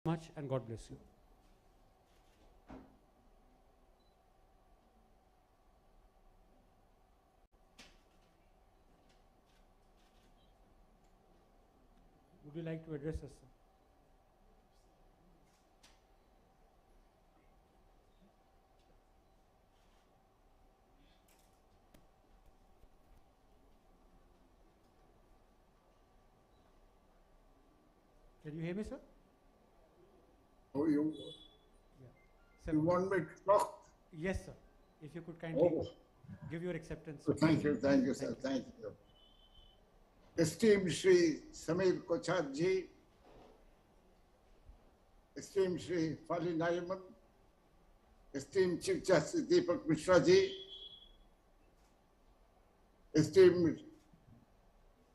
Much and God bless you. Would you like to address us, sir? Can you hear me, sir? Oh, you Sir, want me to talk? yes, sir. If you could kindly Oh, give your acceptance. thank you, sir, thank you. Esteemed Sri Samir Kochar ji, esteemed Sri Fali Nariman, esteemed Chief Justice Deepak Mishra ji, esteemed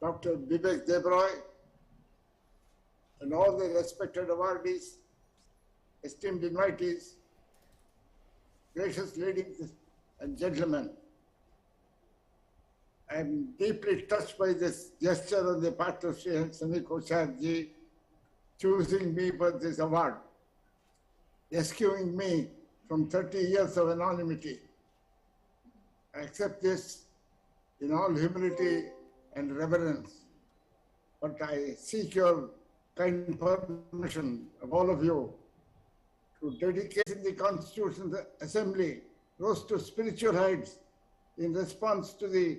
Dr. Vivek Debroy, and all the respected awardees, esteemed invitees, gracious ladies and gentlemen. I am deeply touched by this gesture on the part of Sri Samir Kochar ji choosing me for this award, rescuing me from 30 years of anonymity. I accept this in all humility and reverence, but I seek your kind permission of all of you to dedicate the Constitutional Assembly rose to spiritual heights in response to the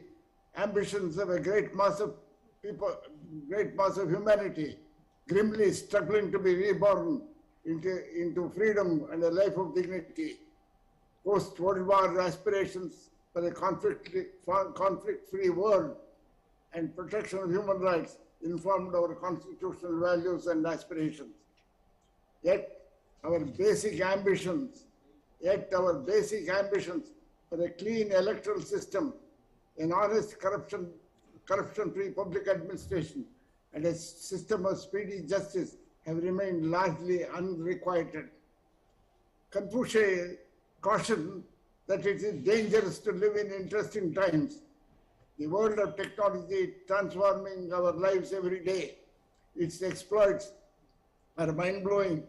ambitions of a great mass of people, great mass of humanity, grimly struggling to be reborn into freedom and a life of dignity. Post-World War aspirations for a conflict-free world and protection of human rights informed our constitutional values and aspirations. Yet our basic ambitions for a clean electoral system, an honest corruption-free public administration, and a system of speedy justice have remained largely unrequited. Confucius cautioned that it is dangerous to live in interesting times. The world of technology transforming our lives every day. Its exploits are mind-blowing.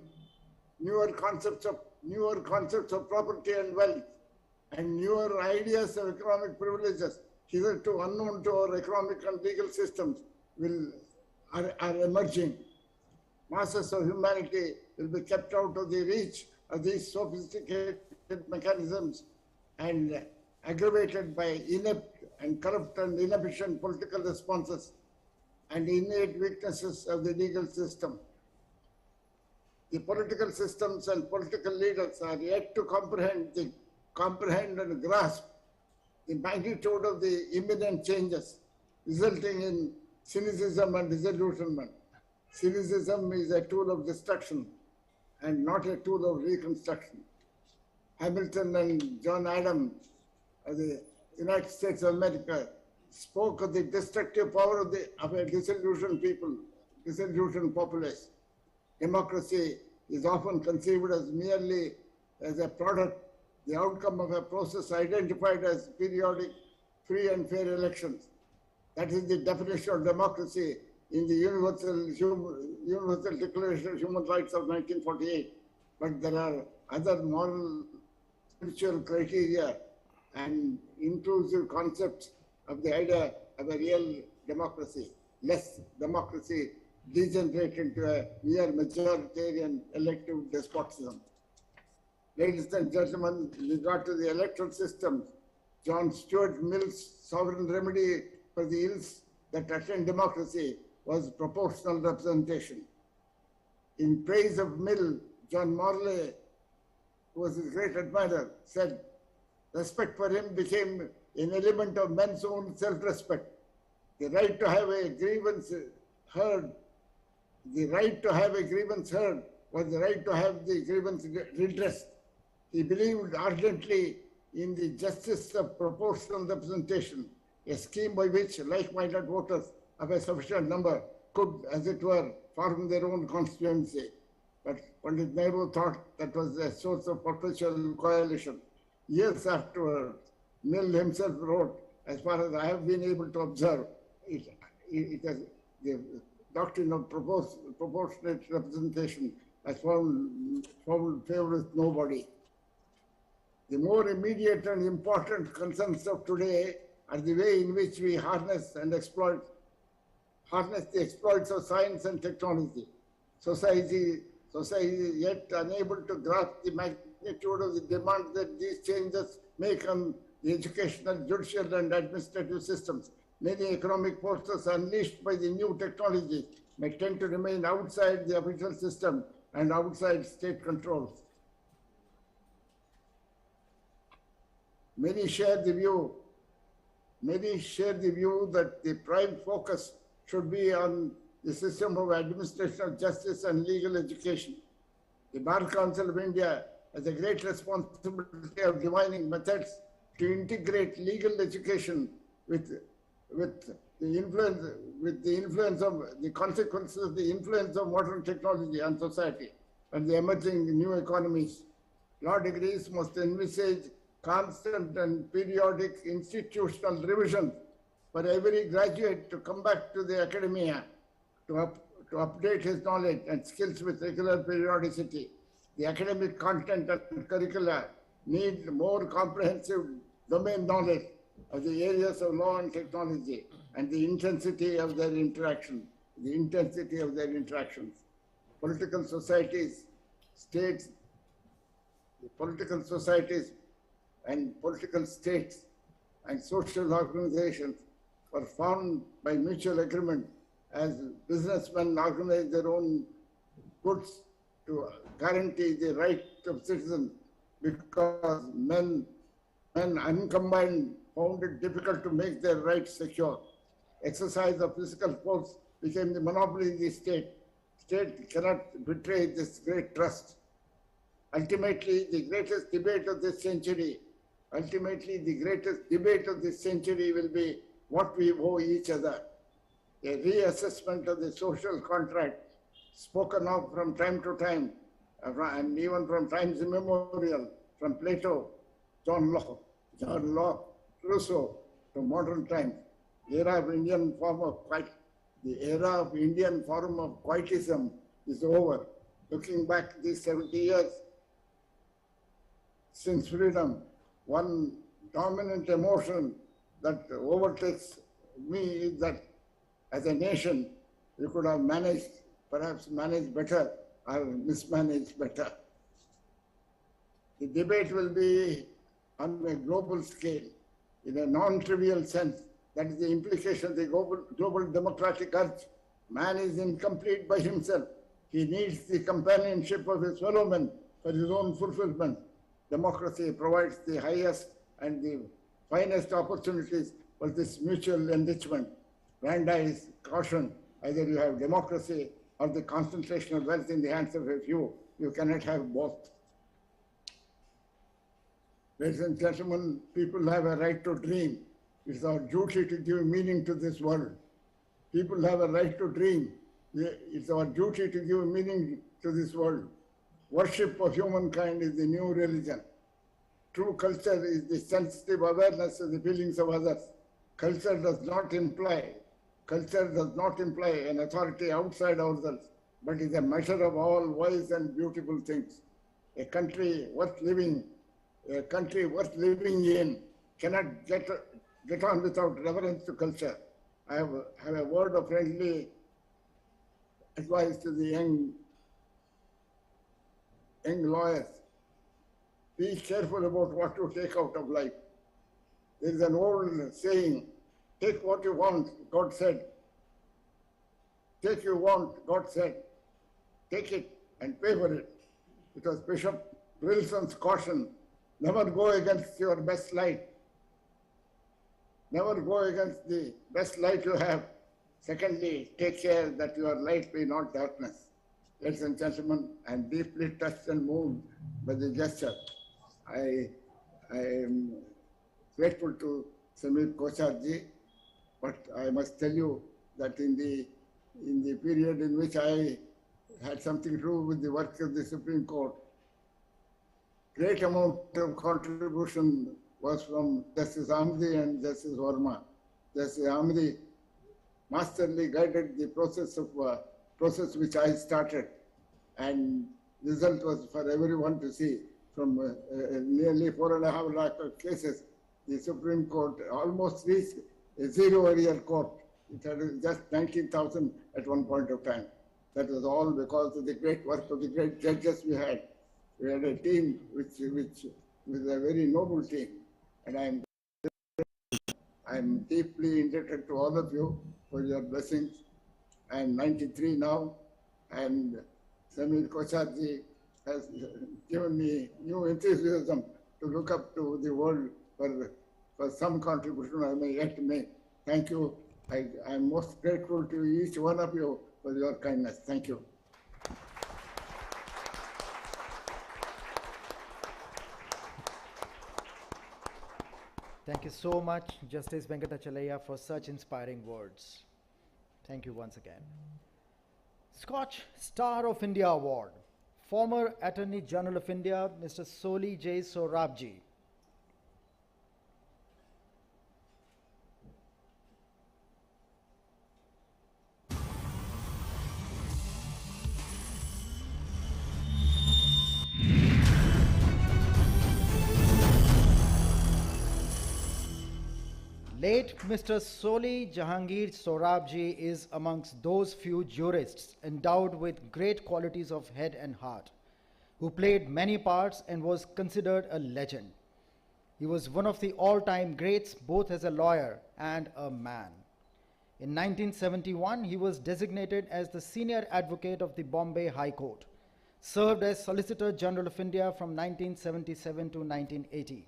Newer concepts of property and wealth, and newer ideas of economic privileges, hitherto unknown to our economic and legal systems, are emerging. Masses of humanity will be kept out of the reach of these sophisticated mechanisms and aggravated by inept and corrupt and inefficient political responses and innate weaknesses of the legal system. The political systems and political leaders are yet to comprehend and grasp the magnitude of the imminent changes, resulting in cynicism and disillusionment. Cynicism is a tool of destruction and not a tool of reconstruction. Hamilton and John Adams of the United States of America spoke of the destructive power of a disillusioned populace. Democracy is often conceived as merely as a product, the outcome of a process identified as periodic, free and fair elections. That is the definition of democracy in the Universal Declaration of Human Rights of 1948. But there are other moral, spiritual criteria and inclusive concepts of the idea of a real democracy. Less democracy degenerate into a mere majoritarian elective despotism. Ladies and gentlemen, in regard to the electoral system, John Stuart Mill's sovereign remedy for the ills that attend democracy was proportional representation. In praise of Mill, John Morley, who was his great admirer, said, "Respect for him became an element of men's own self-respect. The right to have a grievance heard was the right to have the grievance redressed. He believed ardently in the justice of proportional representation, a scheme by which like-minded voters of a sufficient number could, as it were, form their own constituency. But Pandit Nehru thought that was a source of perpetual coalition. Years afterwards, Mill himself wrote, as far as I have been able to observe, it has the doctrine of proportionate representation has found favor with nobody. The more immediate and important concerns of today are the way in which we harness the exploits of science and technology. Society is yet unable to grasp the magnitude of the demand that these changes make on the educational, judicial, and administrative systems. Many economic forces unleashed by the new technologies may tend to remain outside the official system and outside state controls. Many share the view that the prime focus should be on the system of administration of justice and legal education. The Bar Council of India has a great responsibility of devising methods to integrate legal education with the consequences of the influence of modern technology on society and the emerging new economies. Law degrees must envisage constant and periodic institutional revision for every graduate to come back to the academia to update his knowledge and skills with regular periodicity. The academic content and curricula need more comprehensive domain knowledge of the areas of law and technology and the intensity of their interaction, Political societies and political states and social organizations were formed by mutual agreement as businessmen organize their own goods to guarantee the right of citizens, because men uncombined found it difficult to make their rights secure. Exercise of physical force became the monopoly of the state. State cannot betray this great trust. Ultimately, the greatest debate of this century will be what we owe each other. A reassessment of the social contract spoken of from time to time, and even from times immemorial, from Plato, John Locke, Rousseau, to modern times. The era of Indian form of quietism is over. Looking back these 70 years since freedom, one dominant emotion that overtakes me is that as a nation, we could have perhaps managed better or mismanaged better. The debate will be on a global scale, in a non-trivial sense. That is the implication of the global democratic urge. Man is incomplete by himself. He needs the companionship of his fellow men for his own fulfillment. Democracy provides the highest and the finest opportunities for this mutual enrichment. Brandeis cautioned, either you have democracy or the concentration of wealth in the hands of a few. You cannot have both. Ladies and gentlemen, people have a right to dream. It's our duty to give meaning to this world. People have a right to dream. It's our duty to give meaning to this world. Worship of humankind is the new religion. True culture is the sensitive awareness of the feelings of others. Culture does not imply an authority outside ourselves, but is a measure of all wise and beautiful things. A country worth living in cannot get on without reverence to culture. I have a word of friendly advice to the young lawyers. Be careful about what you take out of life. There is an old saying, take what you want, God said. Take you want, God said. Take it and pay for it. It was Bishop Wilson's caution. Never go against your best light. Never go against the best light you have. Secondly, take care that your light be not darkness. Ladies and gentlemen, I am deeply touched and moved by the gesture. I am grateful to Samir Kocharji, but I must tell you that in the period in which I had something to do with the work of the Supreme Court, great amount of contribution was from Justice Ahmadi and Justice Verma. Justice Ahmadi masterly guided the process which I started, and result was for everyone to see. From nearly 4.5 lakh of cases, the Supreme Court almost reached a zero-area court. It had just 19,000 at one point of time. That was all because of the great work of the great judges we had. We had a team which was a very noble team, and I'm deeply indebted to all of you for your blessings. I'm 93 now, and Samir Kocharji has given me new enthusiasm to look up to the world for some contribution I may yet make. Thank you. I'm most grateful to each one of you for your kindness. Thank you. Thank you so much, Justice Venkatachalaya, for such inspiring words. Thank you once again. Scotch Star of India Award, former Attorney General of India, Mr. Soli J. Sorabji. Late Mr. Soli Jahangir Sorabji is amongst those few jurists endowed with great qualities of head and heart, who played many parts and was considered a legend. He was one of the all-time greats both as a lawyer and a man. In 1971, he was designated as the senior advocate of the Bombay High Court, served as Solicitor General of India from 1977 to 1980,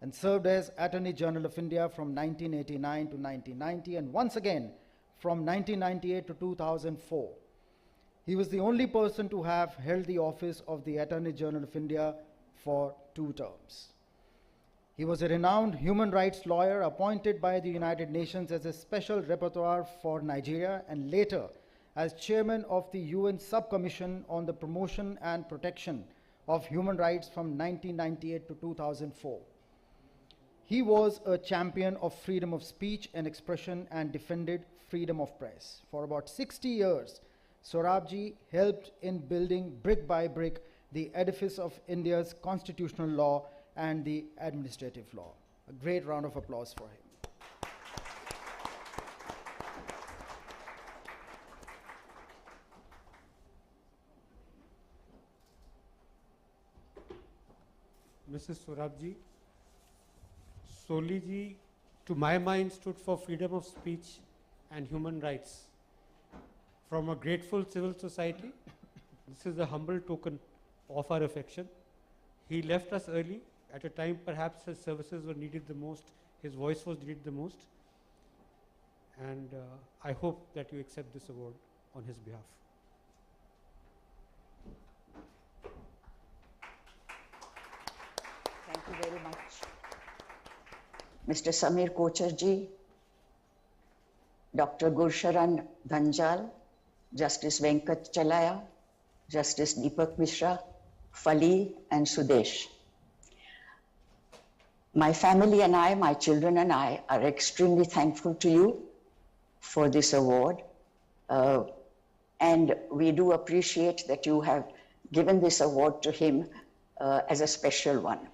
and served as Attorney General of India from 1989 to 1990, and once again from 1998 to 2004. He was the only person to have held the office of the Attorney General of India for 2 terms. He was a renowned human rights lawyer appointed by the United Nations as a special rapporteur for Nigeria, and later as chairman of the UN Subcommission on the Promotion and Protection of Human Rights from 1998 to 2004. He was a champion of freedom of speech and expression and defended freedom of press. For about 60 years, Sorabji helped in building brick by brick the edifice of India's constitutional law and the administrative law. A great round of applause for him. Mrs. Sorabji, Soli ji, to my mind, stood for freedom of speech and human rights. From a grateful civil society, this is a humble token of our affection. He left us early, at a time perhaps his services were needed the most, his voice was needed the most, and I hope that you accept this award on his behalf. Thank you very much. Mr. Samir Kocharji, Dr. Gursharan Dhanjal, Justice Venkatachalaya, Justice Deepak Mishra, Fali and Sudesh. My family and I, my children and I, are extremely thankful to you for this award. And we do appreciate that you have given this award to him as a special one.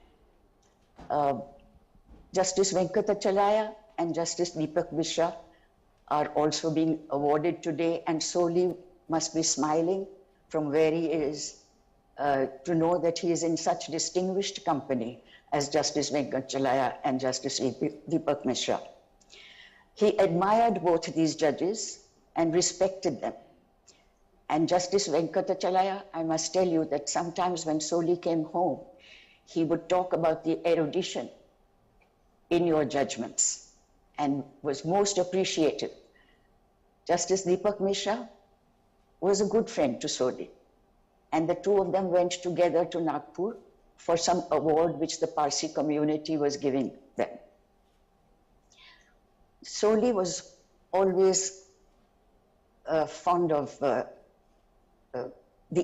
Justice Venkatachalaya and Justice Deepak Mishra are also being awarded today, and Soli must be smiling from where he is to know that he is in such distinguished company as Justice Venkatachalaya and Justice Deepak Mishra. He admired both these judges and respected them. And Justice Venkatachalaya, I must tell you that sometimes when Soli came home, he would talk about the erudition in your judgments and was most appreciative. Justice Deepak Mishra was a good friend to Soli, and the two of them went together to Nagpur for some award which the Parsi community was giving them. Soli was always fond of the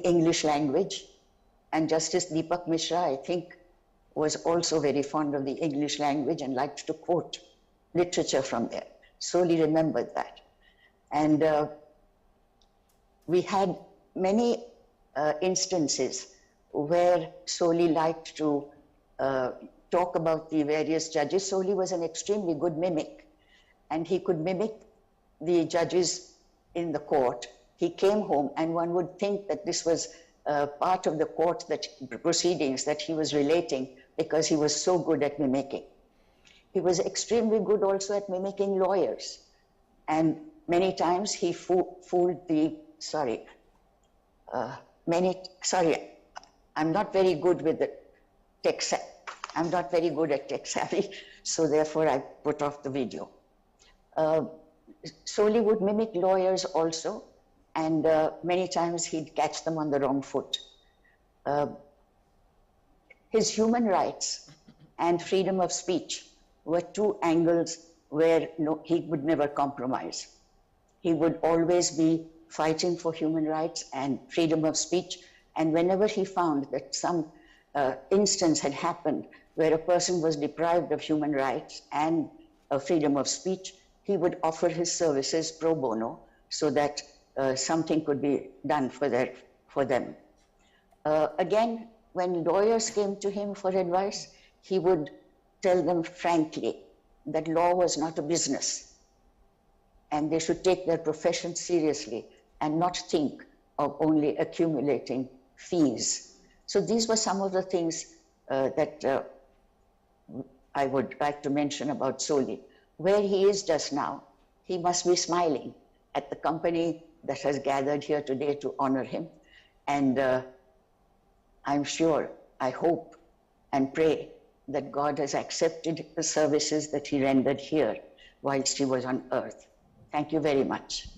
English language, and Justice Deepak Mishra, I think, was also very fond of the English language and liked to quote literature from there. Soli remembered that. And we had many instances where Soli liked to talk about the various judges. Soli was an extremely good mimic, and he could mimic the judges in the court. He came home, and one would think that this was part of the court proceedings that he was relating, because he was so good at mimicking. He was extremely good also at mimicking lawyers, and many times he fooled the, I'm not very good with the tech, I'm not very good at tech savvy, so therefore I put off the video. Soli would mimic lawyers also, and many times he'd catch them on the wrong foot. His human rights and freedom of speech were two angles where he would never compromise. He would always be fighting for human rights and freedom of speech, and whenever he found that some instance had happened where a person was deprived of human rights and freedom of speech, he would offer his services pro bono so that something could be done for them. Again, when lawyers came to him for advice, he would tell them frankly that law was not a business, and they should take their profession seriously and not think of only accumulating fees. So these were some of the things that I would like to mention about Soli. Where he is just now, he must be smiling at the company that has gathered here today to honor him. And I'm sure, I hope and pray that God has accepted the services that he rendered here whilst he was on earth. Thank you very much.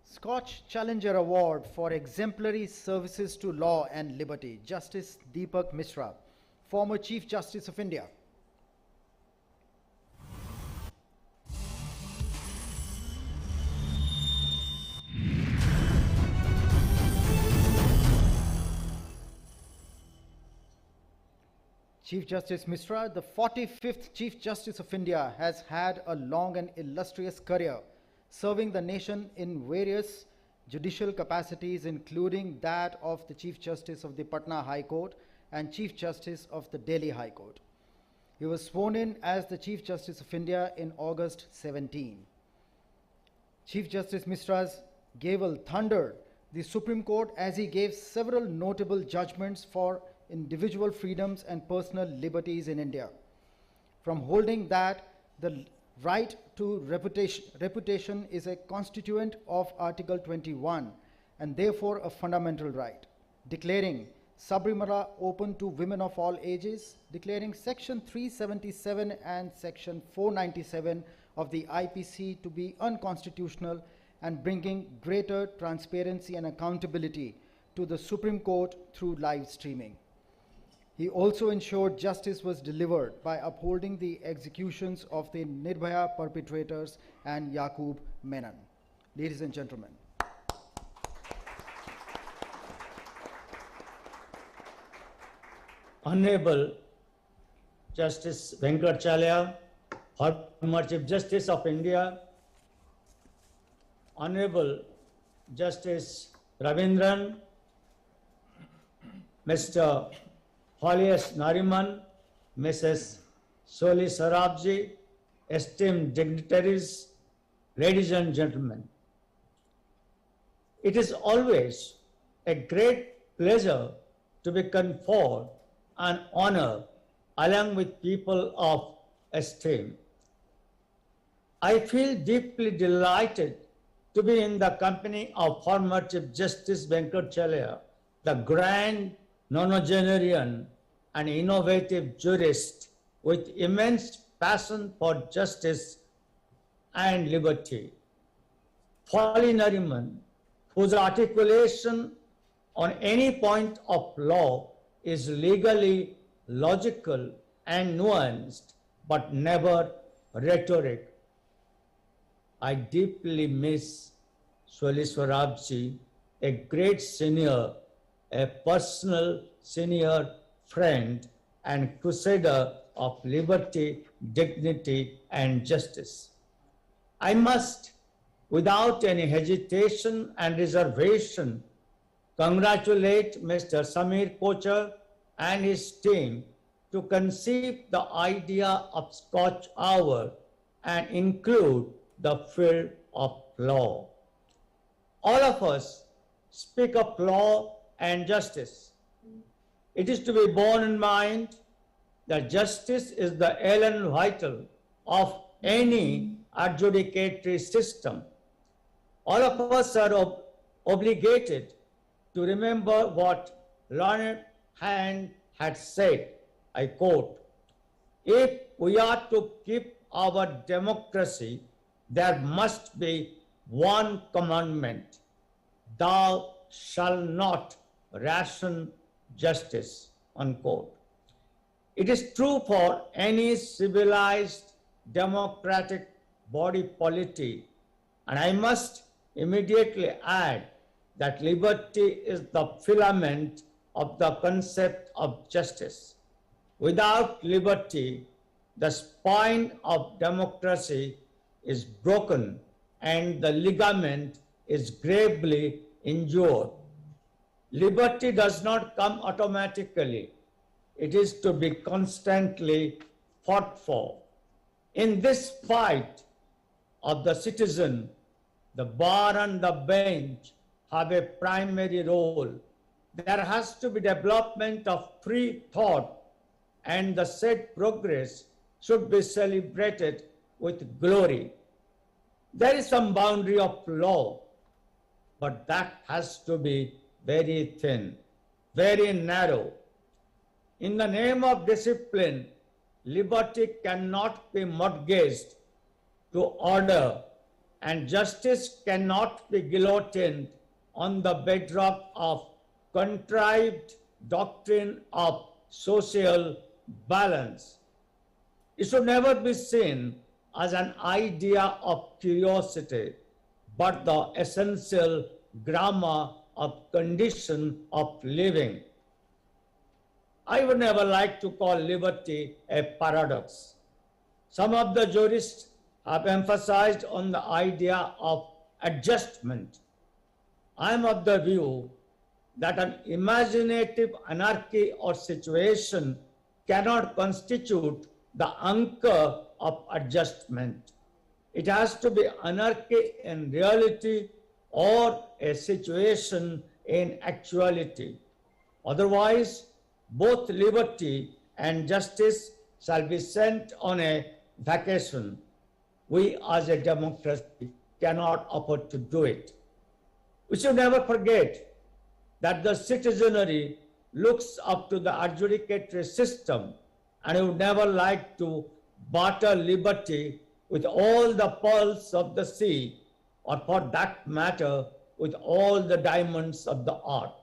Scotch Challenger Award for Exemplary Services to Law and Liberty, Justice Deepak Misra, former Chief Justice of India. Chief Justice Misra, the 45th Chief Justice of India, has had a long and illustrious career, serving the nation in various judicial capacities, including that of the Chief Justice of the Patna High Court and Chief Justice of the Delhi High Court. He was sworn in as the Chief Justice of India in August 17. Chief Justice Misra's gavel thundered the Supreme Court as he gave several notable judgments for individual freedoms and personal liberties in India, from holding that the right to reputation is a constituent of Article 21 and therefore a fundamental right, declaring Sabrimala open to women of all ages, declaring Section 377 and Section 497 of the IPC to be unconstitutional, and bringing greater transparency and accountability to the Supreme Court through live streaming. He also ensured justice was delivered by upholding the executions of the Nirbhaya perpetrators and Yaqub Menon. Ladies and gentlemen. Honorable Justice Venkatachalya, former Chief Justice of India, Honorable Justice Ravindran, Mr. Holius Nariman, Mrs. Soli Sorabji, esteemed dignitaries, ladies and gentlemen. It is always a great pleasure to be conferred an honor along with people of esteem. I feel deeply delighted to be in the company of former Chief Justice Venkatachalya, the grand nonagenarian and innovative jurist with immense passion for justice and liberty. Fali Nariman, whose articulation on any point of law is legally logical and nuanced, but never rhetoric. I deeply miss Soli Sorabji, a great senior, a personal senior friend and crusader of liberty dignity, and justice. I must, without any hesitation and reservation, congratulate Mr. Samir Kochar and his team to conceive the idea of Scotch Hour and include the field of law. All of us speak of law and justice. It is to be borne in mind that justice is the element vital of any adjudicatory system. All of us are obligated to remember what Learned Hand had said, I quote, "If we are to keep our democracy, there must be one commandment, thou shalt not ration justice," unquote. It is true for any civilized democratic body politic, and I must immediately add that liberty is the filament of the concept of justice. Without liberty, the spine of democracy is broken and the ligament is gravely injured. Liberty does not come automatically. It is to be constantly fought for. In this fight of the citizen, the bar and the bench have a primary role. There has to be development of free thought, and the said progress should be celebrated with glory. There is some boundary of law, but that has to be very thin, very narrow. In the name of discipline, liberty cannot be mortgaged to order, and justice cannot be guillotined on the bedrock of contrived doctrine of social balance. It should never be seen as an idea of curiosity, but the essential grammar of condition of living. I would never like to call liberty a paradox. Some of the jurists have emphasized on the idea of adjustment. I am of the view that an imaginative anarchy or situation cannot constitute the anchor of adjustment. It has to be anarchy in reality or a situation in actuality. Otherwise, both liberty and justice shall be sent on a vacation. We as a democracy cannot afford to do it. We should never forget that the citizenry looks up to the adjudicatory system, and I would never like to barter liberty with all the pearls of the sea, or for that matter, with all the diamonds of the earth.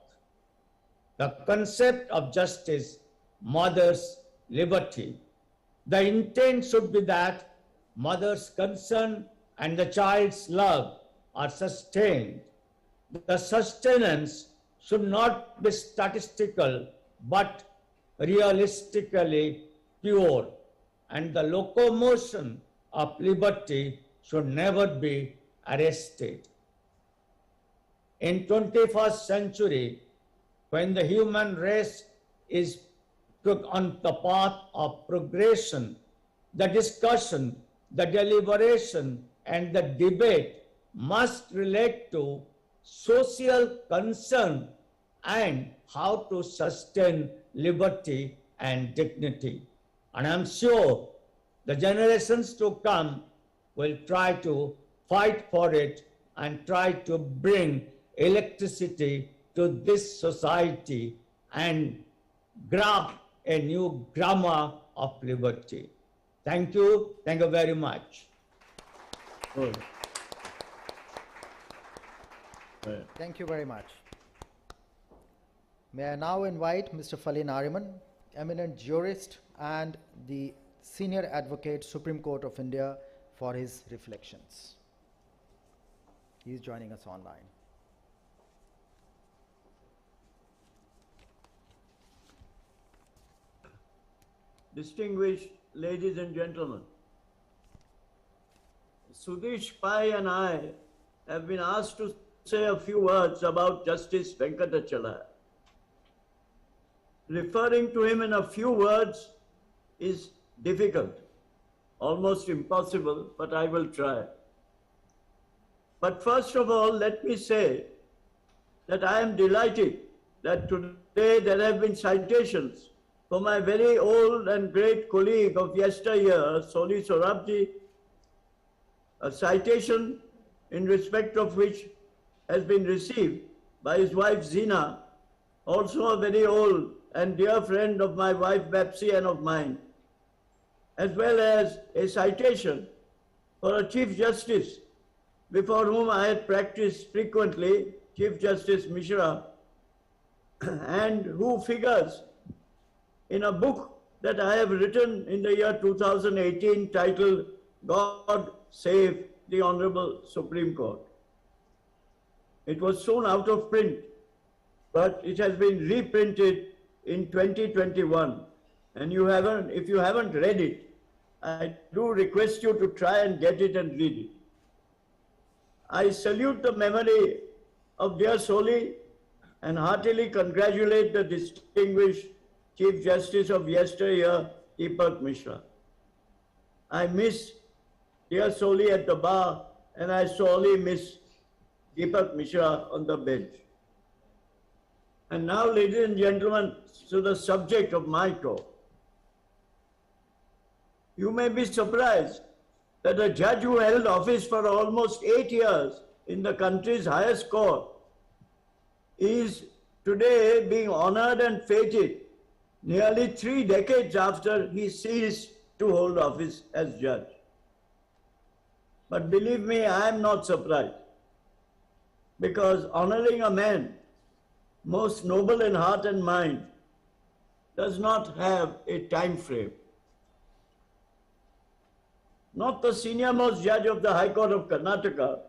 The concept of justice mothers liberty. The intent should be that mother's concern and the child's love are sustained. The sustenance should not be statistical but realistically pure, and the locomotion of liberty should never be arrested. In 21st century, when the human race is on the path of progression, the discussion, the deliberation, and the debate must relate to social concern and how to sustain liberty and dignity. And I'm sure the generations to come will try to fight for it and try to bring electricity to this society and grab a new grammar of liberty. Thank you very much. Good. Thank you very much. May I now invite Mr. Fali Nariman, eminent jurist and the senior advocate, Supreme Court of India, for his reflections. He is joining us online. Distinguished ladies and gentlemen. Sudesh Pai and I have been asked to say a few words about Justice Venkatachalaya. Referring to him in a few words is difficult, almost impossible, but I will try. But first of all, let me say that I am delighted that today there have been citations for my very old and great colleague of yesteryear, Soli Sorabji, a citation in respect of which has been received by his wife Zina, also a very old and dear friend of my wife Bapsy and of mine, as well as a citation for a Chief Justice before whom I had practiced frequently, Chief Justice Mishra, and who figures in a book that I have written in the year 2018 titled God Save the Honorable Supreme Court. It was soon out of print, but it has been reprinted in 2021. And if you haven't read it, I do request you to try and get it and read it. I salute the memory of dear Soli and heartily congratulate the distinguished Chief Justice of yesteryear, Deepak Mishra. I miss dear Soli at the bar, and I sorely miss Deepak Mishra on the bench. And now, ladies and gentlemen, to the subject of my talk. You may be surprised that a judge who held office for almost 8 years in the country's highest court is today being honored and feted nearly 3 decades after he ceased to hold office as judge. But believe me, I am not surprised, because honoring a man most noble in heart and mind does not have a time frame. Not the senior most judge of the High Court of Karnataka,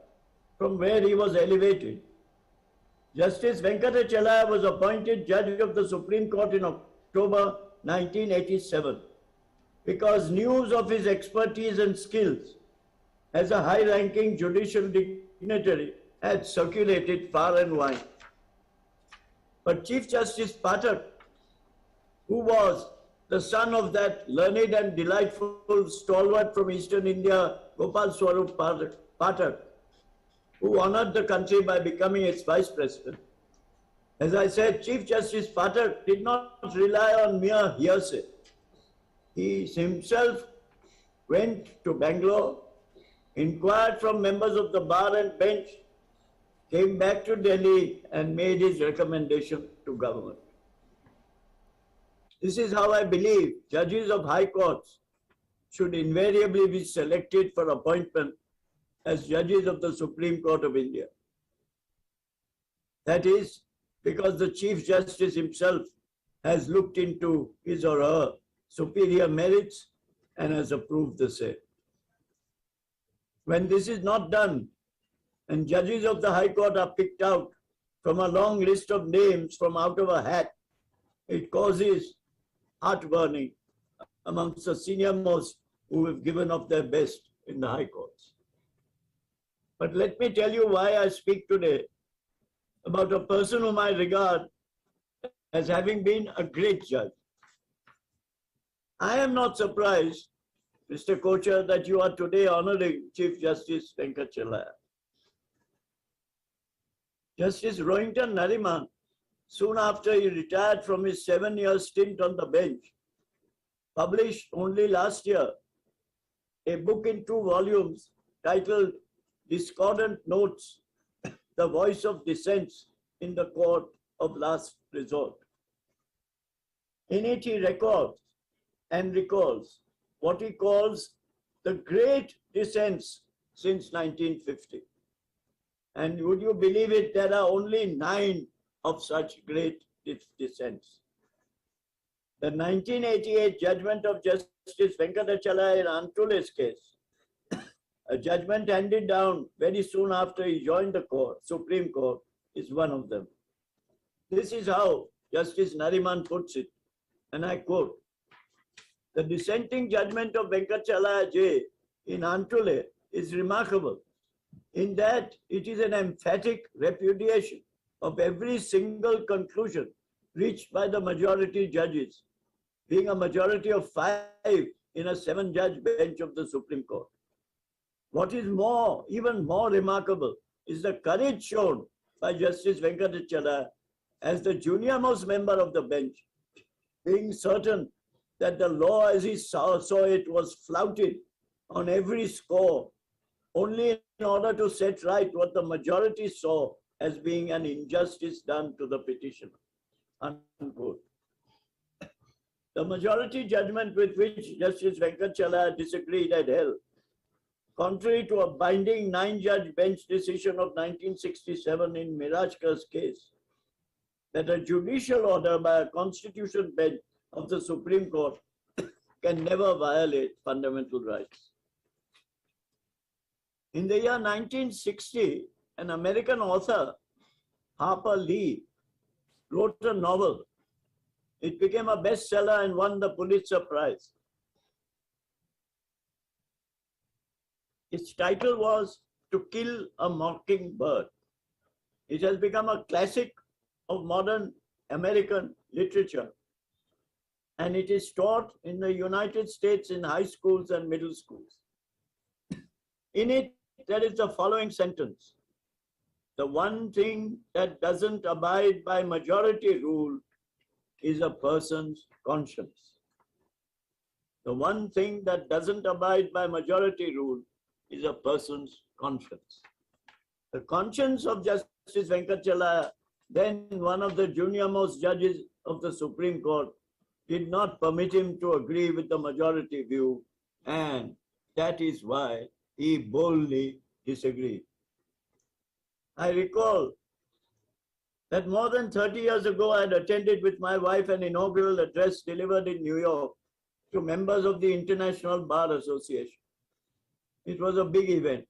from where he was elevated. Justice Venkatachalaya was appointed judge of the Supreme Court in October 1987 because news of his expertise and skills as a high-ranking judicial dignitary had circulated far and wide. But Chief Justice Pathak, who was the son of that learned and delightful stalwart from Eastern India, Gopal Swarup Pathak, who honored the country by becoming its vice president. As I said, Chief Justice Pathak did not rely on mere hearsay. He himself went to Bangalore, inquired from members of the bar and bench, came back to Delhi and made his recommendation to government. This is how I believe judges of high courts should invariably be selected for appointment as judges of the Supreme Court of India. That is because the Chief Justice himself has looked into his or her superior merits and has approved the same. When this is not done, and judges of the High Court are picked out from a long list of names from out of a hat, it causes heartburning amongst the senior most who have given of their best in the High Courts. But let me tell you why I speak today about a person whom I regard as having been a great judge. I am not surprised, Mr. Kochhar, that you are today honoring Chief Justice Venkatachalaya. Justice Rohinton Nariman, soon after he retired from his 7-year stint on the bench, published only last year a book in 2 volumes titled Discordant Notes, The Voice of Dissents in the Court of Last Resort. In it he records and recalls what he calls the great dissents since 1950. And would you believe it, there are only 9 of such great dissents. The 1988 judgment of Justice Venkatachalaya in Antule's case, a judgment handed down very soon after he joined the court, Supreme Court, is one of them. This is how Justice Nariman puts it, and I quote, The dissenting judgment of Venkatachalaya J in Antule is remarkable in that it is an emphatic repudiation of every single conclusion reached by the majority judges, being a majority of 5 in a 7-judge bench of the Supreme Court. What is more, even more remarkable, is the courage shown by Justice Venkatachalaya as the junior-most member of the bench, being certain that the law as he saw it was flouted on every score, only in order to set right what the majority saw as being an injustice done to the petitioner. Unquote. The majority judgment with which Justice Venkatachalaya disagreed had held, contrary to a binding 9-judge bench decision of 1967 in Mirajkar's case, that a judicial order by a constitution bench of the Supreme Court can never violate fundamental rights. In the year 1960, an American author, Harper Lee, wrote a novel. It became a bestseller and won the Pulitzer Prize. Its title was To Kill a Mockingbird. It has become a classic of modern American literature, and it is taught in the United States in high schools and middle schools. In it, there is the following sentence: the one thing that doesn't abide by majority rule is a person's conscience. The one thing that doesn't abide by majority rule is a person's conscience. The conscience of Justice Venkatachalaya, then one of the junior-most judges of the Supreme Court, did not permit him to agree with the majority view, and that is why he boldly disagreed. I recall that more than 30 years ago, I had attended with my wife an inaugural address delivered in New York to members of the International Bar Association. It was a big event.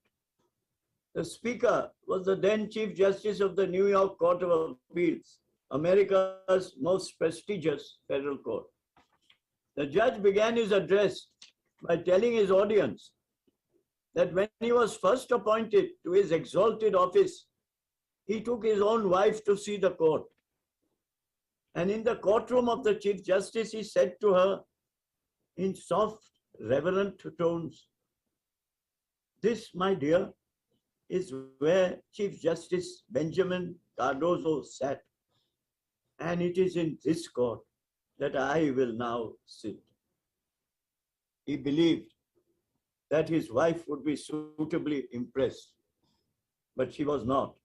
The speaker was the then Chief Justice of the New York Court of Appeals, America's most prestigious federal court. The judge began his address by telling his audience that when he was first appointed to his exalted office, he took his own wife to see the court. And in the courtroom of the Chief Justice, he said to her in soft, reverent tones, "This, my dear, is where Chief Justice Benjamin Cardozo sat, and it is in this court that I will now sit." He believed that his wife would be suitably impressed, but she was not.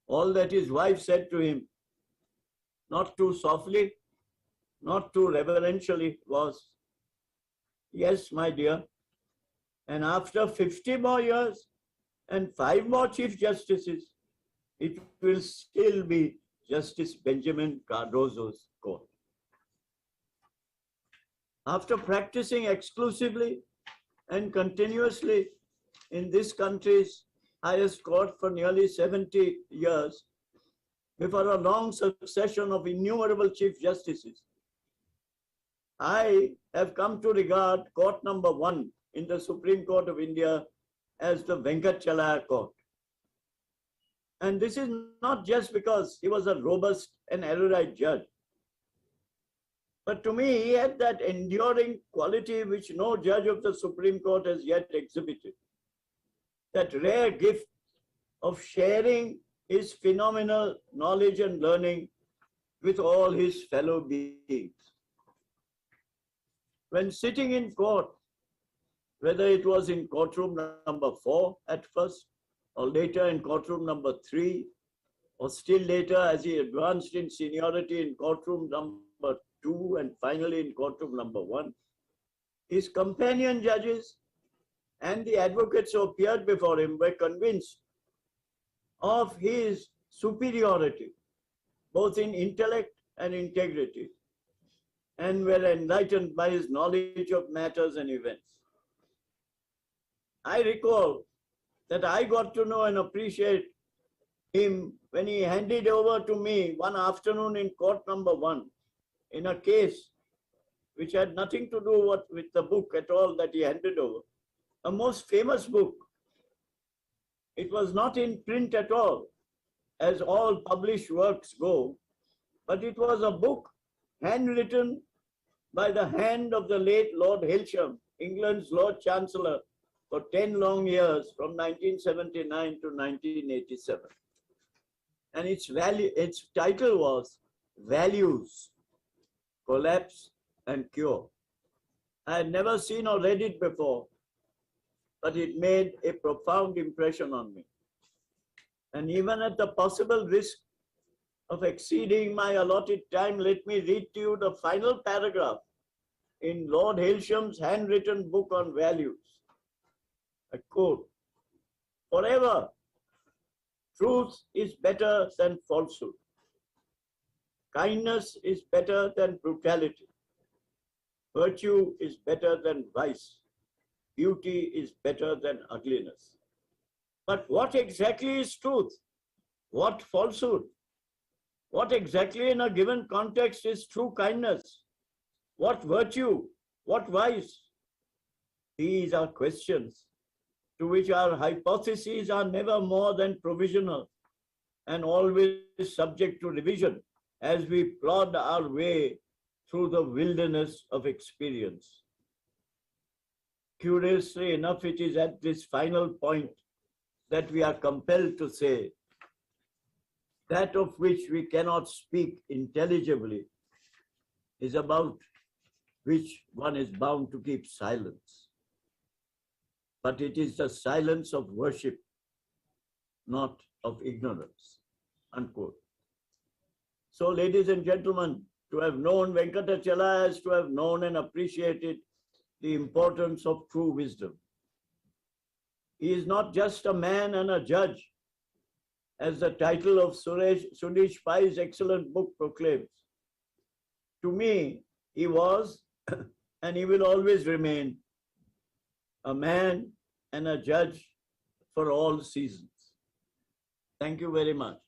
All that his wife said to him, not too softly, not too reverentially, was, "Yes, my dear, and after 50 more years and 5 more Chief Justices, it will still be Justice Benjamin Cardozo's court." After practicing exclusively and continuously in this country's highest court for nearly 70 years, before a long succession of innumerable Chief Justices, I have come to regard court number 1 in the Supreme Court of India as the Venkatachalaya court. And this is not just because he was a robust and erudite judge, but to me, he had that enduring quality which no judge of the Supreme Court has yet exhibited. That rare gift of sharing his phenomenal knowledge and learning with all his fellow beings. When sitting in court, whether it was in courtroom number 4 at first, or later in courtroom number 3, or still later as he advanced in seniority in courtroom number 2, and finally in courtroom number 1, his companion judges and the advocates who appeared before him were convinced of his superiority, both in intellect and integrity, and were enlightened by his knowledge of matters and events. I recall that I got to know and appreciate him when he handed over to me one afternoon in court number 1 in a case which had nothing to do with the book at all that he handed over. A most famous book. It was not in print at all, as all published works go, but it was a book handwritten by the hand of the late Lord Hailsham, England's Lord Chancellor, for 10 long years, from 1979 to 1987. And its title was Values, Collapse and Cure. I had never seen or read it before, but it made a profound impression on me. And even at the possible risk of exceeding my allotted time, let me read to you the final paragraph in Lord Hailsham's handwritten book on values. I quote, "Forever, truth is better than falsehood. Kindness is better than brutality. Virtue is better than vice. Beauty is better than ugliness." But what exactly is truth? What falsehood? What exactly in a given context is true kindness? What virtue? What vice? These are questions to which our hypotheses are never more than provisional and always subject to revision as we plod our way through the wilderness of experience. Curiously enough, it is at this final point that we are compelled to say that of which we cannot speak intelligibly is about which one is bound to keep silence. But it is the silence of worship, not of ignorance, unquote. So, ladies and gentlemen, to have known Venkatachala is to have known and appreciated the importance of true wisdom. He is not just a man and a judge, as the title of Sunish Pai's excellent book proclaims. To me, he was and he will always remain a man and a judge for all seasons. Thank you very much.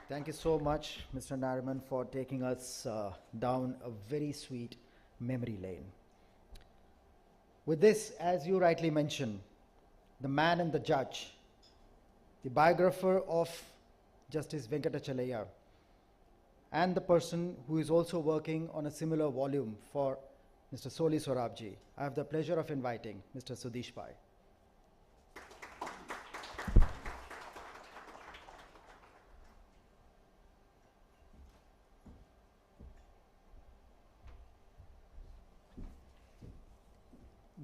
Thank you so much, Mr. Nariman, for taking us down a very sweet memory lane. With this, as you rightly mentioned, the man and the judge, the biographer of Justice Venkatachalaya, and the person who is also working on a similar volume for Mr. Soli Sorabji, I have the pleasure of inviting Mr. Sudesh Pai.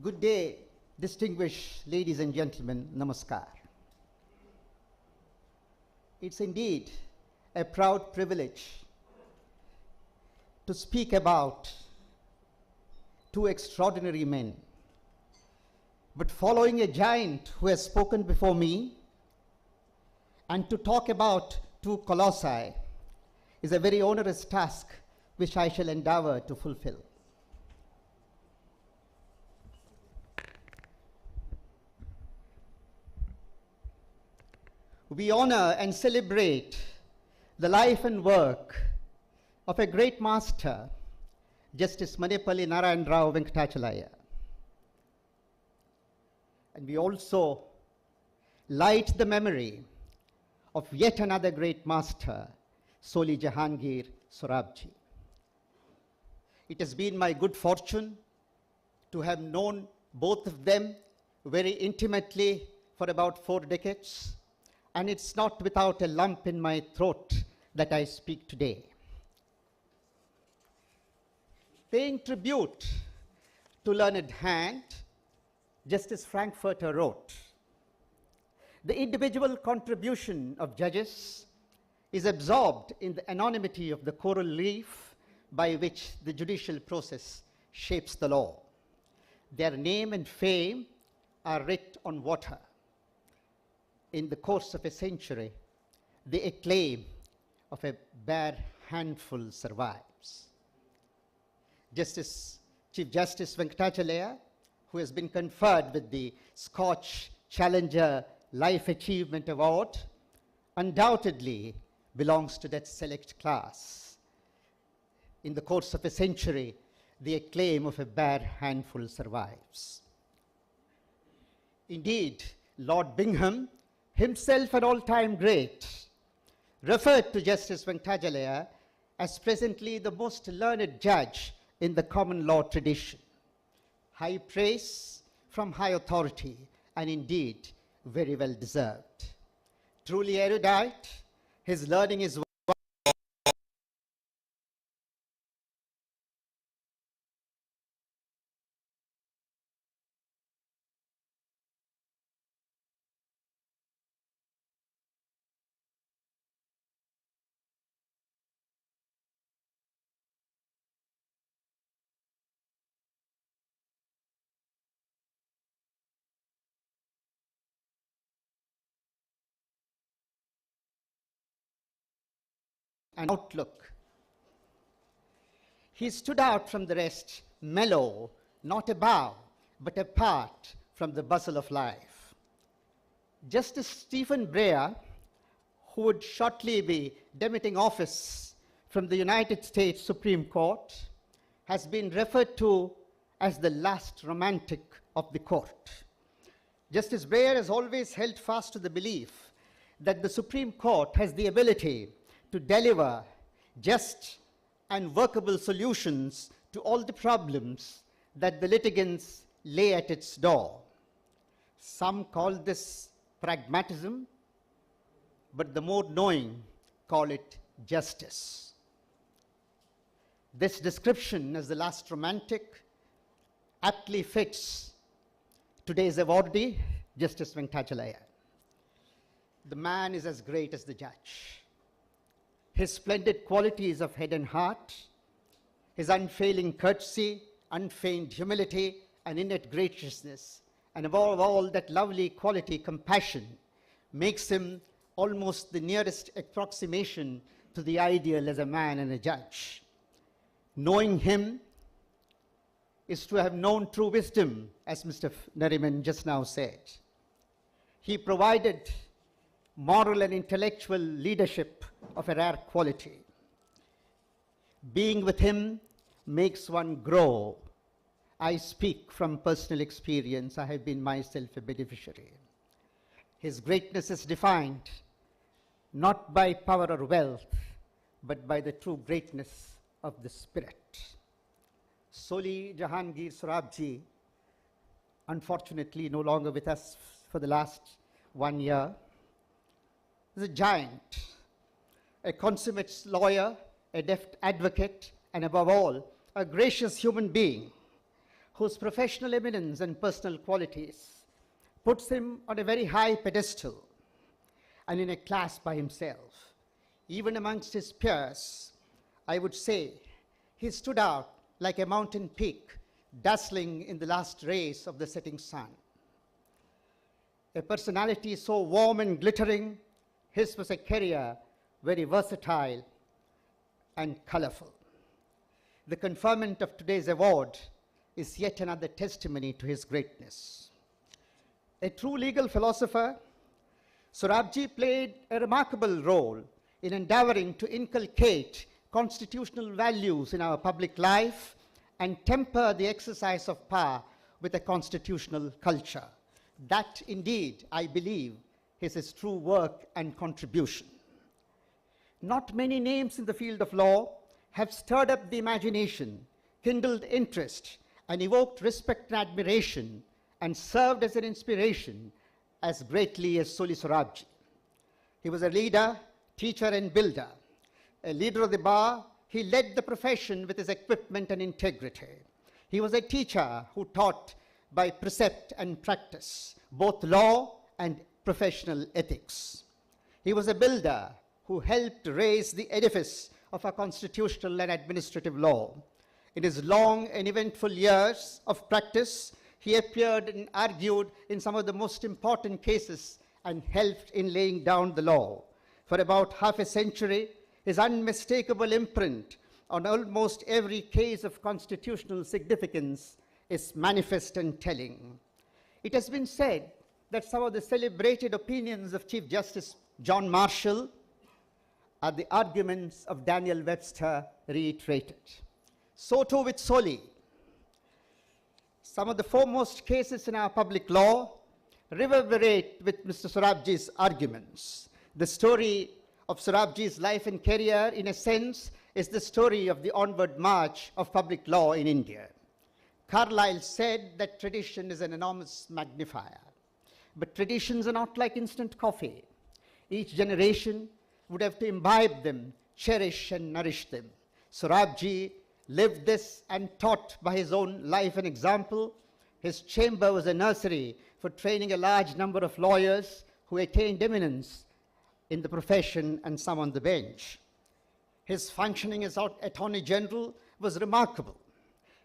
Good day, distinguished ladies and gentlemen, namaskar. It's indeed a proud privilege to speak about two extraordinary men. But following a giant who has spoken before me, and to talk about two colossi is a very onerous task which I shall endeavor to fulfill. We honor and celebrate the life and work of a great master, Justice Manepalli Narayan Rao Venkatachalaya. And we also light the memory of yet another great master, Soli Jahangir Sorabji. It has been my good fortune to have known both of them very intimately for about 4 decades. And it's not without a lump in my throat that I speak today. Paying tribute to learned hand, Justice Frankfurter wrote, "The individual contribution of judges is absorbed in the anonymity of the coral reef by which the judicial process shapes the law. Their name and fame are writ on water. In the course of a century, the acclaim of a bare handful survives." Chief Justice Venkatachalaya, who has been conferred with the Scotch Challenger Life Achievement Award, undoubtedly belongs to that select class. In the course of a century, the acclaim of a bare handful survives. Indeed, Lord Bingham, himself an all-time great, referred to Justice Venkatajalaya as presently the most learned judge in the common law tradition. High praise from high authority, and indeed very well deserved. Truly erudite, his learning is an outlook. He stood out from the rest, mellow, not above, but apart from the bustle of life. Justice Stephen Breyer, who would shortly be demitting office from the United States Supreme Court, has been referred to as the last romantic of the court. Justice Breyer has always held fast to the belief that the Supreme Court has the ability to deliver just and workable solutions to all the problems that the litigants lay at its door. Some call this pragmatism, but the more knowing call it justice. This description as the last romantic aptly fits today's awardee, Justice Venkatajalaya. The man is as great as the judge. His splendid qualities of head and heart, his unfailing courtesy, unfeigned humility, and innate graciousness, and above all, that lovely quality, compassion, makes him almost the nearest approximation to the ideal as a man and a judge. Knowing him is to have known true wisdom, as Mr. Nariman just now said. He provided moral and intellectual leadership of a rare quality. Being with him makes one grow. I speak from personal experience. I have been myself a beneficiary. His greatness is defined not by power or wealth, but by the true greatness of the spirit. Soli Jahangir Sorabji, unfortunately no longer with us for the last 1 year, is a giant, a consummate lawyer, a deft advocate, and above all, a gracious human being whose professional eminence and personal qualities puts him on a very high pedestal and in a class by himself. Even amongst his peers, I would say he stood out like a mountain peak dazzling in the last rays of the setting sun. A personality so warm and glittering, his was a career very versatile and colorful. The conferment of today's award is yet another testimony to his greatness. A true legal philosopher, Sorabji played a remarkable role in endeavoring to inculcate constitutional values in our public life and temper the exercise of power with a constitutional culture. That indeed, I believe, is his true work and contribution. Not many names in the field of law have stirred up the imagination, kindled interest, and evoked respect and admiration, and served as an inspiration as greatly as Soli Sorabji. He was a leader, teacher, and builder. A leader of the bar, he led the profession with his equipment and integrity. He was a teacher who taught by precept and practice, both law and professional ethics. He was a builder who helped raise the edifice of our constitutional and administrative law. In his long and eventful years of practice, he appeared and argued in some of the most important cases and helped in laying down the law. For about half a century, his unmistakable imprint on almost every case of constitutional significance is manifest and telling. It has been said that some of the celebrated opinions of Chief Justice John Marshall are the arguments of Daniel Webster reiterated. So too with Soli. Some of the foremost cases in our public law reverberate with Mr. Sorabji's arguments. The story of Sorabji's life and career, in a sense, is the story of the onward march of public law in India. Carlyle said that tradition is an enormous magnifier. But traditions are not like instant coffee. Each generation would have to imbibe them, cherish and nourish them. Sorabji lived this and taught by his own life and example. His chamber was a nursery for training a large number of lawyers who attained eminence in the profession and some on the bench. His functioning as Attorney General was remarkable.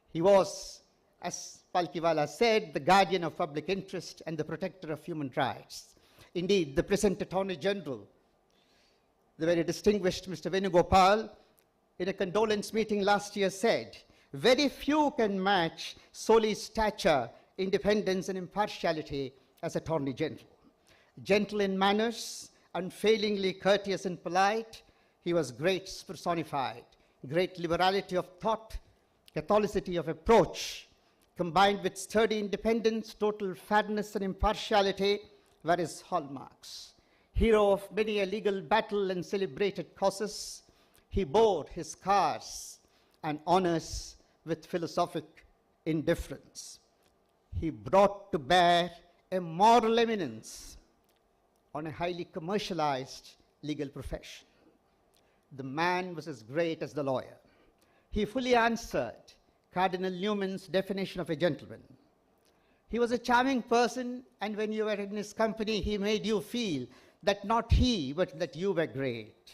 He was, as Palkiwala said, the guardian of public interest and the protector of human rights. Indeed, the present Attorney General, the very distinguished Mr. Venugopal, in a condolence meeting last year said, very few can match Soli's stature, independence and impartiality as Attorney General. Gentle in manners, unfailingly courteous and polite, he was grace personified, great liberality of thought, catholicity of approach, combined with sturdy independence, total fairness and impartiality were his hallmarks. Hero of many a legal battle and celebrated causes, he bore his scars and honors with philosophic indifference. He brought to bear a moral eminence on a highly commercialized legal profession. The man was as great as the lawyer. He fully answered Cardinal Newman's definition of a gentleman. He was a charming person, and when you were in his company, he made you feel that not he, but that you were great.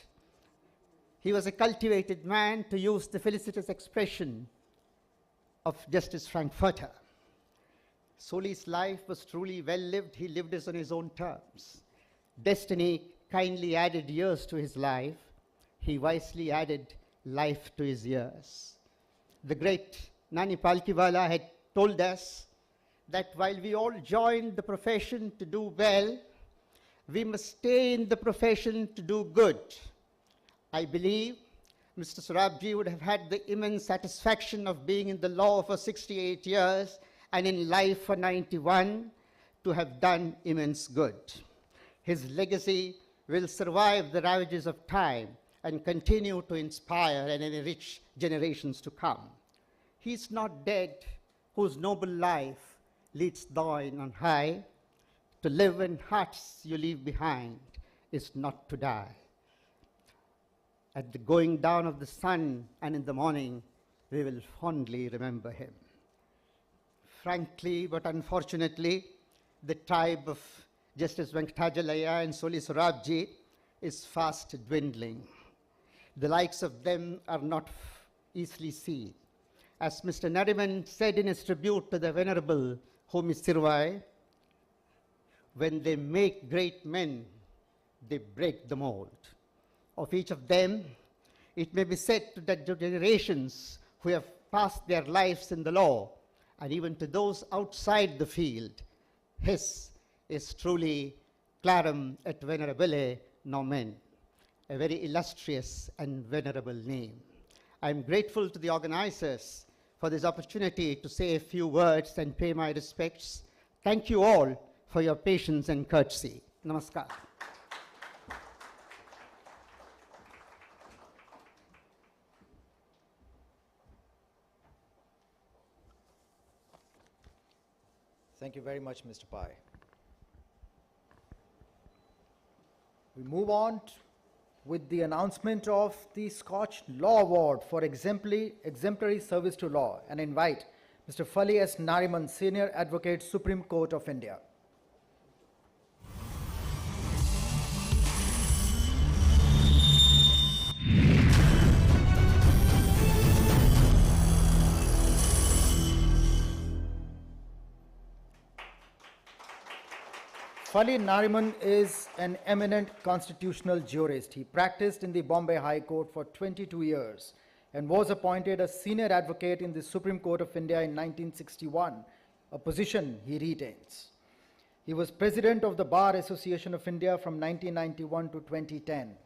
He was a cultivated man, to use the felicitous expression of Justice Frankfurter. Soli's life was truly well lived. He lived it on his own terms. Destiny kindly added years to his life. He wisely added life to his years. The great Nani Palkiwala had told us that while we all joined the profession to do well, we must stay in the profession to do good. I believe Mr. Sorabji would have had the immense satisfaction of being in the law for 68 years and in life for 91 to have done immense good. His legacy will survive the ravages of time and continue to inspire and enrich generations to come. He is not dead whose noble life leads thine on high. To live in hearts you leave behind is not to die. At the going down of the sun and in the morning, we will fondly remember him. Frankly, but unfortunately, the tribe of Justice Venkatajalaya and Soli Sorabji is fast dwindling. The likes of them are not easily seen. As Mr. Nariman said in his tribute to the Venerable Homi Sirvai, when they make great men, they break the mold. Of each of them, it may be said to the generations who have passed their lives in the law, and even to those outside the field, his is truly clarum et venerabile nomen, a very illustrious and venerable name. I am grateful to the organizers for this opportunity to say a few words and pay my respects. Thank you all for your patience and courtesy. Namaskar. Thank you very much, Mr. Pai. We move on with the announcement of the Scotch Law Award for exemplary service to law, and invite Mr. Fali S. Nariman, Senior Advocate, Supreme Court of India. Fali Nariman is an eminent constitutional jurist. He practiced in the Bombay High Court for 22 years and was appointed a senior advocate in the Supreme Court of India in 1961, a position he retains. He was president of the Bar Association of India from 1991 to 2010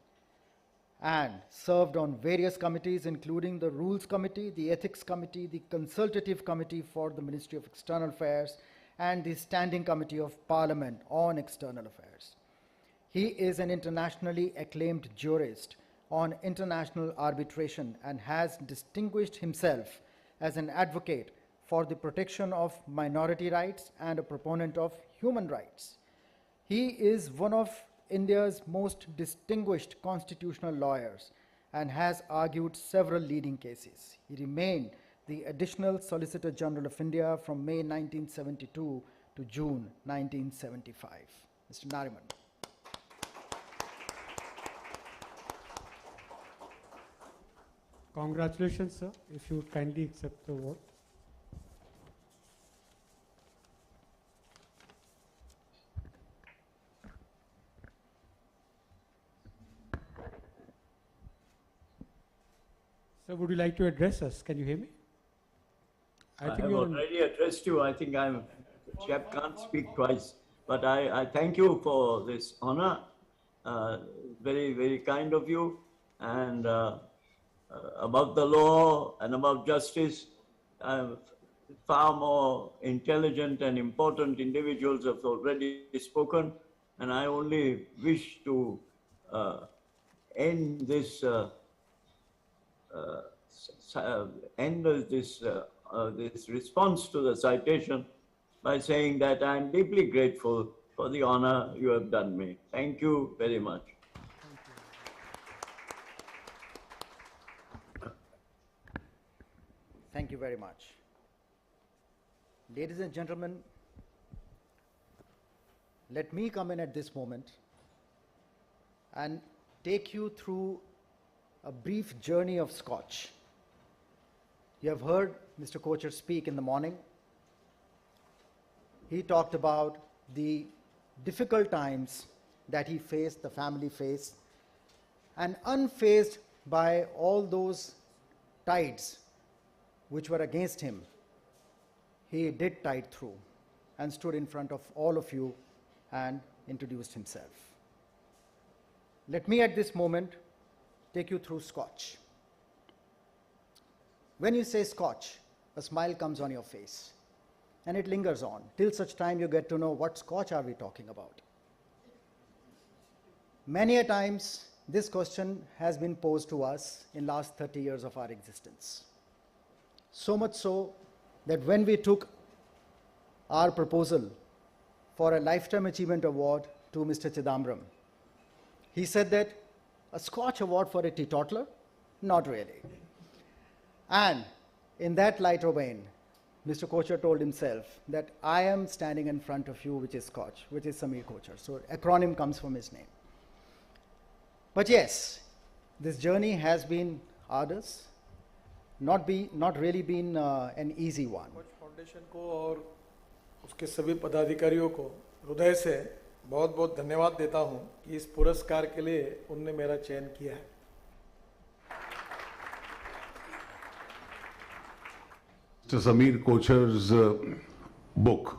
and served on various committees, including the Rules Committee, the Ethics Committee, the Consultative Committee for the Ministry of External Affairs, and the Standing Committee of Parliament on External Affairs. He is an internationally acclaimed jurist on international arbitration and has distinguished himself as an advocate for the protection of minority rights and a proponent of human rights. He is one of India's most distinguished constitutional lawyers and has argued several leading cases. He remained the Additional Solicitor General of India from May 1972 to June 1975. Mr. Nariman. Congratulations, sir. If you would kindly accept the award. Sir, would you like to address us? Can you hear me? I have you're on- already addressed you. I think the chap can't speak twice. But I thank you for this honor. Very, very kind of you. And about the law and about justice, far more intelligent and important individuals have already spoken. And I only wish to end this this response to the citation by saying that I am deeply grateful for the honor you have done me. Thank you very much. Thank you very much. Ladies and gentlemen, let me come in at this moment and take you through a brief journey of Scotch. You have heard Mr. Kochhar speak in the morning. He talked about the difficult times that he faced, the family faced, and unfazed by all those tides which were against him, he did tide through and stood in front of all of you and introduced himself. Let me at this moment take you through Scotch. When you say Scotch, a smile comes on your face and it lingers on till such time you get to know what Scotch are we talking about. Many a times this question has been posed to us in last 30 years of our existence. So much so that when we took our proposal for a Lifetime Achievement Award to Mr. Chidambaram, he said that a Scotch award for a teetotaler? Not really. And in that lighter vein, Mr. Kochhar told himself that I am standing in front of you, which is Scotch, which is Samir Kochhar. So acronym comes from his name. But yes, this journey has been arduous, not really been an easy one. Foundation को और उसके सभी पदाधिकारियों को हृदय से बहुत बहुत धन्यवाद देता हूं कि इस पुरस्कार के लिए उनने मेरा चयन किया है. Mr. Samir Kochhar's book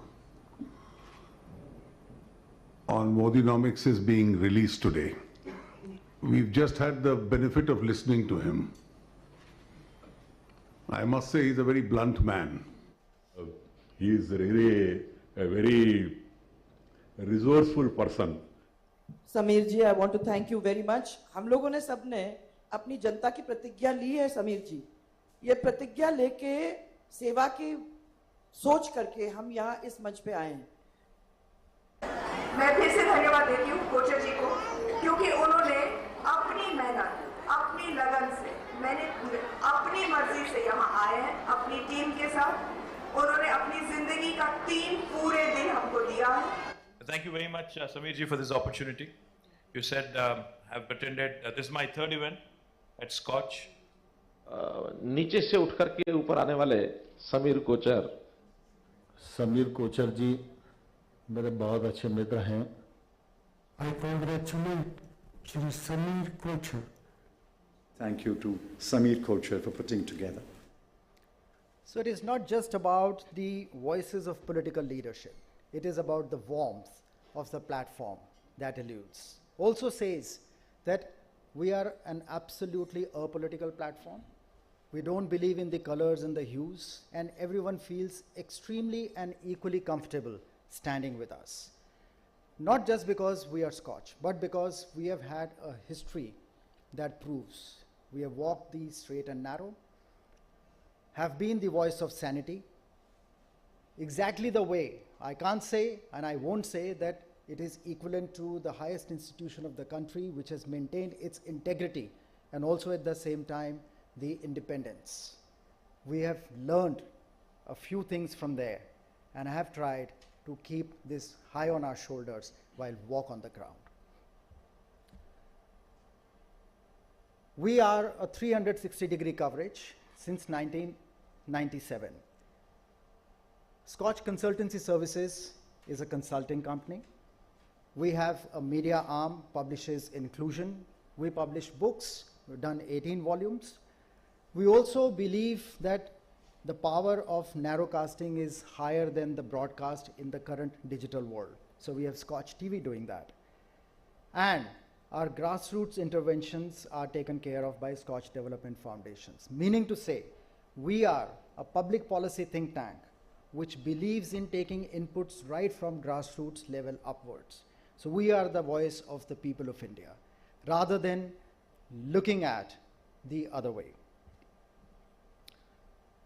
on Modinomics is being released today. We've just had the benefit of listening to him. I must say he's a very blunt man. He is really a very resourceful person. Sameer ji, I want to thank you very much. हम लोगों ने सबने अपनी जनता की प्रतिज्ञा ली है समीर जी. ये प्रतिज्ञा लेके सेवा की सोच करके हम यहाँ इस मंच पे आए हैं. मैं फिर से धन्यवाद देती हूँ कोचर जी को, क्योंकि उन्होंने अपनी मेहनत, अपनी लगन से, मैंने अपनी मर्जी से यहाँ आए हैं अपनी टीम के साथ. उन्होंने अपनी जिंदगी का 3 पूरे दिन हमको दिया है. Thank you very much, Samir ji, for this opportunity. You said I've attended, this is my 3rd event at Scotch. नीचे से उठ करके ऊपर आने वाले समीर कोचर. समीर कोचर जी मेरे बहुत अच्छे मित्र हैं. I congratulate Shri Samir Kochhar. Thank you to Samir Kochhar for putting together. So it is not just about the voices of political leadership. it is about the warmth of the platform that eludes. Also says that we are an absolutely apolitical platform. We don't believe in the colors and the hues, and everyone feels extremely and equally comfortable standing with us. Not just because we are Scotch, but because we have had a history that proves we have walked the straight and narrow, have been the voice of sanity, exactly the way, I can't say and I won't say that it is equivalent to the highest institution of the country, which has maintained its integrity and also at the same time the independence. We have learned a few things from there, and I have tried to keep this high on our shoulders while walk on the ground. We are a 360-degree coverage since 1997. Scotch Consultancy Services is a consulting company. We have a media arm, publishes Inclusion. We publish books. We've done 18 volumes. We also believe that the power of narrowcasting is higher than the broadcast in the current digital world. So we have Scotch TV doing that. And our grassroots interventions are taken care of by Scotch Development Foundations, meaning to say we are a public policy think tank which believes in taking inputs right from grassroots level upwards. So we are the voice of the people of India, rather than looking at the other way.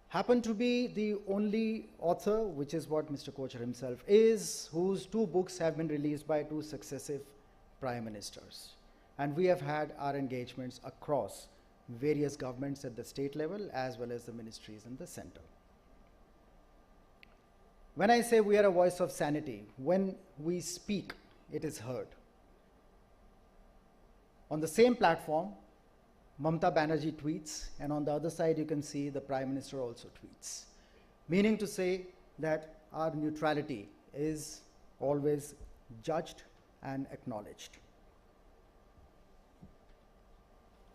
Happen to be the only author, which is what Mr. Kochhar himself is, whose 2 books have been released by 2 successive prime ministers. And we have had our engagements across various governments at the state level as well as the ministries in the center. When I say we are a voice of sanity, when we speak, it is heard. On the same platform, Mamata Banerjee tweets, and on the other side you can see the Prime Minister also tweets, meaning to say that our neutrality is always judged and acknowledged.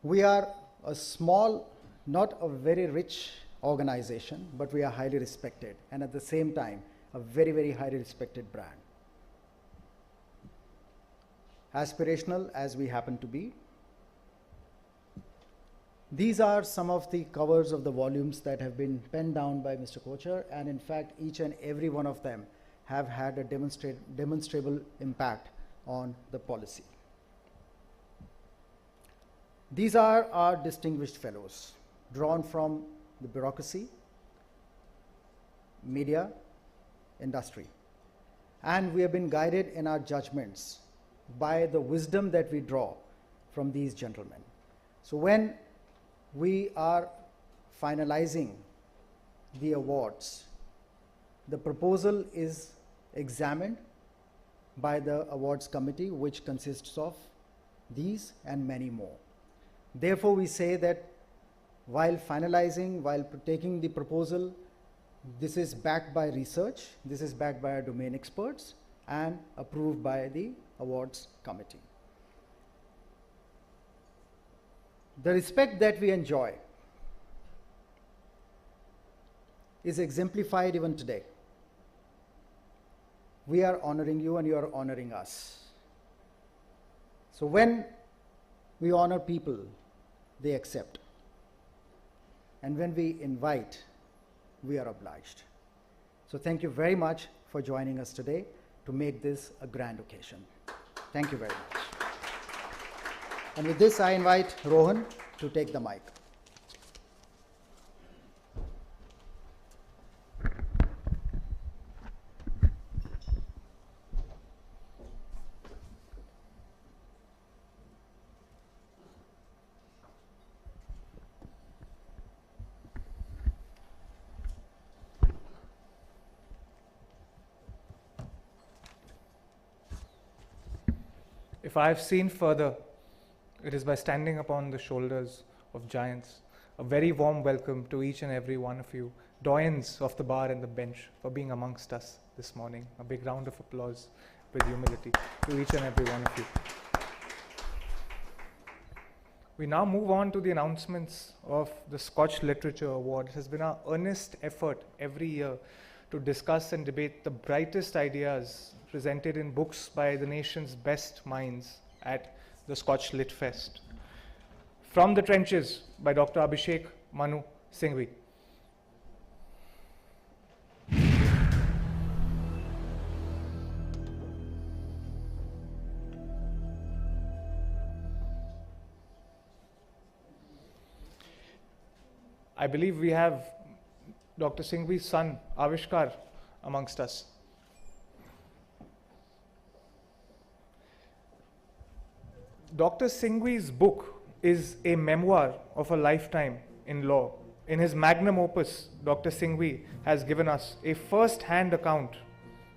We are a small, not a very rich organization, but we are highly respected, and at the same time, a very, very highly respected brand. Aspirational as we happen to be, these are some of the covers of the volumes that have been penned down by Mr. Kochhar, and in fact, each and every one of them have had a demonstrable impact on the policy. These are our distinguished fellows, drawn from the bureaucracy, media, industry. And we have been guided in our judgments by the wisdom that we draw from these gentlemen. So when we are finalizing the awards, the proposal is examined by the awards committee, which consists of these and many more. Therefore, we say that while finalizing, while taking the proposal, this is backed by research, this is backed by our domain experts, and approved by the awards committee. The respect that we enjoy is exemplified even today. We are honoring you and you are honoring us. So when we honor people, they accept. And when we invite, we are obliged. So thank you very much for joining us today to make this a grand occasion. Thank you very much. And with this, I invite Rohan to take the mic. If I have seen further, it is by standing upon the shoulders of giants. A very warm welcome to each and every one of you, doyens of the bar and the bench, for being amongst us this morning. A big round of applause with humility to each and every one of you. We now move on to the announcements of the Scotch Literature Award. It has been our earnest effort every year to discuss and debate the brightest ideas presented in books by the nation's best minds at the Scotch Lit Fest. From the Trenches by Dr. Abhishek Manu Singhvi. I believe we have Dr. Singhvi's son, Avishkar, amongst us. Dr. Singhvi's book is a memoir of a lifetime in law. In his magnum opus, Dr. Singhvi has given us a first-hand account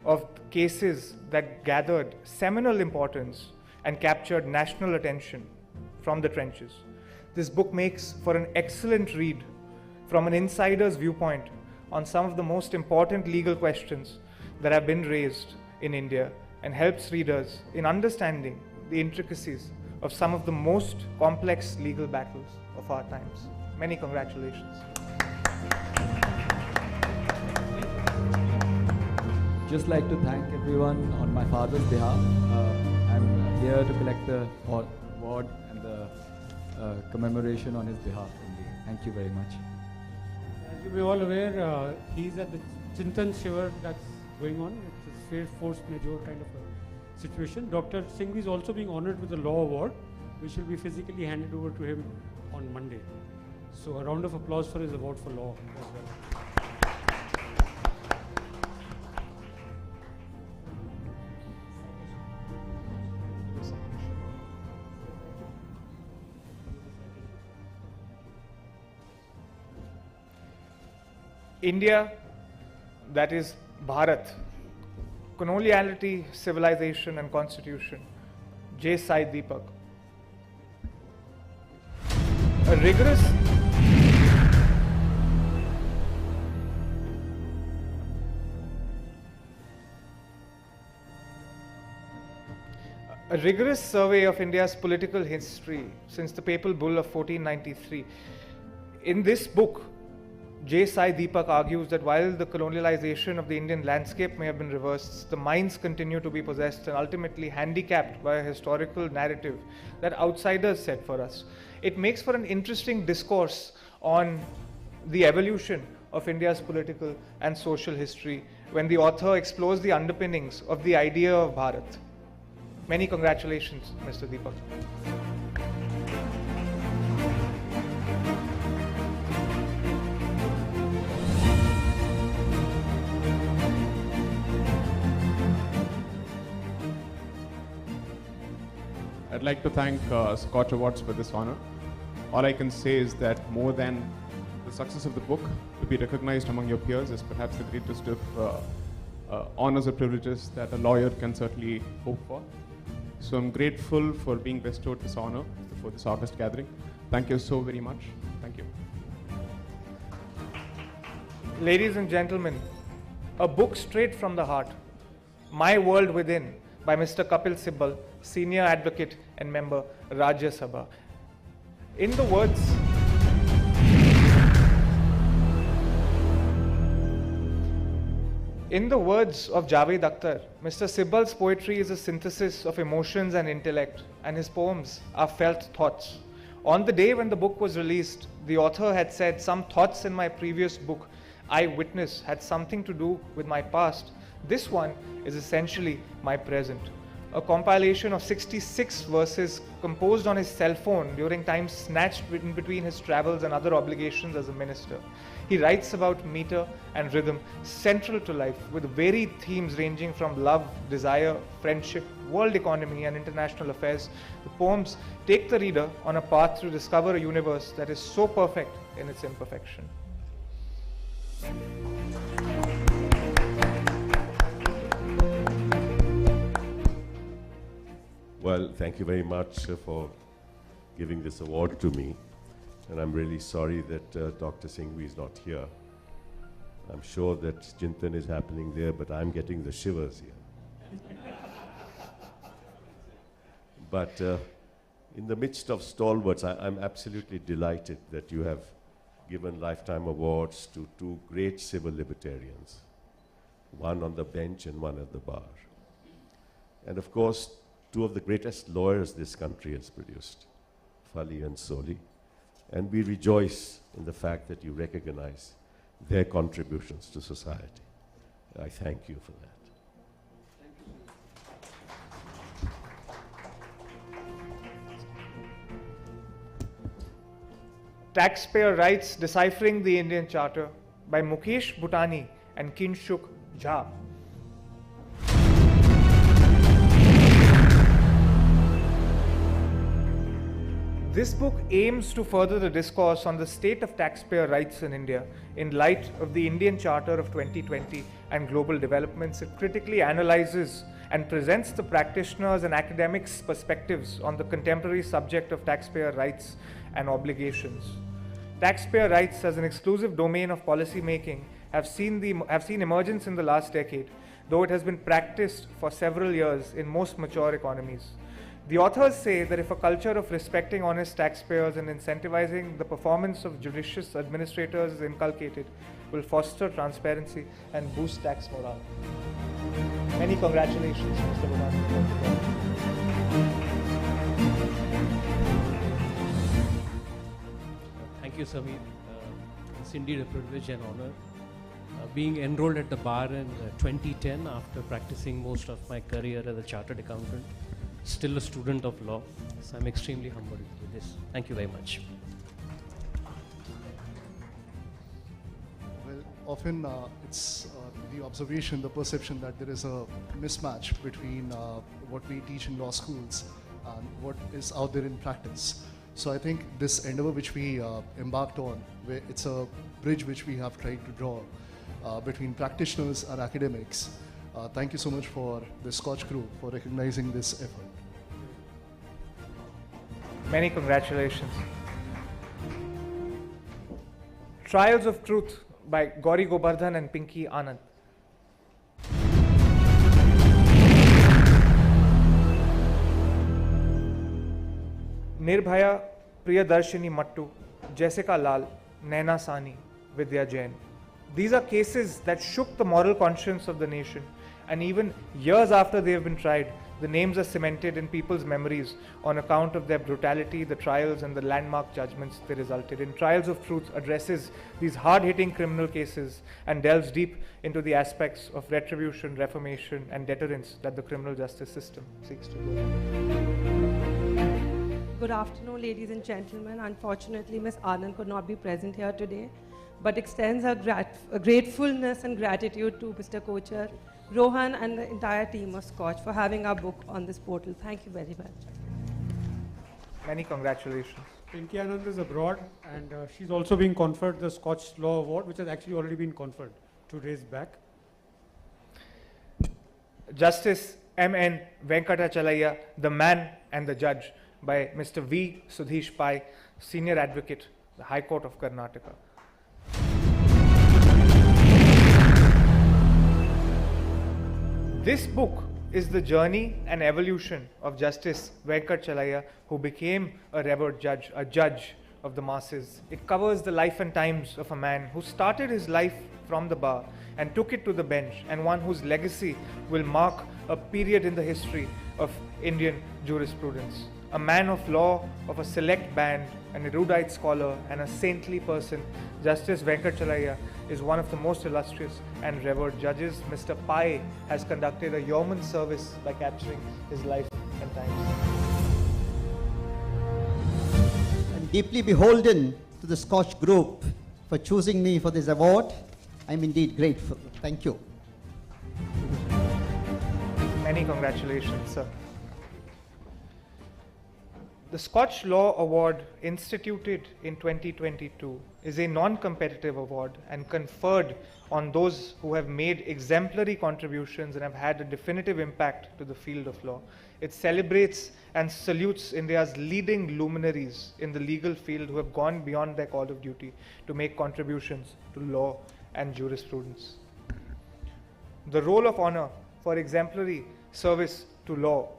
of cases that gathered seminal importance and captured national attention from the trenches. This book makes for an excellent read from an insider's viewpoint on some of the most important legal questions that have been raised in India and helps readers in understanding the intricacies of some of the most complex legal battles of our times. Many congratulations. Just like to thank everyone on my father's behalf. I'm here to collect the award and the commemoration on his behalf only. Thank you very much. As you may all aware, he's at the Chintan Shivar that's going on. It's a force majeure kind of a situation. Dr. Singhvi is also being honored with the Law Award, which will be physically handed over to him on Monday. So a round of applause for his award for law as well. India, that is Bharat, coloniality, civilization and constitution, J. Sai Deepak. A rigorous survey of India's political history since the Papal Bull of 1493. In this book, J. Sai Deepak argues that while the colonialization of the Indian landscape may have been reversed, the minds continue to be possessed and ultimately handicapped by a historical narrative that outsiders set for us. It makes for an interesting discourse on the evolution of India's political and social history when the author explores the underpinnings of the idea of Bharat. Many congratulations, Mr. Deepak. I'd like to thank Scotch Awards for this honor. All I can say is that more than the success of the book, to be recognized among your peers is perhaps the greatest of honors or privileges that a lawyer can certainly hope for. So I'm grateful for being bestowed this honor for this August gathering. Thank you so very much. Thank you. Ladies and gentlemen, a book straight from the heart, My World Within, by Mr. Kapil Sibal, Senior Advocate and Member, Rajya Sabha. In the words of Javed Akhtar, Mr. Sibal's poetry is a synthesis of emotions and intellect, and his poems are felt thoughts. On the day when the book was released, the author had said, "Some thoughts in my previous book, I Witness, had something to do with my past. This one is essentially my present." A compilation of 66 verses composed on his cell phone during times snatched in between his travels and other obligations as a minister. He writes about meter and rhythm central to life, with varied themes ranging from love, desire, friendship, world economy and international affairs. The poems take the reader on a path to discover a universe that is so perfect in its imperfection. Well, thank you very much for giving this award to me. And I'm really sorry that Dr. Singhvi is not here. I'm sure that Chintan is happening there, but I'm getting the shivers here. But in the midst of stalwarts, I'm absolutely delighted that you have given lifetime awards to two great civil libertarians. one on the bench and one at the bar. And of course, two of the greatest lawyers this country has produced, Fali and Soli. And we rejoice in the fact that you recognize their contributions to society. I thank you for that. Taxpayer Rights Deciphering the Indian Charter by Mukesh Bhutani and Kinshuk Jha. This book aims to further the discourse on the state of taxpayer rights in India in light of the Indian Charter of 2020 and global developments. It critically analyzes and presents the practitioners' and academics' perspectives on the contemporary subject of taxpayer rights and obligations. Taxpayer rights as an exclusive domain of policy making have seen emergence in the last decade, though it has been practiced for several years in most mature economies. The authors say that if a culture of respecting honest taxpayers and incentivizing the performance of judicious administrators is inculcated, will foster transparency and boost tax morale. Many congratulations, Mr. Bhutani. Thank you, Samir. It's indeed a privilege and honor. Being enrolled at the bar in 2010 after practicing most of my career as a chartered accountant, still a student of law, so I'm extremely humbled with this. Thank you very much. Well, often it's the observation, the perception that there is a mismatch between what we teach in law schools and what is out there in practice. So I think this endeavor which we embarked on, where it's a bridge which we have tried to draw between practitioners and academics. Thank you so much for the Scotch Group for recognizing this effort. Many congratulations. Trials of Truth by Gauri Gobardhan and Pinky Anand. Nirbhaya, Priyadarshini Mattu, Jessica Lal, Naina Sani, Vidya Jain. These are cases that shook the moral conscience of the nation, and even years after they have been tried, the names are cemented in people's memories on account of their brutality, the trials and the landmark judgments they resulted in. Trials of Truth addresses these hard-hitting criminal cases and delves deep into the aspects of retribution, reformation and deterrence that the criminal justice system seeks to do. Good afternoon, ladies and gentlemen. Unfortunately, Ms. Anand could not be present here today, but extends her gratefulness and gratitude to Mr. Kochhar, Rohan and the entire team of Scotch for having our book on this portal. Thank you very much. Many congratulations. Pinky Anand is abroad, and she's also being conferred the Scotch Law Award, which has actually already been conferred 2 days back. Justice M.N. Venkatachalaya, The Man and the Judge by Mr. V. Sudhish Pai, Senior Advocate, the High Court of Karnataka. This book is the journey and evolution of Justice Venkatachalaya, who became a revered judge, a judge of the masses. It covers the life and times of a man who started his life from the bar and took it to the bench, and one whose legacy will mark a period in the history of Indian jurisprudence. A man of law, of a select band, an erudite scholar, and a saintly person, Justice Venkatachalaya is one of the most illustrious and revered judges. Mr. Pai has conducted a yeoman service by capturing his life and times. I'm deeply beholden to the Scotch Group for choosing me for this award. I'm indeed grateful. Thank you. Many congratulations, sir. The Scotch Law Award, instituted in 2022, is a non-competitive award and conferred on those who have made exemplary contributions and have had a definitive impact to the field of law. It celebrates and salutes India's leading luminaries in the legal field who have gone beyond their call of duty to make contributions to law and jurisprudence. The roll of honor for exemplary service to law,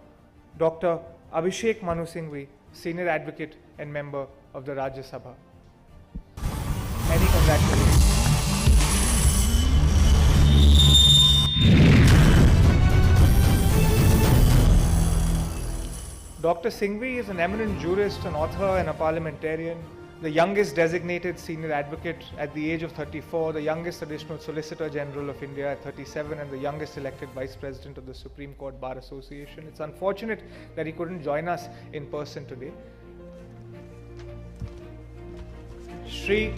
Dr. Abhishek Manu Singhvi, Senior Advocate and member of the Rajya Sabha. Many congratulations. Dr. Singhvi is an eminent jurist, an author, and a parliamentarian, the youngest designated senior advocate at the age of 34, the youngest additional Solicitor General of India at 37, and the youngest elected Vice President of the Supreme Court Bar Association. It's unfortunate that he couldn't join us in person today. Shri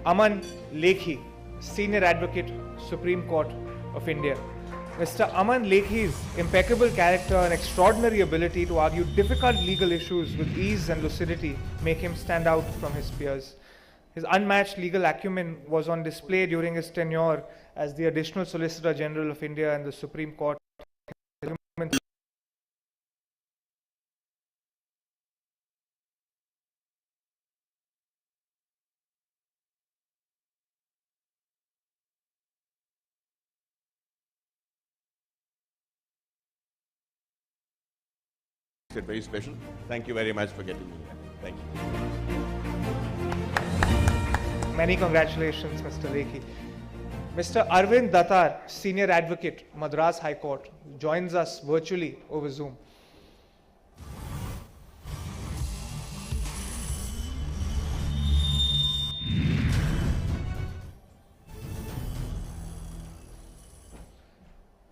Aman Lekhi, Senior Advocate, Supreme Court of India. Mr. Aman Lekhi's impeccable character and extraordinary ability to argue difficult legal issues with ease and lucidity make him stand out from his peers. His unmatched legal acumen was on display during his tenure as the Additional Solicitor General of India and the Supreme Court. It's very special. Thank you very much for getting me here. Thank you. Many congratulations, Mr. Lekhi. Mr. Arvind Datar, Senior Advocate, Madras High Court, joins us virtually over Zoom.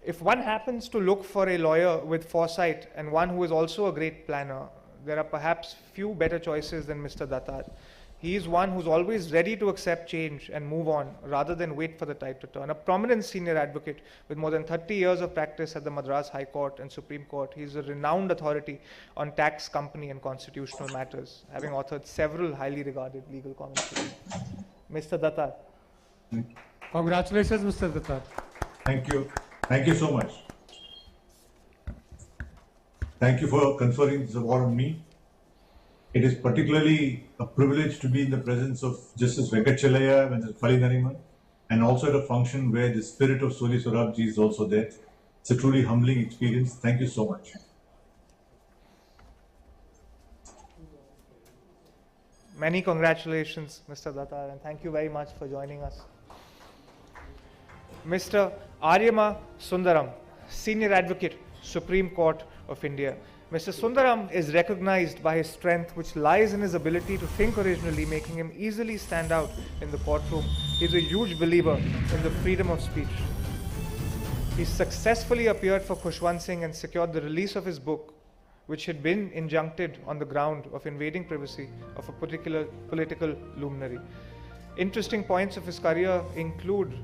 If one happens to look for a lawyer with foresight and one who is also a great planner, there are perhaps few better choices than Mr. Datar. He is one who's always ready to accept change and move on rather than wait for the tide to turn. A prominent senior advocate with more than 30 years of practice at the Madras High Court and Supreme Court, he is a renowned authority on tax, company and constitutional matters, having authored several highly regarded legal commentaries. Mr. Datar. Congratulations, Mr. Datar. Thank you. Thank you so much. Thank you for conferring this award on me. It is particularly a privilege to be in the presence of Justice Venkatchelaya and Fali Nariman, and also at a function where the spirit of Soli Sorabji is also there. It's a truly humbling experience. Thank you so much. Many congratulations, Mr. Datar, and thank you very much for joining us. Mr. Aryama Sundaram, Senior Advocate, Supreme Court of India. Mr. Sundaram is recognized by his strength, which lies in his ability to think originally, making him easily stand out in the courtroom. He is a huge believer in the freedom of speech. He successfully appeared for Khushwant Singh and secured the release of his book, which had been injuncted on the ground of invading privacy of a particular political luminary. Interesting points of his career include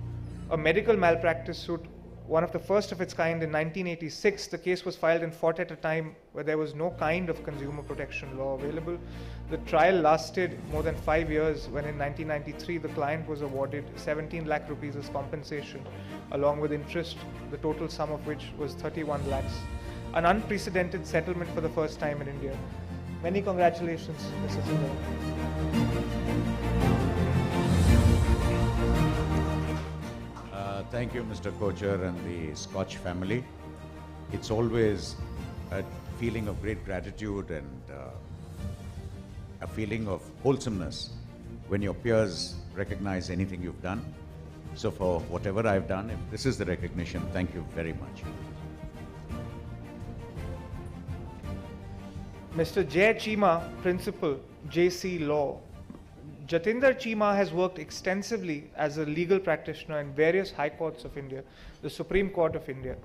a medical malpractice suit, one of the first of its kind in 1986. The case was filed and fought at a time where there was no kind of consumer protection law available. The trial lasted more than 5 years when in 1993 the client was awarded 17 lakh rupees as compensation along with interest, the total sum of which was 31 lakhs. An unprecedented settlement for the first time in India. Many congratulations, Mr. Sundaram. Thank you, Mr. Kochhar and the Scotch family. It's always a feeling of great gratitude and a feeling of wholesomeness when your peers recognize anything you've done. So for whatever I've done, if this is the recognition, thank you very much. Mr. Jay Cheema, Principal, JC Law. Jatinder Cheema has worked extensively as a legal practitioner in various high courts of India, the Supreme Court of India,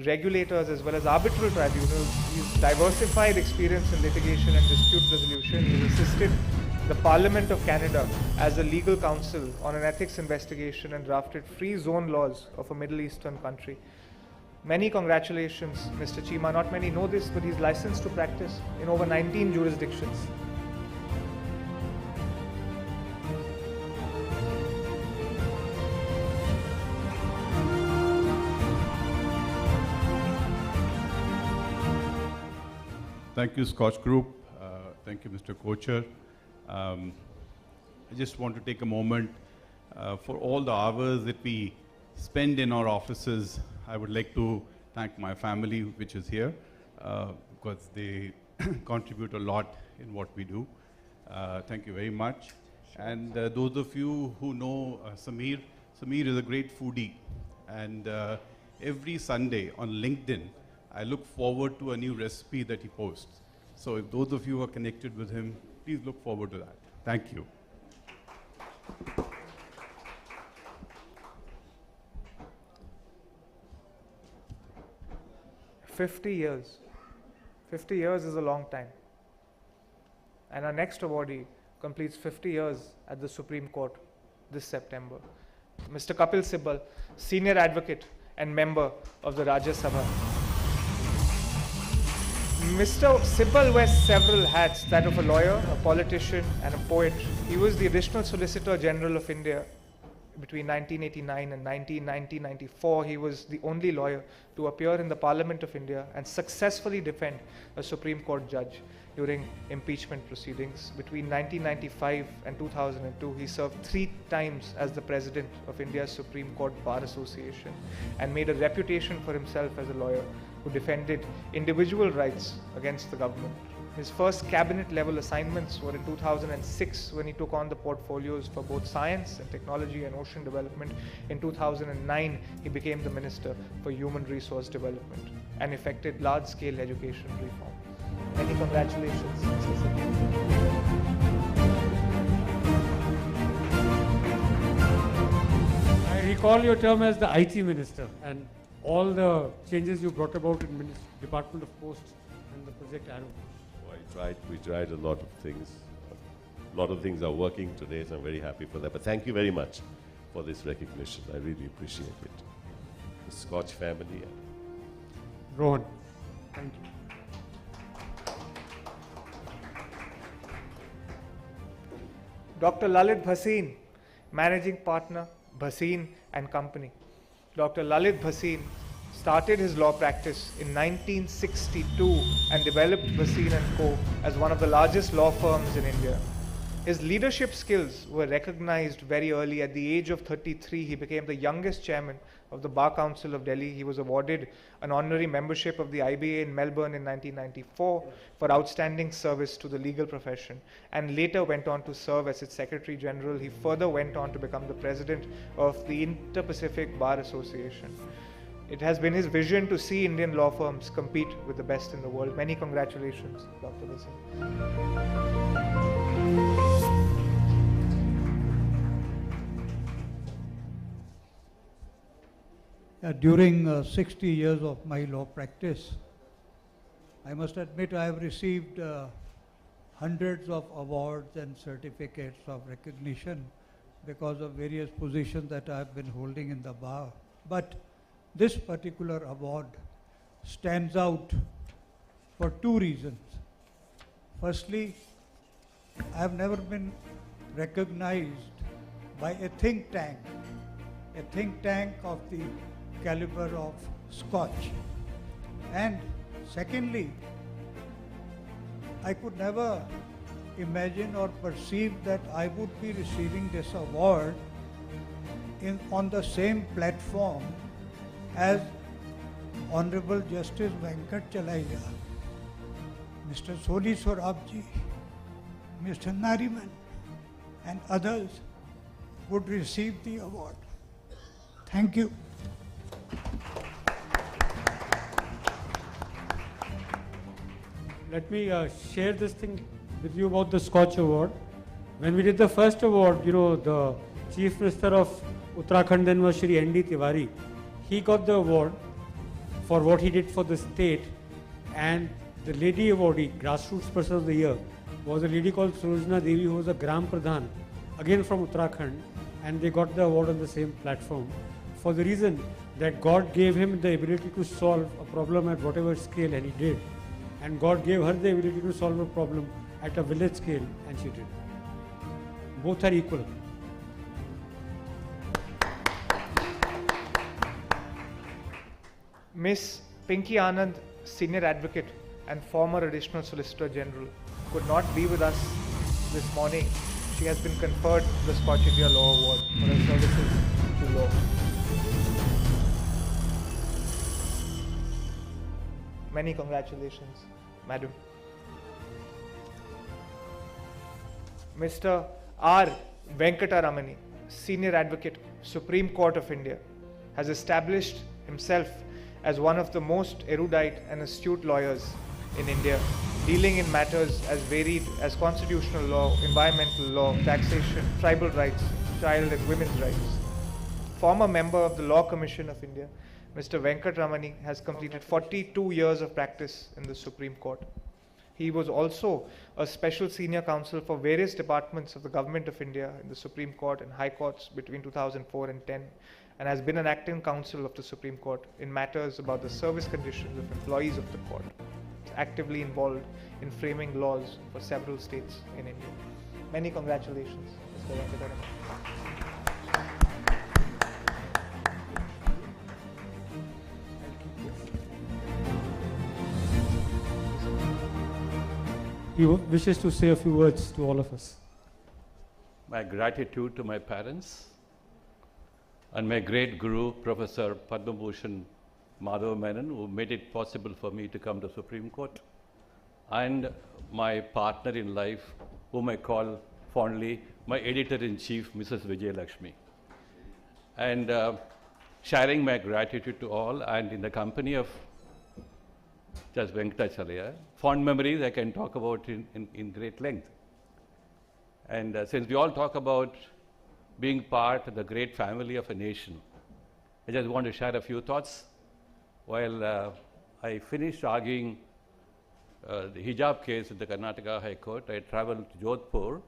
regulators as well as arbitral tribunals. His diversified experience in litigation and dispute resolution. He assisted the Parliament of Canada as a legal counsel on an ethics investigation and drafted free zone laws of a Middle Eastern country. Many congratulations, Mr. Cheema. Not many know this, but he's licensed to practice in over 19 jurisdictions. Thank you, Scotch Group. Thank you, Mr. Kochhar. I just want to take a moment for all the hours that we spend in our offices. I would like to thank my family, which is here, because they contribute a lot in what we do. Thank you very much. And those of you who know Samir, Samir is a great foodie. And every Sunday on LinkedIn, I look forward to a new recipe that he posts. So if those of you who are connected with him, please look forward to that. Thank you. "50 years. 50 years is a long time. And our next awardee completes 50 years at the Supreme Court this September. Mr. Kapil Sibal, Senior Advocate and member of the Rajya Sabha. Mr. Sibal wears several hats, that of a lawyer, a politician and a poet. He was the Additional Solicitor General of India between 1989 and 1994. He was the only lawyer to appear in the Parliament of India and successfully defend a Supreme Court judge during impeachment proceedings. Between 1995 and 2002, he served 3 times as the President of India's Supreme Court Bar Association and made a reputation for himself as a lawyer who defended individual rights against the government. His first cabinet-level assignments were in 2006 when he took on the portfolios for both science and technology and ocean development. In 2009, he became the Minister for Human Resource Development and effected large-scale education reform. Many congratulations, Mr. Sibal. I recall your term as the IT Minister and all the changes you brought about in Department of Posts and the Project Arrow. We tried a lot of things. A lot of things are working today, so I'm very happy for that. But thank you very much for this recognition. I really appreciate it. The Scotch family. Rohan, thank you. Dr. Lalit Bhasin, Managing Partner, Bhasin and Company. Dr. Lalit Bhasin started his law practice in 1962 and developed Bhasin & Co. as one of the largest law firms in India. His leadership skills were recognized very early. At the age of 33, he became the youngest chairman of the Bar Council of Delhi. He was awarded an honorary membership of the IBA in Melbourne in 1994 for outstanding service to the legal profession, and later went on to serve as its Secretary General. He further went on to become the president of the Inter-Pacific Bar Association. It has been his vision to see Indian law firms compete with the best in the world. Many congratulations, Dr. Bhasin. During 60 years of my law practice, I must admit I have received hundreds of awards and certificates of recognition because of various positions that I have been holding in the bar. But this particular award stands out for 2 reasons. Firstly, I have never been recognized by a think tank of the caliber of Scotch. And secondly, I could never imagine or perceive that I would be receiving this award on the same platform as Honorable Justice Venkat Chalaya, Mr. Soli Sorabji, Mr. Nariman, and others would receive the award. Thank you. Let me share this thing with you about the Scotch Award. When we did the first award, the Chief Minister of Uttarakhand then was Shri N.D. Tiwari. He got the award for what he did for the state, and the lady awardee, Grassroots Person of the Year, was a lady called Surajna Devi, who was a Gram Pradhan, again from Uttarakhand, and they got the award on the same platform for the reason that God gave him the ability to solve a problem at whatever scale, and he did. And God gave her the ability to solve a problem at a village scale, and she did. Both are equal. Miss Pinky Anand, Senior Advocate and former Additional Solicitor General, could not be with us this morning. She has been conferred the Scotch India Law Award for her services to law. Many congratulations, Madam. Mr. R. Venkataramani, Senior Advocate, Supreme Court of India, has established himself as one of the most erudite and astute lawyers in India. dealing in matters as varied as constitutional law, environmental law, taxation, tribal rights, child and women's rights. Former member of the Law Commission of India, Mr. Venkatramani has completed 42 years of practice in the Supreme Court. He was also a special senior counsel for various departments of the Government of India in the Supreme Court and High Courts between 2004 and 10, and has been an acting counsel of the Supreme Court in matters about the service conditions of employees of the court. He's actively involved in framing laws for several states in India. Many congratulations, Mr. Venkatramani. He wishes to say a few words to all of us. My gratitude to my parents and my great guru, Professor Padma Bhushan Madhav Menon, who made it possible for me to come to Supreme Court, and my partner in life, whom I call fondly my editor-in-chief, Mrs. Vijay Lakshmi. And sharing my gratitude to all, and in the company of Judge Venkatachalaya, fond memories I can talk about in great length. And since we all talk about being part of the great family of a nation, I just want to share a few thoughts. While I finished arguing the hijab case at the Karnataka High Court, I traveled to Jodhpur,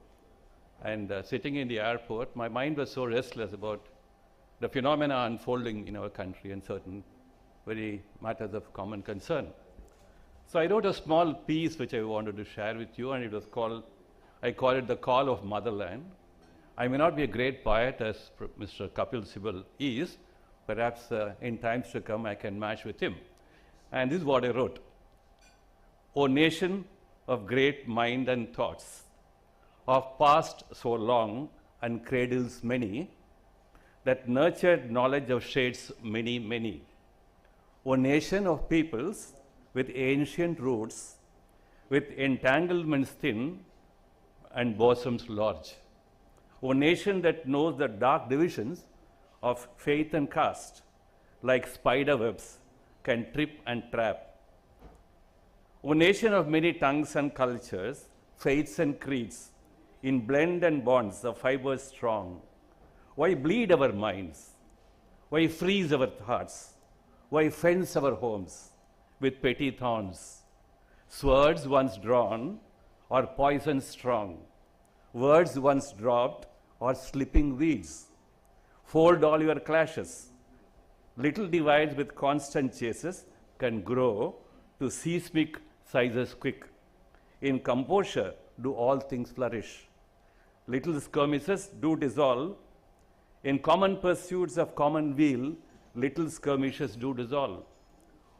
and sitting in the airport, my mind was so restless about the phenomena unfolding in our country and certain very matters of common concern. So I wrote a small piece which I wanted to share with you, and it was called, I call it The Call of Motherland. I may not be a great poet as Mr. Kapil Sibal is. Perhaps in times to come I can match with him. And this is what I wrote. O nation of great mind and thoughts, of past so long and cradles many, that nurtured knowledge of shades many, many. O nation of peoples with ancient roots, with entanglements thin and bosoms large. O nation that knows the dark divisions of faith and caste, like spider webs, can trip and trap. O nation of many tongues and cultures, faiths and creeds, in blend and bonds of fibers strong, why bleed our minds? Why freeze our hearts? Why fence our homes with petty thorns? Swords once drawn or poison strong, words once dropped or slipping weeds. Fold all your clashes. Little divides with constant chases can grow to seismic sizes quick. In composure do all things flourish. Little skirmishes do dissolve. In common pursuits of common weal, little skirmishes do dissolve.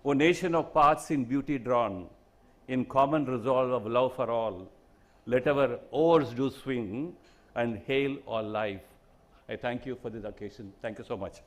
O nation of paths in beauty drawn, in common resolve of love for all, let our oars do swing and hail all life. I thank you for this occasion. Thank you so much.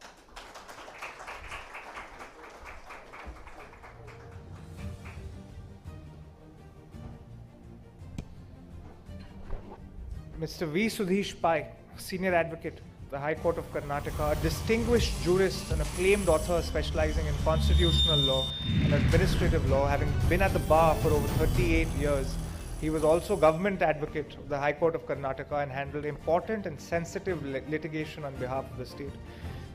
Mr. V. Sudhish Pai, Senior Advocate, the High Court of Karnataka, a distinguished jurist and acclaimed author specializing in constitutional law and administrative law, having been at the bar for over 38 years. He was also government advocate of the High Court of Karnataka and handled important and sensitive litigation on behalf of the state.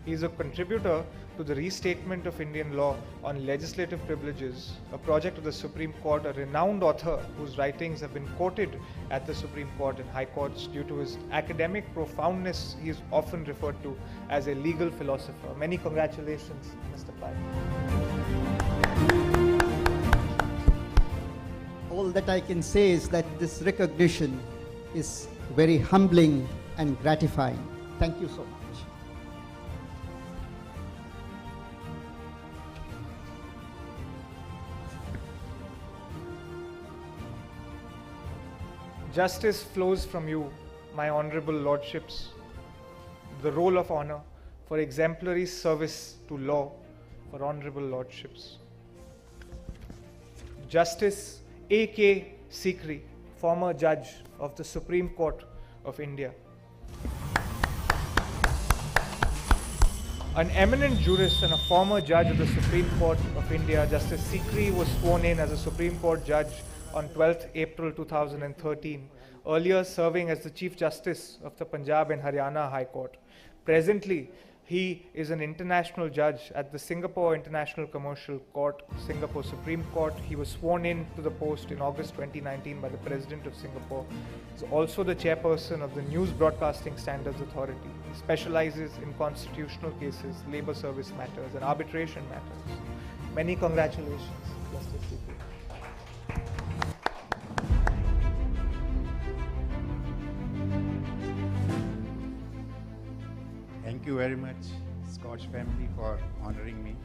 He is a contributor to the Restatement of Indian Law on Legislative Privileges, a project of the Supreme Court, a renowned author whose writings have been quoted at the Supreme Court and High Courts. Due to his academic profoundness, he is often referred to as a legal philosopher. Many congratulations, Mr. Pai. All that I can say is that this recognition is very humbling and gratifying. Thank you so much. Justice flows from you, my honorable lordships. The roll of honor for exemplary service to law for honorable lordships. Justice A.K. Sikri, former judge of the Supreme Court of India. An eminent jurist and a former judge of the Supreme Court of India, Justice Sikri was sworn in as a Supreme Court judge on 12th April 2013, earlier serving as the Chief Justice of the Punjab and Haryana High Court. Presently, he is an international judge at the Singapore International Commercial Court, Singapore Supreme Court. He was sworn in to the post in August 2019 by the President of Singapore. He is also the chairperson of the News Broadcasting Standards Authority. He specializes in constitutional cases, labor service matters, and arbitration matters. Many congratulations, Justice CP. Thank you very much, Scotch family, for honoring me.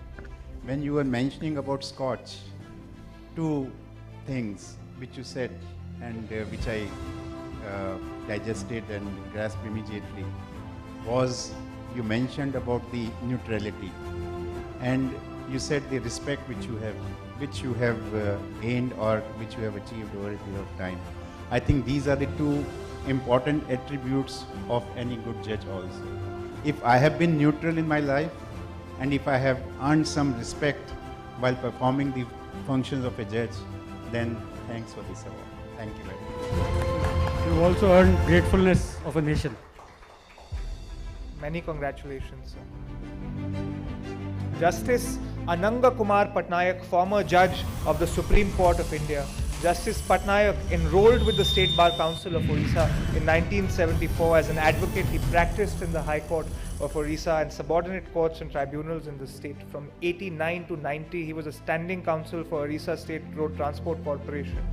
When you were mentioning about Scotch, two things which you said and which I digested and grasped immediately was you mentioned about the neutrality, and you said the respect which you have gained or which you have achieved over a period of time. I think these are the two important attributes of any good judge also. If I have been neutral in my life, and if I have earned some respect while performing the functions of a judge, then thanks for this award. Thank you very much. You also earned gratefulness of a nation. Many congratulations, sir. Justice Ananga Kumar Patnaik, former judge of the Supreme Court of India. Justice Patnaik enrolled with the State Bar Council of Orissa in 1974 as an advocate. He practiced in the High Court of Orissa and subordinate courts and tribunals in the state. From 89 to 90, he was a standing counsel for Orissa State Road Transport Corporation,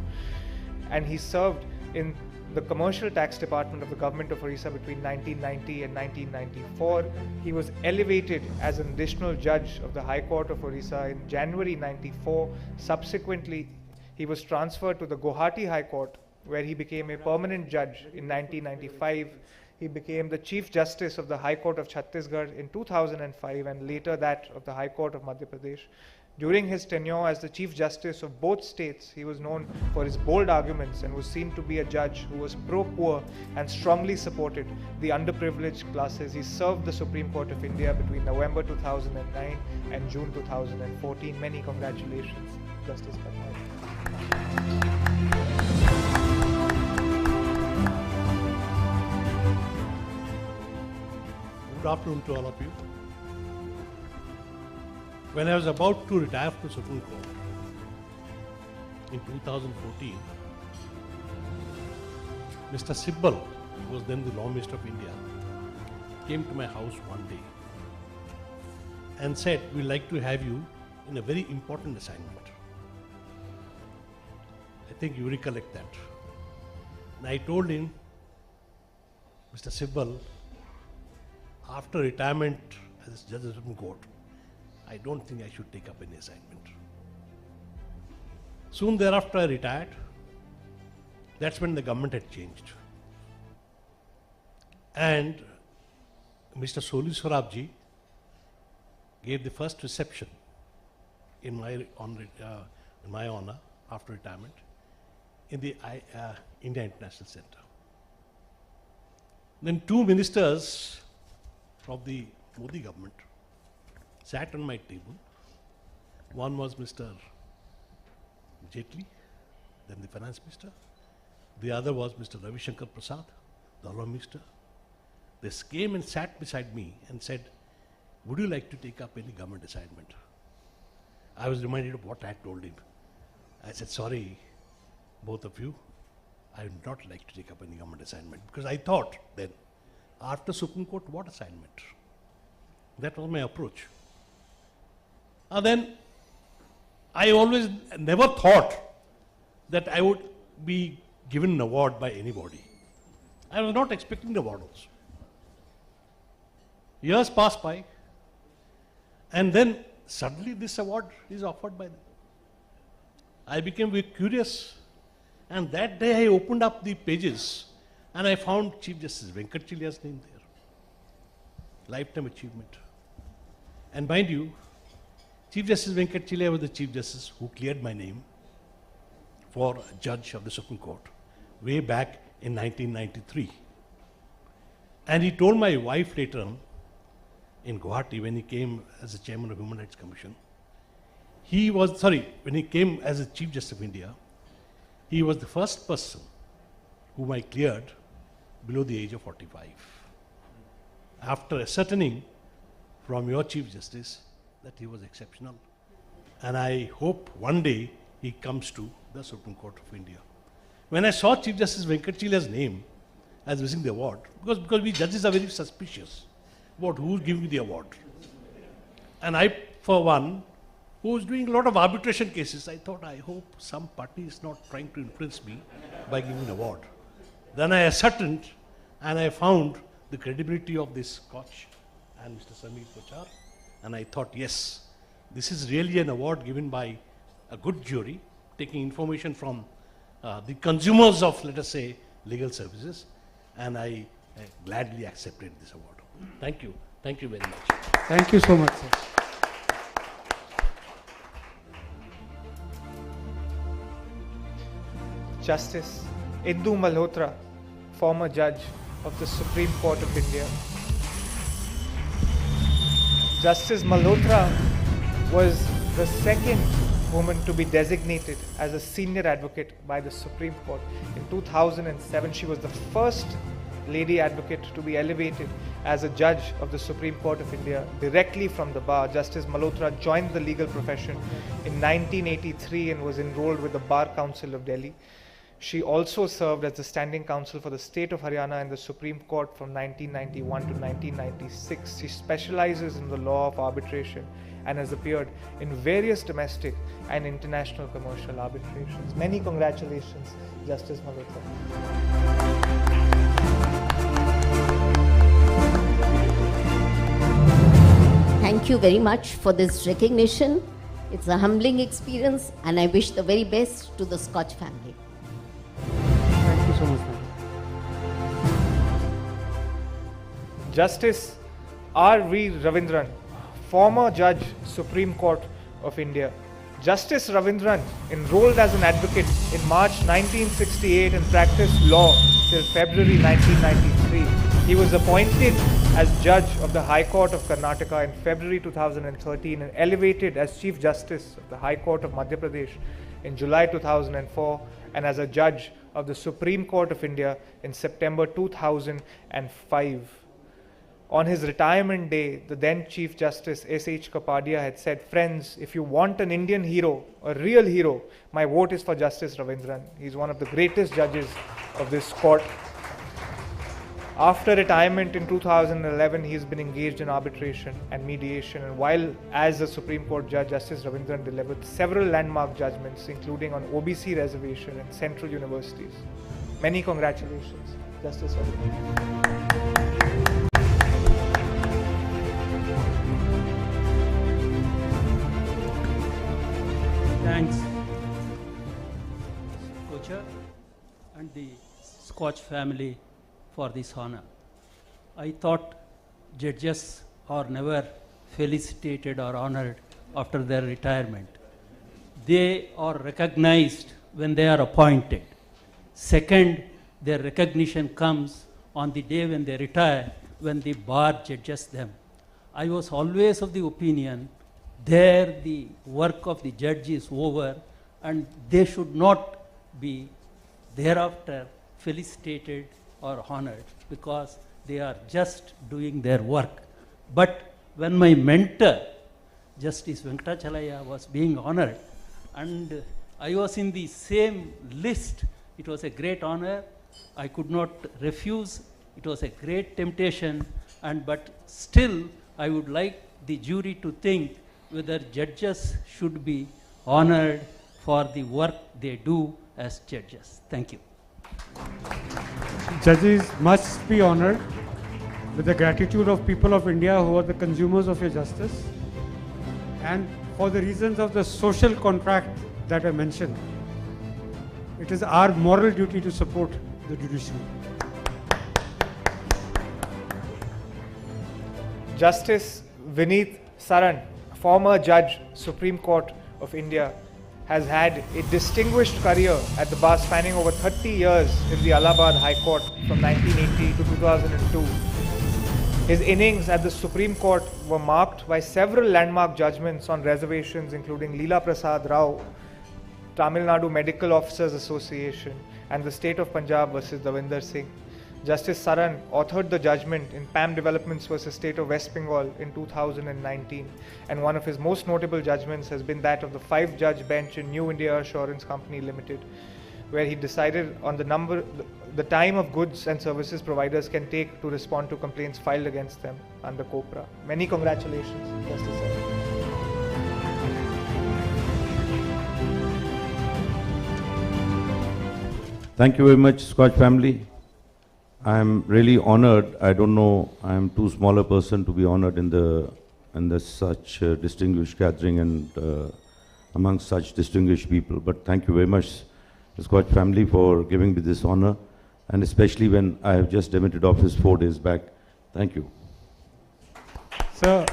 and he served in the Commercial Tax Department of the Government of Orissa between 1990 and 1994. He was elevated as an additional judge of the High Court of Orissa in January 94. Subsequently, he was transferred to the Guwahati High Court, where he became a permanent judge in 1995. He became the Chief Justice of the High Court of Chhattisgarh in 2005 and later that of the High Court of Madhya Pradesh. During his tenure as the Chief Justice of both states, he was known for his bold arguments and was seen to be a judge who was pro-poor and strongly supported the underprivileged classes. He served the Supreme Court of India between November 2009 and June 2014. Many congratulations, Justice Patnaik. Good afternoon to all of you. When I was about to retire from the Supreme Court in 2014, Mr. Sibbal, who was then the Law Minister of India, came to my house one day and said, "We'd like to have you in a very important assignment." I think you recollect that. And I told him, "Mr. Sibbal, after retirement as Judge of the Supreme Court, I don't think I should take up any assignment." Soon thereafter I retired. That's when the government had changed. And Mr. Soli Sorabji gave the first reception in my honor after retirement in the India International Center. Then two ministers of the Modi government sat on my table. One was Mr. Jaitley, then the Finance Minister. The other was Mr. Ravi Shankar Prasad, the Law Minister. They came and sat beside me and said, "Would you like to take up any government assignment?" I was reminded of what I had told him. I said, "Sorry, both of you, I would not like to take up any government assignment," because I thought then, after Supreme Court, what assignment? That was my approach. And then I always never thought that I would be given an award by anybody. I was not expecting the award also. Years passed by, and then suddenly this award is offered by them. I became very curious, and that day I opened up the pages and I found Chief Justice Venkat Chilia's name there. Lifetime achievement. And mind you, Chief Justice Venkat Chilia was the Chief Justice who cleared my name for Judge of the Supreme Court way back in 1993. And he told my wife later on in Guwahati when he came as the Chairman of Human Rights Commission, when he came as the Chief Justice of India, he was the first person whom I cleared below the age of 45. After ascertaining from your Chief Justice that he was exceptional. And I hope one day he comes to the Supreme Court of India. When I saw Chief Justice Venkatachalaya's name as receiving the award, because we judges are very suspicious about who is giving the award. And I, for one, who is doing a lot of arbitration cases, I thought, I hope some party is not trying to influence me by giving an award. Then I ascertained and I found the credibility of this Scotch and Mr. Samir Kochhar, and I thought, yes, this is really an award given by a good jury, taking information from the consumers of, let us say, legal services, and I gladly accepted this award. Thank you. Thank you very much. Thank you so much, sir. Justice Indu Malhotra, former judge of the Supreme Court of India. Justice Malhotra was the second woman to be designated as a senior advocate by the Supreme Court. In 2007, she was the first lady advocate to be elevated as a judge of the Supreme Court of India directly from the bar. Justice Malhotra joined the legal profession in 1983 and was enrolled with the Bar Council of Delhi. She also served as the standing counsel for the state of Haryana in the Supreme Court from 1991 to 1996. She specializes in the law of arbitration and has appeared in various domestic and international commercial arbitrations. Many congratulations, Justice Malhotra. Thank you very much for this recognition. It's a humbling experience, and I wish the very best to the Scotch family. Thank you so much, ma'am. Justice R.V. Ravindran, former Judge, Supreme Court of India. Justice Ravindran enrolled as an advocate in March 1968 and practiced law till February 1993. He was appointed as Judge of the High Court of Karnataka in February 2013 and elevated as Chief Justice of the High Court of Madhya Pradesh in July 2004 and as a Judge of the Supreme Court of India in September 2005. On his retirement day, the then Chief Justice S.H. Kapadia had said, "Friends, if you want an Indian hero, a real hero, my vote is for Justice Ravindran. He's one of the greatest judges of this court." After retirement in 2011, he's been engaged in arbitration and mediation, and while as a Supreme Court judge, Justice Ravindran delivered several landmark judgments, including on OBC reservation and central universities. Many congratulations, Justice Ravindran. Thanks, Kochhar and the Scotch family for this honor. I thought judges are never felicitated or honored after their retirement. They are recognized when they are appointed. Second, their recognition comes on the day when they retire, when the bar judges them. I was always of the opinion there the work of the judge is over and they should not be thereafter felicitated or honored because they are just doing their work. But when my mentor, Justice Venkatachalaya, was being honored and I was in the same list, it was a great honor. I could not refuse. It was a great temptation, but still I would like the jury to think whether judges should be honored for the work they do as judges. Thank you. Judges must be honored with the gratitude of people of India who are the consumers of your justice, and for the reasons of the social contract that I mentioned. It is our moral duty to support the judiciary. Justice Vineet Saran, former Judge, Supreme Court of India, has had a distinguished career at the bar spanning over 30 years in the Allahabad High Court from 1980 to 2002. His innings at the Supreme Court were marked by several landmark judgments on reservations, including Leela Prasad Rao Tamil Nadu Medical Officers Association, and the State of Punjab versus Davinder Singh. Justice Saran authored the judgment in PAM Developments versus State of West Bengal in 2019, and one of his most notable judgments has been that of the 5-judge bench in New India Assurance Company Limited, where he decided on the time of goods and services providers can take to respond to complaints filed against them under COPRA. Many congratulations, Justice Saran. Thank you very much, Scotch family. I am really honored. I don't know, I am too small a person to be honored in the such distinguished gathering and among such distinguished people. But thank you very much, the Scotch family, for giving me this honor, and especially when I have just demitted office 4 days back. Thank you. Sir,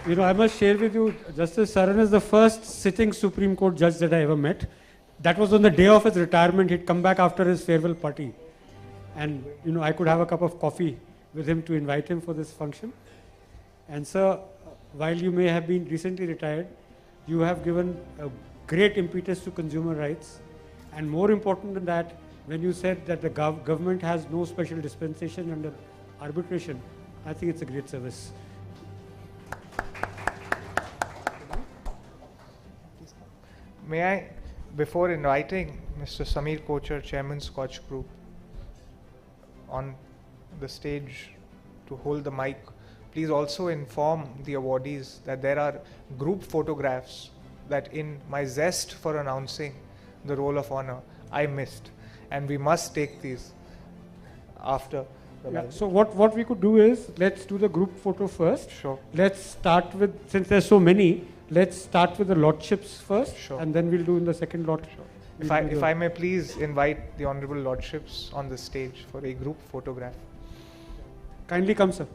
you know, I must share with you, Justice Saran is the first sitting Supreme Court judge that I ever met. That was on the day of his retirement. He'd come back after his farewell party. And, you know, I could have a cup of coffee with him to invite him for this function. And sir, while you may have been recently retired, you have given a great impetus to consumer rights. And more important than that, when you said that the government has no special dispensation under arbitration, I think it's a great service. May I, before inviting Mr. Samir Kochhar, Chairman Scotch Group, on the stage to hold the mic, please also inform the awardees that there are group photographs that in my zest for announcing the roll of honor, I missed. And we must take these after the Yeah, so what we could do is, let's do the group photo first. Sure. Let's start with, since there's so many, let's start with the lordships first, Sure. and then we'll do in the second lot. If I may please invite the Honorable Lordships on the stage for a group photograph. Kindly come, sir.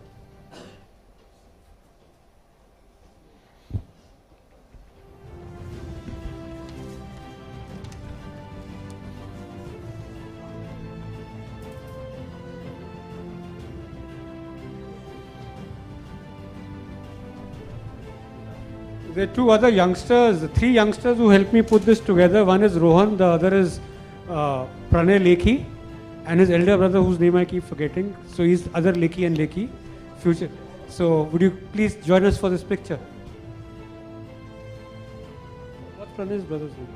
There are 2 other youngsters, 3 youngsters who helped me put this together. One is Rohan, the other is Pranay Lekhi, and his elder brother whose name I keep forgetting. So he's other Lekhi and Lekhi, future. So would you please join us for this picture? What's Pranay's brother's name?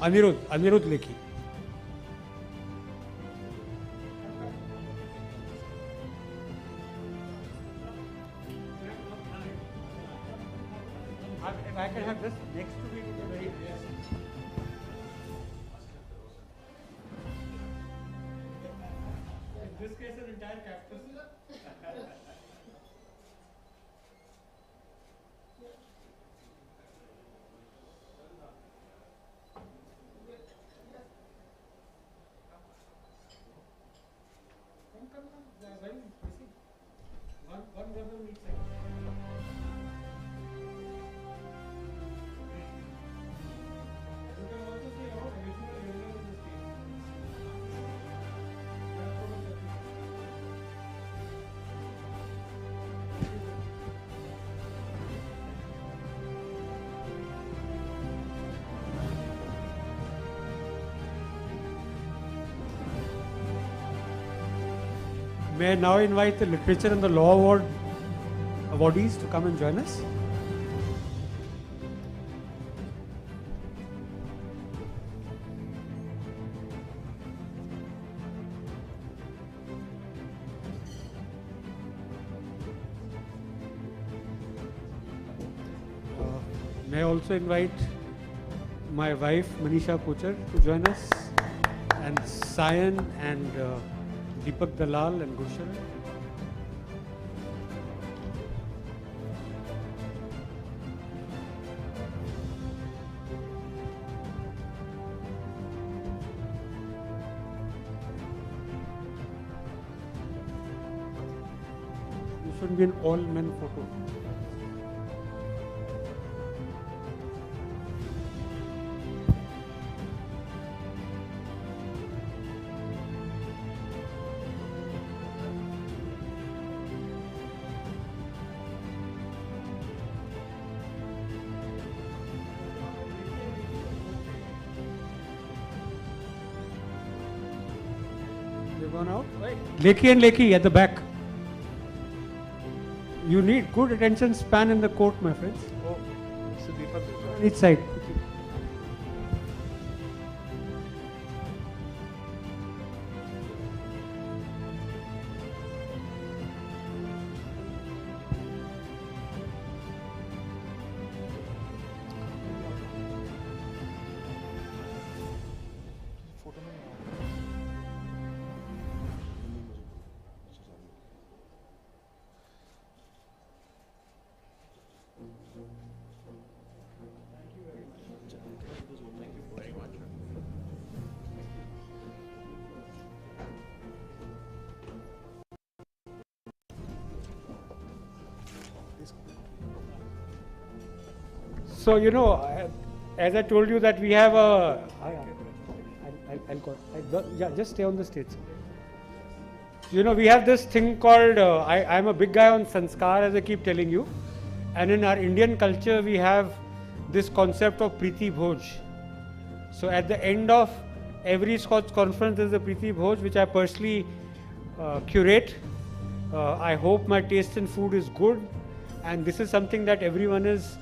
Anirudh Lekhi. If I can have this next to me, it would be very nice. In this case, an entire cactus. Come. They are very busy. One brother needs it. May I now invite the Literature and the Law Award awardees to come and join us. May I also invite my wife Manisha Kochhar to join us, and Sayan and Deepak Dalal and Gulshan. This should be an all-men photo. gone out. Lekhi and Lekhi at the back. You need good attention span in the court, my friends. Oh, Mr. Deepak. On each side. So, you know, as I told you that we have a... yeah, just stay on the stage. You know, we have this thing called... I'm a big guy on sanskar, as I keep telling you. And in our Indian culture, we have this concept of Preeti Bhoj. So at the end of every Scotch conference, there's a Preeti Bhoj, which I personally curate. I hope my taste in food is good. And this is something that everyone is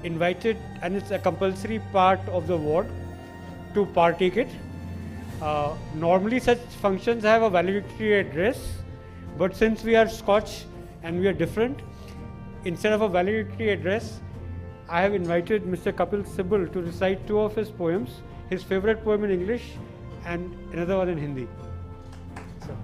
invited, and it's a compulsory part of the ward to partake it. Normally such functions have a valedictory address, but since we are Scotch and we are different, instead of a valedictory address, I have invited Mr. Kapil Sibal to recite 2 of his poems, his favorite poem in English and another one in Hindi. So.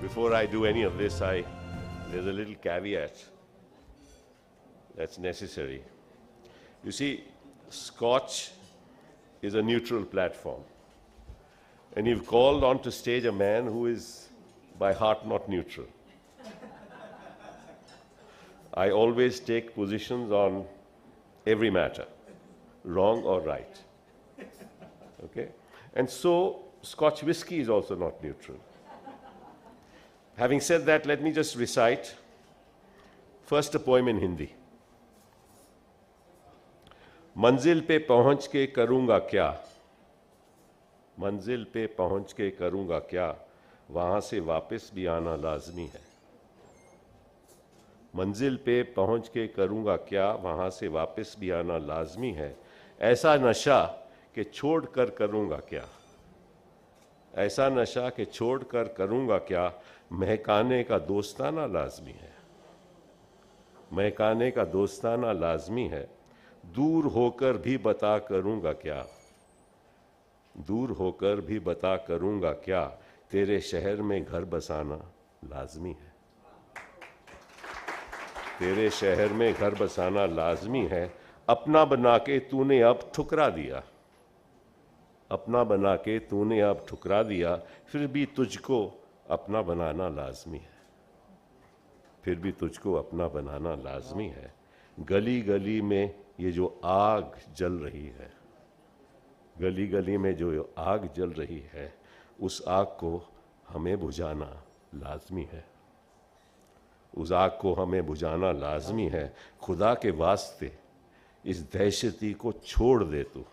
Before I do any of this, there's a little caveat that's necessary. You see, Scotch is a neutral platform. And you've called onto stage a man who is by heart not neutral. I always take positions on every matter, wrong or right. Okay? And so, Scotch whiskey is also not neutral. Having said that, let me just recite first a poem in Hindi. मंजिल पे पहुंच के करूंगा क्या, मंजिल पे पहुंच के करूंगा क्या, वहां से वापस भी आना लाजमी है। मंजिल पे पहुंच के करूंगा क्या, वहां से वापस भी आना लाजमी है। ऐसा नशा कि छोड़ कर करूंगा क्या, ऐसा नशा कि छोड़ कर करूंगा क्या, महकाने का दोस्ताना लाजमी है, महकाने का दोस्ताना लाजमी है। दूर होकर भी बता करूंगा क्या, दूर होकर भी बता करूंगा क्या, तेरे शहर में घर बसाना लाजमी है, तेरे शहर में घर बसाना लाजमी है। अपना बना के तूने अब ठुकरा दिया, अपना बना के तूने अब ठुकरा दिया, फिर भी तुझको अपना बनाना लाजमी है, फिर भी तुझको अपना बनाना लाजमी है। गली गली में ये जो आग जल रही है, गली गली में जो आग जल रही है, उस आग को हमें बुझाना लाजमी है, उस आग को हमें बुझाना लाजमी है। खुदा के वास्ते इस दहशती को छोड़ दे तू,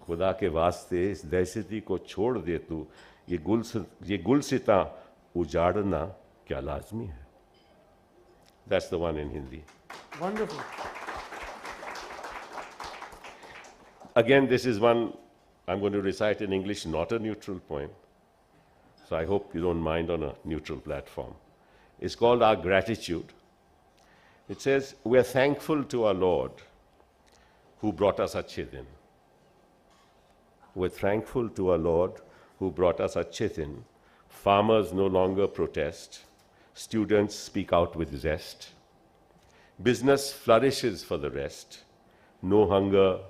खुदा के वास्ते इस दहशती को छोड़ दे तू, ये गुलसिता उजाड़ना क्या लाजमी है। That's the one in Hindi. Wonderful. Again, this is one I'm going to recite in English, not a neutral poem. So I hope you don't mind on a neutral platform. It's called Our Gratitude. It says, we are thankful to our Lord who brought us Achhe Din. We're thankful to our Lord who brought us Achhe Din. Farmers no longer protest. Students speak out with zest. Business flourishes for the rest. No hunger,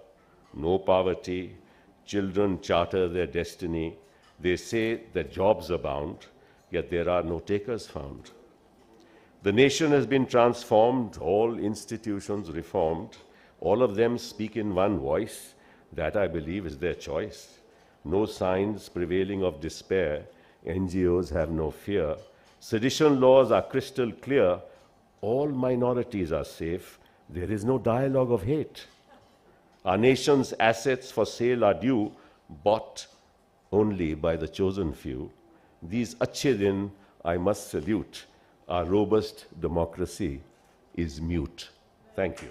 no poverty. Children charter their destiny. They say that jobs abound, yet there are no takers found. The nation has been transformed, all institutions reformed. All of them speak in one voice. That, I believe, is their choice. No signs prevailing of despair. NGOs have no fear. Sedition laws are crystal clear. All minorities are safe. There is no dialogue of hate. Our nation's assets for sale are due, bought only by the chosen few. These Achhe Din I must salute. Our robust democracy is mute. Thank you.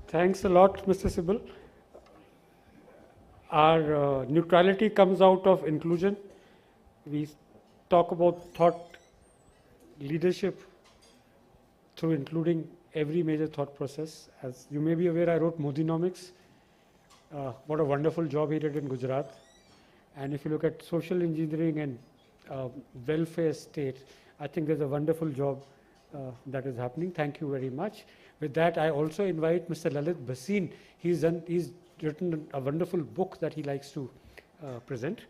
Thanks a lot, Mr. Sibal. Our neutrality comes out of inclusion. We talk about thought leadership through including every major thought process. As you may be aware, I wrote Modinomics. What a wonderful job he did in Gujarat. And if you look at social engineering and welfare state, I think there's a wonderful job that is happening. Thank you very much. With that, I also invite Mr. Lalit Bhasin. He's written a wonderful book that he likes to present.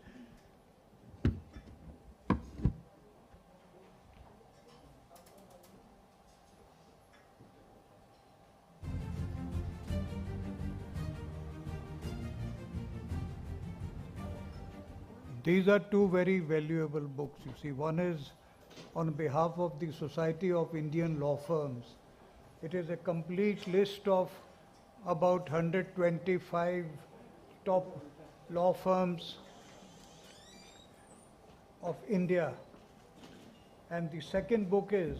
These are two very valuable books. You see, one is on behalf of the Society of Indian Law Firms. It is a complete list of about 125 top law firms of India. And the second book is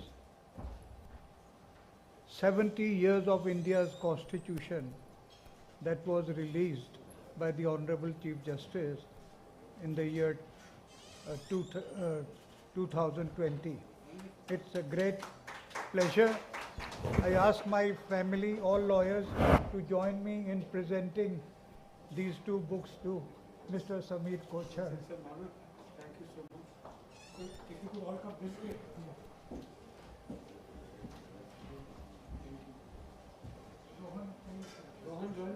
70 Years of India's Constitution, that was released by the Honorable Chief Justice in the year 2020. It's a great pleasure. I ask my family, all lawyers, to join me in presenting these two books to Mr. Sameer Kochhar. Thank you so much. If you could all come this way. Rohan, join us.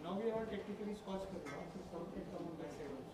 Now we are all technically Scotch Kazan, so some can come on that side also.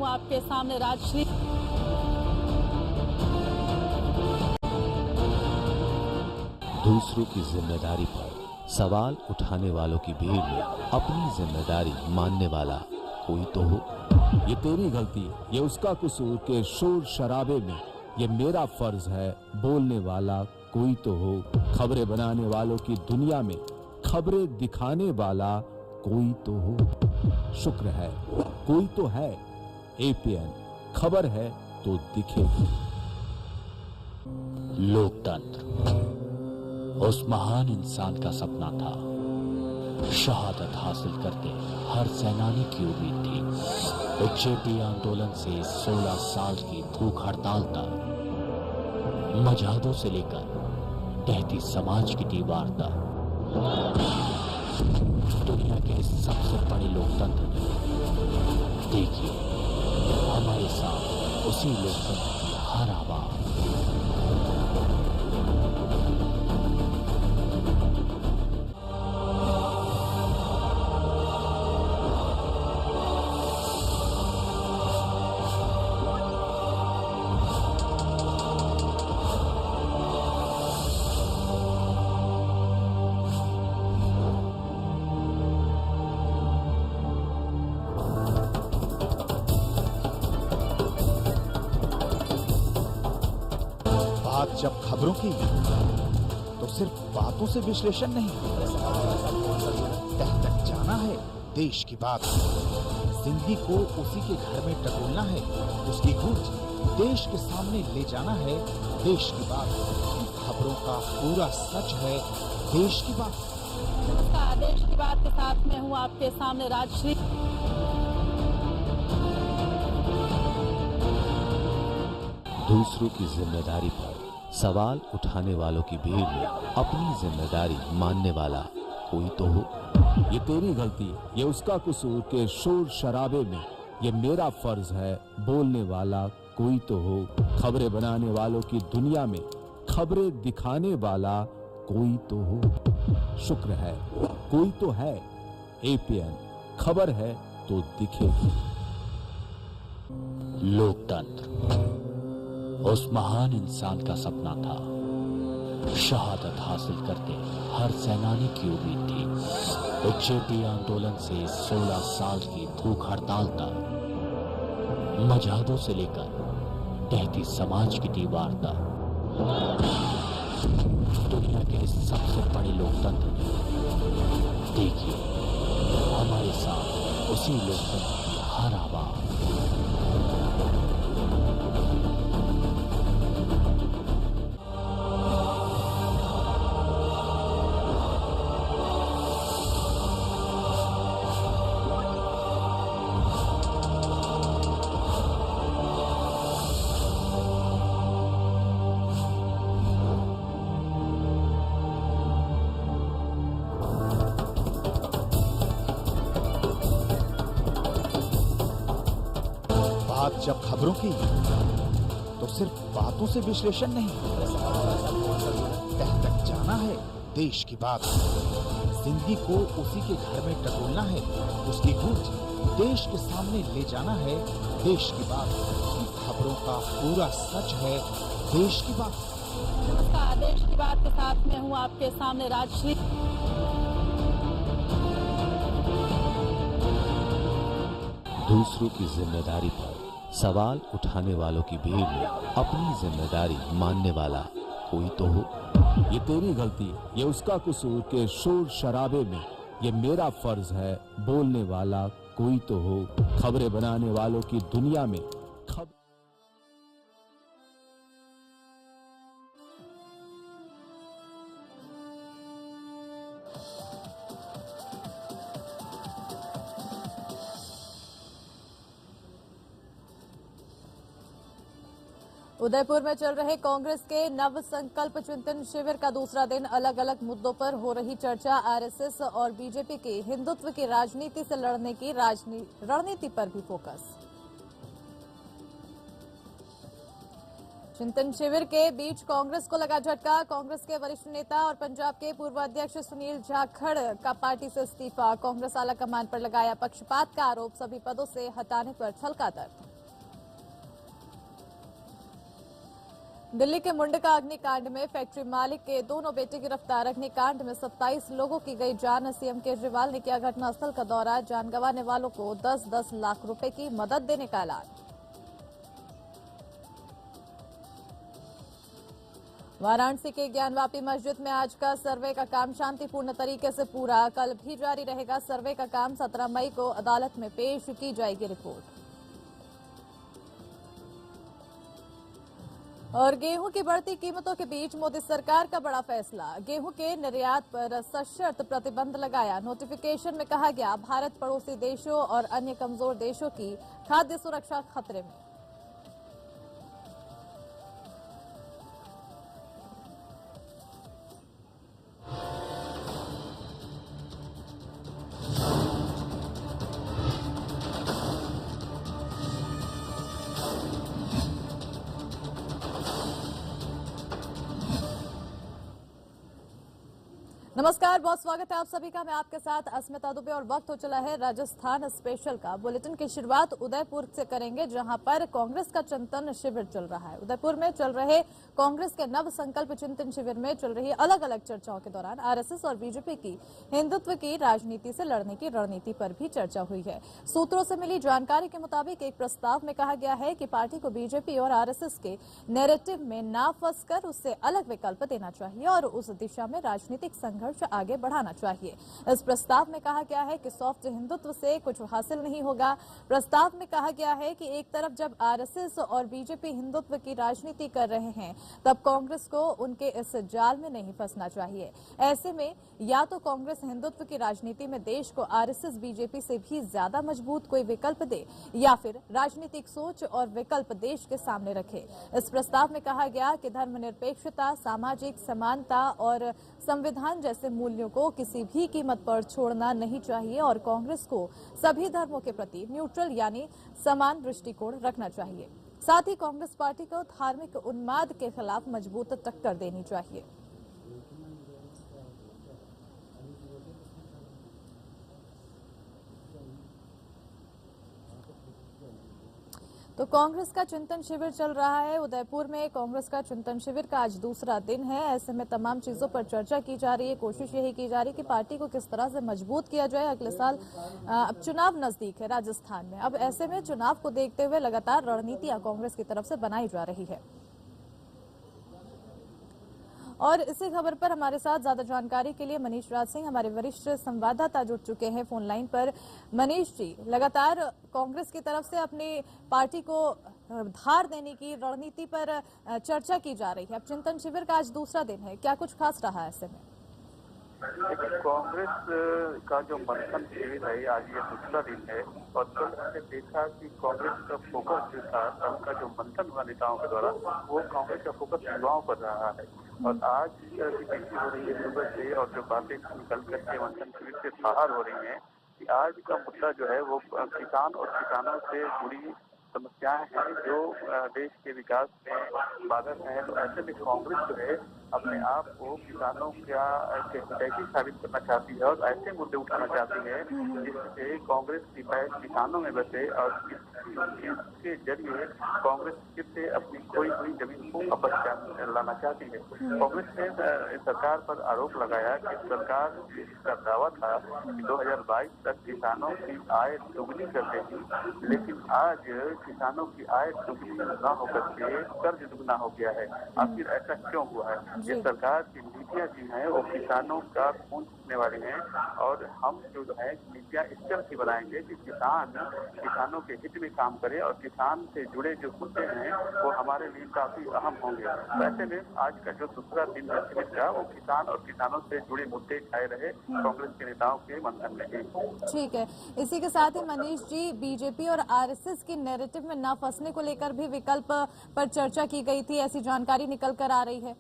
हूँ आपके सामने राजश्री। दूसरों की जिम्मेदारी पर सवाल उठाने वालों की भीड़ में अपनी जिम्मेदारी मानने वाला कोई तो हो। ये तेरी गलती, ये उसका कसूर के शोर शराबे में ये मेरा फर्ज है बोलने वाला कोई तो हो। खबरें बनाने वालों की दुनिया में खबरें दिखाने वाला कोई तो हो। शुक्र है कोई तो है। APN खबर है तो दिखेगी। लोकतंत्र उस महान इंसान का सपना था। शहादत हासिल करके हर सेनानी की उम्मीद थी। जेपी आंदोलन से 16 साल की भूख हड़ताल तक, मजादों से लेकर टहती समाज की दीवार तक, दुनिया के सबसे बड़े लोकतंत्र में देखिए हमारे साथ उसी लोकतंत्र की हर आवाज। जब खबरों की तो सिर्फ बातों से विश्लेषण नहीं, तह तक जाना है देश की बात। जिंदगी को उसी के घर में टटोलना है, उसकी गूंज देश के सामने ले जाना है देश की बात। खबरों का पूरा सच है देश की बात। नमस्कार, देश की बात के साथ मैं हूँ आपके सामने राजश्री। दूसरों की जिम्मेदारी पर सवाल उठाने वालों की भीड़ में अपनी जिम्मेदारी मानने वाला कोई तो हो। ये तेरी गलती, ये उसका कसूर के शोर शराबे में ये मेरा फर्ज है बोलने वाला कोई तो हो। खबरें बनाने वालों की दुनिया में खबरें दिखाने वाला कोई तो हो। शुक्र है कोई तो है। APN खबर है तो दिखेगी। लोकतंत्र उस महान इंसान का सपना था। शहादत हासिल करके हर सेनानी की उम्मीद थी। जेपी आंदोलन से 16 साल की भूख हड़ताल तक, मजादों से लेकर टहती समाज की दीवार तक, दुनिया के सबसे बड़े लोकतंत्र में देखिए हमारे साथ उसी लोकतंत्र की हर आवाज। जब खबरों की तो सिर्फ बातों से विश्लेषण नहीं, तह तक जाना है देश की बात। जिंदगी को उसी के घर में टटोलना है, उसकी गूंज देश के सामने ले जाना है देश की बात। खबरों का पूरा सच है देश की बात। नमस्कार, देश की बात के साथ मैं हूँ आपके सामने राजश्री। दूसरों की जिम्मेदारी पर सवाल उठाने वालों की भीड़ में अपनी जिम्मेदारी मानने वाला कोई तो हो। ये तेरी गलती, ये उसका कसूर के शोर शराबे में ये मेरा फर्ज है बोलने वाला कोई तो हो। खबरें बनाने वालों की दुनिया में उदयपुर में चल रहे कांग्रेस के नव संकल्प चिंतन शिविर का दूसरा दिन। अलग अलग मुद्दों पर हो रही चर्चा। आरएसएस और बीजेपी की हिंदुत्व की राजनीति से लड़ने की रणनीति पर भी फोकस। चिंतन शिविर के बीच कांग्रेस को लगा झटका। कांग्रेस के वरिष्ठ नेता और पंजाब के पूर्व अध्यक्ष सुनील जाखड़ का पार्टी से इस्तीफा। कांग्रेस आला कमान पर लगाया पक्षपात का आरोप। सभी पदों से हटाने पर छलका दर्द। दिल्ली के मुंडका अग्निकांड में फैक्ट्री मालिक के दोनों बेटे गिरफ्तार। अग्निकांड में 27 लोगों की गई जान। सीएम केजरीवाल ने किया घटनास्थल का दौरा। जान गंवाने वालों को 10-10 लाख रुपए की मदद देने का ऐलान। वाराणसी के ज्ञानवापी मस्जिद में आज का सर्वे का काम शांतिपूर्ण तरीके से पूरा। कल भी जारी रहेगा सर्वे का काम। 17 मई को अदालत में पेश की जाएगी रिपोर्ट। और गेहूं की बढ़ती कीमतों के बीच मोदी सरकार का बड़ा फैसला। गेहूं के निर्यात पर सशर्त प्रतिबंध लगाया। नोटिफिकेशन में कहा गया, भारत पड़ोसी देशों और अन्य कमजोर देशों की खाद्य सुरक्षा खतरे में। नमस्कार, बहुत स्वागत है आप सभी का। मैं आपके साथ अस्मिता दुबे और वक्त हो चला है राजस्थान स्पेशल का। बुलेटिन की शुरुआत उदयपुर से करेंगे, जहां पर कांग्रेस का चिंतन शिविर चल रहा है। उदयपुर में चल रहे कांग्रेस के नव संकल्प चिंतन शिविर में चल रही अलग अलग चर्चाओं के दौरान आरएसएस और बीजेपी की हिंदुत्व की राजनीति से लड़ने की रणनीति पर भी चर्चा हुई है। सूत्रों से मिली जानकारी के मुताबिक एक प्रस्ताव में कहा गया है कि पार्टी को बीजेपी और आरएसएस के नैरेटिव में ना फंसकर उससे अलग विकल्प देना चाहिए और उस दिशा में राजनीतिक संघर्ष आगे बढ़ाना चाहिए। इस प्रस्ताव में कहा गया है कि सॉफ्ट हिंदुत्व से कुछ हासिल नहीं होगा। प्रस्ताव में कहा गया है कि एक तरफ जब आरएसएस और बीजेपी हिंदुत्व की राजनीति कर रहे हैं, तब कांग्रेस को उनके इस जाल में नहीं फंसना चाहिए। ऐसे में या तो कांग्रेस हिंदुत्व की राजनीति में देश को आरएसएस बीजेपी से भी ज्यादा मजबूत कोई विकल्प दे, या फिर राजनीतिक सोच और विकल्प देश के सामने रखे। इस प्रस्ताव में कहा गया कि धर्मनिरपेक्षता, सामाजिक समानता और संविधान जैसे मूल्यों को किसी भी कीमत पर छोड़ना नहीं चाहिए और कांग्रेस को सभी धर्मों के प्रति न्यूट्रल यानी समान दृष्टिकोण रखना चाहिए। साथ ही कांग्रेस पार्टी को धार्मिक उन्माद के खिलाफ मजबूत टक्कर देनी चाहिए। तो कांग्रेस का चिंतन शिविर चल रहा है उदयपुर में। कांग्रेस का चिंतन शिविर का आज दूसरा दिन है। ऐसे में तमाम चीजों पर चर्चा की जा रही है। कोशिश यही की जा रही है कि पार्टी को किस तरह से मजबूत किया जाए। अगले साल अब चुनाव नजदीक है राजस्थान में। अब ऐसे में चुनाव को देखते हुए लगातार रणनीतियां कांग्रेस की तरफ से बनाई जा रही है। और इसी खबर पर हमारे साथ ज्यादा जानकारी के लिए मनीष राज सिंह, हमारे वरिष्ठ संवाददाता, जुड़ चुके हैं फोन लाइन पर। मनीष जी, लगातार कांग्रेस की तरफ से अपनी पार्टी को धार देने की रणनीति पर चर्चा की जा रही है। अब चिंतन शिविर का आज दूसरा दिन है, क्या कुछ खास रहा है ऐसे में? देखिए, कांग्रेस का जो मंथन शिविर है आज ये दूसरा दिन है और कल हमने देखा कि कांग्रेस का फोकस जो था, कल का जो मंथन हुआ नेताओं के द्वारा, वो कांग्रेस का फोकस युवाओं पर रहा है। और आज की मीटिंग हो रही है सुबह से और जो बातें निकल करके मंथन शिविर से बाहर हो रही है कि आज का मुद्दा जो है वो किसान और किसानों से जुड़ी समस्याएं हैं जो देश के विकास में बाधक हैं। तो ऐसे में कांग्रेस जो है अपने आप को किसानों का हितैषी साबित करना चाहती है और ऐसे मुद्दे उठाना चाहती है जिससे कांग्रेस की पहल किसानों में बसे और इसके जरिए कांग्रेस फिर से अपनी खोई हुई जमीन को वापस लाना चाहती है। कांग्रेस ने सरकार पर आरोप लगाया कि सरकार का दावा था कि 2022 तक किसानों की आय दोगुनी कर देगी, लेकिन आज किसानों की आय दोगुनी न होकर के कर्ज दुगना हो गया है। आखिर ऐसा क्यों हुआ है? ये सरकार की नीतियाँ जी हैं वो किसानों का खून छूने वाली हैं और हम जो है नीतियाँ इस तरह की बनाएंगे कि किसानों के हित में काम करे और किसान से जुड़े जो मुद्दे हैं वो हमारे लिए काफी अहम होंगे। वैसे में आज का जो दूसरा दिन है शिविर का, वो किसान और किसानों से जुड़े मुद्दे उठाए रहे कांग्रेस के नेताओं के मंथन में। ठीक है, इसी के साथ ही मनीष जी, बीजेपी और आरएसएस की नैरेटिव में न फंसने को लेकर भी विकल्प पर चर्चा की गई थी, ऐसी जानकारी निकल कर आ रही है।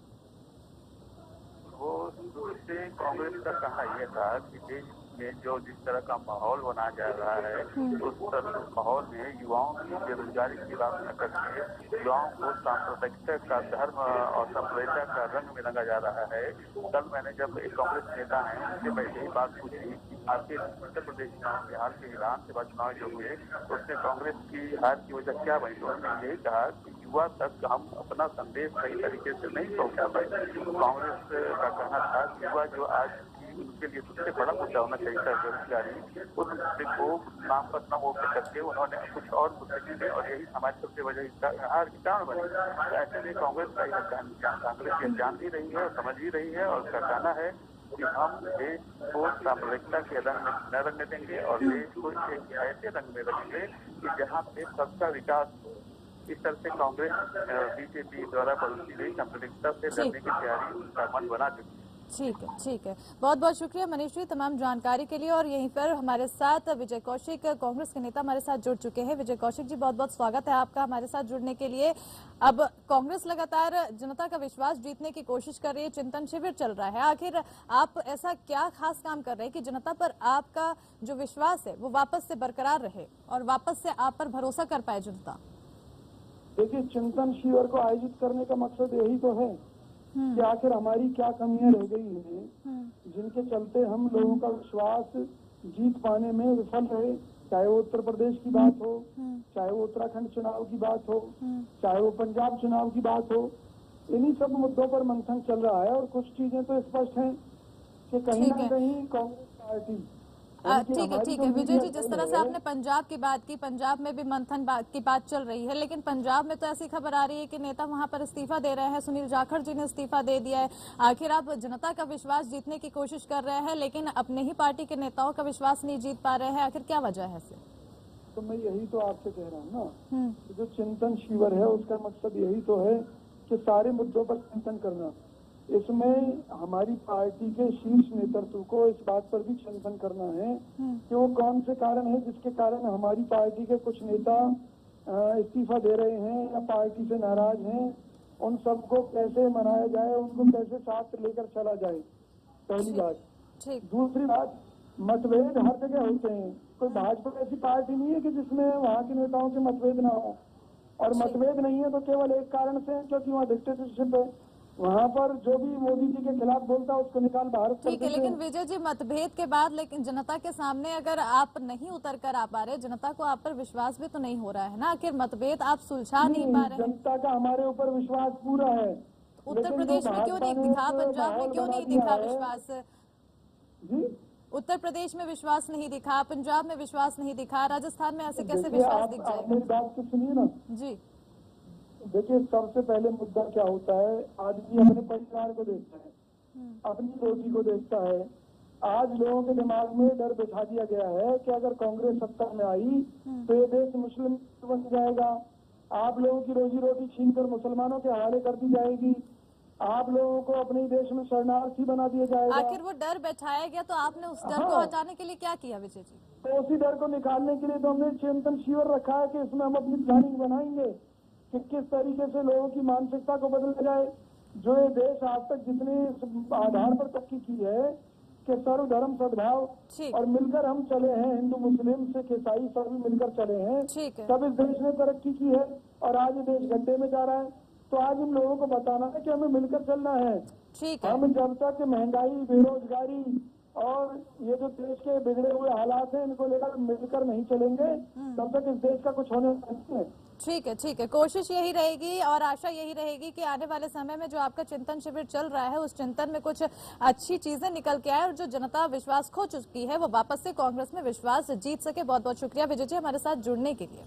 वो शुरू से कांग्रेस का कहा यह था कि देश में जो जिस तरह का माहौल बना जा रहा है उस तरह माहौल में युवाओं की बेरोजगारी की बात न करके युवाओं को सांप्रदायिकता का, धर्म और सांप्रदायिकता का रंग में रंगा जा रहा है। कल मैंने जब एक कांग्रेस नेता है उनसे मैं यही बात पूछी कि आपके उत्तर प्रदेश चुनाव में हाल के विधानसभा चुनाव जो हुए उसमें कांग्रेस की हार की वजह क्या बनी, तो उन्होंने यही कहा कि युवा तक हम अपना संदेश सही तरीके से नहीं पहुंचा पाए। कांग्रेस का कहना था कि युवा जो आज उनके लिए सबसे बड़ा मुद्दा होना चाहिए था बेरोजगारी, उस मुद्दे को नाम पर न वो करके उन्होंने कुछ और मुद्दे लिए और यही हमारी सबसे वजह हार की कारण बनी। तो ऐसे में कांग्रेस कांग्रेस ये जान भी रही है और समझ भी रही है और उसका कहना है कि हम देश को साम्प्रदायिकता के रंग में न रंगने देंगे और देश को एक ऐसे रंग में रखेंगे कि जहाँ पे सबका विकास हो। इस तरह से कांग्रेस बीजेपी द्वारा बरती गई साम्प्रदायिकता से लड़ने की तैयारी उनका मन बना चुकी है। ठीक है। बहुत बहुत शुक्रिया मनीष जी तमाम जानकारी के लिए। और यहीं पर हमारे साथ विजय कौशिक, कांग्रेस के नेता हमारे साथ जुड़ चुके हैं। विजय कौशिक जी, बहुत बहुत स्वागत है आपका हमारे साथ जुड़ने के लिए। अब कांग्रेस लगातार जनता का विश्वास जीतने की कोशिश कर रही है, चिंतन शिविर चल रहा है। आखिर आप ऐसा क्या खास काम कर रहे हैं कि जनता पर आपका जो विश्वास है वो वापस से बरकरार रहे और वापस से आप पर भरोसा कर पाए जनता? देखिए, चिंतन शिविर को आयोजित करने का मकसद यही तो है कि आखिर हमारी क्या कमियां रह गई हैं जिनके चलते हम लोगों का विश्वास जीत पाने में विफल रहे। चाहे वो उत्तर प्रदेश की बात हो, चाहे वो उत्तराखंड चुनाव की बात हो, चाहे वो पंजाब चुनाव की बात हो, इन्हीं सब मुद्दों पर मंथन चल रहा है। और कुछ चीजें तो स्पष्ट हैं कि कहीं ना कहीं कांग्रेस पार्टी ठीक है विजय जी, जिस तरह से आपने पंजाब की बात की, पंजाब में भी मंथन की बात चल रही है, लेकिन पंजाब में तो ऐसी खबर आ रही है कि नेता वहां पर इस्तीफा दे रहे हैं। सुनील जाखड़ जी ने इस्तीफा दे दिया है। आखिर आप जनता का विश्वास जीतने की कोशिश कर रहे हैं लेकिन अपने ही पार्टी के नेताओं का विश्वास नहीं जीत पा रहे हैं, आखिर क्या वजह है इससे? तो मैं यही तो आपसे कह रहा हूँ ना, जो चिंतन शिविर है उसका मकसद यही तो है कि सारे मुद्दों पर चिंतन करना। इसमें हमारी पार्टी के शीर्ष नेतृत्व को इस बात पर भी चिंतन करना है कि वो कौन से कारण है जिसके कारण हमारी पार्टी के कुछ नेता इस्तीफा दे रहे हैं या पार्टी से नाराज हैं। उन सबको कैसे मनाया जाए, उनको कैसे साथ लेकर चला जाए, पहली बात। दूसरी बात, मतभेद हर जगह होते हैं। कोई भाजपा ऐसी पार्टी नहीं है कि जिसमें वहाँ के नेताओं के मतभेद ना हो, और मतभेद नहीं है तो केवल एक कारण से, क्योंकि वहाँ डिक्टेटरशिप है। वहाँ पर जो भी मोदी जी के खिलाफ बोलता है उसको निकाल बाहर कर ठीक है, लेकिन विजय जी मतभेद के बाद लेकिन जनता के सामने अगर आप नहीं उतर कर आ पा रहे, जनता को आप पर विश्वास भी तो नहीं हो रहा है ना। आखिर मतभेद आप सुलझा नहीं पा रहे। जनता का हमारे ऊपर विश्वास पूरा है। उत्तर प्रदेश में क्यों नहीं दिखा, पंजाब में क्यों नहीं दिखा विश्वास? उत्तर प्रदेश में विश्वास नहीं दिखा, पंजाब में विश्वास नहीं दिखा, राजस्थान में ऐसे कैसे विश्वास दिख जाएगा? मेरी बात तो सुनिए ना जी। देखिए, सबसे पहले मुद्दा क्या होता है, आदमी अपने परिवार को देखता है, अपनी रोटी को देखता है। आज लोगों के दिमाग में डर बिठा दिया गया है कि अगर कांग्रेस सत्ता में आई तो ये देश मुस्लिम बन जाएगा, आप लोगों की रोजी रोटी छीनकर मुसलमानों के हवाले कर दी जाएगी, आप लोगों को अपने देश में शरणार्थी बना दिया जाएगा। आखिर वो डर बैठाया गया तो आपने उस डर को हटाने के लिए क्या किया विजय जी? तो उसी डर को निकालने के लिए तो हमने चिंतन शिविर रखा है कि इसमें हम अपनी प्लानिंग बनाएंगे कि किस तरीके से लोगों की मानसिकता को बदला जाए। जो ये देश आज तक जितने आधार पर तरक्की की है कि सर्वधर्म सद्भाव और मिलकर हम चले हैं, हिंदू मुस्लिम सिख ईसाई सभी मिलकर चले हैं, तब इस देश ने तरक्की की है। और आज ये देश गड्ढे में जा रहा है, तो आज इन लोगों को बताना है कि हमें मिलकर चलना है। हम जब तक महंगाई, बेरोजगारी और ये जो देश के बिगड़े हुए हालात हैं इनको लेकर मिलकर नहीं चलेंगे तब तक इस देश का कुछ होने नहीं है। ठीक है, कोशिश यही रहेगी और आशा यही रहेगी कि आने वाले समय में जो आपका चिंतन शिविर चल रहा है उस चिंतन में कुछ अच्छी चीजें निकल के आए और जो जनता विश्वास खो चुकी है वो वापस से कांग्रेस में विश्वास जीत सके। बहुत बहुत शुक्रिया विजय जी हमारे साथ जुड़ने के लिए।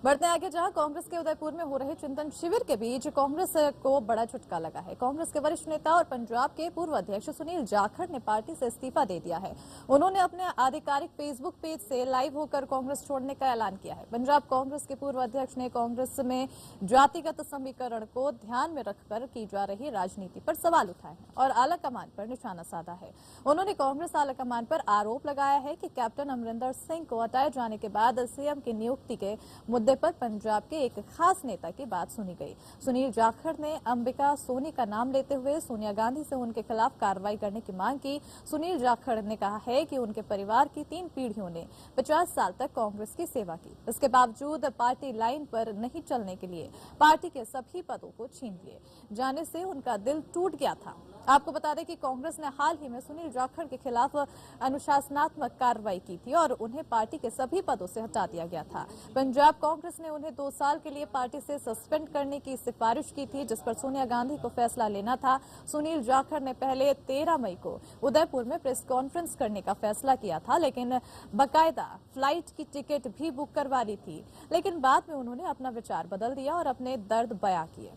बढ़ते आगे, जहां कांग्रेस के उदयपुर में हो रहे चिंतन शिविर के बीच कांग्रेस को बड़ा झटका लगा है। कांग्रेस के वरिष्ठ नेता और पंजाब के पूर्व अध्यक्ष सुनील जाखड़ ने पार्टी से इस्तीफा दे दिया है। उन्होंने अपने आधिकारिक फेसबुक पेज से लाइव होकर कांग्रेस छोड़ने का ऐलान किया है। पंजाब कांग्रेस के पूर्व अध्यक्ष ने कांग्रेस में जातिगत समीकरण को ध्यान में रखकर की जा रही राजनीति पर सवाल उठाए हैं और आलाकमान पर निशाना साधा है। उन्होंने कांग्रेस आलाकमान पर आरोप लगाया है कि कैप्टन अमरिंदर सिंह को हटाए जाने के बाद सीएम की नियुक्ति के मुद्दे पर पंजाब के एक खास नेता की बात सुनी गई। सुनील जाखड़ ने अंबिका सोनी का नाम लेते हुए सोनिया गांधी से उनके खिलाफ कार्रवाई करने की मांग की। सुनील जाखड़ ने कहा है कि उनके परिवार की 3 पीढ़ियों ने 50 साल तक कांग्रेस की सेवा की, इसके बावजूद पार्टी लाइन पर नहीं चलने के लिए पार्टी के सभी पदों को छीन लिए जाने से उनका दिल टूट गया था। आपको बता दें कि कांग्रेस ने हाल ही में सुनील जाखड़ के खिलाफ अनुशासनात्मक कार्रवाई की थी और उन्हें पार्टी के सभी पदों से हटा दिया गया था। पंजाब कांग्रेस ने उन्हें 2 साल के लिए पार्टी से सस्पेंड करने की सिफारिश की थी, जिस पर सोनिया गांधी को फैसला लेना था। सुनील जाखड़ ने पहले 13 मई को उदयपुर में प्रेस कॉन्फ्रेंस करने का फैसला किया था, लेकिन बाकायदा फ्लाइट की टिकट भी बुक करवा ली थी, लेकिन बाद में उन्होंने अपना विचार बदल दिया और अपने दर्द बयां किए।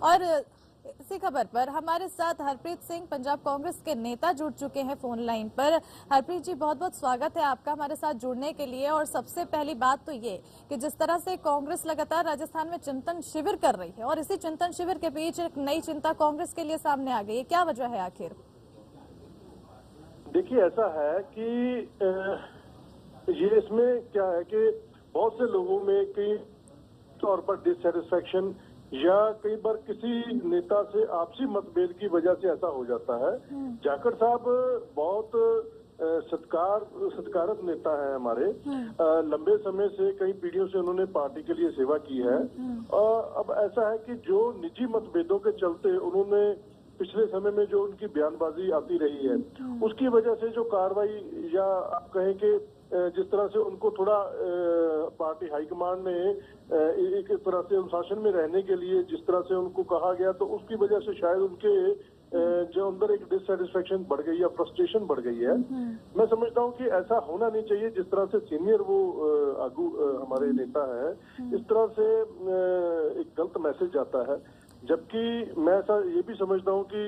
और इसी खबर पर हमारे साथ हरप्रीत सिंह पंजाब कांग्रेस के नेता जुड़ चुके हैं फोन लाइन पर। हरप्रीत जी, बहुत बहुत स्वागत है आपका हमारे साथ जुड़ने के लिए। और सबसे पहली बात तो ये कि जिस तरह से कांग्रेस लगातार राजस्थान में चिंतन शिविर कर रही है और इसी चिंतन शिविर के बीच एक नई चिंता कांग्रेस के लिए सामने आ गई है, क्या वजह है आखिर? देखिए, ऐसा है कि ये इसमें क्या है कि बहुत से लोगों में कई तौर पर डिससेटिस्फैक्शन या कई बार किसी नेता से आपसी मतभेद की वजह से ऐसा हो जाता है। जाखड़ साहब बहुत सत्कारत नेता है हमारे, लंबे समय से कई पीढ़ियों से उन्होंने पार्टी के लिए सेवा की है। अब ऐसा है कि जो निजी मतभेदों के चलते उन्होंने पिछले समय में जो उनकी बयानबाजी आती रही है, उसकी वजह से जो कार्रवाई या आप कहें कि जिस तरह से उनको थोड़ा पार्टी हाईकमान ने एक तरह से अनुशासन में रहने के लिए जिस तरह से उनको कहा गया, तो उसकी वजह से शायद उनके जो अंदर एक डिससेटिस्फैक्शन बढ़ गई है, फ्रस्ट्रेशन बढ़ गई है। मैं समझता हूँ कि ऐसा होना नहीं चाहिए। जिस तरह से सीनियर वो आगू हमारे नेता है, इस तरह से एक गलत मैसेज जाता है। जबकि मैं ऐसा ये भी समझता हूँ कि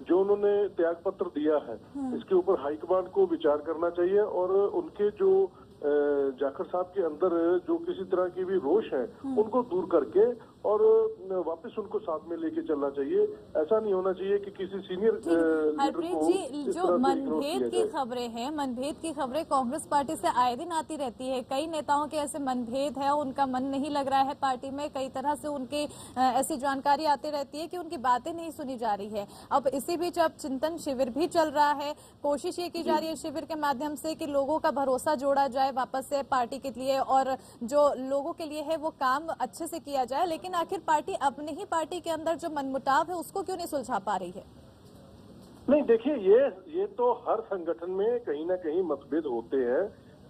जो उन्होंने त्याग पत्र दिया है, इसके ऊपर हाईकमान को विचार करना चाहिए और उनके जो जाखड़ साहब के अंदर जो किसी तरह की भी रोष है, उनको दूर करके और वापस उनको साथ में लेके चलना चाहिए। ऐसा नहीं होना चाहिए कि किसी सीनियर हरप्रीत जी, जो मनभेद की खबरें हैं, मनभेद की खबरें कांग्रेस पार्टी से आए दिन आती रहती है। कई नेताओं के ऐसे मनभेद है, उनका मन नहीं लग रहा है पार्टी में, कई तरह से उनकी ऐसी जानकारी आती रहती है कि उनकी बातें नहीं सुनी जा रही है। अब इसी बीच अब चिंतन शिविर भी चल रहा है, कोशिश ये की जा रही है शिविर के माध्यम से कि लोगों का भरोसा जोड़ा जाए वापस से पार्टी के लिए और जो लोगों के लिए है वो काम अच्छे से किया जाए। लेकिन आखिर पार्टी अपने ही पार्टी के अंदर जो मनमुटाव है उसको क्यों नहीं सुलझा पा रही है? नहीं, देखिए, ये तो हर संगठन में कहीं ना कहीं मतभेद होते हैं।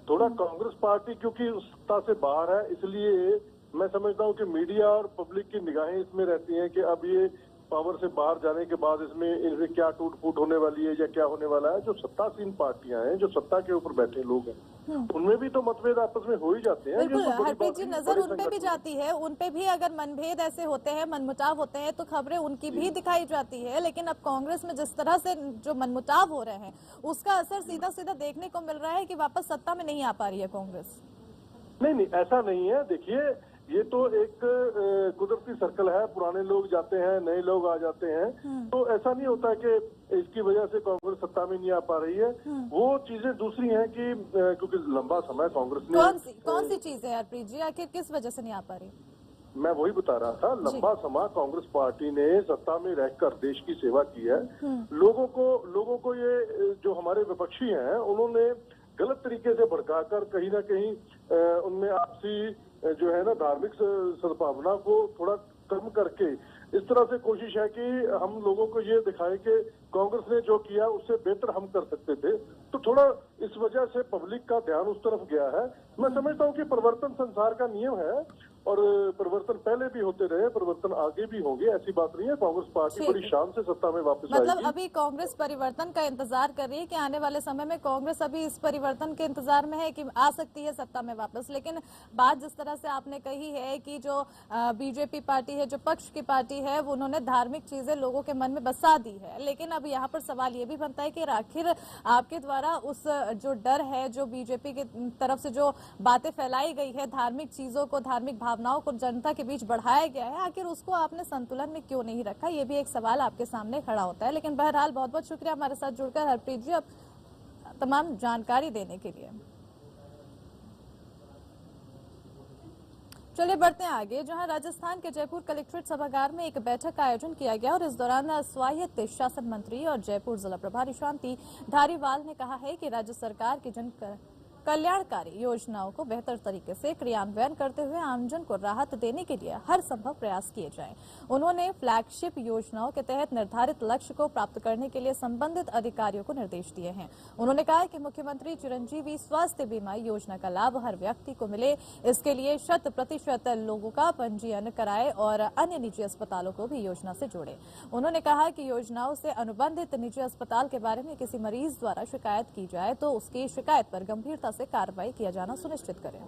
थोड़ा कांग्रेस पार्टी क्योंकि सत्ता से बाहर है, इसलिए मैं समझता हूँ कि मीडिया और पब्लिक की निगाहें इसमें रहती हैं कि अब ये पावर से बाहर जाने के बाद इसमें इनसे क्या टूट फूट होने वाली है या क्या होने वाला है। जो सत्तासीन पार्टियां हैं, जो सत्ता के ऊपर बैठे लोग हैं, उनमें भी तो मतभेद आपस में हो ही जाते हैं। बिल्कुल, हरप्रीत जी, नजर उन पे भी जाती है, उन पे भी अगर मनभेद ऐसे होते हैं, मनमुटाव होते हैं, तो खबरें उनकी भी दिखाई जाती है। लेकिन अब कांग्रेस में जिस तरह से जो मनमुटाव हो रहे हैं, उसका असर सीधा सीधा देखने को मिल रहा है कि वापस सत्ता में नहीं आ पा रही है कांग्रेस। नहीं, ऐसा नहीं है। देखिए, ये तो एक कुदरती सर्कल है, पुराने लोग जाते हैं, नए लोग आ जाते हैं, तो ऐसा नहीं होता कि इसकी वजह से कांग्रेस सत्ता में नहीं आ पा रही है। वो चीजें दूसरी हैं कि क्योंकि लंबा समय कांग्रेस ने कौन सी चीज है हरप्रीत जी, आखिर किस वजह से नहीं आ पा रही? मैं वही बता रहा था, लंबा समय कांग्रेस पार्टी ने सत्ता में रहकर देश की सेवा की है। लोगों को ये जो हमारे विपक्षी हैं, उन्होंने गलत तरीके से भड़काकर कहीं ना कहीं उनमें आपसी जो है ना धार्मिक सद्भावना को थोड़ा कम करके इस तरह से कोशिश है कि हम लोगों को ये दिखाएं कि कांग्रेस ने जो किया उससे बेहतर हम कर सकते थे। तो थोड़ा इस वजह से पब्लिक का ध्यान उस तरफ गया है। मैं समझता हूँ कि परिवर्तन संसार का नियम है और परिवर्तन पहले भी होते रहे, परिवर्तन आगे भी होंगे, ऐसी बात नहीं है। कांग्रेस पार्टी बड़ी शान से सत्ता में वापस आएगी। मतलब अभी कांग्रेस परिवर्तन का इंतजार कर रही है कि आने वाले समय में कांग्रेस अभी इस परिवर्तन के इंतजार में है कि आ सकती है सत्ता में वापस। लेकिन बात जिस तरह से आपने कही है कि जो बीजेपी पार्टी है, जो पक्ष की पार्टी है, वो उन्होंने धार्मिक चीजें लोगों के मन में बसा दी है। लेकिन अब यहाँ पर सवाल ये भी बनता है कि आखिर आपके द्वारा उस जो डर है, जो बीजेपी की तरफ से जो बातें फैलाई गई है, धार्मिक चीजों को, धार्मिक भावनाओं को जनता के बीच बढ़ाया गया है, आखिर उसको आपने संतुलन में क्यों नहीं रखा? ये भी एक सवाल आपके सामने खड़ा होता है। लेकिन बहरहाल बहुत बहुत शुक्रिया हमारे साथ जुड़कर हरप्रीत जी, अब तमाम जानकारी देने के लिए। चलिए बढ़ते हैं आगे, जहां राजस्थान के जयपुर कलेक्ट्रेट सभागार में एक बैठक का आयोजन किया गया और इस दौरान स्वायत्त शासन मंत्री और जयपुर जिला प्रभारी शांति धारीवाल ने कहा है कि राज्य सरकार की कल्याणकारी योजनाओं को बेहतर तरीके से क्रियान्वयन करते हुए आमजन को राहत देने के लिए हर संभव प्रयास किए जाएं। उन्होंने फ्लैगशिप योजनाओं के तहत निर्धारित लक्ष्य को प्राप्त करने के लिए संबंधित अधिकारियों को निर्देश दिए हैं। उन्होंने कहा कि मुख्यमंत्री चिरंजीवी स्वास्थ्य बीमा योजना का लाभ हर व्यक्ति को मिले, इसके लिए 100% लोगों का पंजीयन कराए और अन्य निजी अस्पतालों को भी योजना से जोड़े। उन्होंने कहा कि योजनाओं से अनुबंधित निजी अस्पताल के बारे में किसी मरीज द्वारा शिकायत की जाए तो उसकी शिकायत पर गंभीरता से कार्रवाई किया जाना सुनिश्चित करें।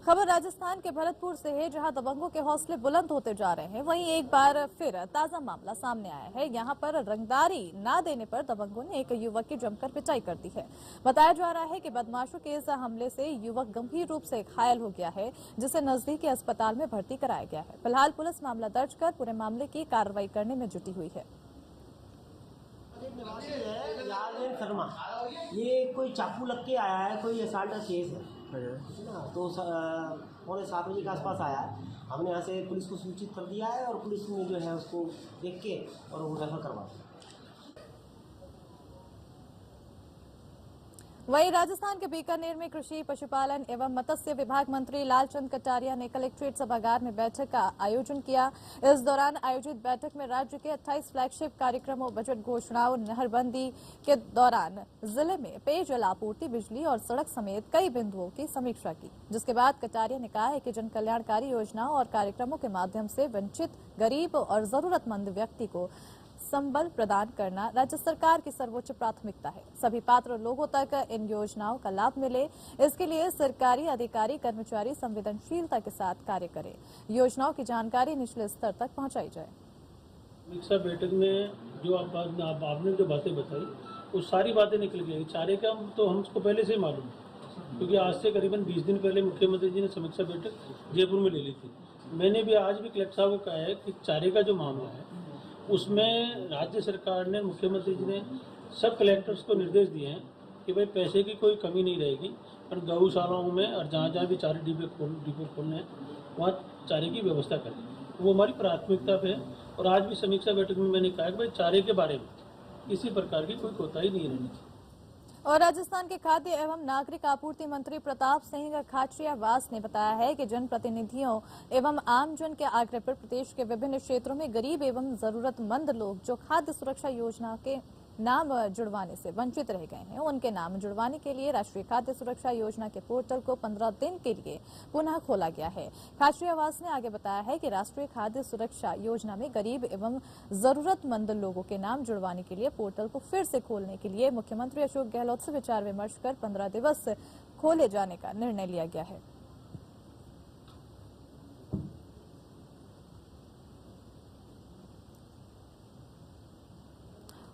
खबर राजस्थान के भरतपुर से है, जहां दबंगों के हौसले बुलंद होते जा रहे हैं। वहीं एक बार फिर ताजा मामला सामने आया है। यहां पर रंगदारी ना देने पर दबंगों ने एक युवक की जमकर पिटाई कर दी है। बताया जा रहा है कि बदमाशों के इस हमले से युवक गंभीर रूप से घायल हो गया है, जिसे नजदीकी अस्पताल में भर्ती कराया गया है। फिलहाल पुलिस मामला दर्ज कर पूरे मामले की कार्रवाई करने में जुटी हुई है। निवासी है यादव शर्मा, ये कोई चाकू लग के आया है, कोई असाल्ट का केस है ना, तो 6:45 बजे के आसपास आया है। हमने यहाँ से पुलिस को सूचित कर दिया है और पुलिस ने जो है उसको देख के और वो रेफर करवा दिया। वहीं राजस्थान के बीकानेर में कृषि, पशुपालन एवं मत्स्य विभाग मंत्री लालचंद कटारिया ने कलेक्ट्रेट सभागार में बैठक का आयोजन किया। इस दौरान आयोजित बैठक में राज्य के 28 फ्लैगशिप कार्यक्रमों, बजट घोषणाओं, नहरबंदी के दौरान जिले में पेयजल आपूर्ति, बिजली और सड़क समेत कई बिंदुओं की समीक्षा की। जिसके बाद कटारिया ने कहा है कि जन कल्याणकारी योजनाओं और कार्यक्रमों के माध्यम से वंचित, गरीब और जरूरतमंद व्यक्ति को संबल प्रदान करना राज्य सरकार की सर्वोच्च प्राथमिकता है। सभी पात्र लोगों तक इन योजनाओं का लाभ मिले, इसके लिए सरकारी अधिकारी, कर्मचारी संवेदनशीलता के साथ कार्य करें। योजनाओं की जानकारी निचले स्तर तक पहुंचाई जाए। समीक्षा बैठक में जो आपने जो बातें बताई, वो सारी बातें निकल गई। चारे का तो हमको पहले से ही मालूम है, क्योंकि आज से करीबन 20 दिन पहले मुख्यमंत्री जी ने समीक्षा बैठक जयपुर में ले ली थी। मैंने भी आज भी कलेक्टर साहब को कहा है कि चारे का जो मामला है उसमें राज्य सरकार ने, मुख्यमंत्री जी ने सब कलेक्टर्स को निर्देश दिए हैं कि भाई पैसे की कोई कमी नहीं रहेगी और गौशालाओं में और जहाँ जहाँ भी चारे डिपो खोलने हैं वहाँ चारे की व्यवस्था करें। वो हमारी प्राथमिकता पे है। और आज भी समीक्षा बैठक में मैंने कहा कि भाई चारे के बारे में किसी प्रकार की कोई कोताही नहीं रहनी चाहिए। और राजस्थान के खाद्य एवं नागरिक आपूर्ति मंत्री प्रताप सिंह खाचरियावास ने बताया है कि जनप्रतिनिधियों एवं आमजन के आग्रह पर प्रदेश के विभिन्न क्षेत्रों में गरीब एवं जरूरतमंद लोग जो खाद्य सुरक्षा योजना के नाम जुड़वाने से वंचित रह गए हैं, उनके नाम जुड़वाने के लिए राष्ट्रीय खाद्य सुरक्षा योजना के पोर्टल को 15 दिन के लिए पुनः खोला गया है। खाचरियावास ने आगे बताया है कि राष्ट्रीय खाद्य सुरक्षा योजना में गरीब एवं जरूरतमंद लोगों के नाम जुड़वाने के लिए पोर्टल को फिर से खोलने के लिए मुख्यमंत्री अशोक गहलोत से विचार विमर्श कर 15 दिवस खोले जाने का निर्णय लिया गया है।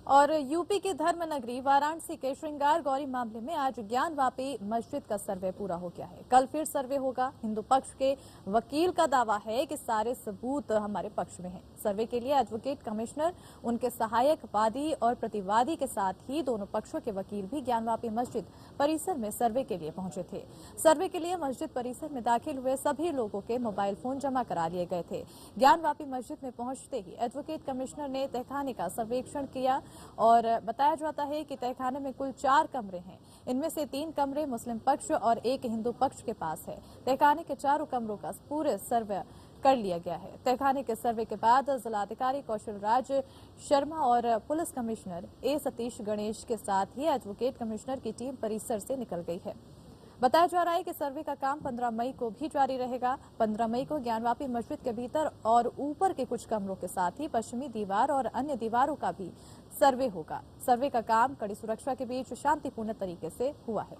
और यूपी की धर्म नगरी वाराणसी के श्रृंगार गौरी मामले में आज ज्ञानवापी मस्जिद का सर्वे पूरा हो गया है। कल फिर सर्वे होगा। हिंदू पक्ष के वकील का दावा है कि सारे सबूत हमारे पक्ष में हैं। सर्वे के लिए एडवोकेट कमिश्नर, उनके सहायक, वादी और प्रतिवादी के साथ ही दोनों पक्षों के वकील भी ज्ञानवापी मस्जिद परिसर में सर्वे के लिए पहुंचे थे। सर्वे के लिए मस्जिद परिसर में दाखिल हुए सभी लोगों के मोबाइल फोन जमा करा लिए गए थे। ज्ञानवापी मस्जिद में पहुंचते ही एडवोकेट कमिश्नर ने तहखाने का सर्वेक्षण किया और बताया जाता है कि तहखाने में कुल 4 कमरे हैं। इनमें से 3 कमरे मुस्लिम पक्ष और 1 हिंदू पक्ष के पास है। तहखाने के 4 कमरों का पूरे सर्वे कर लिया गया है। तहखाने के सर्वे के बाद जिलाधिकारी कौशल राज शर्मा और पुलिस कमिश्नर ए सतीश गणेश के साथ ही एडवोकेट कमिश्नर की टीम परिसर से निकल गई है। बताया जा रहा है कि सर्वे का काम 15 मई को भी जारी रहेगा। 15 मई को ज्ञानवापी मस्जिद के भीतर और ऊपर के कुछ कमरों के साथ ही पश्चिमी दीवार और अन्य दीवारों का भी सर्वे होगा। सर्वे का काम कड़ी सुरक्षा के बीच शांतिपूर्ण तरीके से हुआ है।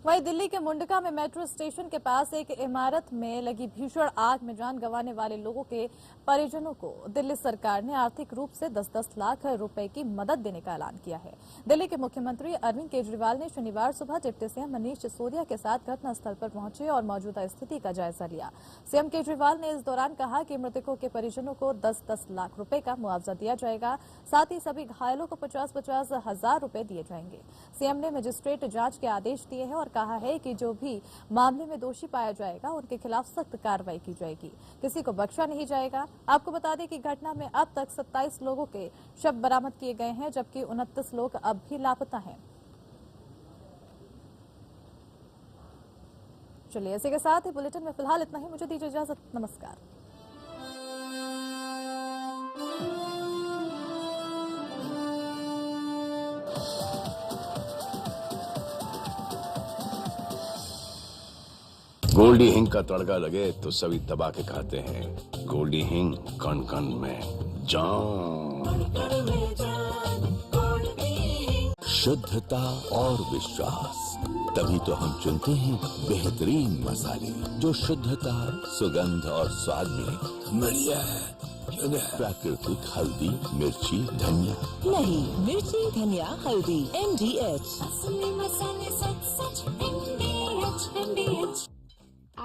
वहीं दिल्ली के मुंडका में मेट्रो स्टेशन के पास एक इमारत में लगी भीषण आग में जान गंवाने वाले लोगों के परिजनों को दिल्ली सरकार ने आर्थिक रूप से 10-10 लाख रुपए की मदद देने का ऐलान किया है। दिल्ली के मुख्यमंत्री अरविंद केजरीवाल ने शनिवार सुबह डिप्टी सीएम मनीष सिसोदिया के साथ घटनास्थल पर पहुंचे और मौजूदा स्थिति का जायजा लिया। सीएम केजरीवाल ने इस दौरान कहा कि मृतकों के परिजनों को 10-10 लाख रुपए का मुआवजा दिया जाएगा, साथ ही सभी घायलों को 50-50 हजार रुपए दिए जाएंगे। सीएम ने मजिस्ट्रेट जांच के आदेश दिए हैं और कहा है कि जो भी मामले में दोषी पाया जाएगा उनके खिलाफ सख्त कार्रवाई की जाएगी, किसी को बख्शा नहीं जाएगा। आपको बता दें कि घटना में अब तक 27 लोगों के शव बरामद किए गए हैं, जबकि 29 लोग अब भी लापता हैं। चलिए इसी के साथ ही बुलेटिन में फिलहाल इतना ही। मुझे दीजिए इजाजत। नमस्कार। गोल्डी हिंग का तड़का लगे तो सभी दबा के खाते हैं। गोल्डी हिंग कण कण में जान। शुद्धता और विश्वास, तभी तो हम चुनते हैं बेहतरीन मसाले जो शुद्धता, सुगंध और स्वाद में बढ़िया है। प्राकृतिक हल्दी, मिर्ची, धनिया नहीं, मिर्ची, धनिया, हल्दी, MDH।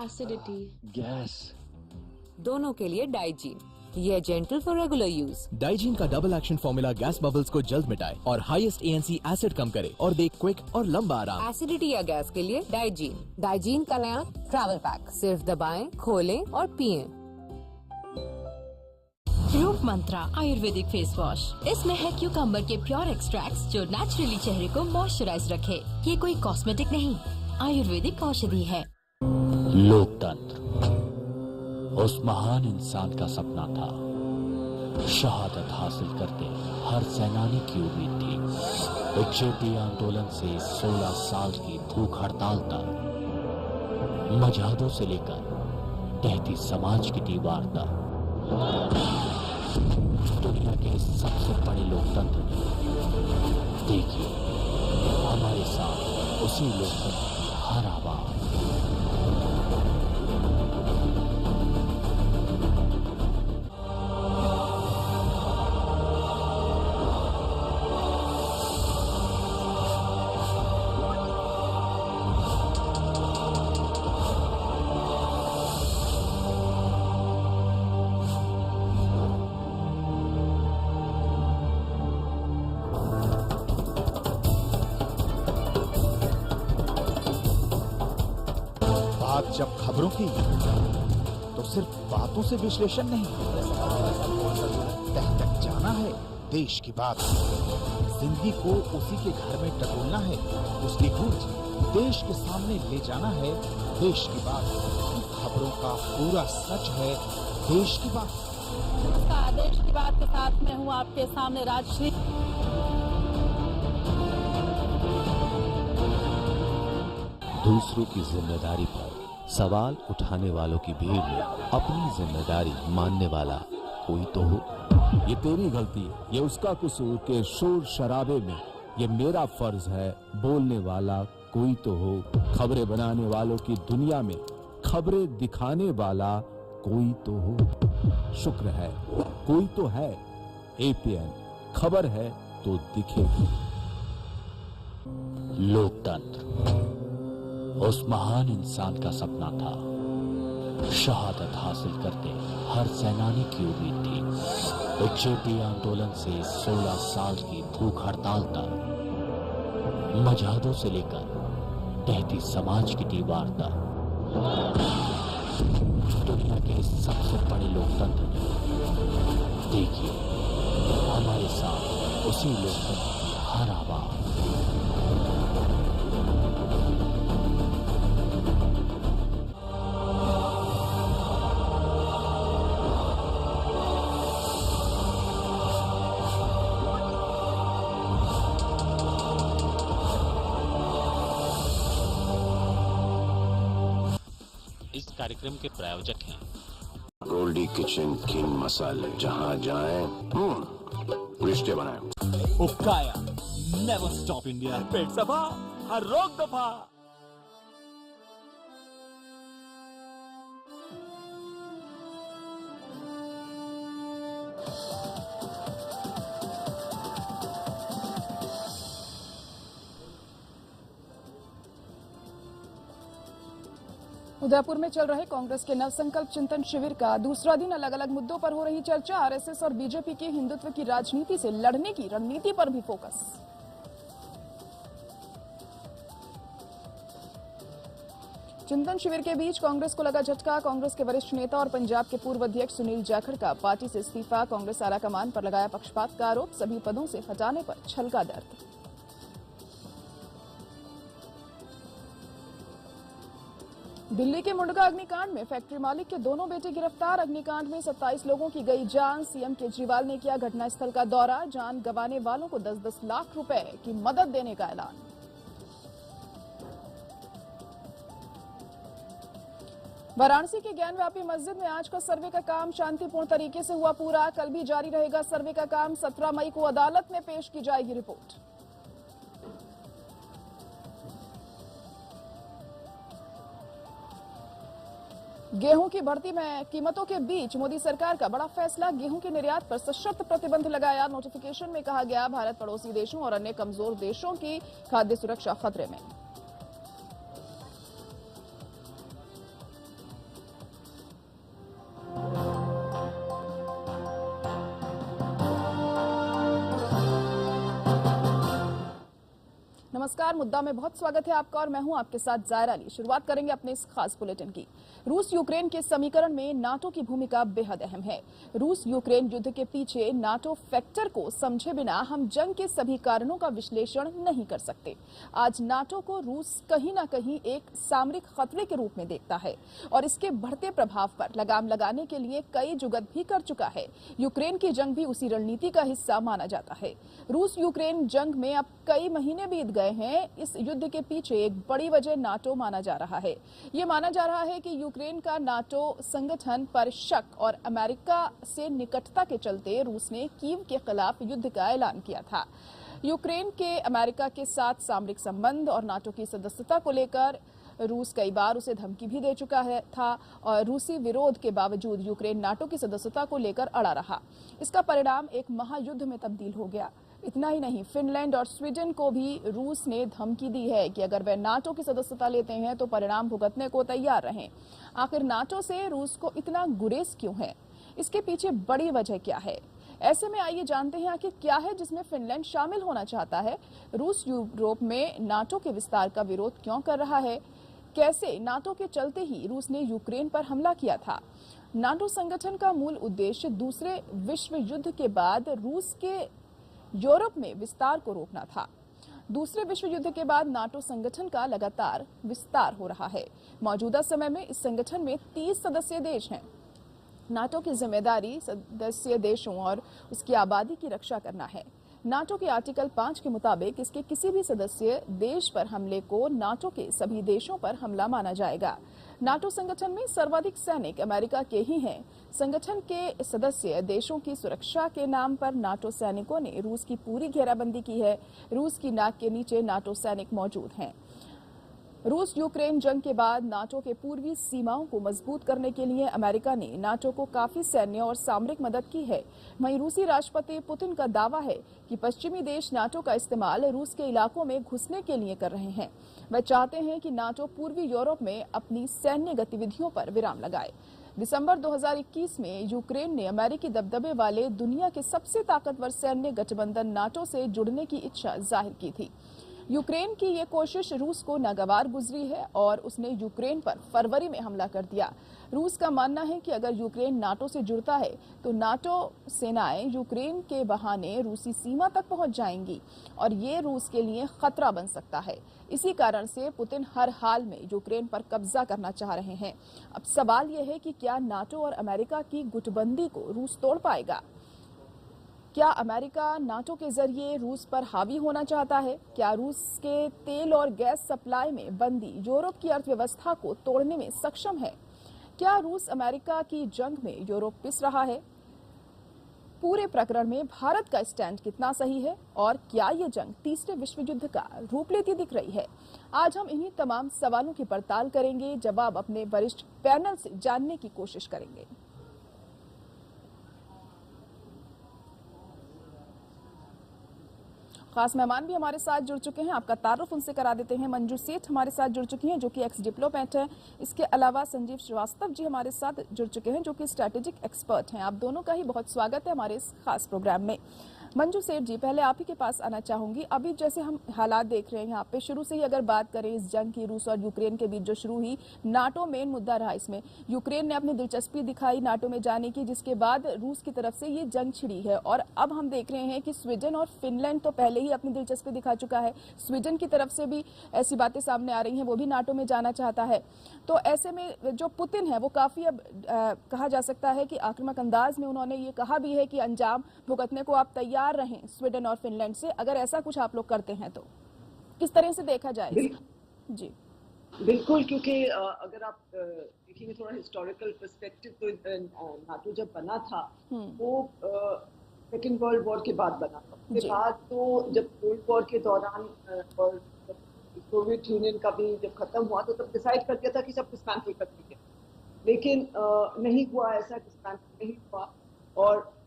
एसिडिटी, गैस, दोनों के लिए डाइजीन। ये gentle for regular use. Digene का double action formula gas bubbles को जल्द मिटाए और हाईएस्ट ANC एसिड कम करे और दे क्विक और लंबा आराम। एसिडिटी या गैस के लिए डाइजीन। डाइजीन का नया ट्रैवल पैक, सिर्फ दबाएं, खोलें और पिएं। रूप मंत्रा आयुर्वेदिक फेस वॉश। इसमें है क्यूकम्बर के प्योर एक्सट्रैक्ट्स जो नेचुरली चेहरे को मॉइस्चराइज रखे। ये कोई कॉस्मेटिक नहीं, आयुर्वेदिक औषधि है। लोकतंत्र उस महान इंसान का सपना था। शहादत हासिल करके हर सेनानी की उम्मीद थी। जेपी आंदोलन से 16 साल की भूख हड़ताल तक, मजहबों से लेकर टहती समाज की दीवार तक, दुनिया के सबसे बड़े लोकतंत्र में देखिए हमारे साथ उसी लोकतंत्र की हर आवाज। जब खबरों की तो सिर्फ बातों से विश्लेषण नहीं, तह तक जाना है देश की बात। जिंदगी को उसी के घर में टटोलना है, उसकी गूंज देश के सामने ले जाना है देश की बात। खबरों का पूरा सच है देश की बात। नमस्कार, देश की बात के साथ मैं हूं आपके सामने राजश्री। दूसरों की जिम्मेदारी पर सवाल उठाने वालों की भीड़ में अपनी जिम्मेदारी मानने वाला कोई तो हो। ये तेरी गलती, ये उसका कसूर के शोर शराबे में ये मेरा फर्ज है बोलने वाला कोई तो हो। खबरें बनाने वालों की दुनिया में खबरें दिखाने वाला कोई तो हो। शुक्र है कोई तो है। APN खबर है तो दिखेगी। लोकतंत्र उस महान इंसान का सपना था। शहादत हासिल करके हर सेनानी की उम्मीद थी। जेपी आंदोलन से 16 साल की भूख हड़ताल तक, मजहबों से लेकर टहती समाज की दीवार तक, दुनिया के सबसे बड़े लोकतंत्र में देखिए हमारे साथ उसी लोकतंत्र की हर आवाज। इस कार्यक्रम के प्रायोजक हैं गोल्डी किचन किंग मसाले। जहाँ जाएं रिश्ते बनाएं। उपकाया नेवर स्टॉप इंडिया। पेट सफा हर रोग दफा। उदयपुर में चल रहे कांग्रेस के नवसंकल्प चिंतन शिविर का दूसरा दिन अलग अलग मुद्दों पर हो रही चर्चा। आरएसएस और बीजेपी की हिंदुत्व की राजनीति से लड़ने की रणनीति पर भी फोकस। चिंतन शिविर के बीच कांग्रेस को लगा झटका। कांग्रेस के वरिष्ठ नेता और पंजाब के पूर्व अध्यक्ष सुनील जाखड़ का पार्टी से इस्तीफा। कांग्रेस आलाकमान पर लगाया पक्षपात का आरोप। सभी पदों से हटाने पर छलका दर्द। दिल्ली के मुंडका अग्निकांड में फैक्ट्री मालिक के दोनों बेटे गिरफ्तार। अग्निकांड में 27 लोगों की गई जान। सीएम केजरीवाल ने किया घटनास्थल का दौरा। जान गंवाने वालों को 10-10 लाख रुपए की मदद देने का ऐलान। वाराणसी की ज्ञानव्यापी मस्जिद में आज का सर्वे का काम शांतिपूर्ण तरीके से हुआ पूरा। कल भी जारी रहेगा सर्वे का काम। 17 मई को अदालत में पेश की जाएगी रिपोर्ट। गेहूं की बढ़ती कीमतों के बीच मोदी सरकार का बड़ा फैसला। गेहूं के निर्यात पर सशर्त प्रतिबंध लगाया। नोटिफिकेशन में कहा गया भारत पड़ोसी देशों और अन्य कमजोर देशों की खाद्य सुरक्षा खतरे में। नमस्कार, मुद्दा में बहुत स्वागत है आपका और मैं हूं आपके साथ जायरा अली। शुरुआत करेंगे अपने इस खास बुलेटिन की। रूस यूक्रेन के समीकरण में नाटो की भूमिका बेहद अहम है। रूस यूक्रेन युद्ध के पीछे नाटो फैक्टर को समझे बिना हम जंग के सभी कारणों का विश्लेषण नहीं कर सकते। आज नाटो को रूस कहीं ना कहीं एक सामरिक खतरे के रूप में देखता है और इसके बढ़ते प्रभाव पर लगाम लगाने के लिए कई जुगत भी कर चुका है। यूक्रेन की जंग भी उसी रणनीति का हिस्सा माना जाता है। रूस यूक्रेन जंग में अब कई महीने बीत गए हैं। इस युद्ध के पीछे एक बड़ी वजह नाटो माना जा रहा है। ये माना जा रहा है कि यूक्रेन का नाटो संगठन पर शक और अमेरिका से निकटता के चलते रूस ने कीव के खिलाफ युद्ध का ऐलान किया था। यूक्रेन के अमेरिका के साथ सामरिक संबंध और नाटो की सदस्यता को लेकर रूस कई बार उसे धमकी भी दे चुका था और रूसी विरोध के बावजूद यूक्रेन नाटो की सदस्यता को लेकर अड़ा रहा। इसका परिणाम एक महायुद्ध में तब्दील हो गया। इतना ही नहीं, फिनलैंड और स्वीडन को भी रूस ने धमकी दी है कि अगर वे नाटो की सदस्यता लेते हैं तो परिणाम भुगतने को तैयार रहें। आखिर नाटो से रूस को इतना गुरेज क्यों है? इसके पीछे बड़ी वजह क्या है? ऐसे में आइए जानते हैं आखिर क्या है जिसमें फिनलैंड शामिल होना चाहता है। रूस यूरोप में नाटो के विस्तार का विरोध क्यों कर रहा है? कैसे नाटो के चलते ही रूस ने यूक्रेन पर हमला किया था? नाटो संगठन का मूल उद्देश्य दूसरे विश्व युद्ध के बाद रूस के यूरोप में विस्तार को रोकना था। दूसरे विश्व युद्ध के बाद नाटो संगठन का लगातार विस्तार हो रहा है। मौजूदा समय में इस संगठन में 30 सदस्यीय देश हैं। नाटो की जिम्मेदारी सदस्य देशों और उसकी आबादी की रक्षा करना है। नाटो के आर्टिकल 5 के मुताबिक इसके किसी भी सदस्य देश पर हमले को नाटो के सभी देशों पर हमला माना जाएगा। नाटो संगठन में सर्वाधिक सैनिक अमेरिका के ही हैं। संगठन के सदस्य देशों की सुरक्षा के नाम पर नाटो सैनिकों ने रूस की पूरी घेराबंदी की है। रूस की नाक के नीचे नाटो सैनिक मौजूद हैं। रूस यूक्रेन जंग के बाद नाटो के पूर्वी सीमाओं को मजबूत करने के लिए अमेरिका ने नाटो को काफी सैन्य और सामरिक मदद की है। वहीं रूसी राष्ट्रपति पुतिन का दावा है कि पश्चिमी देश नाटो का इस्तेमाल रूस के इलाकों में घुसने के लिए कर रहे हैं। वे चाहते हैं कि नाटो पूर्वी यूरोप में अपनी सैन्य गतिविधियों पर विराम लगाए। दिसंबर 2021 में यूक्रेन ने अमेरिकी दबदबे वाले दुनिया के सबसे ताकतवर सैन्य गठबंधन नाटो से जुड़ने की इच्छा जाहिर की थी। यूक्रेन की ये कोशिश रूस को नागवार गुजरी है और उसने यूक्रेन पर फरवरी में हमला कर दिया। रूस का मानना है कि अगर यूक्रेन नाटो से जुड़ता है तो नाटो सेनाएं यूक्रेन के बहाने रूसी सीमा तक पहुंच जाएंगी और ये रूस के लिए खतरा बन सकता है। इसी कारण से पुतिन हर हाल में यूक्रेन पर कब्जा करना चाह रहे हैं। अब सवाल यह है कि क्या नाटो और अमेरिका की गुटबंदी को रूस तोड़ पाएगा? क्या अमेरिका नाटो के जरिए रूस पर हावी होना चाहता है? क्या रूस के तेल और गैस सप्लाई में बंदी यूरोप की अर्थव्यवस्था को तोड़ने में सक्षम है? क्या रूस अमेरिका की जंग में यूरोप पिस रहा है? पूरे प्रकरण में भारत का स्टैंड कितना सही है और क्या ये जंग तीसरे विश्व युद्ध का रूप लेती दिख रही है? आज हम इन्हीं तमाम सवालों की पड़ताल करेंगे, जवाब अपने वरिष्ठ पैनल से जानने की कोशिश करेंगे। खास मेहमान भी हमारे साथ जुड़ चुके हैं, आपका तारुफ उनसे करा देते हैं। मंजू सेठ हमारे साथ जुड़ चुकी हैं जो कि एक्स डिप्लोमेट हैं। इसके अलावा संजीव श्रीवास्तव जी हमारे साथ जुड़ चुके हैं जो कि स्ट्रैटेजिक एक्सपर्ट हैं। आप दोनों का ही बहुत स्वागत है हमारे इस खास प्रोग्राम में। मंजू सेठ जी, पहले आप ही के पास आना चाहूंगी। अभी जैसे हम हालात देख रहे हैं यहाँ पे, शुरू से ही अगर बात करें इस जंग की, रूस और यूक्रेन के बीच जो शुरू हुई, नाटो मेन मुद्दा रहा इसमें। यूक्रेन ने अपनी दिलचस्पी दिखाई नाटो में जाने की, जिसके बाद रूस की तरफ से ये जंग छिड़ी है। और अब हम देख रहे हैं कि स्वीडन और फिनलैंड तो पहले ही अपनी दिलचस्पी दिखा चुका है, स्वीडन की तरफ से भी ऐसी बातें सामने आ रही हैं, वो भी नाटो में जाना चाहता है। तो ऐसे में जो पुतिन है वो काफी अब कहा जा सकता है कि आक्रामक अंदाज में उन्होंने ये कहा भी है कि अंजाम भुगतने को आप तैयार रहें स्वीडन और फिनलैंड से, अगर ऐसा कुछ आप लोग करते हैं तो किस तरह से देखा जाए इसको? जी बिल्कुल, क्योंकि अगर आप देखेंगे थोड़ा हिस्टोरिकल पर्सपेक्टिव, तो नाटो जब बना था वो सेकेंड वर्ल्ड वॉर के बाद बना था। उसके बाद तो जब कोल्ड वॉर के दौरान और सोवियत यूनियन का भी जब खत्म हुआ तो तब डिसाइड कर दिया था कि सब डिस्मेंटल कर दिए, लेकिन नहीं हुआ, ऐसा डिस्मेंटल नहीं हुआ। और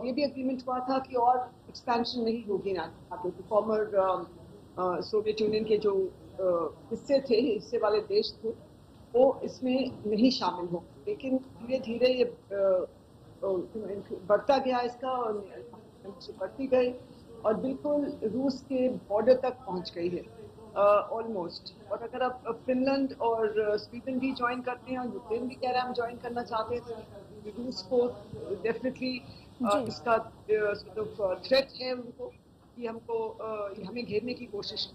ये भी एग्रीमेंट हुआ था कि और एक्सपेंशन नहीं होगी नाटो की। फॉर्मर सोवियत यूनियन के जो हिस्से वाले देश थे वो इसमें नहीं शामिल हो, लेकिन धीरे धीरे ये बढ़ता गया इसका, और बढ़ती गई और बिल्कुल रूस के बॉर्डर तक पहुंच गई है ऑलमोस्ट। और अगर आप फिनलैंड और स्वीडन भी ज्वाइन करते हैं और यूक्रेन भी कह रहा है हम ज्वाइन करना चाहते हैं, तो रूस को डेफिनेटली इसका थ्रेट है उनको कि हमें घेरने की कोशिश।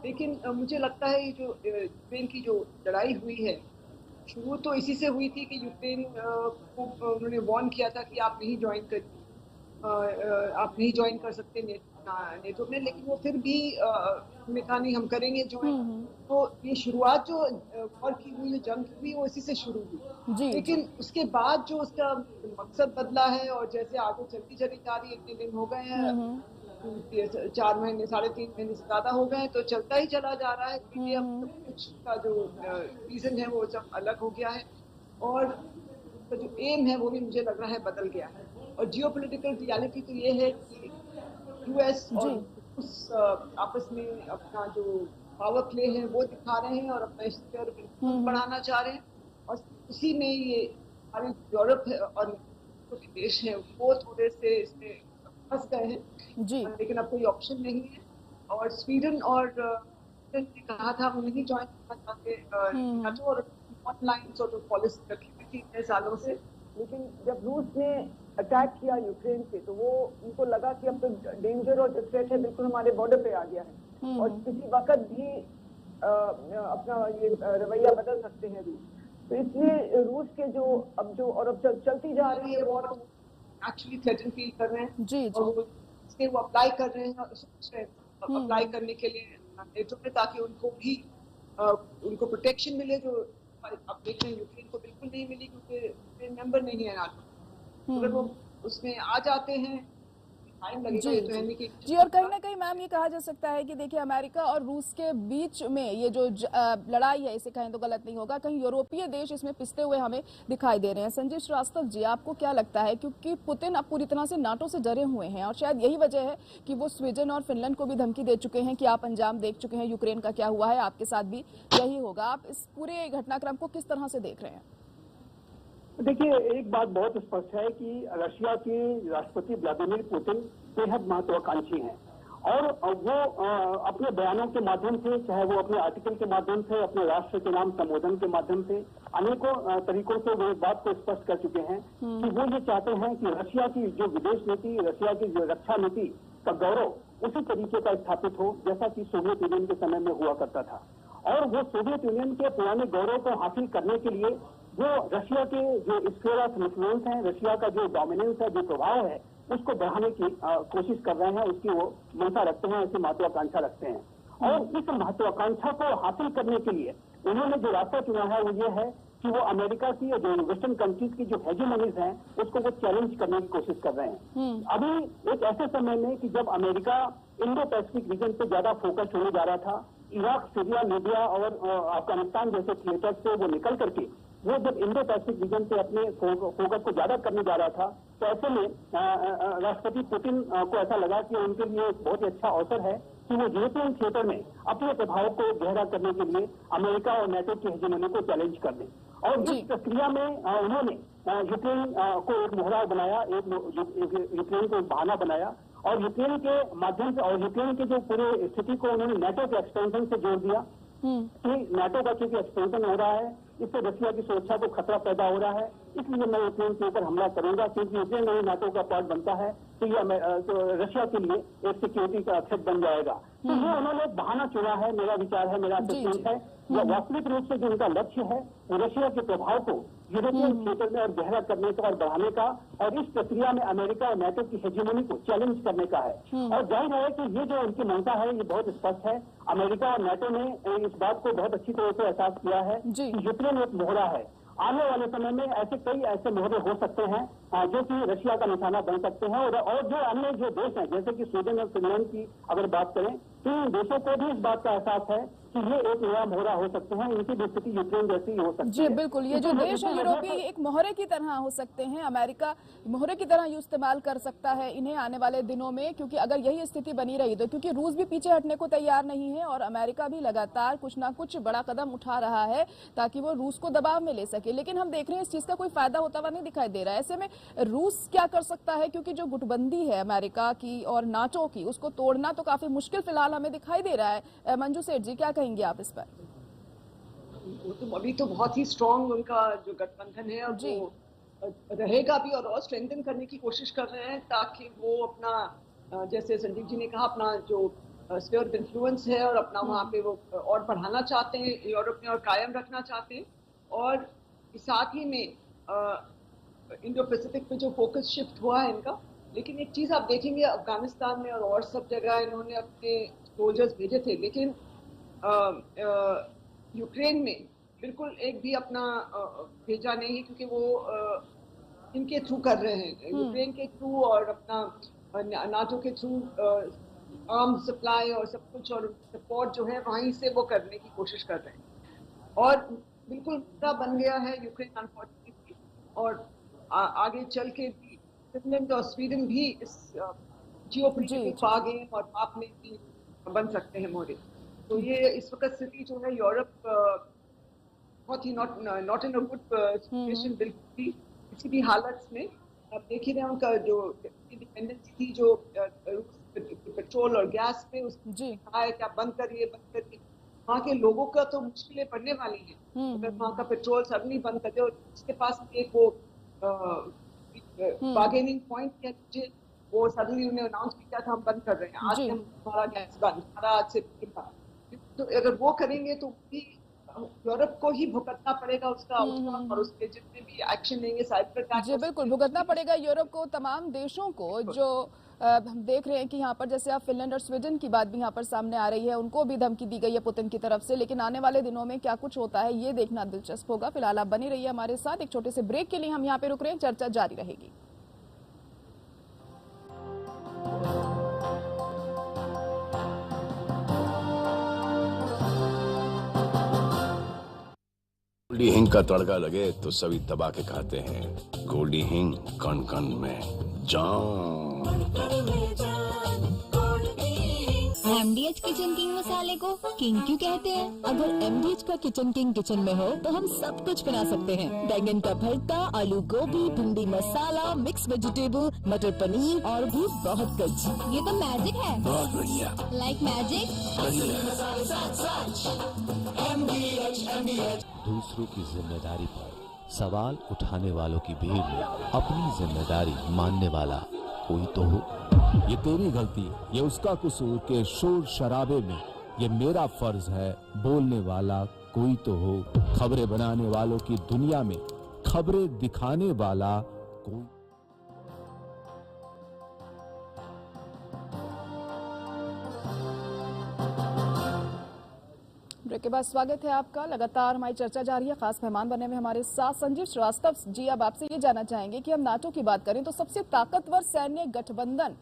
लेकिन मुझे लगता है ये जो यूक्रेन की जो लड़ाई हुई है, शुरू तो इसी से हुई थी कि यूक्रेन को उन्होंने वार्न किया था कि आप नहीं ज्वाइन कर सकते नेटो में, लेकिन वो फिर भी उन्होंने कहा नहीं हम करेंगे ज्वाइन। तो ये शुरुआत जो वॉर की हुई है, जंग की हुई, वो इसी से शुरू हुई। लेकिन उसके बाद जो उसका मकसद बदला है और जैसे आगे चलती चली जा रही है, इतने दिन हो गए हैं, 4 महीने 3.5 महीने से ज्यादा हो गए, तो चलता ही चला जा रहा है क्योंकि अब कुछ का जो रीजन है वो सब अलग हो गया है और तो जो एम है वो भी मुझे लग रहा है बदल गया है। और जियोपॉलिटिकल रियलिटी तो ये है कि यूएस और उस आपस में अपना जो पावर प्ले है वो दिखा रहे हैं और अपना स्तर बढ़ाना चाह रहे हैं, और उसी में ये हमारे यूरोप और कुछ देश हैं वो थोड़े से इसमें फंस गए हैं जी। लेकिन अब कोई ऑप्शन नहीं है। और स्वीडन और ने कहा था वो नहीं ज्वाइन करना चाहते नाटो, और ऑनलाइन सॉर्ट ऑफ पॉलिसी रखी हुई थी इतने सालों से। लेकिन जब रूस ने अटैक किया यूक्रेन पे तो वो उनको लगा कि अब तो डेंजर और थ्रेट है बिल्कुल हमारे बॉर्डर पे आ गया है और किसी वक्त भी अपना ये रवैया बदल सकते हैं रूस। तो इसलिए रूस के अब चलती जा रही है वॉर एक्चुअली थ्रेटन फील कर रहे हैं जी। और वो अप्लाई कर रहे हैं अप्लाई करने के लिए नेटो में, ताकि उनको प्रोटेक्शन मिले, जो अब देख रहे हैं यूक्रेन को बिल्कुल नहीं मिली क्योंकि यूक्रेन मेंबर नहीं है नाटो। अगर वो उसमें आ जाते हैं टाइम लगेगा ये तो है नहीं कि जी। और कहीं ना कहीं मैम ये कहा जा सकता है कि देखिए अमेरिका और रूस के बीच में ये जो लड़ाई है, इसे कहें तो गलत नहीं होगा, कहीं यूरोपीय देश इसमें पिसते हुए हमें दिखाई दे रहे हैं। संजीव श्रीवास्तव जी, आपको क्या लगता है, क्योंकि पुतिन अब पूरी तरह से नाटो से डरे हुए हैं और शायद यही वजह है कि वो स्वीडन और फिनलैंड को भी धमकी दे चुके हैं कि आप अंजाम देख चुके हैं, यूक्रेन का क्या हुआ है आपके साथ भी यही होगा। आप इस पूरे घटनाक्रम को किस तरह से देख रहे हैं? देखिए, एक बात बहुत स्पष्ट है कि रशिया के राष्ट्रपति व्लादिमीर पुतिन बेहद महत्वाकांक्षी हैं और वो अपने बयानों के माध्यम से, चाहे वो अपने आर्टिकल के माध्यम से, अपने राष्ट्र के नाम संबोधन के माध्यम से, अनेकों तरीकों से वो इस बात को स्पष्ट कर चुके हैं कि वो ये चाहते हैं कि रशिया की जो विदेश नीति, रशिया की जो रक्षा नीति का गौरव उसी तरीके का स्थापित हो जैसा कि सोवियत यूनियन के समय में हुआ करता था। और वो सोवियत यूनियन के पुराने गौरव को हासिल करने के लिए जो रशिया के जो स्फीयर ऑफ इन्फ्लुएंस है, रशिया का जो डोमिनेंस है, जो प्रभाव है, उसको बढ़ाने की कोशिश कर रहे हैं, उसकी वो मंशा रखते हैं, ऐसी महत्वाकांक्षा रखते हैं। और इस महत्वाकांक्षा को हासिल करने के लिए उन्होंने जो रास्ता चुना है वो ये है कि वो अमेरिका की और जो वेस्टर्न कंट्रीज की जो हेजेमनीज हैं उसको वो चैलेंज करने की कोशिश कर रहे हैं। अभी एक ऐसे समय में कि जब अमेरिका इंडो पैसिफिक रीजन पे ज्यादा फोकस होने जा रहा था, इराक, सीरिया, लीबिया और अफगानिस्तान जैसे थिएटर से वो निकल करके वो जब इंडो पैसिफिक रीजन पे अपने फोकस को ज्यादा करने जा रहा था, तो ऐसे में राष्ट्रपति पुतिन को ऐसा लगा कि उनके लिए एक बहुत ही अच्छा अवसर है कि वो यूरोपियन थिएटर में अपने प्रभाव को गहरा करने के लिए अमेरिका और नेटो की हेजेमनी को चैलेंज कर दें। और जिस प्रक्रिया में उन्होंने यूक्रेन को एक मोहरा बनाया, यूक्रेन को एक बहाना बनाया और यूक्रेन के माध्यम से और यूक्रेन के जो पूरे स्थिति को उन्होंने नेटो के एक्सपेंशन से जोड़ दिया कि नेटो का क्योंकि एक्सपेंशन हो रहा है, इससे रशिया की सुरक्षा को खतरा पैदा हो रहा है, इसलिए मैं यूक्रेन के ऊपर हमला करूंगा, क्योंकि यूक्रेन नहीं नाटो का पार्ट बनता है तो ये तो रशिया के लिए एक सिक्योरिटी का थ्रेट बन जाएगा। तो ये उन्होंने बहाना चुना है, मेरा विचार है, मेरा असेसमेंट है। वास्तविक रूप से जो उनका लक्ष्य है वो रशिया के प्रभाव को यूरोपियन क्षेत्र में और गहरा करने का और बढ़ाने का, और इस प्रक्रिया में अमेरिका और नेटो की हेजेमनी को चैलेंज करने का है। और जाहिर है कि ये जो उनकी मंशा है ये बहुत स्पष्ट है। अमेरिका और नेटो ने इस बात को बहुत अच्छी तरह से एहसास किया है कि यूक्रेन एक मोहरा है। आने वाले समय में कई ऐसे मोहरे हो सकते हैं जो कि रशिया का निशाना बन सकते हैं, और जो अन्य जो देश हैं जैसे कि स्वीडन और फिनलैंड की अगर बात करें तो इन देशों को भी इस बात का एहसास है कि ये एक नया मोहरा हो सकते हैं, इनकी भी स्थिति यूक्रेन जैसी हो सकती है। जी बिल्कुल, ये जो देश है यूरोपीय एक मोहरे की तरह हो सकते हैं, अमेरिका मोहरे की तरह इस्तेमाल कर सकता है इन्हें आने वाले दिनों में, क्योंकि अगर यही स्थिति बनी रही तो, क्योंकि रूस भी पीछे हटने को तैयार नहीं है और अमेरिका भी लगातार कुछ ना कुछ बड़ा कदम उठा रहा है ताकि वो रूस को दबाव में ले सके, लेकिन हम देख रहे हैं इस चीज का कोई फायदा होता हुआ नहीं दिखाई दे रहा है। ऐसे में रूस क्या कर सकता है, क्योंकि जो गुटबंदी है अमेरिका की और नाटो की उसको तोड़ना तो काफी मुश्किल फिलहाल हमें दिखाई दे रहा है। मंजू सेठ जी क्या कहेंगे आप इस पर? वो तो अभी तो बहुत ही स्ट्रॉन्ग उनका जो गठबंधन है वो रहेगा भी, और स्ट्रेंथन करने की कोशिश कर रहे हैं ताकि वो अपना, जैसे संदीप जी ने कहा, अपना जो स्फीयर ऑफ इन्फ्लुएंस है और अपना वहाँ पे वो और बढ़ाना चाहते हैं यूरोप में और कायम रखना चाहते हैं। और साथ ही में इंडो पैसिफिक पे जो फोकस शिफ्ट हुआ है इनका, लेकिन एक चीज आप देखेंगे अफगानिस्तान में और सब जगह इन्होंने अपने सोल्जर्स भेजे थे, लेकिन यूक्रेन में बिल्कुल एक भी अपना भेजा नहीं है, क्योंकि वो इनके थ्रू कर रहे हैं, यूक्रेन के थ्रू और अपना नाटो के थ्रू आर्म सप्लाई और सब कुछ और सपोर्ट जो है वहीं से वो करने की कोशिश कर रहे हैं। और बिल्कुल मुद्दा बन गया है यूक्रेन अनफॉर्चुनेटली, और आगे चल के भी फिनलैंड और स्वीडन भी इस जियोपॉलिटिकल बार्गेन और माप में भी बन सकते हैं मोहरे। तो ये इस वक्त स्थिति जो है यूरोप बहुत ही not in a good situation बिल्कुल भी, किसी भी हालत में। अब देख ही रहे हैं उनका जो डिपेंडेंसी थी जो पेट्रोल और गैस पे, उसकी क्या बंद करिए वहाँ के लोगों का तो मुश्किलें पड़ने वाली हैं अगर वहाँ का पेट्रोल सडनली बंद कर दे। और उसके पास एक वो बार्गेनिंग पॉइंट है, वो सडनली उन्हें अनाउंस किया था हम बंद कर रहे हैं, आज हम हमारा गैस बंद, हमारा आज से था। तो अगर वो करेंगे तो भी यूरोप को ही भुगतना पड़ेगा उसका आउटकम, और उसके जितने भी एक्शन लेंगे साइबर अटैक। जी बिल्कुल, भुगतना पड़ेगा यूरोप को, तमाम देशों को। जो हम देख रहे हैं कि यहाँ पर जैसे आप फिनलैंड और स्वीडन की बात भी यहाँ पर सामने आ रही है, उनको भी धमकी दी गई है पुतिन की तरफ से, लेकिन आने वाले दिनों में क्या कुछ होता है ये देखना दिलचस्प होगा। फिलहाल आप बनी रहिए हमारे साथ, एक छोटे से ब्रेक के लिए हम यहाँ पे रुक रहे हैं, चर्चा जारी रहेगी। गोल्डी हिंग का तड़का लगे तो सभी दबा के खाते हैं। गोल्डी हिंग कण कण में जान। MDH किचन किंग मसाले को किंग क्यों कहते हैं? अगर MDH का किचन किंग किचन में हो तो हम सब कुछ बना सकते हैं। बैंगन का भरता, आलू गोभी, भिंडी मसाला, मिक्स वेजिटेबल, मटर पनीर और भी बहुत कुछ। ये तो मैजिक है। बहुत बढ़िया। Like magic. दूसरों की जिम्मेदारी पर सवाल उठाने वालों की भीड़ में अपनी जिम्मेदारी मानने वाला कोई तो हो। ये तेरी गलती, ये उसका कसूर के शोर शराबे में ये मेरा फर्ज है बोलने वाला कोई तो हो। खबरें बनाने वालों की दुनिया में खबरें दिखाने वाला कोई। ब्रेक के बाद स्वागत है आपका। लगातार हमारी चर्चा जारी है। खास मेहमान बने हुए हमारे साथ संजीव श्रीवास्तव जी। अब आपसे ये जानना चाहेंगे कि हम नाटो की बात करें तो सबसे ताकतवर सैन्य गठबंधन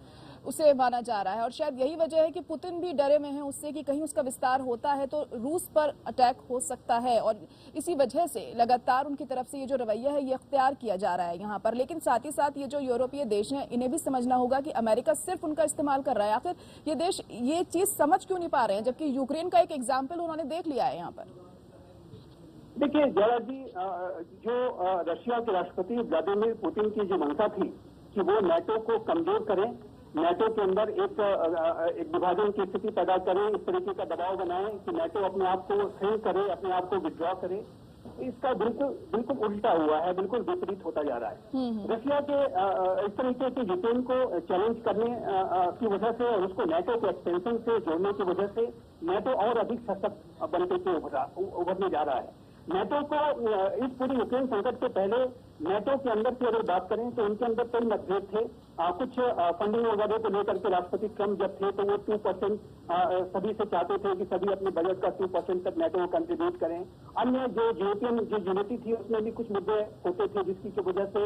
उसे माना जा रहा है। और शायद यही वजह है कि पुतिन भी डरे में हैं उससे कि कहीं उसका विस्तार होता है तो रूस पर अटैक हो सकता है, और इसी वजह से लगातार उनकी तरफ से ये जो रवैया है ये अख्तियार किया जा रहा है यहाँ पर। लेकिन साथ ही साथ ये जो यूरोपीय देश हैं इन्हें भी समझना होगा कि अमेरिका सिर्फ उनका इस्तेमाल कर रहा है। आखिर ये देश ये चीज समझ क्यों नहीं पा रहे हैं, जबकि यूक्रेन का एक एग्जाम्पल उन्होंने देख लिया है यहाँ पर। देखिए जया जी, जो रशिया के राष्ट्रपति व्लादिमीर पुतिन की जो मंशा थी कि वो नाटो को कमजोर करें, नाटो के अंदर एक विभाजन की स्थिति पैदा करें, इस तरीके का दबाव बनाएं कि नाटो अपने आप को श्रिंक करे, अपने आप को विथड्रॉ करे, इसका बिल्कुल उल्टा हुआ है, बिल्कुल विपरीत होता जा रहा है। रशिया के इस तरीके के यूक्रेन को चैलेंज करने की वजह से और उसको नाटो के एक्सटेंशन से जोड़ने की वजह से नाटो और अधिक सशक्त बनते के उभरने जा रहा है। नाटो को इस पूरी यूक्रेन संकट से पहले नाटो के अंदर की अगर बात करें तो उनके अंदर कई मतभेद थे। कुछ फंडिंग वगैरह को लेकर के राष्ट्रपति ट्रम्प जब थे तो वो 2% सभी से चाहते थे कि सभी अपने बजट का 2% तक नाटो को कंट्रीब्यूट करें। अन्य जो यूरोपियन जो यूनिटी थी उसमें भी कुछ मुद्दे होते थे जिसकी की वजह से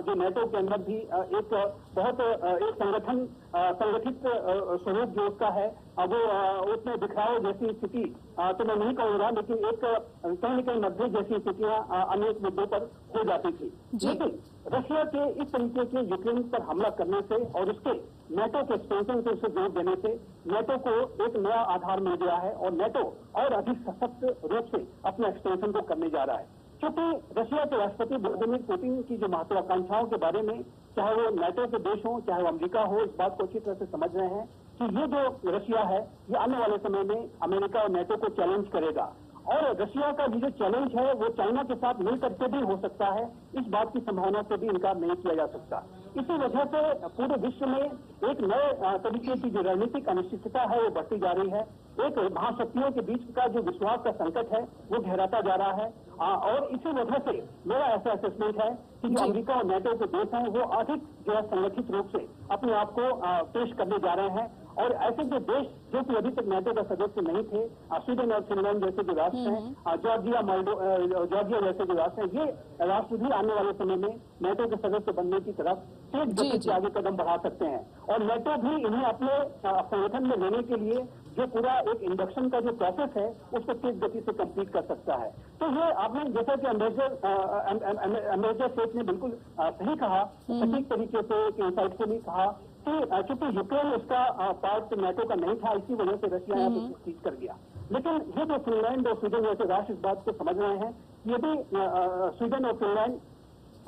जो नाटो के अंदर भी एक बहुत एक संगठित स्वरूप जो उसका है वो उसमें दिखराव जैसी स्थिति तो मैं नहीं कहूँगा, लेकिन एक कहीं न कहीं मतभेद जैसी स्थितियां अनेक मुद्दों पर हो जाती थी। लेकिन रशिया के इस तरीके के यूक्रेन पर हमला करने से और उसके नाटो के एक्सपेंशन से उसे जोड़ देने से नाटो को एक नया आधार मिल गया है और नाटो और अधिक सशक्त रूप से अपने एक्सपेंशन को करने जा रहा है। क्योंकि रशिया के राष्ट्रपति व्लादिमीर पुतिन की जो महत्वाकांक्षाओं के बारे में, चाहे वो नाटो के देश हो चाहे वो अमेरिका हो, इस बात को अच्छी तरह से समझ रहे हैं कि ये जो रशिया है ये आने वाले समय में अमेरिका और नाटो को चैलेंज करेगा। और रशिया का जो चैलेंज है वो चाइना के साथ मिल करके भी हो सकता है, इस बात की संभावना से भी इनकार नहीं किया जा सकता। इसी वजह से पूरे विश्व में एक नए तरीके की जो रणनीतिक अनिश्चितता है वो बढ़ती जा रही है। एक महाशक्तियों के बीच का जो विश्वास का संकट है वो गहराता जा रहा है। और इसी वजह से मेरा ऐसा असेसमेंट है कि जो अमेरिका और नाटो के देश हैं वो अधिक जो है संगठित रूप से अपने आप को पेश करने जा रहे हैं। और ऐसे जो देश जो कि अभी तक नाटो का सदस्य नहीं थे, स्वीडन और फिनलैंड जैसे जो राष्ट्र हैं, जॉर्जिया जैसे जो राष्ट्र हैं, ये राष्ट्र भी आने वाले समय में नाटो के सदस्य बनने की तरफ तेज गति से आगे कदम बढ़ा सकते हैं। और नाटो भी इन्हें अपने संगठन में लेने के लिए जो पूरा एक इंडक्शन का जो प्रोसेस है उसको तेज गति से कंप्लीट कर सकता है। तो ये आपने जैसा कि एम्बेसडर शेख ने बिल्कुल सही कहा, सटीक तरीके से इंसाइटफुली कहा कि चूंकि यूक्रेन उसका पार्ट नाटो का नहीं था, इसी वजह से रशिया यहाँ पे सीज कर गया। लेकिन ये जो फिनलैंड और स्वीडन जैसे राष्ट्र इस बात को समझ रहे हैं, यदि स्वीडन और फिनलैंड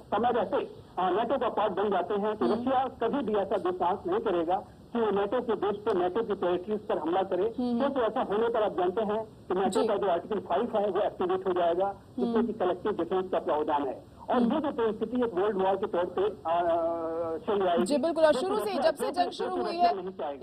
समय रहते नाटो का पार्ट बन जाते हैं तो रशिया कभी भी ऐसा दुस्साहस नहीं करेगा कि वो नाटो के देश पर, नाटो की टेरिटरीज पर हमला करे। क्योंकि ऐसा होने पर आप जानते हैं कि नाटो का जो आर्टिकल 5 है वो एक्टिवेट हो जाएगा, जिसमें कि कलेक्टिव डिफेंस का प्रावधान है। और ये जो परिस्थिति एक वर्ल्ड वॉर के तौर पे चल रही है। जी बिल्कुल, और शुरू से जब से जंग शुरू हुई है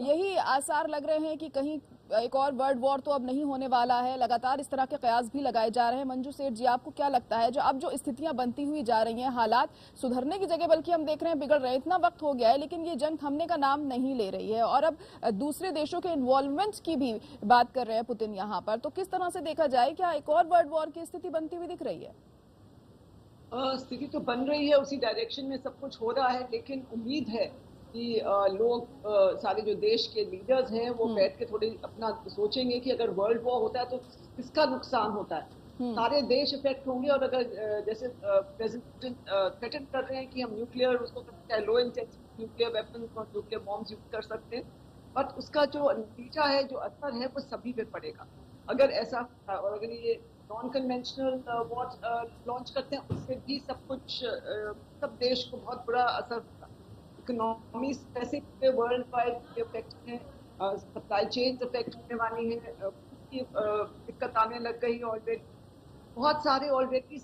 यही आसार लग रहे हैं कि कहीं एक और वर्ल्ड वॉर तो अब नहीं होने वाला है। लगातार इस तरह के कयास भी लगाए जा रहे हैं। मंजू सेठ जी, आपको क्या लगता है जो अब जो स्थितियां बनती हुई जा रही हैं, हालात सुधरने की जगह बल्कि हम देख रहे हैं बिगड़ रहे हैं, इतना वक्त हो गया है लेकिन ये जंग थमने का नाम नहीं ले रही है और अब दूसरे देशों के इन्वॉल्वमेंट की भी बात कर रहे हैं पुतिन यहाँ पर, तो किस तरह से देखा जाए, क्या एक और वर्ल्ड वॉर की स्थिति बनती हुई दिख रही है? स्थिति तो बन रही है, उसी डायरेक्शन में सब कुछ हो रहा है, लेकिन उम्मीद है कि लोग सारे जो देश के लीडर्स हैं वो बैठ के थोड़ी अपना सोचेंगे कि अगर वर्ल्ड वॉर होता है तो किसका नुकसान होता है। सारे देश इफेक्ट होंगे और अगर जैसे प्रेसिडेंट थ्रेटन कर रहे हैं कि हम न्यूक्लियर उसको लो इंटेंसिटी न्यूक्लियर वेपन्स और न्यूक्लियर बॉम्ब्स यूज कर सकते हैं, बट उसका जो नतीजा है, जो असर है वो सभी पे पड़ेगा अगर ऐसा। और अगर ये नॉन कन्वेंशनल वॉर लॉन्च करते हैं उससे भी सब कुछ सब देश को बहुत बुरा असर होगा। इकोनॉमी पैसे वर्ल्ड वाइड इफेक्ट है, सप्लाई चेन इफेक्ट होने वाली है, दिक्कत आने लग गई ऑलरेडी। बहुत सारे ऑलरेडी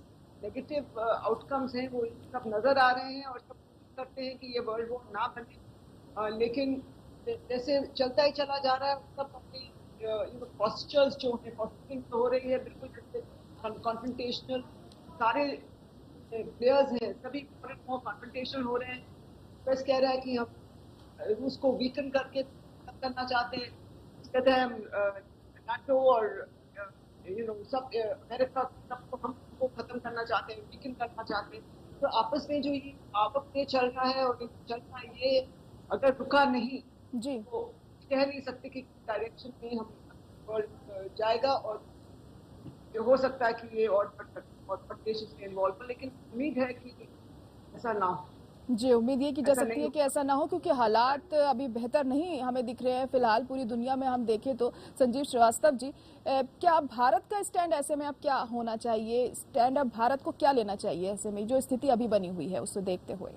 नेगेटिव आउटकम्स हैं वो सब नजर आ रहे हैं और सब करते हैं कि ये वर्ल्ड वॉर ना बने। लेकिन जैसे चलता ही चला जा रहा है सब अपनी पॉस्चर्स जो है पॉस्चरिंग हो रही है बिल्कुल जैसे कॉन्फ्रंटेशनल, सारे प्लेयर्स हैं सभी कॉन्फ्रंटेशनल हो रहे हैं। बस कह रहा है कि हम रूस को वीकन करके करना चाहते हैं, कहते हैं नाटो और सब अमेरिका सबको हमको खत्म करना चाहते हैं, वीकन करना चाहते हैं। तो आपस में जो ये आपस में चल रहा है और चल रहा है, ये अगर रुका नहीं जी, तो कह नहीं सकते कि डायरेक्शन में हम जाएगा, और हो सकता है कि ये और देश इसमें इन्वॉल्व हो, लेकिन उम्मीद है कि ऐसा ना हो। जी, उम्मीद ये की जा सकती है कि ऐसा ना हो, क्योंकि हालात अभी बेहतर नहीं हमें दिख रहे हैं फिलहाल पूरी दुनिया में हम देखें तो। संजीव श्रीवास्तव जी, क्या भारत का स्टैंड ऐसे में अब क्या होना चाहिए? स्टैंड अब भारत को क्या लेना चाहिए ऐसे में, जो स्थिति अभी बनी हुई है उससे देखते हुए?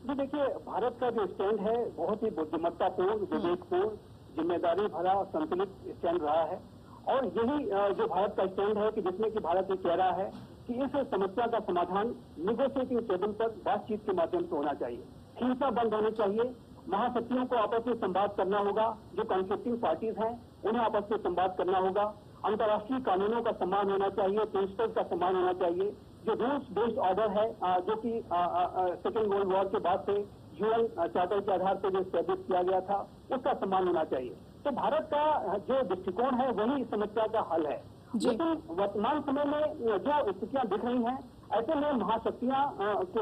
जी देखिए, भारत का जो स्टैंड है बहुत ही बुद्धिमत्तापूर्ण, विवेकपूर्ण, जिम्मेदारी भरा, संतुलित स्टैंड रहा है। और यही जो भारत का स्टैंड है कि जिसमें कि भारत ये कह रहा है कि इस समस्या का समाधान निगोशिएटिंग टेबल पर बातचीत के माध्यम से होना चाहिए, हिंसा बंद होनी चाहिए, महाशक्तियों को आपस में संवाद करना होगा, जो कॉन्फ्लिक्टिंग पार्टीज हैं उन्हें आपस में संवाद करना होगा, अंतर्राष्ट्रीय कानूनों का सम्मान होना चाहिए, प्रिंसिपल का सम्मान होना चाहिए, जो रूल्स बेस्ड ऑर्डर है जो कि सेकेंड वर्ल्ड वॉर के बाद से यूएन चार्टर के आधार पर जो स्टैब्लिश किया गया था उसका सम्मान होना चाहिए। तो भारत का जो दृष्टिकोण है वही इस समस्या का हल है। लेकिन वर्तमान समय में जो स्थितियां दिख रही हैं, ऐसे में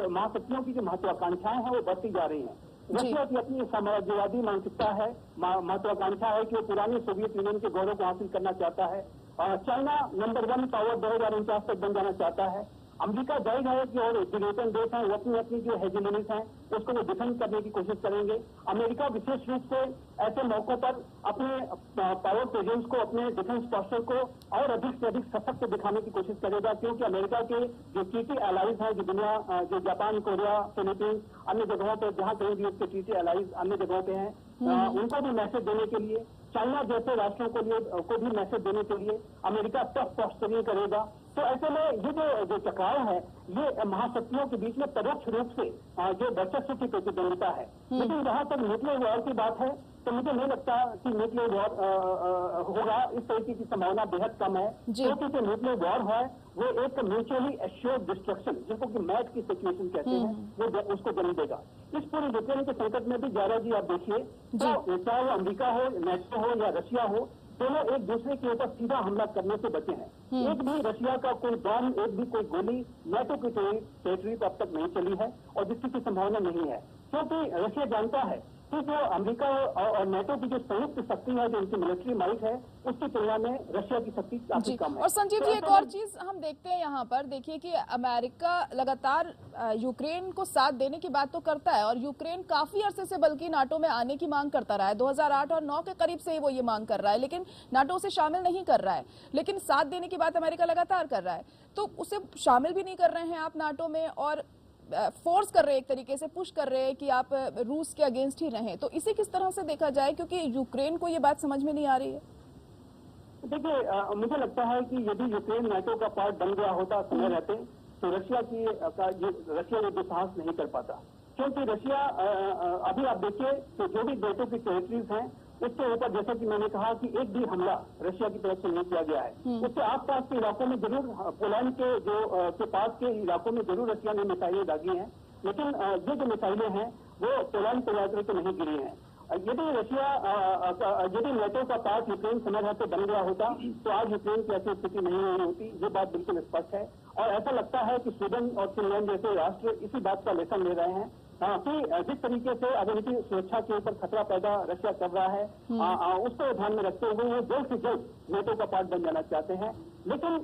महाशक्तियों की जो महत्वाकांक्षाएं हैं वो बढ़ती जा रही हैं। रशिया की अपनी साम्राज्यवादी मानसिकता है, महत्वाकांक्षा है कि वो पुरानी सोवियत यूनियन के गौरव को हासिल करना चाहता है। चाइना नंबर 1 पावर 2049 तक बन जाना चाहता है। अमेरिका जाहिर है कि और यूरोपियन देश हैं वो अपनी अपनी जो हेजेमनीज हैं उसको वो डिफेंड करने की कोशिश करेंगे। अमेरिका विशेष रूप से ऐसे मौकों पर अपने पावर प्रेजेंस को, अपने डिफेंस पोस्चर को और अधिक से अधिक सशक्त दिखाने की कोशिश करेगा, क्योंकि अमेरिका के जो टीटी एलाइज हैं, जो दुनिया जो जापान, कोरिया, फिलीपींस, अन्य जगहों पर जहां कहीं भी उसके टीटी एलाइज अन्य जगहों पे हैं, उनको भी मैसेज देने के लिए, चाइना जैसे राष्ट्रों को भी मैसेज देने के लिए अमेरिका टफ पोस्चरिंग करेगा। तो ऐसे में ये जो टकराव है ये महाशक्तियों के बीच में परोक्ष रूप से जो वर्चस्व की प्रतिद्वंदिता है। लेकिन जहां तक न्यूक्लियर वॉर की बात है तो मुझे नहीं लगता कि न्यूक्लियर वॉर होगा, इस तरीके की संभावना बेहद कम है, क्योंकि जो न्यूक्लियर वॉर है वो एक म्यूचुअली एश्योर्ड डिस्ट्रक्शन, जिसको कि मैट की सिचुएशन कहते हैं, वो उसको जन्म देगा। इस पूरे यूक्रेन के संकट में भी जारा जी आप देखिए, तो चाहे वो अमेरिका हो, नेटो हो या रशिया हो, दोनों एक दूसरे के ऊपर सीधा हमला करने से बचे हैं। एक भी रशिया का कोई बम, एक भी कोई गोली नेटो की टेरिटरी पर अब तक नहीं चली है और जिसकी कोई संभावना नहीं है, क्योंकि रशिया जानता है कि जो अमेरिका और नेटो की जो संयुक्त शक्ति है, जो उनकी मिलिट्री माइट है, उसकी तुलना में रशिया की शक्ति काफी कम है। और संजीव जी, एक और चीज हम देखते हैं यहाँ पर, देखिए कि अमेरिका लगातार यूक्रेन को साथ देने की बात तो करता है, और यूक्रेन काफी अरसे से बल्कि नाटो में आने की मांग करता रहा है। 2008 और 9 के करीब से ही वो ये मांग कर रहा है, लेकिन नाटो उसे शामिल नहीं कर रहा है। लेकिन साथ देने की बात अमेरिका लगातार कर रहा है, तो उसे शामिल भी नहीं कर रहे हैं आप नाटो में, और फोर्स कर रहे हैं, एक तरीके से पुश कर रहे हैं कि आप रूस के अगेंस्ट ही रहें। तो इसे किस तरह से देखा जाए, क्योंकि यूक्रेन को ये बात समझ में नहीं आ रही है? देखिए, मुझे लगता है कि यदि यूक्रेन नाटो का पार्ट बन गया होता समय रहते तो रशिया ये दुस्साहस नहीं कर पाता, क्योंकि रशिया अभी आप देखिए तो जो भी नाटो की टेरिटरीज हैं उसके ऊपर, जैसा कि मैंने कहा कि एक भी हमला रशिया की तरफ से नहीं किया गया है। उसके आसपास के इलाकों में जरूर, पोलैंड के के पास के इलाकों में जरूर रशिया ने मिसाइलें दागी हैं, लेकिन ये जो मिसाइलें हैं वो पोलैंड टेरिटरी पे नहीं गिरी हैं। यदि नेटो का पार्ट यूक्रेन समय रहते बन गया होता तो आज यूक्रेन की ऐसी स्थिति नहीं हुई होती, ये बात बिल्कुल स्पष्ट है। और ऐसा लगता है कि स्वीडन और फिनलैंड जैसे राष्ट्र इसी बात का लेसन ले रहे हैं कि जिस तरीके से अब उनकी सुरक्षा के ऊपर खतरा पैदा रशिया कर रहा है, उसको ध्यान में रखते हुए वो जल्द से जल्द नेटो का पार्ट बन जाना चाहते हैं। लेकिन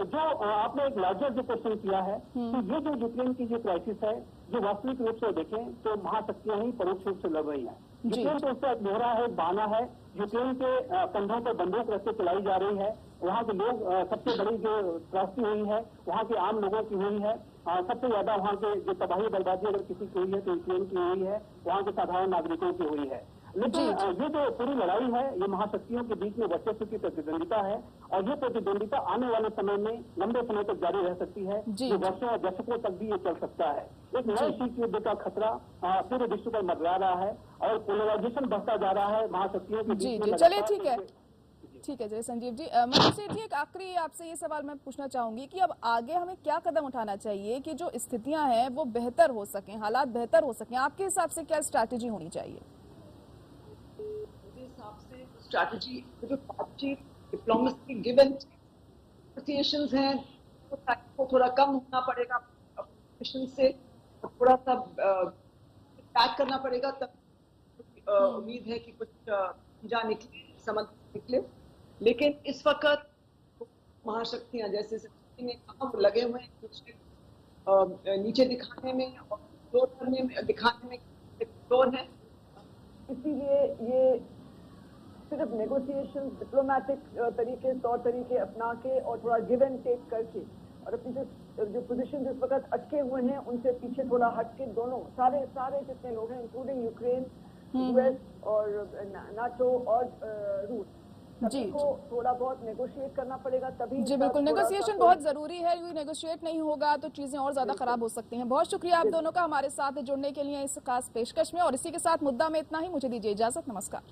जो आपने एक लार्जर जो क्वेश्चन किया है कि ये जो यूक्रेन की जो क्राइसिस है, जो वास्तविक रूप से देखें तो महाशक्तियां ही परोक्ष रूप से लड़ रही हैं। यूक्रेन तो उसका एक मोहरा है, बहाना है। यूक्रेन के कंधों पर बंदूक रख के चलाई जा रही है। वहाँ के लोग, सबसे बड़ी जो त्रासदी हुई है वहाँ के आम लोगों की हुई है। सबसे ज्यादा वहाँ के जो तबाही बर्बादी अगर किसी की हुई है तो यूक्रेन की हुई है, वहाँ के साधारण नागरिकों की हुई है। लेकिन ये जो पूरी लड़ाई है ये महाशक्तियों के बीच में वर्चस्व की प्रतिद्वंदिता है, और ये प्रतिद्वंदिता आने वाले समय में लंबे समय तक जारी रह सकती है, जो वर्षों और दशकों तक भी ये चल सकता है। एक नए शीत युद्ध का खतरा पूरे विश्व पर मंडरा रहा है और पोलराइजेशन बढ़ता जा रहा है महाशक्तियों के बीच में। चलिए ठीक है जी संजीव जी। मनोज सेठ जी, एक आखिरी आपसे ये सवाल मैं पूछना चाहूंगी कि अब आगे हमें क्या कदम उठाना चाहिए कि जो स्थितियां हैं वो बेहतर हो सकें, हालात बेहतर हो सकें? आपके हिसाब से क्या स्ट्रैटेजी होनी चाहिए? स्ट्रैटेजी जो बातचीत, डिप्लोमेसी, गिव एंड नेगोशिएशंस हैं तो थोड़ा कम होना पड़ेगा, से थोड़ा सा पैक करना पड़ेगा, तब उम्मीद है कि कुछ जा निकले, समझ निकले। लेकिन इस वक्त महाशक्तियां जैसे में काम लगे हुए हैं दूसरे नीचे दिखाने में और जोर करने में, दिखाने में जोर है। इसीलिए ये सिर्फ नेगोशिएशन, डिप्लोमेटिक तरीके, तौर तरीके अपना के और थोड़ा गिव एंड टेक करके और अपनी जो पोजीशन जिस वक्त अटके हुए हैं उनसे पीछे थोड़ा हट के दोनों सारे जितने लोग हैं इंक्लूडिंग यूक्रेन, यूएस और नाटो और रूस जी को थोड़ा बहुत नेगोशिएट करना पड़ेगा तभी। जी बिल्कुल, नेगोशिएशन बहुत जरूरी है। ये नेगोशिएट नहीं होगा तो चीजें और ज्यादा खराब हो सकती हैं। बहुत शुक्रिया आप दोनों का हमारे साथ जुड़ने के लिए इस खास पेशकश में। और इसी के साथ मुद्दा में इतना ही, मुझे दीजिए इजाजत, नमस्कार।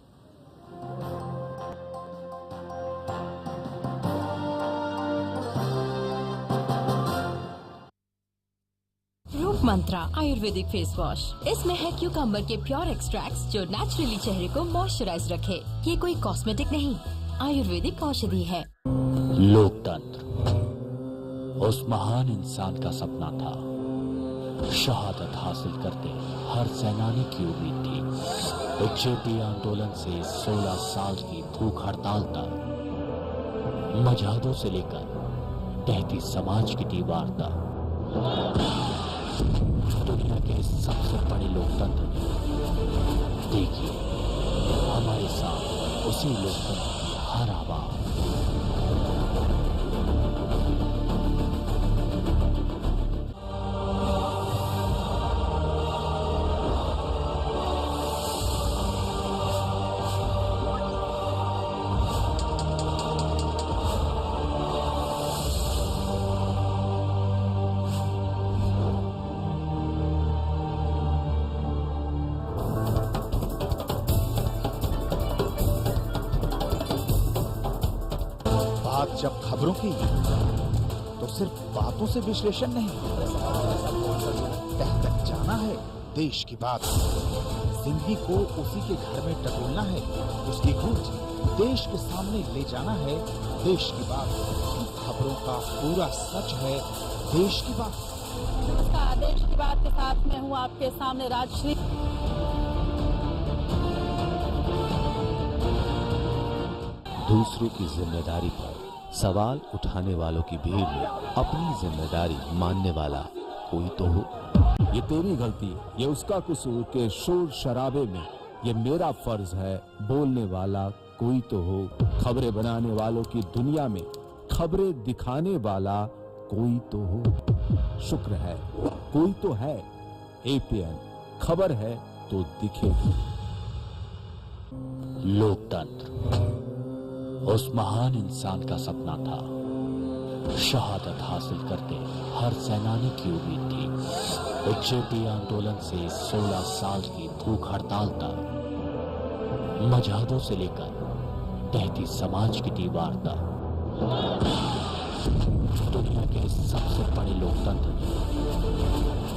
रूप मंत्रा आयुर्वेदिक फेस वॉश, इसमें है क्यूकम्बर के प्योर एक्सट्रैक्ट्स जो नेचुरली चेहरे को मॉइस्चराइज रखे। ये कोई कॉस्मेटिक नहीं, आयुर्वेदिक औषधि है। लोकतंत्र उस महान इंसान का सपना था। शहादत हासिल करते हर सेनानी की उम्मीद थी। जेपी आंदोलन से 16 साल की भूख हड़ताल तक, मजहदों से लेकर तहती समाज की दीवार तक, दुनिया के सबसे बड़े लोकतंत्र में देखिए हमारे साथ उसी लोकतंत्र की हर आवाज। जब खबरों की तो सिर्फ बातों से विश्लेषण नहीं, तह तक जाना है देश की बात। जिंदगी को उसी के घर में टटोलना है, उसकी गूंज देश के सामने ले जाना है देश की बात। खबरों का पूरा सच है देश की बात। नमस्कार, देश की बात के साथ मैं हूँ आपके सामने राजश्री। दूसरों की जिम्मेदारी पर सवाल उठाने वालों की भीड़ में अपनी जिम्मेदारी मानने वाला कोई तो हो। ये तेरी गलती, ये उसका कसूर के शोर शराबे में ये मेरा फर्ज है बोलने वाला कोई तो हो। खबरें बनाने वालों की दुनिया में खबरें दिखाने वाला कोई तो हो। शुक्र है कोई तो है। APN खबर है तो दिखेगी। लोकतंत्र उस महान इंसान का सपना था। शहादत हासिल करते हर सेनानी की उम्मीद थी। जेपी आंदोलन से 16 साल की भूख हड़ताल तक, मजहदों से लेकर तहती समाज की दीवार तक, दुनिया के सबसे बड़े लोकतंत्र में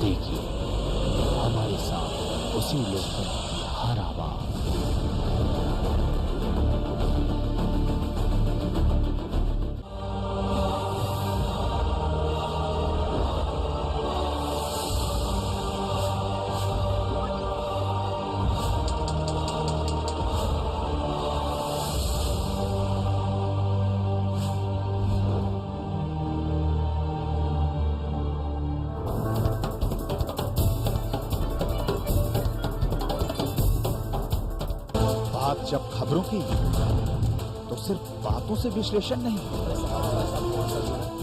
देखिए हमारे साथ उसी लोकतंत्र की हर आवाज। जब खबरों की तो सिर्फ बातों से विश्लेषण नहीं,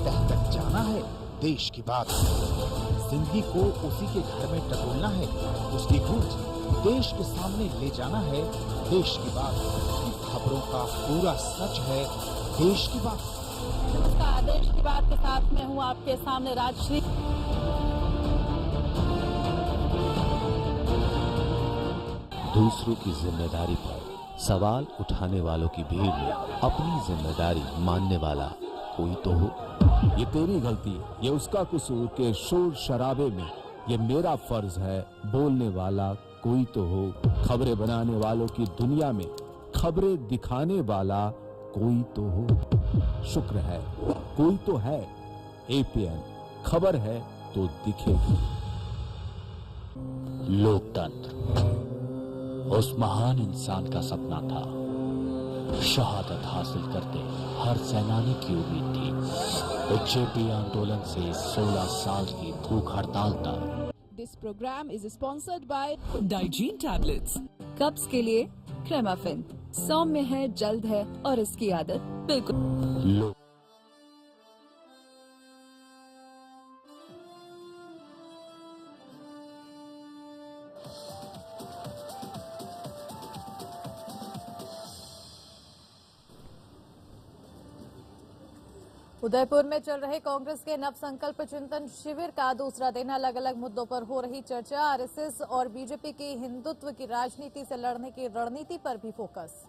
तह तक जाना है देश की बात। जिंदगी को उसी के घर में टटोलना है, उसकी गूंज देश के सामने ले जाना है देश की बात। खबरों का पूरा सच है देश की बात। नमस्कार, देश की बात के साथ मैं हूँ आपके सामने राजश्री। दूसरों की जिम्मेदारी पर सवाल उठाने वालों की भीड़ में अपनी जिम्मेदारी मानने वाला कोई तो हो। ये तेरी गलती, ये उसका कसूर के शोर शराबे में ये मेरा फर्ज है बोलने वाला कोई तो हो। खबरें बनाने वालों की दुनिया में खबरें दिखाने वाला कोई तो हो। शुक्र है कोई तो है। APN खबर है तो दिखेगी। लोकतंत्र उस महान इंसान का सपना था। शहादत हासिल करते हर सेनानी की उम्मीद थी। जेपी आंदोलन से 16 साल की भूख हड़ताल तक। This programme is sponsored by Digene tablets. कब्ज के लिए क्रेमाफिन सौम्य है, जल्द है और इसकी आदत बिल्कुल। उदयपुर में चल रहे कांग्रेस के नवसंकल्प चिंतन शिविर का दूसरा दिन। अलग अलग मुद्दों पर हो रही चर्चा। आरएसएस और बीजेपी की हिंदुत्व की राजनीति से लड़ने की रणनीति पर भी फोकस।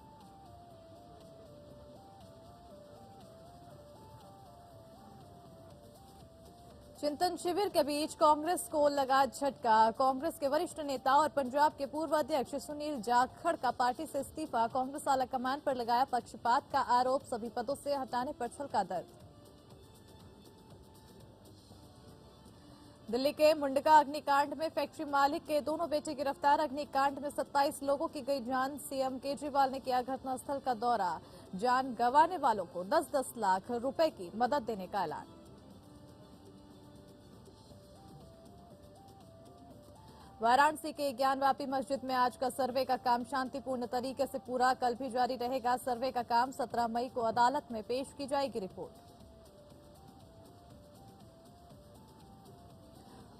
चिंतन शिविर के बीच कांग्रेस को लगा झटका। कांग्रेस के वरिष्ठ नेता और पंजाब के पूर्व अध्यक्ष सुनील जाखड़ का पार्टी से इस्तीफा। कांग्रेस आलाकमान पर लगाया पक्षपात का आरोप। सभी पदों से हटाने पर छलका दर्द। दिल्ली के मुंडका अग्निकांड में फैक्ट्री मालिक के दोनों बेटे गिरफ्तार। अग्निकांड में 27 लोगों की गई जान। सीएम केजरीवाल ने किया घटनास्थल का दौरा। जान गंवाने वालों को 10-10 लाख रुपए की मदद देने का ऐलान। वाराणसी के ज्ञानवापी मस्जिद में आज का सर्वे का काम शांतिपूर्ण तरीके से पूरा। कल भी जारी रहेगा सर्वे का काम। 17 मई को अदालत में पेश की जाएगी रिपोर्ट।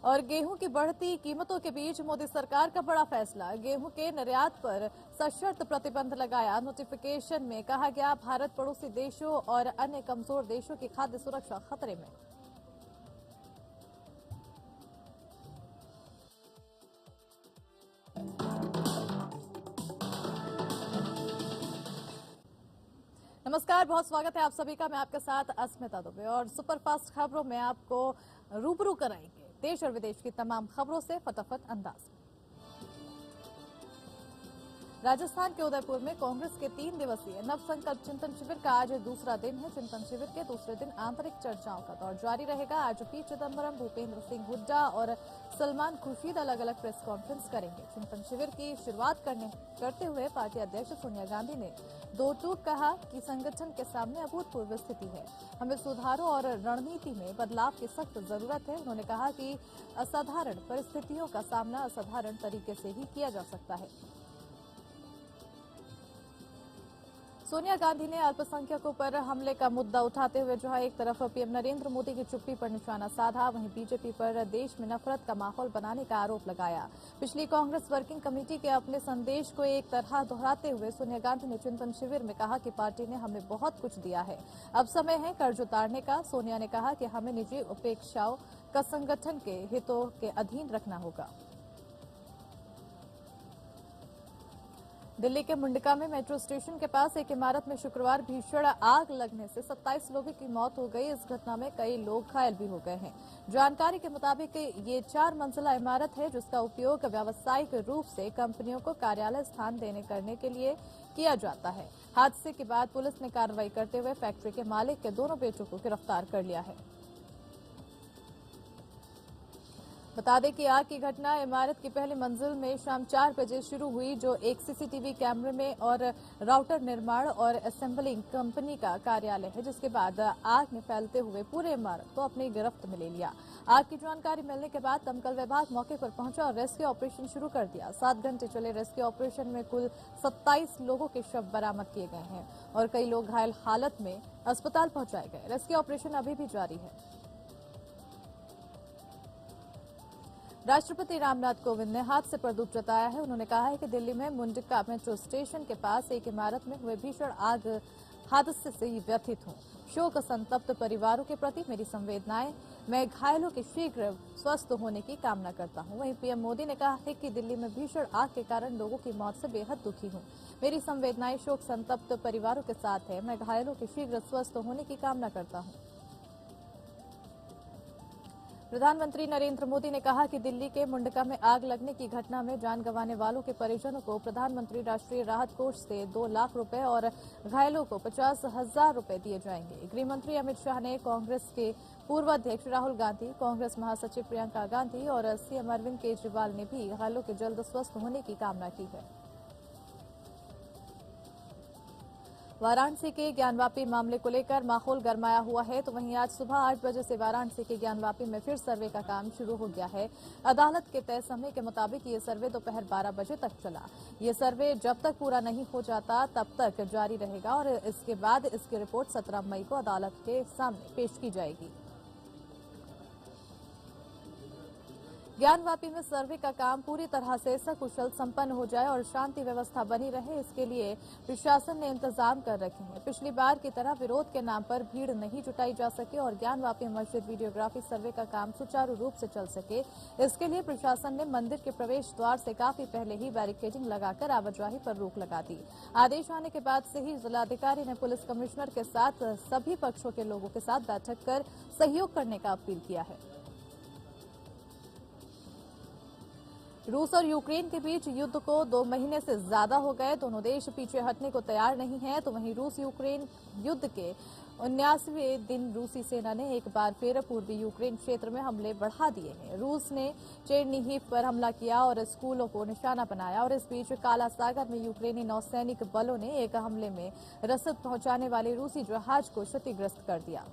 और गेहूं की बढ़ती कीमतों के बीच मोदी सरकार का बड़ा फैसला। गेहूं के निर्यात पर सशर्त प्रतिबंध लगाया। नोटिफिकेशन में कहा गया भारत पड़ोसी देशों और अन्य कमजोर देशों की खाद्य सुरक्षा खतरे में। नमस्कार, बहुत स्वागत है आप सभी का। मैं आपके साथ अस्मिता दुबे और सुपरफास्ट खबरों में आपको रूबरू कराएंगे देश और विदेश की तमाम खबरों से फटाफट अंदाज। राजस्थान के उदयपुर में कांग्रेस के 3 दिवसीय नवसंकल्प चिंतन शिविर का आज दूसरा दिन है। चिंतन शिविर के दूसरे दिन आंतरिक चर्चाओं का दौर जारी रहेगा। आज पी चिदम्बरम, भूपेंद्र सिंह हुड्डा और सलमान खुर्शीद अलग अलग प्रेस कॉन्फ्रेंस करेंगे। चिंतन शिविर की शुरुआत करते हुए पार्टी अध्यक्ष सोनिया गांधी ने 2 टूक कहा कि संगठन के सामने अभूतपूर्व स्थिति है। हमें सुधारों और रणनीति में बदलाव की सख्त जरूरत है। उन्होंने कहा कि असाधारण परिस्थितियों का सामना असाधारण तरीके से ही किया जा सकता है। सोनिया गांधी ने अल्पसंख्यकों पर हमले का मुद्दा उठाते हुए जहां एक तरफ पीएम नरेंद्र मोदी की चुप्पी पर निशाना साधा, वहीं बीजेपी पर देश में नफरत का माहौल बनाने का आरोप लगाया। पिछली कांग्रेस वर्किंग कमेटी के अपने संदेश को एक तरह दोहराते हुए सोनिया गांधी ने चिंतन शिविर में कहा कि पार्टी ने हमें बहुत कुछ दिया है, अब समय है कर्ज उतारने का। सोनिया ने कहा कि हमें निजी अपेक्षाओं का संगठन के हितों के अधीन रखना होगा। दिल्ली के मुंडका में मेट्रो स्टेशन के पास एक इमारत में शुक्रवार भीषण आग लगने से 27 लोगों की मौत हो गई। इस घटना में कई लोग घायल भी हो गए हैं। जानकारी के मुताबिक ये 4 मंजिला इमारत है जिसका उपयोग व्यावसायिक रूप से कंपनियों को कार्यालय स्थान देने करने के लिए किया जाता है। हादसे के बाद पुलिस ने कार्रवाई करते हुए फैक्ट्री के मालिक के दोनों बेटों को गिरफ्तार कर लिया है। बता दें कि आग की घटना इमारत की पहली मंजिल में शाम 4 बजे शुरू हुई, जो एक सीसीटीवी कैमरे में और राउटर निर्माण और असेंबलिंग कंपनी का कार्यालय है, जिसके बाद आग ने फैलते हुए पूरे इमारत को अपनी गिरफ्त में ले लिया। आग की जानकारी मिलने के बाद दमकल विभाग मौके पर पहुंचा और रेस्क्यू ऑपरेशन शुरू कर दिया। 7 घंटे चले रेस्क्यू ऑपरेशन में कुल 27 लोगों के शव बरामद किए गए हैं और कई लोग घायल हालत में अस्पताल पहुंचाए गए। रेस्क्यू ऑपरेशन अभी भी जारी है। राष्ट्रपति रामनाथ कोविंद ने हादसे पर दुख जताया है। उन्होंने कहा है कि दिल्ली में मुंडका मेट्रो स्टेशन के पास एक इमारत में हुए भीषण आग हादसे से व्यथित हूं। शोक संतप्त परिवारों के प्रति मेरी संवेदनाएं। मैं घायलों के शीघ्र स्वस्थ होने की कामना करता हूं। वहीं पीएम मोदी ने कहा है कि दिल्ली में भीषण आग के कारण लोगों की मौत से बेहद दुखी हूं। मेरी संवेदनाएं शोक संतप्त परिवारों के साथ है। मैं घायलों के शीघ्र स्वस्थ होने की कामना करता हूं। प्रधानमंत्री नरेंद्र मोदी ने कहा कि दिल्ली के मुंडका में आग लगने की घटना में जान गंवाने वालों के परिजनों को प्रधानमंत्री राष्ट्रीय राहत कोष से 2 लाख रुपए और घायलों को 50,000 रुपए दिए जाएंगे। गृह मंत्री अमित शाह ने कांग्रेस के पूर्व अध्यक्ष राहुल गांधी, कांग्रेस महासचिव प्रियंका गांधी और सीएम अरविंद केजरीवाल ने भी घायलों के जल्द स्वस्थ होने की कामना की है। वाराणसी के ज्ञानवापी मामले को लेकर माहौल गरमाया हुआ है, तो वहीं आज सुबह 8 बजे से वाराणसी के ज्ञानवापी में फिर सर्वे का काम शुरू हो गया है। अदालत के तय समय के मुताबिक ये सर्वे दोपहर 12 बजे तक चला। ये सर्वे जब तक पूरा नहीं हो जाता तब तक जारी रहेगा और इसके बाद इसकी रिपोर्ट 17 मई को अदालत के सामने पेश की जाएगी। ज्ञानवापी में सर्वे का काम पूरी तरह से सकुशल संपन्न हो जाए और शांति व्यवस्था बनी रहे, इसके लिए प्रशासन ने इंतजाम कर रखे हैं। पिछली बार की तरह विरोध के नाम पर भीड़ नहीं जुटाई जा सके और ज्ञानवापी मस्जिद वीडियोग्राफी सर्वे का काम सुचारू रूप से चल सके, इसके लिए प्रशासन ने मंदिर के प्रवेश द्वार से काफी पहले ही बैरिकेडिंग लगाकर आवाजाही पर रोक लगा दी। आदेश आने के बाद से ही जिलाधिकारी ने पुलिस कमिश्नर के साथ सभी पक्षों के लोगों के साथ बैठक कर सहयोग करने का अपील किया है। रूस और यूक्रेन के बीच युद्ध को 2 महीने से ज्यादा हो गए। दोनों देश पीछे हटने को तैयार नहीं हैं, तो वहीं रूस यूक्रेन युद्ध के 79वें दिन रूसी सेना ने एक बार फिर पूर्वी यूक्रेन क्षेत्र में हमले बढ़ा दिए हैं। रूस ने चेरनीहिव पर हमला किया और स्कूलों को निशाना बनाया और इस बीच काला सागर में यूक्रेनी नौसैनिक बलों ने एक हमले में रसद पहुंचाने वाले रूसी जहाज को क्षतिग्रस्त कर दिया।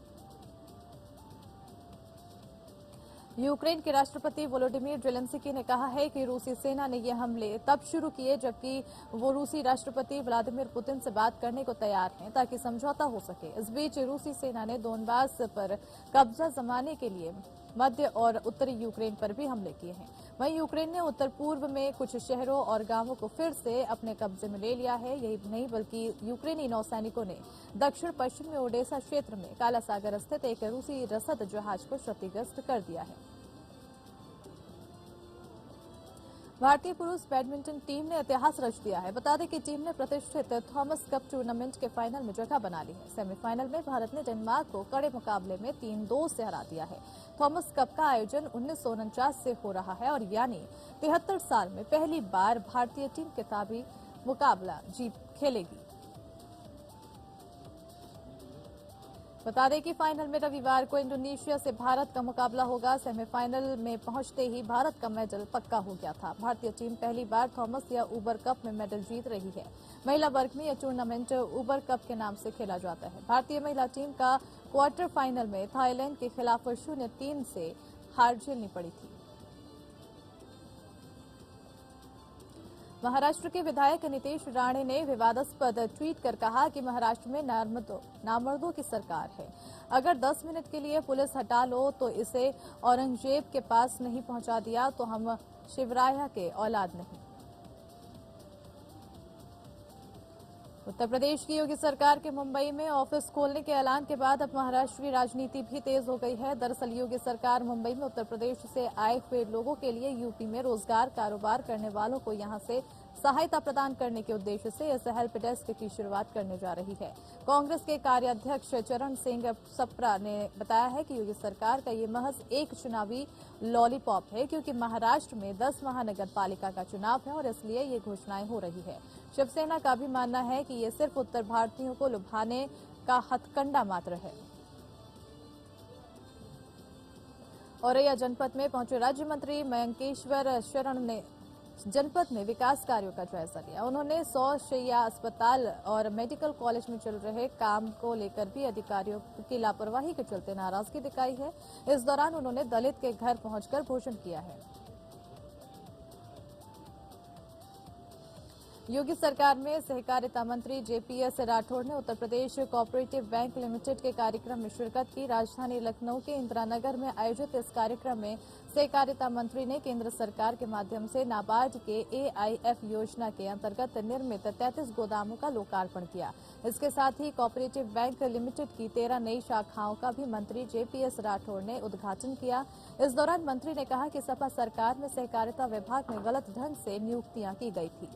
यूक्रेन के राष्ट्रपति वोलोडिमीर जेलेंस्की ने कहा है कि रूसी सेना ने ये हमले तब शुरू किए जबकि वो रूसी राष्ट्रपति व्लादिमीर पुतिन से बात करने को तैयार हैं ताकि समझौता हो सके। इस बीच रूसी सेना ने दोनबास पर कब्जा जमाने के लिए मध्य और उत्तरी यूक्रेन पर भी हमले किए हैं। वहीं यूक्रेन ने उत्तर पूर्व में कुछ शहरों और गांवों को फिर से अपने कब्जे में ले लिया है। यही नहीं बल्कि यूक्रेनी नौसैनिकों ने दक्षिण पश्चिम में ओडेसा क्षेत्र में काला सागर स्थित एक रूसी रसद जहाज को क्षतिग्रस्त कर दिया है। भारतीय पुरुष बैडमिंटन टीम ने इतिहास रच दिया है। बता दें कि टीम ने प्रतिष्ठित थॉमस कप टूर्नामेंट के फाइनल में जगह बना ली है। सेमीफाइनल में भारत ने डेनमार्क को कड़े मुकाबले में 3-2 से हरा दिया है। थॉमस कप का आयोजन 1949 से हो रहा है और यानी 73 साल में पहली बार भारतीय टीम किताबी मुकाबला जीत खेलेगी। बता दें कि फाइनल में रविवार को इंडोनेशिया से भारत का मुकाबला होगा। सेमीफाइनल में पहुंचते ही भारत का मेडल पक्का हो गया था। भारतीय टीम पहली बार थॉमस या उबर कप में मेडल जीत रही है। महिला वर्ग में यह टूर्नामेंट उबर कप के नाम से खेला जाता है। भारतीय महिला टीम का क्वार्टर फाइनल में थाईलैंड के खिलाफ 0-3 से हार झेलनी पड़ी थी। महाराष्ट्र के विधायक नीतीश राणे ने विवादास्पद ट्वीट कर कहा कि महाराष्ट्र में नामर्दों की सरकार है। अगर 10 मिनट के लिए पुलिस हटा लो तो इसे औरंगजेब के पास नहीं पहुंचा दिया तो हम शिवराया के औलाद नहीं। उत्तर प्रदेश की योगी सरकार के मुंबई में ऑफिस खोलने के ऐलान के बाद अब महाराष्ट्र की राजनीति भी तेज हो गई है। दरअसल योगी सरकार मुंबई में उत्तर प्रदेश से आए हुए लोगों के लिए यूपी में रोजगार कारोबार करने वालों को यहां से सहायता प्रदान करने के उद्देश्य से इस हेल्प डेस्क की शुरुआत करने जा रही है। कांग्रेस के कार्याध्यक्ष चरण सिंह सप्रा ने बताया है कि योगी सरकार का ये महज एक चुनावी लॉलीपॉप है क्योंकि महाराष्ट्र में 10 महानगर पालिका का चुनाव है और इसलिए ये घोषणाएं हो रही है। शिवसेना का भी मानना है कि ये सिर्फ उत्तर भारतीयों को लुभाने का हथकंडा मात्र है। औरैया जनपद में पहुंचे राज्य मंत्री मयंकेश्वर शरण ने जनपद में विकास कार्यों का जायजा लिया। उन्होंने 100 शैय्या अस्पताल और मेडिकल कॉलेज में चल रहे काम को लेकर भी अधिकारियों की लापरवाही के चलते नाराजगी दिखाई है। इस दौरान उन्होंने दलित के घर पहुंचकर भोजन किया है। योगी सरकार में सहकारिता मंत्री जेपीएस राठौड़ ने Uttar Pradesh cooperative bank limited के कार्यक्रम में शिरकत की। राजधानी लखनऊ के इंदिरा नगर में आयोजित इस कार्यक्रम में सहकारिता मंत्री ने केंद्र सरकार के माध्यम से नाबार्ड के एआईएफ योजना के अंतर्गत निर्मित 33 गोदामों का लोकार्पण किया। इसके साथ ही कोऑपरेटिव बैंक लिमिटेड की 13 नई शाखाओं का भी मंत्री जेपीएस राठौड़ ने उद्घाटन किया। इस दौरान मंत्री ने कहा कि सपा सरकार में सहकारिता विभाग में गलत ढंग से नियुक्तियां की गई थी।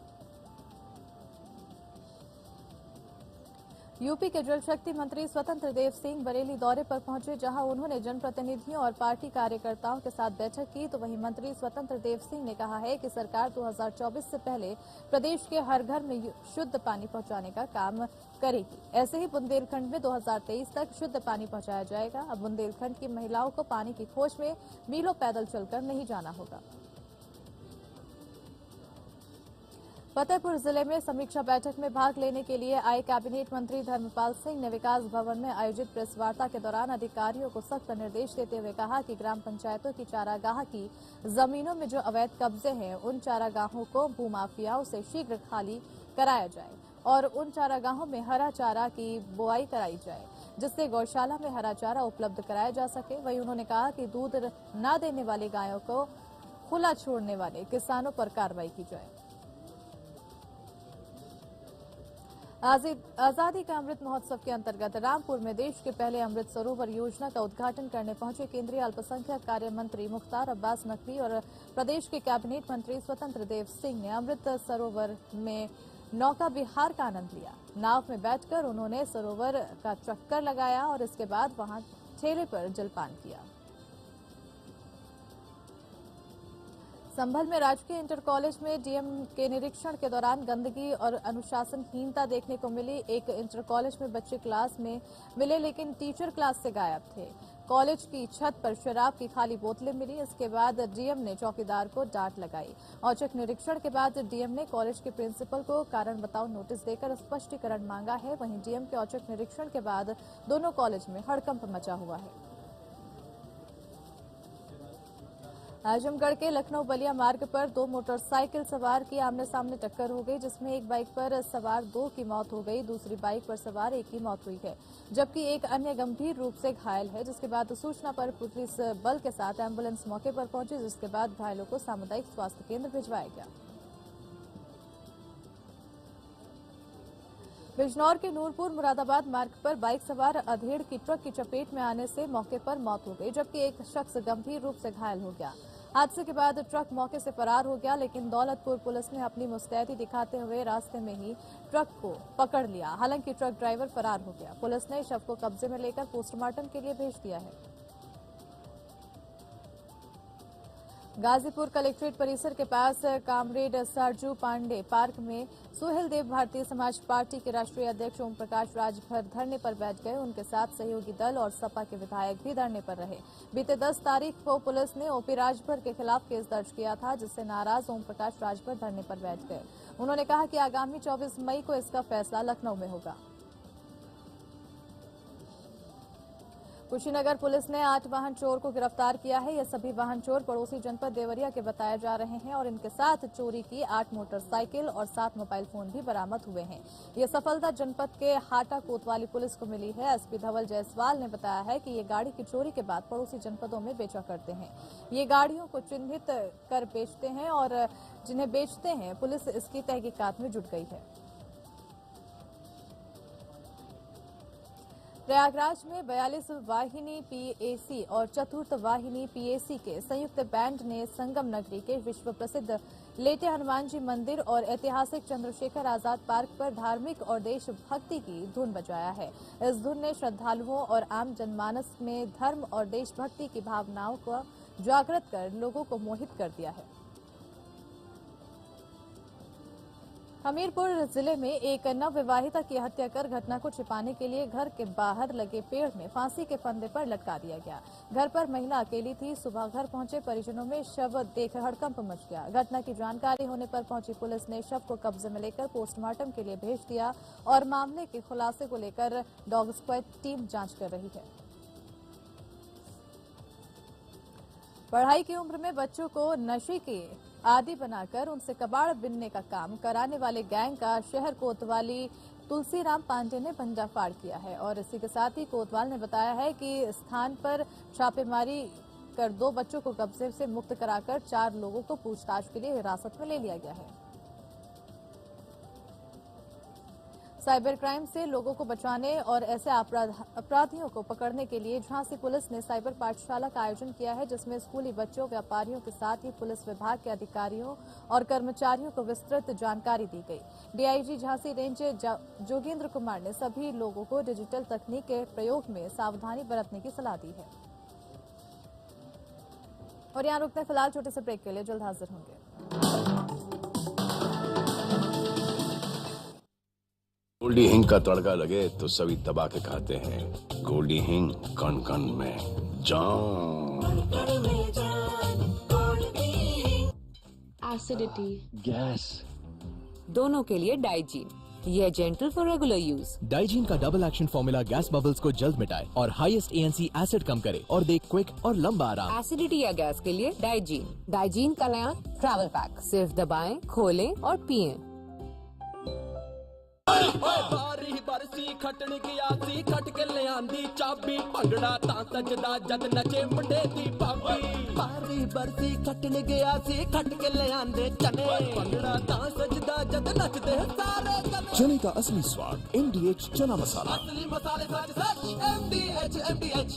यूपी के जल शक्ति मंत्री स्वतंत्र देव सिंह बरेली दौरे पर पहुंचे, जहां उन्होंने जनप्रतिनिधियों और पार्टी कार्यकर्ताओं के साथ बैठक की। तो वहीं मंत्री स्वतंत्र देव सिंह ने कहा है कि सरकार 2024 से पहले प्रदेश के हर घर में शुद्ध पानी पहुंचाने का काम करेगी। ऐसे ही बुंदेलखंड में 2023 तक शुद्ध पानी पहुंचाया जाएगा। अब बुंदेलखंड की महिलाओं को पानी की खोज में मीलों पैदल चलकर नहीं जाना होगा। फतेहपुर जिले में समीक्षा बैठक में भाग लेने के लिए आए कैबिनेट मंत्री धर्मपाल सिंह ने विकास भवन में आयोजित प्रेस वार्ता के दौरान अधिकारियों को सख्त निर्देश देते हुए कहा कि ग्राम पंचायतों की चारागाह की जमीनों में जो अवैध कब्जे हैं उन चारागाहों को भूमाफियाओं से शीघ्र खाली कराया जाए और उन चारागाहों में हरा चारा की बुआई कराई जाए जिससे गौशाला में हरा चारा उपलब्ध कराया जा सके। वहीं उन्होंने कहा कि दूध न देने वाली गायों को खुला छोड़ने वाले किसानों पर कार्रवाई की जाए। आजादी का अमृत महोत्सव के अंतर्गत रामपुर में देश के पहले अमृत सरोवर योजना का उद्घाटन करने पहुंचे केंद्रीय अल्पसंख्यक कार्य मंत्री मुख्तार अब्बास नकवी और प्रदेश के कैबिनेट मंत्री स्वतंत्र देव सिंह ने अमृत सरोवर में नौका विहार का आनंद लिया। नाव में बैठकर उन्होंने सरोवर का चक्कर लगाया और इसके बाद वहां ठेले पर जलपान किया। संभल में राजकीय इंटर कॉलेज में डीएम के निरीक्षण के दौरान गंदगी और अनुशासनहीनता देखने को मिली। एक इंटर कॉलेज में बच्चे क्लास में मिले लेकिन टीचर क्लास से गायब थे। कॉलेज की छत पर शराब की खाली बोतलें मिली। इसके बाद डीएम ने चौकीदार को डांट लगाई। औचक निरीक्षण के बाद डीएम ने कॉलेज के प्रिंसिपल को कारण बताओ नोटिस देकर स्पष्टीकरण मांगा है। वहीं डीएम के औचक निरीक्षण के बाद दोनों कॉलेज में हड़कंप मचा हुआ है। आजमगढ़ के लखनऊ बलिया मार्ग पर दो मोटरसाइकिल सवार की आमने सामने टक्कर हो गई जिसमें एक बाइक पर सवार दो की मौत हो गई, दूसरी बाइक पर सवार एक की मौत हुई है जबकि एक अन्य गंभीर रूप से घायल है। जिसके बाद सूचना पर पुलिस बल के साथ एम्बुलेंस मौके पर पहुंची जिसके बाद घायलों को सामुदायिक स्वास्थ्य केंद्र भिजवाया गया। बिजनौर के नूरपुर मुरादाबाद मार्ग पर बाइक सवार अधेड़ की ट्रक की चपेट में आने से मौके पर मौत हो गई जबकि एक शख्स गंभीर रूप से घायल हो गया। हादसे के बाद ट्रक मौके से फरार हो गया लेकिन दौलतपुर पुलिस ने अपनी मुस्तैदी दिखाते हुए रास्ते में ही ट्रक को पकड़ लिया। हालांकि ट्रक ड्राइवर फरार हो गया। पुलिस ने शव को कब्जे में लेकर पोस्टमार्टम के लिए भेज दिया है। गाजीपुर कलेक्ट्रेट परिसर के पास कामरेड सरजू पांडे पार्क में सुहेल देव भारतीय समाज पार्टी के राष्ट्रीय अध्यक्ष ओम प्रकाश राजभर धरने पर बैठ गए। उनके साथ सहयोगी दल और सपा के विधायक भी धरने पर रहे। बीते 10 तारीख को पुलिस ने ओपी राजभर के खिलाफ केस दर्ज किया था जिससे नाराज ओम प्रकाश राजभर धरने पर बैठ गए। उन्होंने कहा कि आगामी 24 मई को इसका फैसला लखनऊ में होगा। कुशीनगर पुलिस ने 8 वाहन चोर को गिरफ्तार किया है। ये सभी वाहन चोर पड़ोसी जनपद देवरिया के बताए जा रहे हैं और इनके साथ चोरी की 8 मोटरसाइकिल और 7 मोबाइल फोन भी बरामद हुए हैं। ये सफलता जनपद के हाटा कोतवाली पुलिस को मिली है। एसपी धवल जायसवाल ने बताया है कि ये गाड़ी की चोरी के बाद पड़ोसी जनपदों में बेचा करते हैं। ये गाड़ियों को चिन्हित कर बेचते हैं और जिन्हें बेचते हैं पुलिस इसकी तहकीकात में जुट गई है। प्रयागराज में 42 वाहिनी पीएसी और चतुर्थ वाहिनी पीएसी के संयुक्त बैंड ने संगम नगरी के विश्व प्रसिद्ध लेटे हनुमान जी मंदिर और ऐतिहासिक चंद्रशेखर आजाद पार्क पर धार्मिक और देशभक्ति की धुन बजाया है। इस धुन ने श्रद्धालुओं और आम जनमानस में धर्म और देशभक्ति की भावनाओं को जागृत कर लोगों को मोहित कर दिया है। हमीरपुर जिले में एक नवविवाहिता की हत्या कर घटना को छिपाने के लिए घर के बाहर लगे पेड़ में फांसी के फंदे पर लटका दिया गया। घर पर महिला अकेली थी। सुबह घर पहुंचे परिजनों में शव देख हड़कंप मच गया। घटना की जानकारी होने पर पहुंची पुलिस ने शव को कब्जे में लेकर पोस्टमार्टम के लिए भेज दिया और मामले के खुलासे को लेकर डॉग स्क्वाड टीम जांच कर रही है। पढ़ाई की उम्र में बच्चों को नशे के आदि बनाकर उनसे कबाड़ बिनने का काम कराने वाले गैंग का शहर कोतवाली तुलसीराम पांडे ने पर्दाफाश किया है और इसी के साथ ही कोतवाल ने बताया है कि स्थान पर छापेमारी कर 2 बच्चों को कब्जे से मुक्त कराकर 4 लोगों को पूछताछ के लिए हिरासत में ले लिया गया है। साइबर क्राइम से लोगों को बचाने और ऐसे अपराधियों को पकड़ने के लिए झांसी पुलिस ने साइबर पाठशाला का आयोजन किया है जिसमें स्कूली बच्चों, व्यापारियों के साथ ही पुलिस विभाग के अधिकारियों और कर्मचारियों को विस्तृत जानकारी दी गई। डीआईजी झांसी रेंज जोगेंद्र कुमार ने सभी लोगों को डिजिटल तकनीक के प्रयोग में सावधानी बरतने की सलाह दी है। और यहाँ रुकते हैं फिलहाल छोटे से ब्रेक के लिए, जल्द हाजिर होंगे। गोल्डी हिंग का तड़का लगे तो सभी दबा के खाते हैं। गोल्डी हिंग कण कण में जान। एसिडिटी, गैस, दोनों के लिए डाइजीन। यह gentle for regular use. Digene का double action formula gas bubbles को जल्द मिटाए और हाईएस्ट ANC एसिड कम करे और दे क्विक और लंबा आराम। एसिडिटी या गैस के लिए डाइजीन। डाइजीन का नया ट्रैवल पैक, सिर्फ दबाएं, खोलें और पिएं। बारी बरसी खटन गया सी खट के ले आंदी चाबी भंगड़ा तां सजदा जद नचे मुंडे दी भाभी। बारी बरसी खटन गया सी खट के ले आंदे चने भंगड़ा तां सजदा जद नचदे सारे जने। चने का असली स्वाद MDH चना मसाला। असली मसाले सच सच MDH।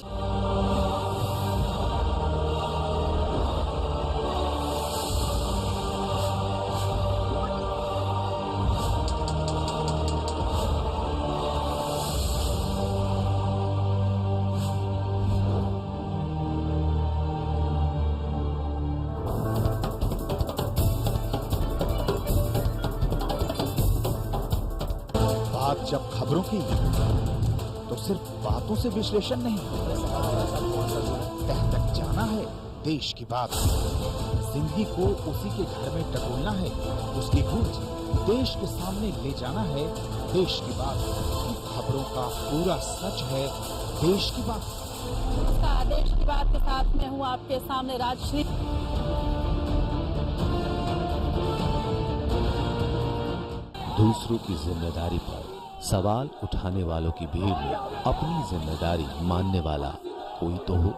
जब खबरों की तो सिर्फ बातों से विश्लेषण नहीं, तह तक जाना है देश की बात। जिंदगी को उसी के घर में टटोलना है, उसकी गूंज देश के सामने ले जाना है देश की बात। खबरों का पूरा सच है देश की बात। आदेश की बात के साथ मैं हूँ आपके सामने राजश्री। दूसरों की जिम्मेदारी पर सवाल उठाने वालों की भीड़ में अपनी जिम्मेदारी मानने वाला कोई तो हो।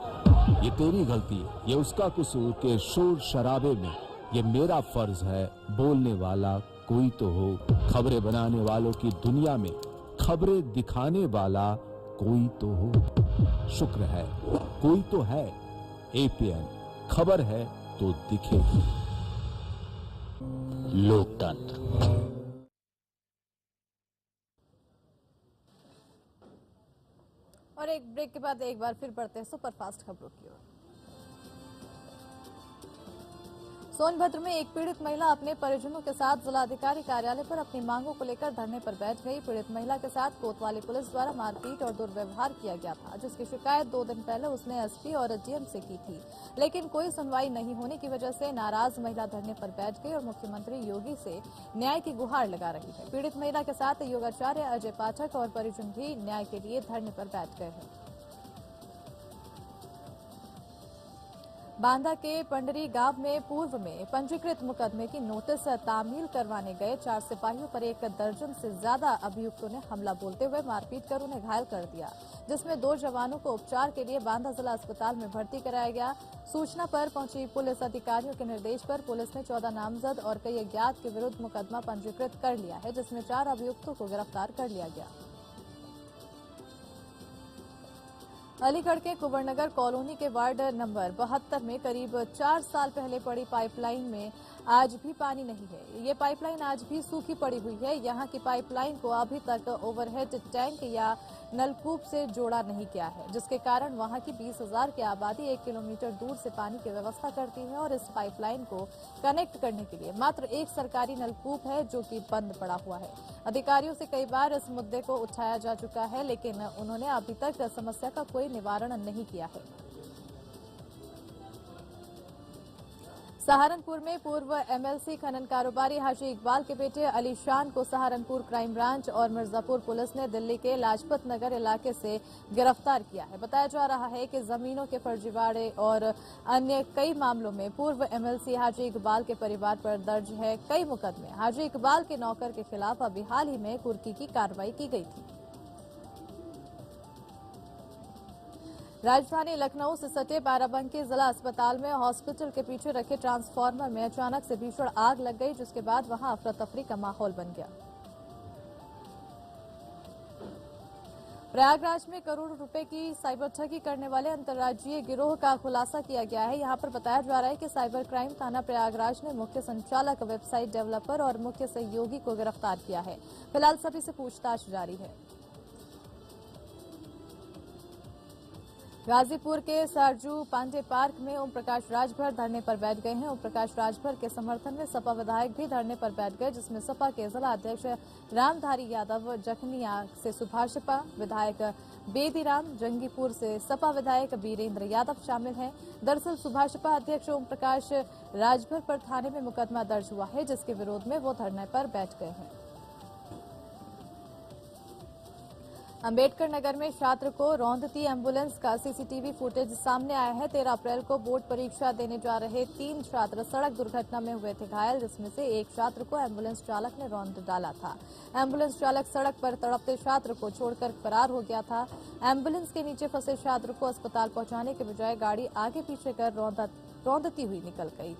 ये तेरी गलती, ये उसका कसूर के शोर शराबे में ये मेरा फर्ज है बोलने वाला कोई तो हो। खबरें बनाने वालों की दुनिया में खबरें दिखाने वाला कोई तो हो। शुक्र है कोई तो है। APN खबर है तो दिखेगी। लोकतंत्र। और एक ब्रेक के बाद एक बार फिर बढ़ते हैं सुपरफास्ट खबरों की ओर। सोनभद्र में एक पीड़ित महिला अपने परिजनों के साथ जिलाधिकारी कार्यालय पर अपनी मांगों को लेकर धरने पर बैठ गई। पीड़ित महिला के साथ कोतवाली पुलिस द्वारा मारपीट और दुर्व्यवहार किया गया था, जिसकी शिकायत 2 दिन पहले उसने SP और DM से की थी, लेकिन कोई सुनवाई नहीं होने की वजह से नाराज महिला धरने पर बैठ गई और मुख्यमंत्री योगी से न्याय की गुहार लगा रही है। पीड़ित महिला के साथ योगाचार्य अजय पाठक और परिजन भी न्याय के लिए धरने पर बैठ गए हैं। बांदा के पंडरी गांव में पूर्व में पंजीकृत मुकदमे की नोटिस तामील करवाने गए 4 सिपाहियों पर 1 दर्जन से ज्यादा अभियुक्तों ने हमला बोलते हुए मारपीट कर उन्हें घायल कर दिया, जिसमें 2 जवानों को उपचार के लिए बांदा जिला अस्पताल में भर्ती कराया गया। सूचना पर पहुंची पुलिस अधिकारियों के निर्देश पर पुलिस ने 14 नामजद और कई अज्ञात के विरुद्ध मुकदमा पंजीकृत कर लिया है, जिसमें 4 अभियुक्तों को गिरफ्तार कर लिया गया। अलीगढ़ के कुंवरनगर कॉलोनी के वार्ड नंबर 72 में करीब 4 साल पहले पड़ी पाइपलाइन में आज भी पानी नहीं है। ये पाइपलाइन आज भी सूखी पड़ी हुई है। यहाँ की पाइपलाइन को अभी तक ओवरहेड टैंक या नलकूप से जोड़ा नहीं गया है, जिसके कारण वहाँ की 20,000 की आबादी 1 किलोमीटर दूर से पानी की व्यवस्था करती है और इस पाइपलाइन को कनेक्ट करने के लिए मात्र एक सरकारी नलकूप है, जो कि बंद पड़ा हुआ है। अधिकारियों से कई बार इस मुद्दे को उठाया जा चुका है, लेकिन उन्होंने अभी तक समस्या का कोई निवारण नहीं किया है। सहारनपुर में पूर्व MLC खनन कारोबारी हाजी इकबाल के बेटे अलीशान को सहारनपुर क्राइम ब्रांच और मिर्जापुर पुलिस ने दिल्ली के लाजपत नगर इलाके से गिरफ्तार किया है। बताया जा रहा है कि जमीनों के फर्जीवाड़े और अन्य कई मामलों में पूर्व MLC हाजी इकबाल के परिवार पर दर्ज है कई मुकदमे। हाजी इकबाल के नौकर के खिलाफ अभी हाल ही में कुर्की की कार्रवाई की गई थी। राजधानी लखनऊ से सटे बाराबंकी जिला अस्पताल में हॉस्पिटल के पीछे रखे ट्रांसफार्मर में अचानक से भीषण आग लग गई, जिसके बाद वहां अफरा तफरी का माहौल बन गया। प्रयागराज में करोड़ों रुपए की साइबर ठगी करने वाले अंतर्राज्यीय गिरोह का खुलासा किया गया है। यहां पर बताया जा रहा है कि साइबर क्राइम थाना प्रयागराज ने मुख्य संचालक, वेबसाइट डेवलपर और मुख्य सहयोगी को गिरफ्तार किया है। फिलहाल सभी से पूछताछ जारी है। गाजीपुर के सरजू पांडे पार्क में ओम प्रकाश राजभर धरने पर बैठ गए हैं। ओम प्रकाश राजभर के समर्थन में सपा विधायक भी धरने पर बैठ गए, जिसमें सपा के जिला अध्यक्ष रामधारी यादव, जखनिया से सुभाषपा विधायक बेदीराम, जंगीपुर से सपा विधायक वीरेंद्र यादव शामिल हैं। दरअसल सुभाषपा अध्यक्ष ओम प्रकाश राजभर पर थाने में मुकदमा दर्ज हुआ है, जिसके विरोध में वो धरने पर बैठ गए हैं। अंबेडकर नगर में छात्र को रौंदती एम्बुलेंस का सीसीटीवी फुटेज सामने आया है। 13 अप्रैल को बोर्ड परीक्षा देने जा रहे 3 छात्र सड़क दुर्घटना में हुए थे घायल, जिसमें से एक छात्र को एम्बुलेंस चालक ने रौंद डाला था। एम्बुलेंस चालक सड़क पर तड़पते छात्र को छोड़कर फरार हो गया था। एम्बुलेंस के नीचे फंसे छात्र को अस्पताल पहुंचाने के बजाय गाड़ी आगे पीछे कर रौंदती हुई निकल गई।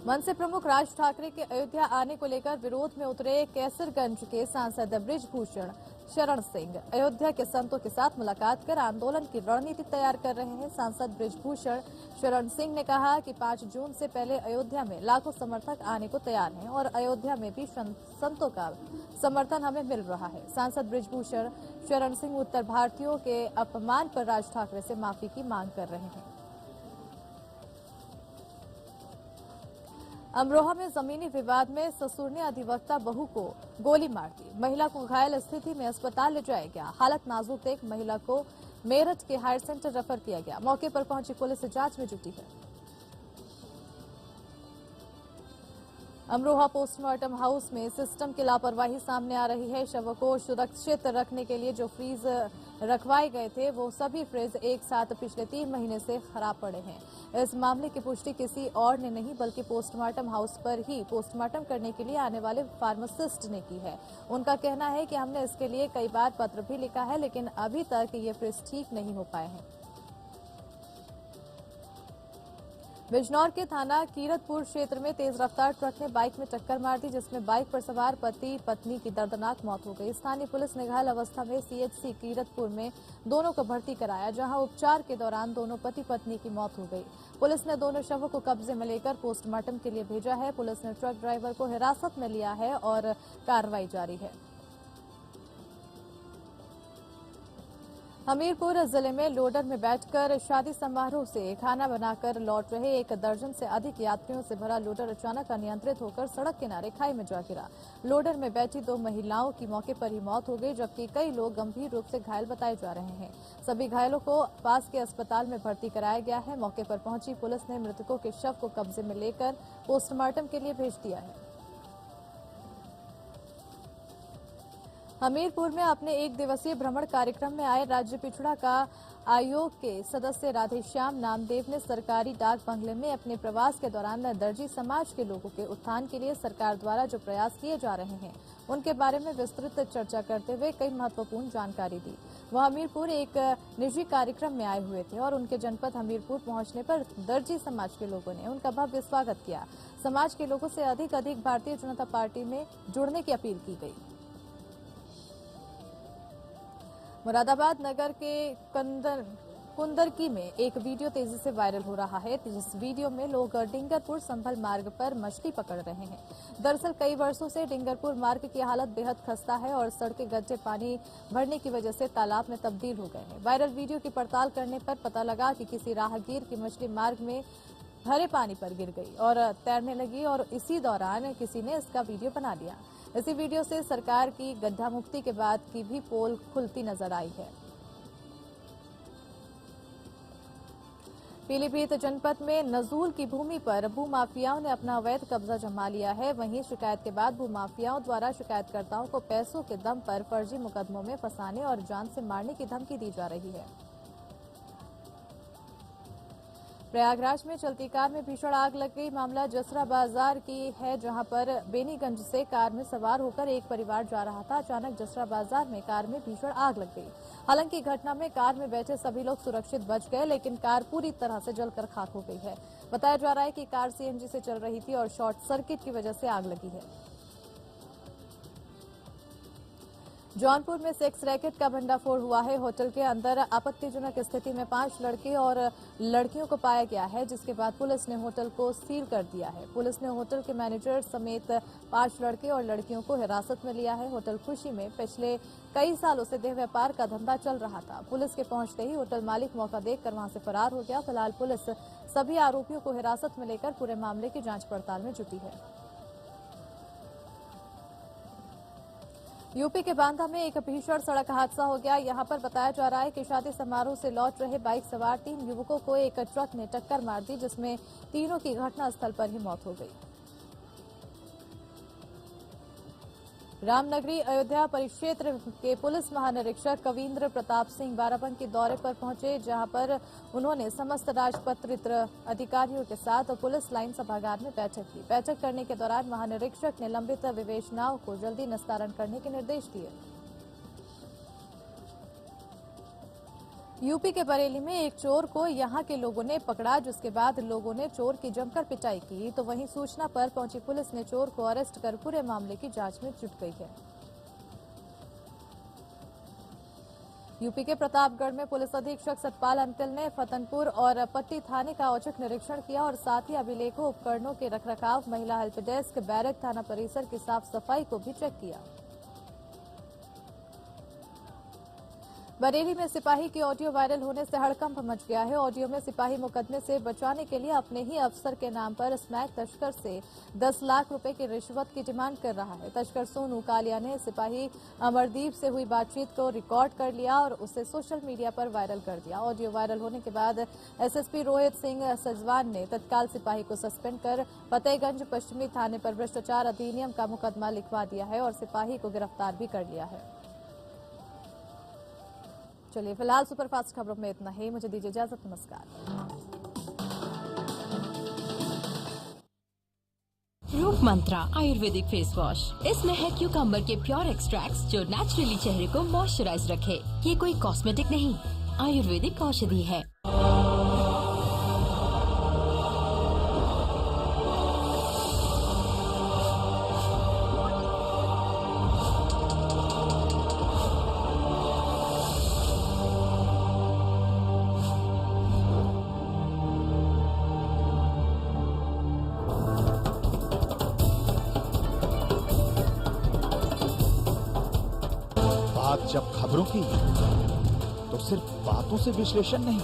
मनसे प्रमुख राज ठाकरे के अयोध्या आने को लेकर विरोध में उतरे कैसरगंज के सांसद बृजभूषण शरण सिंह अयोध्या के संतों के साथ मुलाकात कर आंदोलन की रणनीति तैयार कर रहे हैं। सांसद बृजभूषण शरण सिंह ने कहा कि 5 जून से पहले अयोध्या में लाखों समर्थक आने को तैयार हैं और अयोध्या में भी संतों का समर्थन हमें मिल रहा है। सांसद बृजभूषण शरण सिंह उत्तर भारतीयों के अपमान पर राज ठाकरे से माफी की मांग कर रहे हैं। अमरोहा में जमीनी विवाद में ससुर ने अधिवक्ता बहू को गोली मार दी। महिला को घायल स्थिति में अस्पताल ले जाया गया। हालत नाजुक देख महिला को मेरठ के हायर सेंटर रेफर किया गया। मौके पर पहुंची पुलिस जांच में जुटी है। अमरोहा पोस्टमार्टम हाउस में सिस्टम की लापरवाही सामने आ रही है। शवों को सुरक्षित रखने के लिए जो फ्रीज रखवाए गए थे, वो सभी फ्रिज एक साथ पिछले 3 महीने से खराब पड़े हैं। इस मामले की पुष्टि किसी और ने नहीं बल्कि पोस्टमार्टम हाउस पर ही पोस्टमार्टम करने के लिए आने वाले फार्मासिस्ट ने की है। उनका कहना है कि हमने इसके लिए कई बार पत्र भी लिखा है, लेकिन अभी तक ये फ्रिज ठीक नहीं हो पाए हैं। बिजनौर के थाना कीरतपुर क्षेत्र में तेज रफ्तार ट्रक ने बाइक में टक्कर मार दी, जिसमें बाइक पर सवार पति पत्नी की दर्दनाक मौत हो गई। स्थानीय पुलिस ने घायल अवस्था में सीएचसी कीरतपुर में दोनों को भर्ती कराया, जहां उपचार के दौरान दोनों पति पत्नी की मौत हो गई। पुलिस ने दोनों शवों को कब्जे में लेकर पोस्टमार्टम के लिए भेजा है। पुलिस ने ट्रक ड्राइवर को हिरासत में लिया है और कार्रवाई जारी है। हमीरपुर जिले में लोडर में बैठकर शादी समारोह से खाना बनाकर लौट रहे 1 दर्जन से अधिक यात्रियों से भरा लोडर अचानक अनियंत्रित होकर सड़क किनारे खाई में जा गिरा। लोडर में बैठी 2 महिलाओं की मौके पर ही मौत हो गई, जबकि कई लोग गंभीर रूप से घायल बताए जा रहे हैं। सभी घायलों को पास के अस्पताल में भर्ती कराया गया है। मौके पर पहुंची पुलिस ने मृतकों के शव को कब्जे में लेकर पोस्टमार्टम के लिए भेज दिया है। हमीरपुर में अपने 1 दिवसीय भ्रमण कार्यक्रम में आए राज्य पिछड़ा का आयोग के सदस्य राधेश्याम नामदेव ने सरकारी डाक बंगले में अपने प्रवास के दौरान दर्जी समाज के लोगों के उत्थान के लिए सरकार द्वारा जो प्रयास किए जा रहे हैं, उनके बारे में विस्तृत चर्चा करते हुए कई महत्वपूर्ण जानकारी दी। वह हमीरपुर एक निजी कार्यक्रम में आए हुए थे और उनके जनपद हमीरपुर पहुंचने पर दर्जी समाज के लोगों ने उनका भव्य स्वागत किया। समाज के लोगों से अधिक भारतीय जनता पार्टी में जुड़ने की अपील की गई। मुरादाबाद नगर के कुंदरकी में एक वीडियो तेजी से वायरल हो रहा है, जिस वीडियो में लोग डिंगरपुर संभल मार्ग पर मछली पकड़ रहे हैं। दरअसल कई वर्षों से डिंगरपुर मार्ग की हालत बेहद खस्ता है और सड़कें गड्ढे पानी भरने की वजह से तालाब में तब्दील हो गए हैं। वायरल वीडियो की पड़ताल करने पर पता लगा कि किसी राहगीर की मछली मार्ग में भरे पानी पर गिर गई और तैरने लगी और इसी दौरान किसी ने इसका वीडियो बना लिया। इसी वीडियो से सरकार की गड्ढा मुक्ति के बाद की भी पोल खुलती नजर आई है। पीलीभीत जनपद में नजूल की भूमि पर भूमाफियाओं ने अपना अवैध कब्जा जमा लिया है। वहीं शिकायत के बाद भूमाफियाओं द्वारा शिकायतकर्ताओं को पैसों के दम पर फर्जी मुकदमों में फंसाने और जान से मारने की धमकी दी जा रही है। प्रयागराज में चलती कार में भीषण आग लग गई। मामला जसरा बाजार की है, जहां पर बेनीगंज से कार में सवार होकर एक परिवार जा रहा था। अचानक जसरा बाजार में कार में भीषण आग लग गई। हालांकि घटना में कार में बैठे सभी लोग सुरक्षित बच गए, लेकिन कार पूरी तरह से जलकर खाक हो गई है। बताया जा रहा है कि कार सीएनजी से चल रही थी और शॉर्ट सर्किट की वजह से आग लगी है। जौनपुर में सेक्स रैकेट का भंडाफोड़ हुआ है। होटल के अंदर आपत्तिजनक स्थिति में 5 लड़के और लड़कियों को पाया गया है, जिसके बाद पुलिस ने होटल को सील कर दिया है। पुलिस ने होटल के मैनेजर समेत 5 लड़के और लड़कियों को हिरासत में लिया है। होटल खुशी में पिछले कई सालों से देह व्यापार का धंधा चल रहा था। पुलिस के पहुंचते ही होटल मालिक मौका देखकर वहां से फरार हो गया। फिलहाल पुलिस सभी आरोपियों को हिरासत में लेकर पूरे मामले की जांच पड़ताल में जुटी है। यूपी के बांदा में एक भीषण सड़क हादसा हो गया। यहां पर बताया जा रहा है कि शादी समारोह से लौट रहे बाइक सवार 3 युवकों को एक ट्रक ने टक्कर मार दी, जिसमें तीनों की घटनास्थल पर ही मौत हो गई। रामनगरी अयोध्या परिक्षेत्र के पुलिस महानिरीक्षक कविंद्र प्रताप सिंह बाराबंकी दौरे पर पहुंचे, जहां पर उन्होंने समस्त राजपत्रित अधिकारियों के साथ पुलिस लाइन सभागार में बैठक की। बैठक करने के दौरान महानिरीक्षक ने लंबित विवेचनाओं को जल्दी निस्तारण करने के निर्देश दिए। यूपी के बरेली में एक चोर को यहां के लोगों ने पकड़ा, जिसके बाद लोगों ने चोर की जमकर पिटाई की। तो वहीं सूचना पर पहुंची पुलिस ने चोर को अरेस्ट कर पूरे मामले की जांच में जुट गई है। यूपी के प्रतापगढ़ में पुलिस अधीक्षक सतपाल अंतिल ने फतनपुर और पट्टी थाने का औचक निरीक्षण किया और साथ ही अभिलेखों, उपकरणों के रखरखाव, महिला हेल्प डेस्क, बैरक, थाना परिसर की साफ सफाई को भी चेक किया। बरेली में सिपाही की ऑडियो वायरल होने से हड़कंप मच गया है। ऑडियो में सिपाही मुकदमे से बचाने के लिए अपने ही अफसर के नाम पर स्मैक तस्कर से 10 लाख रुपए की रिश्वत की डिमांड कर रहा है। तस्कर सोनू कालिया ने सिपाही अमरदीप से हुई बातचीत को रिकॉर्ड कर लिया और उसे सोशल मीडिया पर वायरल कर दिया। ऑडियो वायरल होने के बाद एसएसपी रोहित सिंह सजवान ने तत्काल सिपाही को सस्पेंड कर फतेहगंज पश्चिमी थाने पर भ्रष्टाचार अधिनियम का मुकदमा लिखवा दिया है और सिपाही को गिरफ्तार भी कर लिया है। चलिए फिलहाल सुपरफास्ट खबरों में इतना ही। मुझे दीजिए इजाजत। नमस्कार। रूप मंत्रा आयुर्वेदिक फेस वॉश। इसमें है क्यूकम्बर के प्योर एक्सट्रैक्ट्स जो नेचुरली चेहरे को मॉइस्चराइज रखे। ये कोई कॉस्मेटिक नहीं, आयुर्वेदिक औषधि है। जब खबरों की तो सिर्फ बातों से विश्लेषण नहीं,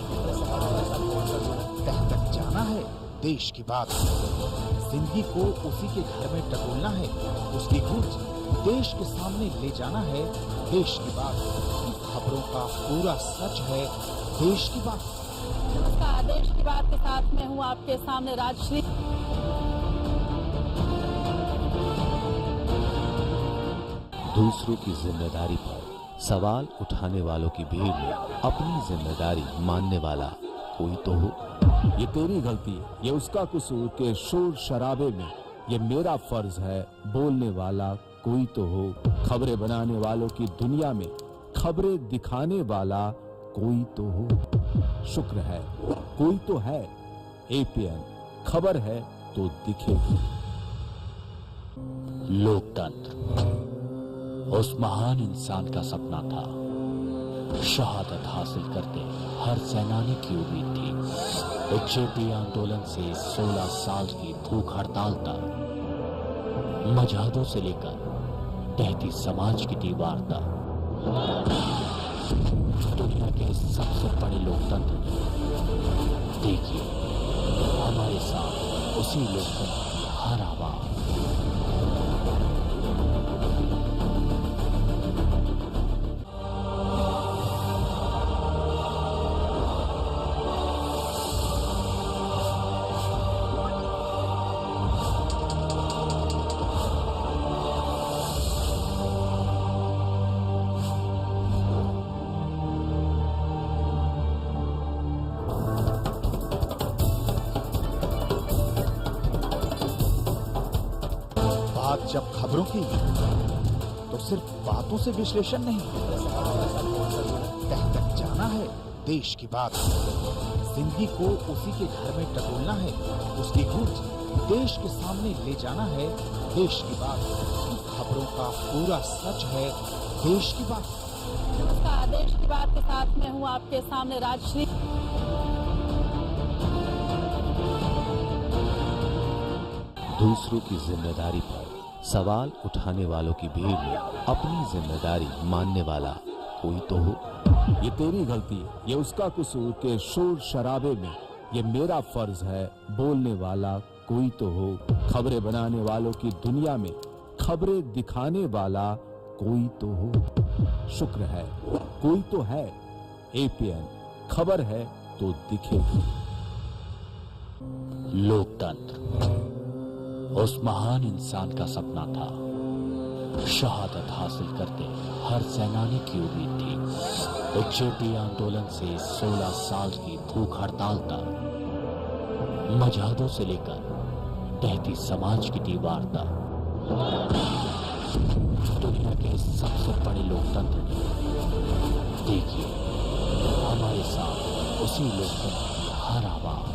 तह तक जाना है देश की बात। जिंदगी को उसी के घर में टटोलना है, उसकी गूंज देश के सामने ले जाना है देश की बात। खबरों का पूरा सच है देश की बात। नमस्कार, देश की बात के साथ मैं हूँ आपके सामने राजश्री। दूसरों की जिम्मेदारी पर सवाल उठाने वालों की भीड़ में अपनी जिम्मेदारी मानने वाला कोई तो हो। ये तेरी गलती, ये उसका कसूर के शोर शराबे में ये मेरा फर्ज है बोलने वाला कोई तो हो। खबरें बनाने वालों की दुनिया में खबरें दिखाने वाला कोई तो हो। शुक्र है कोई तो है। एपीएन खबर है तो दिखेगी। लोकतंत्र उस महान इंसान का सपना था। शहादत हासिल करके हर सेनानी की उम्मीद थी। जेपी आंदोलन से 16 साल की भूख हड़ताल तक, मजहबों से लेकर तहती समाज की दीवार तक, दुनिया के सबसे बड़े लोकतंत्र में देखिए हमारे साथ उसी लोकतंत्र की हर आवाज। जब खबरों की तो सिर्फ बातों से विश्लेषण नहीं, तह तक जाना है देश की बात। जिंदगी को उसी के घर में टटोलना है, उसकी गूंज देश के सामने ले जाना है देश की बात। खबरों का पूरा सच है देश की बात। नमस्कार, देश की बात के साथ मैं हूँ आपके सामने राजश्री। दूसरों की जिम्मेदारी पर सवाल उठाने वालों की भीड़ में अपनी जिम्मेदारी मानने वाला कोई तो हो। ये तेरी गलती, ये उसका कसूर के शोर शराबे में ये मेरा फर्ज है बोलने वाला कोई तो हो। खबरें बनाने वालों की दुनिया में खबरें दिखाने वाला कोई तो हो। शुक्र है कोई तो है। APN खबर है तो दिखेगी। लोकतंत्र उस महान इंसान का सपना था। शहादत हासिल करते हर सेनानी की उम्मीद थी। उच्चेपी आंदोलन से 16 साल की भूख हड़ताल तक, मजहदों से लेकर तहती समाज की दीवार तक, दुनिया के सबसे बड़े लोकतंत्र ने, देखिए हमारे साथ उसी लोकतंत्र की हर आवाज।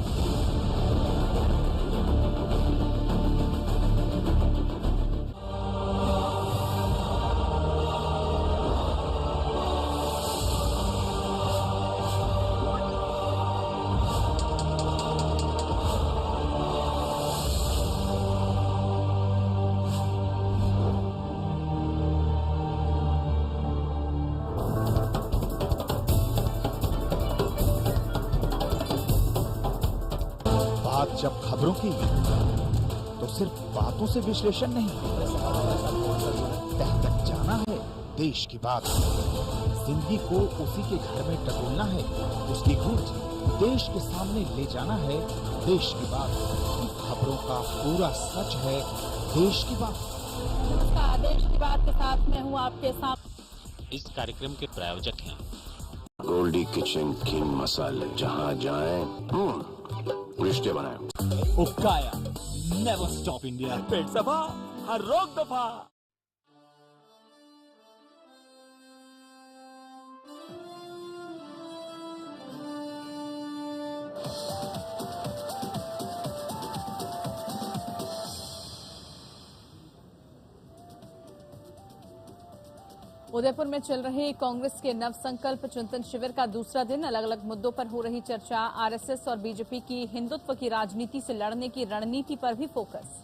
जब खबरों की तो सिर्फ बातों से विश्लेषण नहीं, तह तक जाना है देश की बात। जिंदगी को उसी के घर में टटोलना है, उसकी गूंज देश के सामने ले जाना है देश की बात। खबरों का पूरा सच है देश की बात। नमस्कार, देश की बात के साथ मैं हूँ आपके साथ। इस कार्यक्रम के प्रायोजक हैं गोल्डी किचन किंग मसाले। जहाँ जाएं रिश्ते बनाएं। उपकाया नेवर स्टॉप इंडिया। पेट सफा हर रोग दफा। उदयपुर में चल रहे कांग्रेस के नव संकल्प चिंतन शिविर का दूसरा दिन। अलग अलग मुद्दों पर हो रही चर्चा। आरएसएस और बीजेपी की हिंदुत्व की राजनीति से लड़ने की रणनीति पर भी फोकस।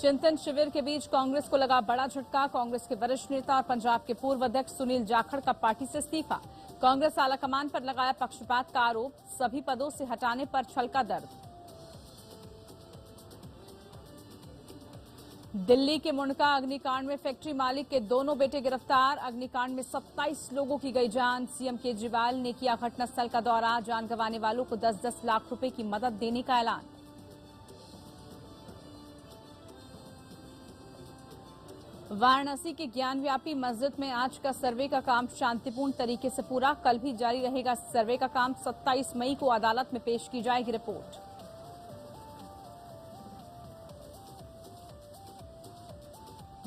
चिंतन शिविर के बीच कांग्रेस को लगा बड़ा झटका। कांग्रेस के वरिष्ठ नेता और पंजाब के पूर्व अध्यक्ष सुनील जाखड़ का पार्टी से इस्तीफा। कांग्रेस आलाकमान पर लगाया पक्षपात का आरोप। सभी पदों से हटाने पर छलका दर्द। दिल्ली के मुंडका अग्निकांड में फैक्ट्री मालिक के दोनों बेटे गिरफ्तार। अग्निकांड में 27 लोगों की गई जान। सीएम केजरीवाल ने किया घटनास्थल का दौरा। जान गंवाने वालों को 10-10 लाख रुपए की मदद देने का ऐलान। वाराणसी के ज्ञानव्यापी मस्जिद में आज का सर्वे का काम शांतिपूर्ण तरीके से पूरा। कल भी जारी रहेगा सर्वे का काम। 27 मई को अदालत में पेश की जाएगी रिपोर्ट।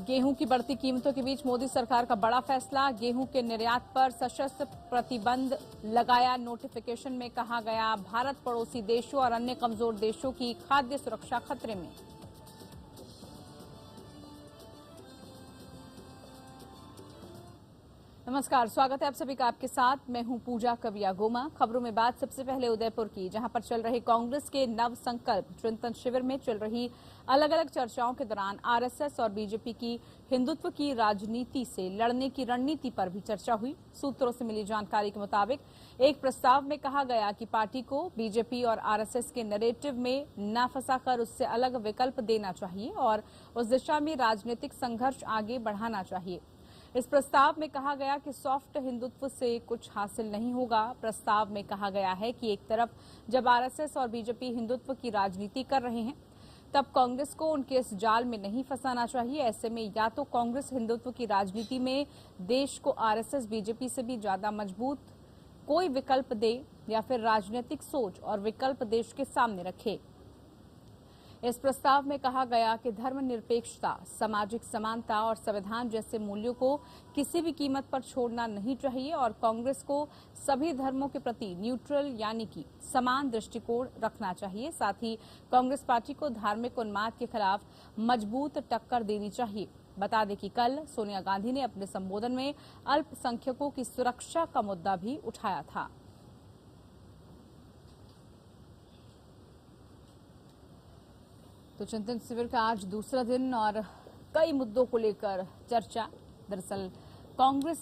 गेहूं की बढ़ती कीमतों के बीच मोदी सरकार का बड़ा फैसला। गेहूं के निर्यात पर सशस्त्र प्रतिबंध लगाया। नोटिफिकेशन में कहा गया भारत पड़ोसी देशों और अन्य कमजोर देशों की खाद्य सुरक्षा खतरे में। नमस्कार, स्वागत है आप सभी का आपके साथ। मैं हूं पूजा कविया गोमा। खबरों में बात सबसे पहले उदयपुर की, जहां पर चल रहे कांग्रेस के नव संकल्प चिंतन शिविर में चल रही अलग अलग चर्चाओं के दौरान आरएसएस और बीजेपी की हिंदुत्व की राजनीति से लड़ने की रणनीति पर भी चर्चा हुई। सूत्रों से मिली जानकारी के मुताबिक एक प्रस्ताव में कहा गया कि पार्टी को बीजेपी और आरएसएस के नैरेटिव में न फंसाकर उससे अलग विकल्प देना चाहिए और उस दिशा में राजनीतिक संघर्ष आगे बढ़ाना चाहिए। इस प्रस्ताव में कहा गया कि सॉफ्ट हिंदुत्व से कुछ हासिल नहीं होगा। प्रस्ताव में कहा गया है कि एक तरफ जब आरएसएस और बीजेपी हिंदुत्व की राजनीति कर रहे हैं, तब कांग्रेस को उनके इस जाल में नहीं फंसाना चाहिए। ऐसे में या तो कांग्रेस हिंदुत्व की राजनीति में देश को आरएसएस बीजेपी से भी ज्यादा मजबूत कोई विकल्प दे या फिर राजनीतिक सोच और विकल्प देश के सामने रखे। इस प्रस्ताव में कहा गया कि धर्मनिरपेक्षता, सामाजिक समानता और संविधान जैसे मूल्यों को किसी भी कीमत पर छोड़ना नहीं चाहिए और कांग्रेस को सभी धर्मों के प्रति न्यूट्रल यानी कि समान दृष्टिकोण रखना चाहिए। साथ ही कांग्रेस पार्टी को धार्मिक उन्माद के खिलाफ मजबूत टक्कर देनी चाहिए। बता दें कि कल सोनिया गांधी ने अपने संबोधन में अल्पसंख्यकों की सुरक्षा का मुद्दा भी उठाया था। तो चिंतन शिविर का आज दूसरा दिन और कई मुद्दों को लेकर चर्चा। दरअसल कांग्रेस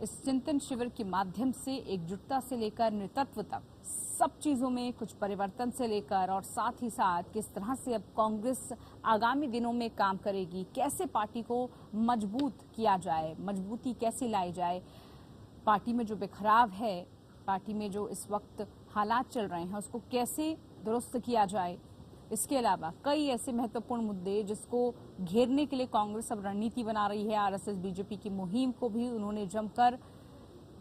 इस चिंतन शिविर के माध्यम से एकजुटता से लेकर नेतृत्व तक सब चीजों में कुछ परिवर्तन से लेकर और साथ ही साथ किस तरह से अब कांग्रेस आगामी दिनों में काम करेगी, कैसे पार्टी को मजबूत किया जाए, मजबूती कैसे लाई जाए, पार्टी में जो बिखराव है, पार्टी में जो इस वक्त हालात चल रहे हैं उसको कैसे दुरुस्त किया जाए। इसके अलावा कई ऐसे महत्वपूर्ण मुद्दे जिसको घेरने के लिए कांग्रेस अब रणनीति बना रही है। आरएसएस बीजेपी की मुहिम को भी उन्होंने जमकर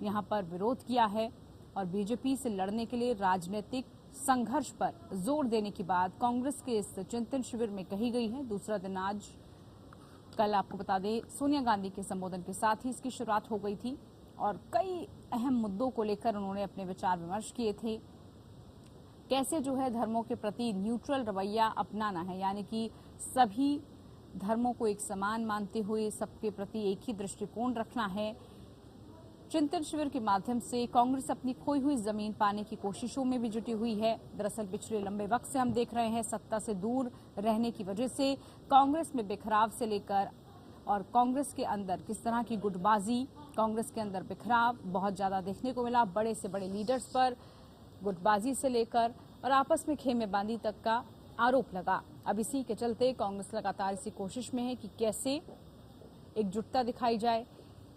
यहां पर विरोध किया है और बीजेपी से लड़ने के लिए राजनीतिक संघर्ष पर जोर देने की बात कांग्रेस के इस चिंतन शिविर में कही गई है। दूसरा दिन आज कल आपको बता दें सोनिया गांधी के संबोधन के साथ ही इसकी शुरुआत हो गई थी और कई अहम मुद्दों को लेकर उन्होंने अपने विचार विमर्श किए थे। कैसे जो है धर्मों के प्रति न्यूट्रल रवैया अपनाना है, यानी कि सभी धर्मों को एक समान मानते हुए सबके प्रति एक ही दृष्टिकोण रखना है। चिंतन शिविर के माध्यम से कांग्रेस अपनी खोई हुई जमीन पाने की कोशिशों में भी जुटी हुई है। दरअसल पिछले लंबे वक्त से हम देख रहे हैं सत्ता से दूर रहने की वजह से कांग्रेस में बिखराव से लेकर और कांग्रेस के अंदर किस तरह की गुटबाजी, कांग्रेस के अंदर बिखराव बहुत ज्यादा देखने को मिला। बड़े से बड़े लीडर्स पर गुटबाजी से लेकर और आपस में खेमेबांदी तक का आरोप लगा। अब इसी के चलते कांग्रेस लगातार इसी कोशिश में है कि कैसे एकजुटता दिखाई जाए।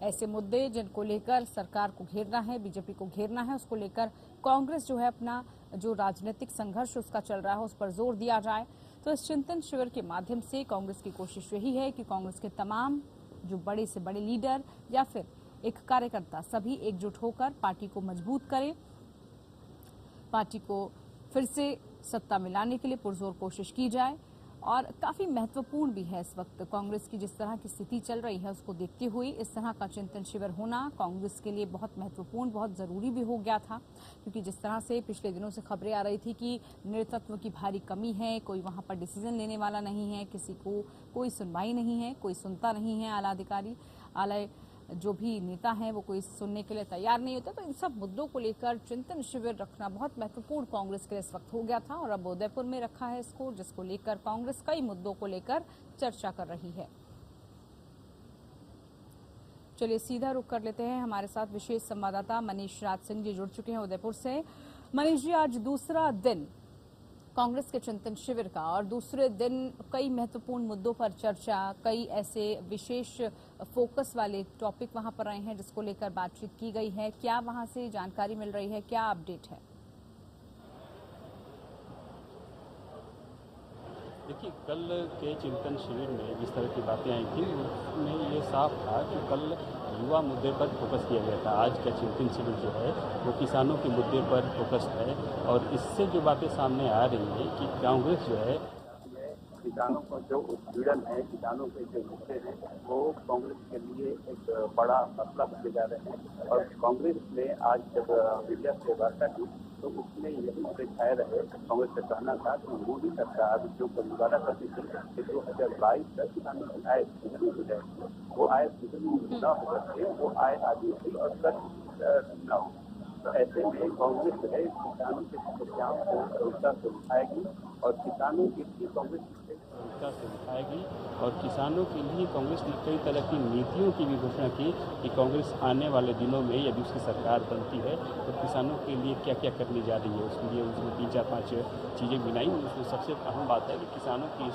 ऐसे मुद्दे जिनको लेकर सरकार को घेरना है, बीजेपी को घेरना है, उसको लेकर कांग्रेस जो है अपना जो राजनीतिक संघर्ष उसका चल रहा है उस पर जोर दिया जाए। तो इस चिंतन शिविर के माध्यम से कांग्रेस की कोशिश यही है कि कांग्रेस के तमाम जो बड़े से बड़े लीडर या फिर एक कार्यकर्ता सभी एकजुट होकर पार्टी को मजबूत करें, पार्टी को फिर से सत्ता में लाने के लिए पुरजोर कोशिश की जाए। और काफी महत्वपूर्ण भी है इस वक्त कांग्रेस की जिस तरह की स्थिति चल रही है उसको देखते हुए इस तरह का चिंतन शिविर होना कांग्रेस के लिए बहुत महत्वपूर्ण, बहुत जरूरी भी हो गया था, क्योंकि जिस तरह से पिछले दिनों से खबरें आ रही थी कि नेतृत्व की भारी कमी है, कोई वहां पर डिसीजन लेने वाला नहीं है, किसी को कोई सुनवाई नहीं है, कोई सुनता नहीं है, आला अधिकारी आला जो भी नेता हैं वो कोई सुनने के लिए तैयार नहीं होता। तो इन सब मुद्दों को लेकर चिंतन शिविर रखना बहुत महत्वपूर्ण कांग्रेस के लिए इस वक्त हो गया था और अब उदयपुर में रखा है इसको, जिसको लेकर कांग्रेस कई मुद्दों को लेकर चर्चा कर रही है। चलिए सीधा रुख कर लेते हैं, हमारे साथ विशेष संवाददाता मनीष राज सिंह जी जुड़ चुके हैं उदयपुर से। मनीष जी, आज दूसरा दिन कांग्रेस के चिंतन शिविर का और दूसरे दिन कई महत्वपूर्ण मुद्दों पर चर्चा, कई ऐसे विशेष फोकस वाले टॉपिक वहां पर आए हैं जिसको लेकर बातचीत की गई है। क्या वहां से जानकारी मिल रही है, क्या अपडेट है? देखिए, कल के चिंतन शिविर में जिस तरह की बातें आई थी उसमें ये साफ था कि कल युवा मुद्दे पर फोकस किया गया था। आज का चिंतन शिविर जो है वो किसानों के मुद्दे पर फोकस है और इससे जो बातें सामने आ रही है कि कांग्रेस जो है किसानों को जो उत्पीड़न है, किसानों के जो मुद्दे हैं वो कांग्रेस के लिए एक बड़ा मसला बनते जा रहे हैं। और कांग्रेस ने आज जब मीडिया से वार्ता की तो उसमें यही दिखाया रहे, कांग्रेस का कहना था कि मोदी सरकार जो वादा करती थी कि 2022 तक किसानों की आय दुगनी हो जाएगी, वो आय दुगनी न हो सके, वो आय आधी हुई और कर्ज न हो। तो ऐसे में कांग्रेस जो है किसानों की समस्याओं को प्रमुखता से उठाएगी और किसानों के लिए कांग्रेस प्रमुखता से उठाएगी और किसानों के लिए कांग्रेस ने कई तरह की नीतियों की भी घोषणा की कि कांग्रेस आने वाले दिनों में यदि उसकी सरकार बनती है तो किसानों के लिए क्या क्या करने जा रही है। उसके लिए उसने 3-4-5 चीज़ें गिनाई। उसमें सबसे अहम बात है कि किसानों की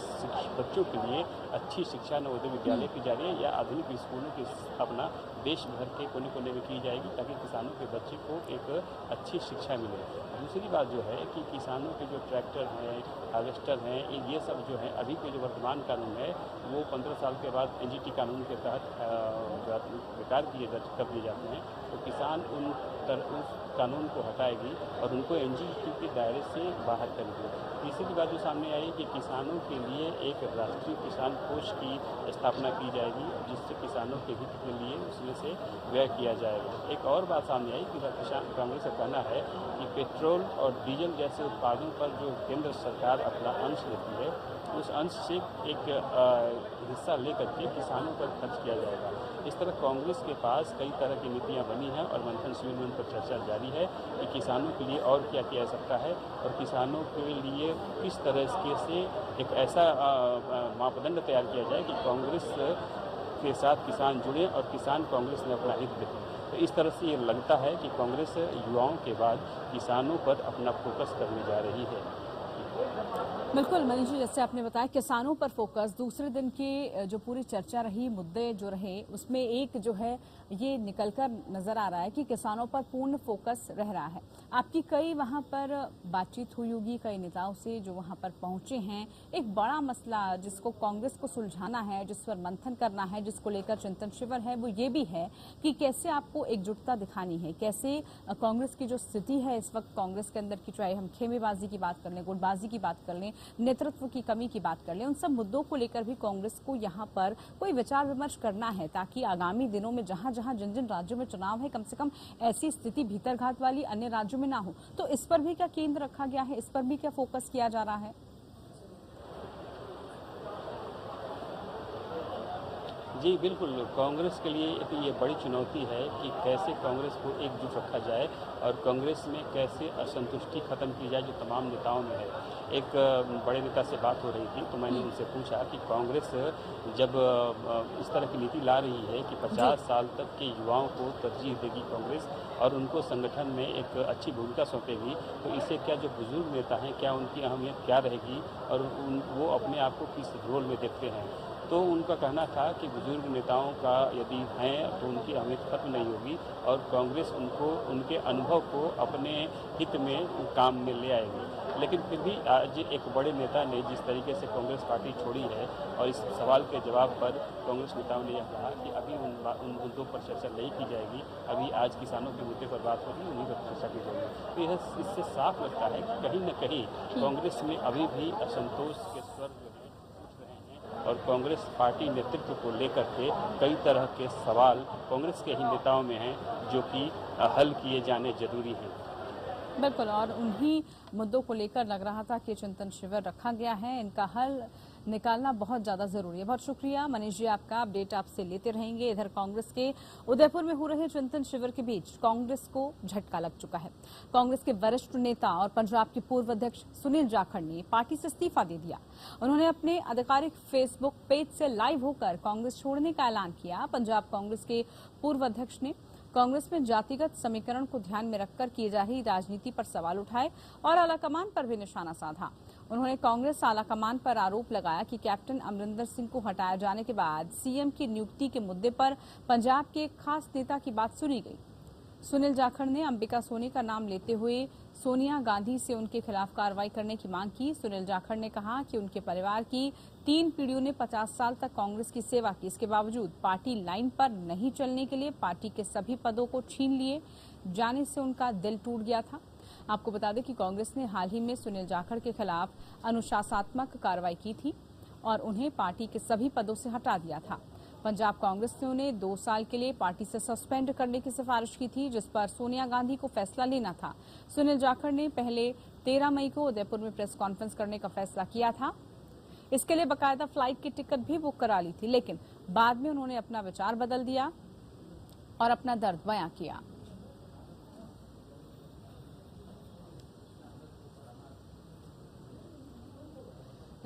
बच्चों के लिए अच्छी शिक्षा नवोदय विद्यालय की जा रही है या आधुनिक स्कूलों की स्थापना देश भर के कोने कोने में की जाएगी ताकि किसानों के बच्चे को एक अच्छी शिक्षा मिले। दूसरी बात जो है कि किसानों के जो ट्रैक्टर हैं, हार्वेस्टर हैं, ये सब जो है अभी के जो वर्तमान कानून है वो 15 साल के बाद एनजीटी कानून के तहत बेकार कर दिए जाते हैं। तो किसान उस कानून को हटाएगी और उनको एनजीटी के दायरे से बाहर करेगी। तीसरी बात जो सामने आई कि किसानों के लिए एक राष्ट्रीय किसान कोष की स्थापना की जाएगी जिससे किसानों के हित के लिए उसमें से व्यय किया जाएगा। एक और बात सामने आई कि कांग्रेस का कहना है कि पेट्रोल और डीजल जैसे उत्पादों पर जो केंद्र सरकार अपना अंश लेती है उस अंश से एक हिस्सा लेकर के किसानों पर खर्च किया जाएगा। इस तरह कांग्रेस के पास कई तरह की नीतियां बनी हैं और मंथन शिविर में उन पर चर्चा जारी है कि किसानों के लिए और क्या किया जा सकता है और किसानों के लिए किस तरह से एक ऐसा मापदंड तैयार किया जाए कि कांग्रेस के साथ किसान जुड़े और किसान कांग्रेस में अपना हित देखें। तो इस तरह से ये लगता है कि कांग्रेस युवाओं के बाद किसानों पर अपना फोकस करने जा रही है। बिल्कुल मनीष जी, जैसे आपने बताया किसानों पर फोकस, दूसरे दिन की जो पूरी चर्चा रही, मुद्दे जो रहे उसमें एक जो है ये निकलकर नजर आ रहा है कि किसानों पर पूर्ण फोकस रह रहा है। आपकी कई वहां पर बातचीत हुई होगी कई नेताओं से जो वहां पर पहुंचे हैं। एक बड़ा मसला जिसको कांग्रेस को सुलझाना है, जिस पर मंथन करना है, जिसको लेकर चिंतन शिविर है, वो ये भी है कि कैसे आपको एकजुटता दिखानी है, कैसे कांग्रेस की जो स्थिति है इस वक्त कांग्रेस के अंदर की, चाहे हम खेमेबाजी की बात कर लें, गुटबाजी की बात कर लें, नेतृत्व की कमी की बात कर लें, उन सब मुद्दों को लेकर भी कांग्रेस को यहाँ पर कोई विचार विमर्श करना है ताकि आगामी दिनों में जहां जहां जिन जिन राज्यों में चुनाव है कम से कम ऐसी स्थिति भीतरघात वाली अन्य राज्यों में ना हो। तो इस पर भी क्या केंद्र रखा गया है, इस पर भी क्या फोकस किया जा रहा है? जी बिल्कुल, कांग्रेस के लिए ये बड़ी चुनौती है कि कैसे कांग्रेस को एकजुट रखा जाए और कांग्रेस में कैसे असंतुष्टि खत्म की जाए जो तमाम नेताओं में है। एक बड़े नेता से बात हो रही थी तो मैंने उनसे पूछा कि कांग्रेस जब इस तरह की नीति ला रही है कि 50 साल तक के युवाओं को तरजीह देगी कांग्रेस और उनको संगठन में एक अच्छी भूमिका सौंपेगी, तो इससे क्या जो बुजुर्ग नेता हैं क्या उनकी अहमियत क्या रहेगी और वो अपने आप को किस रोल में देखते हैं। तो उनका कहना था कि बुजुर्ग नेताओं का यदि हैं तो उनकी अहमियत खत्म नहीं होगी और कांग्रेस उनको उनके अनुभव को अपने हित में काम में ले आएगी। लेकिन फिर भी आज एक बड़े नेता ने जिस तरीके से कांग्रेस पार्टी छोड़ी है और इस सवाल के जवाब पर कांग्रेस नेताओं ने यह कहा कि अभी उन मुद्दों पर चर्चा नहीं की जाएगी, अभी आज किसानों के मुद्दे पर बात होगी, उन्हीं पर चर्चा की जाएगी। तो यह इससे साफ लगता है कि कहीं न कहीं कांग्रेस में अभी भी असंतोष के स्वर और कांग्रेस पार्टी नेतृत्व को लेकर के कई तरह के सवाल कांग्रेस के ही नेताओं में हैं जो कि हल किए जाने जरूरी हैं। बिल्कुल, और उन्हीं मुद्दों को लेकर लग रहा था कि चिंतन शिविर रखा गया है, इनका हल निकालना बहुत ज्यादा जरूरी है। बहुत शुक्रिया मनीष जी, आपका अपडेट आपसे लेते रहेंगे। इधर कांग्रेस के उदयपुर में हो रहे चिंतन शिविर के बीच कांग्रेस को झटका लग चुका है। कांग्रेस के वरिष्ठ नेता और पंजाब के पूर्व अध्यक्ष सुनील जाखड़ ने पार्टी से इस्तीफा दे दिया। उन्होंने अपने आधिकारिक फेसबुक पेज से लाइव होकर कांग्रेस छोड़ने का ऐलान किया। पंजाब कांग्रेस के पूर्व अध्यक्ष ने कांग्रेस में जातिगत समीकरण को ध्यान में रखकर की जा रही राजनीति पर सवाल उठाए और आलाकमान पर भी निशाना साधा। उन्होंने कांग्रेस आलाकमान पर आरोप लगाया कि कैप्टन अमरिंदर सिंह को हटाए जाने के बाद सीएम की नियुक्ति के मुद्दे पर पंजाब के एक खास नेता की बात सुनी गई। सुनील जाखड़ ने अंबिका सोनी का नाम लेते हुए सोनिया गांधी से उनके खिलाफ कार्रवाई करने की मांग की। सुनील जाखड़ ने कहा कि उनके परिवार की 3 पीढ़ियों ने 50 साल तक कांग्रेस की सेवा की, इसके बावजूद पार्टी लाइन पर नहीं चलने के लिए पार्टी के सभी पदों को छीन लिए जाने से उनका दिल टूट गया था। आपको बता दें कि कांग्रेस ने हाल ही में सुनील जाखड़ के खिलाफ अनुशासनात्मक कार्रवाई की थी और उन्हें पार्टी के सभी पदों से हटा दिया था। पंजाब कांग्रेस ने उन्हें 2 साल के लिए पार्टी से सस्पेंड करने की सिफारिश की थी, जिस पर सोनिया गांधी को फैसला लेना था। सुनील जाखड़ ने पहले 13 मई को उदयपुर में प्रेस कॉन्फ्रेंस करने का फैसला किया था। इसके लिए बकायदा फ्लाइट की टिकट भी बुक करा ली थी, लेकिन बाद में उन्होंने अपना विचार बदल दिया और अपना दर्द बयां किया।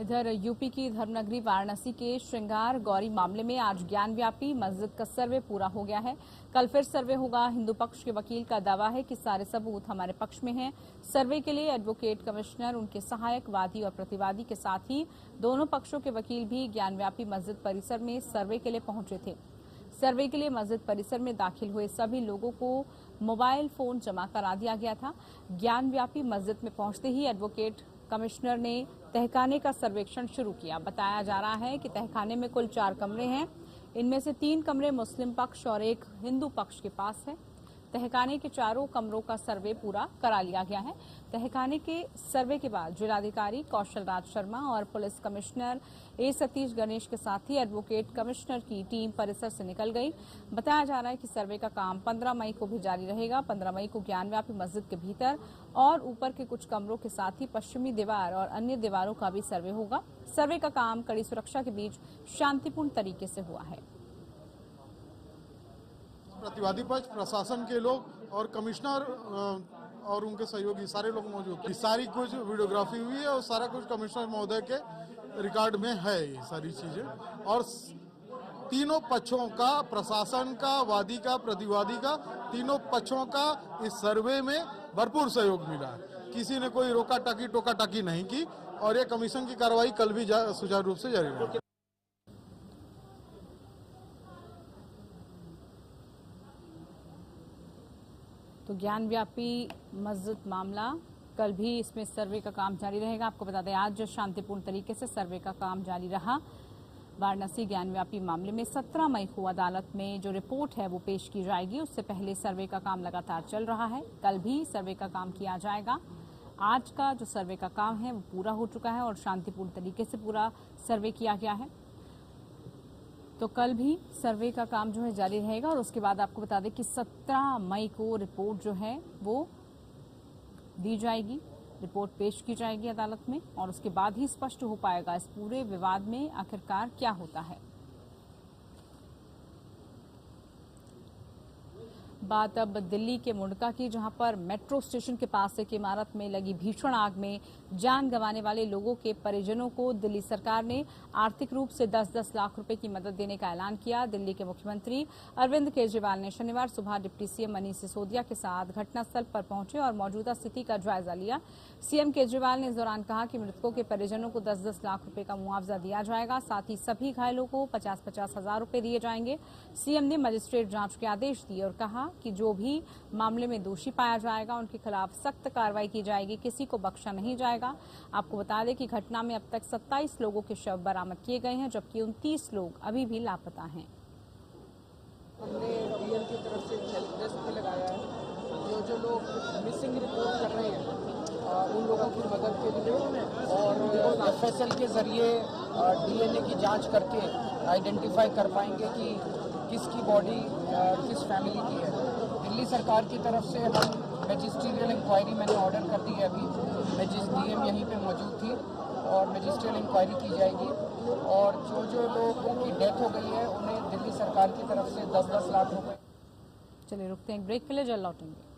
इधर यूपी की धर्मनगरी वाराणसी के श्रृंगार गौरी मामले में आज ज्ञानव्यापी मस्जिद का सर्वे पूरा हो गया है। कल फिर सर्वे होगा। हिंदू पक्ष के वकील का दावा है कि सारे सबूत हमारे पक्ष में हैं। सर्वे के लिए एडवोकेट कमिश्नर, उनके सहायक, वादी और प्रतिवादी के साथ ही दोनों पक्षों के वकील भी ज्ञानव्यापी मस्जिद परिसर में सर्वे के लिए पहुंचे थे। सर्वे के लिए मस्जिद परिसर में दाखिल हुए सभी लोगों को मोबाइल फोन जमा करा दिया गया था। ज्ञानव्यापी मस्जिद में पहुंचते ही एडवोकेट कमिश्नर ने तहखाने का सर्वेक्षण शुरू किया। बताया जा रहा है कि तहखाने में कुल 4 कमरे हैं। इनमें से 3 कमरे मुस्लिम पक्ष और 1 हिंदू पक्ष के पास है। तहखाने के चारों कमरों का सर्वे पूरा करा लिया गया है। तहखाने के सर्वे के बाद जिलाधिकारी कौशल राज शर्मा और पुलिस कमिश्नर ए सतीश गणेश के साथ ही एडवोकेट कमिश्नर की टीम परिसर से निकल गई। बताया जा रहा है कि सर्वे का काम 15 मई को भी जारी रहेगा। 15 मई को ज्ञानव्यापी मस्जिद के भीतर और ऊपर के कुछ कमरों के साथ ही पश्चिमी दीवार और अन्य दीवारों का भी सर्वे होगा। सर्वे का काम कड़ी सुरक्षा के बीच शांतिपूर्ण तरीके से हुआ है। प्रतिवादी पक्ष, प्रशासन के लोग और कमिश्नर और उनके सहयोगी सारे लोग मौजूद थे। सारी कुछ वीडियोग्राफी हुई है और सारा कुछ कमिश्नर महोदय के रिकॉर्ड में है ये सारी चीजें। और तीनों पक्षों का, प्रशासन का, वादी का, प्रतिवादी का, तीनों पक्षों का इस सर्वे में भरपूर सहयोग मिला है। किसी ने कोई रोका टाकी टोका टाकी नहीं की और ये कमीशन की कार्रवाई कल भी सुचारू रूप से जारी रहेगी। तो ज्ञानव्यापी मस्जिद मामला, कल भी इसमें सर्वे का काम जारी रहेगा। आपको बता दें आज शांतिपूर्ण तरीके से सर्वे का काम जारी रहा। वाराणसी ज्ञानव्यापी मामले में 17 मई को अदालत में जो रिपोर्ट है वो पेश की जाएगी। उससे पहले सर्वे का काम लगातार चल रहा है। कल भी सर्वे का काम किया जाएगा। आज का जो सर्वे का काम है वो पूरा हो चुका है और शांतिपूर्ण तरीके से पूरा सर्वे किया गया है। तो कल भी सर्वे का काम जो है जारी रहेगा और उसके बाद आपको बता दें कि 17 मई को रिपोर्ट जो है वो दी जाएगी, रिपोर्ट पेश की जाएगी अदालत में और उसके बाद ही स्पष्ट हो पाएगा इस पूरे विवाद में आखिरकार क्या होता है। बात अब दिल्ली के मुंडका की, जहां पर मेट्रो स्टेशन के पास एक इमारत में लगी भीषण आग में जान गंवाने वाले लोगों के परिजनों को दिल्ली सरकार ने आर्थिक रूप से 10-10 लाख रुपए की मदद देने का ऐलान किया। दिल्ली के मुख्यमंत्री अरविंद केजरीवाल ने शनिवार सुबह डिप्टी सीएम मनीष सिसोदिया के साथ घटनास्थल पर पहुंचे और मौजूदा स्थिति का जायजा लिया। सीएम केजरीवाल ने इस दौरान कहा कि मृतकों के परिजनों को 10-10 लाख रुपए का मुआवजा दिया जाएगा। साथ ही सभी घायलों को 50-50 हजार रुपए दिए जाएंगे। सीएम ने मजिस्ट्रेट जांच के आदेश दिए और कहा कि जो भी मामले में दोषी पाया जाएगा उनके खिलाफ सख्त कार्रवाई की जाएगी, किसी को बख्शा नहीं जाएगा। आपको बता दें कि घटना में अब तक 27 लोगों के शव बरामद किए गए हैं, जबकि 29 लोग अभी भी लापता हैं। हमने डीएम की तरफ से हेल्प डेस्क भी लगाया है। जो लोग मिसिंग रिपोर्ट कर रहे हैं उन लोगों की मदद के लिए और एफएसएल के जरिए डीएनए की जांच करके आइडेंटिफाई कर पाएंगे कि किसकी बॉडी किस फैमिली की है। दिल्ली सरकार की तरफ से हम मैजिस्ट्रियल इंक्वायरी मैंने ऑर्डर कर दी है। अभी डीएम यहीं पे मौजूद थी और मैजिस्ट्रियल इंक्वायरी की जाएगी और जो लोगों की डेथ हो गई है उन्हें दिल्ली सरकार की तरफ से 10-10 लाख रुपए। चलिए रुकते हैं ब्रेक के लिए, जल्द लौटेंगे।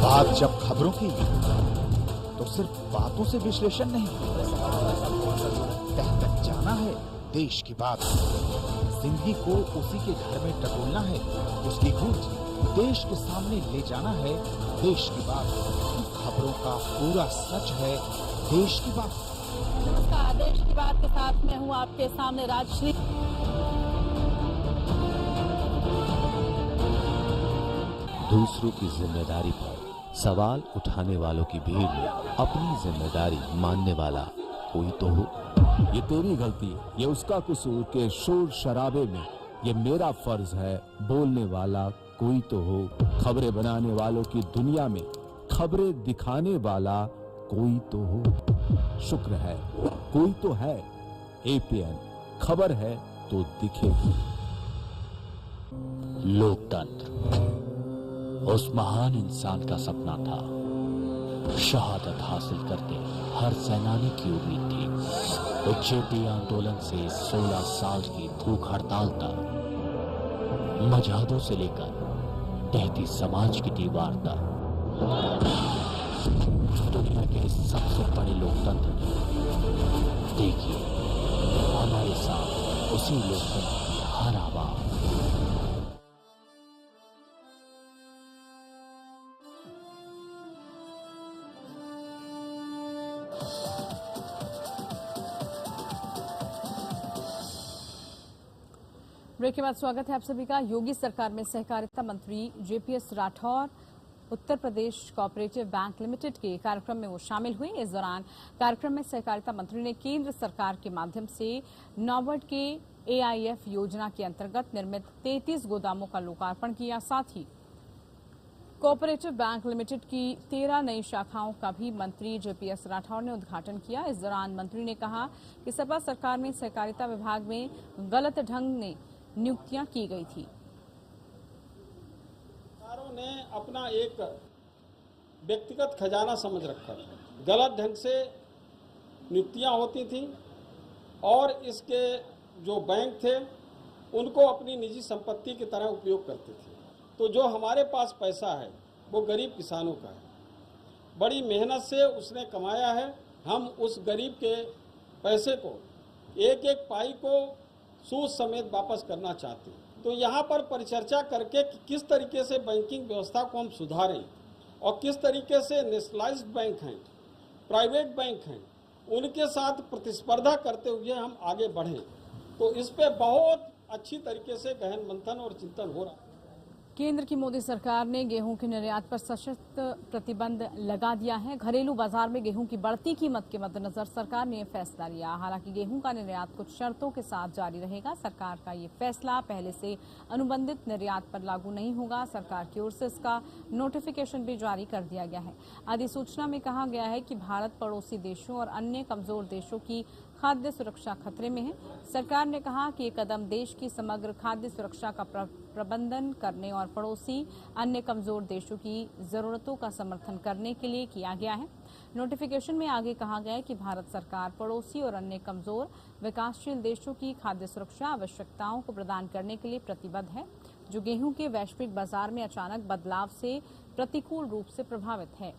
बात जब खबरों की तो सिर्फ बातों से विश्लेषण नहीं, तह तक जाना है देश की बात। जिंदगी को उसी के घर में टटोलना है, उसकी गूंज देश के सामने ले जाना है देश की बात। खबरों का पूरा सच है देश की बात। नमस्कार, देश की बात के साथ मैं हूँ आपके सामने राजश्री। दूसरों की जिम्मेदारी पर सवाल उठाने वालों की भीड़ में अपनी जिम्मेदारी मानने वाला कोई तो हो। ये तेरी गलती, ये उसका कसूर के शोर शराबे में ये मेरा फर्ज है बोलने वाला कोई तो हो। खबरें बनाने वालों की दुनिया में खबरें दिखाने वाला कोई तो हो। शुक्र है कोई तो है। एपीएन खबर है तो दिखेगी। लोकतंत्र उस महान इंसान का सपना था। शहादत हासिल करके हर सेनानी की उम्मीद थी। जेपी आंदोलन से 16 साल की भूख हड़ताल तक, मजहबों से लेकर टहती समाज की दीवार तक, दुनिया के सबसे बड़े लोकतंत्र में देखिए हमारे साथ उसी लोकतंत्र की हर आवाज। ब्रेक के बाद स्वागत है आप सभी का। योगी सरकार में सहकारिता मंत्री JPS Rathore Uttar Pradesh cooperative bank limited के कार्यक्रम में वो शामिल हुए। इस दौरान कार्यक्रम में सहकारिता मंत्री ने केंद्र सरकार के माध्यम से नाबार्ड के AIF योजना के अंतर्गत निर्मित 33 गोदामों का लोकार्पण किया। साथ ही कोऑपरेटिव बैंक लिमिटेड की 13 नई शाखाओं का भी मंत्री जेपीएस राठौर ने उद्घाटन किया। इस दौरान मंत्री ने कहा कि सपा सरकार में सहकारिता विभाग में गलत ढंग ने नियुक्तियां की गई थी। सरकारों ने अपना एक व्यक्तिगत खजाना समझ रखा था, गलत ढंग से नियुक्तियां होती थी और इसके जो बैंक थे उनको अपनी निजी संपत्ति की तरह उपयोग करते थे। तो जो हमारे पास पैसा है वो गरीब किसानों का है, बड़ी मेहनत से उसने कमाया है। हम उस गरीब के पैसे को एक एक पाई को सूद समेत वापस करना चाहते हैं। तो यहाँ पर परिचर्चा करके कि किस तरीके से बैंकिंग व्यवस्था को हम सुधारें और किस तरीके से नेशनलाइज्ड बैंक हैं, प्राइवेट बैंक हैं, उनके साथ प्रतिस्पर्धा करते हुए हम आगे बढ़ें। तो इस पे बहुत अच्छी तरीके से गहन मंथन और चिंतन हो रहा है। केंद्र की मोदी सरकार ने गेहूं के निर्यात पर सशक्त प्रतिबंध लगा दिया है। घरेलू बाजार में गेहूं की बढ़ती कीमत के मद्देनजर सरकार ने यह फैसला लिया। हालांकि गेहूं का निर्यात कुछ शर्तों के साथ जारी रहेगा। सरकार का ये फैसला पहले से अनुबंधित निर्यात पर लागू नहीं होगा। सरकार की ओर से इसका नोटिफिकेशन भी जारी कर दिया गया है। अधिसूचना में कहा गया है कि भारत पड़ोसी देशों और अन्य कमजोर देशों की खाद्य सुरक्षा खतरे में है। सरकार ने कहा कि ये कदम देश की समग्र खाद्य सुरक्षा का प्रबंधन करने और पड़ोसी अन्य कमजोर देशों की जरूरतों का समर्थन करने के लिए किया गया है। नोटिफिकेशन में आगे कहा गया है कि भारत सरकार पड़ोसी और अन्य कमजोर विकासशील देशों की खाद्य सुरक्षा आवश्यकताओं को प्रदान करने के लिए प्रतिबद्ध है, जो गेहूं के वैश्विक बाजार में अचानक बदलाव से प्रतिकूल रूप से प्रभावित है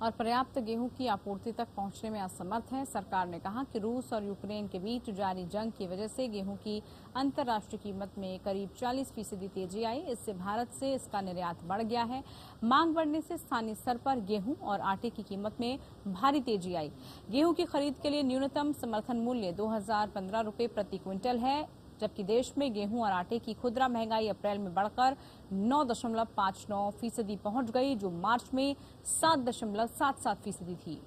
और पर्याप्त गेहूं की आपूर्ति तक पहुंचने में असमर्थ है। सरकार ने कहा कि रूस और यूक्रेन के बीच जारी जंग की वजह से गेहूं की अंतर्राष्ट्रीय कीमत में करीब 40% तेजी आई। इससे भारत से इसका निर्यात बढ़ गया है। मांग बढ़ने से स्थानीय स्तर पर गेहूं और आटे की कीमत में भारी तेजी आई। गेहूं की खरीद के लिए न्यूनतम समर्थन मूल्य 2015 रुपये प्रति क्विंटल है, जबकि देश में गेहूं और आटे की खुदरा महंगाई अप्रैल में बढ़कर 9.59% पहुंच गई, जो मार्च में 7.77% थी।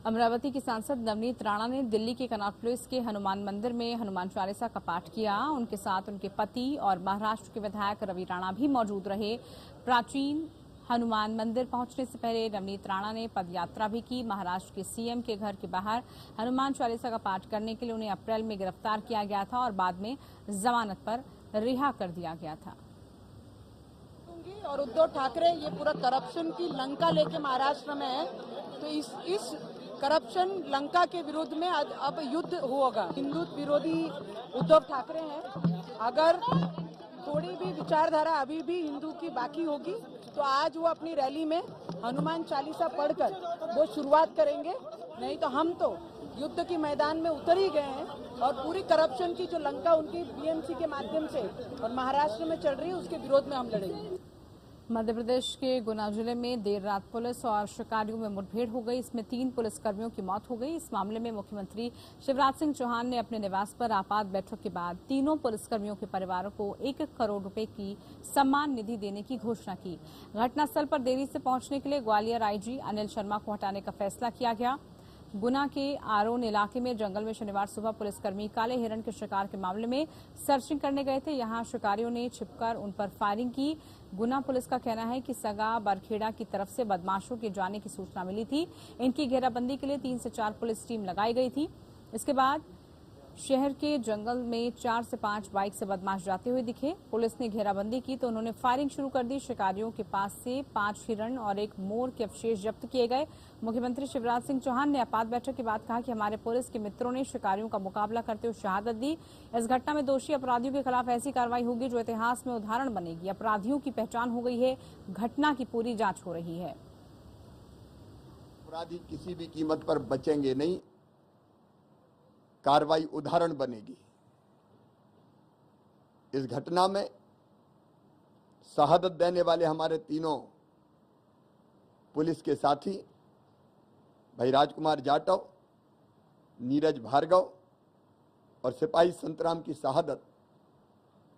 अमरावती की सांसद नवनीत राणा ने दिल्ली के कनॉट प्लेस के हनुमान मंदिर में हनुमान चालीसा का पाठ किया। उनके साथ उनके पति और महाराष्ट्र के विधायक रवि राणा भी मौजूद रहे। प्राचीन हनुमान मंदिर पहुंचने से पहले नवनीत राणा ने पदयात्रा भी की। महाराष्ट्र के सीएम के घर के बाहर हनुमान चालीसा का पाठ करने के लिए उन्हें अप्रैल में गिरफ्तार किया गया था और बाद में जमानत पर रिहा कर दिया गया था। और उद्धव ठाकरे ये पूरा करप्शन की लंका लेके महाराष्ट्र में है, तो इस करप्शन लंका के विरुद्ध में अब युद्ध होगा। हिंदू विरोधी उद्धव ठाकरे हैं। अगर थोड़ी भी विचारधारा अभी भी हिंदू की बाकी होगी तो आज वो अपनी रैली में हनुमान चालीसा पढ़कर वो शुरुआत करेंगे, नहीं तो हम तो युद्ध के मैदान में उतर ही गए हैं और पूरी करप्शन की जो लंका उनकी बीएमसी के माध्यम से और महाराष्ट्र में चल रही है उसके विरोध में हम लड़ेंगे। मध्य प्रदेश के गुना जिले में देर रात पुलिस और शिकारियों में मुठभेड़ हो गई। इसमें 3 पुलिसकर्मियों की मौत हो गई। इस मामले में मुख्यमंत्री शिवराज सिंह चौहान ने अपने निवास पर आपात बैठक के बाद तीनों पुलिसकर्मियों के परिवारों को 1 करोड़ रुपए की सम्मान निधि देने की घोषणा की। घटनास्थल पर देरी से पहुंचने के लिए ग्वालियर आईजी अनिल शर्मा को हटाने का फैसला किया गया। गुना के आरोन इलाके में जंगल में शनिवार सुबह पुलिसकर्मी काले हिरण के शिकार के मामले में सर्चिंग करने गए थे। यहां शिकारियों ने छिपकर उन पर फायरिंग की। गुना पुलिस का कहना है कि सगा बरखेड़ा की तरफ से बदमाशों के जाने की सूचना मिली थी। इनकी घेराबंदी के लिए 3 से 4 पुलिस टीम लगाई गई थी। इसके बाद शहर के जंगल में 4 से 5 बाइक से बदमाश जाते हुए दिखे। पुलिस ने घेराबंदी की तो उन्होंने फायरिंग शुरू कर दी। शिकारियों के पास से 5 हिरण और 1 मोर के अवशेष जब्त किए गए। मुख्यमंत्री शिवराज सिंह चौहान ने आपात बैठक के बाद कहा कि हमारे पुलिस के मित्रों ने शिकारियों का मुकाबला करते हुए शहादत दी। इस घटना में दोषी अपराधियों के खिलाफ ऐसी कार्रवाई होगी जो इतिहास में उदाहरण बनेगी। अपराधियों की पहचान हो गई है। घटना की पूरी जांच हो रही है। अपराधी किसी भी कीमत पर बचेंगे नहीं, कार्रवाई उदाहरण बनेगी। इस घटना में शहादत देने वाले हमारे तीनों पुलिस के साथी भाई राजकुमार जाटव, नीरज भार्गव और सिपाही संतराम की शहादत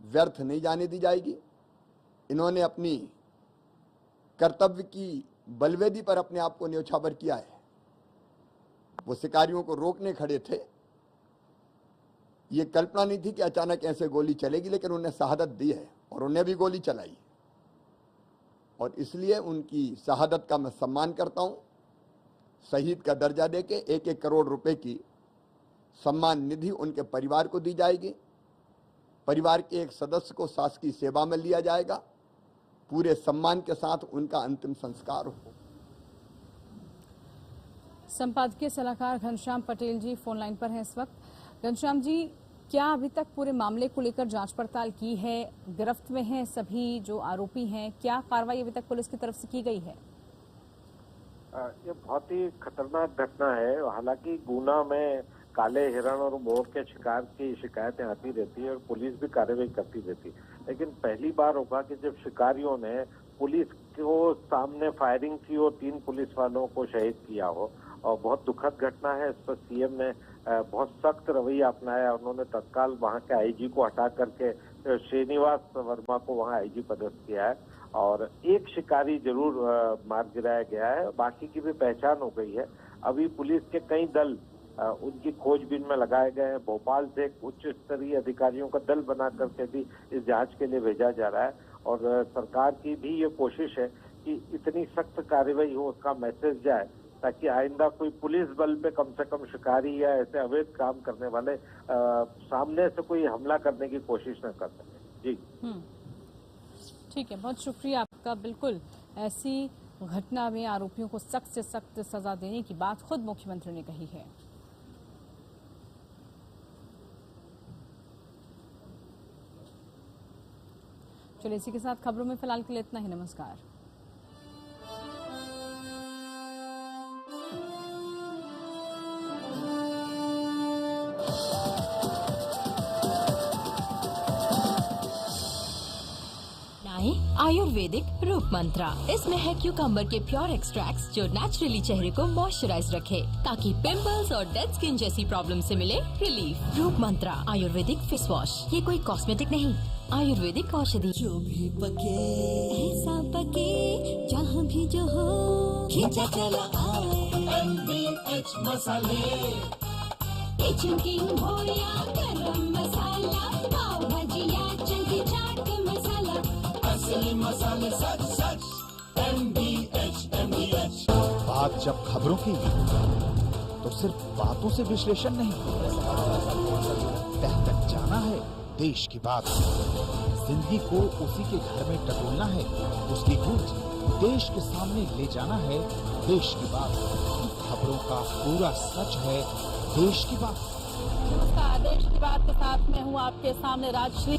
व्यर्थ नहीं जाने दी जाएगी। इन्होंने अपनी कर्तव्य की बलवेदी पर अपने आप को न्यौछावर किया है। वो शिकारियों को रोकने खड़े थे। ये कल्पना नहीं थी कि अचानक ऐसे गोली चलेगी, लेकिन उन्हें शहादत दी है और उन्हें भी गोली चलाई और इसलिए उनकी शहादत का मैं सम्मान करता हूं। शहीद का दर्जा देके 1-1 करोड़ रुपए की सम्मान निधि उनके परिवार को दी जाएगी। परिवार के एक सदस्य को शासकीय सेवा में लिया जाएगा। पूरे सम्मान के साथ उनका अंतिम संस्कार हो। संपादकीय सलाहकार घनश्याम पटेल जी फोन लाइन पर हैं इस वक्त। घनश्याम जी, क्या अभी तक पूरे मामले को लेकर जांच पड़ताल की है? गिरफ्त में हैं सभी जो आरोपी हैं, क्या कार्रवाई अभी तक पुलिस की तरफ से की गई है? ये बहुत ही खतरनाक घटना है। हालांकि गुना में काले हिरण और मोर के शिकार की शिकायतें आती रहती है और पुलिस भी कार्रवाई करती रहती है, लेकिन पहली बार होगा कि जब शिकारियों ने पुलिस को सामने फायरिंग की और 3 पुलिस वालों को शहीद किया हो। और बहुत दुखद घटना है। इस पर सीएम ने बहुत सख्त रवैया अपनाया। उन्होंने तत्काल वहां के आईजी को हटा करके श्रीनिवास वर्मा को वहां आईजी पदस्थ किया है और एक शिकारी जरूर मार गिराया गया है। बाकी की भी पहचान हो गई है। अभी पुलिस के कई दल उनकी खोजबीन में लगाए गए हैं। भोपाल से एक उच्च स्तरीय अधिकारियों का दल बना करके भी इस जांच के लिए भेजा जा रहा है और सरकार की भी ये कोशिश है कि इतनी सख्त कार्रवाई हो, उसका मैसेज जाए, ताकि आइंदा कोई पुलिस बल पे कम से कम शिकारी या ऐसे अवैध काम करने वाले सामने से कोई हमला करने की कोशिश न कर सके। जी ठीक है, बहुत शुक्रिया आपका। बिल्कुल ऐसी घटना में आरोपियों को सख्त से सख्त सजा देने की बात खुद मुख्यमंत्री ने कही है। चलिए इसी के साथ खबरों में फिलहाल के लिए इतना ही। नमस्कार। आयुर्वेदिक रूप मंत्रा। इसमें है क्यूकम्बर के प्योर एक्सट्रैक्ट्स जो नेचुरली चेहरे को मॉइस्चराइज रखे ताकि पिंपल्स और डेड स्किन जैसी प्रॉब्लम से मिले रिलीफ। रूप मंत्रा आयुर्वेदिक फेस वॉश, ये कोई कॉस्मेटिक नहीं, आयुर्वेदिक औषधि। जो भी पके ऐसा पके जहाँ भी जो हो, खींचा चला आए MBH मसाले। किचन किंग हो या गरम मसाला, पाव भजिया चंकी चाट मसाला, असली मसाले सच सच MBH। बात जब खबरों की तो सिर्फ बातों से विश्लेषण नहीं, तह तक जाना है देश की बात। जिंदगी को उसी के घर में टटोलना है, उसकी गूंज देश के सामने ले जाना है देश की बात। खबरों का पूरा सच है देश की बात। नमस्कार, देश की बात के साथ मैं हूँ आपके सामने राजश्री।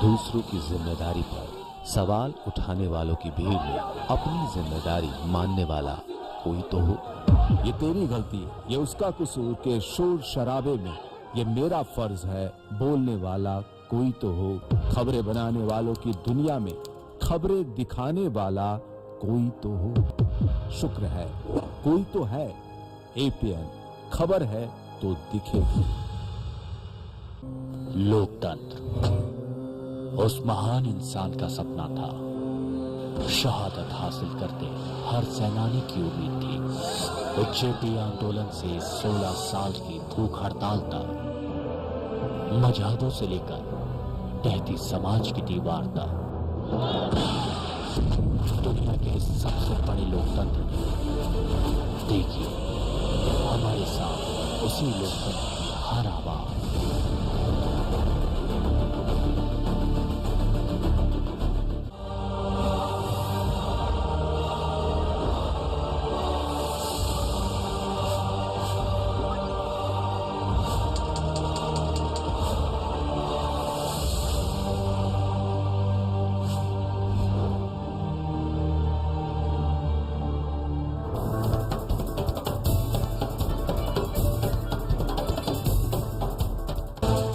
दूसरों की जिम्मेदारी पर सवाल उठाने वालों की भीड़ में अपनी जिम्मेदारी मानने वाला कोई तो हो। ये तेरी गलती है, ये उसका कसूर के शोर शराबे में ये मेरा फर्ज है बोलने वाला कोई तो हो। खबरें बनाने वालों की दुनिया में खबरें दिखाने वाला कोई तो हो। शुक्र है कोई तो है। APN खबर है तो दिखेगी। लोकतंत्र उस महान इंसान का सपना था। शहादत हासिल करते हर सेनानी की उम्मीद थी। जेपी आंदोलन से 16 साल की भूख हड़ताल तक, मजहबों से लेकर टहती समाज की दीवार तक, दुनिया के सबसे बड़े लोकतंत्र में देखिए हमारे साथ उसी लोकतंत्र की हर आवाज।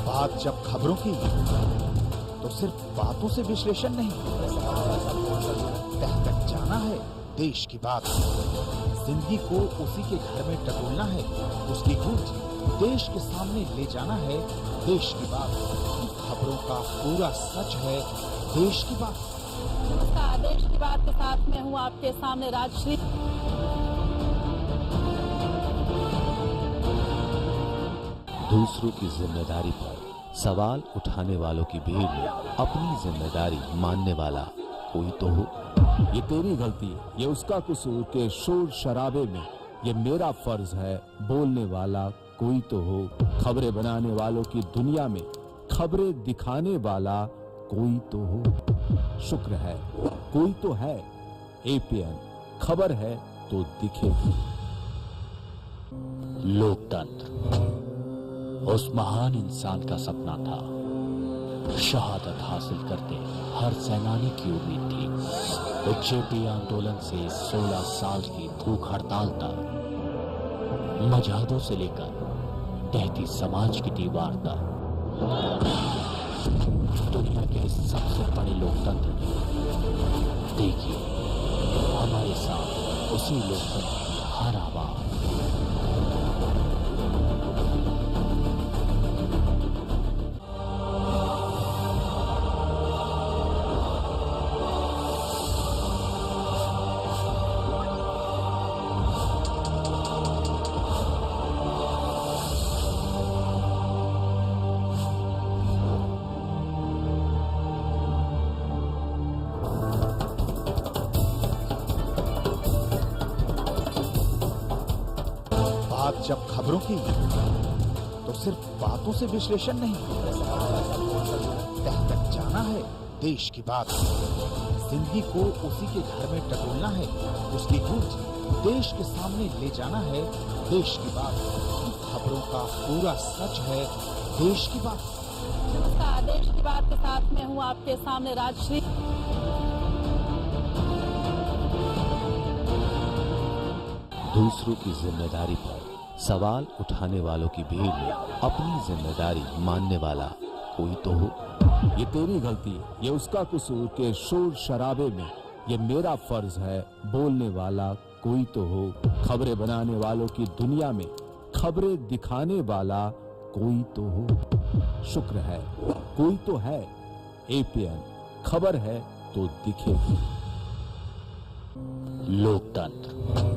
बात जब खबरों की तो सिर्फ बातों से विश्लेषण नहीं, तह तक जाना है देश की बात जिंदगी को उसी के घर में टटोलना है, उसकी गूंज देश के सामने ले जाना है, देश की बात खबरों का पूरा सच है, देश की बात। नमस्कार, देश की बात के साथ में हूँ आपके सामने राजश्री। दूसरों की जिम्मेदारी पर सवाल उठाने वालों की भीड़ में अपनी जिम्मेदारी मानने वाला कोई तो हो। ये तेरी गलती, ये उसका कसूर के शोर शराबे में ये मेरा फर्ज है बोलने वाला कोई तो हो। खबरें बनाने वालों की दुनिया में खबरें दिखाने वाला कोई तो हो। शुक्र है कोई तो है, एपीएन खबर है तो दिखेगी। लोकतंत्र उस महान इंसान का सपना था, शहादत हासिल करते हर सेनानी की उम्मीद थी। जेपी आंदोलन से 16 साल की भूख हड़ताल तक, मजहदों से लेकर टहती समाज की दीवार तक, दुनिया के सबसे बड़े लोकतंत्र में देखिए हमारे साथ उसी लोकतंत्र की हर आवाज। जब खबरों की तो सिर्फ बातों से विश्लेषण नहीं, तह तक जाना है देश की बात। जिंदगी को उसी के घर में टटोलना है, उसकी गूंज देश के सामने ले जाना है, देश की बात खबरों का पूरा सच है, देश की बात। नमस्कार, देश की बात के साथ में हूँ आपके सामने राजश्री। दूसरों की जिम्मेदारी पर सवाल उठाने वालों की भीड़ में अपनी जिम्मेदारी मानने वाला कोई तो हो। ये तेरी गलती, ये उसका कसूर के शोर शराबे में ये मेरा फर्ज है बोलने वाला कोई तो हो। खबरें बनाने वालों की दुनिया में खबरें दिखाने वाला कोई तो हो। शुक्र है कोई तो है, एपीएन खबर है तो दिखेगी। लोकतंत्र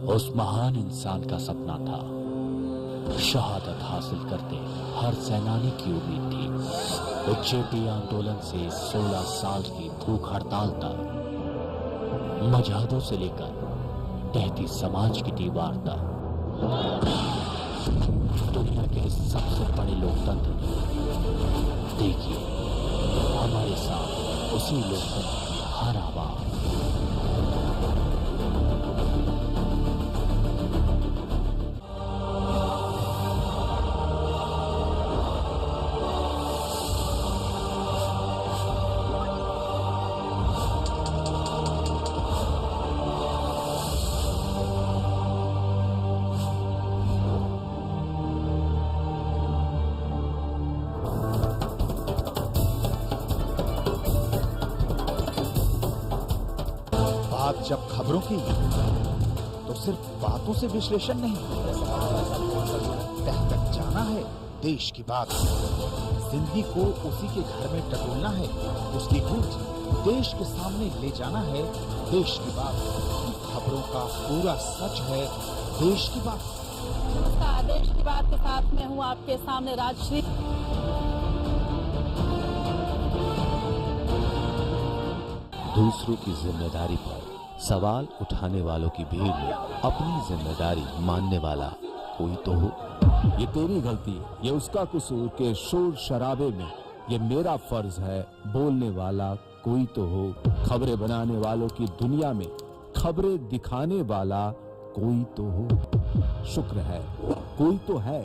उस महान इंसान का सपना था, शहादत हासिल करते हर सेनानी की उम्मीद थी। जेपी आंदोलन से 16 साल की भूख हड़ताल तक, मजहदों से लेकर टहती समाज की दीवार तक, दुनिया के सबसे बड़े लोकतंत्र में देखिए हमारे साथ उसी लोकतंत्र की हर आवाज। जब खबरों की तो सिर्फ बातों से विश्लेषण नहीं, तह तक जाना है देश की बात। जिंदगी को उसी के घर में टटोलना है, उसकी गूंज देश के सामने ले जाना है, देश की बात खबरों का पूरा सच है, देश की बात। नमस्कार, देश की बात के साथ में हूँ आपके सामने राजश्री। दूसरों की जिम्मेदारी पर सवाल उठाने वालों की भीड़ में अपनी जिम्मेदारी मानने वाला कोई तो हो। ये तेरी गलती, ये उसका कसूर के शोर शराबे में ये मेरा फर्ज है बोलने वाला कोई तो हो। खबरें बनाने वालों की दुनिया में खबरें दिखाने वाला कोई तो हो। शुक्र है कोई तो है,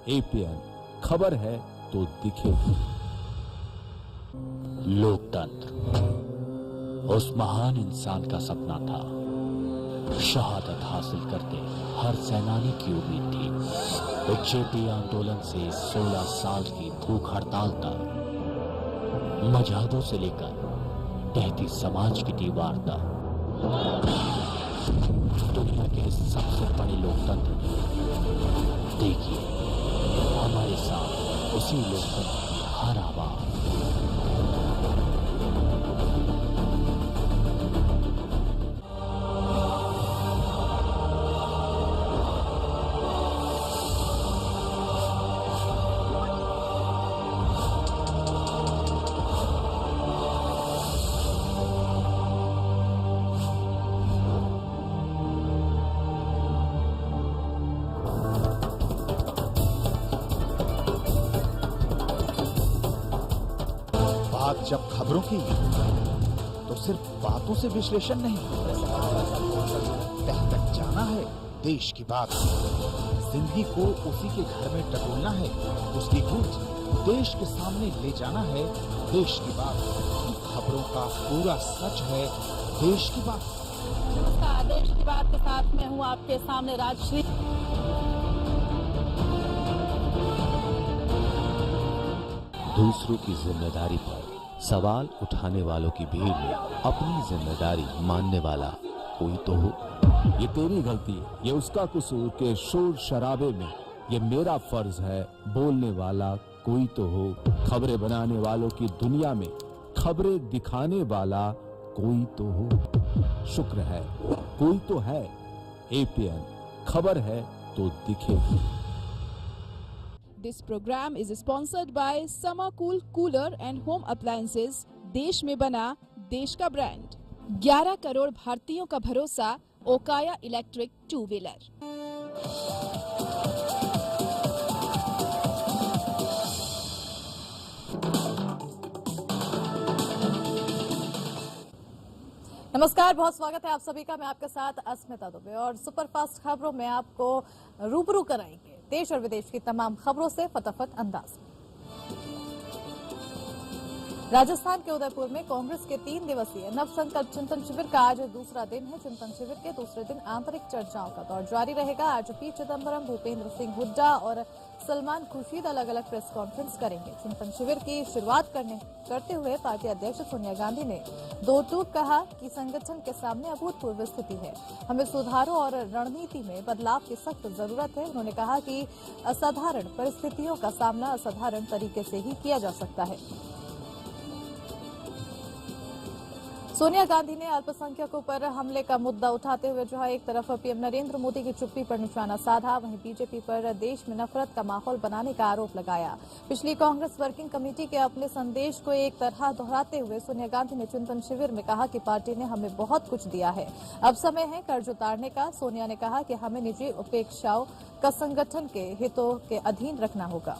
एपीएन खबर है तो दिखेगी। लोकतंत्र उस महान इंसान का सपना था, शहादत हासिल करते हर सेनानी की उम्मीद थी। जेपी आंदोलन से 16 साल की भूख हड़ताल तक, मजहदों से लेकर टहती समाज की दीवार तक, दुनिया के सबसे बड़े लोकतंत्र में देखिए हमारे साथ उसी लोकतंत्र की हर आवाज। बात जब खबरों की तो सिर्फ बातों से विश्लेषण नहीं, तह तक जाना है देश की बात। जिंदगी को उसी के घर में टटोलना है, उसकी गूंज देश के सामने ले जाना है देश की बात। खबरों का पूरा सच है देश की बात। नमस्कार, देश की बात के साथ मैं हूँ आपके सामने राजश्री। दूसरों की जिम्मेदारी पर सवाल उठाने वालों की भीड़ में अपनी जिम्मेदारी मानने वाला कोई तो हो। ये तेरी गलती है, ये उसका कसूर के शोर शराबे में ये मेरा फर्ज है बोलने वाला कोई तो हो। खबरें बनाने वालों की दुनिया में खबरें दिखाने वाला कोई तो हो। शुक्र है कोई तो है। एपीएन खबर है तो दिखेगी। This program is sponsored by Samacool Cooler and Home Appliances, देश में बना देश का ब्रांड। 11 करोड़ भारतीयों का भरोसा ओकाया इलेक्ट्रिक 2 व्हीलर। नमस्कार, बहुत स्वागत है आप सभी का। मैं आपके साथ अस्मिता दुबे और सुपरफास्ट खबरों में आपको रूबरू कराएंगे देश और विदेश की तमाम खबरों से फटाफट अंदाज। राजस्थान के उदयपुर में कांग्रेस के 3 दिवसीय नवसंकल्प चिंतन शिविर का आज दूसरा दिन है। चिंतन शिविर के दूसरे दिन आंतरिक चर्चाओं का दौर जारी रहेगा। आज पी चिदम्बरम, भूपेंद्र सिंह हुड्डा और सलमान खुर्शीद अलग अलग प्रेस कॉन्फ्रेंस करेंगे। चिंतन शिविर की शुरुआत करते हुए पार्टी अध्यक्ष सोनिया गांधी ने 2 टूक कहा कि संगठन के सामने अभूतपूर्व स्थिति है, हमें सुधारों और रणनीति में बदलाव की सख्त जरूरत है। उन्होंने कहा कि असाधारण परिस्थितियों का सामना असाधारण तरीके से ही किया जा सकता है। सोनिया गांधी ने अल्पसंख्यकों पर हमले का मुद्दा उठाते हुए जहां एक तरफ पीएम नरेंद्र मोदी की चुप्पी पर निशाना साधा, वहीं बीजेपी पर देश में नफरत का माहौल बनाने का आरोप लगाया। पिछली कांग्रेस वर्किंग कमेटी के अपने संदेश को एक तरह दोहराते हुए सोनिया गांधी ने चिंतन शिविर में कहा कि पार्टी ने हमें बहुत कुछ दिया है, अब समय है कर्ज उतारने का। सोनिया ने कहा कि हमें निजी उपेक्षाओं का संगठन के हितों के अधीन रखना होगा।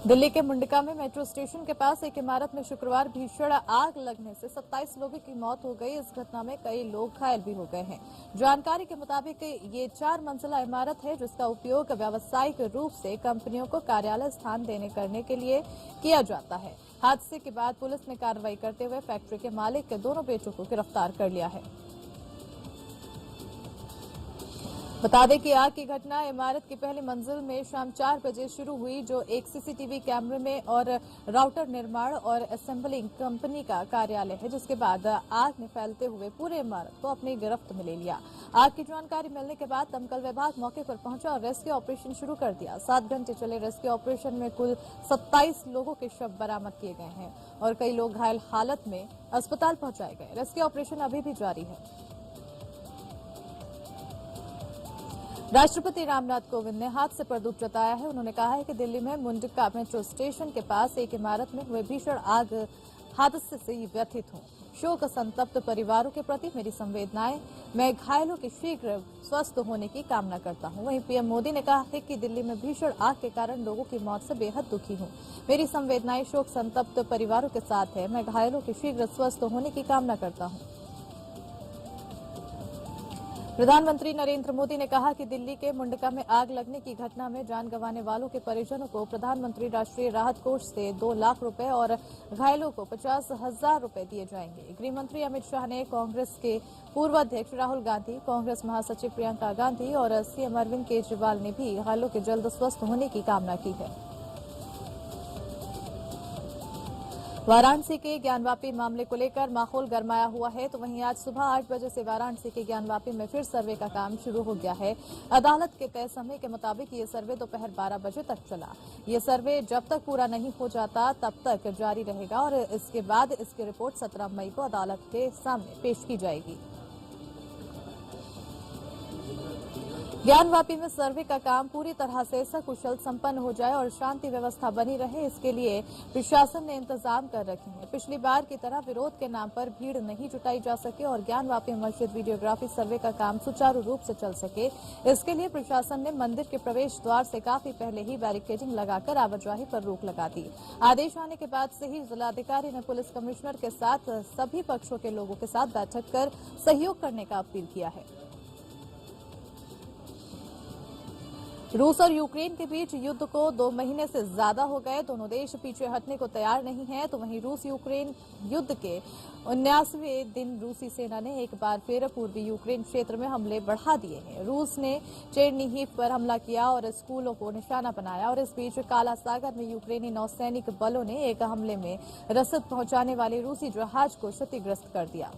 दिल्ली के मुंडिका में मेट्रो स्टेशन के पास एक इमारत में शुक्रवार भीषण आग लगने से 27 लोगों की मौत हो गई। इस घटना में कई लोग घायल भी हो गए हैं। जानकारी के मुताबिक ये 4 मंजिला इमारत है जिसका उपयोग व्यावसायिक रूप से कंपनियों को कार्यालय स्थान देने करने के लिए किया जाता है। हादसे के बाद पुलिस ने कार्रवाई करते हुए फैक्ट्री के मालिक के दोनों बेटों को गिरफ्तार कर लिया है। बता दें कि आग की घटना इमारत की पहली मंजिल में शाम 4 बजे शुरू हुई, जो एक सीसीटीवी कैमरे में और राउटर निर्माण और असेंबलिंग कंपनी का कार्यालय है, जिसके बाद आग ने फैलते हुए पूरे इमारत को अपनी गिरफ्त में ले लिया। आग की जानकारी मिलने के बाद दमकल विभाग मौके पर पहुंचा और रेस्क्यू ऑपरेशन शुरू कर दिया। 7 घंटे चले रेस्क्यू ऑपरेशन में कुल 27 लोगों के शव बरामद किए गए हैं और कई लोग घायल हालत में अस्पताल पहुंचाए गए। रेस्क्यू ऑपरेशन अभी भी जारी है। राष्ट्रपति रामनाथ कोविंद ने हादसे पर दुख जताया है। उन्होंने कहा है कि दिल्ली में मुंडिका मेट्रो स्टेशन के पास एक इमारत में हुए भीषण आग हादसे से व्यथित हूं। शोक संतप्त परिवारों के प्रति मेरी संवेदनाएं। मैं घायलों के शीघ्र स्वस्थ होने की कामना करता हूं। वहीं पीएम मोदी ने कहा है कि दिल्ली में भीषण आग के कारण लोगों की मौत से बेहद दुखी हूं। मेरी संवेदनाएं शोक संतप्त परिवारों के साथ है। मैं घायलों के शीघ्र स्वस्थ होने की कामना करता हूं। प्रधानमंत्री नरेंद्र मोदी ने कहा कि दिल्ली के मुंडिका में आग लगने की घटना में जान गंवाने वालों के परिजनों को प्रधानमंत्री राष्ट्रीय राहत कोष से 2 लाख रुपए और घायलों को 50,000 रुपए दिए जाएंगे। गृह मंत्री अमित शाह ने कांग्रेस के पूर्व अध्यक्ष राहुल गांधी, कांग्रेस महासचिव प्रियंका गांधी और सीएम अरविंद केजरीवाल ने भी घायलों के जल्द स्वस्थ होने की कामना की है। वाराणसी के ज्ञानवापी मामले को लेकर माहौल गरमाया हुआ है, तो वहीं आज सुबह 8 बजे से वाराणसी के ज्ञानवापी में फिर सर्वे का काम शुरू हो गया है। अदालत के तय समय के मुताबिक ये सर्वे दोपहर 12 बजे तक चला। ये सर्वे जब तक पूरा नहीं हो जाता तब तक जारी रहेगा और इसके बाद इसकी रिपोर्ट 17 मई को अदालत के सामने पेश की जाएगी। ज्ञानवापी में सर्वे का काम पूरी तरह से सकुशल संपन्न हो जाए और शांति व्यवस्था बनी रहे, इसके लिए प्रशासन ने इंतजाम कर रखे हैं। पिछली बार की तरह विरोध के नाम पर भीड़ नहीं जुटाई जा सके और ज्ञानवापी मस्जिद वीडियोग्राफी सर्वे का काम सुचारू रूप से चल सके, इसके लिए प्रशासन ने मंदिर के प्रवेश द्वार से काफी पहले ही बैरिकेडिंग लगाकर आवाजाही पर रोक लगा दी। आदेश आने के बाद से ही जिलाधिकारी ने पुलिस कमिश्नर के साथ सभी पक्षों के लोगों के साथ बैठक कर सहयोग करने का अपील किया है। रूस और यूक्रेन के बीच युद्ध को 2 महीने से ज्यादा हो गए, दोनों देश पीछे हटने को तैयार नहीं हैं। तो वहीं रूस यूक्रेन युद्ध के 79वें दिन रूसी सेना ने एक बार फिर पूर्वी यूक्रेन क्षेत्र में हमले बढ़ा दिए हैं। रूस ने चेरनीहिव पर हमला किया और स्कूलों को निशाना बनाया और इस बीच काला सागर में यूक्रेनी नौसैनिक बलों ने एक हमले में रसद पहुंचाने वाले रूसी जहाज को क्षतिग्रस्त कर दिया।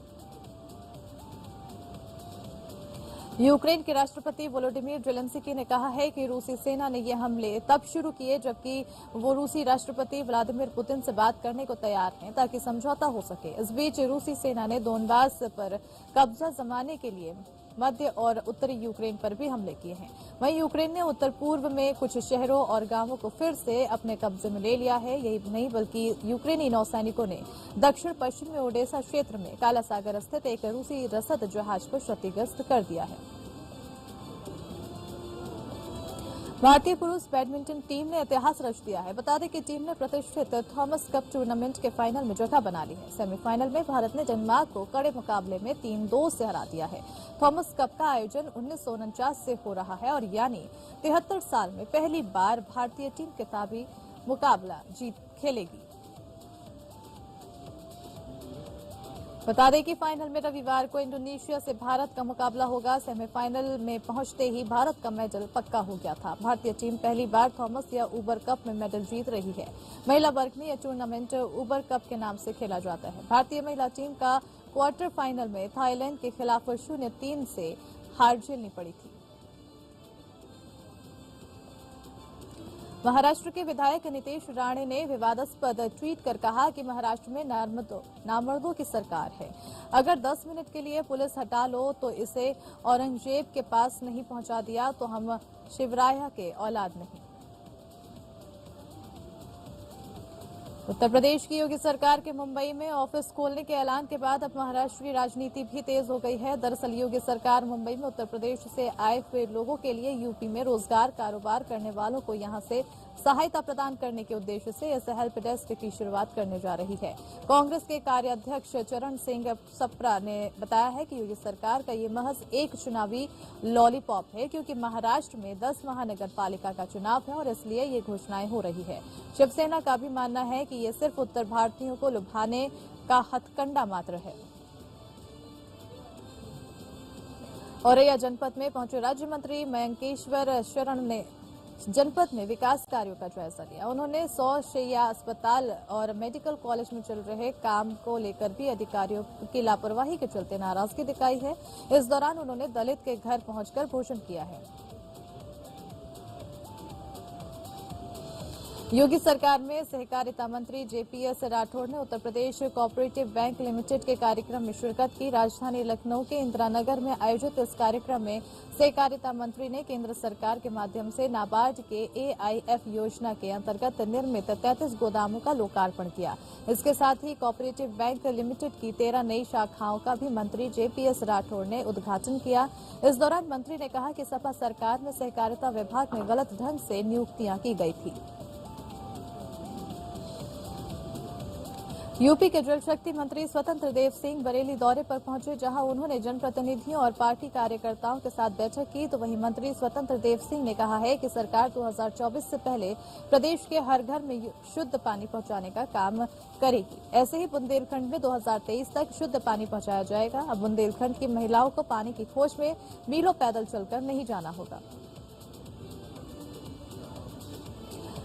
यूक्रेन के राष्ट्रपति वोलोडिमीर जेलेंस्की ने कहा है कि रूसी सेना ने ये हमले तब शुरू किए जबकि वो रूसी राष्ट्रपति व्लादिमीर पुतिन से बात करने को तैयार हैं ताकि समझौता हो सके। इस बीच रूसी सेना ने दोनबास पर कब्जा जमाने के लिए मध्य और उत्तरी यूक्रेन पर भी हमले किए हैं। वहीं यूक्रेन ने उत्तर पूर्व में कुछ शहरों और गांवों को फिर से अपने कब्जे में ले लिया है। यही नहीं बल्कि यूक्रेनी नौसैनिकों ने दक्षिण पश्चिम में ओडेसा क्षेत्र में काला सागर स्थित एक रूसी रसद जहाज को क्षतिग्रस्त कर दिया है। भारतीय पुरुष बैडमिंटन टीम ने इतिहास रच दिया है। बता दें कि टीम ने प्रतिष्ठित थॉमस कप टूर्नामेंट के फाइनल में जगह बना ली है। सेमीफाइनल में भारत ने डेनमार्क को कड़े मुकाबले में 3-2 से हरा दिया है। थॉमस कप का आयोजन 1949 से हो रहा है और यानी 73 साल में पहली बार भारतीय टीम खिताबी मुकाबला जीत खेलेगी। बता दें कि फाइनल में रविवार को इंडोनेशिया से भारत का मुकाबला होगा। सेमीफाइनल में पहुंचते ही भारत का मेडल पक्का हो गया था। भारतीय टीम पहली बार थॉमस या उबर कप में मेडल जीत रही है। महिला वर्ग में यह टूर्नामेंट उबर कप के नाम से खेला जाता है। भारतीय महिला टीम का क्वार्टर फाइनल में थाईलैंड के खिलाफ 0-3 से हार झेलनी पड़ी थी। महाराष्ट्र के विधायक नीतीश राणे ने विवादास्पद ट्वीट कर कहा कि महाराष्ट्र में नामर्दों की सरकार है। अगर 10 मिनट के लिए पुलिस हटा लो तो इसे औरंगजेब के पास नहीं पहुंचा दिया तो हम शिवराया के औलाद नहीं। उत्तर प्रदेश की योगी सरकार के मुंबई में ऑफिस खोलने के ऐलान के बाद अब महाराष्ट्र की राजनीति भी तेज हो गई है। दरअसल योगी सरकार मुंबई में उत्तर प्रदेश से आए हुए लोगों के लिए यूपी में रोजगार कारोबार करने वालों को यहां से सहायता प्रदान करने के उद्देश्य से इस हेल्प डेस्क की शुरुआत करने जा रही है। कांग्रेस के कार्याध्यक्ष चरण सिंह सप्रा ने बताया है कि योगी सरकार का ये महज एक चुनावी लॉलीपॉप है क्योंकि महाराष्ट्र में 10 महानगर पालिका का चुनाव है और इसलिए ये घोषणाएं हो रही है। शिवसेना का भी मानना है कि ये सिर्फ उत्तर भारतीयों को लुभाने का हथकंडा मात्र है। औरैया जनपद में पहुंचे राज्य मंत्री मयंकेश्वर शरण ने जनपद में विकास कार्यों का जायजा लिया। उन्होंने 100 शैय्या अस्पताल और मेडिकल कॉलेज में चल रहे काम को लेकर भी अधिकारियों की लापरवाही के चलते नाराजगी दिखाई है। इस दौरान उन्होंने दलित के घर पहुंचकर भोजन किया है। योगी सरकार में सहकारिता मंत्री जेपीएस राठौड़ ने Uttar Pradesh cooperative bank limited के कार्यक्रम में शिरकत की। राजधानी लखनऊ के इंदिरा नगर में आयोजित इस कार्यक्रम में सहकारिता मंत्री ने केंद्र सरकार के माध्यम से नाबार्ड के एआईएफ योजना के अंतर्गत निर्मित 33 गोदामों का लोकार्पण किया। इसके साथ ही कोऑपरेटिव बैंक लिमिटेड की 13 नई शाखाओं का भी मंत्री जेपीएस राठौड़ ने उद्घाटन किया। इस दौरान मंत्री ने कहा कि सपा सरकार में सहकारिता विभाग में गलत ढंग से नियुक्तियां की गई थी। यूपी के जल शक्ति मंत्री स्वतंत्र देव सिंह बरेली दौरे पर पहुंचे, जहां उन्होंने जनप्रतिनिधियों और पार्टी कार्यकर्ताओं के साथ बैठक की। तो वहीं मंत्री स्वतंत्र देव सिंह ने कहा है कि सरकार 2024 से पहले प्रदेश के हर घर में शुद्ध पानी पहुंचाने का काम करेगी। ऐसे ही बुंदेलखंड में 2023 तक शुद्ध पानी पहुंचाया जाएगा। अब बुंदेलखंड की महिलाओं को पानी की खोज में मीलों पैदल चलकर नहीं जाना होगा।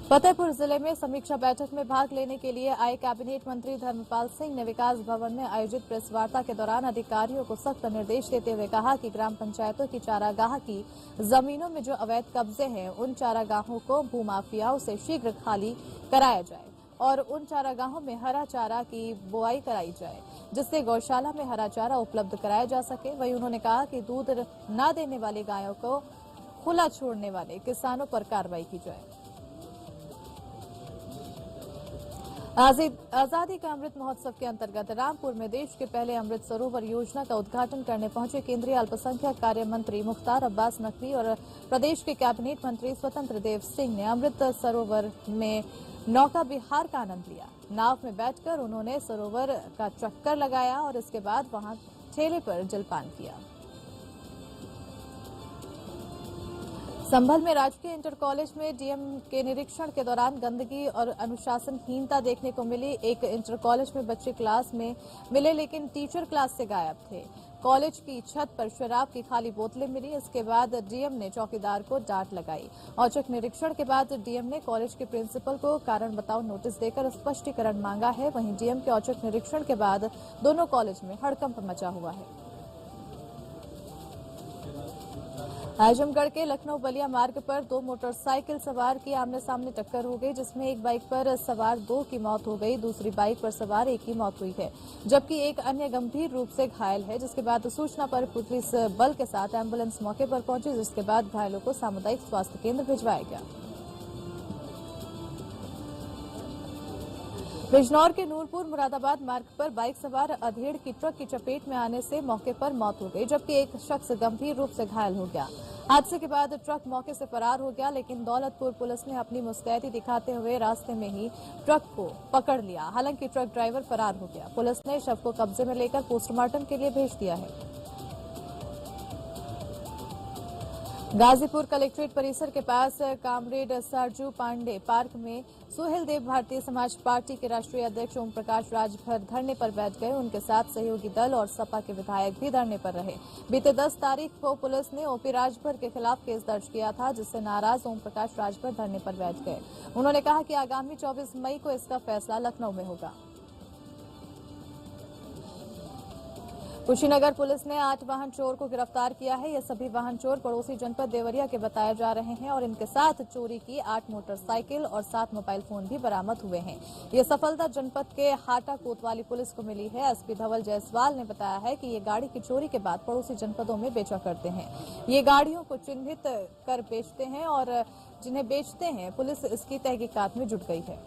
फतेहपुर जिले में समीक्षा बैठक में भाग लेने के लिए आए कैबिनेट मंत्री धर्मपाल सिंह ने विकास भवन में आयोजित प्रेस वार्ता के दौरान अधिकारियों को सख्त निर्देश देते हुए कहा कि ग्राम पंचायतों की चारागाह की जमीनों में जो अवैध कब्जे हैं उन चारागाहों को भूमाफियाओं से शीघ्र खाली कराया जाए और उन चारागाहों में हरा चारा की बुआई कराई जाए जिससे गौशाला में हरा चारा उपलब्ध कराया जा सके। वहीं उन्होंने कहा कि दूध न देने वाली गायों को खुला छोड़ने वाले किसानों पर कार्रवाई की जाए। आजादी का अमृत महोत्सव के अंतर्गत रामपुर में देश के पहले अमृत सरोवर योजना का उद्घाटन करने पहुंचे केंद्रीय अल्पसंख्यक कार्य मंत्री मुख्तार अब्बास नकवी और प्रदेश के कैबिनेट मंत्री स्वतंत्र देव सिंह ने अमृत सरोवर में नौका विहार का आनंद लिया। नाव में बैठकर उन्होंने सरोवर का चक्कर लगाया और इसके बाद वहां ठेले पर जलपान किया। संभल में राजकीय इंटर कॉलेज में डीएम के निरीक्षण के दौरान गंदगी और अनुशासनहीनता देखने को मिली। एक इंटर कॉलेज में बच्चे क्लास में मिले लेकिन टीचर क्लास से गायब थे। कॉलेज की छत पर शराब की खाली बोतलें मिली। इसके बाद डीएम ने चौकीदार को डांट लगाई। औचक निरीक्षण के बाद डीएम ने कॉलेज के प्रिंसिपल को कारण बताओ नोटिस देकर स्पष्टीकरण मांगा है। वहीं डीएम के औचक निरीक्षण के बाद दोनों कॉलेज में हड़कंप मचा हुआ है। आजमगढ़ के लखनऊ बलिया मार्ग पर दो मोटरसाइकिल सवार की आमने सामने टक्कर हो गई जिसमें एक बाइक पर सवार 2 की मौत हो गई, दूसरी बाइक पर सवार 1 की मौत हुई है जबकि एक अन्य गंभीर रूप से घायल है। जिसके बाद सूचना पर पुलिस बल के साथ एम्बुलेंस मौके पर पहुंची जिसके बाद घायलों को सामुदायिक स्वास्थ्य केंद्र भिजवाया गया। बिजनौर के नूरपुर मुरादाबाद मार्ग पर बाइक सवार अधेड़ की ट्रक की चपेट में आने से मौके पर मौत हो गई जबकि एक शख्स गंभीर रूप से घायल हो गया। हादसे के बाद ट्रक मौके से फरार हो गया लेकिन दौलतपुर पुलिस ने अपनी मुस्तैदी दिखाते हुए रास्ते में ही ट्रक को पकड़ लिया। हालांकि ट्रक ड्राइवर फरार हो गया। पुलिस ने शव को कब्जे में लेकर पोस्टमार्टम के लिए भेज दिया है। गाजीपुर कलेक्ट्रेट परिसर के पास कामरेड सरजू पांडे पार्क में सुहेल देव भारतीय समाज पार्टी के राष्ट्रीय अध्यक्ष ओम प्रकाश राजभर धरने पर बैठ गए। उनके साथ सहयोगी दल और सपा के विधायक भी धरने पर रहे। बीते 10 तारीख को पुलिस ने ओपी राजभर के खिलाफ केस दर्ज किया था जिससे नाराज ओम प्रकाश राजभर धरने पर बैठ गए। उन्होंने कहा कि आगामी 24 मई को इसका फैसला लखनऊ में होगा। कुशीनगर पुलिस ने 8 वाहन चोर को गिरफ्तार किया है। ये सभी वाहन चोर पड़ोसी जनपद देवरिया के बताए जा रहे हैं और इनके साथ चोरी की 8 मोटरसाइकिल और 7 मोबाइल फोन भी बरामद हुए हैं। ये सफलता जनपद के हाटा कोतवाली पुलिस को मिली है। एसपी धवल जायसवाल ने बताया है कि ये गाड़ी की चोरी के बाद पड़ोसी जनपदों में बेचा करते हैं। ये गाड़ियों को चिन्हित कर बेचते हैं और जिन्हें बेचते हैं पुलिस इसकी तहकीकात में जुट गई है।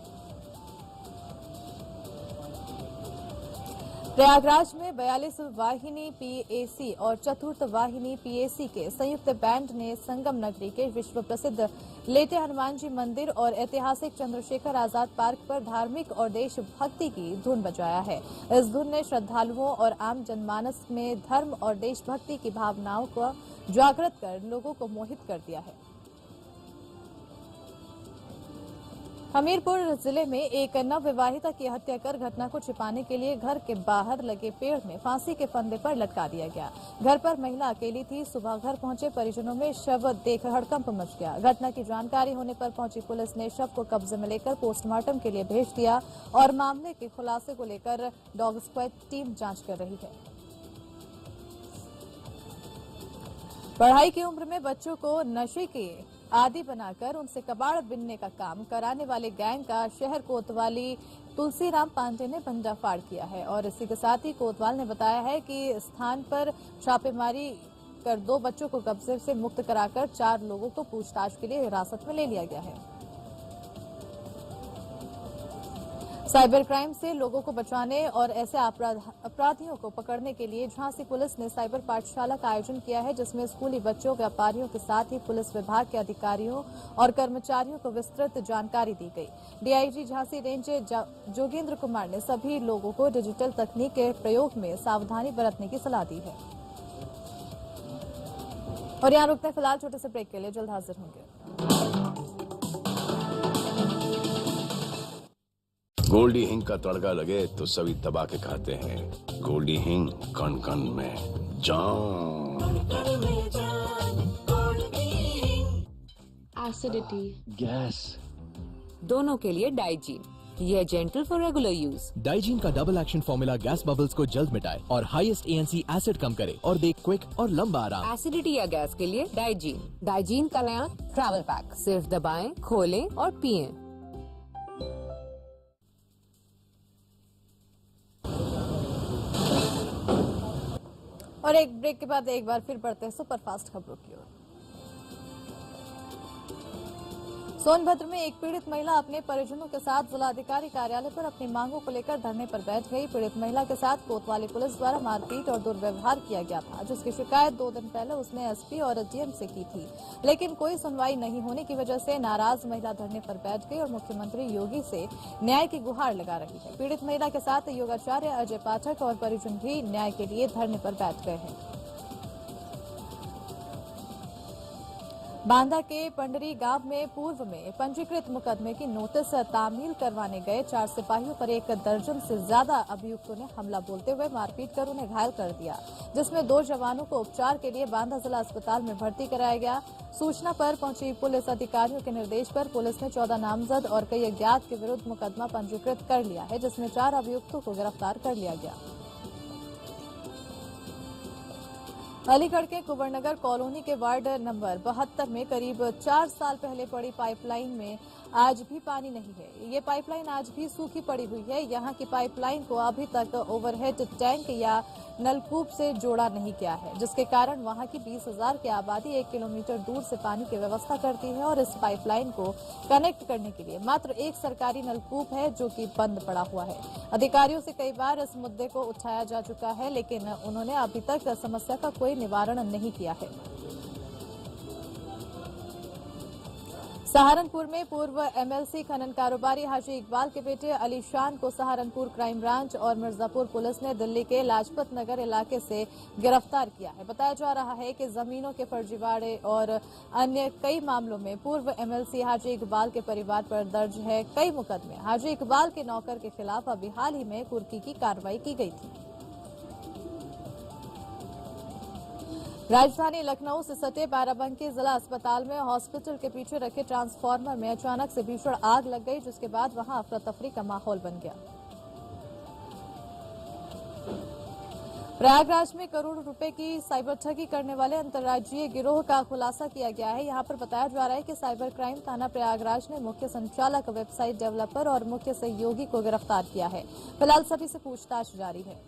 प्रयागराज में 42 वाहिनी पीएसी और चतुर्थ वाहिनी पीएसी के संयुक्त बैंड ने संगम नगरी के विश्व प्रसिद्ध लेटे हनुमान जी मंदिर और ऐतिहासिक चंद्रशेखर आजाद पार्क पर धार्मिक और देशभक्ति की धुन बजाया है। इस धुन ने श्रद्धालुओं और आम जनमानस में धर्म और देशभक्ति की भावनाओं को जागृत कर लोगों को मोहित कर दिया है। हमीरपुर जिले में एक नवविवाहिता की हत्या कर घटना को छिपाने के लिए घर के बाहर लगे पेड़ में फांसी के फंदे पर लटका दिया गया। घर पर महिला अकेली थी। सुबह घर पहुंचे परिजनों में शव देख हड़कंप मच गया। घटना की जानकारी होने पर पहुंची पुलिस ने शव को कब्जे में लेकर पोस्टमार्टम के लिए भेज दिया और मामले के खुलासे को लेकर डॉग स्क्वाड टीम जांच कर रही है। पढ़ाई की उम्र में बच्चों को नशे के आदि बनाकर उनसे कबाड़ बिनने का काम कराने वाले गैंग का शहर कोतवाली तुलसीराम पांडे ने पर्दाफाश किया है और इसी के साथ ही कोतवाल ने बताया है कि स्थान पर छापेमारी कर 2 बच्चों को कब्जे से मुक्त कराकर 4 लोगों को पूछताछ के लिए हिरासत में ले लिया गया है। साइबर क्राइम से लोगों को बचाने और ऐसे अपराधियों को पकड़ने के लिए झांसी पुलिस ने साइबर पाठशाला का आयोजन किया है जिसमें स्कूली बच्चों, व्यापारियों के साथ ही पुलिस विभाग के अधिकारियों और कर्मचारियों को विस्तृत जानकारी दी गई। डीआईजी झांसी रेंज जोगेंद्र कुमार ने सभी लोगों को डिजिटल तकनीक के प्रयोग में सावधानी बरतने की सलाह दी है। और यहाँ रुकते हैं फिलहाल छोटे से ब्रेक के लिए, जल्द हाजिर होंगे। गोल्डी हिंग का तड़का लगे तो सभी दबा के खाते हैं। गोल्डी हिंग कण कण में जान। एसिडिटी, गैस, दोनों के लिए डाइजीन। ये gentle for regular use. Digene का double action formula gas bubbles को जल्द मिटाए और हाईएस्ट ANC एसिड कम करे और दे क्विक और लंबा आराम। एसिडिटी या गैस के लिए डाइजीन। डाइजीन का नया ट्रैवल पैक, सिर्फ दबाएं, खोलें और पिएं। और एक ब्रेक के बाद एक बार फिर बढ़ते हैं सुपरफास्ट खबरों की ओर। सोनभद्र में एक पीड़ित महिला अपने परिजनों के साथ जिलाधिकारी कार्यालय पर अपनी मांगों को लेकर धरने पर बैठ गई। पीड़ित महिला के साथ कोतवाली पुलिस द्वारा मारपीट और दुर्व्यवहार किया गया था, जिसकी शिकायत 2 दिन पहले उसने SP और DM से की थी, लेकिन कोई सुनवाई नहीं होने की वजह से नाराज महिला धरने पर बैठ गई और मुख्यमंत्री योगी से न्याय की गुहार लगा रही है। पीड़ित महिला के साथ योगाचार्य अजय पाठक और परिजन भी न्याय के लिए धरने पर बैठ गए हैं। बांदा के पंडरी गांव में पूर्व में पंजीकृत मुकदमे की नोटिस तामील करवाने गए 4 सिपाहियों पर 1 दर्जन से ज्यादा अभियुक्तों ने हमला बोलते हुए मारपीट कर उन्हें घायल कर दिया, जिसमें 2 जवानों को उपचार के लिए बांदा जिला अस्पताल में भर्ती कराया गया। सूचना पर पहुंची पुलिस अधिकारियों के निर्देश पर पुलिस ने 14 नामजद और कई अज्ञात के विरुद्ध मुकदमा पंजीकृत कर लिया है, जिसमें 4 अभियुक्तों को गिरफ्तार कर लिया गया। अलीगढ़ के कुंवरनगर कॉलोनी के वार्ड नंबर 72 में करीब 4 साल पहले पड़ी पाइपलाइन में आज भी पानी नहीं है। ये पाइपलाइन आज भी सूखी पड़ी हुई है। यहाँ की पाइपलाइन को अभी तक ओवरहेड टैंक या नलकूप से जोड़ा नहीं गया है, जिसके कारण वहाँ की 20,000 की आबादी 1 किलोमीटर दूर से पानी की व्यवस्था करती है और इस पाइपलाइन को कनेक्ट करने के लिए मात्र एक सरकारी नलकूप है, जो कि बंद पड़ा हुआ है। अधिकारियों से कई बार इस मुद्दे को उठाया जा चुका है, लेकिन उन्होंने अभी तक समस्या का कोई निवारण नहीं किया है। सहारनपुर में पूर्व MLC खनन कारोबारी हाजी इकबाल के बेटे अलीशान को सहारनपुर क्राइम ब्रांच और मिर्जापुर पुलिस ने दिल्ली के लाजपत नगर इलाके से गिरफ्तार किया है। बताया जा रहा है कि जमीनों के फर्जीवाड़े और अन्य कई मामलों में पूर्व MLC हाजी इकबाल के परिवार पर दर्ज है कई मुकदमे। हाजी इकबाल के नौकर के खिलाफ अभी हाल ही में कुर्की की कार्रवाई की गई थी। राजधानी लखनऊ से सटे बाराबंकी जिला अस्पताल में हॉस्पिटल के पीछे रखे ट्रांसफार्मर में अचानक से भीषण आग लग गई, जिसके बाद वहां अफरा तफरी का माहौल बन गया। प्रयागराज में करोड़ों रुपए की साइबर ठगी करने वाले अंतर्राज्यीय गिरोह का खुलासा किया गया है। यहां पर बताया जा रहा है कि साइबर क्राइम थाना प्रयागराज ने मुख्य संचालक, वेबसाइट डेवलपर और मुख्य सहयोगी को गिरफ्तार किया है। फिलहाल सभी से पूछताछ जारी है।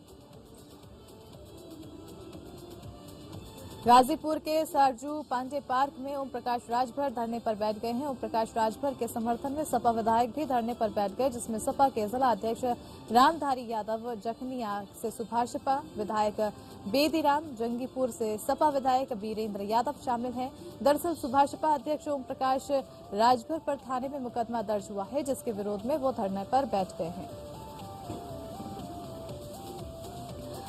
गाजीपुर के सारजू पांडे पार्क में ओम प्रकाश राजभर धरने पर बैठ गए हैं। ओम प्रकाश राजभर के समर्थन में सपा विधायक भी धरने पर बैठ गए, जिसमें सपा के जिला अध्यक्ष रामधारी यादव, जखनिया से सुभाषपा विधायक बेदीराम, जंगीपुर से सपा विधायक वीरेंद्र यादव शामिल हैं। दरअसल सुभाषपा अध्यक्ष ओम प्रकाश राजभर पर थाने में मुकदमा दर्ज हुआ है, जिसके विरोध में वो धरने पर बैठ गए हैं।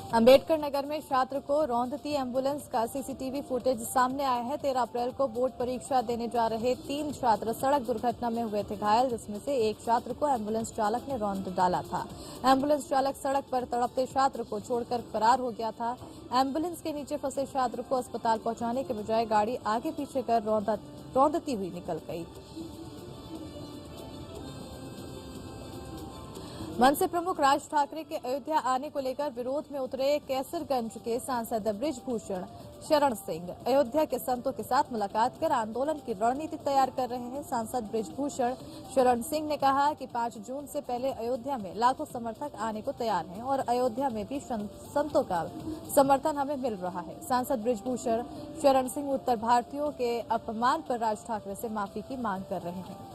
अंबेडकर नगर में छात्र को रौंदती एम्बुलेंस का CCTV फुटेज सामने आया है। 13 अप्रैल को बोर्ड परीक्षा देने जा रहे 3 छात्र सड़क दुर्घटना में हुए थे घायल, जिसमें से एक छात्र को एम्बुलेंस चालक ने रौंद डाला था। एम्बुलेंस चालक सड़क पर तड़पते छात्र को छोड़कर फरार हो गया था। एम्बुलेंस के नीचे फंसे छात्र को अस्पताल पहुंचाने के बजाय गाड़ी आगे पीछे कर रौंदती हुई निकल गई। मनसे प्रमुख राज ठाकरे के अयोध्या आने को लेकर विरोध में उतरे कैसरगंज के सांसद बृजभूषण शरण सिंह अयोध्या के संतों के साथ मुलाकात कर आंदोलन की रणनीति तैयार कर रहे हैं। सांसद बृजभूषण शरण सिंह ने कहा कि 5 जून से पहले अयोध्या में लाखों समर्थक आने को तैयार हैं और अयोध्या में भी संतों का समर्थन हमें मिल रहा है। सांसद बृजभूषण शरण सिंह उत्तर भारतीयों के अपमान पर राज ठाकरे से माफी की मांग कर रहे हैं।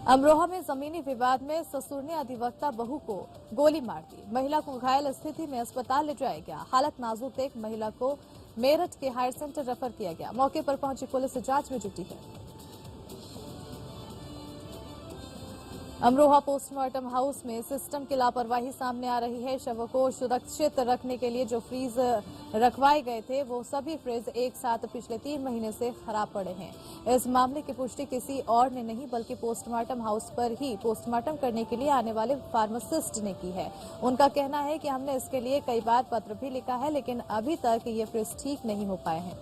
अमरोहा में जमीनी विवाद में ससुर ने अधिवक्ता बहू को गोली मार दी। महिला को घायल स्थिति में अस्पताल ले जाया गया। हालत नाजुक देख महिला को मेरठ के हायर सेंटर रेफर किया गया। मौके पर पहुंची पुलिस जांच में जुटी है। अमरोहा पोस्टमार्टम हाउस में सिस्टम की लापरवाही सामने आ रही है। शवों को सुरक्षित रखने के लिए जो फ्रीज रखवाए गए थे, वो सभी फ्रीज एक साथ पिछले 3 महीने से खराब पड़े हैं। इस मामले की पुष्टि किसी और ने नहीं बल्कि पोस्टमार्टम हाउस पर ही पोस्टमार्टम करने के लिए आने वाले फार्मासिस्ट ने की है। उनका कहना है कि हमने इसके लिए कई बार पत्र भी लिखा है, लेकिन अभी तक ये फ्रीज ठीक नहीं हो पाए हैं।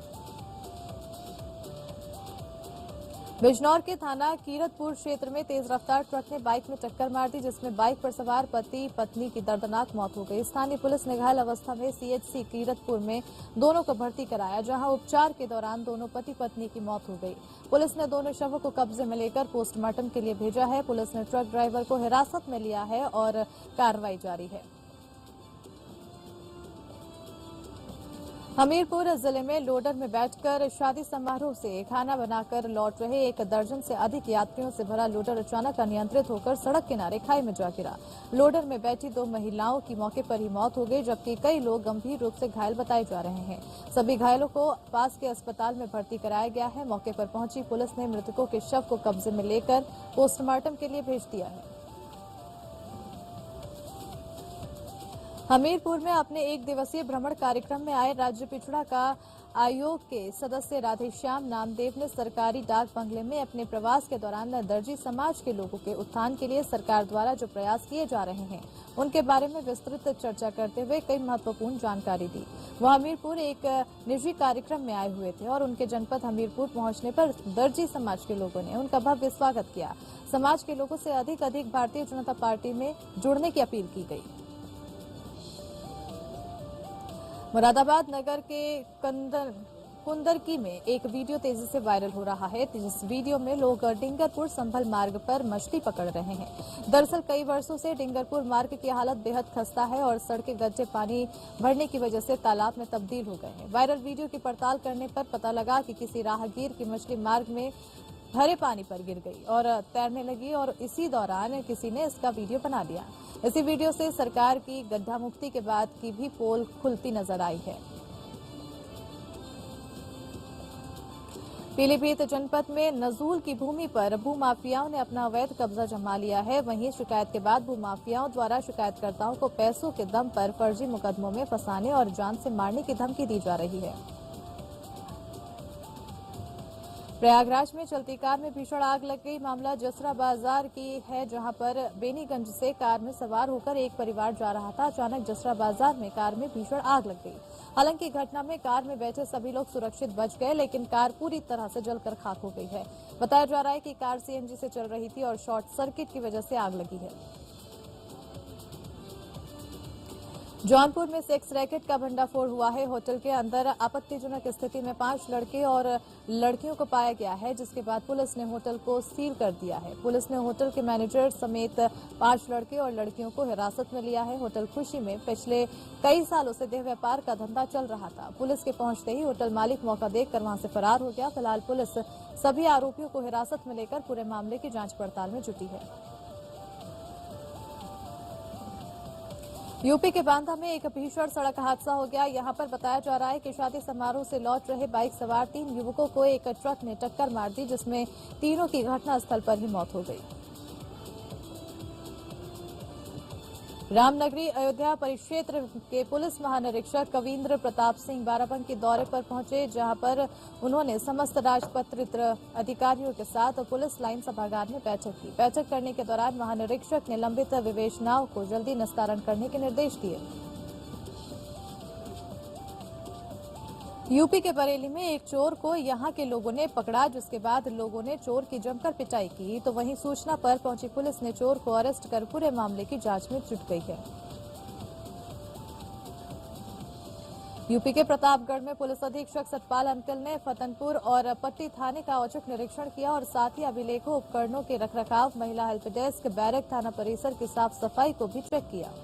बिजनौर के थाना कीरतपुर क्षेत्र में तेज रफ्तार ट्रक ने बाइक में टक्कर मार दी, जिसमें बाइक पर सवार पति पत्नी की दर्दनाक मौत हो गई। स्थानीय पुलिस ने घायल अवस्था में सीएचसी कीरतपुर में दोनों को भर्ती कराया, जहां उपचार के दौरान दोनों पति पत्नी की मौत हो गई। पुलिस ने दोनों शवों को कब्जे में लेकर पोस्टमार्टम के लिए भेजा है। पुलिस ने ट्रक ड्राइवर को हिरासत में लिया है और कार्रवाई जारी है। हमीरपुर जिले में लोडर में बैठकर शादी समारोह से खाना बनाकर लौट रहे 1 दर्जन से अधिक यात्रियों से भरा लोडर अचानक अनियंत्रित होकर सड़क किनारे खाई में जा गिरा। लोडर में बैठी 2 महिलाओं की मौके पर ही मौत हो गई, जबकि कई लोग गंभीर रूप से घायल बताए जा रहे हैं। सभी घायलों को पास के अस्पताल में भर्ती कराया गया है। मौके पर पहुंची पुलिस ने मृतकों के शव को कब्जे में लेकर पोस्टमार्टम के लिए भेज दिया है। हमीरपुर में अपने 1 दिवसीय भ्रमण कार्यक्रम में आए राज्य पिछड़ा का आयोग के सदस्य राधेश्याम नामदेव ने सरकारी डाक बंगले में अपने प्रवास के दौरान दर्जी समाज के लोगों के उत्थान के लिए सरकार द्वारा जो प्रयास किए जा रहे हैं उनके बारे में विस्तृत चर्चा करते हुए कई महत्वपूर्ण जानकारी दी। वह हमीरपुर एक निजी कार्यक्रम में आए हुए थे और उनके जनपद हमीरपुर पहुंचने पर दर्जी समाज के लोगों ने उनका भव्य स्वागत किया। समाज के लोगों से अधिक भारतीय जनता पार्टी में जुड़ने की अपील की गई। मुरादाबाद नगर के कुंदरकी में एक वीडियो तेजी से वायरल हो रहा है, जिस वीडियो में लोग डिंगरपुर संभल मार्ग पर मछली पकड़ रहे हैं। दरअसल कई वर्षों से डिंगरपुर मार्ग की हालत बेहद खस्ता है और सड़कें गड्ढे पानी भरने की वजह से तालाब में तब्दील हो गए हैं। वायरल वीडियो की पड़ताल करने पर पता लगा कि किसी राहगीर की मछली मार्ग में भरे पानी पर गिर गई और तैरने लगी और इसी दौरान किसी ने इसका वीडियो बना लिया। इसी वीडियो से सरकार की गड्ढा मुक्ति के बाद की भी पोल खुलती नजर आई है। पीलीभीत जनपद में नजूल की भूमि पर भूमाफियाओं ने अपना अवैध कब्जा जमा लिया है। वहीं शिकायत के बाद भूमाफियाओं द्वारा शिकायतकर्ताओं को पैसों के दम पर फर्जी मुकदमों में फंसाने और जान से मारने की धमकी दी जा रही है। प्रयागराज में चलती कार में भीषण आग लग गई। मामला जसरा बाजार की है, जहां पर बेनीगंज से कार में सवार होकर एक परिवार जा रहा था। अचानक जसरा बाजार में कार में भीषण आग लग गई। हालांकि घटना में कार में बैठे सभी लोग सुरक्षित बच गए, लेकिन कार पूरी तरह से जलकर खाक हो गई है। बताया जा रहा है कि कार सीएनजी से चल रही थी और शॉर्ट सर्किट की वजह से आग लगी है। जौनपुर में सेक्स रैकेट का भंडाफोड़ हुआ है। होटल के अंदर आपत्तिजनक स्थिति में 5 लड़के और लड़कियों को पाया गया है, जिसके बाद पुलिस ने होटल को सील कर दिया है। पुलिस ने होटल के मैनेजर समेत 5 लड़के और लड़कियों को हिरासत में लिया है। होटल खुशी में पिछले कई सालों से देह व्यापार का धंधा चल रहा था। पुलिस के पहुंचते ही होटल मालिक मौका देखकर वहां से फरार हो गया। फिलहाल पुलिस सभी आरोपियों को हिरासत में लेकर पूरे मामले की जांच पड़ताल में जुटी है। यूपी के बांदा में एक भीषण सड़क हादसा हो गया। यहां पर बताया जा रहा है कि शादी समारोह से लौट रहे बाइक सवार 3 युवकों को एक ट्रक ने टक्कर मार दी, जिसमें तीनों की घटनास्थल पर ही मौत हो गई। रामनगरी अयोध्या परिक्षेत्र के पुलिस महानिरीक्षक कविंद्र प्रताप सिंह बाराबंकी दौरे पर पहुंचे, जहां पर उन्होंने समस्त राजपत्रित अधिकारियों के साथ पुलिस लाइन सभागार में बैठक की। बैठक करने के दौरान महानिरीक्षक ने लंबित विवेचनाओं को जल्दी निस्तारण करने के निर्देश दिए। यूपी के बरेली में एक चोर को यहां के लोगों ने पकड़ा, जिसके बाद लोगों ने चोर की जमकर पिटाई की। तो वहीं सूचना पर पहुंची पुलिस ने चोर को अरेस्ट कर पूरे मामले की जांच में जुट गई है। यूपी के प्रतापगढ़ में पुलिस अधीक्षक सतपाल अंकल ने फतनपुर और पट्टी थाने का औचक निरीक्षण किया और साथ ही अभिलेखों उपकरणों के रखरखाव, महिला हेल्प डेस्क, बैरक, थाना परिसर की साफ सफाई को भी चेक किया।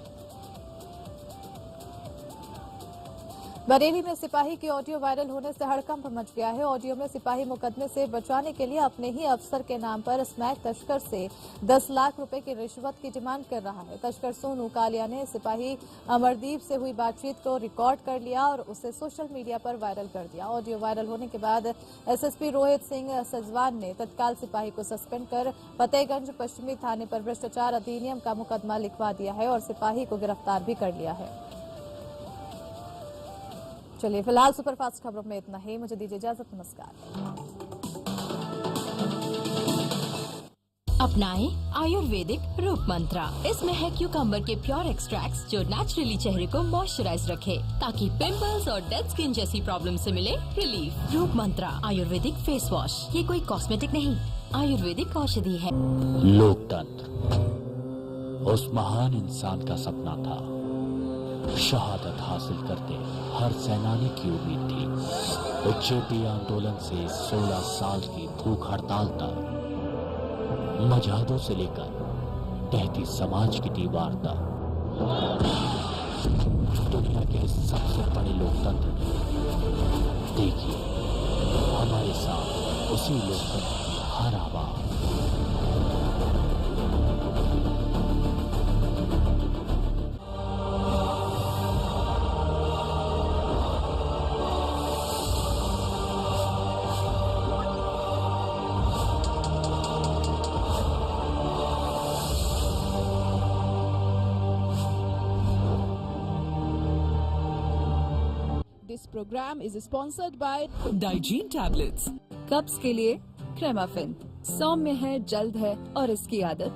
बरेली में सिपाही की ऑडियो वायरल होने से हड़कंप मच गया है। ऑडियो में सिपाही मुकदमे से बचाने के लिए अपने ही अफसर के नाम पर स्मैक तस्कर से 10 लाख रुपए की रिश्वत की डिमांड कर रहा है। तस्कर सोनू कालिया ने सिपाही अमरदीप से हुई बातचीत को रिकॉर्ड कर लिया और उसे सोशल मीडिया पर वायरल कर दिया। ऑडियो वायरल होने के बाद एसएसपी रोहित सिंह सजवान ने तत्काल सिपाही को सस्पेंड कर फतेहगंज पश्चिमी थाने पर भ्रष्टाचार अधिनियम का मुकदमा लिखवा दिया है और सिपाही को गिरफ्तार भी कर लिया है। चलिए फिलहाल सुपरफास्ट खबरों में इतना ही। मुझे दीजिए इजाजत। नमस्कार। अपनाएं आयुर्वेदिक रूप मंत्रा। इसमें है क्यूकम्बर के प्योर एक्सट्रैक्ट्स जो नेचुरली चेहरे को मॉइस्चराइज रखे ताकि पिंपल्स और डेड स्किन जैसी प्रॉब्लम से मिले रिलीफ। रूप मंत्रा आयुर्वेदिक फेस वॉश, ये कोई कॉस्मेटिक नहीं, आयुर्वेदिक औषधि है। लोकतंत्र उस महान इंसान का सपना था। शहादत हासिल करते हर सेनानी की उम्मीद थी। उच्चेपी आंदोलन से 16 साल की भूख हड़ताल तक, मजादों से लेकर तहती समाज की दीवार तक, दुनिया के सबसे बड़े लोकतंत्र में देखिए हमारे साथ उसी लोकतंत्र की हर आवाज। This program is sponsored by Digene tablets. कब्ज के लिए क्रेमाफिन सौम्य है, जल्द है और इसकी आदत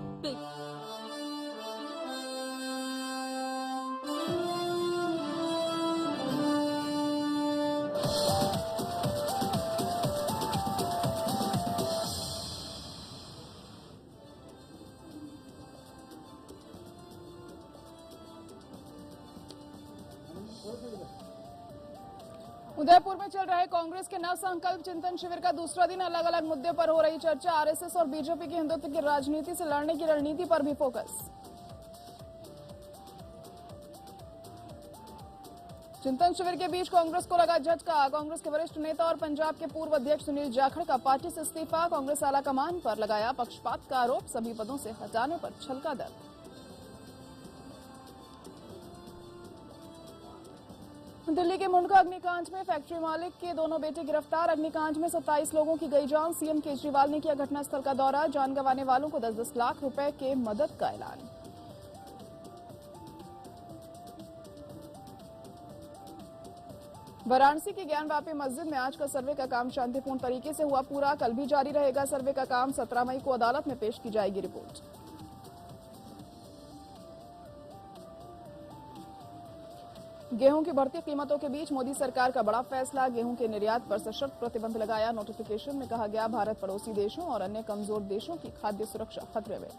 उदयपुर में चल रहे कांग्रेस के नव संकल्प चिंतन शिविर का दूसरा दिन। अलग अलग मुद्दे पर हो रही चर्चा। आरएसएस और बीजेपी की हिंदुत्व की राजनीति से लड़ने की रणनीति पर भी फोकस। चिंतन शिविर के बीच कांग्रेस को लगा झटका। कांग्रेस के वरिष्ठ नेता और पंजाब के पूर्व अध्यक्ष सुनील जाखड़ का पार्टी से इस्तीफा। कांग्रेस आलाकमान पर लगाया पक्षपात का आरोप। सभी पदों से हटाने पर छलका दर्द। दिल्ली के मुंडका अग्निकांड में फैक्ट्री मालिक के दोनों बेटे गिरफ्तार। अग्निकांड में 27 लोगों की गई जान। सीएम केजरीवाल ने किया घटनास्थल का दौरा। जान गंवाने वालों को 10-10 लाख रुपए के मदद का ऐलान। वाराणसी की ज्ञानवापी मस्जिद में आज का सर्वे का काम शांतिपूर्ण तरीके से हुआ पूरा। कल भी जारी रहेगा सर्वे का काम। 17 मई को अदालत में पेश की जाएगी रिपोर्ट। गेहूं की बढ़ती कीमतों के बीच मोदी सरकार का बड़ा फैसला। गेहूं के निर्यात पर सशर्त प्रतिबंध लगाया। नोटिफिकेशन में कहा गया भारत पड़ोसी देशों और अन्य कमजोर देशों की खाद्य सुरक्षा खतरे में।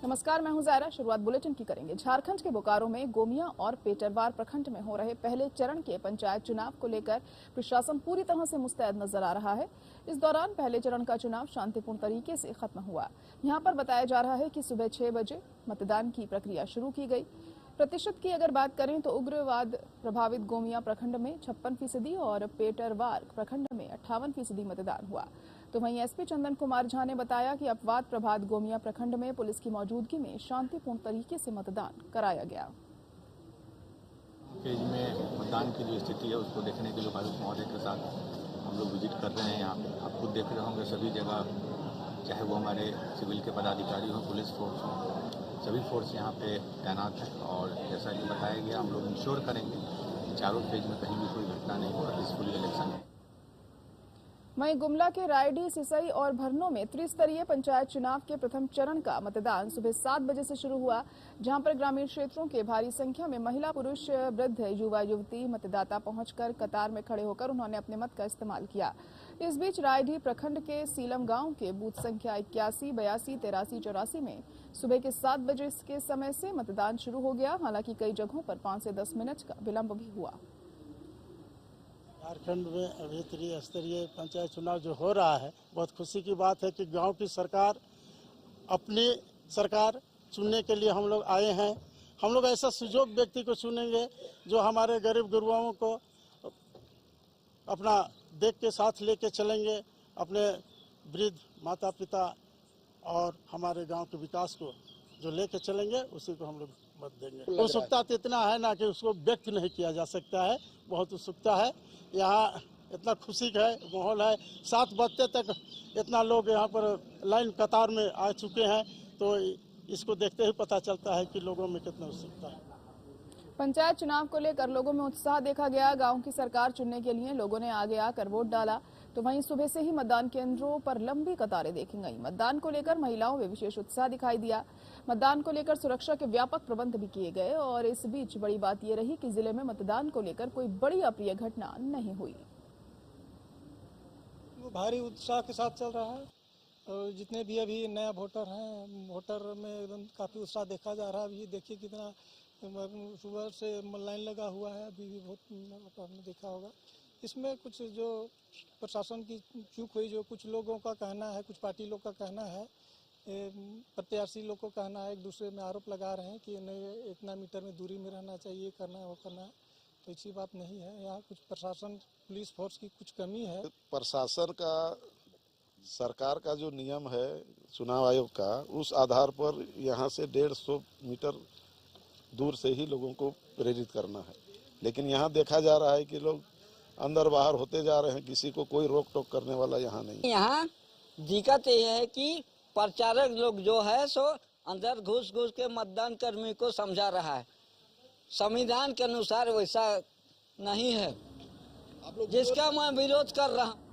नमस्कार, मैं हूं जायरा। शुरुआत बुलेटिन की करेंगे। झारखंड के बोकारो में गोमिया और पेटरवार प्रखंड में हो रहे पहले चरण के पंचायत चुनाव को लेकर प्रशासन पूरी तरह से मुस्तैद नजर आ रहा है। इस दौरान पहले चरण का चुनाव शांतिपूर्ण तरीके से खत्म हुआ। यहां पर बताया जा रहा है कि सुबह 6 बजे मतदान की प्रक्रिया शुरू की गई। प्रतिशत की अगर बात करें तो उग्रवाद प्रभावित गोमिया प्रखंड में 56% और पेटरवार प्रखंड में 58% मतदान हुआ। तो वहीं एसपी चंदन कुमार झा ने बताया कि अपवाद प्रभावित गोमिया प्रखंड में पुलिस की मौजूदगी में शांतिपूर्ण तरीके से मतदान कराया गया। पेज में मतदान की जो स्थिति है उसको देखने के लिए उपायुक्त महोदय के साथ हम लोग विजिट कर रहे हैं। यहाँ पे आप खुद देख रहे होंगे सभी जगह, चाहे वो हमारे सिविल के पदाधिकारी हो, पुलिस फोर्स हो, सभी फोर्स यहाँ पे तैनात है। और जैसा कि बताया गया, हम लोग इंश्योर करेंगे कि चारों फेज में कहीं भी कोई घटना नहीं हो, पीसफुली इलेक्शन है। वहीं गुमला के रायडी, सिसई और भरनों में त्रिस्तरीय पंचायत चुनाव के प्रथम चरण का मतदान सुबह 7 बजे से शुरू हुआ, जहां पर ग्रामीण क्षेत्रों के भारी संख्या में महिला, पुरुष, वृद्ध, युवा, युवती मतदाता पहुंचकर कतार में खड़े होकर उन्होंने अपने मत का इस्तेमाल किया। इस बीच रायडी प्रखंड के सीलम गांव के बूथ संख्या 81, 82, 83, 84 में सुबह के 7 बजे के समय से मतदान शुरू हो गया। हालांकि कई जगहों पर 5 से 10 मिनट का विलंब भी हुआ। झारखंड में अभी त्रिस्तरीय पंचायत चुनाव जो हो रहा है, बहुत खुशी की बात है कि गांव की सरकार, अपनी सरकार चुनने के लिए हम लोग आए हैं। हम लोग ऐसा सुजोग व्यक्ति को चुनेंगे जो हमारे गरीब गुरुआओं को अपना देख के साथ लेके चलेंगे, अपने वृद्ध माता पिता और हमारे गांव के विकास को जो लेके चलेंगे उसी को हम लोग मत देंगे। उत्सुकता तो इतना है ना कि उसको व्यक्त नहीं किया जा सकता है। बहुत उत्सुकता है। यहाँ इतना खुशी का माहौल है। 7 बजते तक इतना लोग यहाँ पर लाइन कतार में आ चुके हैं, तो इसको देखते ही पता चलता है कि लोगों में कितना उत्सुकता है। पंचायत चुनाव को लेकर लोगों में उत्साह देखा गया। गांव की सरकार चुनने के लिए लोगों ने आगे आकर वोट डाला। तो वहीं सुबह से ही मतदान केंद्रों पर लंबी कतारें देखी गई। मतदान को लेकर महिलाओं में विशेष उत्साह दिखाई दिया। मतदान को लेकर सुरक्षा के व्यापक प्रबंध भी किए गए और इस बीच बड़ी बात यह रही कि जिले में मतदान को लेकर कोई बड़ी अप्रिय घटना नहीं हुई। भारी उत्साह के साथ चल रहा है और जितने भी अभी नया वोटर हैं, वोटर में एकदम काफी उत्साह देखा जा रहा है। अभी देखिए कितना सुबह से लाइन लगा हुआ है, अभी भी बहुत आपने देखा होगा। इसमें कुछ जो प्रशासन की चूक हुई, जो कुछ लोगों का कहना है, कुछ पार्टी लोग का कहना है, प्रत्याशी लोग को कहना है, एक दूसरे में आरोप लगा रहे हैं कि नहीं इतना मीटर में दूरी में रहना चाहिए, करना है वो करना है, तो ऐसी बात नहीं है। यहाँ कुछ प्रशासन पुलिस फोर्स की कुछ कमी है। प्रशासन का, सरकार का जो नियम है चुनाव आयोग का, उस आधार पर यहाँ से 150 मीटर दूर से ही लोगों को प्रेरित करना है, लेकिन यहाँ देखा जा रहा है कि लोग अंदर बाहर होते जा रहे हैं, किसी को कोई रोक टोक करने वाला यहाँ नहीं। यहाँ दिक्कत ये है कि प्रचारक लोग जो है सो अंदर घुस घुस के मतदान कर्मी को समझा रहा है। संविधान के अनुसार वैसा नहीं है, जिसका मैं विरोध कर रहा हूँ।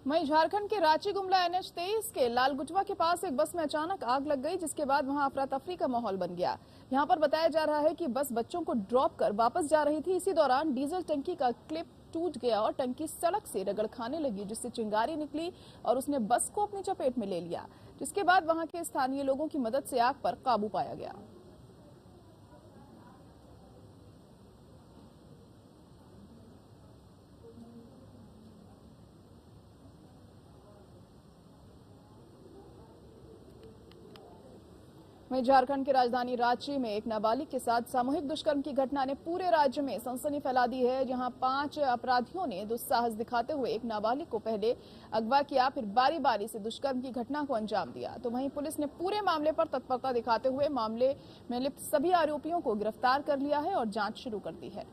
वहीं झारखंड के रांची गुमला NH 23 के लालगुटवा के पास एक बस में अचानक आग लग गई, जिसके बाद वहां अफरा तफरी का माहौल बन गया। यहां पर बताया जा रहा है कि बस बच्चों को ड्रॉप कर वापस जा रही थी। इसी दौरान डीजल टंकी का क्लिप टूट गया और टंकी सड़क से रगड़ खाने लगी, जिससे चिंगारी निकली और उसने बस को अपनी चपेट में ले लिया, जिसके बाद वहां के स्थानीय लोगों की मदद से आग पर काबू पाया गया। वहीं झारखंड की राजधानी रांची में एक नाबालिग के साथ सामूहिक दुष्कर्म की घटना ने पूरे राज्य में सनसनी फैला दी है, जहां 5 अपराधियों ने दुस्साहस दिखाते हुए एक नाबालिग को पहले अगवा किया, फिर बारी बारी से दुष्कर्म की घटना को अंजाम दिया। तो वहीं पुलिस ने पूरे मामले पर तत्परता दिखाते हुए मामले में लिप्त सभी आरोपियों को गिरफ्तार कर लिया है और जांच शुरू कर दी है।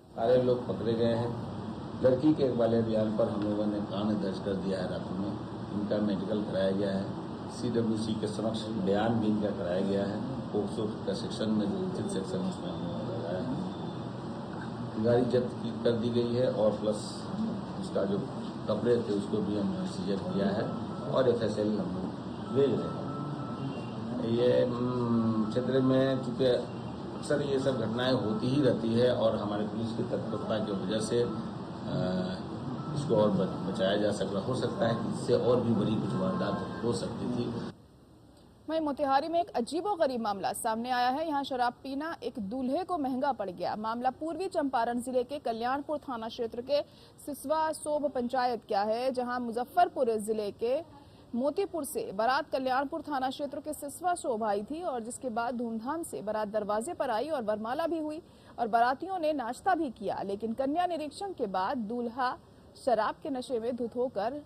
सारे लोग पकड़े गए हैं। लड़की के वाले बयान पर हम लोगों ने कांड दर्ज कर दिया है। रात में इनका मेडिकल कराया गया है। CWC के समक्ष बयान भी इनका कराया गया है। पोक्सो का सेक्शन में जो उचित सेक्शन उसमें हमने लगाया है। गाड़ी जब्त कर दी गई है और प्लस उसका जो कपड़े थे उसको भी हमने सीजर किया है और FSL हम भेज रहे हैं। ये क्षेत्र में चूँकि अक्सर ये सब घटनाएं होती ही रहती है और हमारे पुलिस की तत्परता की वजह से इसको और बचाया जा सकता, हो सकता है कि इससे और भी बड़ी कुछ वारदात हो सकती थी। वहीं मोतिहारी में एक अजीबोगरीब मामला सामने आया है। यहां शराब पीना एक दूल्हे को महंगा पड़ गया। मामला पूर्वी चंपारण जिले के कल्याणपुर थाना क्षेत्र के सिसवा सोब पंचायत का है, जहां मुजफ्फरपुर जिले के मोतीपुर से बारात कल्याणपुर थाना क्षेत्र के सिसवा सोब आई थी और जिसके बाद धूमधाम से बारात दरवाजे पर आई और वरमाला भी हुई और बारातियों ने नाश्ता भी किया, लेकिन कन्या निरीक्षण के बाद दूल्हा शराब के नशे में धुत होकर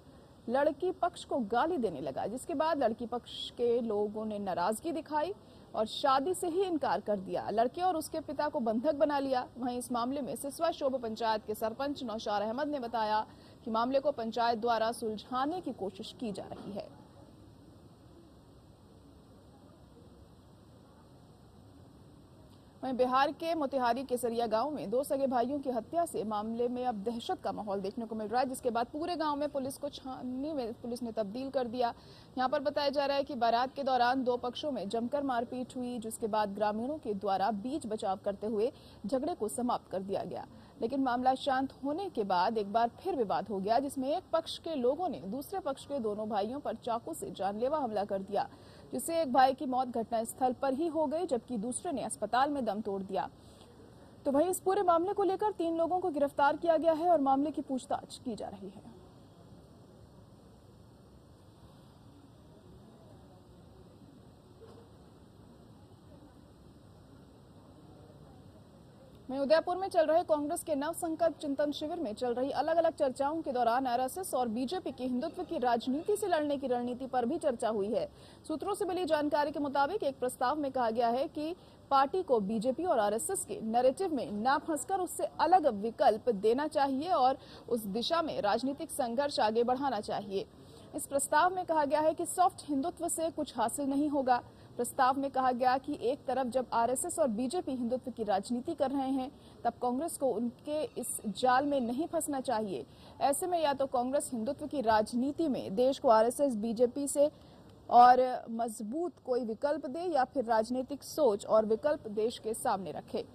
लड़की पक्ष को गाली देने लगा, जिसके बाद लड़की पक्ष के लोगों ने नाराजगी दिखाई और शादी से ही इनकार कर दिया। लड़के और उसके पिता को बंधक बना लिया। वहीं इस मामले में सिसवा शोभ पंचायत के सरपंच नौशार अहमद ने बताया कि मामले को पंचायत द्वारा सुलझाने की कोशिश की जा रही है। वहीं बिहार के मोतिहारी केसरिया गांव में 2 सगे भाइयों की हत्या से मामले में अब दहशत का माहौल देखने को मिल रहा है, जिसके बाद पूरे गांव में पुलिस को छाननी में पुलिस ने तब्दील कर दिया। यहां पर बताया जा रहा है कि बारात के दौरान 2 पक्षों में जमकर मारपीट हुई, जिसके बाद ग्रामीणों के द्वारा बीच बचाव करते हुए झगड़े को समाप्त कर दिया गया। लेकिन मामला शांत होने के बाद एक बार फिर विवाद हो गया, जिसमें एक पक्ष के लोगों ने दूसरे पक्ष के दोनों भाइयों पर चाकू से जानलेवा हमला कर दिया, जिससे एक भाई की मौत घटनास्थल पर ही हो गई, जबकि दूसरे ने अस्पताल में दम तोड़ दिया। तो वहीं इस पूरे मामले को लेकर 3 लोगों को गिरफ्तार किया गया है और मामले की पूछताछ की जा रही है। वहीं उदयपुर में चल रहे कांग्रेस के नव संकल्प चिंतन शिविर में चल रही अलग अलग चर्चाओं के दौरान आरएसएस और बीजेपी की हिंदुत्व की राजनीति से लड़ने की रणनीति पर भी चर्चा हुई है। सूत्रों से मिली जानकारी के मुताबिक एक प्रस्ताव में कहा गया है कि पार्टी को बीजेपी और आरएसएस के नैरेटिव में ना फंसकर उससे अलग विकल्प देना चाहिए और उस दिशा में राजनीतिक संघर्ष आगे बढ़ाना चाहिए। इस प्रस्ताव में कहा गया है कि सॉफ्ट हिंदुत्व से कुछ हासिल नहीं होगा। प्रस्ताव में कहा गया कि एक तरफ जब आरएसएस और बीजेपी हिंदुत्व की राजनीति कर रहे हैं, तब कांग्रेस को उनके इस जाल में नहीं फंसना चाहिए। ऐसे में या तो कांग्रेस हिंदुत्व की राजनीति में देश को आरएसएस बीजेपी से और मजबूत कोई विकल्प दे, या फिर राजनीतिक सोच और विकल्प देश के सामने रखे।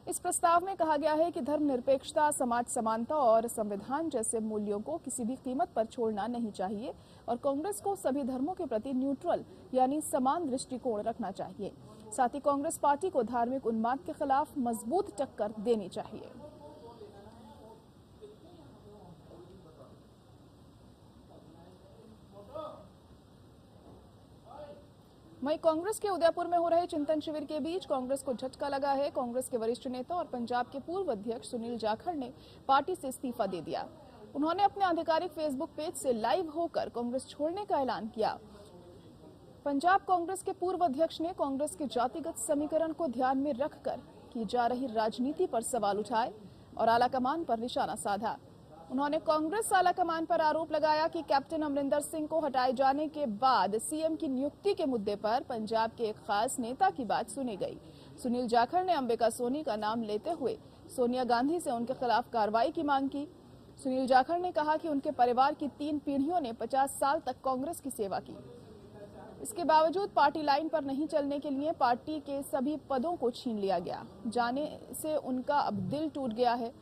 इस प्रस्ताव में कहा गया है कि धर्मनिरपेक्षता, समाज समानता और संविधान जैसे मूल्यों को किसी भी कीमत पर छोड़ना नहीं चाहिए और कांग्रेस को सभी धर्मों के प्रति न्यूट्रल यानी समान दृष्टिकोण रखना चाहिए। साथ ही कांग्रेस पार्टी को धार्मिक उन्माद के खिलाफ मजबूत टक्कर देनी चाहिए। वहीं कांग्रेस के उदयपुर में हो रहे चिंतन शिविर के बीच कांग्रेस को झटका लगा है। कांग्रेस के वरिष्ठ नेता और पंजाब के पूर्व अध्यक्ष सुनील जाखड़ ने पार्टी से इस्तीफा दे दिया। उन्होंने अपने आधिकारिक फेसबुक पेज से लाइव होकर कांग्रेस छोड़ने का ऐलान किया। पंजाब कांग्रेस के पूर्व अध्यक्ष ने कांग्रेस के जातिगत समीकरण को ध्यान में रखकर की जा रही राजनीति पर सवाल उठाए और आलाकमान पर निशाना साधा। उन्होंने कांग्रेस आलाकमान पर आरोप लगाया कि कैप्टन अमरिंदर सिंह को हटाए जाने के बाद सीएम की नियुक्ति के मुद्दे पर पंजाब के एक खास नेता की बात सुनी गई। सुनील जाखड़ ने अंबिका सोनी का नाम लेते हुए सोनिया गांधी से उनके खिलाफ कार्रवाई की मांग की। सुनील जाखड़ ने कहा कि उनके परिवार की 3 पीढ़ियों ने 50 साल तक कांग्रेस की सेवा की। इसके बावजूद पार्टी लाइन पर नहीं चलने के लिए पार्टी के सभी पदों को छीन लिया गया। जाने से उनका अब दिल टूट गया है।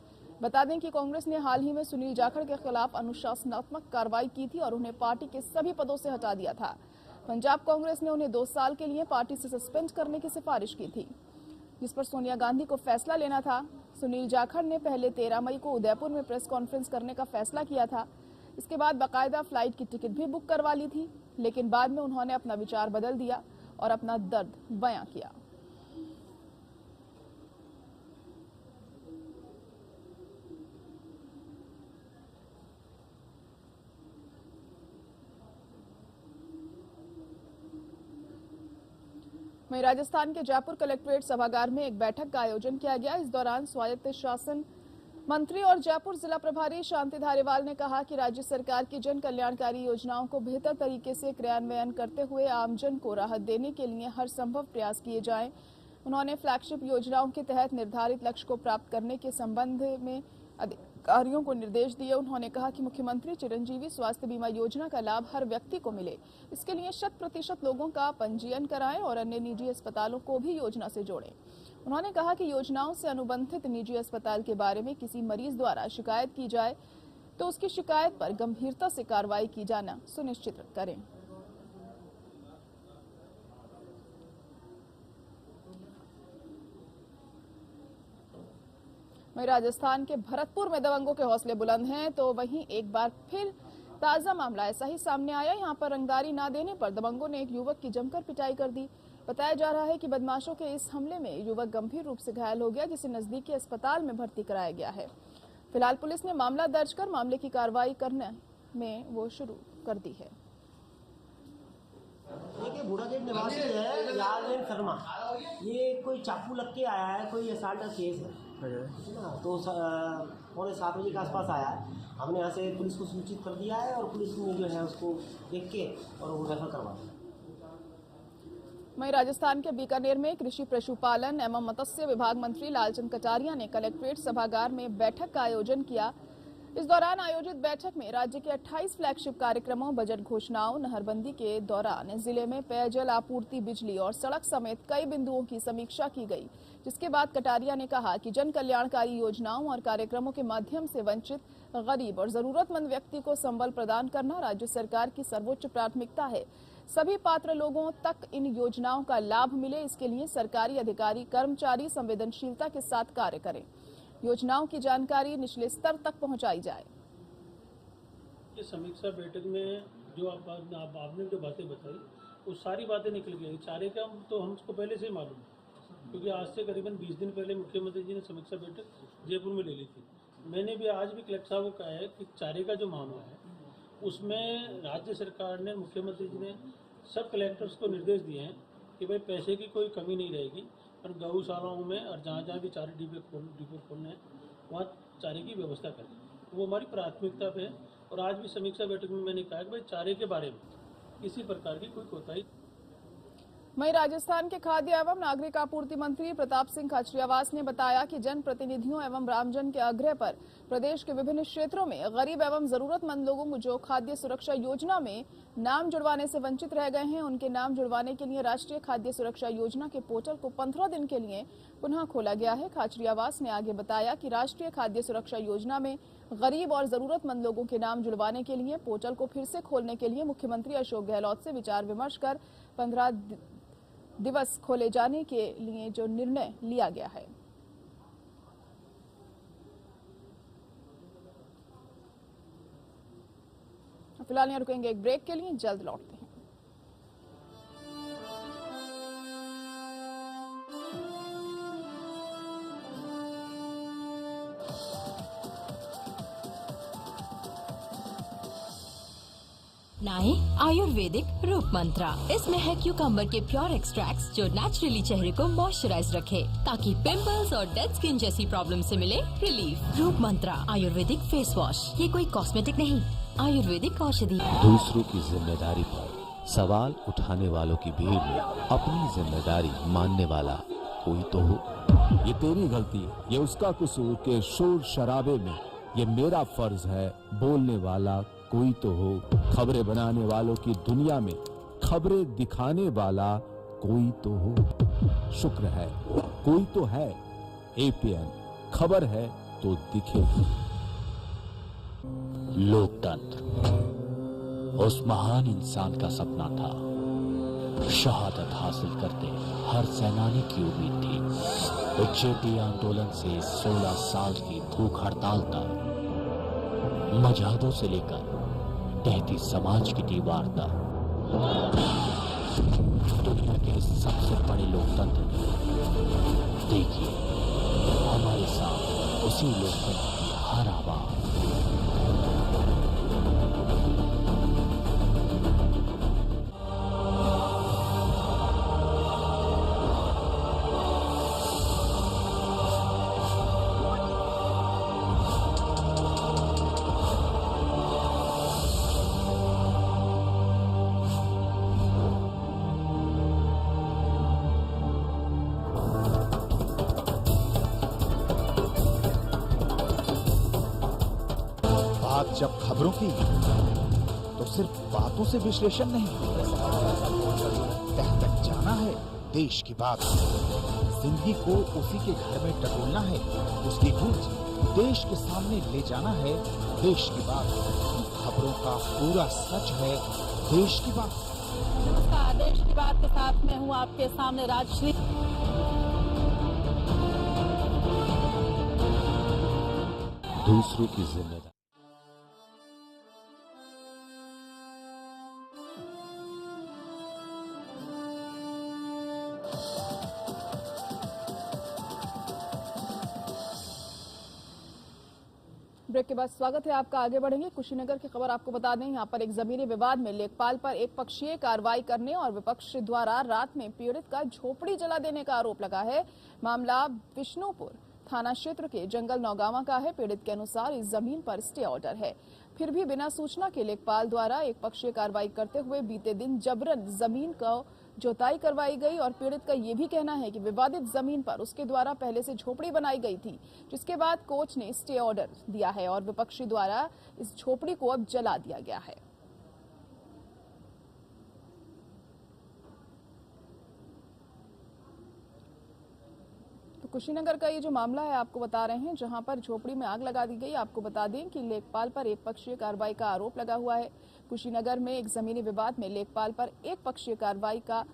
बता दें कि कांग्रेस ने हाल ही में सुनील जाखड़ के खिलाफ अनुशासनात्मक कार्रवाई की थी और उन्हें पार्टी के सभी पदों से हटा दिया था। पंजाब कांग्रेस ने उन्हें 2 साल के लिए पार्टी से सस्पेंड करने की सिफारिश की थी, जिस पर सोनिया गांधी को फैसला लेना था। सुनील जाखड़ ने पहले 13 मई को उदयपुर में प्रेस कॉन्फ्रेंस करने का फैसला किया था। इसके बाद बाकायदा फ्लाइट की टिकट भी बुक करवा ली थी, लेकिन बाद में उन्होंने अपना विचार बदल दिया और अपना दर्द बयां किया। वहीं राजस्थान के जयपुर कलेक्ट्रेट सभागार में एक बैठक का आयोजन किया गया। इस दौरान स्वायत्त शासन मंत्री और जयपुर जिला प्रभारी शांति धारीवाल ने कहा कि राज्य सरकार की जन कल्याणकारी योजनाओं को बेहतर तरीके से क्रियान्वयन करते हुए आमजन को राहत देने के लिए हर संभव प्रयास किए जाएं। उन्होंने फ्लैगशिप योजनाओं के तहत निर्धारित लक्ष्य को प्राप्त करने के संबंध में अधिकारियों को निर्देश दिए। उन्होंने कहा कि मुख्यमंत्री चिरंजीवी स्वास्थ्य बीमा योजना का लाभ हर व्यक्ति को मिले, इसके लिए 100% लोगों का पंजीयन कराएं और अन्य निजी अस्पतालों को भी योजना से जोड़ें। उन्होंने कहा कि योजनाओं से अनुबंधित निजी अस्पताल के बारे में किसी मरीज द्वारा शिकायत की जाए तो उसकी शिकायत पर गंभीरता से कार्रवाई की जाना सुनिश्चित करें। वहीं राजस्थान के भरतपुर में दबंगों के हौसले बुलंद हैं, तो वहीं एक बार फिर ताजा मामला ऐसा ही सामने आया। यहां पर रंगदारी ना देने पर दबंगों ने एक युवक की जमकर पिटाई कर दी। बताया जा रहा है कि बदमाशों के इस हमले में युवक गंभीर रूप से घायल हो गया, जिसे नजदीकी अस्पताल में भर्ती कराया गया है। फिलहाल पुलिस ने मामला दर्ज कर मामले की कार्रवाई करने में वो शुरू कर दी है। देखिए, बूढ़ागेट निवासी है यादवेंद्र शर्मा, ये कोई चाकू लग के आया है, कोई असल्ट का केस है ना। तो 6:45 बजे के आसपास आया है। हमने यहाँ से पुलिस को सूचित कर दिया है और पुलिस ने जो है उसको देख के और वो रेफर करवा दिया। वहीं राजस्थान के बीकानेर में कृषि पशुपालन एवं मत्स्य विभाग मंत्री लालचंद कटारिया ने कलेक्ट्रेट सभागार में बैठक का आयोजन किया। इस दौरान आयोजित बैठक में राज्य के 28 फ्लैगशिप कार्यक्रमों, बजट घोषणाओं, नहरबंदी के दौरान जिले में पेयजल आपूर्ति, बिजली और सड़क समेत कई बिंदुओं की समीक्षा की गई। जिसके बाद कटारिया ने कहा कि जन कल्याणकारी योजनाओं और कार्यक्रमों के माध्यम से वंचित, गरीब और जरूरतमंद व्यक्ति को संबल प्रदान करना राज्य सरकार की सर्वोच्च प्राथमिकता है। सभी पात्र लोगों तक इन योजनाओं का लाभ मिले, इसके लिए सरकारी अधिकारी, कर्मचारी संवेदनशीलता के साथ कार्य करें। योजनाओं की जानकारी निचले स्तर तक पहुंचाई जाए। ये समीक्षा बैठक में जो आपने जो बातें बताई वो सारी बातें निकल गई। चारे का तो हमको पहले से ही मालूम है, क्योंकि आज से करीबन 20 दिन पहले मुख्यमंत्री जी ने समीक्षा बैठक जयपुर में ले ली थी। मैंने भी आज भी कलेक्टर साहब को कहा है कि चारे का जो मामला है उसमें राज्य सरकार ने, मुख्यमंत्री जी ने सब कलेक्टर्स को निर्देश दिए हैं कि भाई पैसे की कोई कमी नहीं रहेगी और गौशालाओं में और जहाँ जहाँ भी चारे डिपो खोलने हैं वहाँ चारे की व्यवस्था करें। वो हमारी प्राथमिकता पे है और आज भी समीक्षा बैठक में मैंने कहा कि भाई चारे के बारे में किसी प्रकार की कोई कोताही। वहीं राजस्थान के खाद्य एवं नागरिक आपूर्ति मंत्री प्रताप सिंह खाचरियावास ने बताया कि जनप्रतिनिधियों एवं रामजन के आग्रह पर प्रदेश के विभिन्न क्षेत्रों में गरीब एवं जरूरतमंद लोगों को जो खाद्य सुरक्षा योजना में नाम जुड़वाने से वंचित रह गए हैं, उनके नाम जुड़वाने के लिए राष्ट्रीय खाद्य सुरक्षा योजना के पोर्टल को 15 दिन के लिए पुनः खोला गया है। खाचरियावास ने आगे बताया कि राष्ट्रीय खाद्य सुरक्षा योजना में गरीब और जरूरतमंद लोगों के नाम जुड़वाने के लिए पोर्टल को फिर से खोलने के लिए मुख्यमंत्री अशोक गहलोत से विचार विमर्श कर 15 दिवस खोले जाने के लिए जो निर्णय लिया गया है। फिलहाल यहाँ रुकेंगे एक ब्रेक के लिए, जल्द लौटते हैं। नए आयुर्वेदिक रूप मंत्रा। इसमें है क्यूकम्बर के प्योर एक्सट्रैक्ट्स जो नेचुरली चेहरे को मॉइस्चराइज रखे ताकि पिंपल्स और डेड स्किन जैसी प्रॉब्लम से मिले रिलीफ। रूप मंत्रा आयुर्वेदिक फेस वॉश, ये कोई कॉस्मेटिक नहीं, आयुर्वेदिक औषधि। दूसरों की जिम्मेदारी पर सवाल उठाने वालों की भीड़ में अपनी जिम्मेदारी मानने वाला कोई तो हो। ये तेरी गलती, ये उसका कसूर के शोर शराबे में ये मेरा फर्ज है बोलने वाला कोई तो हो। खबरें बनाने वालों की दुनिया में खबरें दिखाने वाला कोई तो हो। शुक्र है कोई तो है। एपीएन खबर है तो दिखेगी। लोकतंत्र उस महान इंसान का सपना था। शहादत हासिल करते हर सेनानी की उम्मीद थी। जेपी आंदोलन से 16 साल की भूख हड़ताल तक, मजहबों से लेकर 33 समाज की दीवार तक, दुनिया के सबसे बड़े लोकतंत्र में देखिए हमारे साथ उसी लोकतंत्र की हर आवाज। जब खबरों की तो सिर्फ बातों से विश्लेषण नहीं, तह तक जाना है देश की बात। जिंदगी को उसी के घर में टटोलना है, उसकी गूंज देश के सामने ले जाना है देश की बात। खबरों का पूरा सच है देश की बात। नमस्कार, देश की बात के साथ मैं हूँ आपके सामने राजश्री। दूसरों की जिम्मेदारी। ब्रेक के बाद स्वागत है आपका। आगे बढ़ेंगे। कुशीनगर की खबर आपको बता दें, यहाँ पर एक जमीनी विवाद में लेखपाल पर एक पक्षीय कार्रवाई करने और विपक्ष द्वारा रात में पीड़ित का झोपड़ी जला देने का आरोप लगा है। मामला विष्णुपुर थाना क्षेत्र के जंगल नौगावा का है। पीड़ित के अनुसार इस जमीन पर स्टे ऑर्डर है, फिर भी बिना सूचना के लेखपाल द्वारा एक पक्षीय कार्रवाई करते हुए बीते दिन जबरन जमीन को जोताई करवाई गई और पीड़ित का ये भी कहना है कि विवादित जमीन पर उसके द्वारा पहले से झोपड़ी बनाई गई थी, जिसके बाद कोर्ट ने स्टे ऑर्डर दिया है और विपक्षी द्वारा इस झोपड़ी को अब जला दिया गया है। तो कुशीनगर का ये जो मामला है आपको बता रहे हैं, जहां पर झोपड़ी में आग लगा दी गई। आपको बता दें कि लेखपाल पर एक पक्षीय कार्रवाई का आरोप लगा हुआ है। कुशीनगर में एक जमीनी विवाद में लेखपाल पर एक पक्षीय कार्रवाई का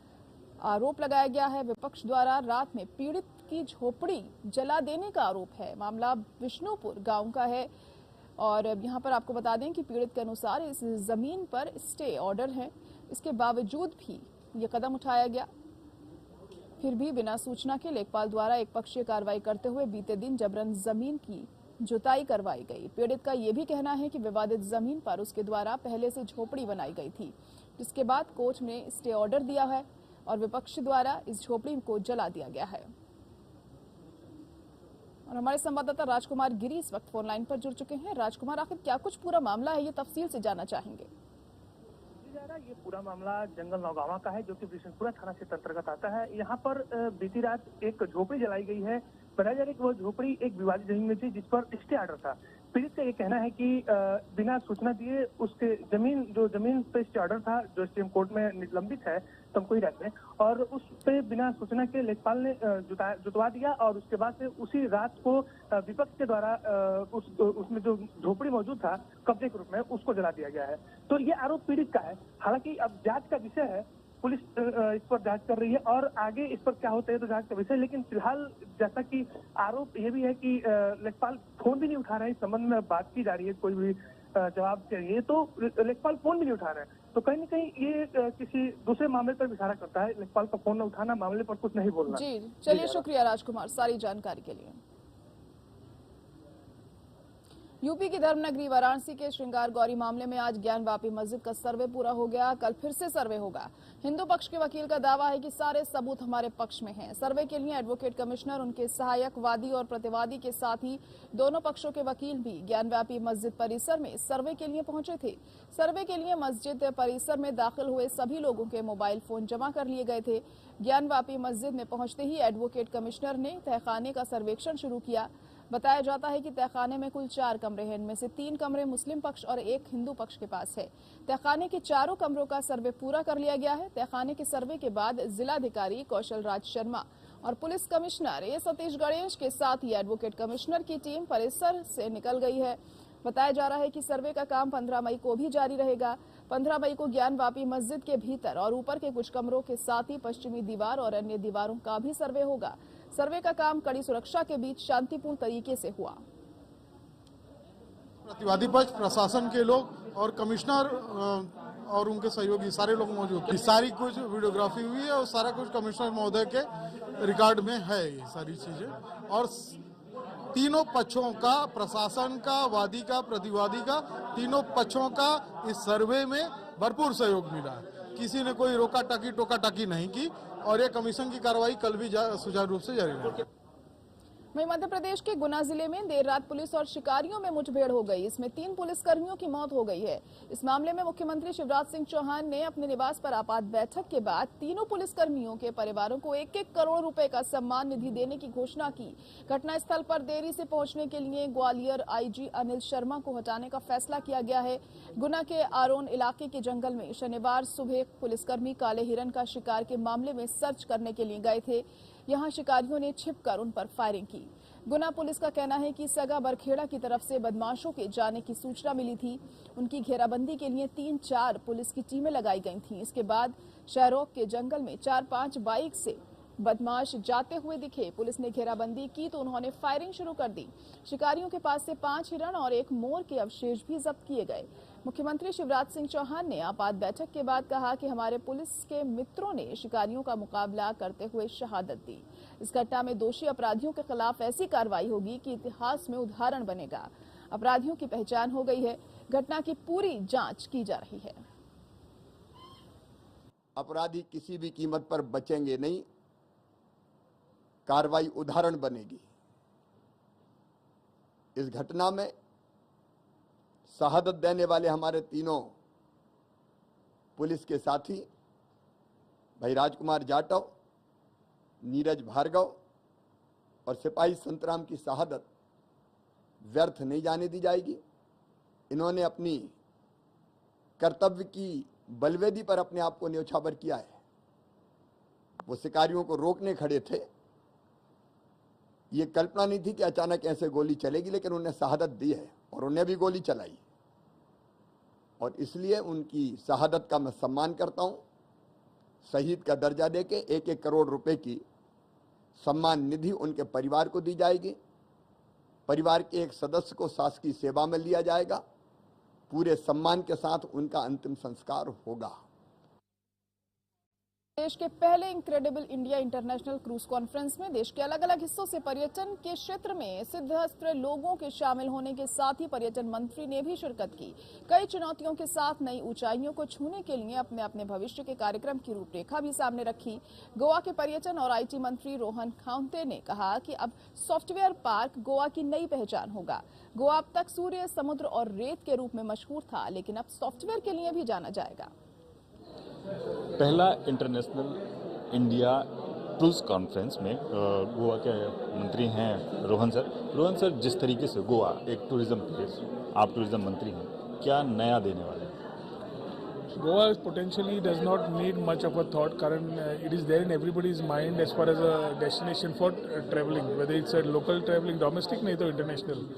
आरोप लगाया गया है। विपक्ष द्वारा रात में पीड़ित की झोपड़ी जला देने का आरोप है। मामला विष्णुपुर गांव का है और यहां पर आपको बता दें कि पीड़ित के अनुसार इस जमीन पर स्टे ऑर्डर है, इसके बावजूद भी ये कदम उठाया गया। फिर भी बिना सूचना के लेखपाल द्वारा एक पक्षीय कार्रवाई करते हुए बीते दिन जबरन जमीन की जुताई करवाई गई। पीड़ित का ये भी कहना है कि विवादित जमीन पर उसके द्वारा पहले से झोपड़ी बनाई गई थी, जिसके बाद कोर्ट ने स्टे ऑर्डर दिया है और विपक्ष द्वारा इस झोपड़ी को जला दिया गया है। और हमारे संवाददाता राजकुमार गिरी इस वक्त फोन लाइन पर जुड़ चुके हैं। राजकुमार, आखिर क्या कुछ पूरा मामला है, ये तफसील से जानना चाहेंगे। ये पूरा मामला जंगल नौगावा का है, जो कि बिशनपुरा थाना क्षेत्र अंतर्गत आता है। यहाँ पर बीती रात एक झोपड़ी जलाई गई है। बताया जा रहा है कि वो झोपड़ी एक विवादित जमीन में थी, जिस पर स्टे ऑर्डर था। पीड़ित का ये कहना है कि बिना सूचना दिए उसके जमीन पे स्टे ऑर्डर था, जो स्टेम कोर्ट में निलंबित है तमकुही राज्य में, और उस पे बिना सूचना के लेखपाल ने जुतवा दिया और उसके बाद से उसी रात को विपक्ष के द्वारा उसमें जो झोपड़ी मौजूद था कब्जे के रूप में, उसको जला दिया गया है। तो ये आरोप पीड़ित का है। हालांकि अब जांच का विषय है, पुलिस इस पर जांच कर रही है और आगे इस पर क्या होता है तो जांच का विषय। लेकिन फिलहाल जैसा कि आरोप ये भी है कि लेखपाल फोन भी नहीं उठा रहे हैं। इस संबंध में बात की जा रही है, कोई भी जवाब चाहिए तो लेखपाल फोन भी नहीं उठा रहे हैं। तो कहीं न कहीं ये किसी दूसरे मामले पर इशारा करता है, लेखपाल का फोन न उठाना, मामले पर कुछ नहीं बोलना। जी चलिए, शुक्रिया राजकुमार सारी जानकारी के लिए। यूपी की धर्मनगरी वाराणसी के श्रृंगार गौरी मामले में आज ज्ञानवापी मस्जिद का सर्वे पूरा हो गया। कल फिर से सर्वे होगा। हिंदू पक्ष के वकील का दावा है कि सारे सबूत हमारे पक्ष में हैं। सर्वे के लिए एडवोकेट कमिश्नर, उनके सहायक, वादी और प्रतिवादी के साथ ही दोनों पक्षों के वकील भी ज्ञानव्यापी मस्जिद परिसर में सर्वे के लिए पहुंचे थे। सर्वे के लिए मस्जिद परिसर में दाखिल हुए सभी लोगों के मोबाइल फोन जमा कर लिए गए थे। ज्ञानवापी मस्जिद में पहुंचते ही एडवोकेट कमिश्नर ने तहखाने का सर्वेक्षण शुरू किया। बताया जाता है कि तहखाने में कुल 4 कमरे हैं। इनमें से 3 कमरे मुस्लिम पक्ष और 1 हिंदू पक्ष के पास है। तहखाने के चारों कमरों का सर्वे पूरा कर लिया गया है। तहखाने के सर्वे के बाद जिलाधिकारी कौशल राज शर्मा और पुलिस कमिश्नर ए सतीश गणेश के साथ ही एडवोकेट कमिश्नर की टीम परिसर से निकल गई है। बताया जा रहा है कि सर्वे का काम 15 मई को भी जारी रहेगा। 15 मई को ज्ञानवापी मस्जिद के भीतर और ऊपर के कुछ कमरों के साथ ही पश्चिमी दीवार और अन्य दीवारों का भी सर्वे होगा। सर्वे का काम कड़ी सुरक्षा के बीच शांतिपूर्ण तरीके से हुआ। प्रतिवादी पक्ष, प्रशासन के लोग और कमिश्नर और उनके सहयोगी सारे लोग मौजूद थे। सारी कुछ वीडियोग्राफी हुई है और सारा कुछ कमिश्नर महोदय के रिकॉर्ड में है ये सारी चीजें। और तीनों पक्षों का, प्रशासन का, वादी का, प्रतिवादी का, तीनों पक्षों का इस सर्वे में भरपूर सहयोग मिला है। किसी ने कोई रोका टाकी टोका टाकी नहीं की और ये कमीशन की कार्रवाई कल भी सुचारू रूप से जारी रहेगी। वहीं मध्य प्रदेश के गुना जिले में देर रात पुलिस और शिकारियों में मुठभेड़ हो गई। इसमें 3 पुलिसकर्मियों की मौत हो गई है। इस मामले में मुख्यमंत्री शिवराज सिंह चौहान ने अपने निवास पर आपात बैठक के बाद तीनों पुलिसकर्मियों के परिवारों को 1-1 करोड़ रुपए का सम्मान निधि देने की घोषणा की। घटनास्थल पर देरी से पहुंचने के लिए ग्वालियर आईजी अनिल शर्मा को हटाने का फैसला किया गया है। गुना के आरोन इलाके के जंगल में शनिवार सुबह पुलिसकर्मी काले हिरन का शिकार के मामले में सर्च करने के लिए गए थे। यहां शिकारियों ने छिपकर उन पर फायरिंग की। गुना पुलिस का कहना है कि सगा बरखेड़ा की तरफ से बदमाशों के जाने की सूचना मिली थी। उनकी घेराबंदी के लिए 3-4 पुलिस की टीमें लगाई गई थीं। इसके बाद शहरोक के जंगल में 4-5 बाइक से बदमाश जाते हुए दिखे। पुलिस ने घेराबंदी की तो उन्होंने फायरिंग शुरू कर दी। शिकारियों के पास से 5 हिरण और 1 मोर के अवशेष भी जब्त किए गए। मुख्यमंत्री शिवराज सिंह चौहान ने आपात बैठक के बाद कहा कि हमारे पुलिस के मित्रों ने शिकारियों का मुकाबला करते हुए शहादत दी। इस घटना में दोषी अपराधियों के खिलाफ ऐसी कार्रवाई होगी कि इतिहास में उदाहरण बनेगा। अपराधियों की पहचान हो गई है। घटना की पूरी जांच की जा रही है। अपराधी किसी भी कीमत पर बचेंगे नहीं, कार्रवाई उदाहरण बनेगी। इस घटना में शहादत देने वाले हमारे तीनों पुलिस के साथी भाई राजकुमार जाटव, नीरज भार्गव और सिपाही संतराम की शहादत व्यर्थ नहीं जाने दी जाएगी। इन्होंने अपनी कर्तव्य की बलवेदी पर अपने आप को न्यौछावर किया है। वो शिकारियों को रोकने खड़े थे। ये कल्पना नहीं थी कि अचानक ऐसे गोली चलेगी, लेकिन उन्हें शहादत दी है और उन्हें भी गोली चलाई और इसलिए उनकी शहादत का मैं सम्मान करता हूं। शहीद का दर्जा देके 1-1 करोड़ रुपए की सम्मान निधि उनके परिवार को दी जाएगी। परिवार के एक सदस्य को शासकीय सेवा में लिया जाएगा। पूरे सम्मान के साथ उनका अंतिम संस्कार होगा। देश के पहले incredible India international cruise conference में देश के अलग अलग हिस्सों से पर्यटन के क्षेत्र में सिद्धहस्त लोगों के शामिल होने के साथ ही पर्यटन मंत्री ने भी शिरकत की। कई चुनौतियों के साथ नई ऊंचाइयों को छूने के लिए अपने अपने भविष्य के कार्यक्रम की रूपरेखा भी सामने रखी। गोवा के पर्यटन और IT मंत्री रोहन खाउंते ने कहा कि अब सॉफ्टवेयर पार्क गोवा की नई पहचान होगा। गोवा अब तक सूर्य, समुद्र और रेत के रूप में मशहूर था, लेकिन अब सॉफ्टवेयर के लिए भी जाना जाएगा। पहला इंटरनेशनल इंडिया क्रूज कॉन्फ्रेंस में गोवा के मंत्री हैं रोहन सर, जिस तरीके से गोवा एक टूरिज्म प्लेस, आप टूरिज्म मंत्री हैं, क्या नया देने वाले हैं? Goa potentially does not need much of a thought. It is there in everybody's mind as far as a destination for traveling, whether it's a local traveling, domestic, nahi to international.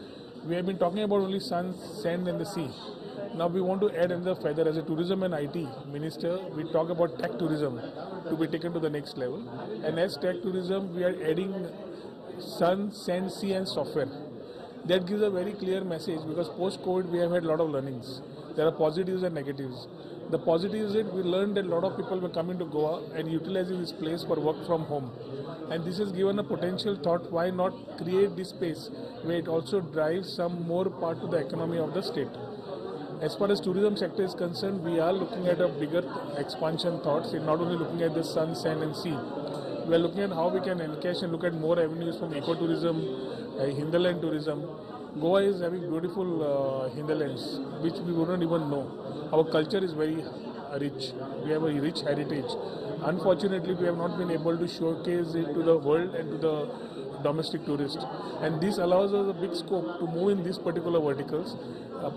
We have been talking about only sun, sand and the sea. Now we want to add another feather. As a tourism and IT minister, we talk about tech tourism to be taken to the next level. And as tech tourism, we are adding sun, sand, sea and software. That gives a very clear message, because post-COVID we have had a lot of learnings. There are positives and negatives. The positives is we learned that a lot of people were coming to Goa and utilizing this place for work from home. And this has given a potential thought, why not create this space where it also drives some more part to the economy of the state. As far as tourism sector is concerned, we are looking at a bigger expansion thoughts, and not only looking at the sun, sand and sea. We are looking at how we can encash and look at more avenues from ecotourism, hinterland tourism. Goa is having beautiful hinterlands, which we wouldn't even know. Our culture is very rich. We have a rich heritage. Unfortunately, we have not been able to showcase it to the world and to the domestic tourist. And this allows us a big scope to move in these particular verticals.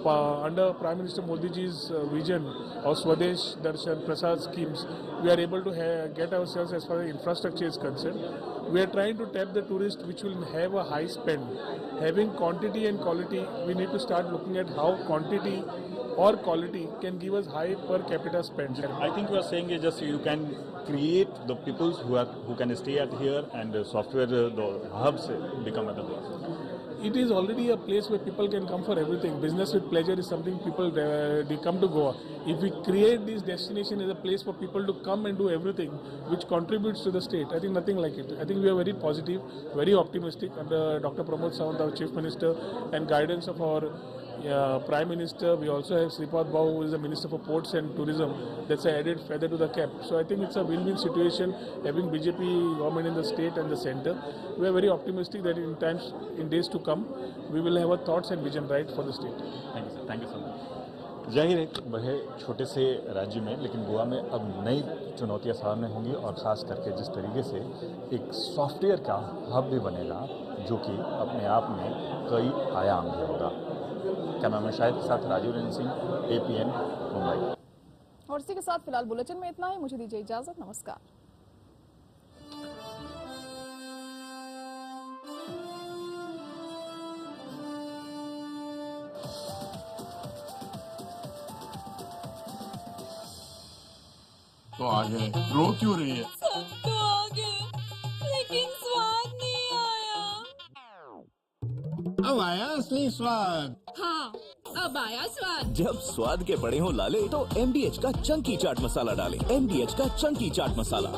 Under Prime Minister Modi ji's vision of Swadesh Darshan Prasad schemes, we are able to get ourselves as far as infrastructure is concerned. We are trying to tap the tourist which will have a high spend. Having quantity and quality, we need to start looking at how quantity or quality can give us high per capita spend. I think you are saying just you can create the peoples who can stay at here, and software the hubs become at the place. It is already a place where people can come for everything. Business with pleasure is something people they come to Goa. If we create this destination as a place for people to come and do everything, which contributes to the state, I think nothing like it. I think we are very positive, very optimistic under Dr. Pramod Sawant, our Chief Minister, and guidance of our Prime Minister. We also have Sripad Bhau, who is the Minister for Ports and Tourism. That's an added feather to the cap. So I think it's a win-win situation having BJP government in the state and the centre. We are very optimistic that in days to come, we will have our thoughts and vision right for the state. Thank you, sir. Thank you so much. जाहिर है कि बड़े छोटे से राज्य में, लेकिन गोवा में अब नई चुनौतियां सामने होंगी, और ख़ास करके जिस तरीके से एक सॉफ्टवेयर का हब भी बनेगा, जो कि अपने आप में कई आयाम भी होगा। कैमरामैन शाहिद के साथ राजीव रंजन सिंह, APN, मुंबई। और इसी के साथ फिलहाल बुलेटिन में इतना ही। मुझे दीजिए इजाजत। नमस्कार। तो आ गए, रो क्यों रही है? सब तो आ गए, लेकिन स्वाद नहीं आया। अब आया असली स्वाद। हाँ, अब आया स्वाद। जब स्वाद के बड़े हों लाले, तो MDH का चंकी चाट मसाला डालें। MDH का चंकी चाट मसाला।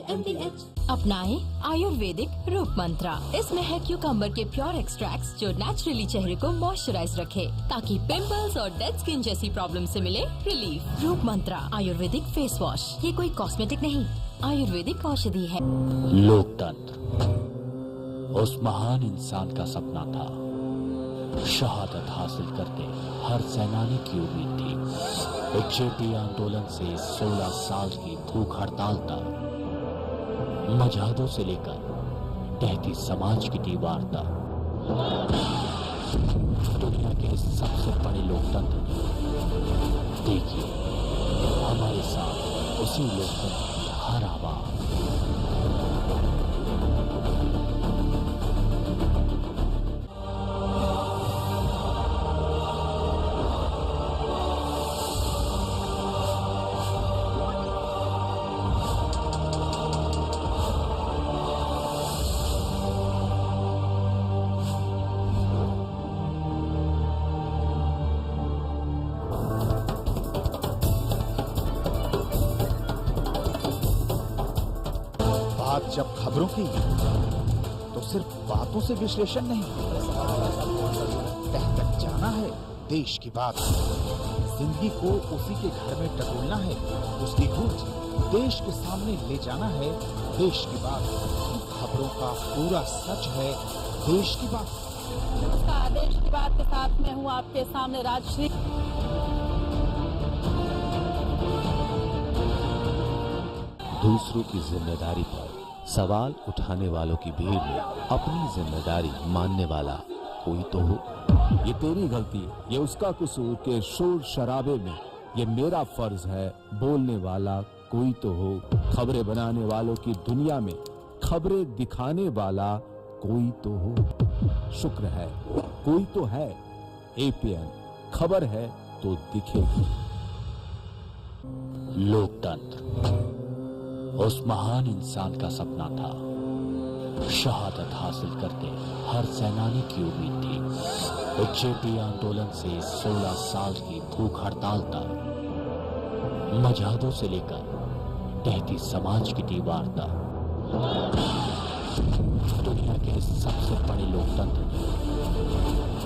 MDH अपनाएं आयुर्वेदिक रूप मंत्रा। इसमें है क्यूकम्बर के प्योर एक्सट्रैक्ट्स, जो नेचुरली चेहरे को मॉइस्चराइज रखे, ताकि पिंपल्स और डेड स्किन जैसी प्रॉब्लम से मिले रिलीफ। रूप मंत्रा आयुर्वेदिक फेस वॉश, ये कोई कॉस्मेटिक नहीं, आयुर्वेदिक औषधि है। लोकतंत्र उस महान इंसान का सपना था। शहादत हासिल करके हर सेनानी की उम्मीद थी। जेपी आंदोलन से 16 साल की भूख हड़ताल तक, मजहदों से लेकर टहती समाज की दीवार तक, दुनिया के सबसे बड़े लोकतंत्र ने देखिए हमारे साथ उसी लोकतंत्र की हर आवाज। बात जब खबरों की तो सिर्फ बातों से विश्लेषण नहीं, तह तक जाना है देश की बात। जिंदगी को उसी के घर में टटोलना है, उसकी गूंज देश के सामने ले जाना है देश की बात। खबरों का पूरा सच है देश की बात। नमस्कार, देश की बात के साथ मैं हूं आपके सामने राजश्री। दूसरों की जिम्मेदारी पर सवाल उठाने वालों की भीड़ में अपनी जिम्मेदारी मानने वाला कोई तो हो। ये तेरी गलती, ये उसका कसूर के शोर शराबे में ये मेरा फर्ज है बोलने वाला कोई तो हो। खबरें बनाने वालों की दुनिया में खबरें दिखाने वाला कोई तो हो। शुक्र है कोई तो है। एपीएन खबर है तो दिखेगी। लोकतंत्र उस महान इंसान का सपना था। शहादत हासिल करके हर सेनानी की उम्मीद थी। जेपी आंदोलन से 16 साल की भूख हड़ताल तक, मजहबों से लेकर टहती समाज की दीवार तक, दुनिया के सबसे बड़े लोकतंत्र में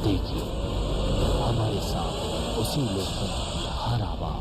देखिए हमारे साथ उसी लोकतंत्र की हर आवाज।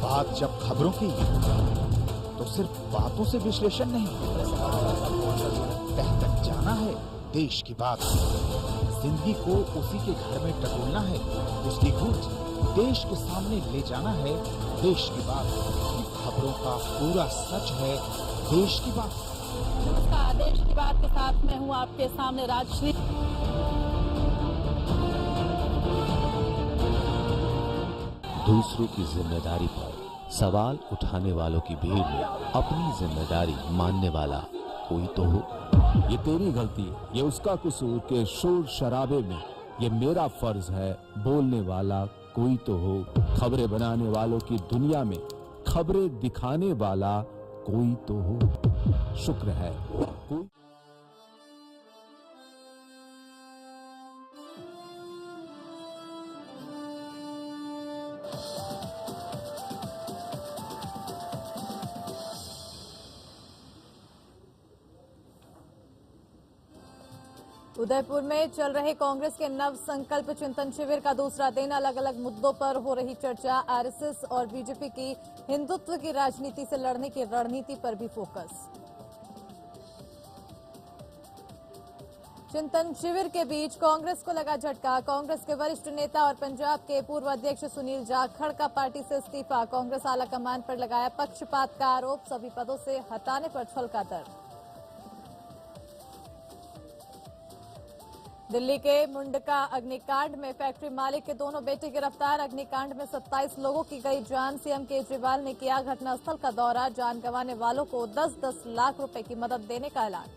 बात जब खबरों की तो सिर्फ बातों से विश्लेषण नहीं, तह तक जाना है देश की बात। जिंदगी को उसी के घर में टटोलना है, उसकी गूंज देश के सामने ले जाना है देश की बात। खबरों का पूरा सच है देश की बात। नमस्कार, देश की बात के साथ मैं हूं आपके सामने राजश्री। दूसरों की जिम्मेदारी पर सवाल उठाने वालों की भीड़ में अपनी जिम्मेदारी मानने वाला कोई तो हो। ये तेरी गलती, ये उसका कसूर के शोर शराबे में ये मेरा फर्ज है बोलने वाला कोई तो हो। खबरें बनाने वालों की दुनिया में खबरें दिखाने वाला कोई तो हो। शुक्र है कोई। उदयपुर में चल रहे कांग्रेस के नव संकल्प चिंतन शिविर का दूसरा दिन। अलग अलग मुद्दों पर हो रही चर्चा। आरएसएस और बीजेपी की हिंदुत्व की राजनीति से लड़ने की रणनीति पर भी फोकस। चिंतन शिविर के बीच कांग्रेस को लगा झटका। कांग्रेस के वरिष्ठ नेता और पंजाब के पूर्व अध्यक्ष सुनील जाखड़ का पार्टी से इस्तीफा। कांग्रेस आलाकमान पर लगाया पक्षपात का आरोप। सभी पदों से हटाने पर छलका दर्ज। दिल्ली के मुंडका अग्निकांड में फैक्ट्री मालिक के दोनों बेटे गिरफ्तार। अग्निकांड में 27 लोगों की गई जान। सीएम केजरीवाल ने किया घटनास्थल का दौरा। जान गंवाने वालों को 10-10 लाख रुपए की मदद देने का ऐलान।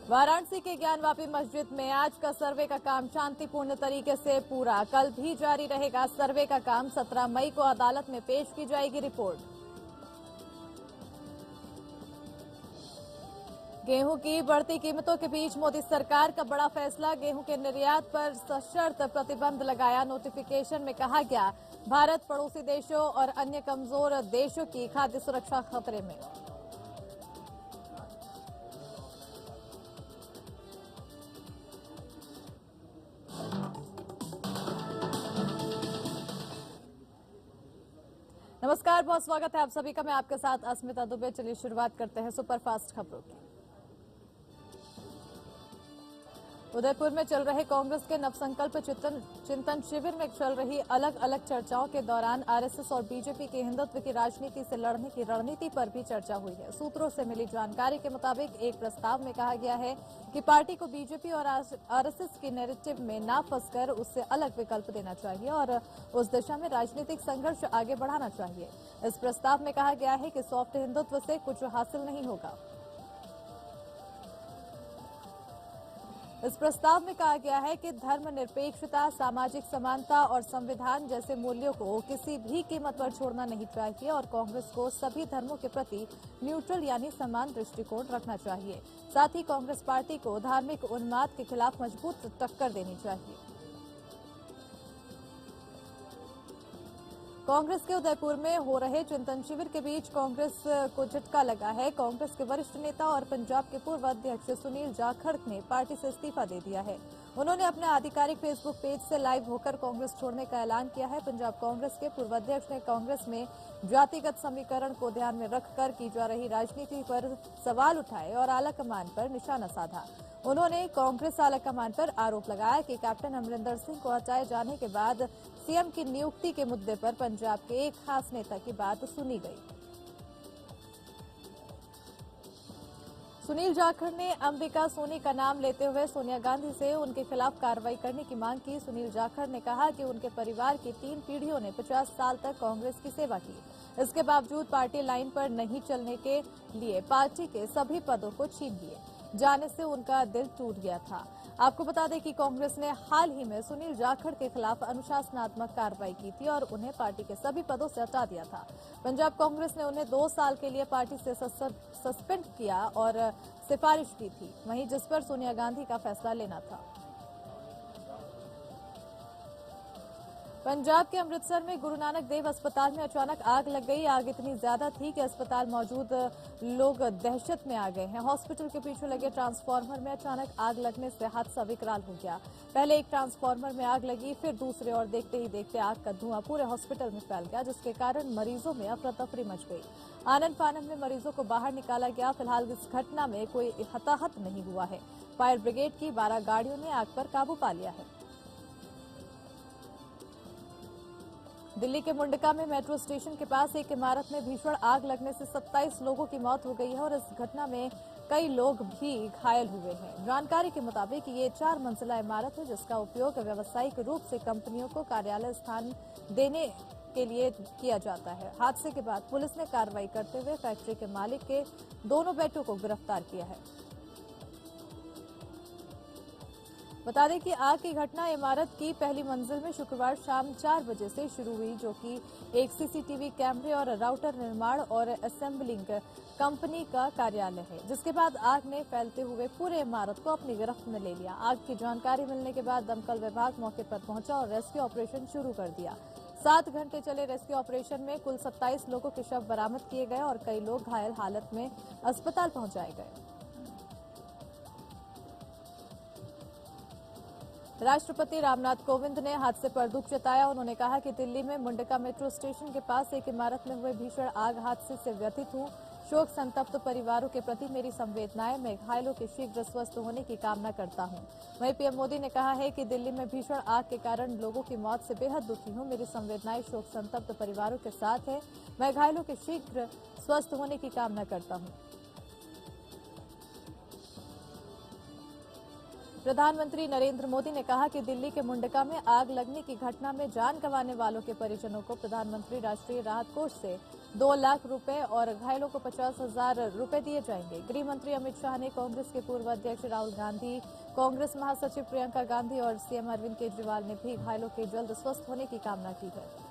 वाराणसी के ज्ञानवापी मस्जिद में आज का सर्वे का काम शांतिपूर्ण तरीके से पूरा। कल भी जारी रहेगा सर्वे का काम। 17 मई को अदालत में पेश की जाएगी रिपोर्ट। गेहूं की बढ़ती कीमतों के बीच मोदी सरकार का बड़ा फैसला। गेहूं के निर्यात पर सशर्त प्रतिबंध लगाया। नोटिफिकेशन में कहा गया भारत पड़ोसी देशों और अन्य कमजोर देशों की खाद्य सुरक्षा खतरे में। नमस्कार, बहुत स्वागत है आप सभी का। मैं आपके साथ अस्मिता दुबे। चलिए शुरुआत करते हैं सुपरफास्ट खबरों की। उदयपुर में चल रहे कांग्रेस के नवसंकल्प चिंतन शिविर में चल रही अलग अलग चर्चाओं के दौरान आरएसएस और बीजेपी की हिंदुत्व की राजनीति से लड़ने की रणनीति पर भी चर्चा हुई है। सूत्रों से मिली जानकारी के मुताबिक एक प्रस्ताव में कहा गया है कि पार्टी को बीजेपी और आरएसएस की नैरेटिव में ना फंसकर उससे अलग विकल्प देना चाहिए और उस दिशा में राजनीतिक संघर्ष आगे बढ़ाना चाहिए। इस प्रस्ताव में कहा गया है कि सॉफ्ट हिंदुत्व से कुछ हासिल नहीं होगा। इस प्रस्ताव में कहा गया है कि धर्मनिरपेक्षता, सामाजिक समानता और संविधान जैसे मूल्यों को किसी भी कीमत पर छोड़ना नहीं चाहिए और कांग्रेस को सभी धर्मों के प्रति न्यूट्रल यानी समान दृष्टिकोण रखना चाहिए। साथ ही कांग्रेस पार्टी को धार्मिक उन्माद के खिलाफ मजबूत टक्कर देनी चाहिए। कांग्रेस के उदयपुर में हो रहे चिंतन शिविर के बीच कांग्रेस को झटका लगा है। कांग्रेस के वरिष्ठ नेता और पंजाब के पूर्व अध्यक्ष सुनील जाखड़ ने पार्टी से इस्तीफा दे दिया है। उन्होंने अपने आधिकारिक फेसबुक पेज से लाइव होकर कांग्रेस छोड़ने का ऐलान किया है। पंजाब कांग्रेस के पूर्व अध्यक्ष ने कांग्रेस में जातिगत समीकरण को ध्यान में रखकर की जा रही राजनीति पर सवाल उठाए और आलाकमान पर निशाना साधा। उन्होंने कांग्रेस आलाकमान पर आरोप लगाया कि कैप्टन अमरिंदर सिंह को हटाए जाने के बाद सीएम की नियुक्ति के मुद्दे पर पंजाब के एक खास नेता की बात सुनी गई। सुनील जाखड़ ने अंबिका सोनी का नाम लेते हुए सोनिया गांधी से उनके खिलाफ कार्रवाई करने की मांग की। सुनील जाखड़ ने कहा कि उनके परिवार की 3 पीढ़ियों ने 50 साल तक कांग्रेस की सेवा की। इसके बावजूद पार्टी लाइन पर नहीं चलने के लिए पार्टी के सभी पदों को छीन लिए जाने से उनका दिल टूट गया था। आपको बता दें कि कांग्रेस ने हाल ही में सुनील जाखड़ के खिलाफ अनुशासनात्मक कार्रवाई की थी और उन्हें पार्टी के सभी पदों से हटा दिया था। पंजाब कांग्रेस ने उन्हें 2 साल के लिए पार्टी से सस्पेंड किया और सिफारिश की थी, वहीं जिस पर सोनिया गांधी का फैसला लेना था। पंजाब के अमृतसर में गुरु नानक देव अस्पताल में अचानक आग लग गई। आग इतनी ज्यादा थी कि अस्पताल मौजूद लोग दहशत में आ गए हैं। हॉस्पिटल के पीछे लगे ट्रांसफार्मर में अचानक आग लगने से हादसा विकराल हो गया। पहले एक ट्रांसफार्मर में आग लगी, फिर दूसरे और देखते ही देखते आग का धुआं पूरे हॉस्पिटल में फैल गया, जिसके कारण मरीजों में अफरा तफरी मच गई। आनन फानन में मरीजों को बाहर निकाला गया। फिलहाल इस घटना में कोई हताहत नहीं हुआ है। फायर ब्रिगेड की 12 गाड़ियों ने आग पर काबू पा लिया है। दिल्ली के मुंडका में मेट्रो स्टेशन के पास एक इमारत में भीषण आग लगने से 27 लोगों की मौत हो गई है और इस घटना में कई लोग भी घायल हुए हैं। जानकारी के मुताबिक ये 4 मंजिला इमारत है, जिसका उपयोग व्यावसायिक रूप से कंपनियों को कार्यालय स्थान देने के लिए किया जाता है। हादसे के बाद पुलिस ने कार्रवाई करते हुए फैक्ट्री के मालिक के दोनों बेटों को गिरफ्तार किया है। बता दें कि आग की घटना इमारत की पहली मंजिल में शुक्रवार शाम 4 बजे से शुरू हुई, जो कि एक सीसीटीवी कैमरे और राउटर निर्माण और असेंबलिंग कंपनी का कार्यालय है, जिसके बाद आग ने फैलते हुए पूरे इमारत को अपनी गिरफ्त में ले लिया। आग की जानकारी मिलने के बाद दमकल विभाग मौके पर पहुंचा और रेस्क्यू ऑपरेशन शुरू कर दिया। 7 घंटे चले रेस्क्यू ऑपरेशन में कुल 27 लोगों के शव बरामद किए गए और कई लोग घायल हालत में अस्पताल पहुंचाए गए। राष्ट्रपति रामनाथ कोविंद ने हादसे पर दुख जताया। उन्होंने कहा कि दिल्ली में मुंडका मेट्रो स्टेशन के पास एक इमारत में हुए भीषण आग हादसे से व्यथित हूं। शोक संतप्त परिवारों के प्रति मेरी संवेदनाएं। मैं घायलों के शीघ्र स्वस्थ होने की कामना करता हूं। वहीं पीएम मोदी ने कहा है कि दिल्ली में भीषण आग के कारण लोगों की मौत से बेहद दुखी हूं। मेरी संवेदनाएं शोक संतप्त परिवारों के साथ है। मैं घायलों के शीघ्र स्वस्थ होने की कामना करता हूं। प्रधानमंत्री नरेंद्र मोदी ने कहा कि दिल्ली के मुंडका में आग लगने की घटना में जान गंवाने वालों के परिजनों को प्रधानमंत्री राष्ट्रीय राहत कोष से 2 लाख रुपए और घायलों को 50,000 रुपए दिए जाएंगे। गृह मंत्री अमित शाह ने कांग्रेस के पूर्व अध्यक्ष राहुल गांधी, कांग्रेस महासचिव प्रियंका गांधी और सीएम अरविंद केजरीवाल ने भी घायलों के जल्द स्वस्थ होने की कामना की है।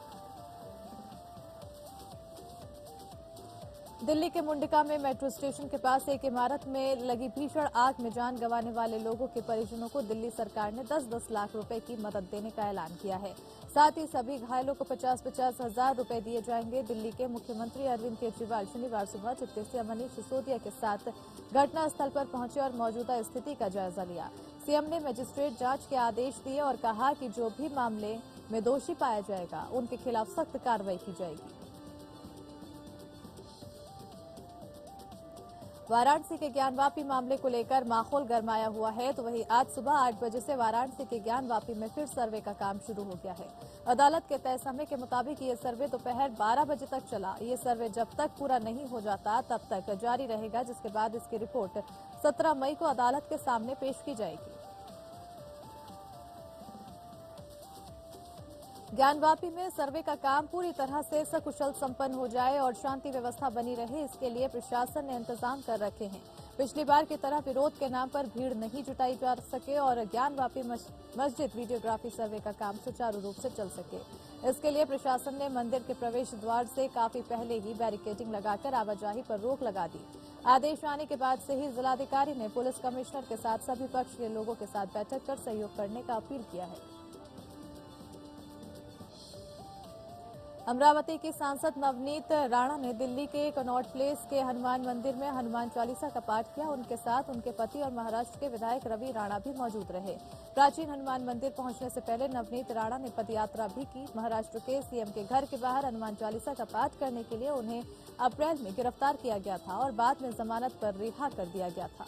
दिल्ली के मुंडका में मेट्रो स्टेशन के पास एक इमारत में लगी भीषण आग में जान गंवाने वाले लोगों के परिजनों को दिल्ली सरकार ने 10-10 लाख रुपए की मदद देने का ऐलान किया है। साथ ही सभी घायलों को 50-50 हजार रुपए दिए जाएंगे। दिल्ली के मुख्यमंत्री अरविंद केजरीवाल शनिवार सुबह चिफ्ट सीएम मनीष सिसोदिया के साथ घटनास्थल पर पहुंचे और मौजूदा स्थिति का जायजा लिया। सीएम ने मजिस्ट्रेट जांच के आदेश दिए और कहा कि जो भी मामले में दोषी पाया जाएगा उनके खिलाफ सख्त कार्रवाई की जाएगी। वाराणसी के ज्ञानवापी मामले को लेकर माहौल गरमाया हुआ है, तो वहीं आज सुबह 8 बजे से वाराणसी के ज्ञानवापी में फिर सर्वे का काम शुरू हो गया है। अदालत के तय समय के मुताबिक ये सर्वे दोपहर 12 बजे तक चला। ये सर्वे जब तक पूरा नहीं हो जाता तब तक जारी रहेगा, जिसके बाद इसकी रिपोर्ट 17 मई को अदालत के सामने पेश की जाएगी। ज्ञानवापी में सर्वे का काम पूरी तरह से सकुशल संपन्न हो जाए और शांति व्यवस्था बनी रहे, इसके लिए प्रशासन ने इंतजाम कर रखे हैं। पिछली बार की तरह विरोध के नाम पर भीड़ नहीं जुटाई जा सके और ज्ञानवापी मस्जिद वीडियोग्राफी सर्वे का काम सुचारू रूप से चल सके। इसके लिए प्रशासन ने मंदिर के प्रवेश द्वार से काफी पहले ही बैरिकेडिंग लगाकर आवाजाही पर रोक लगा दी। आदेश आने के बाद से ही जिलाधिकारी ने पुलिस कमिश्नर के साथ सभी पक्ष के लोगों के साथ बैठक कर सहयोग करने का अपील किया है। अमरावती की सांसद नवनीत राणा ने दिल्ली के कनॉट प्लेस के हनुमान मंदिर में हनुमान चालीसा का पाठ किया। उनके साथ उनके पति और महाराष्ट्र के विधायक रवि राणा भी मौजूद रहे। प्राचीन हनुमान मंदिर पहुंचने से पहले नवनीत राणा ने पदयात्रा भी की। महाराष्ट्र के सीएम के घर के बाहर हनुमान चालीसा का पाठ करने के लिए उन्हें अप्रैल में गिरफ्तार किया गया था और बाद में जमानत पर रिहा कर दिया गया था।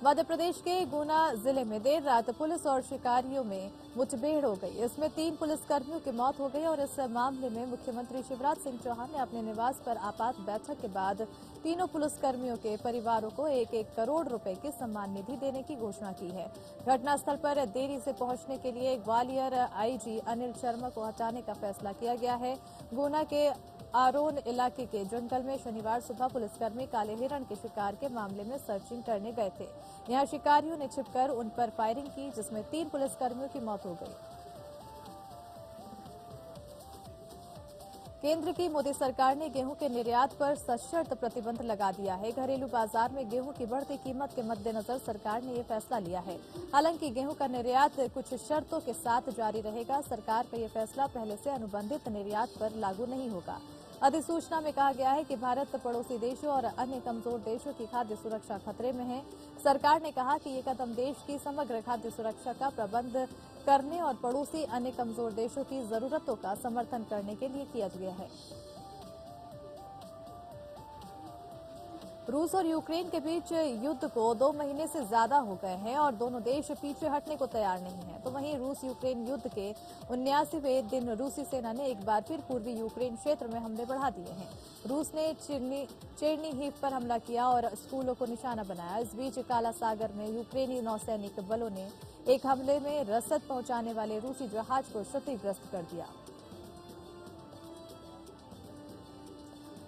मध्य प्रदेश के गुना जिले में देर रात पुलिस और शिकारियों में मुठभेड़ हो गई। इसमें 3 पुलिसकर्मियों की मौत हो गई और इस मामले में मुख्यमंत्री शिवराज सिंह चौहान ने अपने निवास पर आपात बैठक के बाद तीनों पुलिसकर्मियों के परिवारों को 1-1 करोड़ रुपए की सम्मान निधि देने की घोषणा की है। घटनास्थल पर देरी से पहुंचने के लिए ग्वालियर आईजी अनिल शर्मा को हटाने का फैसला किया गया है। गुना के आरोन इलाके के जंगल में शनिवार सुबह पुलिसकर्मी काले हिरण के शिकार के मामले में सर्चिंग करने गए थे। यहां शिकारियों ने छिपकर उन पर फायरिंग की, जिसमें 3 पुलिसकर्मियों की मौत हो गई। केंद्र की मोदी सरकार ने गेहूं के निर्यात पर सशर्त प्रतिबंध लगा दिया है। घरेलू बाजार में गेहूं की बढ़ती कीमत के मद्देनजर सरकार ने ये फैसला लिया है। हालांकि गेहूं का निर्यात कुछ शर्तों के साथ जारी रहेगा। सरकार का ये फैसला पहले से अनुबंधित निर्यात पर लागू नहीं होगा। अधिसूचना में कहा गया है कि भारत पड़ोसी देशों और अन्य कमजोर देशों की खाद्य सुरक्षा खतरे में है। सरकार ने कहा कि ये कदम देश की समग्र खाद्य सुरक्षा का प्रबंध करने और पड़ोसी अन्य कमजोर देशों की जरूरतों का समर्थन करने के लिए किया गया है। रूस और यूक्रेन के बीच युद्ध को 2 महीने से ज्यादा हो गए हैं और दोनों देश पीछे हटने को तैयार नहीं हैं। तो वहीं रूस यूक्रेन युद्ध के 79वें दिन रूसी सेना ने एक बार फिर पूर्वी यूक्रेन क्षेत्र में हमले बढ़ा दिए हैं। रूस ने चेरनीहिव पर हमला किया और स्कूलों को निशाना बनाया। इस बीच काला सागर में यूक्रेनी नौसैनिक बलों ने एक हमले में रसद पहुंचाने वाले रूसी जहाज को क्षतिग्रस्त कर दिया।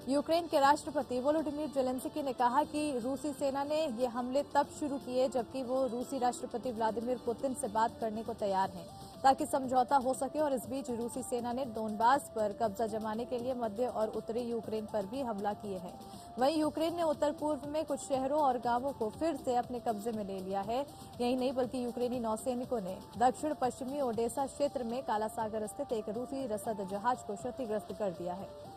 यूक्रेन के राष्ट्रपति वोलोडिमिर जेलेंस्की ने कहा कि रूसी सेना ने ये हमले तब शुरू किए जबकि वो रूसी राष्ट्रपति व्लादिमीर पुतिन से बात करने को तैयार हैं, ताकि समझौता हो सके। और इस बीच रूसी सेना ने डोनबास पर कब्जा जमाने के लिए मध्य और उत्तरी यूक्रेन पर भी हमला किए हैं। वहीं यूक्रेन ने उत्तर पूर्व में कुछ शहरों और गांवों को फिर से अपने कब्जे में ले लिया है। यही नहीं बल्कि यूक्रेनी नौसैनिकों ने दक्षिण पश्चिमी ओडेसा क्षेत्र में काला सागर स्थित एक रूसी रसद जहाज को क्षतिग्रस्त कर दिया है।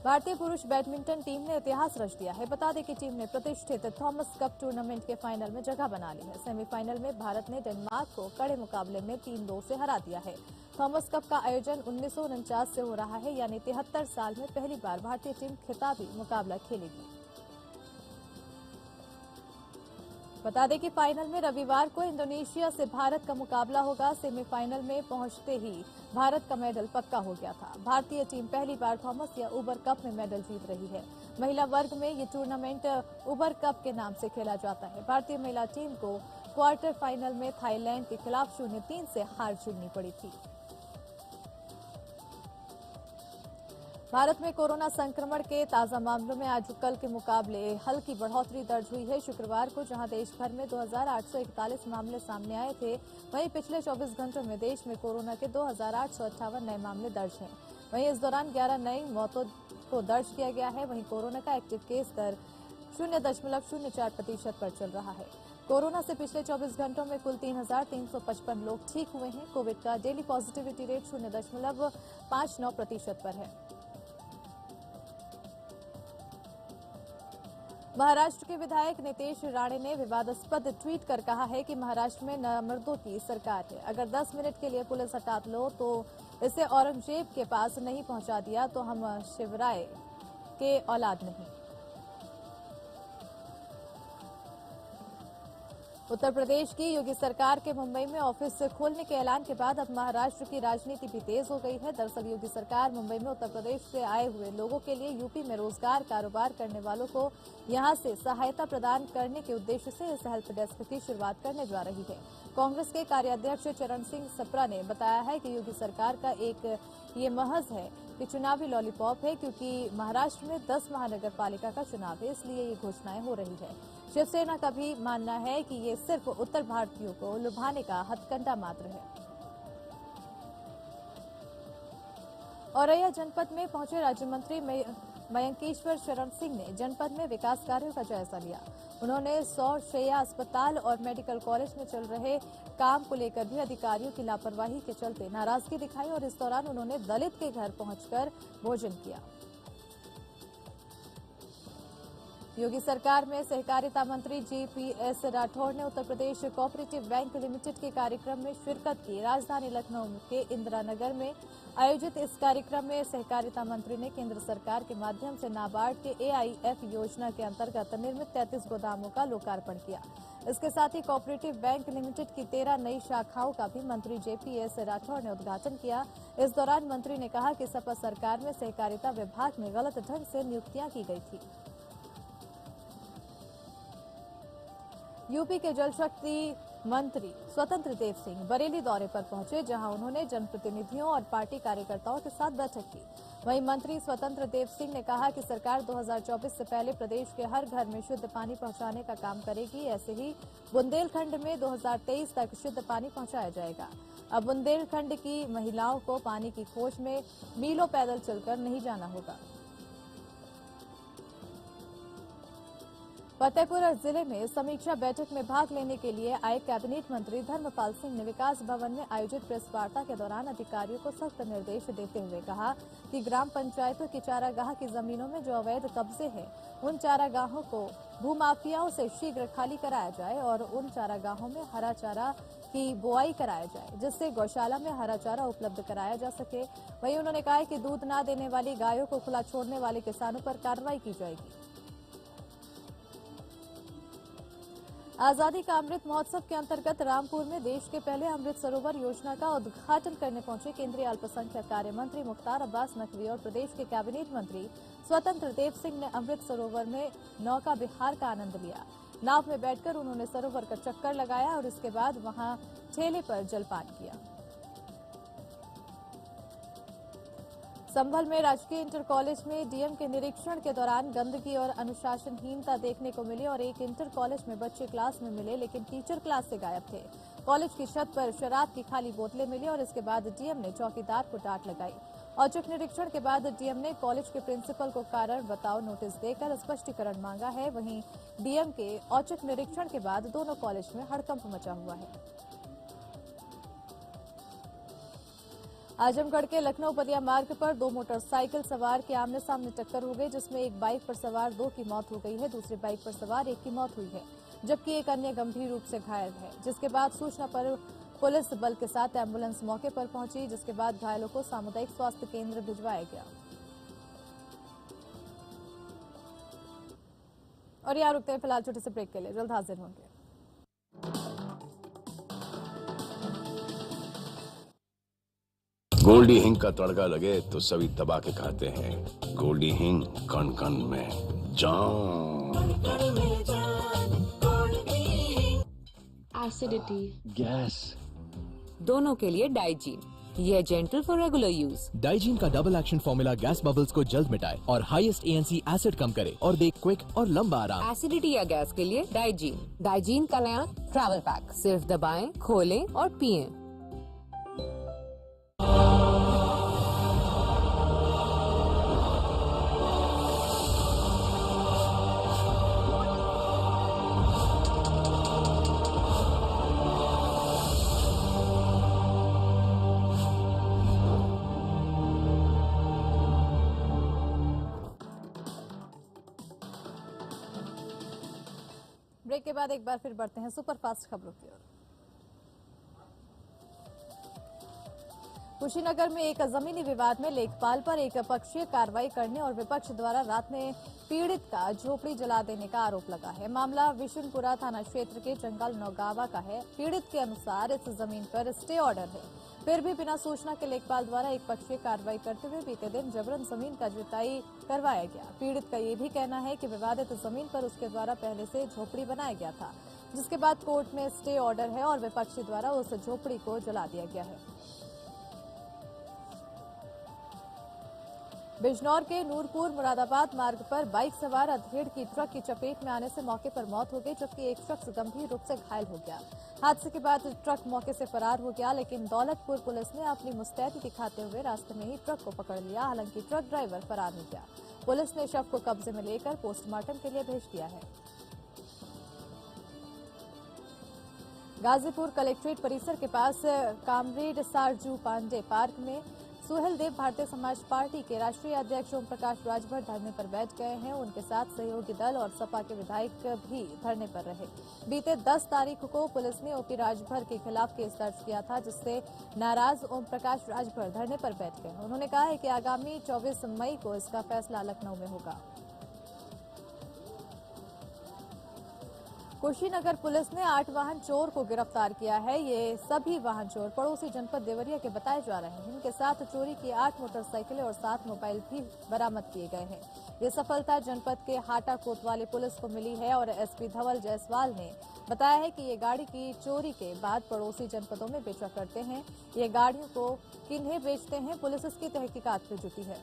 भारतीय पुरुष बैडमिंटन टीम ने इतिहास रच दिया है। बता दें कि टीम ने प्रतिष्ठित थॉमस कप टूर्नामेंट के फाइनल में जगह बना ली है। सेमीफाइनल में भारत ने डेनमार्क को कड़े मुकाबले में 3-2 से हरा दिया है। थॉमस कप का आयोजन 1949 से हो रहा है, यानी 73 साल में पहली बार भारतीय टीम खिताबी मुकाबला खेलेगी। बता दें कि फाइनल में रविवार को इंडोनेशिया से भारत का मुकाबला होगा। सेमीफाइनल में पहुंचते ही भारत का मेडल पक्का हो गया था। भारतीय टीम पहली बार थॉमस या उबर कप में मेडल जीत रही है। महिला वर्ग में ये टूर्नामेंट उबर कप के नाम से खेला जाता है। भारतीय महिला टीम को क्वार्टर फाइनल में थाईलैंड के खिलाफ 0-3 से हार झेलनी पड़ी थी। भारत में कोरोना संक्रमण के ताजा मामलों में आज कल के मुकाबले हल्की बढ़ोतरी दर्ज हुई है। शुक्रवार को जहां देश भर में 2841 मामले सामने आए थे, वहीं पिछले 24 घंटों में देश में कोरोना के 2858 नए मामले दर्ज हैं। वहीं इस दौरान 11 नई मौतों को दर्ज किया गया है। वहीं कोरोना का एक्टिव केस दर 0.04% पर चल रहा है। कोरोना से पिछले 24 घंटों में कुल 3,355 लोग ठीक हुए हैं। कोविड का डेली पॉजिटिविटी रेट 0.59% पर है। महाराष्ट्र के विधायक नितेश राणे ने विवादास्पद ट्वीट कर कहा है कि महाराष्ट्र में नामर्दों की सरकार है। अगर 10 मिनट के लिए पुलिस हटा लो तो इसे औरंगजेब के पास नहीं पहुंचा दिया तो हम शिवराय के औलाद नहीं। उत्तर प्रदेश की योगी सरकार के मुंबई में ऑफिस खोलने के ऐलान के बाद अब महाराष्ट्र की राजनीति भी तेज हो गई है। दरअसल योगी सरकार मुंबई में उत्तर प्रदेश से आए हुए लोगों के लिए यूपी में रोजगार कारोबार करने वालों को यहां से सहायता प्रदान करने के उद्देश्य से इस हेल्प डेस्क की शुरुआत करने जा रही है। कांग्रेस के कार्याध्यक्ष चरण सिंह सप्रा ने बताया है कि योगी सरकार का एक ये महज है कि चुनावी लॉलीपॉप है, क्योंकि महाराष्ट्र में 10 महानगर पालिका का चुनाव है, इसलिए ये घोषणाएं हो रही है। शिवसेना का भी मानना है कि ये सिर्फ उत्तर भारतीयों को लुभाने का हथकंडा मात्र है। औरैया जनपद में पहुंचे राज्य मंत्री मयंकेश्वर शरण सिंह ने जनपद में विकास कार्यों का जायजा लिया। उन्होंने 100 शैय्या अस्पताल और मेडिकल कॉलेज में चल रहे काम को लेकर भी अधिकारियों की लापरवाही के चलते नाराजगी दिखाई और इस दौरान उन्होंने दलित के घर पहुंचकर भोजन किया। योगी सरकार में सहकारिता मंत्री जीपीएस राठौड़ ने Uttar Pradesh cooperative bank limited के कार्यक्रम में शिरकत की। राजधानी लखनऊ के इंदिरा नगर में आयोजित इस कार्यक्रम में सहकारिता मंत्री ने केंद्र सरकार के माध्यम से नाबार्ड के एआईएफ योजना के अंतर्गत निर्मित 33 गोदामों का लोकार्पण किया। इसके साथ ही कोऑपरेटिव बैंक लिमिटेड की 13 नई शाखाओं का भी मंत्री जेपीएस राठौड़ ने उद्घाटन किया। इस दौरान मंत्री ने कहा कि सपा सरकार में सहकारिता विभाग में गलत ढंग से नियुक्तियां की गई थी। यूपी के जल शक्ति मंत्री स्वतंत्र देव सिंह बरेली दौरे पर पहुंचे, जहां उन्होंने जनप्रतिनिधियों और पार्टी कार्यकर्ताओं के साथ बैठक की। वहीं मंत्री स्वतंत्र देव सिंह ने कहा कि सरकार 2024 से पहले प्रदेश के हर घर में शुद्ध पानी पहुंचाने का काम करेगी। ऐसे ही बुंदेलखंड में 2023 तक शुद्ध पानी पहुंचाया जाएगा। अब बुंदेलखंड की महिलाओं को पानी की खोज में मीलों पैदल चलकर नहीं जाना होगा। फतेहपुर जिले में समीक्षा बैठक में भाग लेने के लिए आए कैबिनेट मंत्री धर्मपाल सिंह ने विकास भवन में आयोजित प्रेस वार्ता के दौरान अधिकारियों को सख्त निर्देश देते हुए कहा कि ग्राम पंचायतों की चारागाह की जमीनों में जो अवैध कब्जे हैं, उन चारागाहों को भूमाफियाओं से शीघ्र खाली कराया जाए और उन चारागाहों में हरा चारा की बुआई कराया जाए, जिससे गौशाला में हरा चारा उपलब्ध कराया जा सके। वहीं उन्होंने कहा कि दूध न देने वाली गायों को खुला छोड़ने वाले किसानों पर कार्रवाई की जाएगी। आजादी का अमृत महोत्सव के अंतर्गत रामपुर में देश के पहले अमृत सरोवर योजना का उद्घाटन करने पहुंचे केंद्रीय अल्पसंख्यक कार्य मंत्री मुख्तार अब्बास नकवी और प्रदेश के कैबिनेट मंत्री स्वतंत्र देव सिंह ने अमृत सरोवर में नौका विहार का आनंद लिया। नाव में बैठकर उन्होंने सरोवर का चक्कर लगाया और इसके बाद वहां ठेले पर जलपान किया। संभल में राजकीय इंटर कॉलेज में डीएम के निरीक्षण के दौरान गंदगी और अनुशासनहीनता देखने को मिली और एक इंटर कॉलेज में बच्चे क्लास में मिले, लेकिन टीचर क्लास से गायब थे। कॉलेज की छत पर शराब की खाली बोतलें मिली और इसके बाद डीएम ने चौकीदार को डांट लगाई। औचक निरीक्षण के बाद डीएम ने कॉलेज के प्रिंसिपल को कारण बताओ नोटिस देकर स्पष्टीकरण मांगा है। वहीं डीएम के औचक निरीक्षण के बाद दोनों कॉलेज में हड़कंप मचा हुआ है। आजमगढ़ के लखनऊ बलिया मार्ग पर 2 मोटरसाइकिल सवार के आमने सामने टक्कर हो गई, जिसमें एक बाइक पर सवार 2 की मौत हो गई है, दूसरी बाइक पर सवार 1 की मौत हुई है, जबकि एक अन्य गंभीर रूप से घायल है। जिसके बाद सूचना पर पुलिस बल के साथ एम्बुलेंस मौके पर पहुंची, जिसके बाद घायलों को सामुदायिक स्वास्थ्य केंद्र भिजवाया गया। और यहाँ रुकते हैं फिलहाल छोटे से ब्रेक के लिए, जल्द हाजिर होंगे। गोल्डी हिंग का तड़का लगे तो सभी दबा के खाते हैं। गोल्डी हिंग कण कण में जान। एसिडिटी, गैस, दोनों के लिए डाइजीन। यह gentle for regular use. Digene का double action formula gas bubbles को जल्द मिटाए और हाईएस्ट ANC एसिड कम करे और दे क्विक और लंबा आराम। एसिडिटी या गैस के लिए डाइजीन। डाइजीन का नया ट्रैवल पैक, सिर्फ दबाएं, खोलें और पिएं। ब्रेक के बाद एक बार फिर बढ़ते हैं सुपरफास्ट खबरों की ओर। कुशीनगर में एक जमीनी विवाद में लेखपाल पर एक पक्षीय कार्रवाई करने और विपक्ष द्वारा रात में पीड़ित का झोपड़ी जला देने का आरोप लगा है। मामला विशुनपुरा थाना क्षेत्र के जंगल नौगावा का है। पीड़ित के अनुसार इस जमीन पर स्टे ऑर्डर है, फिर भी बिना सूचना के लेखपाल द्वारा एक पक्षीय कार्रवाई करते हुए बीते दिन जबरन जमीन का जुताई करवाया गया। पीड़ित का ये भी कहना है कि विवादित जमीन पर उसके द्वारा पहले से झोपड़ी बनाया गया था, जिसके बाद कोर्ट में स्टे ऑर्डर है और विपक्षी द्वारा उस झोपड़ी को जला दिया गया है। बिजनौर के नूरपुर मुरादाबाद मार्ग पर बाइक सवार अधेड़ की ट्रक की चपेट में आने से मौके पर मौत हो गई, जबकि एक शख्स गंभीर रूप से घायल हो गया। हादसे के बाद ट्रक मौके से फरार हो गया, लेकिन दौलतपुर पुलिस ने अपनी मुस्तैदी दिखाते हुए रास्ते में ही ट्रक को पकड़ लिया। हालांकि ट्रक ड्राइवर फरार हो गया। पुलिस ने शव को कब्जे में लेकर पोस्टमार्टम के लिए भेज दिया है। गाजीपुर कलेक्ट्रेट परिसर के पास कामरेड सारजू पांडे पार्क में सुहेल देव भारतीय समाज पार्टी के राष्ट्रीय अध्यक्ष ओम प्रकाश राजभर धरने पर बैठ गए हैं। उनके साथ सहयोगी दल और सपा के विधायक भी धरने पर रहे। बीते 10 तारीख को पुलिस ने ओपी राजभर के खिलाफ केस दर्ज किया था, जिससे नाराज ओम प्रकाश राजभर धरने पर बैठ गए। उन्होंने कहा है कि आगामी 24 मई को इसका फैसला लखनऊ में होगा। कुशीनगर पुलिस ने 8 वाहन चोर को गिरफ्तार किया है। ये सभी वाहन चोर पड़ोसी जनपद देवरिया के बताए जा रहे हैं। इनके साथ चोरी की 8 मोटरसाइकिलें और 7 मोबाइल भी बरामद किए गए हैं। ये सफलता जनपद के हाटा कोतवाली पुलिस को मिली है और एसपी धवल जायसवाल ने बताया है कि ये गाड़ी की चोरी के बाद पड़ोसी जनपदों में बेचा करते हैं। ये गाड़ियों को किन्हें बेचते हैं, पुलिस इसकी तहकीकात में जुटी है।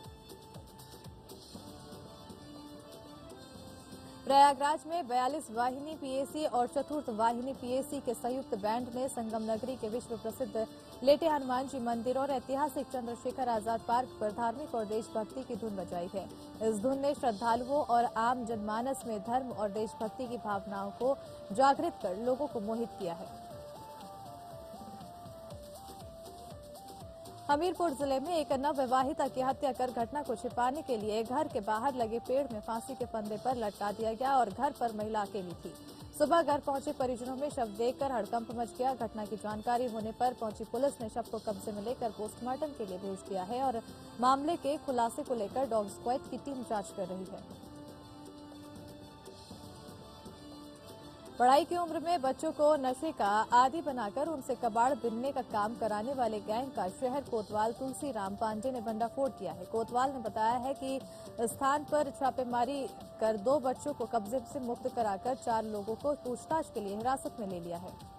प्रयागराज में 42 वाहिनी पीएसी और चतुर्थ वाहिनी पीएसी के संयुक्त बैंड ने संगम नगरी के विश्व प्रसिद्ध लेटे हनुमान जी मंदिर और ऐतिहासिक चंद्रशेखर आजाद पार्क पर धार्मिक और देशभक्ति की धुन बजाई है। इस धुन ने श्रद्धालुओं और आम जनमानस में धर्म और देशभक्ति की भावनाओं को जागृत कर लोगों को मोहित किया है। हमीरपुर जिले में एक नवविवाहिता की हत्या कर घटना को छिपाने के लिए घर के बाहर लगे पेड़ में फांसी के फंदे पर लटका दिया गया और घर पर महिला अकेली थी। सुबह घर पहुंचे परिजनों में शव देखकर हड़कंप मच गया। घटना की जानकारी होने पर पहुंची पुलिस ने शव को कब्जे में लेकर पोस्टमार्टम के लिए भेज दिया है और मामले के खुलासे को लेकर डॉग स्क्वाड की टीम जांच कर रही है। पढ़ाई की उम्र में बच्चों को नशे का आदी बनाकर उनसे कबाड़ बिनने का काम कराने वाले गैंग का शहर कोतवाल तुलसी राम पांडे ने भंडाफोड़ किया है। कोतवाल ने बताया है कि स्थान पर छापेमारी कर 2 बच्चों को कब्जे से मुक्त कराकर 4 लोगों को पूछताछ के लिए हिरासत में ले लिया है।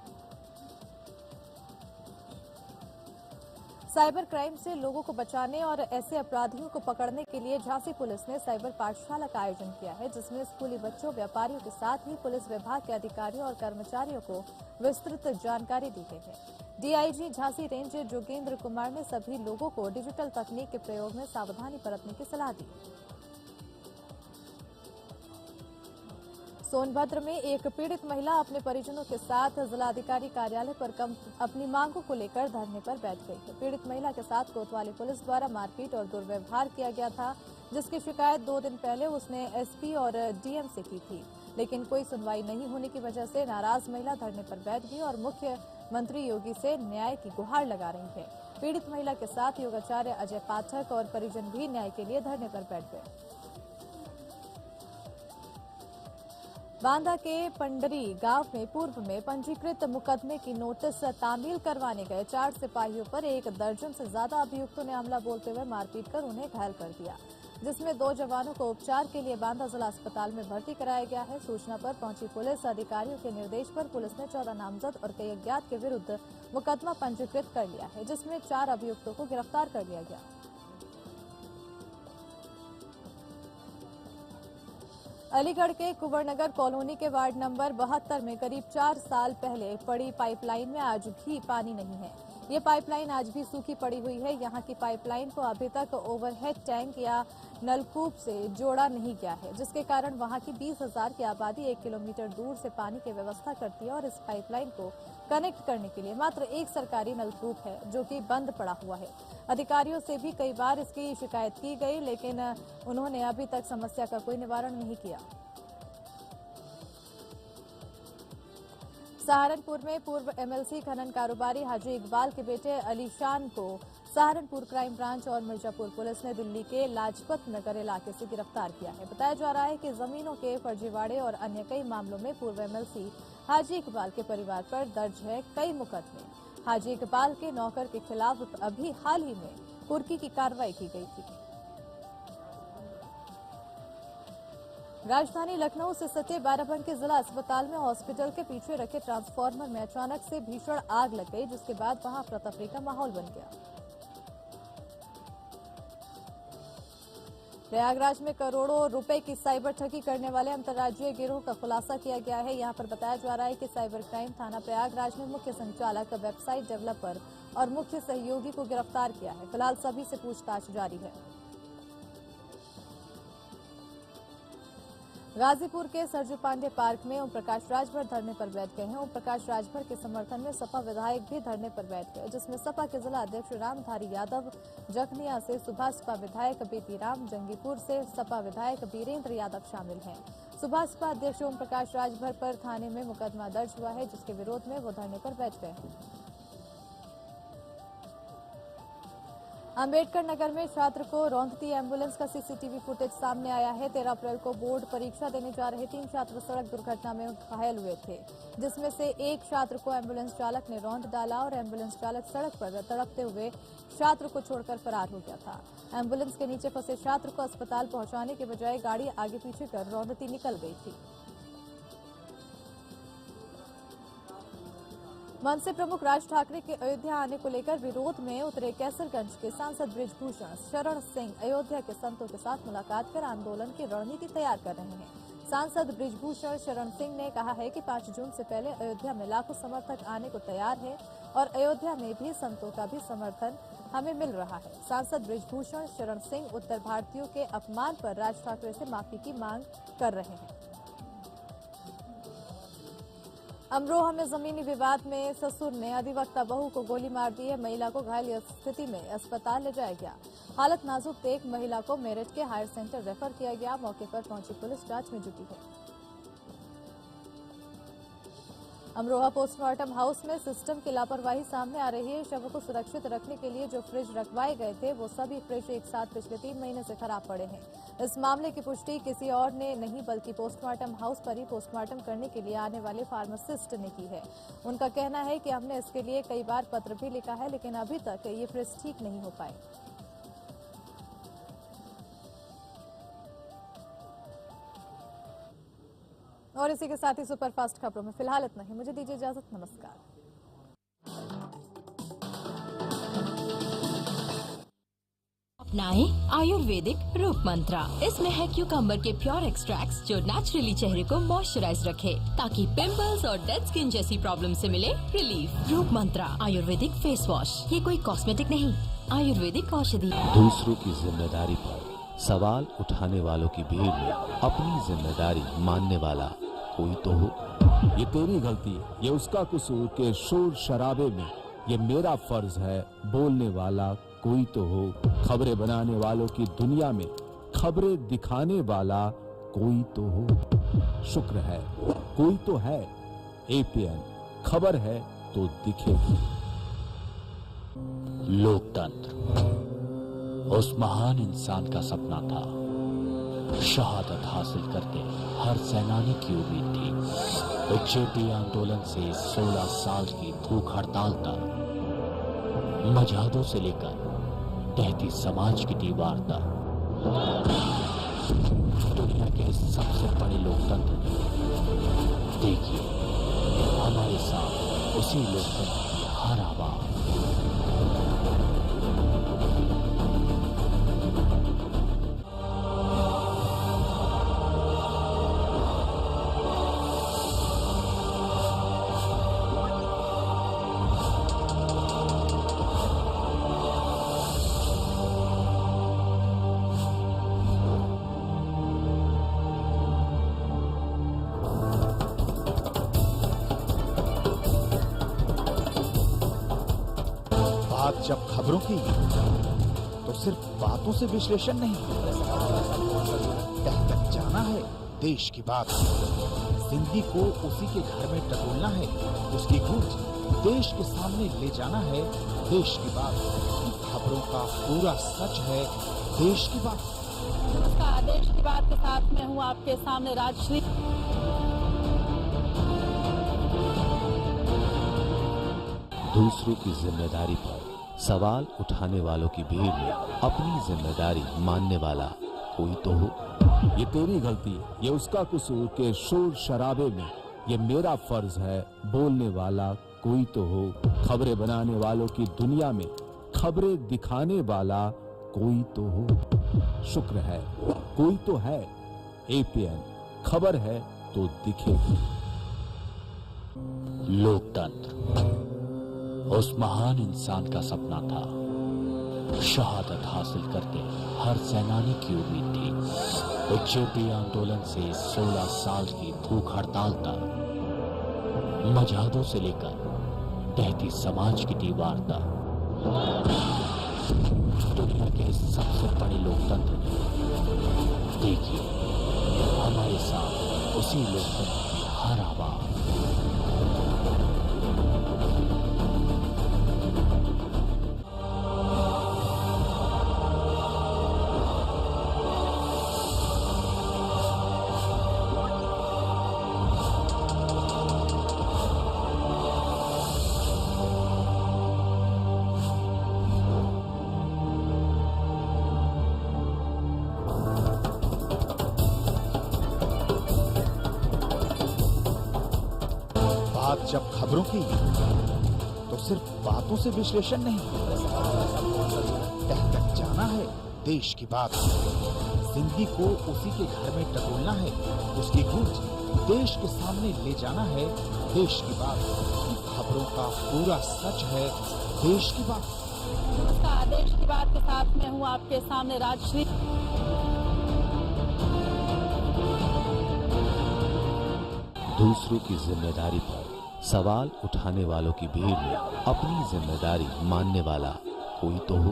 साइबर क्राइम से लोगों को बचाने और ऐसे अपराधियों को पकड़ने के लिए झांसी पुलिस ने साइबर पाठशाला का आयोजन किया है, जिसमें स्कूली बच्चों, व्यापारियों के साथ ही पुलिस विभाग के अधिकारियों और कर्मचारियों को विस्तृत जानकारी दी गई है। डीआईजी झांसी रेंज जोगेंद्र कुमार ने सभी लोगों को डिजिटल तकनीक के प्रयोग में सावधानी बरतने की सलाह दी। सोनभद्र में एक पीड़ित महिला अपने परिजनों के साथ जिलाधिकारी कार्यालय पर अपनी मांगों को लेकर धरने पर बैठ गई है। पीड़ित महिला के साथ कोतवाली पुलिस द्वारा मारपीट और दुर्व्यवहार किया गया था, जिसकी शिकायत 2 दिन पहले उसने एसपी और डीएम से की थी, लेकिन कोई सुनवाई नहीं होने की वजह से नाराज महिला धरने पर बैठ गई और मुख्यमंत्री योगी से न्याय की गुहार लगा रही है। पीड़ित महिला के साथ योगाचार्य अजय पाठक और परिजन भी न्याय के लिए धरने पर बैठ गए। बांदा के पंडरी गांव में पूर्व में पंजीकृत मुकदमे की नोटिस तामील करवाने गए 4 सिपाहियों पर 1 दर्जन से ज्यादा अभियुक्तों ने हमला बोलते हुए मारपीट कर उन्हें घायल कर दिया, जिसमें 2 जवानों को उपचार के लिए बांदा जिला अस्पताल में भर्ती कराया गया है। सूचना पर पहुंची पुलिस अधिकारियों के निर्देश पर पुलिस ने 14 नामजद और कई अज्ञात के विरुद्ध मुकदमा पंजीकृत कर लिया है, जिसमें 4 अभियुक्तों को गिरफ्तार कर लिया गया। अलीगढ़ के कुंवरनगर कॉलोनी के वार्ड नंबर 72 में करीब 4 साल पहले पड़ी पाइपलाइन में आज भी पानी नहीं है। ये पाइपलाइन आज भी सूखी पड़ी हुई है। यहाँ की पाइपलाइन को अभी तक ओवरहेड टैंक या नलकूप से जोड़ा नहीं गया है, जिसके कारण वहाँ की 20,000 की आबादी 1 किलोमीटर दूर से पानी की व्यवस्था करती है और इस पाइपलाइन को कनेक्ट करने के लिए मात्र एक सरकारी नलकूप है, जो कि बंद पड़ा हुआ है। अधिकारियों से भी कई बार इसकी शिकायत की गई, लेकिन उन्होंने अभी तक समस्या का कोई निवारण नहीं किया। सहारनपुर में पूर्व एमएलसी खनन कारोबारी हाजी इकबाल के बेटे अलीशान को सहारनपुर क्राइम ब्रांच और मिर्जापुर पुलिस ने दिल्ली के लाजपत नगर इलाके से गिरफ्तार किया है। बताया जा रहा है कि जमीनों के फर्जीवाड़े और अन्य कई मामलों में पूर्व एमएलसी हाजी इकबाल के परिवार पर दर्ज है कई मुकदमे। हाजी इकबाल के नौकर के खिलाफ अभी हाल ही में कुर्की की कार्रवाई की गई थी। राजधानी लखनऊ से सटे बाराबंकी जिला अस्पताल में हॉस्पिटल के पीछे रखे ट्रांसफार्मर में अचानक से भीषण आग लग गई, जिसके बाद वहां अफरा-तफरी का माहौल बन गया। प्रयागराज में करोड़ों रुपए की साइबर ठगी करने वाले अंतर्राज्यीय गिरोह का खुलासा किया गया है। यहां पर बताया जा रहा है कि साइबर क्राइम थाना प्रयागराज ने मुख्य संचालक, वेबसाइट डेवलपर और मुख्य सहयोगी को गिरफ्तार किया है। फिलहाल सभी से पूछताछ जारी है। गाजीपुर के सरजू पांडे पार्क में ओम प्रकाश राजभर धरने पर बैठ गए हैं। ओम प्रकाश राजभर के समर्थन में सपा विधायक भी धरने पर बैठ गए, जिसमें सपा के जिला अध्यक्ष रामधारी यादव, जखनिया से सुभाषपा विधायक बेती राम, जंगीपुर से सपा विधायक वीरेंद्र यादव शामिल हैं। सुभाषपा अध्यक्ष ओम प्रकाश राजभर पर थाने में मुकदमा दर्ज हुआ है, जिसके विरोध में वो धरने पर बैठ गए हैं। अंबेडकर नगर में छात्र को रौंदती एम्बुलेंस का सीसीटीवी फुटेज सामने आया है। 13 अप्रैल को बोर्ड परीक्षा देने जा रहे 3 छात्र सड़क दुर्घटना में घायल हुए थे, जिसमें से एक छात्र को एम्बुलेंस चालक ने रौंद डाला और एम्बुलेंस चालक सड़क पर तड़पते हुए छात्र को छोड़कर फरार हो गया था। एम्बुलेंस के नीचे फंसे छात्र को अस्पताल पहुंचाने के बजाय गाड़ी आगे पीछे कर रौंदती निकल गई थी। मनसे प्रमुख राज ठाकरे के अयोध्या आने को लेकर विरोध में उतरे कैसरगंज के सांसद बृजभूषण शरण सिंह अयोध्या के संतों के साथ मुलाकात कर आंदोलन की रणनीति तैयार कर रहे हैं। सांसद बृजभूषण शरण सिंह ने कहा है कि 5 जून से पहले अयोध्या में लाखों समर्थक आने को तैयार है और अयोध्या में भी संतों का भी समर्थन हमें मिल रहा है। सांसद बृजभूषण शरण सिंह उत्तर भारतीयों के अपमान पर राज ठाकरे से माफी की मांग कर रहे हैं। अमरोहा में जमीनी विवाद में ससुर ने अधिवक्ता बहू को गोली मार दी है। महिला को घायल स्थिति में अस्पताल ले जाया गया। हालत नाजुक देख महिला को मेरठ के हायर सेंटर रेफर किया गया। मौके पर पहुंची पुलिस जांच में जुटी है। अमरोहा पोस्टमार्टम हाउस में सिस्टम की लापरवाही सामने आ रही है। शवों को सुरक्षित रखने के लिए जो फ्रिज रखवाए गए थे, वो सभी फ्रिज एक साथ पिछले 3 महीने से खराब पड़े हैं। इस मामले की पुष्टि किसी और ने नहीं, बल्कि पोस्टमार्टम हाउस पर ही पोस्टमार्टम करने के लिए आने वाले फार्मासिस्ट ने की है। उनका कहना है कि हमने इसके लिए कई बार पत्र भी लिखा है, लेकिन अभी तक ये फ्रिज ठीक नहीं हो पाए। और इसी के साथ ही सुपरफास्ट खबरों में फिलहाल इतना ही। मुझे दीजिए इजाजत। नमस्कार। अपनाएं आयुर्वेदिक रूप मंत्रा। इसमें है क्यूकम्बर के प्योर एक्सट्रैक्ट्स जो नेचुरली चेहरे को मॉइस्चराइज रखे, ताकि पिंपल्स और डेड स्किन जैसी प्रॉब्लम से मिले रिलीफ। रूप मंत्रा आयुर्वेदिक फेस वॉश। ये कोई कॉस्मेटिक नहीं, आयुर्वेदिक औषधि। दूसरों की जिम्मेदारी पर सवाल उठाने वालों की भीड़ में अपनी जिम्मेदारी मानने वाला कोई तो हो। ये तेरी गलती है, ये उसका कसूर के शोर शराबे में ये मेरा फर्ज है बोलने वाला कोई तो हो। खबरें बनाने वालों की दुनिया में खबरें दिखाने वाला कोई तो हो। शुक्र है कोई तो है। एपीएन खबर है तो दिखेगी। लोकतंत्र उस महान इंसान का सपना था। शहादत हासिल करके हर सेनानी की उम्मीद थी। उच्चेपी आंदोलन से 16 साल की भूख हड़ताल तक, मजहदों से लेकर तहती समाज की दीवार तक, दुनिया के सबसे बड़े लोकतंत्र में देखिए हमारे साथ उसी लोकतंत्र की हर आवाज। जब खबरों की तो सिर्फ बातों से विश्लेषण नहीं, तह तक जाना है देश की बात। जिंदगी को उसी के घर में टटोलना है, उसकी गूंज देश के सामने ले जाना है, देश की बात। खबरों का पूरा सच है, देश की बात। नमस्कार, देश की बात के साथ मैं हूं आपके सामने राजश्री। दूसरों की जिम्मेदारी पर सवाल उठाने वालों की भीड़ में अपनी जिम्मेदारी मानने वाला कोई तो हो। ये तेरी गलती, ये उसका कसूर के शोर शराबे में ये मेरा फर्ज है बोलने वाला कोई तो हो। खबरें बनाने वालों की दुनिया में खबरें दिखाने वाला कोई तो हो। शुक्र है कोई तो है। APN खबर है तो दिखेगी। लोकतंत्र उस महान इंसान का सपना था। शहादत हासिल करके हर सेनानी की उम्मीद थी। जेपी आंदोलन से 16 साल की भूख हड़ताल तक, मजहबों से लेकर तहती समाज की दीवार तक, दुनिया के सबसे बड़े लोकतंत्र में देखिए हमारे साथ उसी लोकतंत्र की हर आवाज। बात जब खबरों की तो सिर्फ बातों से विश्लेषण नहीं, तह तक जाना है देश की बात। जिंदगी को उसी के घर में टटोलना है, उसकी गूंज देश के सामने ले जाना है, देश की बात। खबरों का पूरा सच है, देश की बात। नमस्कार, देश की बात के साथ मैं हूं आपके सामने राजश्री। दूसरों की जिम्मेदारी पर सवाल उठाने वालों की भीड़ में अपनी जिम्मेदारी मानने वाला कोई तो हो।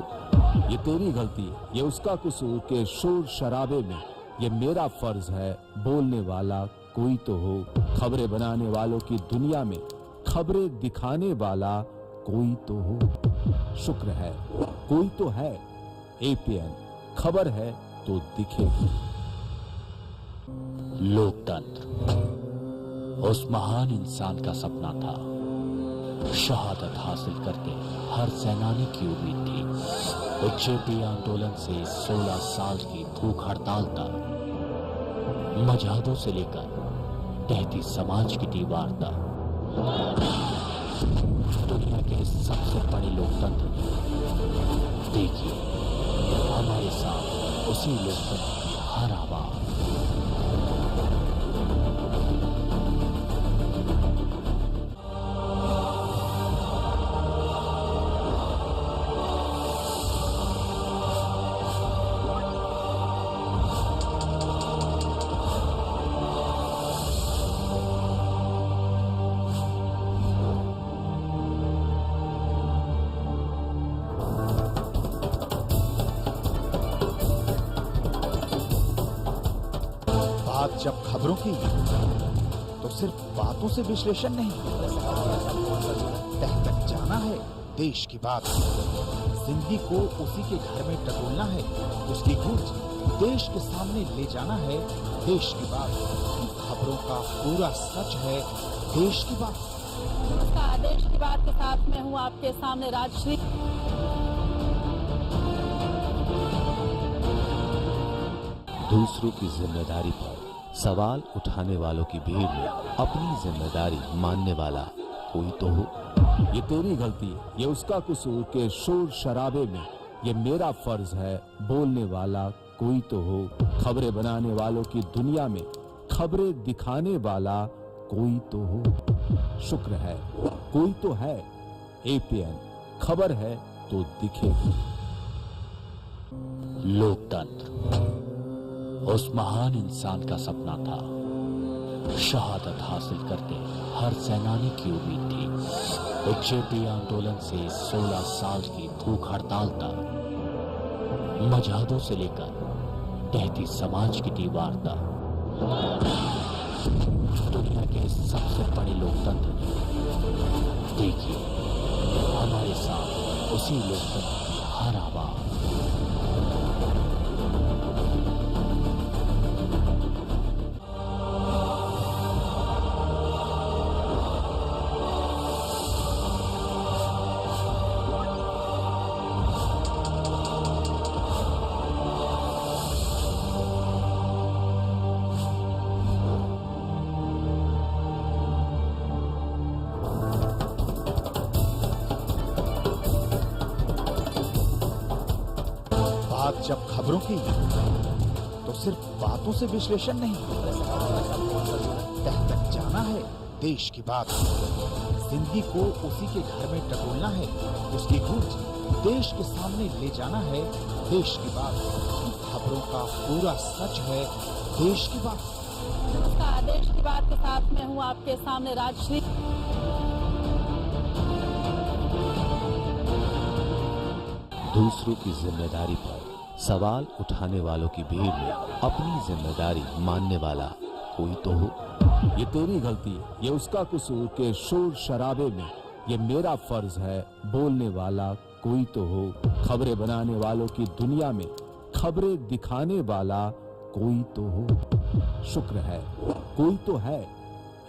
ये तेरी गलती, ये उसका कसूर के शोर शराबे में ये मेरा फर्ज है बोलने वाला कोई तो हो। खबरें बनाने वालों की दुनिया में खबरें दिखाने वाला कोई तो हो। शुक्र है कोई तो है। APN खबर है तो दिखेगी। लोकतंत्र उस महान इंसान का सपना था। शहादत हासिल करके हर सेनानी की उम्मीद थी। जेपी आंदोलन से 16 साल की भूख हड़ताल तक, मजहबों से लेकर तहती समाज की दीवार तक, दुनिया के सबसे बड़े लोकतंत्र में देखिए हमारे साथ उसी लोकतंत्र की हर आवाज। बात जब खबरों की तो सिर्फ बातों से विश्लेषण नहीं, तह तक जाना है देश की बात। जिंदगी को उसी के घर में टटोलना है, उसकी गूंज देश के सामने ले जाना है, देश की बात। खबरों का पूरा सच है, देश की बात। नमस्कार, देश की बात के साथ मैं हूं आपके सामने राजश्री। दूसरों की जिम्मेदारी पर सवाल उठाने वालों की भीड़ में अपनी जिम्मेदारी मानने वाला कोई तो हो। ये तेरी गलती, ये उसका कसूर के शोर शराबे में ये मेरा फर्ज है बोलने वाला कोई तो हो। खबरें बनाने वालों की दुनिया में खबरें दिखाने वाला कोई तो हो। शुक्र है कोई तो है। APN खबर है तो दिखेगी। लोकतंत्र उस महान इंसान का सपना था। शहादत हासिल करके हर सेनानी की उम्मीद थी। जेपी आंदोलन से 16 साल की भूख हड़ताल तक, मजहबों से लेकर तहती समाज की दीवार तक, दुनिया के सबसे बड़े लोकतंत्र ने देखिए हमारे साथ उसी लोकतंत्र की हर आवाज। बात जब खबरों की तो सिर्फ बातों से विश्लेषण नहीं, तह तक जाना है देश की बात। जिंदगी को उसी के घर में टटोलना है, उसकी गूंज देश के सामने ले जाना है देश की बात। खबरों का पूरा सच है देश की बात। नमस्कार, देश की बात के साथ मैं हूँ आपके सामने राजश्री। दूसरों की जिम्मेदारी पर सवाल उठाने वालों की भीड़ में अपनी जिम्मेदारी मानने वाला कोई तो हो। ये तेरी गलती है, ये उसका कसूर के शोर शराबे में ये मेरा फर्ज है बोलने वाला कोई तो हो। खबरें बनाने वालों की दुनिया में खबरें दिखाने वाला कोई तो हो। शुक्र है कोई तो है।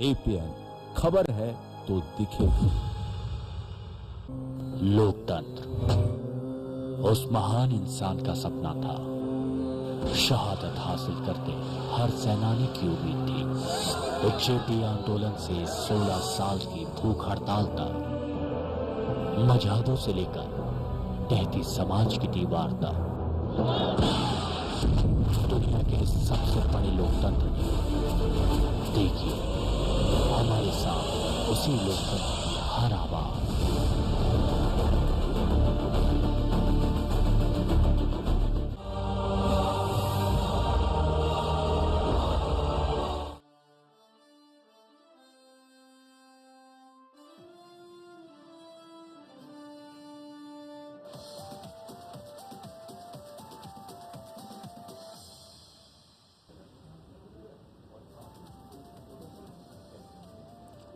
एपीएन खबर है तो दिखेगी। लोकतंत्र उस महान इंसान का सपना था। शहादत हासिल करके हर सेनानी की उम्मीद थी। जेपी आंदोलन से 16 साल की भूख हड़ताल तक, मजहबों से लेकर टहती समाज की दीवार तक, दुनिया के सबसे बड़े लोकतंत्र ने देखिए हमारे साथ उसी लोकतंत्र की हर आवाज।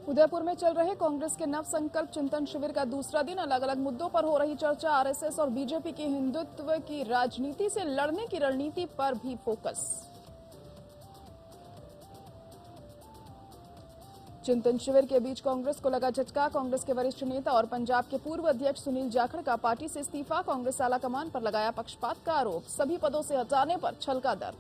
उदयपुर में चल रहे कांग्रेस के नव संकल्प चिंतन शिविर का दूसरा दिन। अलग अलग मुद्दों पर हो रही चर्चा। आरएसएस और बीजेपी की हिंदुत्व की राजनीति से लड़ने की रणनीति पर भी फोकस। चिंतन शिविर के बीच कांग्रेस को लगा झटका। कांग्रेस के वरिष्ठ नेता और पंजाब के पूर्व अध्यक्ष सुनील जाखड़ का पार्टी से इस्तीफा। कांग्रेस आलाकमान पर लगाया पक्षपात का आरोप। सभी पदों से हटाने पर छलका दर्द।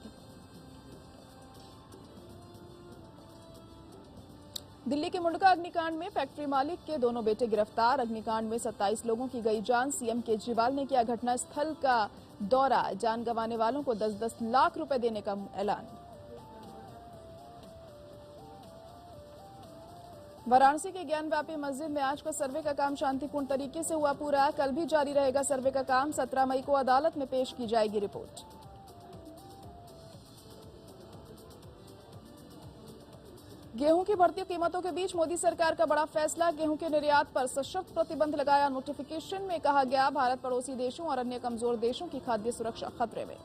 दिल्ली के मुंडका अग्निकांड में फैक्ट्री मालिक के दोनों बेटे गिरफ्तार। अग्निकांड में 27 लोगों की गई जान। सीएम केजरीवाल ने किया घटनास्थल का दौरा। जान गंवाने वालों को 10-10 लाख रुपए देने का ऐलान। वाराणसी के ज्ञानव्यापी मस्जिद में आज का सर्वे का काम शांतिपूर्ण तरीके से हुआ पूरा। कल भी जारी रहेगा सर्वे का काम। 17 मई को अदालत में पेश की जाएगी रिपोर्ट। गेहूं की बढ़ती कीमतों के बीच मोदी सरकार का बड़ा फैसला। गेहूं के निर्यात पर सशर्त प्रतिबंध लगाया। नोटिफिकेशन में कहा गया भारत पड़ोसी देशों और अन्य कमजोर देशों की खाद्य सुरक्षा खतरे में।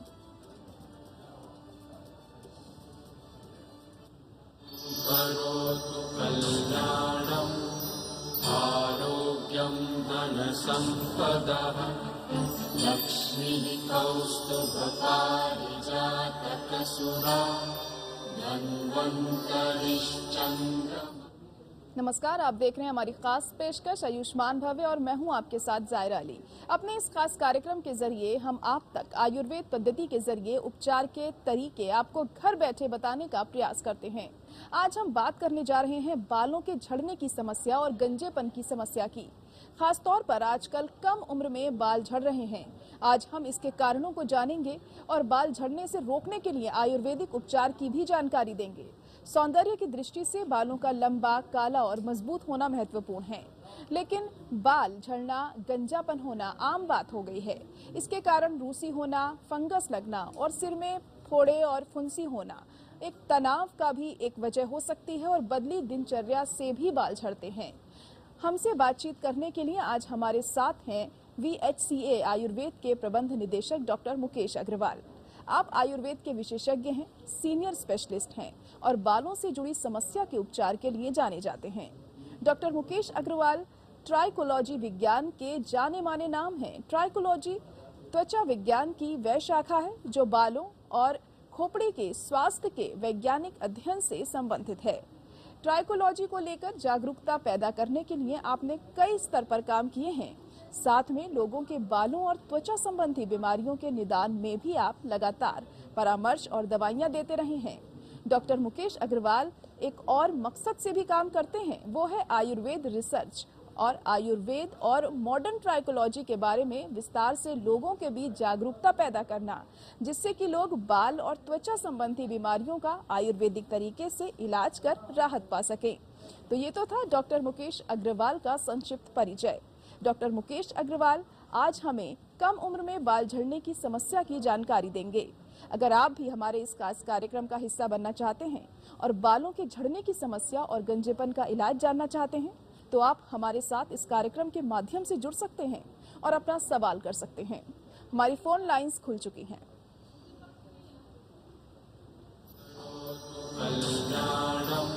आरोग्यं धनसंपदः लक्ष्मी कौस्तुभपारिजातकसुरा नमस्कार, आप देख रहे हैं हमारी खास पेशकश आयुष्मान भव्य और मैं हूं आपके साथ जायरा अली। अपने इस खास कार्यक्रम के जरिए हम आप तक आयुर्वेद पद्धति के जरिए उपचार के तरीके आपको घर बैठे बताने का प्रयास करते हैं। आज हम बात करने जा रहे हैं बालों के झड़ने की समस्या और गंजेपन की समस्या की। खासतौर पर आजकल कम उम्र में बाल झड़ रहे हैं। आज हम इसके कारणों को जानेंगे और बाल झड़ने से रोकने के लिए आयुर्वेदिक उपचार की भी जानकारी देंगे। सौंदर्य की दृष्टि से बालों का लंबा, काला और मजबूत होना महत्वपूर्ण है, लेकिन बाल झड़ना, गंजापन होना आम बात हो गई है। इसके कारण रूसी होना, फंगस लगना और सिर में फोड़े और फुंसी होना एक तनाव का भी एक वजह हो सकती है और बदली दिनचर्या से भी बाल झड़ते हैं। हमसे बातचीत करने के लिए आज हमारे साथ हैं VHCA आयुर्वेद के प्रबंध निदेशक डॉक्टर मुकेश अग्रवाल। आप आयुर्वेद के विशेषज्ञ हैं, सीनियर स्पेशलिस्ट हैं और बालों से जुड़ी समस्या के उपचार के लिए जाने जाते हैं। डॉक्टर मुकेश अग्रवाल ट्राइकोलॉजी विज्ञान के जाने माने नाम हैं। ट्राइकोलॉजी त्वचा विज्ञान की वह शाखा है जो बालों और खोपड़ी के स्वास्थ्य के वैज्ञानिक अध्ययन से संबंधित है। ट्राइकोलॉजी को लेकर जागरूकता पैदा करने के लिए आपने कई स्तर पर काम किए हैं। साथ में लोगों के बालों और त्वचा संबंधी बीमारियों के निदान में भी आप लगातार परामर्श और दवाइयां देते रहे हैं। डॉक्टर मुकेश अग्रवाल एक और मकसद से भी काम करते हैं, वो है आयुर्वेद रिसर्च और आयुर्वेद और मॉडर्न ट्राइकोलॉजी के बारे में विस्तार से लोगों के बीच जागरूकता पैदा करना, जिससे कि लोग बाल और त्वचा संबंधी बीमारियों का आयुर्वेदिक तरीके से इलाज कर राहत पा सकें। तो ये तो था डॉक्टर मुकेश अग्रवाल का संक्षिप्त परिचय। डॉक्टर मुकेश अग्रवाल आज हमें कम उम्र में बाल झड़ने की समस्या की जानकारी देंगे। अगर आप भी हमारे इस खास कार्यक्रम का हिस्सा बनना चाहते हैं और बालों के झड़ने की समस्या और गंजेपन का इलाज जानना चाहते हैं तो आप हमारे साथ इस कार्यक्रम के माध्यम से जुड़ सकते हैं और अपना सवाल कर सकते हैं। हमारी फोन लाइंस खुल चुकी हैं। कल्याणं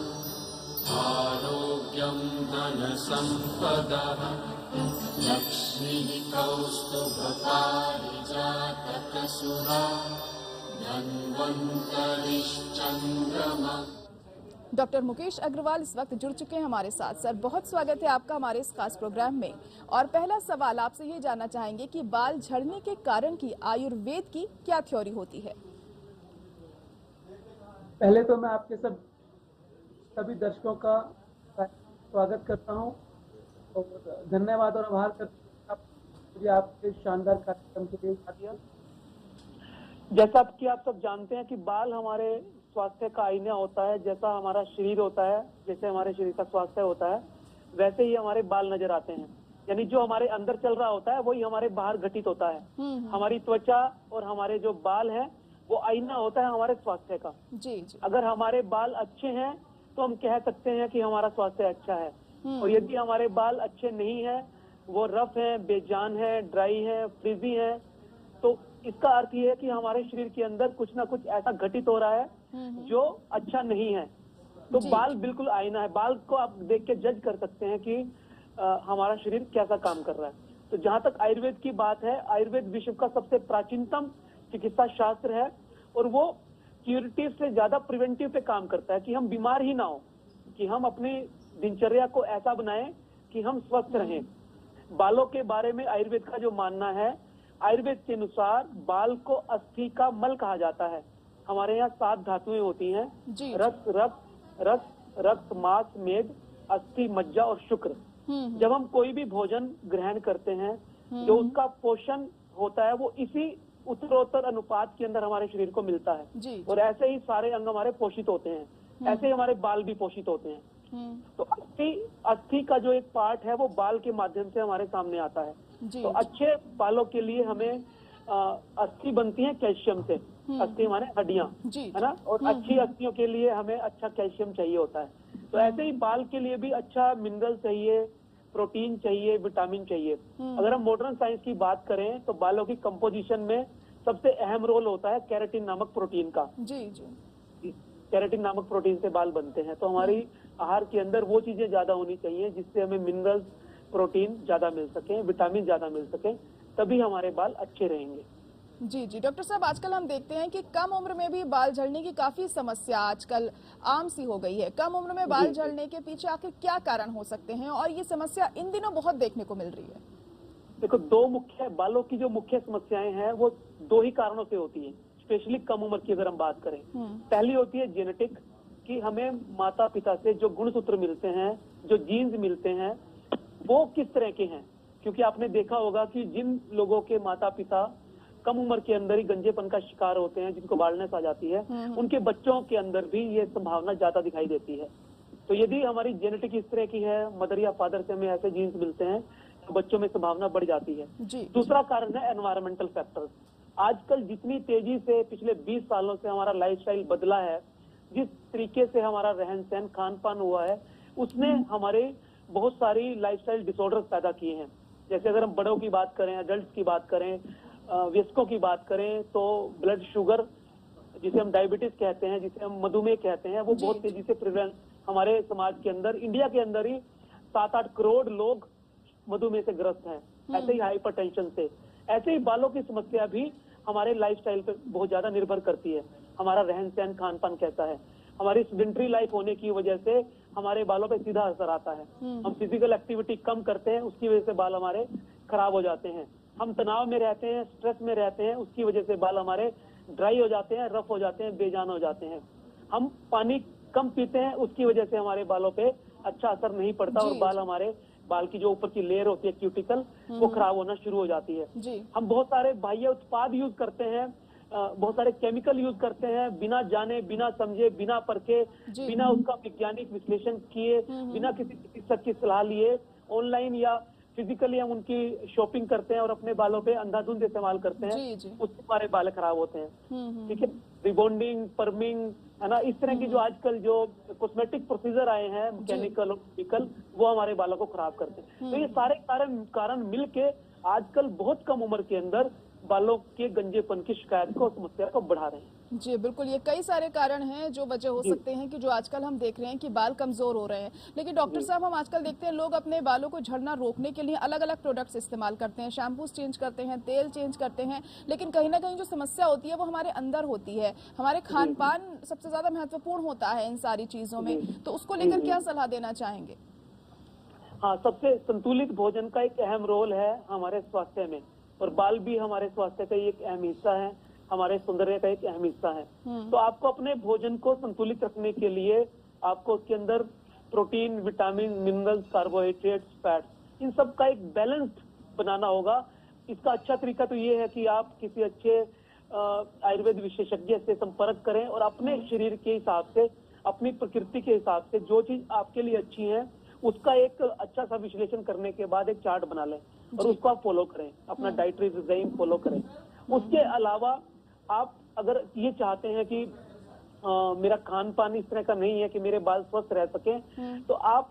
आरोग्यं धनसम्पदः लक्ष्मीः कौस्तुभपारिजातकसुरा धन्वन्तरिश्चन्द्रमा। डॉक्टर मुकेश अग्रवाल इस वक्त जुड़ चुके हैं हमारे साथ। सर, बहुत स्वागत है आपका हमारे इस खास प्रोग्राम में। और पहला सवाल आपसे ये जानना चाहेंगे कि बाल झड़ने के कारण की आयुर्वेद की क्या थ्योरी होती है? पहले तो मैं आपके सभी दर्शकों का स्वागत करता हूं और धन्यवाद और आभार करता हूं आपके शानदार कार्यक्रम के लिए साथ दिया। जैसा कि आप सब जानते हैं कि बाल हमारे स्वास्थ्य का आईना होता है। जैसा हमारा शरीर होता है, जैसे हमारे शरीर का स्वास्थ्य होता है, वैसे ही हमारे बाल नजर आते हैं। यानी जो हमारे अंदर चल रहा होता है वही हमारे बाहर घटित होता है। हमारी त्वचा और हमारे जो बाल हैं वो आईना होता है हमारे स्वास्थ्य का। जी। अगर हमारे बाल अच्छे हैं तो हम कह सकते हैं कि हमारा स्वास्थ्य अच्छा है, और यदि हमारे बाल अच्छे नहीं है, वो रफ है, बेजान है, ड्राई है, फ्रिजी है, तो इसका अर्थ ये है कि हमारे शरीर के अंदर कुछ ना कुछ ऐसा घटित हो रहा है जो अच्छा नहीं है। तो बाल बिल्कुल आईना है। बाल को आप देख के जज कर सकते हैं कि हमारा शरीर कैसा काम कर रहा है। तो जहाँ तक आयुर्वेद की बात है, आयुर्वेद विश्व का सबसे प्राचीनतम चिकित्सा शास्त्र है और वो क्यूरेटिव से ज्यादा प्रिवेंटिव पे काम करता है कि हम बीमार ही ना हो, कि हम अपनी दिनचर्या को ऐसा बनाएं कि हम स्वस्थ रहें। बालों के बारे में आयुर्वेद का जो मानना है, आयुर्वेद के अनुसार बाल को अस्थि का मल कहा जाता है। हमारे यहाँ 7 धातुएं होती हैं, रक्त, मांस, मेद, अस्थि, मज्जा और शुक्र। जब हम कोई भी भोजन ग्रहण करते हैं, जो उसका पोषण होता है वो इसी उत्तरोत्तर अनुपात के अंदर हमारे शरीर को मिलता है। और ऐसे ही सारे अंग हमारे पोषित होते हैं, ऐसे ही हमारे बाल भी पोषित होते हैं। तो अस्थि का जो एक पार्ट है वो बाल के माध्यम से हमारे सामने आता है। तो अच्छे बालों के लिए हमें अस्थि बनती है कैल्शियम से। अस्थि माने हड्डियां, है ना, और अच्छी अस्थियों के लिए हमें अच्छा कैल्शियम चाहिए होता है। तो ऐसे ही बाल के लिए भी अच्छा मिनरल चाहिए, प्रोटीन चाहिए, विटामिन चाहिए। अगर हम मॉडर्न साइंस की बात करें तो बालों की कंपोजिशन में सबसे अहम रोल होता है कैराटिन नामक प्रोटीन का। कैराटिन नामक प्रोटीन से बाल बनते हैं। तो हमारी आहार के अंदर वो चीजें ज्यादा होनी चाहिए जिससे हमें मिनरल्स, प्रोटीन ज्यादा मिल सके, विटामिन ज्यादा मिल सके, तभी हमारे बाल अच्छे रहेंगे। जी। डॉक्टर साहब, आजकल हम देखते हैं कि कम उम्र में भी बाल झड़ने की काफी समस्या आजकल आम सी हो गई है। कम उम्र में बाल झड़ने के पीछे आखिर क्या कारण हो सकते हैं और ये समस्या इन दिनों बहुत देखने को मिल रही है? देखो, बालों की जो मुख्य समस्याएं हैं वो 2 ही कारणों से होती है, स्पेशली कम उम्र की अगर हम बात करें। पहली होती है जेनेटिक, कि हमें माता पिता से जो गुणसूत्र मिलते हैं, जो जीन्स मिलते हैं, वो किस तरह के हैं। क्योंकि आपने देखा होगा कि जिन लोगों के माता पिता कम उम्र के अंदर ही गंजेपन का शिकार होते हैं, जिनको बाल्डनेस आ जाती है, उनके बच्चों के अंदर भी ये संभावना ज्यादा दिखाई देती है। तो यदि हमारी जेनेटिक इस तरह की है, मदर या फादर से हमें ऐसे जीन्स मिलते हैं, तो बच्चों में संभावना बढ़ जाती है। दूसरा कारण है एनवायरमेंटल फैक्टर्स। आजकल जितनी तेजी से पिछले 20 सालों से हमारा लाइफस्टाइल बदला है, जिस तरीके से हमारा रहन सहन, खान पान हुआ है, उसने हमारे बहुत सारी लाइफस्टाइल डिसऑर्डर्स पैदा किए हैं। जैसे अगर हम बड़ों की बात करें, एडल्ट की बात करें, वयस्कों की बात करें, तो ब्लड शुगर जिसे हम डायबिटीज कहते हैं, जिसे हम मधुमेह कहते हैं, वो बहुत तेजी से प्रिवेलेंस हमारे समाज के अंदर, इंडिया के अंदर ही 7-8 करोड़ लोग मधुमेह से ग्रस्त हैं, ऐसे ही हाइपरटेंशन से। ऐसे ही बालों की समस्या भी हमारे लाइफस्टाइल पे बहुत ज्यादा निर्भर करती है। हमारा रहन सहन, खान पान कैसा है, हमारी सेडेंटरी लाइफ होने की वजह से हमारे बालों पे सीधा असर आता है। हम फिजिकल एक्टिविटी कम करते हैं, उसकी वजह से बाल हमारे खराब हो जाते हैं। हम तनाव में रहते हैं, स्ट्रेस में रहते हैं, उसकी वजह से बाल हमारे ड्राई हो जाते हैं, रफ हो जाते हैं, बेजान हो जाते हैं। हम पानी कम पीते हैं, उसकी वजह से हमारे बालों पे अच्छा असर नहीं पड़ता और बाल की जो ऊपर की लेयर होती है क्यूटिकल, वो खराब होना शुरू हो जाती है। हम बहुत सारे बाह्य उत्पाद यूज करते हैं, बहुत सारे केमिकल यूज करते हैं, बिना जाने, बिना समझे, बिना परखे, बिना उसका वैज्ञानिक विश्लेषण किए, बिना किसी चिकित्सक की सलाह लिए ऑनलाइन या फिजिकली हम उनकी शॉपिंग करते हैं और अपने बालों पे अंधाधुंध इस्तेमाल करते हैं, उससे हमारे बाल खराब होते हैं। ठीक है, रिबॉन्डिंग, परमिंग, है ना, इस तरह की जो आजकल जो कॉस्मेटिक प्रोसीजर आए हैं मैकेनिकल और केमिकल, वो हमारे बालों को खराब करते हैं। तो ये सारे कारण मिलके आजकल बहुत कम उम्र के अंदर बालों के गंजेपन की शिकायत को, समस्या को बढ़ा रहे हैं। जी बिल्कुल, ये कई सारे कारण हैं जो वजह हो सकते हैं कि जो आजकल हम देख रहे हैं कि बाल कमजोर हो रहे हैं। लेकिन डॉक्टर साहब, हम आजकल देखते हैं लोग अपने बालों को झड़ना रोकने के लिए अलग अलग प्रोडक्ट्स इस्तेमाल करते हैं, शैम्पूस चेंज करते हैं, तेल चेंज करते हैं, लेकिन कहीं ना कहीं जो समस्या होती है वो हमारे अंदर होती है। हमारे खान पान सबसे ज्यादा महत्वपूर्ण होता है इन सारी चीजों में, तो उसको लेकर क्या सलाह देना चाहेंगे? हाँ, सबसे संतुलित भोजन का एक अहम रोल है हमारे स्वास्थ्य में, और बाल भी हमारे स्वास्थ्य का एक अहम हिस्सा है, हमारे सौंदर्य का एक अहम हिस्सा है। तो आपको अपने भोजन को संतुलित रखने के लिए आपको उसके अंदर protein, vitamin, minerals, carbohydrates, fats, इन सब का एक बैलेंस बनाना होगा। इसका अच्छा तरीका तो ये है कि आप किसी अच्छे आयुर्वेद विशेषज्ञ से संपर्क करें और अपने शरीर के हिसाब से, अपनी प्रकृति के हिसाब से जो चीज आपके लिए अच्छी है उसका एक अच्छा सा विश्लेषण करने के बाद एक चार्ट बना लें और उसको आप फॉलो करें, अपना डाइटरी रिजाइम फॉलो करें। उसके अलावा आप अगर ये चाहते हैं कि मेरा खान पान इस तरह का नहीं है कि मेरे बाल स्वस्थ रह सके, तो आप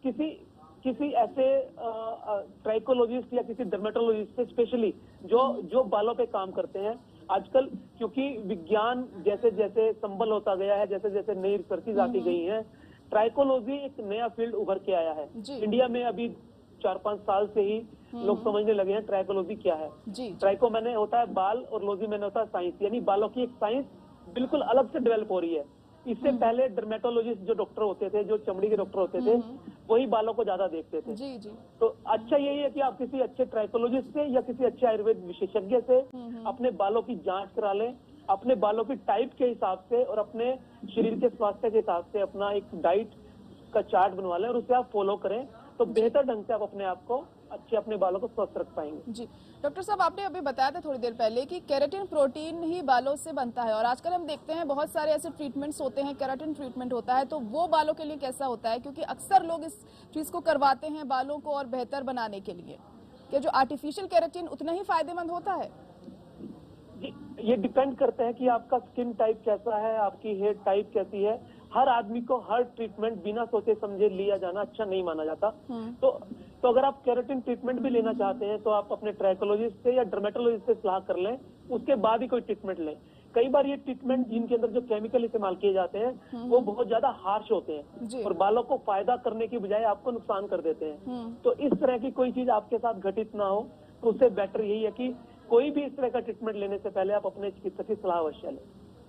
किसी ऐसे ट्राइकोलॉजिस्ट या किसी डर्मेटोलॉजिस्ट से स्पेशली जो बालों पे काम करते हैं। आजकल क्योंकि विज्ञान जैसे जैसे संबल होता गया है, जैसे जैसे नई रिसर्चेज आती गई हैं, ट्राइकोलॉजी एक नया फील्ड उभर के आया है। इंडिया में अभी 4-5 साल से ही लोग समझने लगे हैं ट्राइकोलॉजी क्या है। ट्राइको मैंने होता है बाल और लॉजी मैंने होता है साइंस, यानी बालों की एक साइंस बिल्कुल अलग से डेवलप हो रही है। इससे पहले डर्मेटोलॉजिस्ट जो डॉक्टर होते थे, जो चमड़ी के डॉक्टर होते थे, वही बालों को ज्यादा देखते थे। तो अच्छा यही है कि आप किसी अच्छे ट्राइकोलॉजिस्ट से या किसी अच्छे आयुर्वेद विशेषज्ञ से अपने बालों की जांच करा लें, अपने बालों की टाइप के हिसाब से और अपने शरीर के स्वास्थ्य के हिसाब से अपना एक डाइट का चार्ट बनवा लें और उसे आप फॉलो करें, तो बेहतर ढंग से आप अपने आप को अपने बालों को स्वस्थ रख पाएंगे। जी डॉक्टर साहब, आपने अभी बताया था थोड़ी देर पहले कि केराटिन प्रोटीन ही बालों से बनता है, और आजकल हम देखते हैं बहुत सारे ऐसे ट्रीटमेंट्स होते हैं, केराटिन ट्रीटमेंट होता है, तो वो बालों के लिए कैसा होता है? क्योंकि अक्सर लोग इस चीज को करवाते हैं बालों को और बेहतर बनाने के लिए। क्या जो आर्टिफिशियल केराटिन उतना ही फायदेमंद होता है? ये डिपेंड करता है कि आपका स्किन टाइप कैसा है, आपकी हेयर टाइप कैसी है। हर आदमी को हर ट्रीटमेंट बिना सोचे समझे लिया जाना अच्छा नहीं माना जाता। तो अगर आप केराटिन ट्रीटमेंट भी लेना चाहते हैं तो आप अपने ट्राइकोलॉजिस्ट से या डर्मेटोलॉजिस्ट से सलाह कर लें, उसके बाद ही कोई ट्रीटमेंट लें। कई बार ये ट्रीटमेंट जिनके अंदर जो केमिकल इस्तेमाल किए जाते हैं वो बहुत ज्यादा हार्श होते हैं और बालों को फायदा करने की बजाय आपको नुकसान कर देते हैं। तो इस तरह की कोई चीज आपके साथ घटित ना हो, तो उससे बेटर यही है कि कोई भी इस तरह का ट्रीटमेंट लेने से पहले आप अपने चिकित्सक की सलाह अवश्य लें।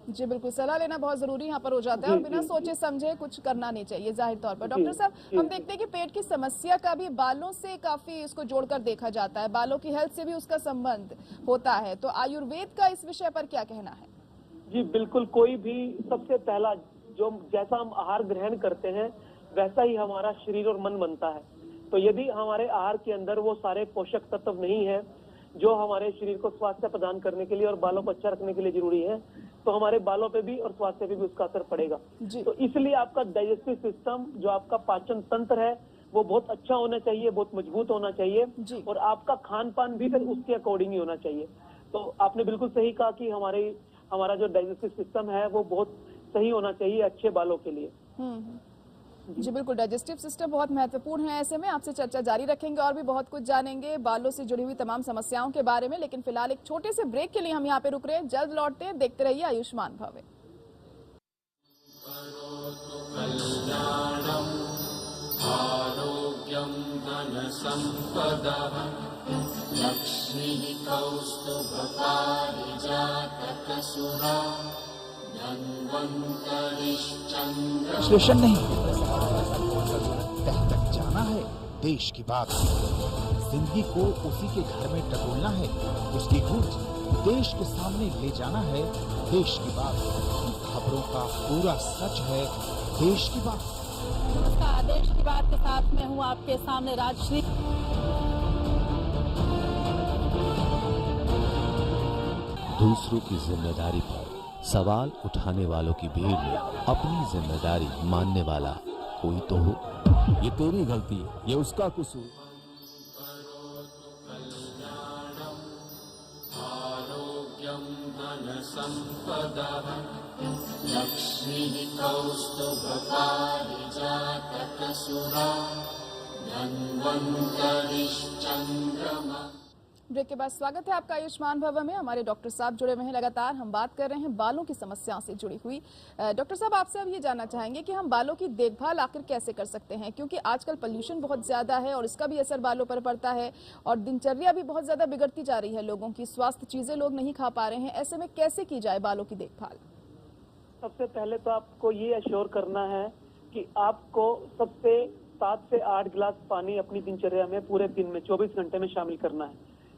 जी बिल्कुल, सलाह लेना बहुत जरूरी यहाँ पर हो जाता है और बिना सोचे समझे कुछ करना नहीं चाहिए जाहिर तौर पर। डॉक्टर साहब, हम देखते हैं कि पेट की समस्या का भी बालों से काफी इसको जोड़कर देखा जाता है, बालों की हेल्थ से भी उसका संबंध होता है, तो आयुर्वेद का इस विषय पर क्या कहना है? जी बिल्कुल, कोई भी सबसे पहला जैसा हम आहार ग्रहण करते हैं वैसा ही हमारा शरीर और मन बनता है। तो यदि हमारे आहार के अंदर वो सारे पोषक तत्व नहीं है जो हमारे शरीर को स्वास्थ्य प्रदान करने के लिए और बालों को अच्छा रखने के लिए जरूरी है, तो हमारे बालों पे भी और स्वास्थ्य पे भी उसका असर पड़ेगा। तो इसलिए आपका डाइजेस्टिव सिस्टम, जो आपका पाचन तंत्र है, वो बहुत अच्छा होना चाहिए, बहुत मजबूत होना चाहिए, और आपका खान पान भी फिर उसके अकॉर्डिंग ही होना चाहिए। तो आपने बिल्कुल सही कहा कि हमारा जो डाइजेस्टिव सिस्टम है वो बहुत सही होना चाहिए अच्छे बालों के लिए। जी बिल्कुल, डाइजेस्टिव सिस्टम बहुत महत्वपूर्ण है। ऐसे में आपसे चर्चा जारी रखेंगे और भी बहुत कुछ जानेंगे बालों से जुड़ी हुई तमाम समस्याओं के बारे में, लेकिन फिलहाल एक छोटे से ब्रेक के लिए हम यहाँ पे रुक रहे हैं। जल्द लौटते हैं, देखते रहिए आयुष्मान भव। कल्याणम् आरोग्यं धनसम्पदः लक्ष्मीः कौस्तुभपारिजातकसुरा धन्वन्तरिश्चन्द्र। विश्लेषण नहीं, तह तक जाना है देश की बात। जिंदगी को उसी के घर में टटोलना है, उसकी गूंज देश के सामने ले जाना है देश की बात। खबरों का पूरा सच है देश की बात। नमस्कार, देश की बात के साथ मैं हूँ आपके सामने राजश्री। दूसरों की जिम्मेदारी पर सवाल उठाने वालों की भीड़ में अपनी जिम्मेदारी मानने वाला कोई तो हो। ये तेरी गलती है, ये उसका कसूर। आरोग्यं धनसम्पदः लक्ष्मीः कौस्तुभपारिजातकसुरा धन्वन्तरिश्चन्द्रमा। ब्रेक के बाद स्वागत है आपका आयुष्मान भव में। हमारे डॉक्टर साहब जुड़े हुए हैं लगातार। हम बात कर रहे हैं बालों की समस्याओं से जुड़ी हुई। डॉक्टर साहब, आपसे अब ये जानना चाहेंगे कि हम बालों की देखभाल आखिर कैसे कर सकते हैं, क्योंकि आजकल पोल्यूशन बहुत ज्यादा है और इसका भी असर बालों पर पड़ता है और दिनचर्या भी बहुत ज्यादा बिगड़ती जा रही है लोगों की। स्वास्थ्य चीजें लोग नहीं खा पा रहे हैं। ऐसे में कैसे की जाए बालों की देखभाल? सबसे पहले तो आपको ये अश्योर करना है कि आपको सबसे 7 से 8 गिलास पानी अपनी दिनचर्या में पूरे दिन में 24 घंटे में शामिल करना है,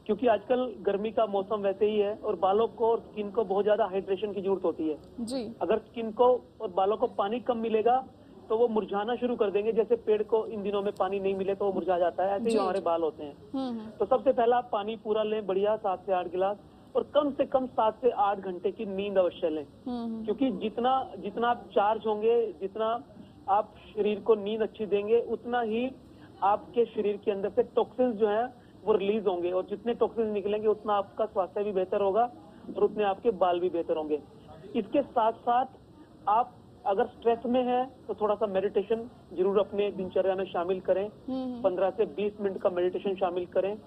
क्योंकि आजकल गर्मी का मौसम वैसे ही है और बालों को और स्किन को बहुत ज्यादा हाइड्रेशन की जरूरत होती है जी। अगर स्किन को और बालों को पानी कम मिलेगा तो वो मुरझाना शुरू कर देंगे। जैसे पेड़ को इन दिनों में पानी नहीं मिले तो वो मुरझा जाता है, ऐसे ही हमारे बाल होते हैं। तो सबसे पहला आप पानी पूरा लें, बढ़िया 7 से 8 गिलास, और कम से कम 7 से 8 घंटे की नींद अवश्य लें, क्योंकि जितना आप चार्ज होंगे, जितना आप शरीर को नींद अच्छी देंगे, उतना ही आपके शरीर के अंदर से टॉक्सिन्स जो है वो रिलीज होंगे, और जितने टॉक्सिन्स निकलेंगे उतना आपका स्वास्थ्य भी बेहतर होगा और उतने आपके बाल भी बेहतर होंगे। इसके साथ साथ आप अगर स्ट्रेस में है तो थोड़ा सा मेडिटेशन जरूर अपने दिनचर्या में शामिल करें। 15 से 20 मिनट का मेडिटेशन शामिल करें।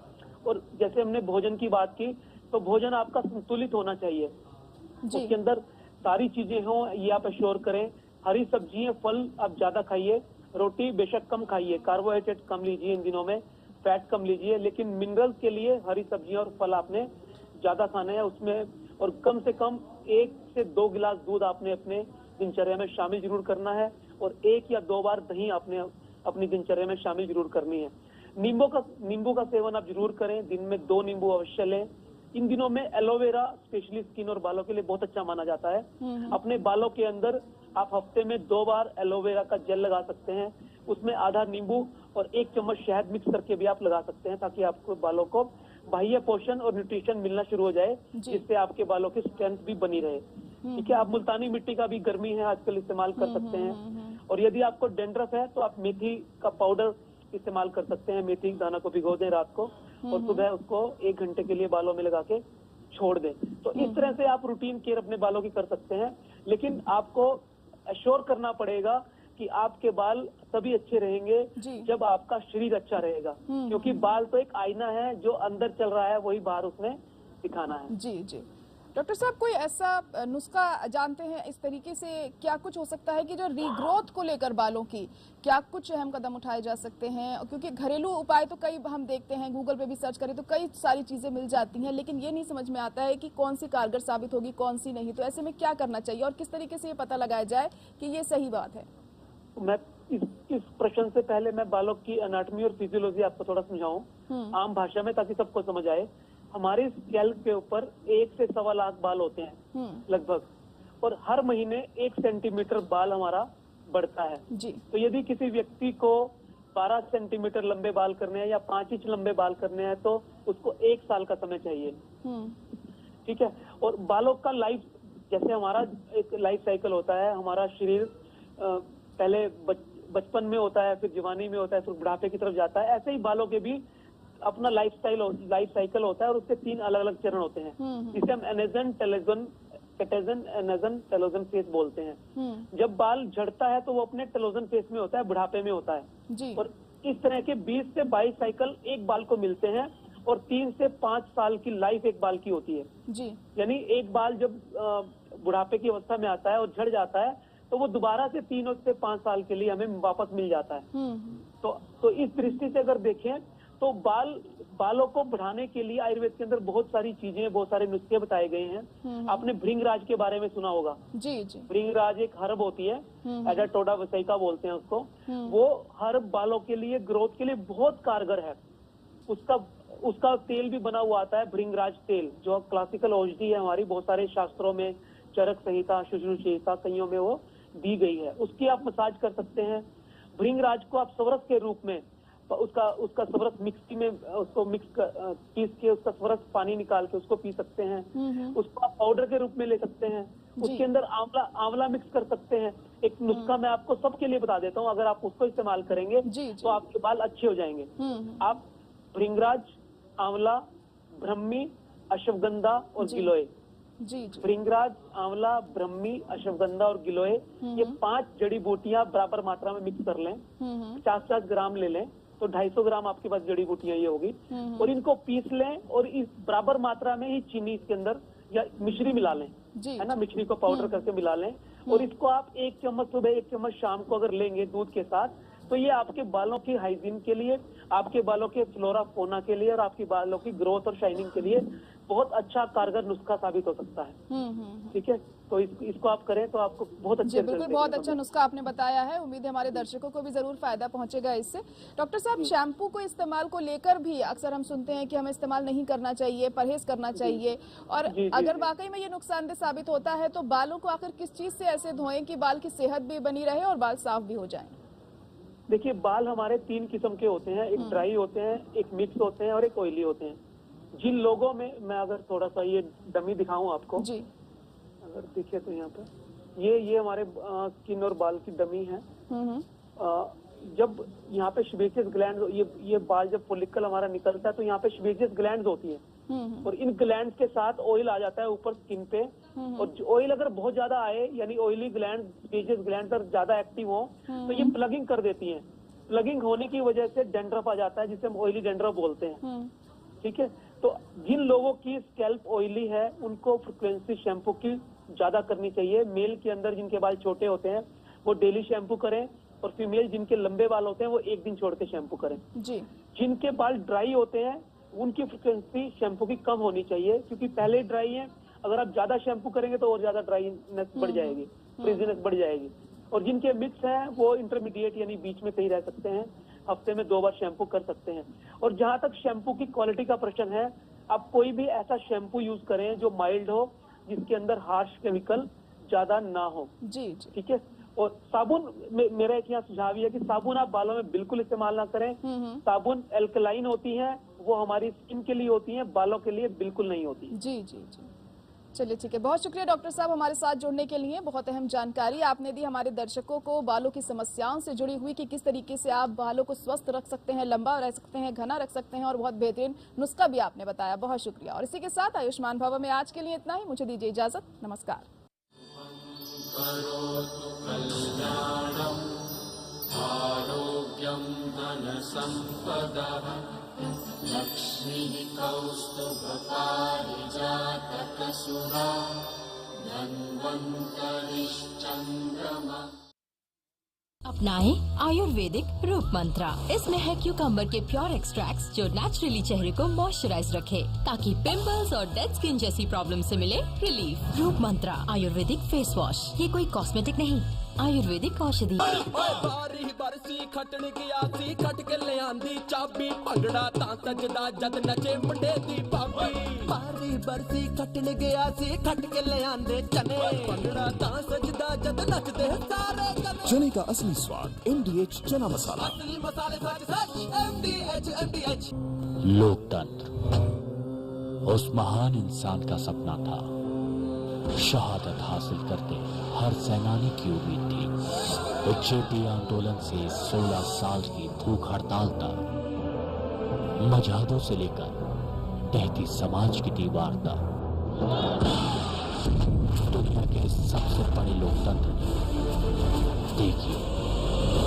और जैसे हमने भोजन की बात की, तो भोजन आपका संतुलित होना चाहिए, उसके अंदर सारी चीजें हों, ये आप एश्योर करें। हरी सब्जियां, फल आप ज्यादा खाइए, रोटी बेशक कम खाइए, कार्बोहाइड्रेट कम लीजिए इन दिनों में, फैट कम लीजिए, लेकिन मिनरल्स के लिए हरी सब्जियां और फल आपने ज्यादा खाना है उसमें। और कम से कम 1 से 2 गिलास दूध आपने अपने दिनचर्या में शामिल जरूर करना है, और 1 या 2 बार दही आपने अपनी दिनचर्या में शामिल जरूर करनी है। नींबू का सेवन आप जरूर करें, दिन में 2 नींबू अवश्य लें। इन दिनों में एलोवेरा स्पेशली स्किन और बालों के लिए बहुत अच्छा माना जाता है। अपने बालों के अंदर आप हफ्ते में 2 बार एलोवेरा का जेल लगा सकते हैं, उसमें आधा नींबू और 1 चम्मच शहद मिक्स करके भी आप लगा सकते हैं, ताकि आपको बालों को बाह्य पोषण और न्यूट्रिशन मिलना शुरू हो जाए, जिससे आपके बालों की स्ट्रेंथ भी बनी रहे। ठीक है, आप मुल्तानी मिट्टी का भी गर्मी है आजकल इस्तेमाल कर सकते हैं। और यदि आपको डेंड्रफ है तो आप मेथी का पाउडर इस्तेमाल कर सकते हैं। मेथी दाना को भिगो दें रात को और सुबह उसको 1 घंटे के लिए बालों में लगा के छोड़ दें। तो इस तरह से आप रूटीन केयर अपने बालों की कर सकते हैं, लेकिन आपको एश्योर करना पड़ेगा कि आपके बाल तभी अच्छे रहेंगे जब आपका शरीर अच्छा रहेगा, क्योंकि बाल तो एक आईना है, जो अंदर चल रहा है वही बाहर उसमें दिखाना है। जी जी। डॉक्टर साहब, कोई ऐसा नुस्खा जानते हैं इस तरीके से, क्या कुछ हो सकता है कि जो रीग्रोथ को लेकर बालों की क्या कुछ अहम कदम उठाए जा सकते हैं? क्योंकि घरेलू उपाय तो कई हम देखते हैं, गूगल पे भी सर्च करें तो कई सारी चीजें मिल जाती हैं, लेकिन ये नहीं समझ में आता है कि कौन सी कारगर साबित होगी, कौन सी नहीं। तो ऐसे में क्या करना चाहिए और किस तरीके से ये पता लगाया जाए कि ये सही बात है? मैं इस प्रश्न से पहले मैं बालों की एनाटॉमी और फिजियोलॉजी आपको थोड़ा समझाऊं आम भाषा में, ताकि सबको समझ आए। हमारे स्कैल्प के ऊपर 1 से 1.25 लाख बाल होते हैं लगभग, और हर महीने 1 सेंटीमीटर बाल हमारा बढ़ता है जी। तो यदि किसी व्यक्ति को 12 सेंटीमीटर लंबे बाल करने हैं या 5 इंच लंबे बाल करने हैं तो उसको 1 साल का समय चाहिए। ठीक है, और बालों का लाइफ, जैसे हमारा एक लाइफ साइकिल होता है, हमारा शरीर पहले बचपन में होता है, फिर जवानी में होता है, फिर बुढ़ापे की तरफ जाता है, ऐसे ही बालों के भी अपना लाइफ साइकिल होता है, और उसके 3 अलग अलग चरण होते हैं, जिसे हम anagen, telogen, catagen anagen telogen phase बोलते हैं। जब बाल झड़ता है तो वो अपने टेलोजन फेस में होता है, बुढ़ापे में होता है जी। और इस तरह के 20 से 22 साइकिल एक बाल को मिलते हैं और 3 से 5 साल की लाइफ एक बाल की होती है जी। यानी एक बाल जब बुढ़ापे की अवस्था में आता है और झड़ जाता है तो वो दोबारा से 3 से 5 साल के लिए हमें वापस मिल जाता है। तो इस दृष्टि से अगर देखें तो बालों को बढ़ाने के लिए आयुर्वेद के अंदर बहुत सारी चीजें, बहुत सारे नुस्खे बताए गए हैं। आपने भृंगराज के बारे में सुना होगा। जी जी। भृंगराज एक हर्ब होती है, एडाटोडा वसैका बोलते हैं उसको। वो हर्ब बालों के लिए, ग्रोथ के लिए बहुत कारगर है। उसका तेल भी बना हुआ आता है, भृंगराज तेल, जो क्लासिकल औषधि है हमारी, बहुत सारे शास्त्रों में, चरक संहिता, शुश्रूष संहिता कईयों में वो दी गई है। उसकी आप मसाज कर सकते हैं। भृंगराज को आप स्वरस के रूप में, उसका स्वरस मिक्सी में उसको पीस के उसका स्वरस पानी निकाल के उसको पी सकते हैं। उसको आप पाउडर के रूप में ले सकते हैं। उसके अंदर आंवला मिक्स कर सकते हैं। एक नुस्खा मैं आपको सबके लिए बता देता हूँ, अगर आप उसको इस्तेमाल करेंगे तो आपके बाल अच्छे हो जाएंगे। आप भृंगराज, आंवला, ब्रह्मी, अश्वगंधा और गिलोय, भृंगराज, आंवला, ब्रह्मी, अश्वगंधा और गिलोय, ये 5 जड़ी बूटियां बराबर मात्रा में मिक्स कर लें। 50-50 ग्राम ले लें तो 250 ग्राम आपके पास जड़ी बूटियां ये होगी। और इनको पीस लें और इस बराबर मात्रा में ही चीनी इसके अंदर या मिश्री मिला लें, है ना, मिश्री को पाउडर करके मिला लें। और इसको आप 1 चम्मच सुबह, 1 चम्मच शाम को अगर लेंगे दूध के साथ, तो ये आपके बालों की हाइजीन के लिए, आपके बालों के फ्लोरा फोना के लिए और आपके बालों की ग्रोथ और शाइनिंग के लिए बहुत अच्छा कारगर नुस्खा साबित हो सकता है। ठीक है, तो इसको आप करें तो आपको बहुत अच्छे बिल्कुल बहुत अच्छा नुस्खा आपने बताया है। उम्मीद है हमारे दर्शकों को भी जरूर फायदा पहुंचेगा इससे। डॉक्टर साहब, शैम्पू को इस्तेमाल को लेकर भी अक्सर हम सुनते हैं कि हमें इस्तेमाल नहीं करना चाहिए, परहेज करना चाहिए, और अगर वाकई में ये नुकसानदेह साबित होता है तो बालों को आखिर किस चीज से ऐसे धोएं कि बाल की सेहत भी बनी रहे और बाल साफ भी हो जाए? देखिए, बाल हमारे 3 किस्म के होते हैं, एक ड्राई होते हैं, एक मिक्स होते हैं और एक ऑयली होते हैं। जिन लोगों में, मैं अगर थोड़ा सा ये डमी दिखाऊं आपको जी, अगर देखिए तो यहाँ पे ये हमारे स्किन और बाल की डमी है। जब यहाँ पे सेबेशियस ग्लैंड, ये बाल जब फॉलिकल हमारा निकलता है तो यहाँ पे सेबेशियस ग्लैंड होती है और इन ग्लैंड के साथ ऑयल आ जाता है ऊपर स्किन पे। और ऑयल अगर बहुत ज्यादा आए, यानी ऑयली ग्लैंड, सेबेशियस ग्लैंड अगर ज्यादा एक्टिव हो तो ये प्लगिंग कर देती है। प्लगिंग होने की वजह से डैंड्रफ आ जाता है, जिसे हम ऑयली डैंड्रफ बोलते हैं। ठीक है, तो जिन लोगों की स्कैल्प ऑयली है उनको फ्रीक्वेंसी शैम्पू की ज्यादा करनी चाहिए। मेल के अंदर जिनके बाल छोटे होते हैं वो डेली शैम्पू करें, और फीमेल जिनके लंबे बाल होते हैं वो 1 दिन छोड़ के शैम्पू करें जी। जिनके बाल ड्राई होते हैं उनकी फ्रीक्वेंसी शैम्पू की कम होनी चाहिए, क्योंकि पहले ड्राई है, अगर आप ज्यादा शैम्पू करेंगे तो और ज्यादा ड्राईनेस बढ़ जाएगी, फ्रिजीनेस बढ़ जाएगी। और जिनके मिक्स हैं वो इंटरमीडिएट यानी बीच में कहीं रह सकते हैं, हफ्ते में 2 बार शैम्पू कर सकते हैं। और जहां तक शैम्पू की क्वालिटी का प्रश्न है, आप कोई भी ऐसा शैम्पू यूज करें जो माइल्ड हो, जिसके अंदर हार्श केमिकल ज्यादा ना हो जी। ठीक है, और साबुन, मेरा एक यहाँ सुझाव है कि साबुन आप बालों में बिल्कुल इस्तेमाल ना करें। साबुन एल्कलाइन होती है, वो हमारी स्किन के लिए होती है, बालों के लिए बिल्कुल नहीं होती जी जी जी। चलिए ठीक है, बहुत शुक्रिया डॉक्टर साहब हमारे साथ जुड़ने के लिए। बहुत अहम जानकारी आपने दी हमारे दर्शकों को बालों की समस्याओं से जुड़ी हुई, कि किस तरीके से आप बालों को स्वस्थ रख सकते हैं, लंबा रह सकते हैं, घना रख सकते हैं, और बहुत बेहतरीन नुस्खा भी आपने बताया। बहुत शुक्रिया। और इसी के साथ आयुष्मान भव में आज के लिए इतना ही। मुझे दीजिए इजाजत, नमस्कार। आरोग्यं धनसम्पदः लक्ष्मीः कौस्तुभपारिजातकसुरा धन्वन्तरिश्चन्द्रमा। अपनाएं आयुर्वेदिक रूप मंत्रा। इसमें है क्यूकम्बर के प्योर एक्सट्रैक्ट्स जो नेचुरली चेहरे को मॉइस्चराइज रखे, ताकि पिंपल्स और डेड स्किन जैसी प्रॉब्लम से मिले रिलीफ। रूप मंत्रा आयुर्वेदिक फेस वॉश, ये कोई कॉस्मेटिक नहीं, आयुर्वेदिक औषधि। बारी बरसी खटन गया सी, खट के ले आंदी चाबी, भंगड़ा तां सजदा जद नचे मुंडे दी भाभी। बारी बरसी खटन गया सी, खट के ले आंदे चने, भंगड़ा तां सजदा जद नचदे सारे जने। चने का असली स्वाद MDH चना मसाला। असली मसाले सच सच MDH। लोकतंत्र उस महान इंसान का सपना था, शहादत हासिल करके हर सेनानी की उम्मीद थी। जेपी आंदोलन से 16 साल की भूख हड़ताल तक, मजहदों से लेकर तहती समाज की दीवार तक, दुनिया के सबसे बड़े लोकतंत्र ने देखिए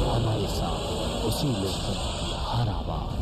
हमारे साथ उसी लोकतंत्र की हर आवाज।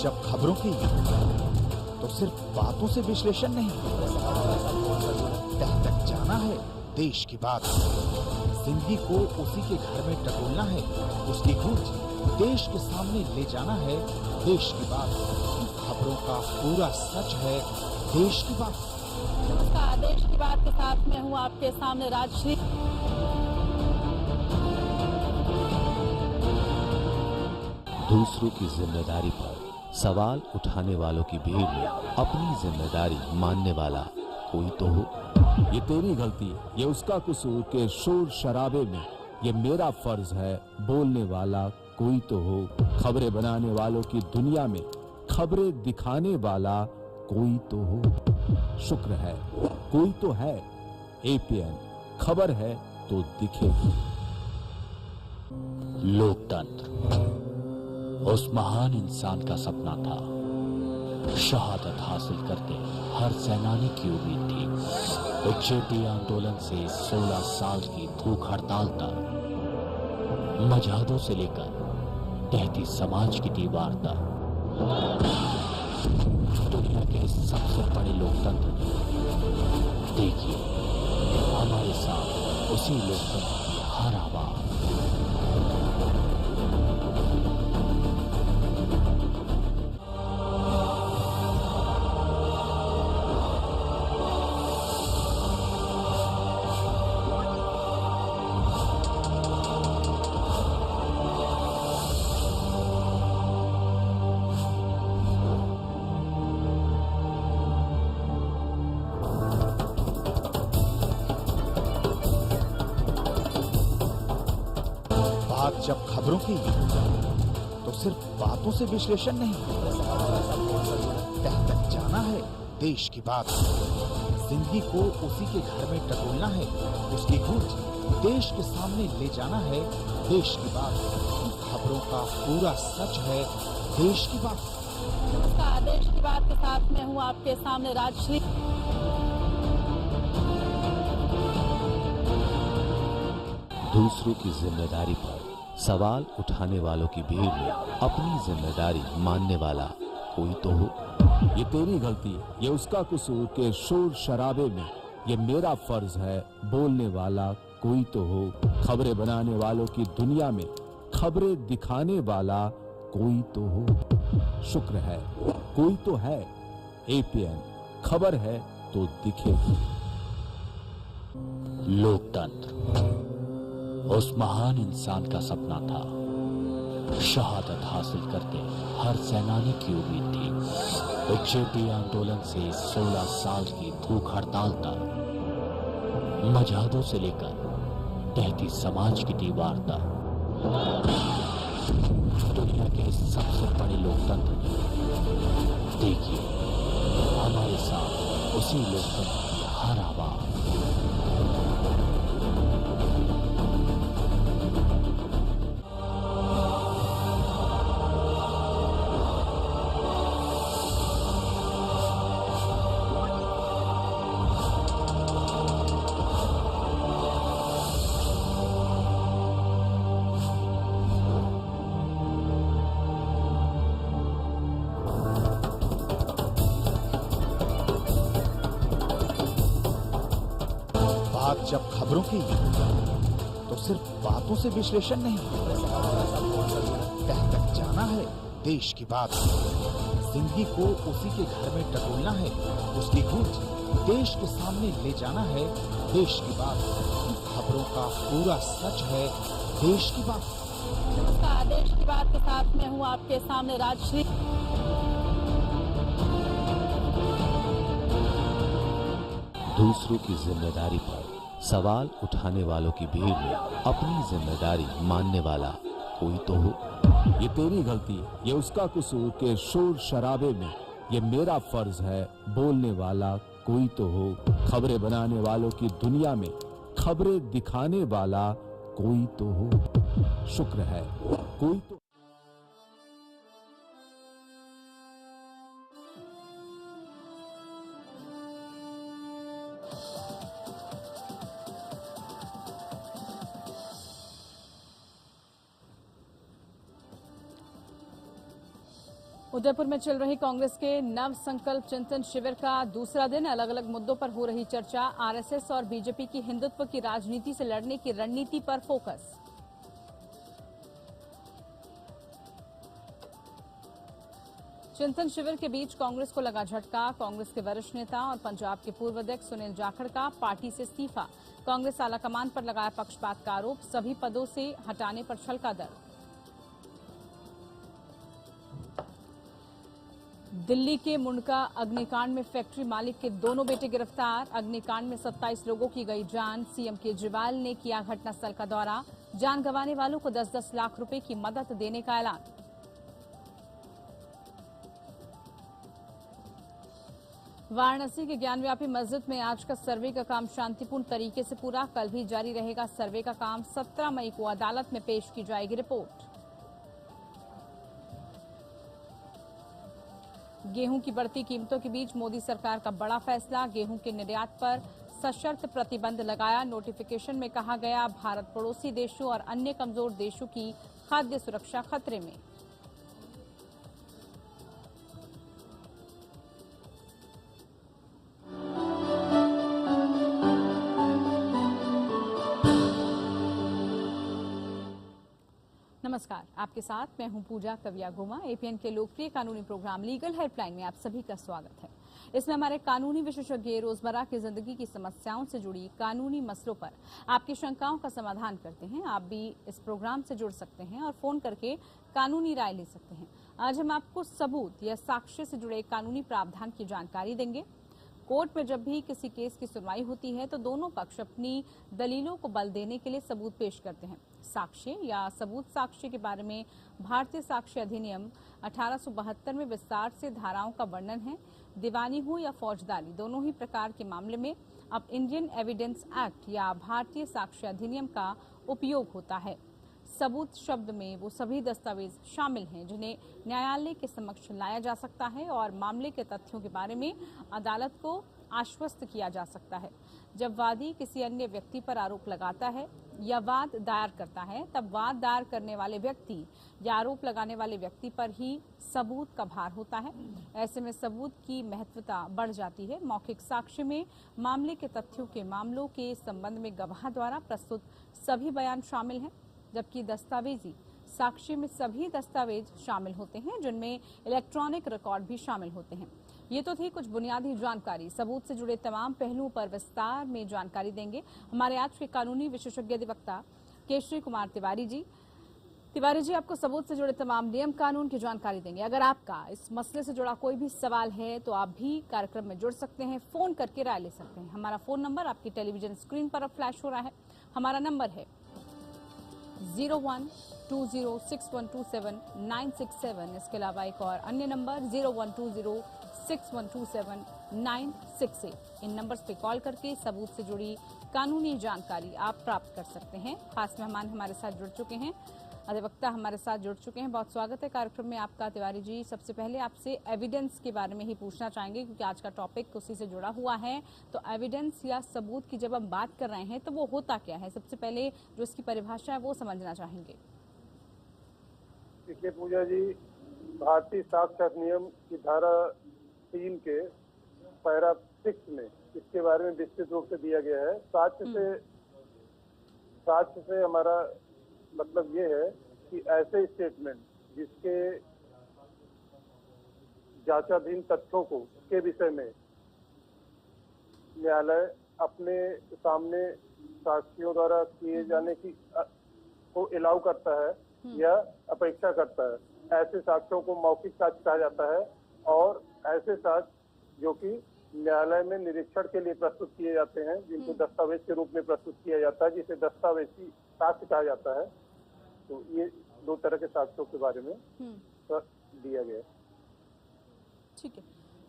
जब खबरों की तो सिर्फ बातों से विश्लेषण नहीं, तह तक जाना है देश की बात। जिंदगी को उसी के घर में टटोलना है, उसकी गूंज देश के सामने ले जाना है देश की बात। खबरों का पूरा सच है देश की बात। नमस्कार, देश की बात के साथ मैं हूँ आपके सामने राजश्री। दूसरों की जिम्मेदारी पर सवाल उठाने वालों की भीड़ में अपनी जिम्मेदारी मानने वाला कोई तो हो। ये तेरी गलती है, ये उसका कसूर के शोर शराबे में ये मेरा फर्ज है बोलने वाला कोई तो हो। खबरें बनाने वालों की दुनिया में खबरें दिखाने वाला कोई तो हो। शुक्र है कोई तो है। एपीएन खबर है तो दिखेगी। लोकतंत्र उस महान इंसान का सपना था। शहादत हासिल करके हर सेनानी की उम्मीद थी। उच्चेटी आंदोलन से 16 साल की भूख हड़ताल तक, मजहदों से लेकर तहती समाज की दीवार तक, दुनिया के सबसे बड़े लोकतंत्र ने देखिए हमारे साथ उसी लोकतंत्र की हर आवाज। जब खबरों की तो सिर्फ बातों से विश्लेषण नहीं, तह तक जाना है देश की बात। जिंदगी को उसी के घर में टटोलना है, उसकी गूंज देश के सामने ले जाना है देश की बात। खबरों का पूरा सच है देश की बात। नमस्कार, देश की बात के साथ मैं हूँ आपके सामने राजश्री। दूसरों की जिम्मेदारी पर सवाल उठाने वालों की भीड़ में अपनी जिम्मेदारी मानने वाला कोई तो हो। ये तेरी गलती है, ये उसका कसूर के शोर शराबे में ये मेरा फर्ज है बोलने वाला कोई तो हो। खबरें बनाने वालों की दुनिया में खबरें दिखाने वाला कोई तो हो। शुक्र है कोई तो है। एपीएन खबर है तो दिखेगी। लोकतंत्र उस महान इंसान का सपना था। शहादत हासिल करके हर सेनानी की उम्मीद थी। उच्चेटी आंदोलन से 16 साल की भूख हड़ताल तक, मजहदों से लेकर तहती समाज की दीवार तक, दुनिया के सबसे बड़े लोकतंत्र ने देखिए हमारे साथ उसी लोकतंत्र की हर आवाज। जब खबरों की तो सिर्फ बातों से विश्लेषण नहीं, तह तक जाना है देश की बात। जिंदगी को उसी के घर में टटोलना है, उसकी गूंज देश के सामने ले जाना है देश की बात। खबरों का पूरा सच है देश की बात। नमस्कार, देश की बात के साथ मैं हूँ आपके सामने राजश्री। दूसरों की जिम्मेदारी पर सवाल उठाने वालों की भीड़ में अपनी जिम्मेदारी मानने वाला कोई तो हो। ये तेरी गलती है, ये उसका कसूर के शोर शराबे में ये मेरा फर्ज है बोलने वाला कोई तो हो। खबरें बनाने वालों की दुनिया में खबरें दिखाने वाला कोई तो हो। शुक्र है कोई तो। उदयपुर में चल रही कांग्रेस के नव संकल्प चिंतन शिविर का दूसरा दिन। अलग अलग मुद्दों पर हो रही चर्चा। आरएसएस और बीजेपी की हिंदुत्व की राजनीति से लड़ने की रणनीति पर फोकस। चिंतन शिविर के बीच कांग्रेस को लगा झटका। कांग्रेस के वरिष्ठ नेता और पंजाब के पूर्व अध्यक्ष सुनील जाखड़ का पार्टी से इस्तीफा। कांग्रेस आलाकमान पर लगाया पक्षपात का आरोप। सभी पदों से हटाने पर छलका दर। दिल्ली के मुंडका अग्निकांड में फैक्ट्री मालिक के दोनों बेटे गिरफ्तार। अग्निकांड में 27 लोगों की गई जान। सीएम केजरीवाल ने किया घटनास्थल का दौरा। जान गंवाने वालों को 10-10 लाख रुपए की मदद देने का ऐलान। वाराणसी के ज्ञानव्यापी मस्जिद में आज का सर्वे का काम शांतिपूर्ण तरीके से पूरा। कल भी जारी रहेगा सर्वे का काम। 17 मई को अदालत में पेश की जाएगी रिपोर्ट। गेहूं की बढ़ती कीमतों के बीच मोदी सरकार का बड़ा फैसला। गेहूं के निर्यात पर सशर्त प्रतिबंध लगाया। नोटिफिकेशन में कहा गया भारत पड़ोसी देशों और अन्य कमजोर देशों की खाद्य सुरक्षा खतरे में। नमस्कार, आपके साथ मैं हूं पूजा कविया गोमा। एपीएन के लोकप्रिय कानूनी प्रोग्राम लीगल हेल्पलाइन में आप सभी का स्वागत है। इसमें हमारे कानूनी विशेषज्ञ रोजमर्रा की जिंदगी की समस्याओं से जुड़ी कानूनी मसलों पर आपकी शंकाओं का समाधान करते हैं। आप भी इस प्रोग्राम से जुड़ सकते हैं और फोन करके कानूनी राय ले सकते हैं। आज हम आपको सबूत या साक्ष्य से जुड़े कानूनी प्रावधान की जानकारी देंगे। कोर्ट में जब भी किसी केस की सुनवाई होती है तो दोनों पक्ष अपनी दलीलों को बल देने के लिए सबूत पेश करते हैं। साक्ष्य या सबूत साक्ष्य के बारे में भारतीय साक्ष्य अधिनियम 1872 में विस्तार से धाराओं का वर्णन है। दीवानी हो या फौजदारी, दोनों ही प्रकार के मामले में अब इंडियन एविडेंस एक्ट या भारतीय साक्ष्य अधिनियम का उपयोग होता है। सबूत शब्द में वो सभी दस्तावेज शामिल हैं जिन्हें न्यायालय के समक्ष लाया जा सकता है और मामले के तथ्यों के बारे में अदालत को आश्वस्त किया जा सकता है। जब वादी किसी अन्य व्यक्ति पर आरोप लगाता है या वाद दायर करता है, तब वाद दायर करने वाले व्यक्ति या आरोप लगाने वाले व्यक्ति पर ही सबूत का भार होता है। ऐसे में सबूत की महत्वता बढ़ जाती है। मौखिक साक्ष्य में मामले के तथ्यों के मामलों के संबंध में गवाह द्वारा प्रस्तुत सभी बयान शामिल हैं, जबकि दस्तावेजी साक्ष्य में सभी दस्तावेज शामिल होते हैं जिनमें इलेक्ट्रॉनिक रिकॉर्ड भी शामिल होते हैं। ये तो थी कुछ बुनियादी जानकारी। सबूत से जुड़े तमाम पहलुओं पर विस्तार में जानकारी देंगे हमारे आज के कानूनी विशेषज्ञ अधिवक्ता केशरी कुमार तिवारी जी। तिवारी जी आपको सबूत से जुड़े तमाम नियम कानून की जानकारी देंगे। अगर आपका इस मसले से जुड़ा कोई भी सवाल है तो आप भी कार्यक्रम में जुड़ सकते हैं, फोन करके राय ले सकते हैं। हमारा फोन नंबर आपकी टेलीविजन स्क्रीन पर अब फ्लैश हो रहा है। हमारा नंबर है 01206127 इसके अलावा एक और अन्य नंबर 01206127 इन नंबर्स पे कॉल करके सबूत से जुड़ी कानूनी जानकारी आप प्राप्त कर सकते हैं। खास मेहमान हमारे साथ जुड़ चुके हैं, अधिवक्ता हमारे साथ जुड़ चुके हैं। बहुत स्वागत है कार्यक्रम में आपका तिवारी जी। सबसे पहले आपसे एविडेंस के बारे में ही पूछना चाहेंगे क्योंकि आज का टॉपिक उसी से जुड़ा हुआ है। तो एविडेंस या सबूत की जब हम बात कर रहे हैं तो वो होता क्या है? सबसे पहले जो इसकी परिभाषा है वो समझना चाहेंगे। देखिए पूजा जी, भारतीय साक्ष्य अधिनियम की धारा 3 के पैरा 6 में इसके बारे में विस्तृत रूप से दिया गया है। साक्ष्य से हमारा मतलब ये है कि ऐसे स्टेटमेंट जिसके जांचाधीन तथ्यों को के विषय में न्यायालय अपने सामने साक्षियों द्वारा किए जाने की को अलाउ करता है या अपेक्षा करता है, ऐसे साक्ष्यों को मौखिक साक्ष्य कहा जाता है। और ऐसे साक्ष्य जो कि न्यायालय में निरीक्षण के लिए प्रस्तुत किए जाते हैं, जिनको दस्तावेज के रूप में प्रस्तुत किया जाता है, जिसे दस्तावेजी साक्ष्य कहा जाता है। तो ये दो तरह के साक्ष्यों के बारे में दिया गया है। ठीक है,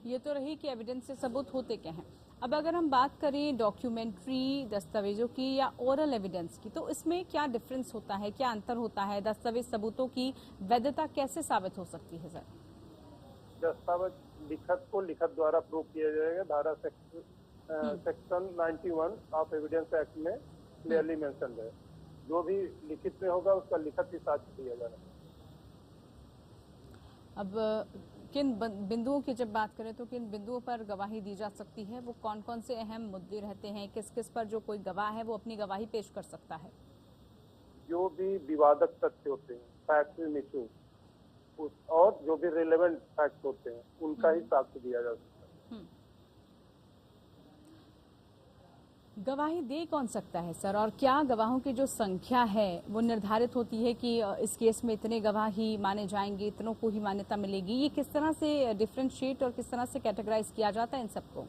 ये तो रही कि एविडेंस से सबूत होते क्या हैं। अब अगर हम बात करें डॉक्यूमेंट्री दस्तावेजों की या ओरल एविडेंस की, तो इसमें क्या डिफरेंस होता है, क्या अंतर होता है? दस्तावेज सबूतों की वैधता कैसे साबित हो सकती है सर? दस्तावेज लिखत को लिखत द्वारा प्रूव किया जाएगा। धारा सेक्शन 91 ऑफ एविडेंस एक्ट में क्लियरली मेंशन है, जो भी लिखित में होगा उसका लिखत ही साक्ष्य दिया जाएगा। अब किन बिंदुओं की जब बात करें तो किन बिंदुओं पर गवाही दी जा सकती है? वो कौन कौन से अहम मुद्दे रहते हैं? किस किस पर जो कोई गवाह है वो अपनी गवाही पेश कर सकता है? जो भी विवादक तथ्य होते हैं, फैक्ट्स इन इशू, और जो भी रिलेवेंट फैक्ट होते हैं उनका ही साक्ष्य दिया जा सकता है। गवाही दे कौन सकता है सर, और क्या गवाहों की जो संख्या है वो निर्धारित होती है कि इस केस में इतने गवाह ही माने जाएंगे, इतनों को ही मान्यता मिलेगी? ये किस तरह से डिफरेंशिएट और किस तरह से कैटेगराइज किया जाता है इन सबको?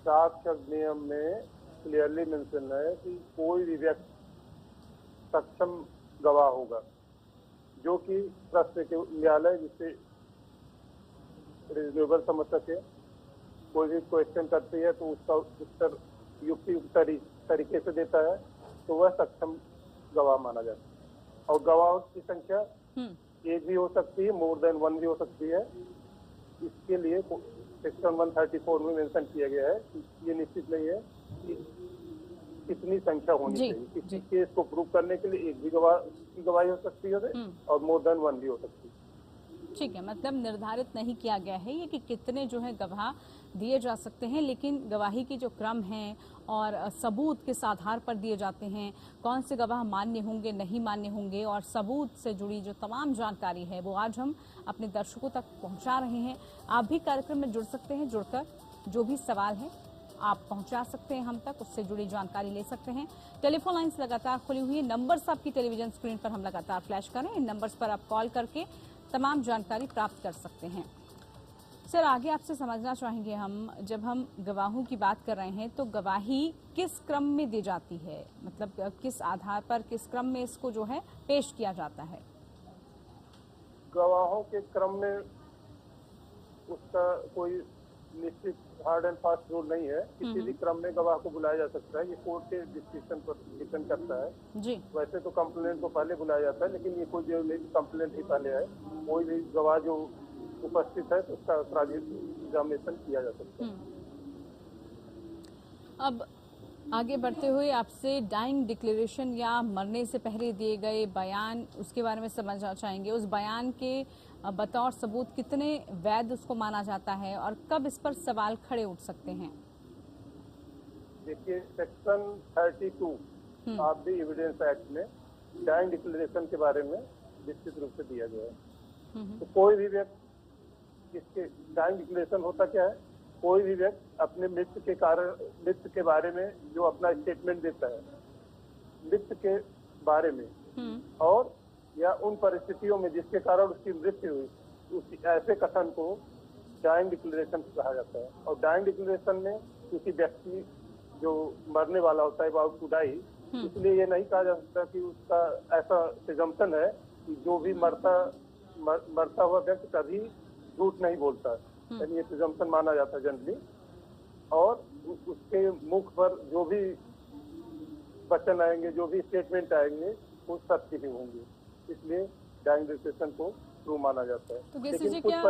साक्ष्य अधिनियम में क्लियरली मेंशन है कि कोई भी व्यक्ति सक्षम गवाह होगा जो कि प्रश्न के न्यायालय जिसे रिजनेबल समझ सके, कोई भी क्वेश्चन करती है तो उसका उत्तर युक्तियुक्त तरीके से देता है, तो वह सक्षम गवाह माना जाता है। और गवाहों की संख्या एक भी हो सकती है, मोर देन वन भी हो सकती है। इसके लिए सेक्शन 134 में मेंशन किया गया है कि ये निश्चित नहीं है कि कितनी संख्या होनी चाहिए। किसी केस को प्रूव करने के लिए एक भी गवाह की गवाही हो सकती है और मोर देन वन भी हो सकती है। ठीक है, मतलब निर्धारित नहीं किया गया है ये कि कितने जो है गवाह दिए जा सकते हैं, लेकिन गवाही की जो क्रम है और सबूत किस आधार पर दिए जाते हैं, कौन से गवाह मान्य होंगे नहीं मान्य होंगे, और सबूत से जुड़ी जो तमाम जानकारी है वो आज हम अपने दर्शकों तक पहुंचा रहे हैं। आप भी कार्यक्रम में जुड़ सकते हैं, जुड़कर जो भी सवाल है आप पहुंचा सकते हैं हम तक, उससे जुड़ी जानकारी ले सकते हैं। टेलीफोन लाइंस लगातार खुली हुई है, नंबर्स आपकी टेलीविजन स्क्रीन पर हम लगातार फ्लैश करें, इन नंबर्स पर आप कॉल करके तमाम जानकारी प्राप्त कर सकते हैं। सर, आगे आपसे समझना चाहेंगे हम, जब हम गवाहों की बात कर रहे हैं तो गवाही किस क्रम में दी जाती है, मतलब किस आधार पर, किस क्रम में इसको जो है पेश किया जाता है? गवाहों के क्रम में उसका कोई निश्चित हार्ड एंड फास्ट रूल नहीं है, किसी भी क्रम में गवाह को बुलाया जा सकता है। ये कोर्ट के डिस्क्रिप्शन पर डिपेंड करता है जी। वैसे तो कंप्लेंट को पहले बुलाया जाता है, लेकिन ये कोई जो कंप्लेंट ही पहले है, कोई भी गवाह जो उपस्थित है तो उसका एग्जामिनेशन किया जा सकता है। अब आगे बढ़ते हुए आपसे डाइंग डिक्लेरेशन या मरने से पहले दिए गए बयान, उसके बारे में समझना चाहेंगे। उस बयान के बतौर सबूत कितने वैध उसको माना जाता है और कब इस पर सवाल खड़े उठ सकते हैं? देखिए, section 32 of the evidence act में डाइंग डिक्लेरेशन के बारे में निश्चित रूप से दिया गया है। तो कोई भी व्यक्ति, इसके डाइंग डिक्लेरेशन होता क्या है, कोई भी व्यक्ति अपने मृत्यु के बारे में जो अपना स्टेटमेंट देता है मृत्यु के बारे में, और या उन परिस्थितियों में जिसके कारण उसकी मृत्यु हुई, उस ऐसे कथन को डाइंग डिक्लेरेशन कहा जाता है। और डाइंग डिक्लेरेशन में किसी व्यक्ति जो मरने वाला होता है, अबाउट टू डाई, इसलिए ये नहीं कहा जा सकता कि उसका ऐसा प्रिजम्पशन है कि जो भी मरता हुआ व्यक्ति कभी झूठ नहीं बोलता, यानी ये प्रिजम्पशन माना जाता है जनरली। और उसके मुख पर जो भी वचन आएंगे, जो भी स्टेटमेंट आएंगे, वो सत्य ही होंगे, इसलिए डाइंग डिक्लेरेशन को ट्रू माना जाता है। तो कैसे जी, क्या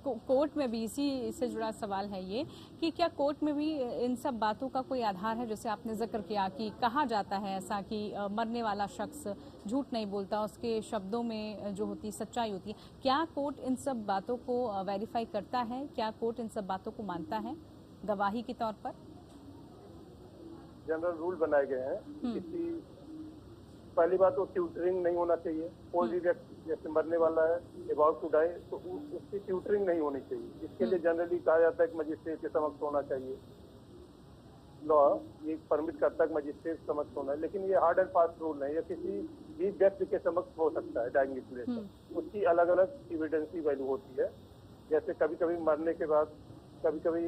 कोर्ट में भी, इसी से जुड़ा सवाल है ये कि क्या कोर्ट में भी इन सब बातों का कोई आधार है? जैसे आपने जिक्र किया कि कहा जाता है ऐसा कि मरने वाला शख्स झूठ नहीं बोलता, उसके शब्दों में जो होती सच्चाई होती है, क्या कोर्ट इन सब बातों को वेरीफाई करता है? क्या कोर्ट इन सब बातों को मानता है गवाही के तौर पर? जनरल रूल बनाए गए हैं। किसी पहली बात तो ट्यूटरिंग नहीं होना चाहिए। कोई भी व्यक्ति जैसे मरने वाला है, अबाउट टू डाई, तो उसकी ट्यूटरिंग नहीं होनी चाहिए। इसके लिए जनरली कहा जाता है कि मजिस्ट्रेट के समक्ष होना चाहिए। लॉ ये परमिट करता है कि मजिस्ट्रेट समक्ष होना है, लेकिन ये हार्ड एंड फास्ट रूल नहीं है। किसी भी व्यक्ति के समक्ष हो सकता है डाइंग डिक्लेरेशन। उसकी अलग अलग एविडेंसी वैल्यू होती है। जैसे कभी कभी मरने के बाद कभी कभी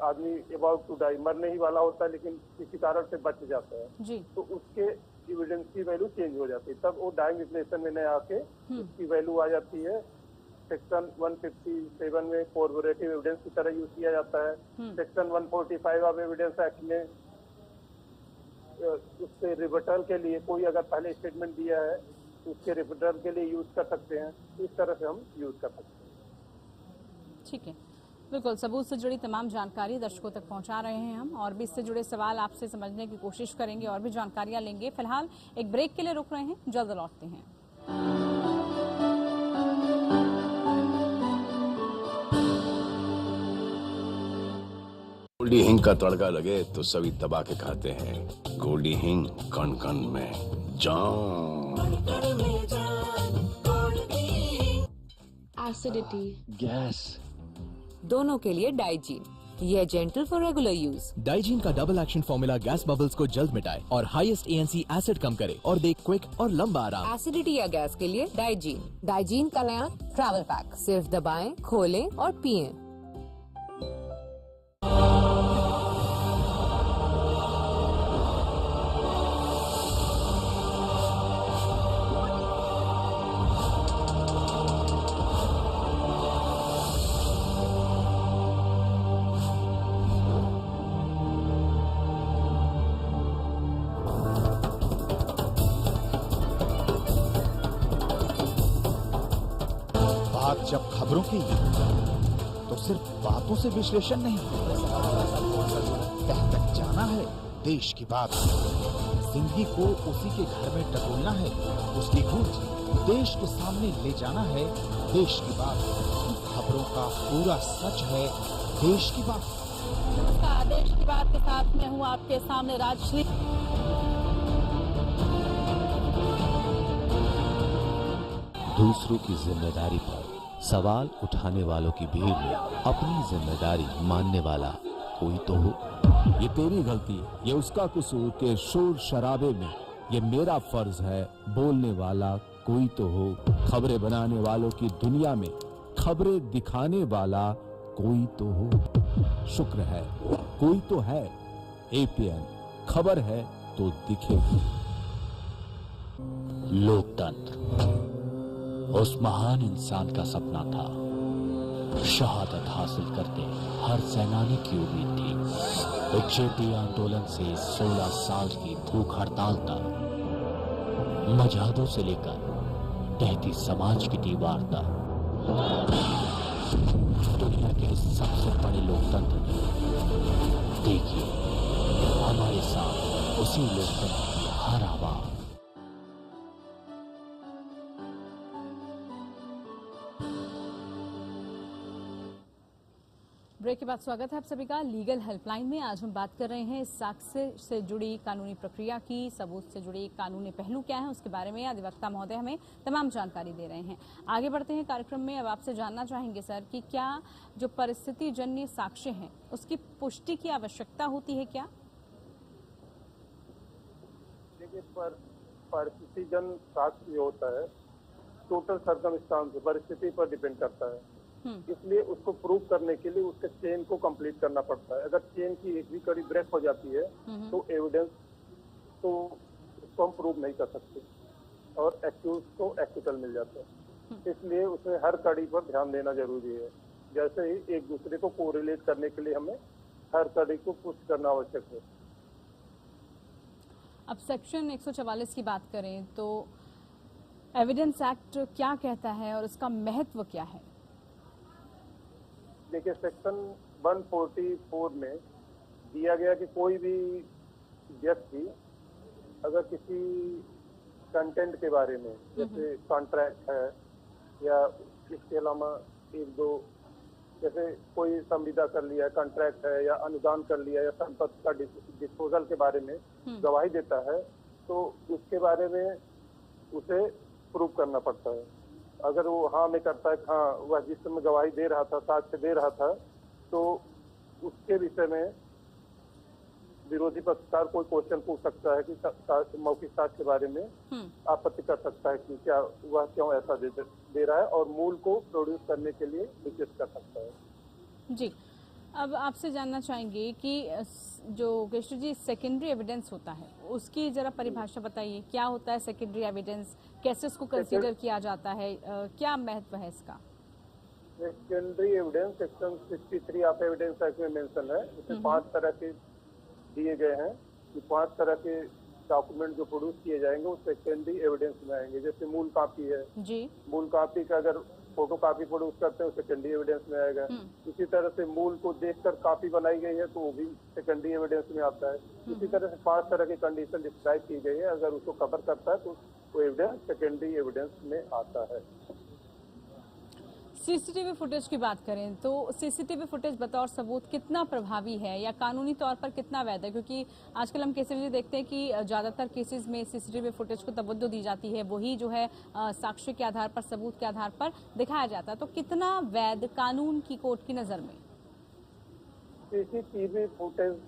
आदमी अबाउट टू डाई, मरने ही वाला होता है लेकिन किसी कारण से बच जाता है, जी। तो उसके एविडेंस की वैल्यू चेंज हो जाती है। तब वो डाइंग डिक्लेरेशन में न आके उसकी वैल्यू आ जाती है सेक्शन 157 में कोरबोरेटिव एविडेंस की तरह यूज किया जाता है। सेक्शन 145 ऑफ एविडेंस एक्ट में उसके रिबटल के लिए कोई अगर पहले स्टेटमेंट दिया है तो उसके रिबटल के लिए यूज कर सकते हैं। इस तरह से हम यूज कर सकते हैं। ठीक है, बिल्कुल सबूत से जुड़ी तमाम जानकारी दर्शकों तक पहुंचा रहे हैं हम, और भी इससे जुड़े सवाल आपसे समझने की कोशिश करेंगे और भी जानकारियां लेंगे। फिलहाल एक ब्रेक के लिए रुक रहे हैं, जल्द लौटते हैं। गोल्डी हिंग का तड़का लगे तो सभी दबा के खाते हैं। गोल्डी हिंग कण कण में जान। एसिडिटी, गैस, दोनों के लिए डाइजीन। ये gentle for regular use. Digene का double action formula gas bubbles को जल्द मिटाए और हाईएस्ट ANC एसिड कम करे और दे क्विक और लंबा आराम। एसिडिटी या गैस के लिए डाइजीन। डाइजीन का नया ट्रैवल पैक, सिर्फ दबाएं, खोलें और पिएं। जब खबरों की तो सिर्फ बातों से विश्लेषण नहीं, तह तक जाना है देश की बात। जिंदगी को उसी के घर में टटोलना है, उसकी गूंज देश के सामने ले जाना है देश की बात। खबरों का पूरा सच है देश की बात। नमस्कार, देश की बात के साथ मैं हूँ आपके सामने राजश्री। दूसरों की जिम्मेदारी पर सवाल उठाने वालों की भीड़ में अपनी जिम्मेदारी मानने वाला कोई तो हो। ये तेरी गलती, ये उसका कसूर के शोर शराबे में ये मेरा फर्ज है बोलने वाला कोई तो हो। खबरें बनाने वालों की दुनिया में खबरें दिखाने वाला कोई तो हो। शुक्र है कोई तो है। APN खबर है तो दिखेगी। लोकतंत्र उस महान इंसान का सपना था। शहादत हासिल करते हर सेनानी की उम्मीद थी। एक जेपी आंदोलन से 16 साल की भूख हड़ताल तक, मजहबों से लेकर तहती समाज की दीवार तक, दुनिया के सबसे बड़े लोकतंत्र में देखिए हमारे साथ उसी लोकतंत्र की हर आवाज। ब्रेक के बाद स्वागत है आप सभी का लीगल हेल्पलाइन में। आज हम बात कर रहे हैं साक्ष्य से जुड़ी कानूनी प्रक्रिया की, सबूत से जुड़ी कानूनी पहलू क्या है उसके बारे में अधिवक्ता महोदय हमें तमाम जानकारी दे रहे हैं। आगे बढ़ते हैं कार्यक्रम में। अब आपसे जानना चाहेंगे सर कि क्या जो परिस्थिति जन्य साक्ष्य हैं उसकी पुष्टि की आवश्यकता होती है क्या? देखिए, परिस्थिति जन साक्ष्य जो होता है टोटल सर्कमस्टांस परिस्थिति पर डिपेंड करता है, इसलिए उसको प्रूव करने के लिए उसके चेन को कंप्लीट करना पड़ता है। अगर चेन की एक भी कड़ी ब्रेक हो जाती है तो एविडेंस तो उसको हम प्रूव नहीं कर सकते और एक्यूज को एक्विटल मिल जाता है। इसलिए उसमें हर कड़ी पर ध्यान देना जरूरी है। जैसे ही एक दूसरे को कोरिलेट करने के लिए हमें हर कड़ी को पुष्ट करना आवश्यक है। अब सेक्शन 144 की बात करें तो एविडेंस एक्ट क्या कहता है और उसका महत्व क्या है? देखिए, सेक्शन 144 में दिया गया कि कोई भी व्यक्ति अगर किसी कंटेंट के बारे में, जैसे कॉन्ट्रैक्ट है या इसके अलावा एक दो, जैसे कोई संविदा कर लिया है, कॉन्ट्रैक्ट है या अनुदान कर लिया या संपत्ति का डिस्पोजल के बारे में गवाही देता है तो उसके बारे में उसे प्रूव करना पड़ता है। अगर वो हाँ में करता है, हाँ वह जिस समय गवाही दे रहा था, साक्ष्य दे रहा था, तो उसके विषय में विरोधी पक्षकार कोई क्वेश्चन पूछ सकता है कि मौखिक साक्ष्य के बारे में आपत्ति कर सकता है कि क्या वह क्यों ऐसा दे रहा है और मूल को प्रोड्यूस करने के लिए रिक्वेस्ट कर सकता है। जी, अब आपसे जानना चाहेंगे कि जो कृष्ण जी सेकेंडरी एविडेंस होता है उसकी जरा परिभाषा बताइए, क्या होता है सेकेंडरी एविडेंस, कैसे उसको कंसीडर किया जाता है, क्या महत्व है इसका? Secondary evidence section 63 of evidence act में मेंशन है। इसमें 5 तरह के दिए गए हैं कि 5 तरह के डॉक्यूमेंट जो प्रोड्यूस किए जाएंगे वो सेकेंडरी एविडेंस में आएंगे। जैसे मूल कॉपी है जी, मूल कॉपी का अगर फोटो कॉपी प्रोड्यूस करते हैं वो सेकेंडरी एविडेंस में आएगा। इसी तरह से मूल को देखकर कॉपी बनाई गई है तो वो भी सेकेंडरी एविडेंस में आता है। इसी तरह से 5 तरह की कंडीशन डिस्क्राइब की गई है, अगर उसको कवर करता है तो वो एविडेंस सेकेंडरी एविडेंस में आता है। सीसीटीवी फुटेज की बात करें तो सीसीटीवी फुटेज बतौर सबूत कितना प्रभावी है या कानूनी तौर पर कितना वैध है? क्योंकि आजकल हम केसेस में देखते हैं कि ज्यादातर केसेस में सीसीटीवी फुटेज को तवज्जो दी जाती है, वही जो है साक्ष्य के आधार पर, सबूत के आधार पर दिखाया जाता है। तो कितना वैध कानून की कोर्ट की नजर में? सीसीटीवी फुटेज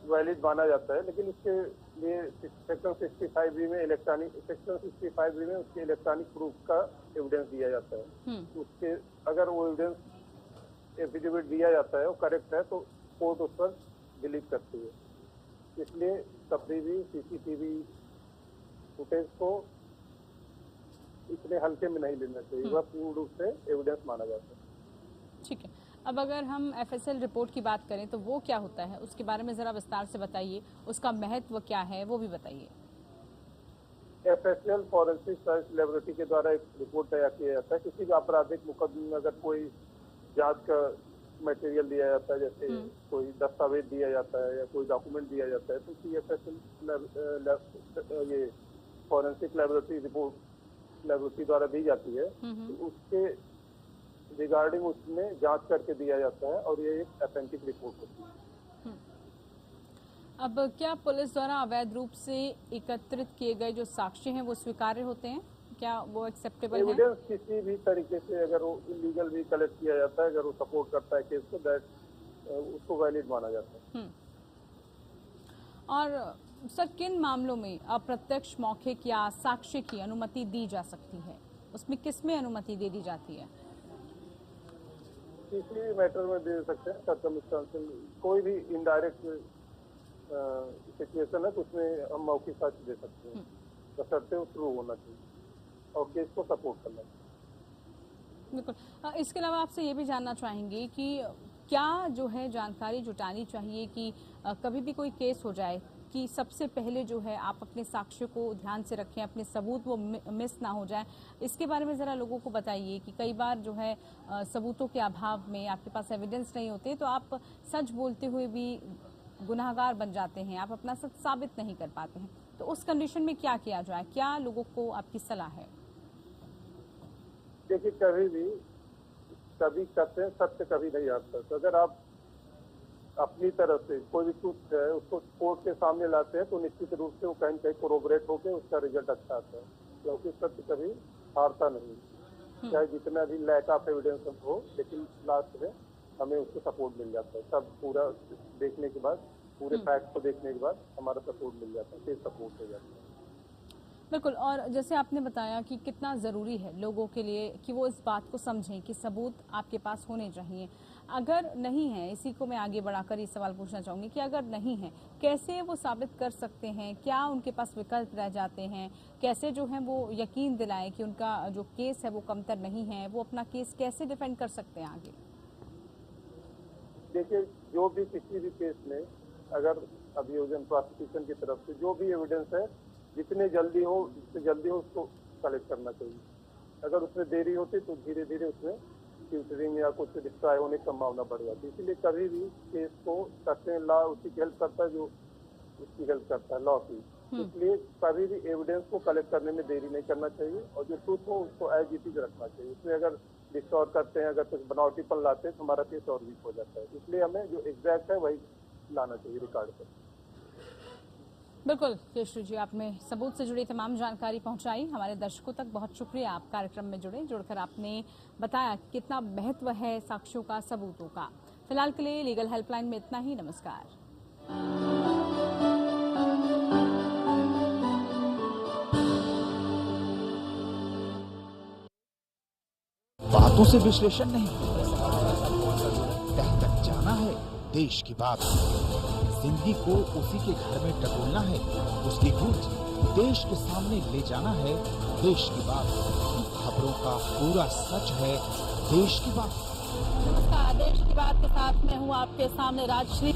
वैलिड माना जाता है, लेकिन इसके लिए सेक्शन 65B में इलेक्ट्रॉनिक सेक्शन 65B में उसके इलेक्ट्रॉनिक प्रूफ का एविडेंस दिया जाता है। उसके अगर वो एविडेंस एफिडेविट दिया जाता है वो करेक्ट है तो कोर्ट उस पर बिलीव करती है। इसलिए कभी भी सीसीटीवी फुटेज को इतने हल्के में नहीं लेना चाहिए, वह पूर्ण रूप से एविडेंस माना जाता है। ठीक है, अब अगर हम एफएसएल रिपोर्ट की बात करें तो वो क्या होता है, उसके बारे में जरा विस्तार से बताइए, उसका महत्व क्या है वो भी बताइए। एफएसएल फॉरेंसिक साइंस लेबोरेटरी के द्वारा एक रिपोर्ट तैयार किया जाता है। किसी भी आपराधिक मुकदमे में अगर कोई जांच का मटेरियल दिया जाता है, जैसे कोई दस्तावेज दिया जाता है या कोई डॉक्यूमेंट दिया जाता है, तो एफएसएल ये फॉरेंसिक लेबोरेटरी रिपोर्ट लेबोरेटरी द्वारा दी जाती है। तो उसके रिगार्डिंग उसमें जांच करके दिया जाता है और ये एक ऑथेंटिक रिपोर्ट होती है। अब क्या पुलिस द्वारा अवैध रूप से एकत्रित किए गए जो साक्ष्य हैं वो स्वीकार्य होते हैं, क्या वो एक्सेप्टेबल है? एविडेंस किसी भी तरीके से अगर वो इलीगल भी कलेक्ट किया जाता है, अगर वो सपोर्ट करता है केस को, दैट उसको वैलिड माना जाता है। और सर किन मामलों में अप्रत्यक्ष मौखिक या साक्ष्य की अनुमति दी जा सकती है, उसमें किसमें अनुमति दे दी जाती है? किसी भी मैटर में दे सकते हैं, सर्कमस्टेंशियल कोई भी इनडायरेक्ट सिचुएशन है तो उसमें हम मौखिक साक्ष्य दे सकते हैं, बशर्ते वो ट्रू होना चाहिए और केस को सपोर्ट करना चाहिए। बिल्कुल। इसके अलावा आपसे ये भी जानना चाहेंगे कि क्या जो है जानकारी जुटानी चाहिए कि कभी भी कोई केस हो जाए कि सबसे पहले जो है आप अपने साक्ष्य को ध्यान से रखें, अपने सबूत वो मिस ना हो जाए, इसके बारे में ज़रा लोगों को बताइए कि कई बार जो है सबूतों के अभाव में आपके पास एविडेंस नहीं होते तो आप सच बोलते हुए भी गुनाहगार बन जाते हैं, आप अपना सच साबित नहीं कर पाते हैं। तो उस कंडीशन में क्या किया जाए, क्या लोगों को आपकी सलाह है? देखिए, कभी कहते हैं सत्य कभी नहीं आता, तो अगर आप अपनी तरफ से कोई भी ट्रूथ है उसको कोर्ट के सामने लाते हैं तो निश्चित रूप से वो कहीं कहीं कोरोबरेट होकर उसका रिजल्ट अच्छा आता है, क्योंकि सत्य कभी हारता नहीं, चाहे जितना भी लैक ऑफ एविडेंस हो, लेकिन लास्ट में हमें उसको सपोर्ट मिल जाता है। सब पूरा देखने के बाद, पूरे फैक्ट को देखने के बाद हमारा सपोर्ट मिल जाता है, फिर सपोर्ट हो जाता है। बिल्कुल। और जैसे आपने बताया कि कितना ज़रूरी है लोगों के लिए कि वो इस बात को समझें कि सबूत आपके पास होने चाहिए। अगर नहीं है, इसी को मैं आगे बढ़ाकर ये सवाल पूछना चाहूँगी कि अगर नहीं है, कैसे वो साबित कर सकते हैं, क्या उनके पास विकल्प रह जाते हैं, कैसे जो है वो यकीन दिलाएं कि उनका जो केस है वो कमतर नहीं है, वो अपना केस कैसे डिफेंड कर सकते हैं आगे? देखिए, जो भी किसी भी केस में अगर अभियोजन प्रोसिक्यूशन की तरफ से जो भी एविडेंस है, जितने जल्दी हो उसको कलेक्ट करना चाहिए। अगर उसमें देरी होती तो धीरे धीरे उसमें फ्यूचरिंग या कुछ डिस्ट्रॉय होने की संभावना बढ़ जाती है। इसलिए कभी भी केस को करते हैं, लॉ उसी की हेल्प करता है जो उसकी हेल्प करता है, लॉ की। इसलिए कभी भी एविडेंस को कलेक्ट करने में देरी नहीं करना चाहिए और जो ट्रूथ हो उसको एज इट इज रखना चाहिए। इसमें अगर डिस्टॉर्ट करते हैं, अगर कुछ बनावटीपन लाते हैं तो हमारा केस और वीक हो जाता है। इसलिए हमें जो एग्जैक्ट है वही लाना चाहिए रिकॉर्ड पर। बिल्कुल केशरी जी, आपने सबूत से जुड़ी तमाम जानकारी पहुंचाई हमारे दर्शकों तक। बहुत शुक्रिया, आप कार्यक्रम में जुड़कर आपने बताया कितना महत्व है साक्ष्यों का, सबूतों का। फिलहाल के लिए लीगल हेल्पलाइन में इतना ही। नमस्कार। बातों से विश्लेषण नहीं, तह तक जाना है, देश की बात। जिंदगी को उसी के घर में टटोलना है, उसकी गूंज देश के सामने ले जाना है, देश की बात। खबरों का पूरा सच है, देश की बात। नमस्कार, देश की बात के साथ मैं हूँ आपके सामने राजश्री।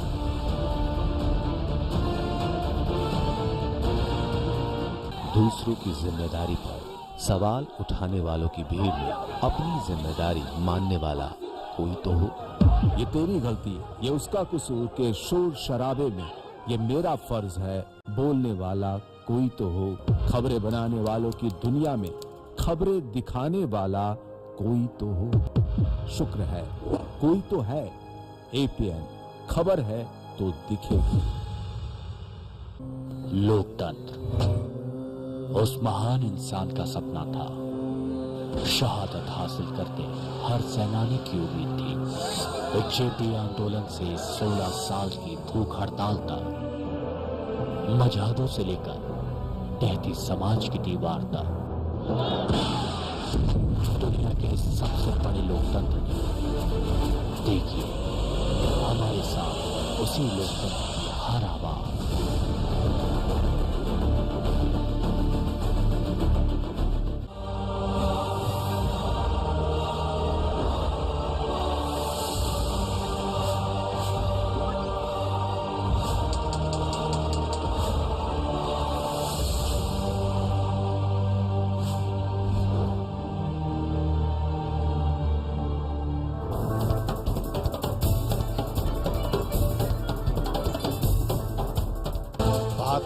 दूसरों की जिम्मेदारी पर सवाल उठाने वालों की भीड़ में अपनी जिम्मेदारी मानने वाला कोई तो हो। ये तेरी गलती है, ये उसका कसूर के शोर शराबे में ये मेरा फर्ज है बोलने वाला कोई तो हो। खबरें बनाने वालों की दुनिया में खबरें दिखाने वाला कोई तो हो। शुक्र है कोई तो है। एपीएन खबर है तो दिखेगी। लोकतंत्र उस महान इंसान का सपना था। शहादत हासिल करके हर सेनानी की उम्मीद थी। जेपी आंदोलन से 16 साल की भूख हड़ताल तक, मजहबों से लेकर तहती समाज की दीवार तक, दुनिया के सबसे बड़े लोकतंत्र ने देखिए हमारे साथ उसी लोकतंत्र की हर आवाज।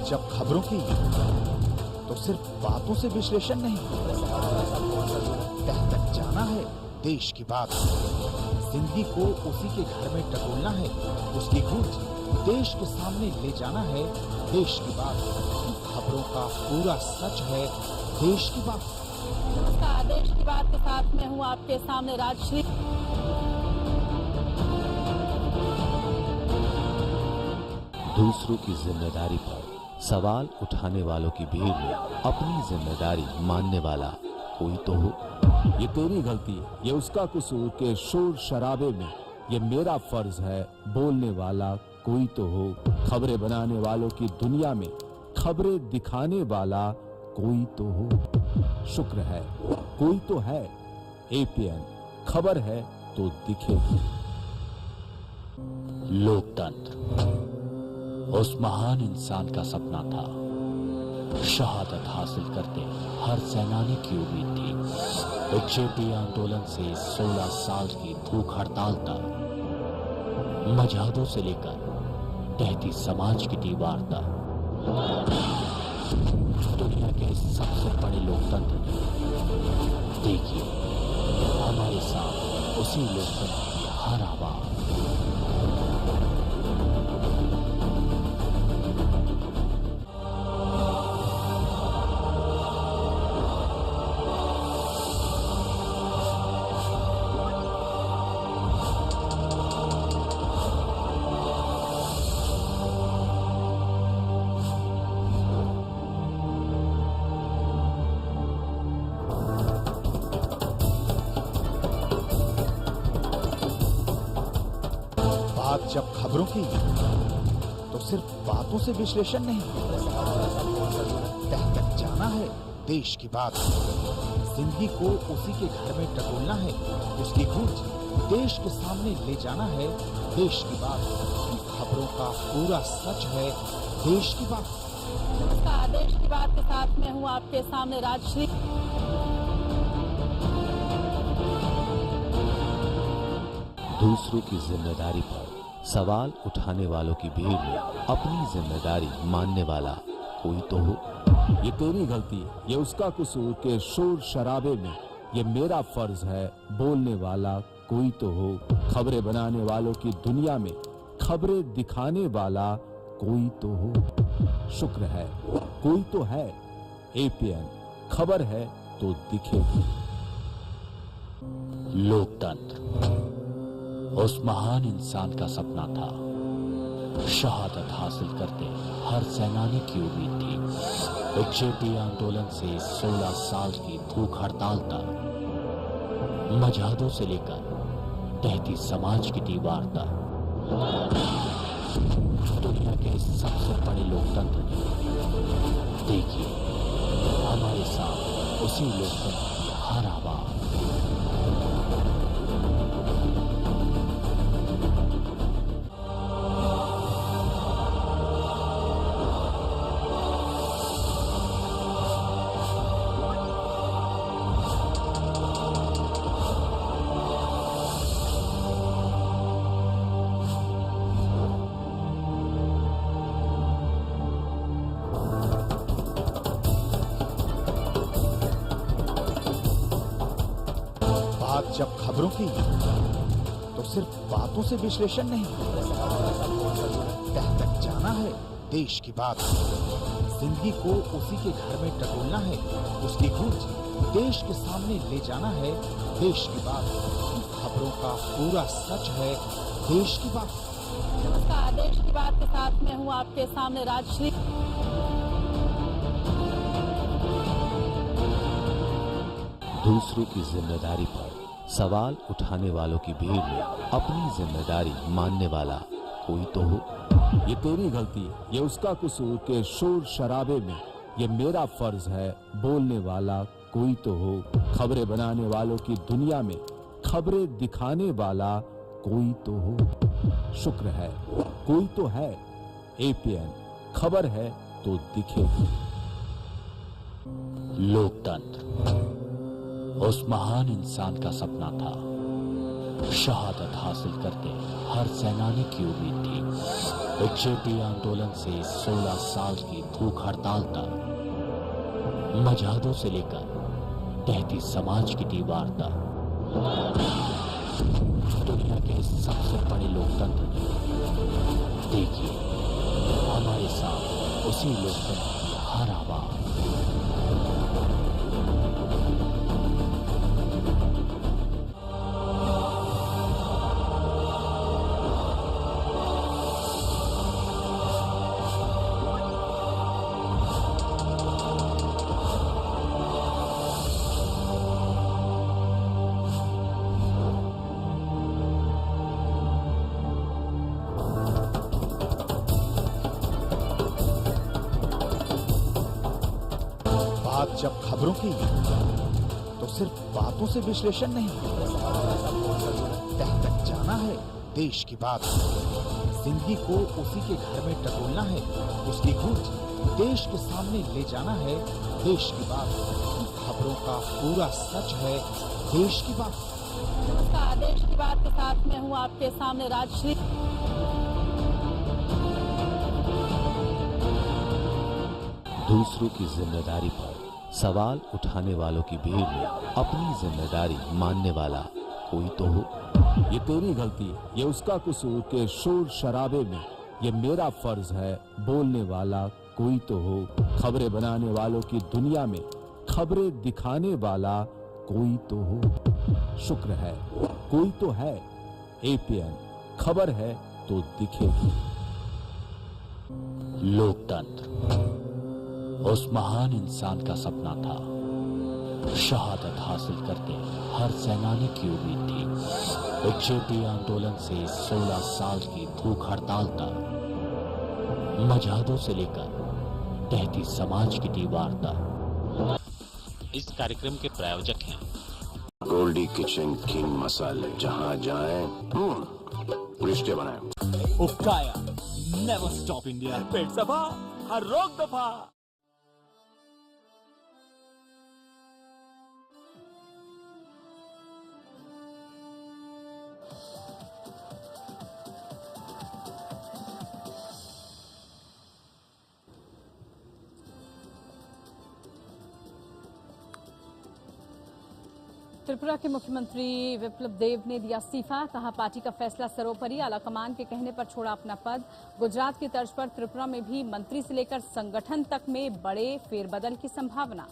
जब खबरों की तो सिर्फ बातों से विश्लेषण नहीं, तह तक जाना है, देश की बात। जिंदगी को उसी के घर में टटोलना है, उसकी गूंज देश के सामने ले जाना है, देश की बात। खबरों का पूरा सच है, देश की बात। नमस्कार, देश की बात के साथ मैं हूँ आपके सामने राजश्री। दूसरों की जिम्मेदारी पर सवाल उठाने वालों की भीड़ में अपनी जिम्मेदारी मानने वाला कोई तो हो। ये तेरी गलती है, ये उसका कसूर के शोर शराबे में ये मेरा फर्ज है बोलने वाला कोई तो हो। खबरें बनाने वालों की दुनिया में खबरें दिखाने वाला कोई तो हो। शुक्र है कोई तो है। एपीएन खबर है तो दिखेगी। लोकतंत्र उस महान इंसान का सपना था। शहादत हासिल करके हर सेनानी की उम्मीद थी। जेपी आंदोलन से 16 साल की भूख हड़ताल तक, मजहबों से लेकर तहती समाज की दीवार तक, दुनिया के सबसे बड़े लोकतंत्र ने देखिए हमारे साथ उसी लोकतंत्र की हर आवाज। जब खबरों की तो सिर्फ बातों से विश्लेषण नहीं, तह तक जाना है, देश की बात। जिंदगी को उसी के घर में टटोलना है, उसकी गूंज देश के सामने ले जाना है, देश की बात। खबरों का पूरा सच है, देश की बात। नमस्कार, देश की बात के साथ मैं हूँ आपके सामने राजश्री। दूसरों की जिम्मेदारी पर सवाल उठाने वालों की भीड़ में अपनी जिम्मेदारी मानने वाला कोई तो हो। ये तेरी गलती है, ये उसका कसूर के शोर शराबे में ये मेरा फर्ज है बोलने वाला कोई तो हो। खबरें बनाने वालों की दुनिया में खबरें दिखाने वाला कोई तो हो। शुक्र है कोई तो है। एपीएन खबर है तो दिखेगी। लोकतंत्र उस महान इंसान का सपना था। शहादत हासिल करके हर सेनानी की उम्मीद थी। जेपी आंदोलन से 16 साल की भूख हड़ताल तक, मजहबों से लेकर तहती समाज की दीवार तक, दुनिया के सबसे बड़े लोकतंत्र ने देखिए हमारे साथ उसी लोकतंत्र की हर आवाज। जब खबरों की तो सिर्फ बातों से विश्लेषण नहीं, तह तक जाना है देश की बात। जिंदगी को उसी के घर में टटोलना है, उसकी गूंज देश के सामने ले जाना है देश की बात। खबरों का पूरा सच है देश की बात। नमस्कार, देश की बात के साथ मैं हूँ आपके सामने राजश्री। दूसरों की जिम्मेदारी पर सवाल उठाने वालों की भीड़ में अपनी जिम्मेदारी मानने वाला कोई तो हो। ये तेरी गलती, ये उसका कसूर के शोर शराबे में ये मेरा फर्ज है बोलने वाला कोई तो हो। खबरें बनाने वालों की दुनिया में खबरें दिखाने वाला कोई तो हो। शुक्र है कोई तो है। APN खबर है तो दिखेगी। लोकतंत्र उस महान इंसान का सपना था। शहादत हासिल करके हर सेनानी की उम्मीद थी। जेपी आंदोलन से 16 साल की भूख हड़ताल तक, मजहदों से लेकर तहती समाज की दीवार तक, दुनिया के सबसे बड़े लोकतंत्र ने देखिए हमारे साथ उसी लोकतंत्र की हर आवाज। जब खबरों की तो सिर्फ बातों से विश्लेषण नहीं, तह तक जाना है देश की बात। जिंदगी को उसी के घर में टटोलना है, उसकी गूंज देश के सामने ले जाना है देश की बात। खबरों का पूरा सच है देश की बात। नमस्कार, देश की बात के साथ मैं हूँ आपके सामने राजश्री। दूसरों की जिम्मेदारी पर सवाल उठाने वालों की भीड़ में अपनी जिम्मेदारी मानने वाला कोई तो हो। ये तेरी गलती, ये उसका कसूर के शोर शराबे में ये मेरा फर्ज है बोलने वाला कोई तो हो। खबरें बनाने वालों की दुनिया में खबरें दिखाने वाला कोई तो हो। शुक्र है कोई तो है। APN खबर है तो दिखेगी। लोकतंत्र उस महान इंसान का सपना था। शहादत हासिल करके हर सेनानी की उम्मीद थी। जेपी आंदोलन से 16 साल की भूख हड़ताल तक, मजहदों से लेकर तहती समाज की दीवार तक। इस कार्यक्रम के प्रायोजक हैं गोल्डी किचन किंग मसाले। जहाँ जाएं रिश्ते बनाएं। उक्काया नेवर स्टॉप इंडिया। पेट सफा हर रोग दफा। त्रिपुरा के मुख्यमंत्री विप्लव देव ने दिया इस्तीफा। कहा पार्टी का फैसला सर्वोपरि, आलाकमान के कहने पर छोड़ा अपना पद। गुजरात की तर्ज पर त्रिपुरा में भी मंत्री से लेकर संगठन तक में बड़े फेरबदल की संभावना।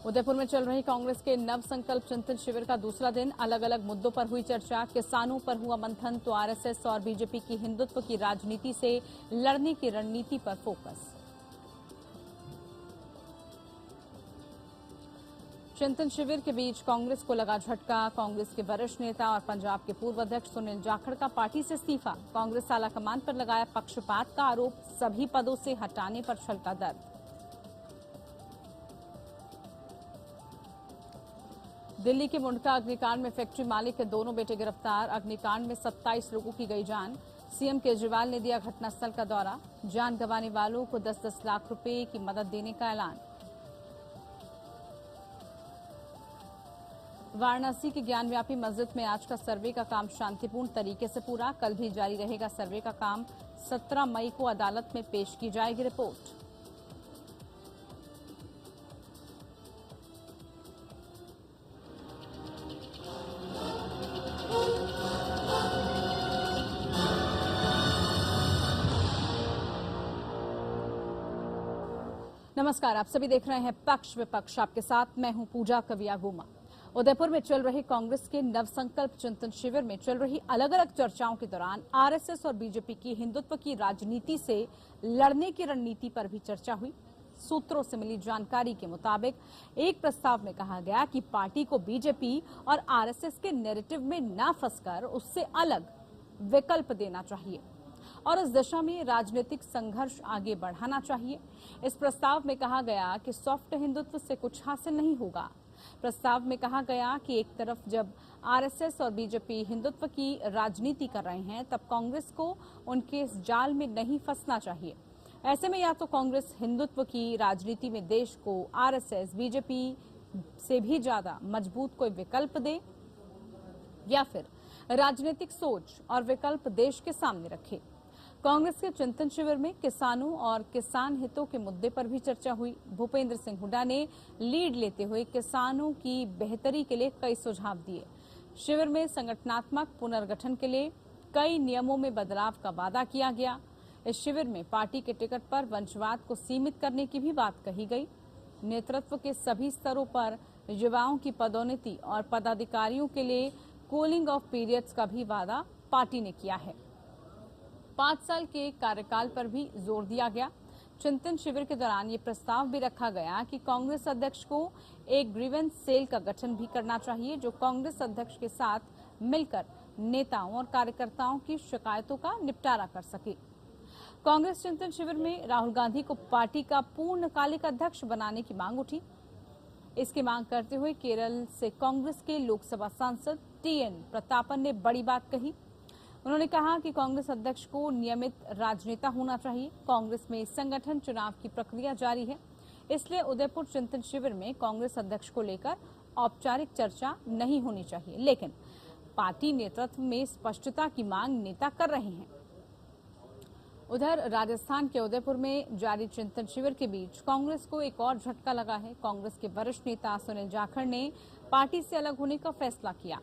उदयपुर में चल रही कांग्रेस के नव संकल्प चिंतन शिविर का दूसरा दिन। अलग अलग मुद्दों पर हुई चर्चा। किसानों पर हुआ मंथन तो आरएसएस और बीजेपी की हिंदुत्व की राजनीति से लड़ने की रणनीति पर फोकस। चिंतन शिविर के बीच कांग्रेस को लगा झटका। कांग्रेस के वरिष्ठ नेता और पंजाब के पूर्व अध्यक्ष सुनील जाखड़ का पार्टी से इस्तीफा। कांग्रेस आलाकमान पर लगाया पक्षपात का आरोप, सभी पदों से हटाने पर छलका दर्द। दिल्ली के मुंडका अग्निकांड में फैक्ट्री मालिक के दोनों बेटे गिरफ्तार। अग्निकांड में 27 लोगों की गई जान। सीएम केजरीवाल ने दिया घटनास्थल का दौरा। जान गंवाने वालों को 10-10 लाख रुपए की मदद देने का ऐलान। वाराणसी की ज्ञानव्यापी मस्जिद में आज का सर्वे का काम शांतिपूर्ण तरीके से पूरा। कल भी जारी रहेगा सर्वे का काम। 17 मई को अदालत में पेश की जाएगी रिपोर्ट। नमस्कार, आप सभी देख रहे हैं पक्ष विपक्ष। आपके साथ मैं हूं पूजा कविया गुमा। उदयपुर में चल रहे कांग्रेस के नवसंकल्प चिंतन शिविर में चल रही अलग अलग चर्चाओं के दौरान आरएसएस और बीजेपी की हिंदुत्व की राजनीति से लड़ने की रणनीति पर भी चर्चा हुई। सूत्रों से मिली जानकारी के मुताबिक एक प्रस्ताव में कहा गया कि पार्टी को बीजेपी और आरएसएस के नैरेटिव में न फंसकर उससे अलग विकल्प देना चाहिए और इस दिशा में राजनीतिक संघर्ष आगे बढ़ाना चाहिए। इस प्रस्ताव में कहा गया कि सॉफ्ट हिंदुत्व से कुछ हासिल नहीं होगा। प्रस्ताव में कहा गया कि एक तरफ जब आरएसएस और बीजेपी हिंदुत्व की राजनीति कर रहे हैं, तब कांग्रेस को उनके इस जाल में नहीं फंसना चाहिए। ऐसे में या तो कांग्रेस हिंदुत्व की राजनीति में देश को आरएसएस, बीजेपी से भी ज्यादा मजबूत कोई विकल्प दे या फिर राजनीतिक सोच और विकल्प देश के सामने रखे। कांग्रेस के चिंतन शिविर में किसानों और किसान हितों के मुद्दे पर भी चर्चा हुई। भूपेंद्र सिंह हुड्डा ने लीड लेते हुए किसानों की बेहतरी के लिए कई सुझाव दिए। शिविर में संगठनात्मक पुनर्गठन के लिए कई नियमों में बदलाव का वादा किया गया। इस शिविर में पार्टी के टिकट पर वंशवाद को सीमित करने की भी बात कही गई। नेतृत्व के सभी स्तरों पर युवाओं की पदोन्नति और पदाधिकारियों के लिए कूलिंग ऑफ पीरियड्स का भी वादा पार्टी ने किया है। 5 साल के कार्यकाल पर भी जोर दिया गया। चिंतन शिविर के दौरान ये प्रस्ताव भी रखा गया कि कांग्रेस अध्यक्ष को एक ग्रीवेंस सेल का गठन भी करना चाहिए, जो कांग्रेस अध्यक्ष के साथ मिलकर नेताओं और कार्यकर्ताओं की शिकायतों का निपटारा कर सके। कांग्रेस चिंतन शिविर में राहुल गांधी को पार्टी का पूर्णकालिक अध्यक्ष बनाने की मांग उठी। इसकी मांग करते हुए केरल से कांग्रेस के लोकसभा सांसद टीएन प्रतापन ने बड़ी बात कही। उन्होंने कहा कि कांग्रेस अध्यक्ष को नियमित राजनेता होना चाहिए। कांग्रेस में संगठन चुनाव की प्रक्रिया जारी है, इसलिए उदयपुर चिंतन शिविर में कांग्रेस अध्यक्ष को लेकर औपचारिक चर्चा नहीं होनी चाहिए, लेकिन पार्टी नेतृत्व में स्पष्टता की मांग नेता कर रहे हैं। उधर राजस्थान के उदयपुर में जारी चिंतन शिविर के बीच कांग्रेस को एक और झटका लगा है। कांग्रेस के वरिष्ठ नेता सुनील जाखड़ ने पार्टी से अलग होने का फैसला किया।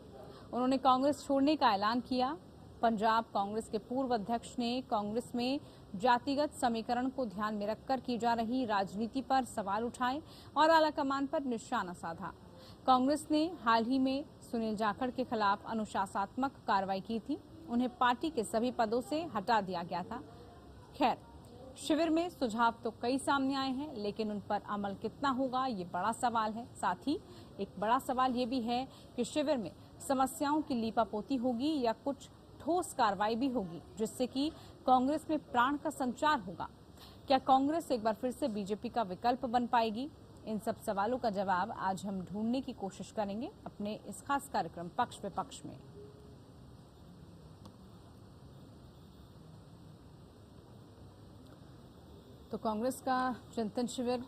उन्होंने कांग्रेस छोड़ने का ऐलान किया। पंजाब कांग्रेस के पूर्व अध्यक्ष ने कांग्रेस में जातिगत समीकरण को ध्यान में रखकर की जा रही राजनीति पर सवाल उठाए और आलाकमान पर निशाना साधा। कांग्रेस ने हाल ही में सुनील जाखड़ के खिलाफ अनुशासनात्मक कार्रवाई की थी। उन्हें पार्टी के सभी पदों से हटा दिया गया था। खैर, शिविर में सुझाव तो कई सामने आए हैं, लेकिन उन पर अमल कितना होगा ये बड़ा सवाल है। साथ ही एक बड़ा सवाल ये भी है कि शिविर में समस्याओं की लीपापोती होगी या कुछ ठोस कार्रवाई भी होगी, जिससे कि कांग्रेस में प्राण का संचार होगा। क्या कांग्रेस एक बार फिर से बीजेपी का विकल्प बन पाएगी? इन सब सवालों का जवाब आज हम ढूंढने की कोशिश करेंगे अपने इस खास कार्यक्रम पक्ष विपक्ष में। तो कांग्रेस का चिंतन शिविर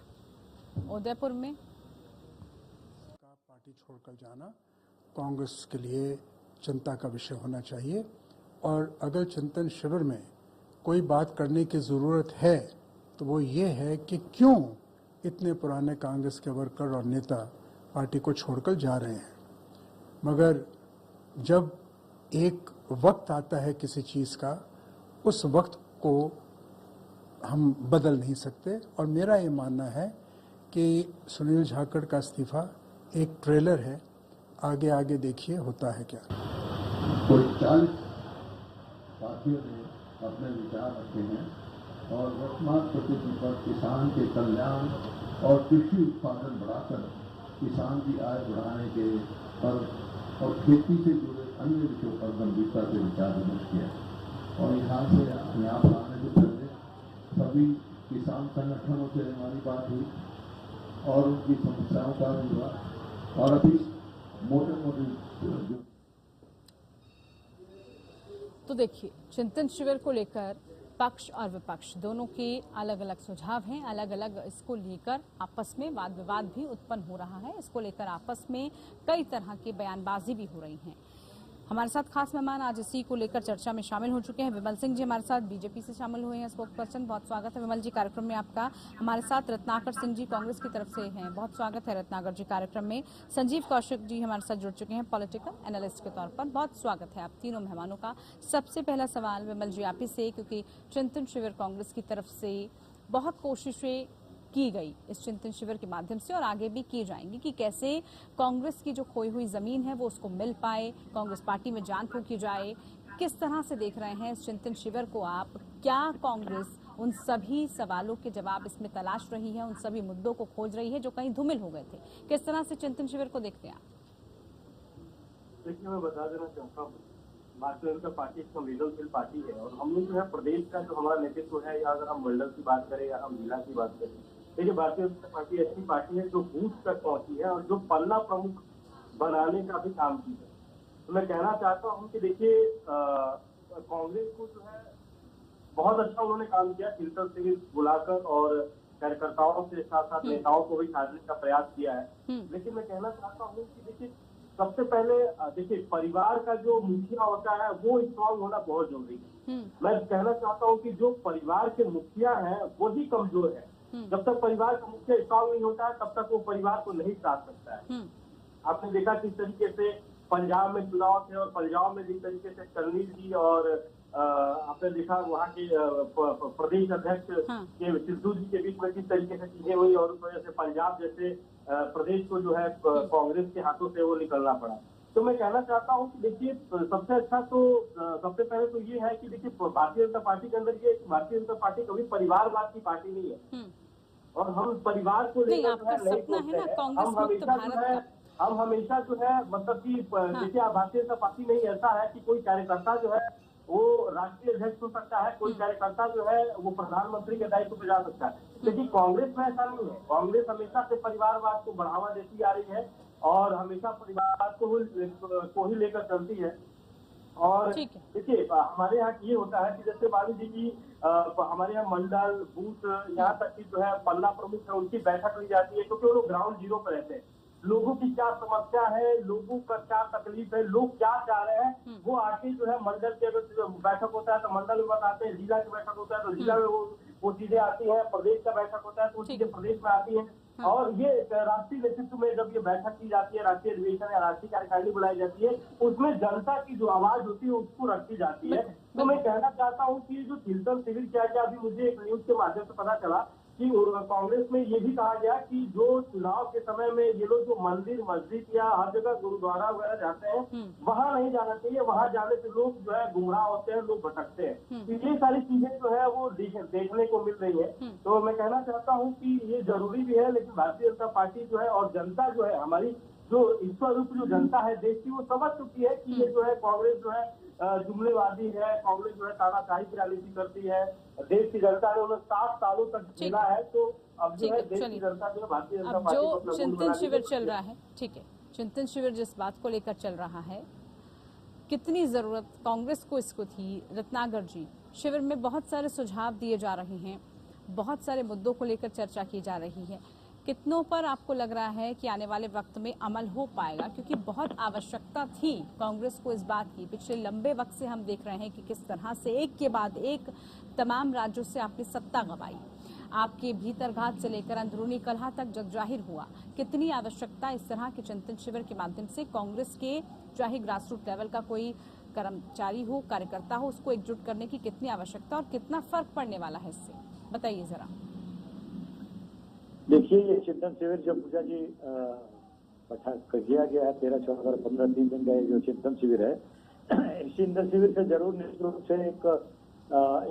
उदयपुर में। पार्टी छोड़कर जाना कांग्रेस के लिए चिंता का विषय होना चाहिए, और अगर चिंतन शिविर में कोई बात करने की ज़रूरत है तो वो ये है कि क्यों इतने पुराने कांग्रेस के वर्कर और नेता पार्टी को छोड़कर जा रहे हैं। मगर जब एक वक्त आता है किसी चीज़ का, उस वक्त को हम बदल नहीं सकते। और मेरा ये मानना है कि सुनील जाखड़ का इस्तीफा एक ट्रेलर है। आगे आगे देखिए होता है क्या। कोई 40 साथियों ने अपने विचार रखे हैं और वर्तमान परिस्थिति पर किसान के कल्याण और कृषि उत्पादन बढ़ाकर किसान की आय बढ़ाने के और खेती से जुड़े अन्य विषयों पर गंभीरता से विचार विमर्श किया और यहाँ पर आने से पहले सभी किसान संगठनों से हमारी बात हुई और उनकी समस्याओं का भी हुआ और अभी मोटे तो देखिए, चिंतन शिविर को लेकर पक्ष और विपक्ष दोनों के अलग अलग सुझाव हैं। अलग अलग इसको लेकर आपस में वाद विवाद भी उत्पन्न हो रहा है। इसको लेकर आपस में कई तरह की बयानबाजी भी हो रही है। हमारे साथ खास मेहमान आज इसी को लेकर चर्चा में शामिल हो चुके हैं। विमल सिंह जी हमारे साथ बीजेपी से शामिल हुए हैं, स्पोक्स पर्सन। बहुत स्वागत है विमल जी कार्यक्रम में आपका। हमारे साथ रत्नाकर सिंह जी कांग्रेस की तरफ से हैं, बहुत स्वागत है रत्नाकर जी कार्यक्रम में। संजीव कौशिक जी हमारे साथ जुड़ चुके हैं पॉलिटिकल एनालिस्ट के तौर पर, बहुत स्वागत है आप तीनों मेहमानों का। सबसे पहला सवाल विमल जी आप ही से, क्योंकि चिंतन शिविर कांग्रेस की तरफ से बहुत कोशिशें की गई इस चिंतन शिविर के माध्यम से और आगे भी की जाएंगी कि कैसे कांग्रेस की जो खोई हुई जमीन है वो उसको मिल पाए, कांग्रेस पार्टी में जान फूंकी जाए। किस तरह से देख रहे हैं इस चिंतन शिविर को आप? क्या कांग्रेस उन सभी सवालों के जवाब इसमें तलाश रही है, उन सभी मुद्दों को खोज रही है जो कहीं धूमिल हो गए थे? किस तरह से चिंतन शिविर को देखते हैं आप? देखिए, मैं बता देना चाहता हूँ, भारतीय जनता पार्टी एक संवेदनशील पार्टी है और हम लोग जो है प्रदेश का जो हमारा नेतृत्व है, या अगर हम मंडल की बात करें या हम जिला की बात करें, देखिए भारतीय जनता पार्टी ऐसी पार्टी है जो बूथ तक पहुंची है और जो पन्ना प्रमुख बनाने का भी काम की है। तो मैं कहना चाहता हूं कि देखिए कांग्रेस को जो है बहुत अच्छा उन्होंने काम किया, चिंतन शिविर बुलाकर और कार्यकर्ताओं के साथ साथ नेताओं को भी साधने का प्रयास किया है। लेकिन मैं कहना चाहता हूँ कि देखिए सबसे पहले देखिए परिवार का जो मुखिया होता है वो स्ट्रांग होना बहुत जरूरी है। मैं कहना चाहता हूँ कि जो परिवार के मुखिया है वही कमजोर है। जब तक परिवार का मुखिया स्ट्रांग नहीं होता है तब तक वो परिवार को नहीं साथ सकता है। आपने देखा किस तरीके से पंजाब में चुनाव थे और पंजाब में जिस तरीके से कर्नल जी और आपने देखा वहाँ के प्रदेश अध्यक्ष के सिद्धू जी के बीच में किस तरीके से चीजें हुई और उस वजह से पंजाब जैसे प्रदेश को जो है कांग्रेस के हाथों से वो निकलना पड़ा। तो मैं कहना चाहता हूँ कि देखिए सबसे अच्छा तो सबसे पहले तो ये है कि देखिए भारतीय जनता पार्टी के अंदर ये भारतीय जनता पार्टी कभी परिवारवाद की पार्टी नहीं है और हम परिवार को लेकर जो है नहीं सोचते हैं। हम हमेशा जो है मतलब कि देखिए भारतीय जनता पार्टी में ही ऐसा है कि कोई कार्यकर्ता जो है वो राष्ट्रीय अध्यक्ष हो सकता है, कोई कार्यकर्ता जो है वो प्रधानमंत्री के दायित्व पे जा सकता है, लेकिन कांग्रेस में ऐसा नहीं है। कांग्रेस हमेशा से परिवारवाद को बढ़ावा देती आ रही है और हमेशा परिवार को ही लेकर चलती है। और देखिए हमारे यहाँ ये होता है कि जैसे मान लीजिए कि हमारे यहाँ मंडल बूथ यहाँ तक की जो है पन्ना प्रमुख है उनकी बैठक ली जाती है, क्योंकि वो लोग ग्राउंड जीरो पर रहते हैं। लोगों की क्या समस्या है, लोगों का क्या तकलीफ है, लोग क्या चाह रहे हैं, वो आके जो है मंडल के अगर बैठक होता है तो मंडल में बताते हैं, जिला की बैठक होता है तो जिला में वो चीजें आती है, प्रदेश का बैठक होता है तो वो चीजें प्रदेश में आती है। और ये राष्ट्रीय नेतृत्व में जब ये बैठक की जाती है, राष्ट्रीय अधिवेशन या राष्ट्रीय कार्यकारिणी बुलाई जाती है, उसमें जनता की जो आवाज होती है उसको रखी जाती है। तो मैं कहना चाहता हूँ कि जो चिंतन शिविर किया गया, अभी मुझे एक न्यूज के माध्यम से पता चला कि कांग्रेस में ये भी कहा गया कि जो चुनाव के समय में ये लोग जो मंदिर मस्जिद या हर जगह गुरुद्वारा वगैरह जाते हैं वहां नहीं जाना चाहिए, वहां जाने से लोग जो है गुमराह होते हैं, लोग भटकते हैं। तो ये सारी चीजें जो है वो देखने को मिल रही है। तो मैं कहना चाहता हूँ कि ये जरूरी भी है, लेकिन भारतीय जनता पार्टी जो है और जनता जो है हमारी जो ईश्वर रूप जो जनता है देश की, वो समझ चुकी है कि ये जो है कांग्रेस जो है जुमलेबाजी है, कांग्रेस जो है तानाशाही की राजनीति करती है। देश की जनता ने उन्हें 7 सालों तक झेला है, तो अब जो है देश की जनता जो है भारतीय जनता पार्टी जो चिंतन शिविर चल रहा है, ठीक है, चिंतन शिविर जिस बात को लेकर चल रहा है, कितनी जरूरत कांग्रेस को इसको थी? रत्नाकर जी, शिविर में बहुत सारे सुझाव दिए जा रहे हैं, बहुत सारे मुद्दों को लेकर चर्चा की जा रही है, कितनों पर आपको लग रहा है कि आने वाले वक्त में अमल हो पाएगा? क्योंकि बहुत आवश्यकता थी कांग्रेस को इस बात की। पिछले लंबे वक्त से हम देख रहे हैं कि किस तरह से एक के बाद एक तमाम राज्यों से आपने सत्ता गंवाई, आपके भीतरघात से लेकर अंदरूनी कलह तक जग जाहिर हुआ। कितनी आवश्यकता इस तरह के चिंतन शिविर के माध्यम से कांग्रेस के, चाहे ग्रासरूट लेवल का कोई कर्मचारी हो, कार्यकर्ता हो, उसको एकजुट करने की कितनी आवश्यकता और कितना फर्क पड़ने वाला है इससे, बताइए जरा। देखिए, ये चिंतन शिविर जो पूजा जी किया गया है 13, 14 और 15 3 दिन का जो चिंतन शिविर है, इस चिंतन शिविर से जरूर निश्चित रूप से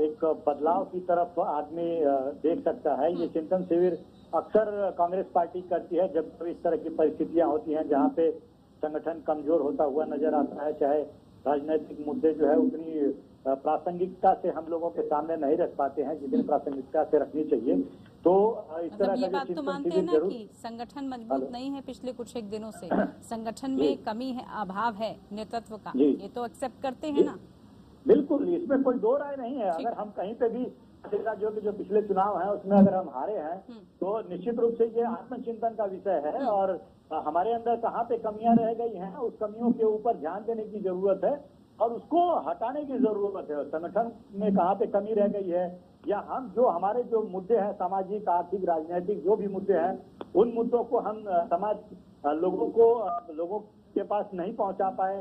एक बदलाव की तरफ आदमी देख सकता है। ये चिंतन शिविर अक्सर कांग्रेस पार्टी करती है जब इस तरह की परिस्थितियां होती हैं जहां पे संगठन कमजोर होता हुआ नजर आता है, चाहे राजनीतिक मुद्दे जो है उतनी प्रासंगिकता से हम लोगों के सामने नहीं रख पाते हैं जितनी प्रासंगिकता से रखनी चाहिए। तो इस तरह ये का बात तो मानते हैं ना कि संगठन मजबूत नहीं है पिछले कुछ एक दिनों से, संगठन में कमी है, अभाव है नेतृत्व का, ये तो एक्सेप्ट करते हैं ना? बिल्कुल, इसमें कोई दो राय नहीं है। अगर हम कहीं पे भी जो पिछले चुनाव है उसमें अगर हम हारे हैं तो निश्चित रूप से ये आत्मचिंतन का विषय है और हमारे अंदर कहाँ पे कमियां रह गई हैं उस कमियों के ऊपर ध्यान देने की जरूरत है और उसको हटाने की जरूरत है। संगठन में कहाँ पे कमी रह गई है या हम जो हमारे जो मुद्दे हैं सामाजिक, आर्थिक, राजनीतिक जो भी मुद्दे हैं उन मुद्दों को हम समाज लोगों के पास नहीं पहुंचा पाए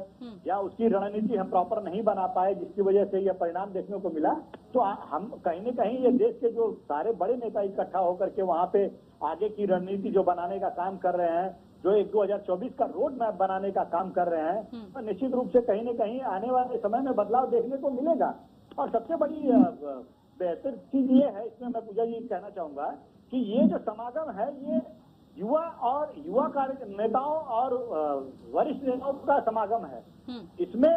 या उसकी रणनीति हम प्रॉपर नहीं बना पाए जिसकी वजह से यह परिणाम देखने को मिला। तो हम कहीं न कहीं ये देश के जो सारे बड़े नेता इकट्ठा होकर के वहाँ पे आगे की रणनीति जो बनाने का काम कर रहे हैं, जो एक 2024 का रोड मैप बनाने का काम कर रहे हैं, तो निश्चित रूप से कहीं न कहीं आने वाले समय में बदलाव देखने को मिलेगा। और सबसे बड़ी बेहतर चीज ये है, इसमें मैं पूजा जी कहना चाहूंगा कि ये जो समागम है ये युवा नेताओं और वरिष्ठ नेताओं का समागम है। इसमें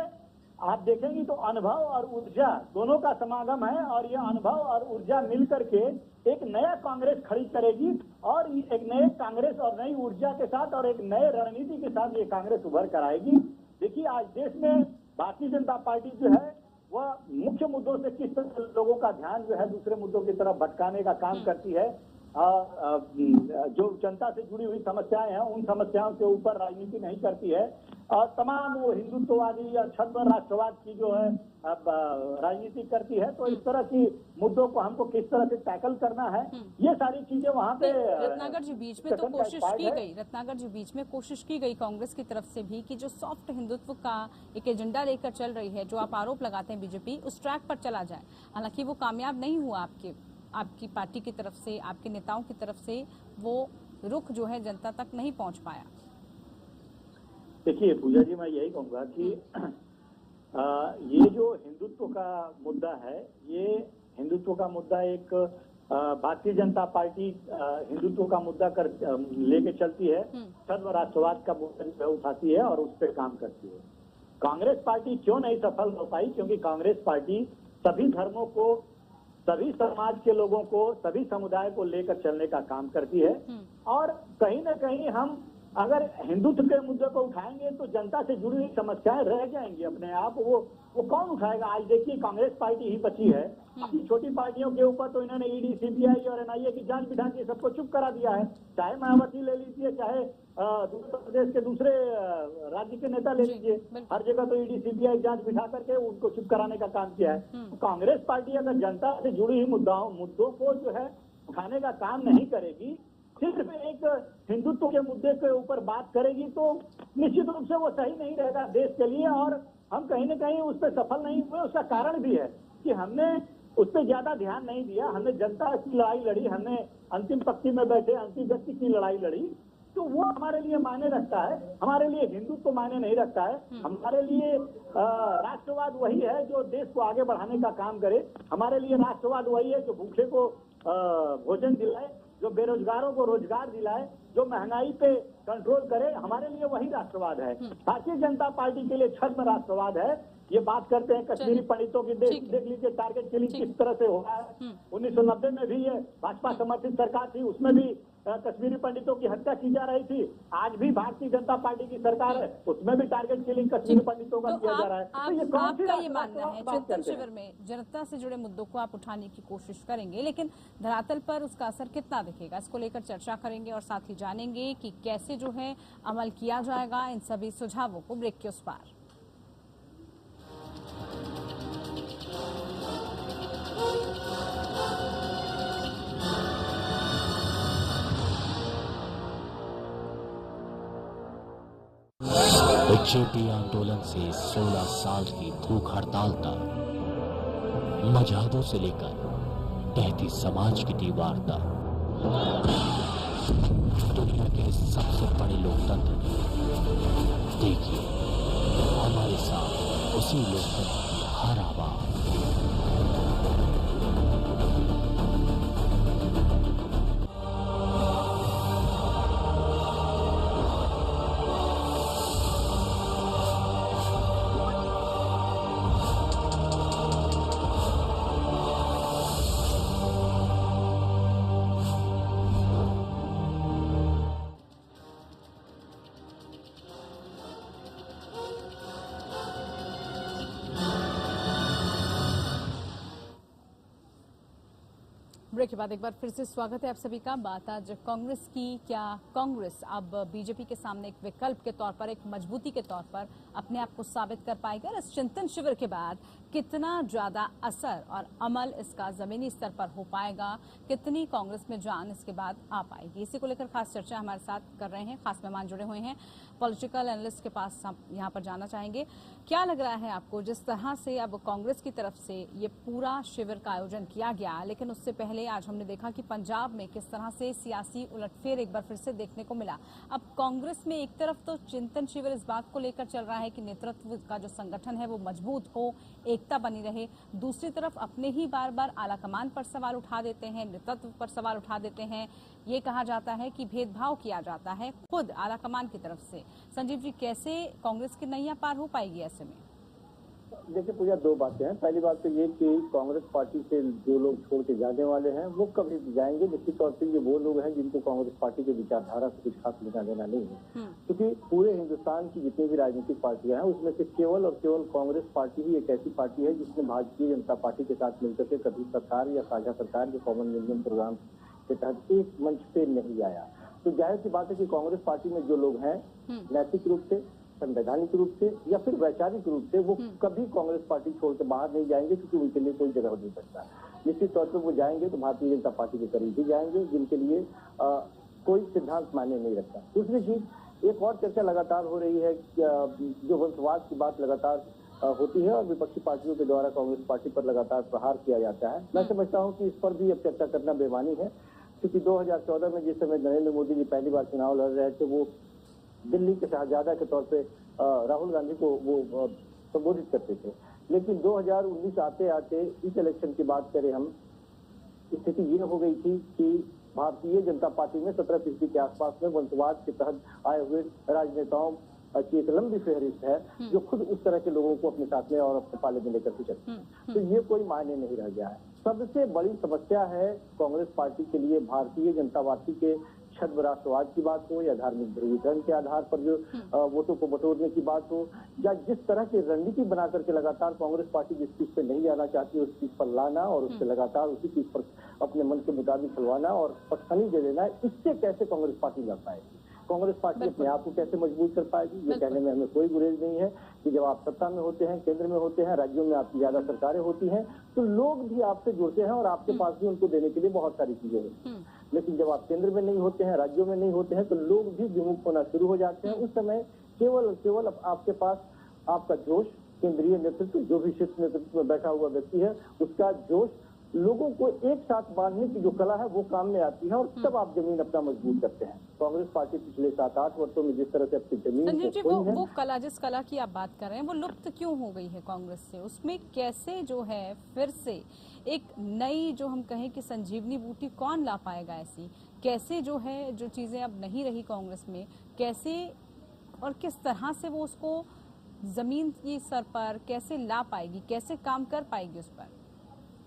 आप देखेंगे तो अनुभव और ऊर्जा दोनों का समागम है और ये अनुभव और ऊर्जा मिल करके एक नया कांग्रेस खड़ी करेगी और एक नए कांग्रेस और नई ऊर्जा के साथ और एक नए रणनीति के साथ ये कांग्रेस उभर कर आएगी। देखिए आज देश में भारतीय जनता पार्टी जो है वह मुख्य मुद्दों से किस तरह लोगों का ध्यान जो है दूसरे मुद्दों की तरफ भटकाने का काम करती है। जो जनता से जुड़ी हुई समस्याएं हैं उन समस्याओं के ऊपर राजनीति नहीं करती है और तमाम वो हिंदुत्ववादी या छद्म राष्ट्रवाद की जो है राजनीति करती है। तो इस तरह की मुद्दों को हमको किस तरह से टैकल करना है ये सारी चीजें वहाँ पे रत्नाकर जी बीच में तो कोशिश की गई, रत्नाकर जी बीच में कोशिश की गई कांग्रेस की तरफ से भी कि जो सॉफ्ट हिंदुत्व का एक एजेंडा लेकर चल रही है, जो आप आरोप लगाते हैं बीजेपी उस ट्रैक पर चला जाए, हालांकि वो कामयाब नहीं हुआ आपकी पार्टी की तरफ से, आपके नेताओं की तरफ से वो रुख जो है जनता तक नहीं पहुंच पाया। देखिए पूजा जी, मैं यही कहूंगा कि ये जो हिंदुत्व का मुद्दा है, ये हिंदुत्व का मुद्दा एक भारतीय जनता पार्टी हिंदुत्व का मुद्दा लेके चलती है, सर्व राष्ट्रवाद का मुद्दा उठाती है और उस पर काम करती है। कांग्रेस पार्टी क्यों नहीं सफल हो पाई? क्योंकि कांग्रेस पार्टी सभी धर्मों को, सभी समाज के लोगों को, सभी समुदाय को लेकर चलने का काम करती है और कहीं न कहीं हम अगर हिंदुत्व के मुद्दे को उठाएंगे तो जनता से जुड़ी हुई समस्याएं रह जाएंगी अपने आप। वो कौन उठाएगा? आज देखिए कांग्रेस पार्टी ही बची है, अपनी छोटी पार्टियों के ऊपर तो इन्होंने ईडी, सीबीआई और एनआईए की जांच बिठा के सबको चुप करा दिया है। चाहे मायावती ले लीजिए, चाहे उत्तर प्रदेश के दूसरे राज्य के नेता ले लीजिए, हर जगह तो ईडी, सीबीआई जांच बिठा करके उनको चुप कराने का काम किया है। तो कांग्रेस पार्टी अगर जनता से जुड़ी हुई मुद्दों को जो है उठाने का काम नहीं करेगी, सिर्फ एक हिंदुत्व के मुद्दे के ऊपर बात करेगी, तो निश्चित रूप से वो सही नहीं रहेगा देश के लिए और हम कहीं न कहीं उस पर सफल नहीं हुए। उसका कारण भी है कि हमने उस पर ज्यादा ध्यान नहीं दिया, हमने जनता की लड़ाई लड़ी, हमने अंतिम पंक्ति में बैठे अंतिम व्यक्ति की लड़ाई लड़ी, तो वो हमारे लिए मायने रखता है। हमारे लिए हिंदुत्व मायने नहीं रखता है। हमारे लिए राष्ट्रवाद वही है जो देश को आगे बढ़ाने का काम करे। हमारे लिए राष्ट्रवाद वही है जो भूखे को भोजन दिलाए, जो बेरोजगारों को रोजगार दिलाए, जो महंगाई पे कंट्रोल करे। हमारे लिए वही राष्ट्रवाद है। भारतीय जनता पार्टी के लिए छद्म राष्ट्रवाद है। ये बात करते हैं कश्मीरी पंडितों की, देख लीजिए टारगेट किलिंग किस तरह से हो रहा है। 1990 में भी ये भाजपा समर्थित सरकार थी, उसमें भी कश्मीरी पंडितों की हत्या की जा रही थी। आज भी भारतीय जनता पार्टी की सरकार है, उसमें भी टारगेट किलिंग कश्मीरी पंडितों का किया जा रहा है। आपका ये मानना है चिंतन शिविर में जनता से जुड़े मुद्दों को आप उठाने की कोशिश करेंगे, लेकिन धरातल पर उसका असर कितना दिखेगा, इसको लेकर चर्चा करेंगे और साथ ही जानेंगे कि कैसे जो है अमल किया जाएगा इन सभी सुझावों को। ब्रेक के उस पार जेपी आंदोलन से 16 साल की भूख हड़ताल तक, मजहबों से लेकर तहती समाज की दीवार तक, दुनिया के सबसे बड़े लोकतंत्र में देखिए हमारे साथ उसी लोकतंत्र की हर आवाज। ब्रेक के बाद एक बार फिर से स्वागत है आप सभी का। बात आज कांग्रेस की। क्या कांग्रेस अब बीजेपी के सामने एक विकल्प के तौर पर, एक मजबूती के तौर पर अपने आप को साबित कर पाएगा? इस चिंतन शिविर के बाद कितना ज्यादा असर और अमल इसका जमीनी स्तर पर हो पाएगा? कितनी कांग्रेस में जान इसके बाद आ पाएगी? इसी को लेकर खास चर्चा हमारे साथ कर रहे हैं, खास मेहमान जुड़े हुए हैं। पॉलिटिकल एनालिस्ट के पास हम यहाँ पर जाना चाहेंगे। क्या लग रहा है आपको, जिस तरह से अब कांग्रेस की तरफ से ये पूरा शिविर का आयोजन किया गया, लेकिन उससे पहले आज हमने देखा कि पंजाब में किस तरह से सियासी उलटफेर एक बार फिर से देखने को मिला। अब कांग्रेस में एक तरफ तो चिंतन शिविर इस बात को लेकर चल रहा है कि नेतृत्व का जो संगठन है वो मजबूत हो, एकता बनी रहे। दूसरी तरफ अपने ही बार बार आलाकमान पर सवाल उठा देते हैं, नेतृत्व पर सवाल उठा देते हैं। ये कहा जाता है कि भेदभाव किया जाता है खुद आलाकमान की तरफ से। संजीव जी, कैसे कांग्रेस की नैया पार हो पाएगी ऐसे में? देखिए पूजा, दो बातें हैं। पहली बात तो ये कि कांग्रेस पार्टी से जो लोग छोड़ के जाने वाले हैं वो कभी भी जाएंगे। निश्चित तौर पर ये वो लोग हैं जिनको कांग्रेस पार्टी की विचारधारा से कुछ खास लेना देना नहीं है, क्योंकि पूरे हिंदुस्तान की जितनी भी राजनीतिक पार्टियां हैं उसमें से केवल और केवल कांग्रेस पार्टी ही एक ऐसी पार्टी है जिसने भारतीय जनता पार्टी के साथ मिलकर के कभी सरकार या साझा सरकार या कॉमन मिनिमम प्रोग्राम के तहत एक मंच पे नहीं आया। तो जाहिर सी बात है कि कांग्रेस पार्टी में जो लोग हैं नैतिक रूप से, संवैधानिक रूप से या फिर वैचारिक रूप से वो कभी कांग्रेस पार्टी छोड़ के बाहर नहीं जाएंगे, क्योंकि उनके लिए कोई जगह नहीं बचता। निश्चित तौर पर वो जाएंगे तो भारतीय जनता पार्टी के करीब ही जाएंगे, जिनके लिए कोई सिद्धांत मायने नहीं रखता। दूसरी चीज, एक और चर्चा लगातार हो रही है, जो वंशवाद की बात लगातार होती है और विपक्षी पार्टियों के द्वारा कांग्रेस पार्टी पर लगातार प्रहार किया जाता है। मैं समझता हूँ कि इस पर भी अब चर्चा करना बेमानी है, क्योंकि 2014 में जिस समय नरेंद्र मोदी जी पहली बार चुनाव लड़ रहे थे, वो दिल्ली के शहजादा के तौर पे राहुल गांधी को वो संबोधित करते थे। लेकिन 2019 आते आते इस इलेक्शन की बात करें हम, स्थिति ये हो गई थी कि भारतीय जनता पार्टी में 17% के आसपास में वंशवाद के तहत आए हुए राजनेताओं की एक लंबी फहरिस्त है, जो खुद उस तरह के लोगों को अपने साथ में और अपने पाले में लेकर के चलते हैं। तो ये कोई मायने नहीं रह गया है। सबसे बड़ी समस्या है कांग्रेस पार्टी के लिए भारतीय जनता पार्टी के छद्म राष्ट्रवाद की बात हो या धार्मिक ध्रुवीकरण के आधार पर जो वोटों को बटोरने की बात हो, या जिस तरह की रणनीति बना करके लगातार कांग्रेस पार्टी जिस चीज पे नहीं जाना चाहती उस चीज पर लाना और उससे लगातार उसी चीज पर अपने मन के मुताबिक चलवाना और पटखनी दे देना, इससे कैसे कांग्रेस पार्टी लड़ पाएगी? कांग्रेस पार्टी अपने आप को कैसे मजबूत कर पाएगी? ये कहने में हमें कोई गुरेज नहीं है कि जब आप सत्ता में होते हैं, केंद्र में होते हैं, राज्यों में आपकी ज्यादा सरकारें होती हैं, तो लोग भी आपसे जुड़ते हैं और आपके पास भी उनको देने के लिए बहुत सारी चीजें होती हैं। लेकिन जब आप केंद्र में नहीं होते हैं, राज्यों में नहीं होते हैं, तो लोग भी विमुख होना शुरू हो जाते हैं। उस समय केवल आपके पास आपका जोश, केंद्रीय नेतृत्व, जो भी शीर्ष नेतृत्व में बैठा हुआ व्यक्ति है, उसका जोश, लोगों को एक साथ बांधने की जो कला है वो काम में आती है और तब आप जमीन अपना मजबूत करते हैं। कांग्रेस पार्टी पिछले 7-8 वर्षों में जिस तरह से अपनी जमीन संजीव जी, वो कला, जिस कला की आप बात कर रहे हैं, वो लुप्त क्यों हो गई है कांग्रेस से? उसमें कैसे जो है फिर से एक नई, जो हम कहें कि संजीवनी बूटी कौन ला पाएगा ऐसी? कैसे जो है जो चीजें अब नहीं रही कांग्रेस में, कैसे और किस तरह से वो उसको जमीन की स्तर पर कैसे ला पाएगी, कैसे काम कर पाएगी उस पर?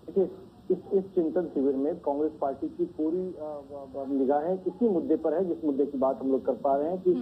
देखिए, इस चिंतन शिविर में कांग्रेस पार्टी की पूरी निगाहें इसी मुद्दे पर है जिस मुद्दे की बात हम लोग कर पा रहे हैं कि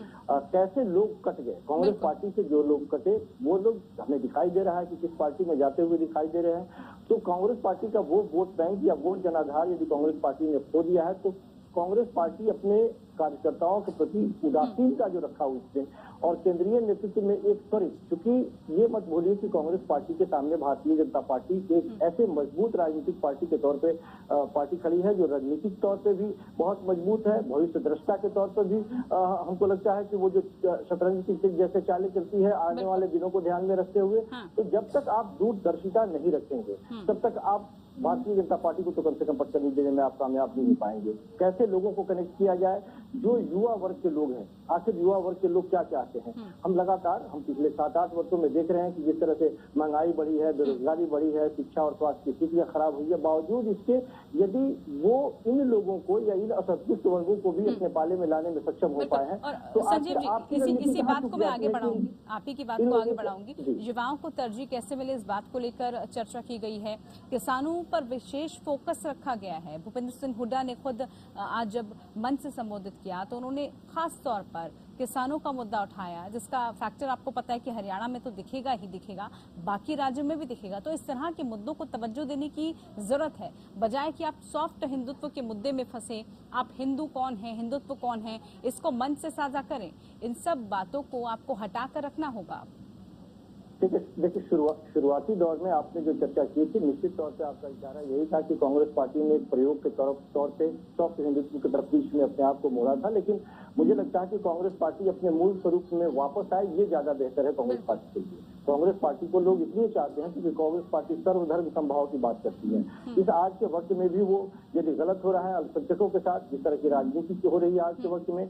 कैसे लोग कट गए। कांग्रेस पार्टी से जो लोग कटे वो लोग हमें दिखाई दे रहा है कि किस पार्टी में जाते हुए दिखाई दे रहे हैं। तो कांग्रेस पार्टी का वो वोट बैंक या वोट जनाधार यदि कांग्रेस पार्टी ने खो दिया है, तो कांग्रेस पार्टी अपने कार्यकर्ताओं के प्रति उदासीनता जो रखा उसने और केंद्रीय नेतृत्व में एक त्वरित, क्योंकि ये मत भूलिए कि कांग्रेस पार्टी के सामने भारतीय जनता पार्टी एक ऐसे मजबूत राजनीतिक पार्टी के तौर पे पार्टी खड़ी है जो रणनीतिक तौर पे भी बहुत मजबूत है, भविष्य दृष्टा के तौर पर भी हमको लगता है कि वो जो शतरंज की जैसे चालें चलती है आने वाले दिनों को ध्यान में रखते हुए, तो जब तक आप दूरदर्शिता नहीं रखेंगे तब तक आप भारतीय जनता पार्टी को तो कम से कम पटकनी देने में आप कामयाब नहीं हो पाएंगे। कैसे लोगों को कनेक्ट किया जाए? जो युवा वर्ग के लोग हैं, आखिर युवा वर्ग के लोग क्या चाहते हैं? हम पिछले 7-8 वर्षों में देख रहे हैं कि जिस तरह से महंगाई बढ़ी है, बेरोजगारी बढ़ी है, शिक्षा और स्वास्थ्य की स्थितियां खराब हुई है, बावजूद इसके यदि वो इन लोगों को या इन असंतुष्ट वर्गों को भी अपने पाले में लाने में सक्षम हो पाए हैं। तो संजीव जी, इसी बात को मैं आगे बढ़ाऊंगी, आप ही की बात को आगे बढ़ाऊंगी। युवाओं को तरजीह कैसे मिले, इस बात को लेकर चर्चा की गई है। किसानों पर विशेष फोकस रखा गया है। भूपेंद्र सिंह हुड्डा ने खुद आज जब मंच से संबोधित किया तो उन्होंने खास तौर पर किसानों का मुद्दा उठाया, जिसका फैक्टर आपको पता है कि हरियाणा में तो दिखेगा ही दिखेगा, बाकी राज्यों में भी दिखेगा। तो इस तरह के मुद्दों को तवज्जो देने की जरूरत है, बजाय कि आप सॉफ्ट हिंदुत्व के मुद्दे में फंसे। आप हिंदू कौन है, हिंदुत्व कौन है, इसको मन से साझा करें। इन सब बातों को आपको हटा कर रखना होगा। देखिए शुरुआती दौर में आपने जो चर्चा की थी, निश्चित तौर से आपका इशारा यही था कि कांग्रेस पार्टी ने एक प्रयोग के तौर पे सॉफ्ट हिंदुत्व की तरफ बीच में अपने आप को मोड़ा था। लेकिन मुझे लगता है कि कांग्रेस पार्टी अपने मूल स्वरूप में वापस आए, ये ज्यादा बेहतर है कांग्रेस पार्टी के लिए। कांग्रेस पार्टी को लोग इसलिए चाहते हैं क्योंकि कांग्रेस पार्टी सर्वधर्म समभाव की बात करती है। इस आज के वक्त में भी वो यदि गलत हो रहा है अल्पसंख्यकों के साथ, जिस तरह की राजनीति हो रही है आज के वक्त में,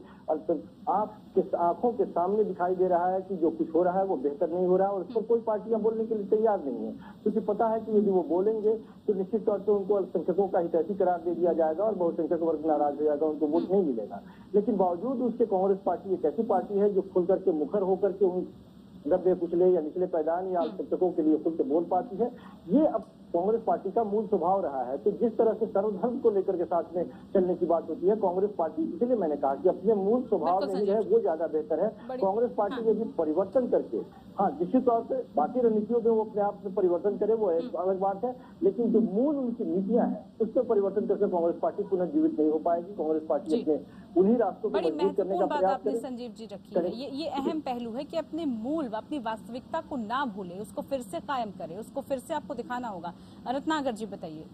आपके आंखों के सामने दिखाई दे रहा है कि जो कुछ हो रहा है वो बेहतर नहीं हो रहा है, और उस पर कोई पार्टियां बोलने के लिए तैयार नहीं है, क्योंकि पता है कि यदि वो बोलेंगे तो निश्चित तौर पर उनको अल्पसंख्यकों का हितैषी करार दे दिया जाएगा और बहुसंख्यक वर्ग नाराज हो जाएगा, उनको वोट नहीं मिलेगा। लेकिन बावजूद उसके कांग्रेस पार्टी एक ऐसी पार्टी है जो खुल करके मुखर होकर के उन दबे कुचले या निचले पैदान या अल्पसंख्यकों के लिए खुद से बोल पाती है। ये अब कांग्रेस पार्टी का मूल स्वभाव रहा है। तो जिस तरह से सर्वधर्म को लेकर के साथ में चलने की बात होती है, कांग्रेस पार्टी, इसलिए मैंने कहा कि अपने मूल स्वभाव में ही रहे, वो ज्यादा बेहतर है। कांग्रेस पार्टी यदि परिवर्तन करके, हाँ निश्चित तौर से बाकी रणनीतियों में वो अपने आप में परिवर्तन करे, वो एक अलग बात है, लेकिन जो मूल उनकी नीतियां हैं उस पर परिवर्तन करके कांग्रेस पार्टी पुनर्जीवित नहीं हो पाएगी। कांग्रेस पार्टी अपने उन्हीं रास्तों को मजबूत करने का प्रयास करे। संजीव जी रखी है, ये अहम पहलू है कि अपने मूल, अपनी वास्तविकता को ना भूले, उसको फिर से कायम करे, उसको फिर से आपको दिखाना होगा। रत्नाकर जी बताइए,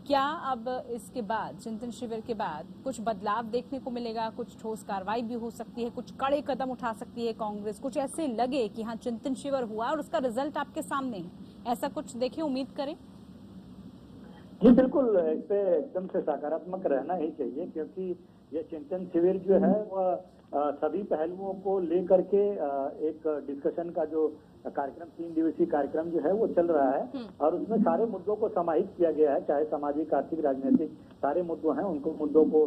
क्या अब इसके बाद, चिंतन शिविर के बाद कुछ बदलाव देखने को मिलेगा? कुछ ठोस कार्रवाई भी हो सकती है, कुछ कड़े कदम उठा सकती है कांग्रेस, कुछ ऐसे लगे कि हाँ चिंतन शिविर हुआ और उसका रिजल्ट आपके सामने है, ऐसा कुछ देखें, उम्मीद करें? जी बिल्कुल, इस पे एकदम से सकारात्मक रहना ही चाहिए, क्योंकि ये चिंतन शिविर जो है वह सभी पहलुओं को लेकर के एक डिस्कशन का जो कार्यक्रम, 3 दिवसीय कार्यक्रम जो है वो चल रहा है, और उसमें सारे मुद्दों को समाहित किया गया है, चाहे सामाजिक, आर्थिक, राजनीतिक सारे मुद्दों हैं, उनको मुद्दों को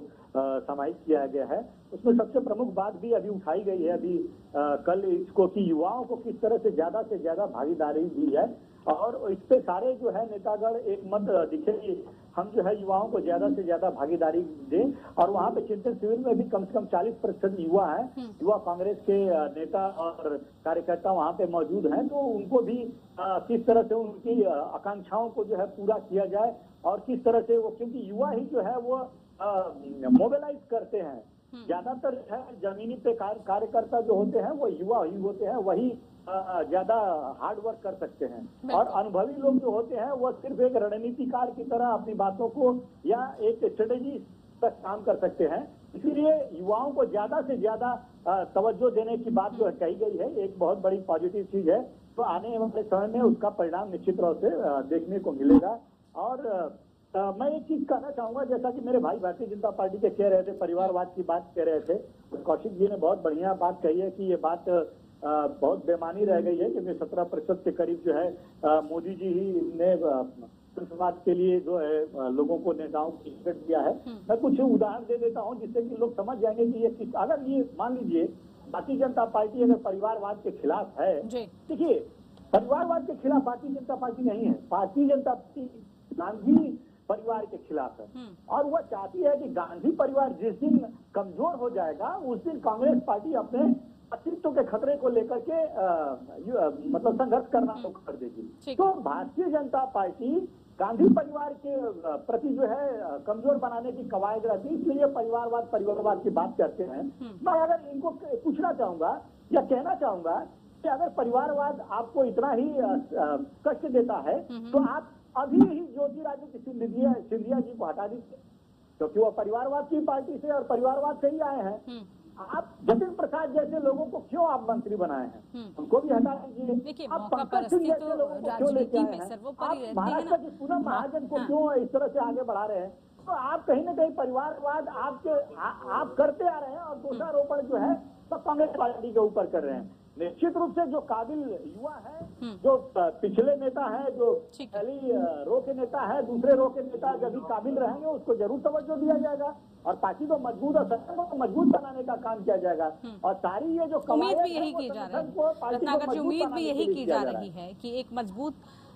समाहित किया गया है। उसमें सबसे प्रमुख बात भी अभी उठाई गई है अभी कल इसको, कि युवाओं को किस तरह से ज्यादा भागीदारी दी है, और इस पे सारे जो है नेतागण एक मत दिखे कि हम जो है युवाओं को ज्यादा से ज्यादा भागीदारी दें। और वहाँ पे चिंतन शिविर में भी कम से कम 40% युवा हैं, युवा कांग्रेस के नेता और कार्यकर्ता वहाँ पे मौजूद हैं, तो उनको भी किस तरह से उनकी आकांक्षाओं को जो है पूरा किया जाए, और किस तरह से वो, क्योंकि युवा ही जो है वो मोबिलाइज करते हैं। ज्यादातर है जमीनी पे कार्यकर्ता जो होते हैं वो युवा ही होते हैं, वही ज्यादा हार्ड वर्क कर सकते हैं, और अनुभवी लोग जो होते हैं वो सिर्फ एक रणनीतिकार की तरह अपनी बातों को या एक स्ट्रेटेजी तक काम कर सकते हैं। इसीलिए युवाओं को ज्यादा से ज्यादा तवज्जो देने की बात जो कही गई है, एक बहुत बड़ी पॉजिटिव चीज है। तो आने वाले समय में उसका परिणाम निश्चित रूप से देखने को मिलेगा। और मैं एक चीज कहना चाहूंगा, जैसा कि मेरे भाई भारतीय जनता पार्टी के कह रहे थे, परिवारवाद की बात कह रहे थे, कौशिक जी ने बहुत बढ़िया बात कही है कि ये बात बहुत बेमानी रह गई है, क्योंकि 17% के करीब जो है मोदी जी ही ने समाज के लिए जो है लोगों को, नेताओं को टिकट दिया है। मैं कुछ उदाहरण दे देता हूँ जिससे कि लोग समझ जाएंगे कि ये, अगर ये मान लीजिए भारतीय जनता पार्टी अगर परिवारवाद के खिलाफ है, देखिए परिवारवाद के खिलाफ भारतीय जनता पार्टी नहीं है, भारतीय जनता पार्टी गांधी परिवार के खिलाफ है, और वह चाहती है कि गांधी परिवार जिस दिन कमजोर हो जाएगा उस दिन कांग्रेस पार्टी अपने अस्तित्व के खतरे को लेकर के मतलब संघर्ष करना शुरू कर देगी। तो भारतीय जनता पार्टी गांधी परिवार के प्रति जो है कमजोर बनाने की कवायद रहती है, इसलिए परिवारवाद की बात करते हैं। मैं अगर इनको पूछना चाहूंगा या कहना चाहूंगा कि अगर परिवारवाद आपको इतना ही कष्ट देता है तो आप अभी ही ज्योतिरादित्य सिंधिया जी को हटा दीजिए, क्योंकि वो परिवारवाद की पार्टी से और परिवारवाद से ही आए हैं। आप जतिन प्रसाद जैसे लोगों को क्यों आप मंत्री बनाए हैं, उनको भी हटा दीजिए। आप पंकज सिंह जैसे लोगों को क्यों लेके आए हैं, आप महाराष्ट्र की पूनम महाजन को क्यों इस तरह से आगे बढ़ा रहे हैं। तो आप कहीं न कहीं परिवारवाद आप करते आ रहे हैं, और दोषारोपण जो है सब कांग्रेस पार्टी के ऊपर कर रहे हैं। निश्चित रूप से जो काबिल युवा है, जो पिछले नेता है, जो पहली रो के नेता है, दूसरे रो के नेता जब भी काबिल रहेंगे उसको जरूर तवज्जो दिया जाएगा, और पार्टी को मजबूत और संगठन को मजबूत बनाने का काम किया जाएगा। और सारी ये जो उम्मीद भी यही की जा रही है, रत्नाकर जी, उम्मीद भी यही की जा रही है कि एक मजबूत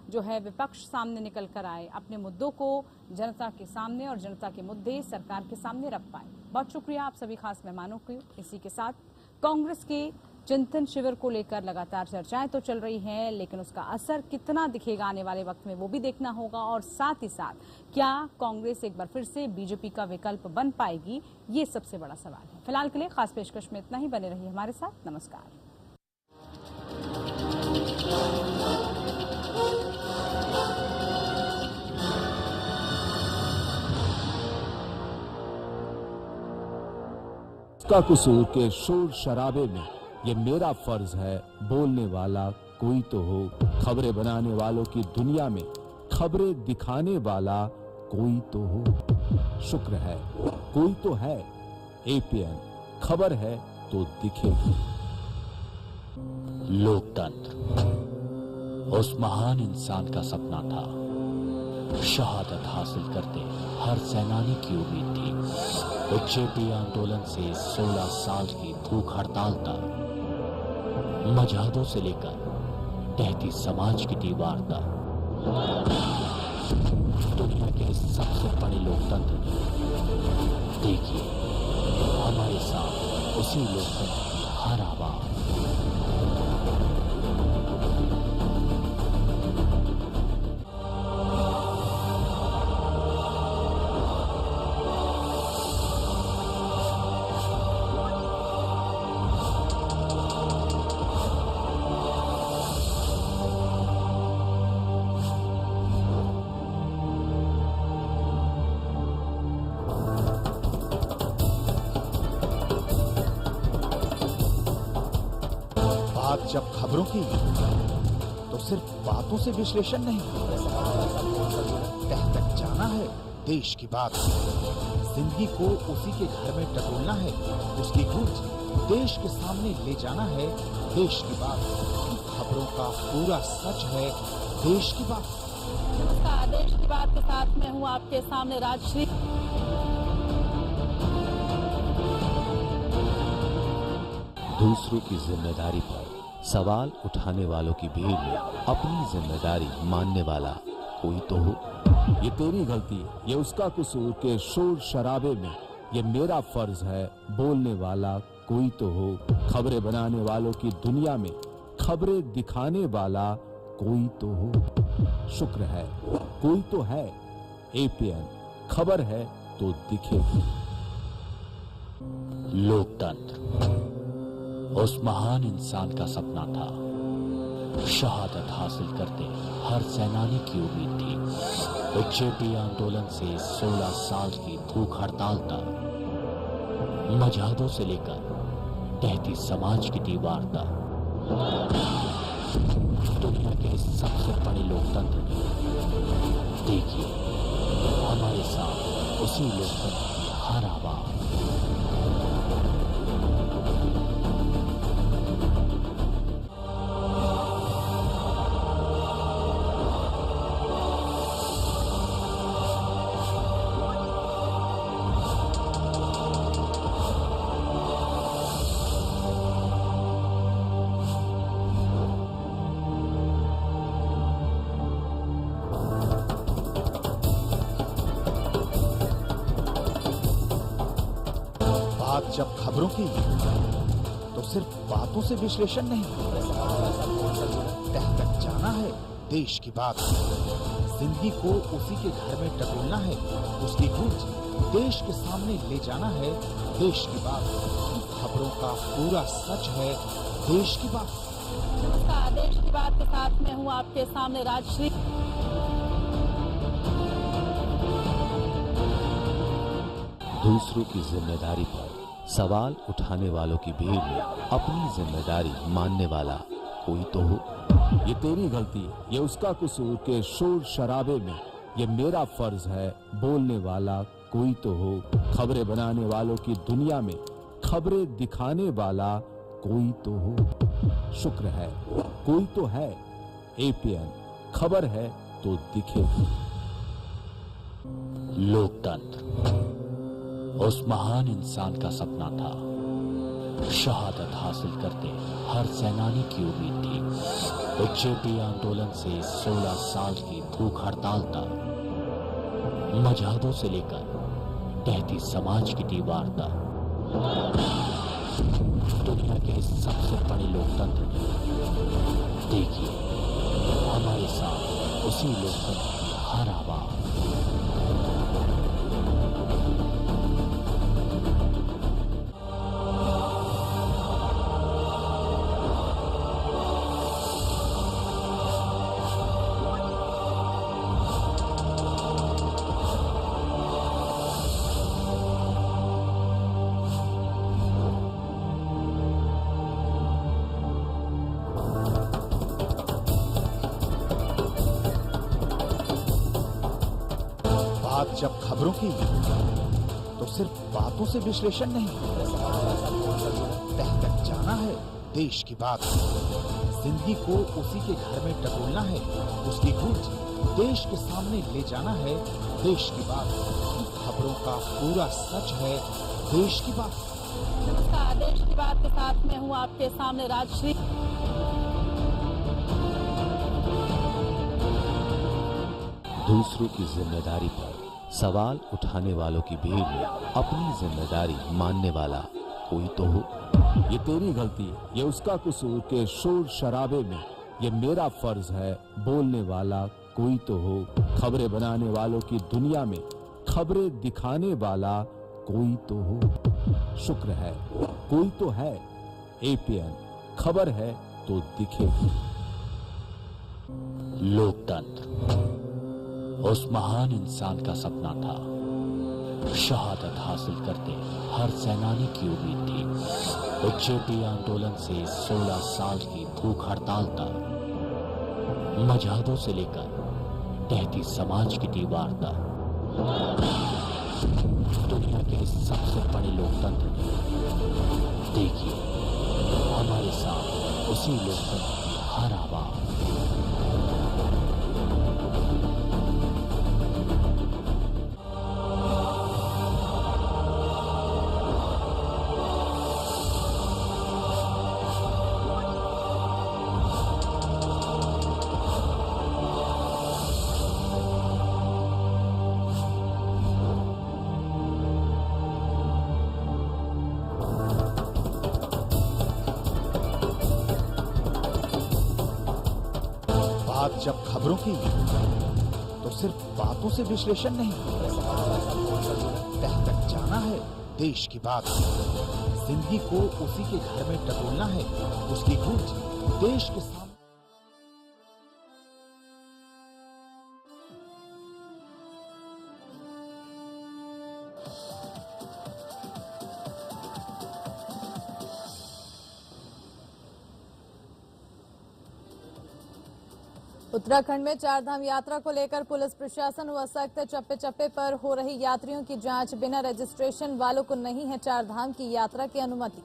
जो है विपक्ष सामने निकल कर आए, अपने मुद्दों को जनता के सामने और जनता के मुद्दे सरकार के सामने रख पाए। बहुत शुक्रिया आप सभी खास मेहमानों को। इसी के साथ कांग्रेस के चिंतन शिविर को लेकर लगातार चर्चाएं तो चल रही हैं, लेकिन उसका असर कितना दिखेगा आने वाले वक्त में वो भी देखना होगा। और साथ ही साथ क्या कांग्रेस एक बार फिर से बीजेपी का विकल्प बन पाएगी, ये सबसे बड़ा सवाल है। फिलहाल के लिए खास पेशकश में इतना ही। बने रहिए हमारे साथ। नमस्कार। उसका कसूर के शोर शराबे में ये मेरा फर्ज है बोलने वाला कोई तो हो। खबरें बनाने वालों की दुनिया में खबरें दिखाने वाला कोई तो हो। शुक्र है कोई तो है। एपीएन खबर है तो दिखेगी। लोकतंत्र उस महान इंसान का सपना था। शहादत हासिल करते हर सेनानी की उम्मीद थी। जेपी आंदोलन से 16 साल की भूख हड़ताल तक, मजहबों से लेकर तहती समाज की दीवार तक, दुनिया के इस सबसे बड़े लोकतंत्र में देखिए हमारे साथ उसी लोकतंत्र की हर आवाज। जब खबरों की तो सिर्फ बातों से विश्लेषण नहीं, तह तक जाना है देश की बात। जिंदगी को उसी के घर में टटोलना है, उसकी गूंज देश के सामने ले जाना है देश की बात। खबरों का पूरा सच है देश की बात। नमस्कार, देश की बात के साथ मैं हूँ आपके सामने राजश्री। दूसरों की जिम्मेदारी पर सवाल उठाने वालों की भीड़ में अपनी जिम्मेदारी मानने वाला कोई तो हो। ये तेरी गलती, ये उसका कसूर के शोर शराबे में ये मेरा फर्ज है बोलने वाला कोई तो हो। खबरें बनाने वालों की दुनिया में खबरें दिखाने वाला कोई तो हो। शुक्र है कोई तो है। एपीएन खबर है तो दिखेगी। लोकतंत्र उस महान इंसान का सपना था। शहादत हासिल करते हर सेनानी की उम्मीद थी। जेपी आंदोलन से 16 साल की भूख हड़ताल तक, मजहबों से लेकर तहती समाज की दीवार तक, दुनिया के इस सबसे बड़े लोकतंत्र में देखिए हमारे साथ उसी लोकतंत्र की हर आवाज। जब खबरों की तो सिर्फ बातों से विश्लेषण नहीं, तह तक जाना है देश की बात। जिंदगी को उसी के घर में टटोलना है, उसकी गूंज देश के सामने ले जाना है देश की बात। खबरों का पूरा सच है देश की बात। नमस्कार, देश की बात के साथ मैं हूँ आपके सामने राजश्री। दूसरों की जिम्मेदारी पर सवाल उठाने वालों की भीड़ में अपनी जिम्मेदारी मानने वाला कोई तो हो। ये तेरी गलती, ये उसका कसूर के शोर शराबे में ये मेरा फर्ज है बोलने वाला कोई तो हो। खबरें बनाने वालों की दुनिया में खबरें दिखाने वाला कोई तो हो। शुक्र है कोई तो है। एपीएन खबर है तो दिखेगी। लोकतंत्र उस महान इंसान का सपना था। शहादत हासिल करते हर सेनानी की उम्मीद थी। जेपी आंदोलन से 16 साल की भूख हड़ताल तक, मजहबों से लेकर तहती समाज की दीवार तक, दुनिया के सबसे बड़े लोकतंत्र में देखिए हमारे साथ उसी लोकतंत्र की हर आवाज। जब खबरों की तो सिर्फ बातों से विश्लेषण नहीं, तह तक जाना है देश की बात। जिंदगी को उसी के घर में टटोलना है, उसकी गूंज देश के सामने ले जाना है देश की बात। खबरों का पूरा सच है देश की बात। नमस्कार, देश की बात के साथ मैं हूँ आपके सामने राजश्री। दूसरों की जिम्मेदारी पर सवाल उठाने वालों की भीड़ में अपनी जिम्मेदारी मानने वाला कोई तो हो। ये तेरी गलती है, ये उसका कसूर के शोर शराबे में ये मेरा फर्ज है बोलने वाला कोई तो हो। खबरें बनाने वालों की दुनिया में खबरें दिखाने वाला कोई तो हो। शुक्र है कोई तो है। एपीएन खबर है तो दिखेगी। लोकतंत्र उस महान इंसान का सपना था। शहादत हासिल करते हर सेनानी की उम्मीद थी। जेपी आंदोलन से 16 साल की भूख हड़ताल तक, मजहबों से लेकर टहती समाज की दीवार तक, दुनिया के सबसे बड़े लोकतंत्र में देखिए हमारे साथ उसी लोकतंत्र की हर आवाज। जब खबरों की तो सिर्फ बातों से विश्लेषण नहीं, तह तक जाना है देश की बात। जिंदगी को उसी के घर में टटोलना है, उसकी गूंज देश के सामने। उत्तराखंड में चारधाम यात्रा को लेकर पुलिस प्रशासन व सख्त। चप्पे चप्पे पर हो रही यात्रियों की जांच। बिना रजिस्ट्रेशन वालों को नहीं है चारधाम की यात्रा की अनुमति।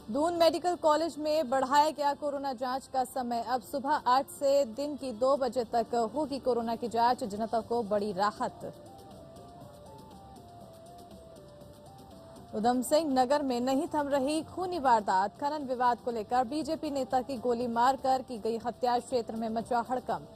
दून मेडिकल कॉलेज में बढ़ाया गया कोरोना जांच का समय। अब सुबह 8 से दिन की 2 बजे तक होगी कोरोना की जांच। जनता को बड़ी राहत। उधम सिंह नगर में नहीं थम रही खूनी वारदात। खनन विवाद को लेकर बीजेपी नेता की गोली मारकर की गई हत्या। क्षेत्र में मचा हड़कंप।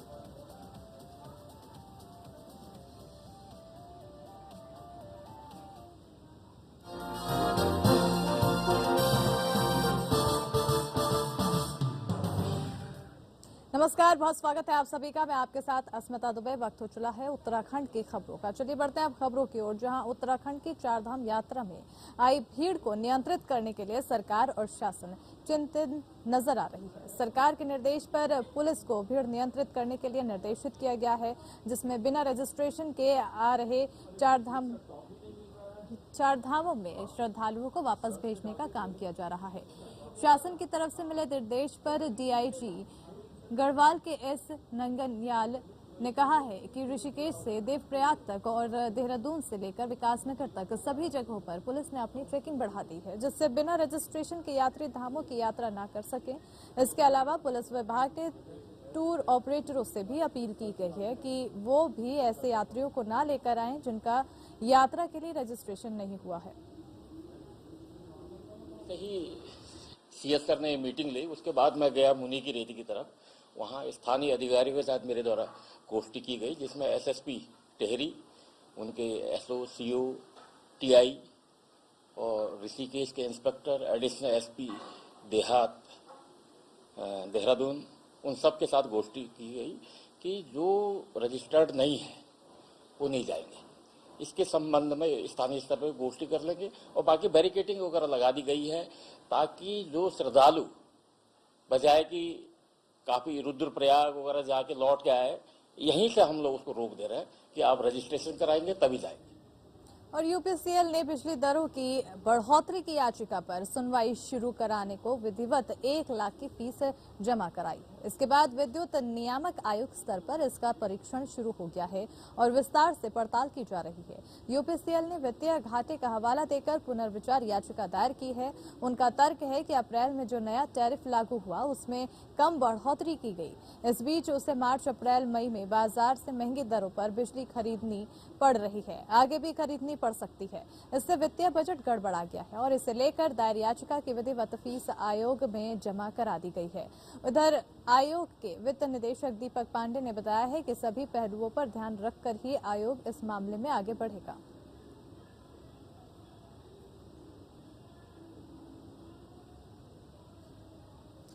नमस्कार, बहुत स्वागत है आप सभी का। मैं आपके साथ अस्मिता दुबे। वक्त हो चला है उत्तराखंड की खबरों का। चलिए बढ़ते हैं अब खबरों की ओर, जहां उत्तराखंड की चारधाम यात्रा में आई भीड़ को नियंत्रित करने के लिए सरकार और शासन चिंतित नजर आ रही है। सरकार के निर्देश पर पुलिस को भीड़ नियंत्रित करने के लिए निर्देशित किया गया है, जिसमें बिना रजिस्ट्रेशन के आ रहे चारधामों में श्रद्धालुओं को वापस भेजने का काम किया जा रहा है। शासन की तरफ से मिले निर्देश पर डीआईजी गढ़वाल के एस नंगनयाल ने कहा है कि ऋषिकेश से देवप्रयाग तक और देहरादून से लेकर विकासनगर तक सभी जगहों पर पुलिस ने अपनी चेकिंग बढ़ा दी है, जिससे बिना रजिस्ट्रेशन के यात्री धामों की यात्रा न कर सकें। इसके अलावा पुलिस विभाग ने टूर ऑपरेटरों से भी अपील की गई है कि वो भी ऐसे यात्रियों को न लेकर आएं जिनका यात्रा के लिए रजिस्ट्रेशन नहीं हुआ है। सीएस सर ने मीटिंग ली, उसके बाद मैं गया मुनि की रेती की तरफ। वहाँ स्थानीय अधिकारियों के साथ मेरे द्वारा गोष्ठी की गई, जिसमें एसएसपी टेहरी, उनके एसओ, सीओ, टीआई और ऋषिकेश के इंस्पेक्टर, एडिशनल एसपी देहात देहरादून, उन सब के साथ गोष्ठी की गई कि जो रजिस्टर्ड नहीं है वो नहीं जाएंगे। इसके संबंध में स्थानीय स्तर पर गोष्ठी कर लेंगे और बाकी बैरिकेटिंग वगैरह लगा दी गई है ताकि जो श्रद्धालु बजाय कि काफी रुद्रप्रयाग वगैरह जाके लौट के आए, यहीं से हम लोग उसको रोक दे रहे हैं कि आप रजिस्ट्रेशन कराएंगे तभी जाएंगे। और यूपीसीएल ने बिजली दरों की बढ़ोतरी की याचिका पर सुनवाई शुरू कराने को विधिवत 1 लाख की फीस जमा कराई। इसके बाद विद्युत नियामक आयोग स्तर पर इसका परीक्षण शुरू हो गया है और विस्तार से पड़ताल की जा रही है। यूपीसीएल ने वित्तीय घाटे का हवाला देकर पुनर्विचार याचिका दायर की है। उनका तर्क है कि अप्रैल में जो नया टैरिफ लागू हुआ उसमें कम बढ़ोतरी की गई। इस बीच उसे मार्च, अप्रैल, मई में बाजार से महंगी दरों पर बिजली खरीदनी पड़ रही है, आगे भी खरीदनी पड़ सकती है। इससे वित्तीय बजट गड़बड़ा गया है और इसे लेकर दायर याचिका की विधिवत फीस आयोग में जमा करा दी गई है। उधर आयोग के वित्त निदेशक दीपक पांडे ने बताया है कि सभी पहलुओं पर ध्यान रखकर ही आयोग इस मामले में आगे बढ़ेगा।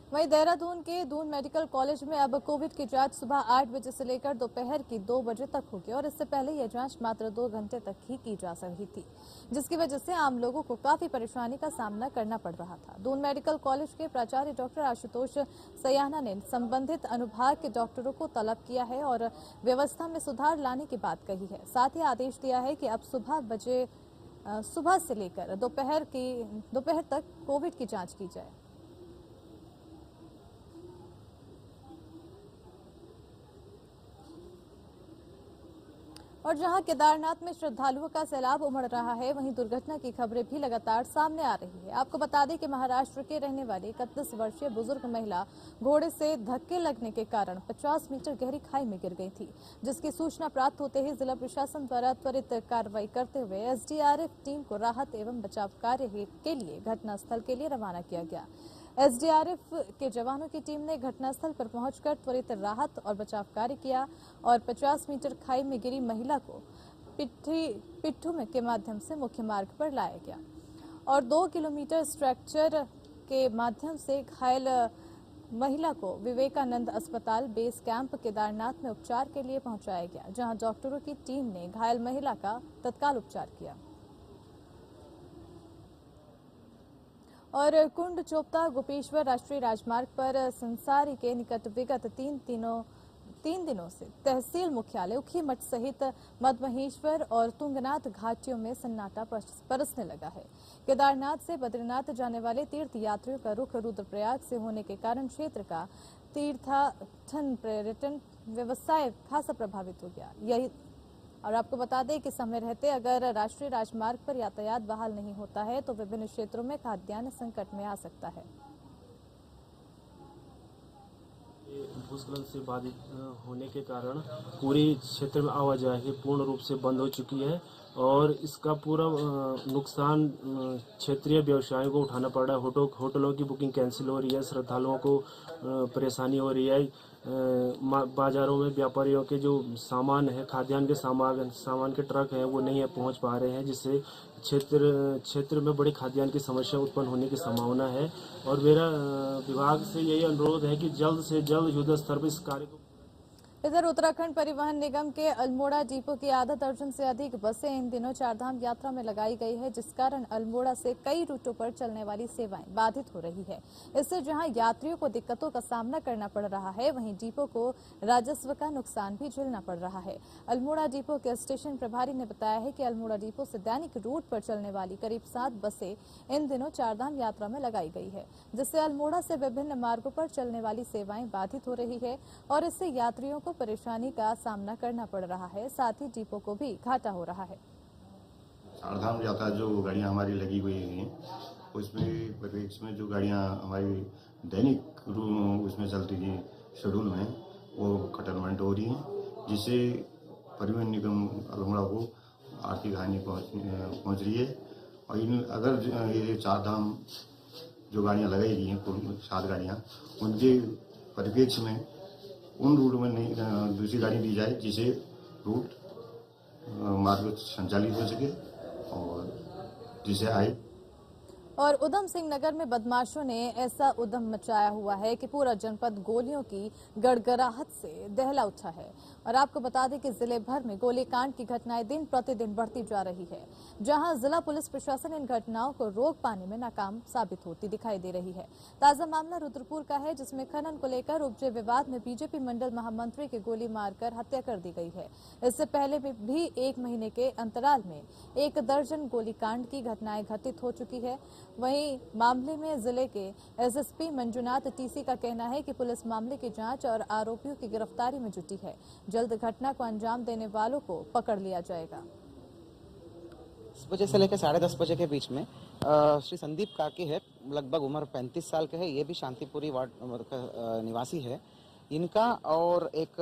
वहीं देहरादून के दून मेडिकल कॉलेज में अब कोविड की जांच सुबह 8 बजे से लेकर दोपहर की 2 बजे तक होगी और इससे पहले यह जांच मात्र 2 घंटे तक ही की जा रही थी, जिसकी वजह से आम लोगों को काफी परेशानी का सामना करना पड़ रहा था। दून मेडिकल कॉलेज के प्राचार्य डॉक्टर आशुतोष सयाना ने संबंधित अनुभाग के डॉक्टरों को तलब किया है और व्यवस्था में सुधार लाने की बात कही है। साथ ही आदेश दिया है कि अब सुबह से लेकर दोपहर तक कोविड की जाँच की जाए। और जहां केदारनाथ में श्रद्धालुओं का सैलाब उमड़ रहा है, वहीं दुर्घटना की खबरें भी लगातार सामने आ रही है। आपको बता दें कि महाराष्ट्र के रहने वाली 31 वर्षीय बुजुर्ग महिला घोड़े से धक्के लगने के कारण 50 मीटर गहरी खाई में गिर गई थी, जिसकी सूचना प्राप्त होते ही जिला प्रशासन द्वारा त्वरित कार्रवाई करते हुए एसडीआरएफ टीम को राहत एवं बचाव कार्य के लिए घटनास्थल के लिए रवाना किया गया। एसडीआरएफ के जवानों की टीम ने घटनास्थल पर पहुंचकर त्वरित राहत और बचाव कार्य किया और 50 मीटर खाई में गिरी महिला को पिट्ठू के माध्यम से मुख्य मार्ग पर लाया गया और 2 किलोमीटर स्ट्रक्चर के माध्यम से घायल महिला को विवेकानंद अस्पताल बेस कैंप केदारनाथ में उपचार के लिए पहुंचाया गया, जहां डॉक्टरों की टीम ने घायल महिला का तत्काल उपचार किया। और कुंड चोपता गोपेश्वर राष्ट्रीय राजमार्ग पर संसारी के निकट विगत तीन दिनों से तहसील मुख्यालय उखीमठ सहित मधमहेश्वर और तुंगनाथ घाटियों में सन्नाटा बरसने लगा है। केदारनाथ से बद्रीनाथ जाने वाले तीर्थ यात्रियों का रुख रुद्रप्रयाग से होने के कारण क्षेत्र का तीर्थाटन पर्यटन व्यवसाय खासा प्रभावित हो गया। और आपको बता दें कि समय रहते अगर राष्ट्रीय राजमार्ग पर यातायात बहाल नहीं होता है तो विभिन्न क्षेत्रों में खाद्यान्न संकट में आ सकता है। भूस्खलन से बाधित होने के कारण पूरे क्षेत्र में आवाजाही पूर्ण रूप से बंद हो चुकी है और इसका पूरा नुकसान क्षेत्रीय व्यवसायों को उठाना पड़ रहा है। होटलों की बुकिंग कैंसिल हो रही है, श्रद्धालुओं को परेशानी हो रही है। बाजारों में व्यापारियों के जो सामान है, खाद्यान्न के सामान के ट्रक हैं वो नहीं पहुंच पा रहे हैं, जिससे क्षेत्र में बड़ी खाद्यान्न की समस्या उत्पन्न होने की संभावना है। और मेरा विभाग से यही अनुरोध है कि जल्द से जल्द युद्ध स्तर पर इस कार्य को। इधर उत्तराखंड परिवहन निगम के अल्मोड़ा डिपो की आधा दर्जन से अधिक बसें इन दिनों चारधाम यात्रा में लगाई गई है, जिस कारण अल्मोड़ा से कई रूटों पर चलने वाली सेवाएं बाधित हो रही है। इससे जहां यात्रियों को दिक्कतों का सामना करना पड़ रहा है, वहीं डिपो को राजस्व का नुकसान भी झेलना पड़ रहा है। अल्मोड़ा डिपो के स्टेशन प्रभारी ने बताया है कि अल्मोड़ा डिपो से दैनिक रूट पर चलने वाली करीब 7 बसें इन दिनों चारधाम यात्रा में लगाई गई है, जिससे अल्मोड़ा से विभिन्न मार्गों पर चलने वाली सेवाएं बाधित हो रही है और इससे यात्रियों को परेशानी का सामना करना पड़ रहा है, साथ ही डिपो को भी घाटा हो रहा है। चारधाम यात्रा जो गाड़ियां हमारी लगी हुई हैं उसमें जो गाड़ियां हमारी दैनिक उसमें चलती थी शेड्यूल में, वो कटलमेंट हो रही हैं, जिससे परिवहन निगम अल्मोड़ा को आर्थिक हानि पहुंच रही है। और अगर ये चारधाम जो गाड़ियां लगाई गई हैं, 7 गाड़ियां, उनके परिप्रेक्ष्य में उन रूट में नहीं दूसरी गाड़ी दी जाए, जिससे रूट मार्ग संचालित हो सके और जिसे आई। और उधम सिंह नगर में बदमाशों ने ऐसा उद्यम मचाया हुआ है कि पूरा जनपद गोलियों की गड़गड़ाहट से दहला उठा है। और आपको बता दें कि जिले भर में गोलीकांड की घटनाएं दिन प्रतिदिन बढ़ती जा रही है, जहां जिला पुलिस प्रशासन इन घटनाओं को रोक पाने में नाकाम साबित होती दिखाई दे रही है। ताजा मामला रुद्रपुर का है, जिसमें खनन को लेकर उपजे विवाद में बीजेपी मंडल महामंत्री की गोली मारकर हत्या कर दी गई है। इससे पहले भी 1 महीने के अंतराल में 1 दर्जन गोलीकांड की घटनाएं घटित हो चुकी है। वहीं मामले में जिले के एसएसपी मंजुनाथ टीसी का कहना है कि पुलिस मामले की जांच और आरोपियों की गिरफ्तारी में जुटी है। जल्द घटना को अंजाम देने वालों को पकड़ लिया जाएगा। 10 बजे से लेकर 10:30 बजे के बीच में श्री संदीप काकी है, लगभग उम्र 35 साल के है। ये भी शांतिपुरी वार्ड का निवासी है। इनका और एक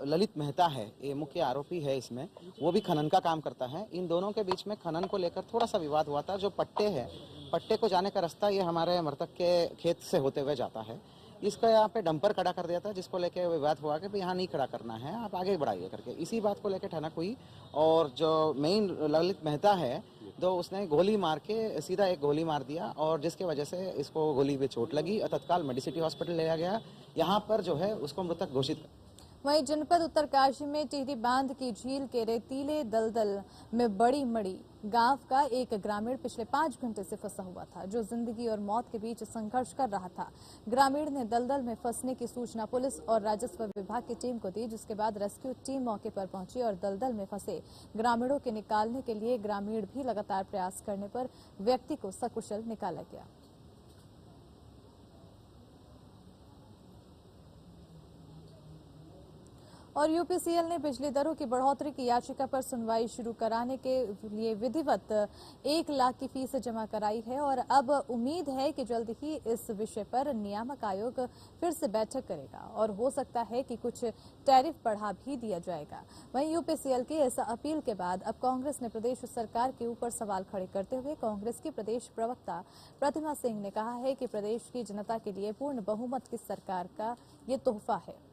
ललित मेहता है, ये मुख्य आरोपी है इसमें, वो भी खनन का काम करता है। इन दोनों के बीच में खनन को लेकर थोड़ा सा विवाद हुआ था। जो पट्टे है, पट्टे को जाने का रास्ता ये हमारे मृतक के खेत से होते हुए जाता है। इसका यहाँ पे डंपर खड़ा कर दिया था, जिसको लेके विवाद हुआ कि भाई यहाँ नहीं खड़ा करना है, आप आगे बढ़ाइए करके। इसी बात को लेकर ठनक हुई और जो मेन ललित मेहता है तो उसने गोली मार के सीधा एक गोली मार दिया और जिसके वजह से इसको गोली में चोट लगी और तत्काल मेडिसिटी हॉस्पिटल ले जाया गया। यहाँ पर जो है उसको मृतक घोषित। वहीं जनपद उत्तरकाशी में टिहरी बांध की झील के रेतीले दलदल में बड़ी मड़ी गांव का एक ग्रामीण पिछले 5 घंटे से फंसा हुआ था, जो जिंदगी और मौत के बीच संघर्ष कर रहा था। ग्रामीण ने दलदल में फंसने की सूचना पुलिस और राजस्व विभाग की टीम को दी, जिसके बाद रेस्क्यू टीम मौके पर पहुंची और दलदल में फंसे ग्रामीणों के निकालने के लिए ग्रामीण भी लगातार प्रयास करने पर व्यक्ति को सकुशल निकाला गया। और यूपीसीएल ने बिजली दरों की बढ़ोतरी की याचिका पर सुनवाई शुरू कराने के लिए विधिवत 1 लाख की फीस जमा कराई है और अब उम्मीद है कि जल्द ही इस विषय पर नियामक आयोग फिर से बैठक करेगा और हो सकता है कि कुछ टैरिफ बढ़ा भी दिया जाएगा। वहीं यूपीसीएल की इस अपील के बाद अब कांग्रेस ने प्रदेश सरकार के ऊपर सवाल खड़े करते हुए कांग्रेस की प्रदेश प्रवक्ता प्रतिमा सिंह ने कहा है कि प्रदेश की जनता के लिए पूर्ण बहुमत की सरकार का ये तोहफा है।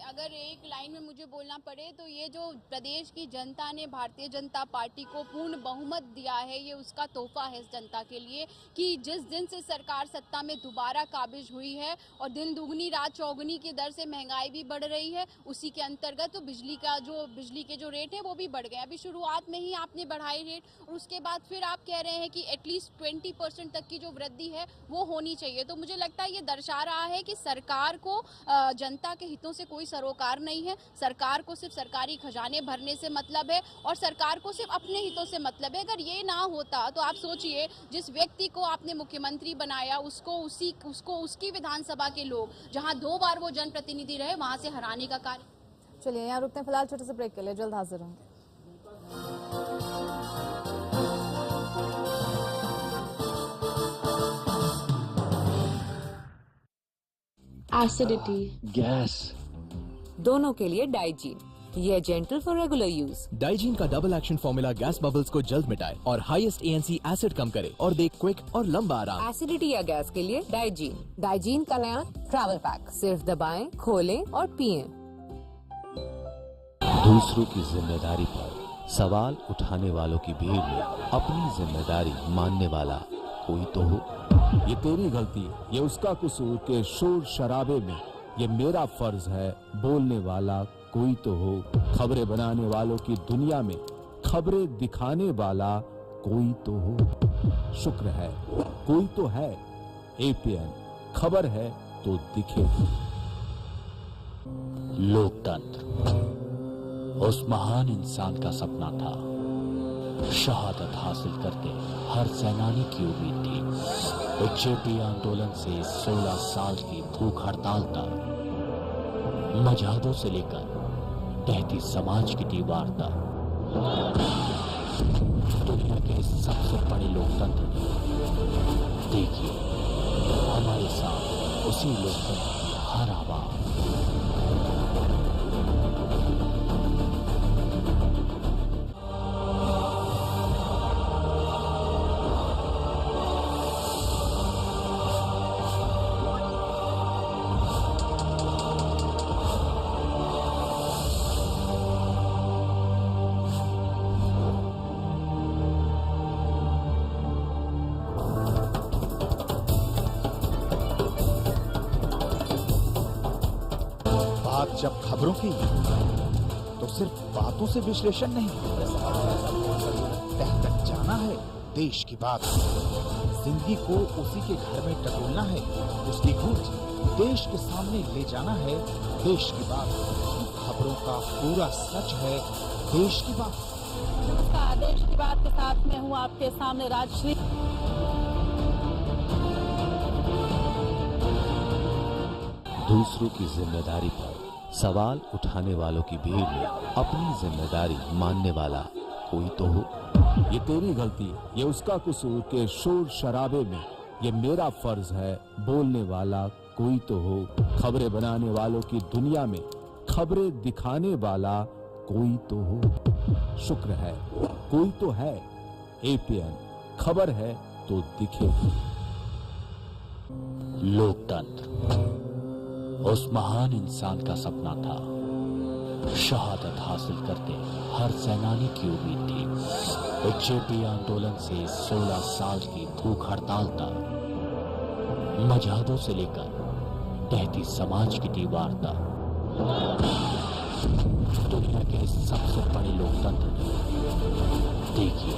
अगर एक लाइन में मुझे बोलना पड़े तो ये जो प्रदेश की जनता ने भारतीय जनता पार्टी को पूर्ण बहुमत दिया है, ये उसका तोहफा है इस जनता के लिए कि जिस दिन से सरकार सत्ता में दोबारा काबिज हुई है और दिन दुगनी रात चौगुनी की दर से महंगाई भी बढ़ रही है, उसी के अंतर्गत तो बिजली के जो रेट है वो भी बढ़ गए। अभी शुरुआत में ही आपने बढ़ाई रेट और उसके बाद फिर आप कह रहे हैं कि एटलीस्ट 20% तक की जो वृद्धि है वो होनी चाहिए। तो मुझे लगता है ये दर्शा रहा है कि सरकार को जनता के हितों से कोई सरोकार नहीं है। सरकार को सिर्फ सरकारी खजाने भरने से मतलब है और सरकार को सिर्फ अपने हितों से मतलब है। अगर ये ना होता तो आप सोचिए, जिस व्यक्ति को आपने मुख्यमंत्री बनाया उसको उसकी विधानसभा के लोग जहां 2 बार वो जनप्रतिनिधि रहे वहां से हराने का कार्य। चलिए यहाँ रुकते हैं फिलहाल छोटे से ब्रेक के लिए, जल्द हाजिर होंगे। एसिडिटी, गैस, दोनों के लिए डाइजीन। ये gentle for regular use. Digene का double action formula gas bubbles को जल्द मिटाए और हाईएस्ट ANC एसिड कम करे और दे क्विक और लंबा आराम। एसिडिटी या गैस के लिए डाइजीन। डाइजीन का नया ट्रैवल पैक, सिर्फ दबाएं, खोलें और पिएं। दूसरों की जिम्मेदारी पर सवाल उठाने वालों की भीड़ में अपनी जिम्मेदारी मानने वाला कोई तो हो। ये तेरी गलती, ये उसका कसूर के शोर शराबे में ये मेरा फर्ज है बोलने वाला कोई तो हो। खबरें बनाने वालों की दुनिया में खबरें दिखाने वाला कोई तो हो। शुक्र है कोई तो है। APN खबर है तो दिखेगी। लोकतंत्र उस महान इंसान का सपना था। शहादत हासिल करके हर सेनानी की उम्मीद थी। जेपी आंदोलन से 16 साल की भूख हड़ताल तक, मजहबों से लेकर टहती समाज की दीवार तक, दुनिया के सबसे बड़े लोकतंत्र में देखिए हमारे साथ उसी लोकतंत्र की हर आवाज। बात जब खबरों की तो सिर्फ बातों से विश्लेषण नहीं, तह तक जाना है देश की बात। जिंदगी को उसी के घर में टटोलना है, उसकी गूंज देश के सामने ले जाना है देश की बात। खबरों का पूरा सच है देश की बात। नमस्कार, देश की बात के साथ में हूँ आपके सामने राजश्री। दूसरों की जिम्मेदारी पर सवाल उठाने वालों की भीड़ में अपनी जिम्मेदारी मानने वाला कोई तो हो। ये तेरी गलती, ये उसका कसूर के शोर शराबे में ये मेरा फर्ज है बोलने वाला कोई तो हो। खबरें बनाने वालों की दुनिया में खबरें दिखाने वाला कोई तो हो। शुक्र है कोई तो है। एपीएन खबर है तो दिखेगी। लोकतंत्र उस महान इंसान का सपना था। शहादत हासिल करते हर सेनानी की उम्मीद थी। जेपी आंदोलन से 16 साल की भूख हड़ताल तक, मजहबों से लेकर तहती समाज की दीवार तक, दुनिया के सबसे बड़े लोकतंत्र ने देखिए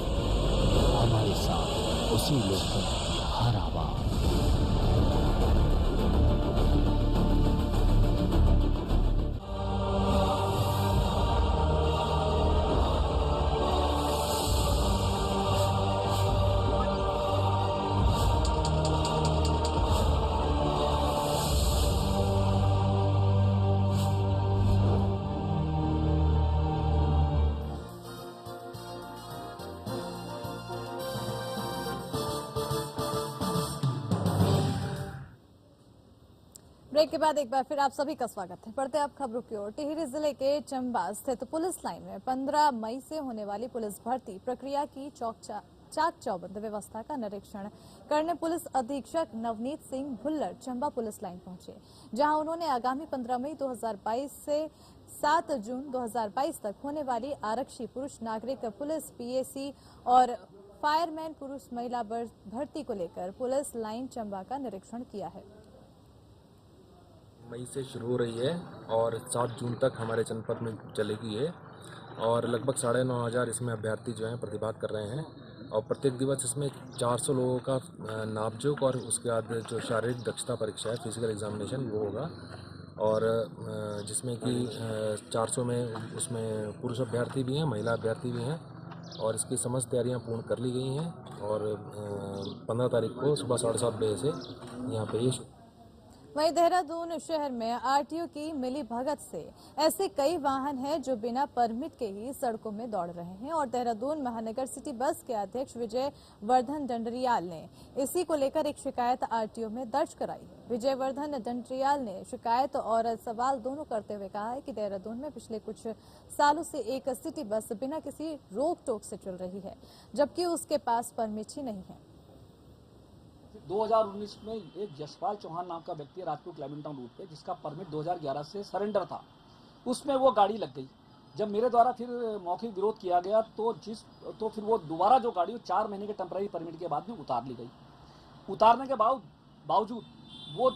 हमारे साथ उसी लोकतंत्र की हर आवाज। ब्रेक के बाद एक बार फिर आप सभी का स्वागत है। बढ़ते आप खबरों की ओर। टिहरी जिले के चंबा स्थित पुलिस लाइन में 15 मई से होने वाली पुलिस भर्ती प्रक्रिया की चाक चौबंद व्यवस्था का निरीक्षण करने पुलिस अधीक्षक नवनीत सिंह भुल्लर चंबा पुलिस लाइन पहुंचे, जहां उन्होंने आगामी 15 मई 2022 से 7 जून 2022 तक होने वाली आरक्षी पुरुष नागरिक पुलिस पीएसी और फायरमैन पुरुष महिला भर्ती को लेकर पुलिस लाइन चंबा का निरीक्षण किया है। मई से शुरू हो रही है और 7 जून तक हमारे जनपद में चलेगी है और लगभग 9,500 इसमें अभ्यर्थी जो हैं प्रतिभाग कर रहे हैं और प्रत्येक दिवस इसमें 400 लोगों का नापजोक और उसके बाद जो शारीरिक दक्षता परीक्षा है, फिजिकल एग्जामिनेशन, वो होगा और जिसमें कि 400 में उसमें पुरुष अभ्यर्थी भी हैं, महिला अभ्यर्थी भी हैं और इसकी समस्त तैयारियां पूर्ण कर ली गई हैं और 15 तारीख को सुबह 7:30 बजे से यहाँ पे ये। वहीं देहरादून शहर में आरटीओ की मिली भगत से ऐसे कई वाहन हैं जो बिना परमिट के ही सड़कों में दौड़ रहे हैं और देहरादून महानगर सिटी बस के अध्यक्ष विजय वर्धन डंडरियाल ने इसी को लेकर एक शिकायत आरटीओ में दर्ज कराई है। विजय वर्धन डंडरियाल ने शिकायत और सवाल दोनों करते हुए कहा है कि देहरादून में पिछले कुछ सालों से एक सिटी बस बिना किसी रोक टोक से चल रही है, जबकि उसके पास परमिट ही नहीं है। 2019 में एक जसपाल चौहान नाम का व्यक्ति राजपूत क्लेमेंटाउन रूट पे, जिसका परमिट 2011 से सरेंडर था, उसमें वो गाड़ी लग गई। जब मेरे द्वारा फिर मौखिक विरोध किया गया तो फिर वो दोबारा जो गाड़ी 4 महीने के टेम्पररी परमिट के बाद में उतार ली गई। उतारने के बावजूद वो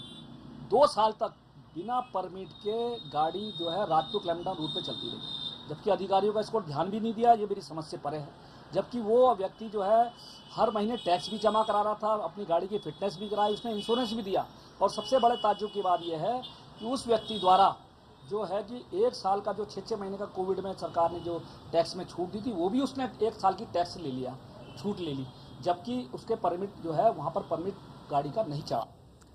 2 साल तक बिना परमिट के गाड़ी जो है राजपूत क्लेमेंटाउन रूट पे चलती रही, जबकि अधिकारियों का इसको ध्यान भी नहीं दिया। ये मेरी समझ से परे है। जबकि वो व्यक्ति जो है हर महीने टैक्स भी जमा करा रहा था, अपनी गाड़ी की फिटनेस भी कराई, उसने इंश्योरेंस भी दिया। और सबसे बड़े ताज्जुब की बात यह है कि उस व्यक्ति द्वारा जो है कि 1 साल का जो 6 महीने का कोविड में सरकार ने जो टैक्स में छूट दी थी, वो भी उसने 1 साल की टैक्स ले लिया, छूट ले ली, जबकि उसके परमिट जो है वहाँ पर परमिट गाड़ी का नहीं चढ़ा।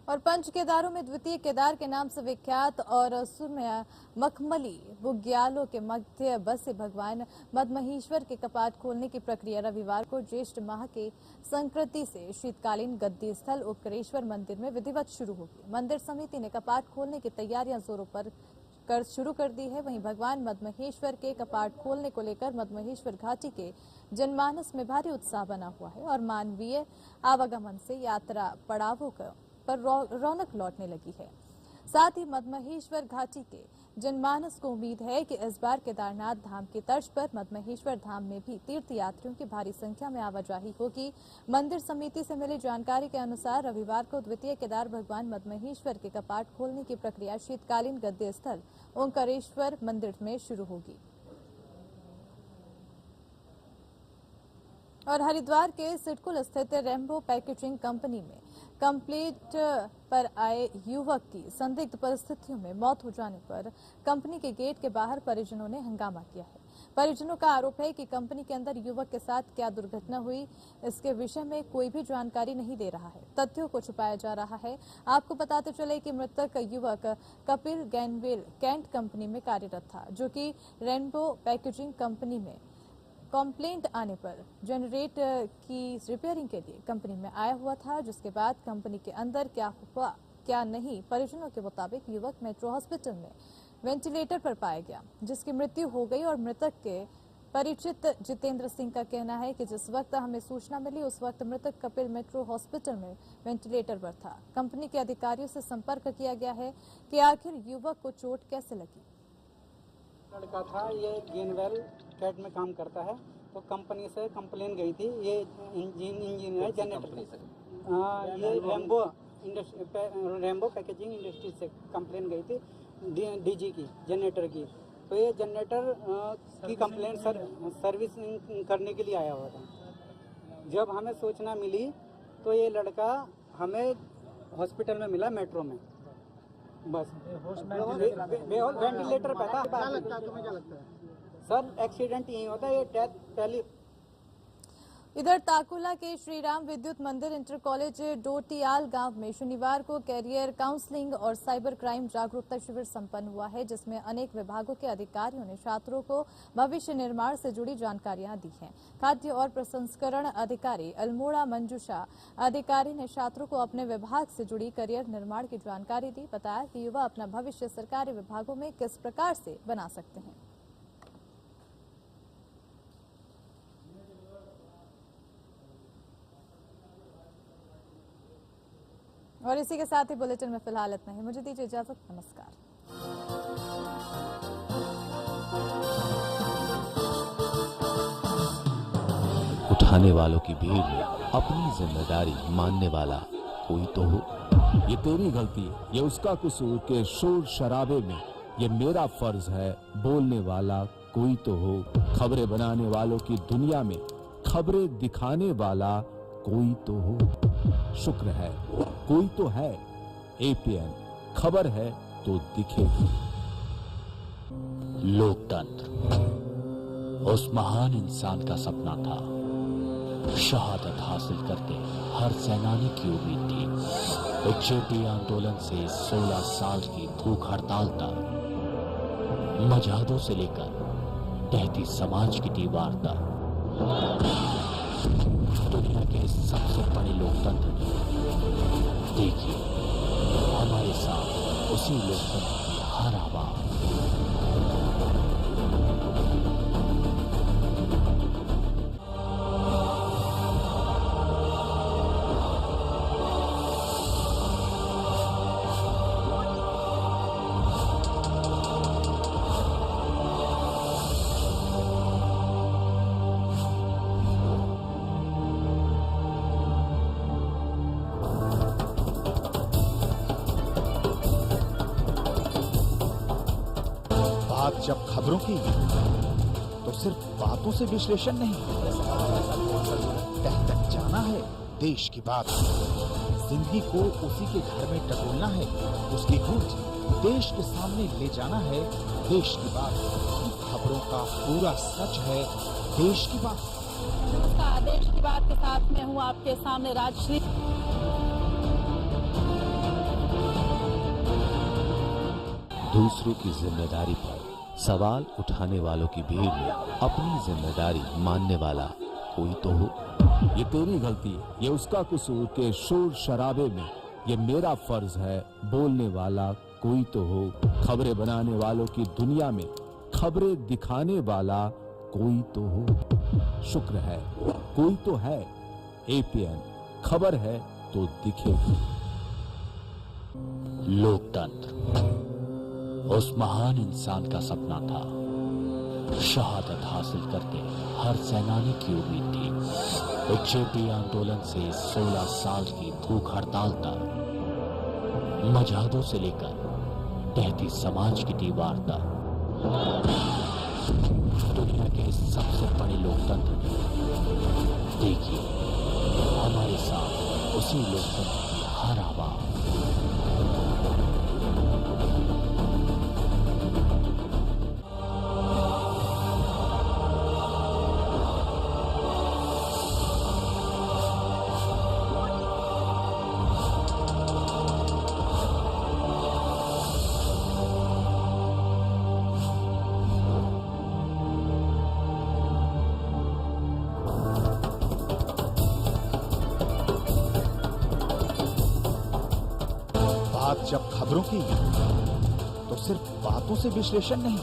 और पंच केदारों में द्वितीय केदार के नाम से विख्यात और सुरम्य मखमली बुग्यालों के मध्य बसे भगवान मदमहेश्वर के कपाट खोलने की प्रक्रिया रविवार को ज्येष्ठ माह के संक्रांति से शीतकालीन गद्दी स्थल उपकरेश्वर मंदिर में विधिवत शुरू होगी। मंदिर समिति ने कपाट खोलने की तैयारियां जोरों पर शुरू कर दी है। वहीं भगवान मदमहेश्वर के कपाट खोलने को लेकर मदमहेश्वर घाटी के जनमानस में भारी उत्साह बना हुआ है और मानवीय आवागमन से यात्रा पड़ावों पर रौनक लौटने लगी है। साथ ही मदमहेश्वर घाटी के जनमानस को उम्मीद है कि इस बार केदारनाथ धाम की तर्ज पर मद्महेश्वर धाम में भी तीर्थ यात्रियों की भारी संख्या में आवाजाही होगी। मंदिर समिति से मिली जानकारी के अनुसार रविवार को द्वितीय केदार भगवान मद्महेश्वर के कपाट खोलने की प्रक्रिया शीतकालीन गद्य स्थल ओंकारेश्वर मंदिर में शुरू होगी। और हरिद्वार के सिडकुल स्थित रेम्बो पैकेजिंग कंपनी में कंप्लीट पर आए युवक की संदिग्ध परिस्थितियों में मौत हो जाने पर कंपनी के गेट के बाहर परिजनों ने हंगामा किया है। परिजनों का आरोप है कि कंपनी के अंदर युवक के साथ क्या दुर्घटना हुई, इसके विषय में कोई भी जानकारी नहीं दे रहा है। तथ्यों को छुपाया जा रहा है। आपको बताते चले कि मृतक युवक कपिल गैनवेल कैंट कंपनी में कार्यरत था, जो कि रेनबो पैकेजिंग कंपनी में कंप्लेंट आने पर जनरेटर की रिपेयरिंग के लिए कंपनी में आया हुआ था, जिसके बाद कंपनी के अंदर क्या हुआ क्या नहीं, परिजनों के मुताबिक युवक मेट्रो हॉस्पिटल में वेंटिलेटर पर पाया गया, जिसकी मृत्यु हो गई। और मृतक के परिचित जितेंद्र सिंह का कहना है कि जिस वक्त हमें सूचना मिली उस वक्त मृतक कपिल मेट्रो हॉस्पिटल में वेंटिलेटर पर था। कंपनी के अधिकारियों से संपर्क किया गया है कि आखिर युवक को चोट कैसे लगी। लड़का था, ये गेनवेल कैट में काम करता है, तो कंपनी से कंप्लेन गई थी। ये इंजीनियर जनरेटर ये रेम्बो पैकेजिंग इंडस्ट्री से कंप्लेन गई थी डीजी की जनरेटर की। तो ये जनरेटर की कंप्लेन सर्विसिंग करने के लिए आया हुआ था। जब हमें सूचना मिली तो ये लड़का हमें हॉस्पिटल में मिला, मेट्रो में। बस वेंटिलेटर पे था। क्या लगता है तुम्हें, क्या लगता है? सर एक्सीडेंट यही होता है, ये डेथ पहली। इधर ताकुला के श्रीराम विद्युत मंदिर इंटर कॉलेज डोटियाल गांव में शनिवार को कैरियर काउंसलिंग और साइबर क्राइम जागरूकता शिविर संपन्न हुआ है, जिसमें अनेक विभागों के अधिकारियों ने छात्रों को भविष्य निर्माण से जुड़ी जानकारियां दी हैं। खाद्य और प्रसंस्करण अधिकारी अल्मोड़ा मंजूषा अधिकारी ने छात्रों को अपने विभाग से जुड़ी करियर निर्माण की जानकारी दी। बताया कि युवा अपना भविष्य सरकारी विभागों में किस प्रकार से बना सकते हैं। और इसी के साथ ही बुलेटिन में फिलहाल इतना ही। मुझे दीजिए इजाजत, नमस्कार। उठाने वालों की भीड़ में अपनी जिम्मेदारी मानने वाला कोई तो हो। ये तेरी गलती है, ये उसका कसूर के शोर शराबे में ये मेरा फर्ज है बोलने वाला कोई तो हो। खबरें बनाने वालों की दुनिया में खबरें दिखाने वाला कोई तो हो। शुक्र है कोई तो है। एपीएन खबर है तो दिखेगी। लोकतंत्र उस महान इंसान का सपना था। शहादत हासिल करके हर सेनानी की उम्मीद थी। एक जेपी आंदोलन से 16 साल की भूख हड़ताल तक, मजहदों से लेकर बहती समाज की दीवार तक, दुनिया के सबसे बड़े लोकतंत्र में देखिए हमारे साथ उसी लोकतंत्र की हर आवाज। जब खबरों की तो सिर्फ बातों से विश्लेषण नहीं, तह तक जाना है देश की बात। जिंदगी को उसी के घर में टटोलना है, उसकी गूंज देश के सामने ले जाना है देश की बात। खबरों का पूरा सच है देश की बात। आदेश की बात के साथ में हूँ आपके सामने राजश्री। दूसरों की जिम्मेदारी पर सवाल उठाने वालों की भीड़ में अपनी जिम्मेदारी मानने वाला कोई तो हो। ये तेरी गलती है, ये उसका कसूर के शोर शराबे में ये मेरा फर्ज है बोलने वाला कोई तो हो। खबरें बनाने वालों की दुनिया में खबरें दिखाने वाला कोई तो हो। शुक्र है कोई तो है। एपीएन खबर है तो दिखेगी। लोकतंत्र उस महान इंसान का सपना था, शहादत हासिल करके हर सेनानी की उम्मीद थी। जेपी आंदोलन से 16 साल की भूख हड़ताल तक, मजहबों से लेकर तहती समाज की दीवार तक, दुनिया के सबसे बड़े लोकतंत्र में देखिए हमारे साथ उसी लोकतंत्र की हर आवाज। जब खबरों की तो सिर्फ बातों से विश्लेषण नहीं,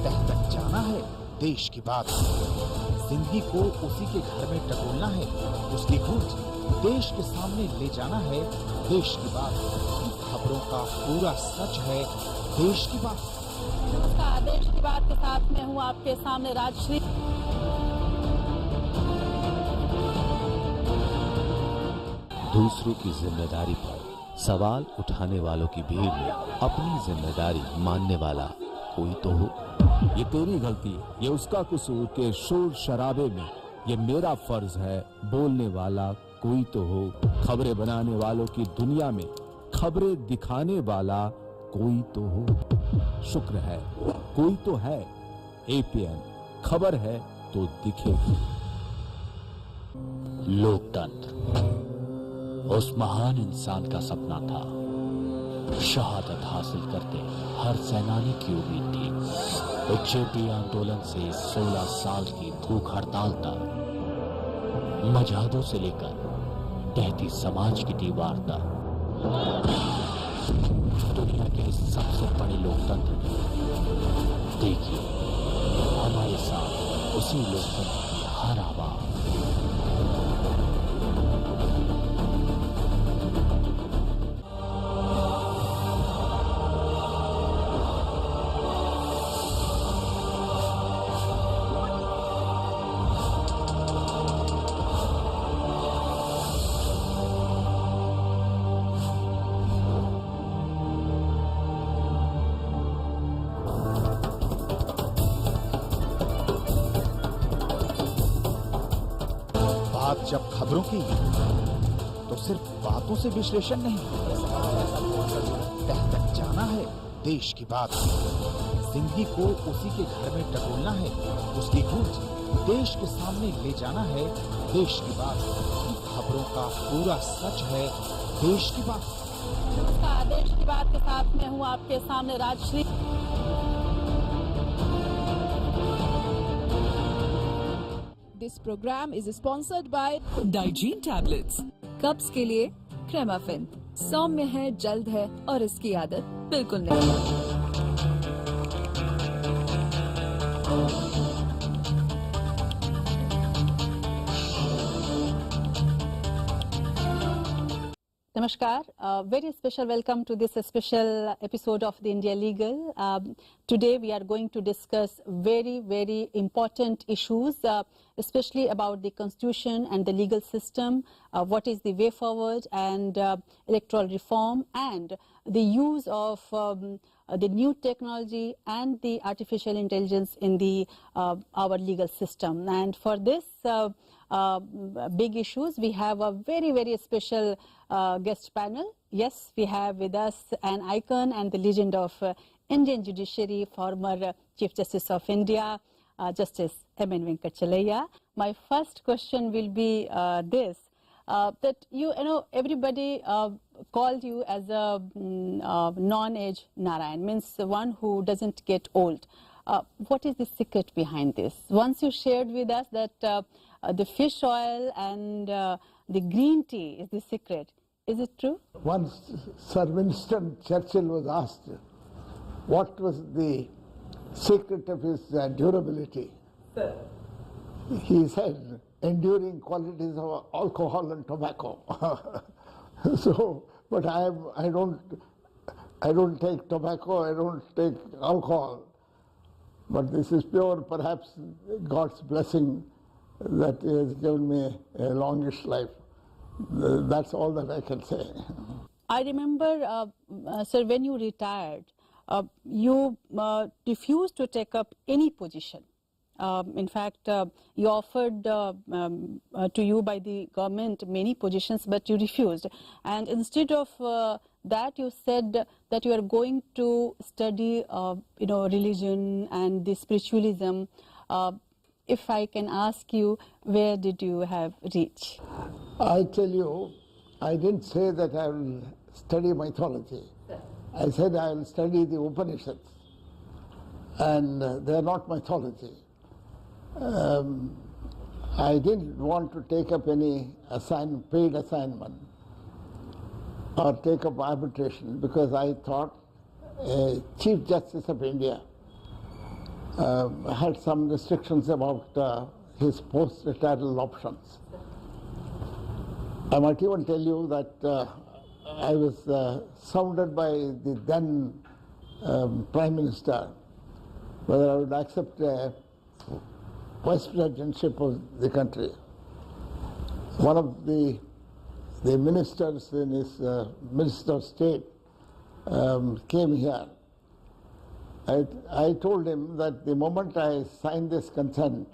तह तक जाना है देश की बात। जिंदगी को उसी के घर में टटोलना है, उसकी गूंज देश के सामने ले जाना है देश की बात। खबरों का पूरा सच है देश की बात। नमस्कार, देश की बात के साथ मैं हूँ आपके सामने राजश्री। दूसरों की जिम्मेदारी पर सवाल उठाने वालों की भीड़ में अपनी जिम्मेदारी मानने वाला कोई तो हो। ये तेरी गलती, ये उसका कसूर के शोर शराबे में ये मेरा फर्ज है बोलने वाला कोई तो हो। खबरें बनाने वालों की दुनिया में खबरें दिखाने वाला कोई तो हो। शुक्र है कोई तो है। एपीएन खबर है तो दिखेगी। लोकतंत्र उस महान इंसान का सपना था, शहादत हासिल करके हर सेनानी की उम्मीद थी। जेपी आंदोलन से 16 साल की भूख हड़ताल तक, मजहबों से लेकर तहती समाज की दीवार तक, दुनिया के सबसे बड़े लोकतंत्र में देखिए हमारे साथ उसी लोकतंत्र की हर आवाज। जब खबरों की तो सिर्फ बातों से विश्लेषण नहीं, तह तक जाना है देश की बात। जिंदगी को उसी के घर में टटोलना है, उसकी गूंज देश के सामने ले जाना है देश की बात। खबरों का पूरा सच है देश की बात। नमस्कार, देश की बात के साथ मैं हूँ आपके सामने Rajshree. This program is sponsored by Digene tablets. कब्ज के लिए क्रेमाफिन सौम्य है, जल्द है और इसकी आदत बिल्कुल नहीं। Namaskar. Very special welcome to this special episode of the India Legal. Today we are going to discuss very important issues, especially about the constitution and the legal system, what is the way forward, and electoral reform, and the use of the new technology and the artificial intelligence in the our legal system. And for this big issues, we have a very special guest panel. Yes, we have with us an icon and the legend of Indian judiciary, former Chief Justice of India, Justice M.N. Venkatachalaya. My first question will be this, that you know everybody called you as a non-age Narayan, means one who doesn't get old. What is the secret behind this? Once you shared with us that the fish oil and the green tea is the secret. Is it true? Once Sir Winston Churchill was asked what was the secret of his durability. Sir. He said, enduring qualities of alcohol and tobacco. So, but I don't I don't take tobacco, I don't take alcohol, but this is pure, perhaps God's blessing that He has given me a longish life. That's all that I can say. I remember, sir, when you retired, you refused to take up any position. In fact, you offered to you by the government many positions, but you refused. And instead of that, you said that you are going to study, religion and the spiritualism. If I can ask you, where did you have reached? I tell you, I didn't say that I will study mythology. I said I will study the Upanishads, and they are not mythology. I didn't want to take up any paid assignment or take up arbitration because I thought Chief Justice of India had some restrictions about his post-retiral options. I might even tell you that I was sounded by the then Prime Minister whether I would accept a vice presidentship of the country. One of the ministers in his Minister of State came here. I told him that the moment I sign this consent,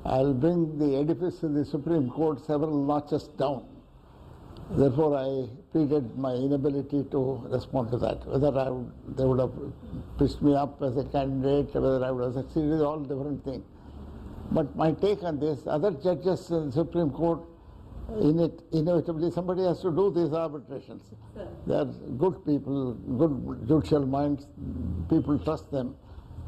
I'll bring the edifice in the Supreme Court several notches down. Therefore, I pleaded my inability to respond to that. Whether they would have pushed me up as a candidate, whether I would have succeeded, is all different thing. But my take on this, other judges in the Supreme Court, inevitably somebody has to do these arbitrations. They are good people, good judicial minds, people trust them.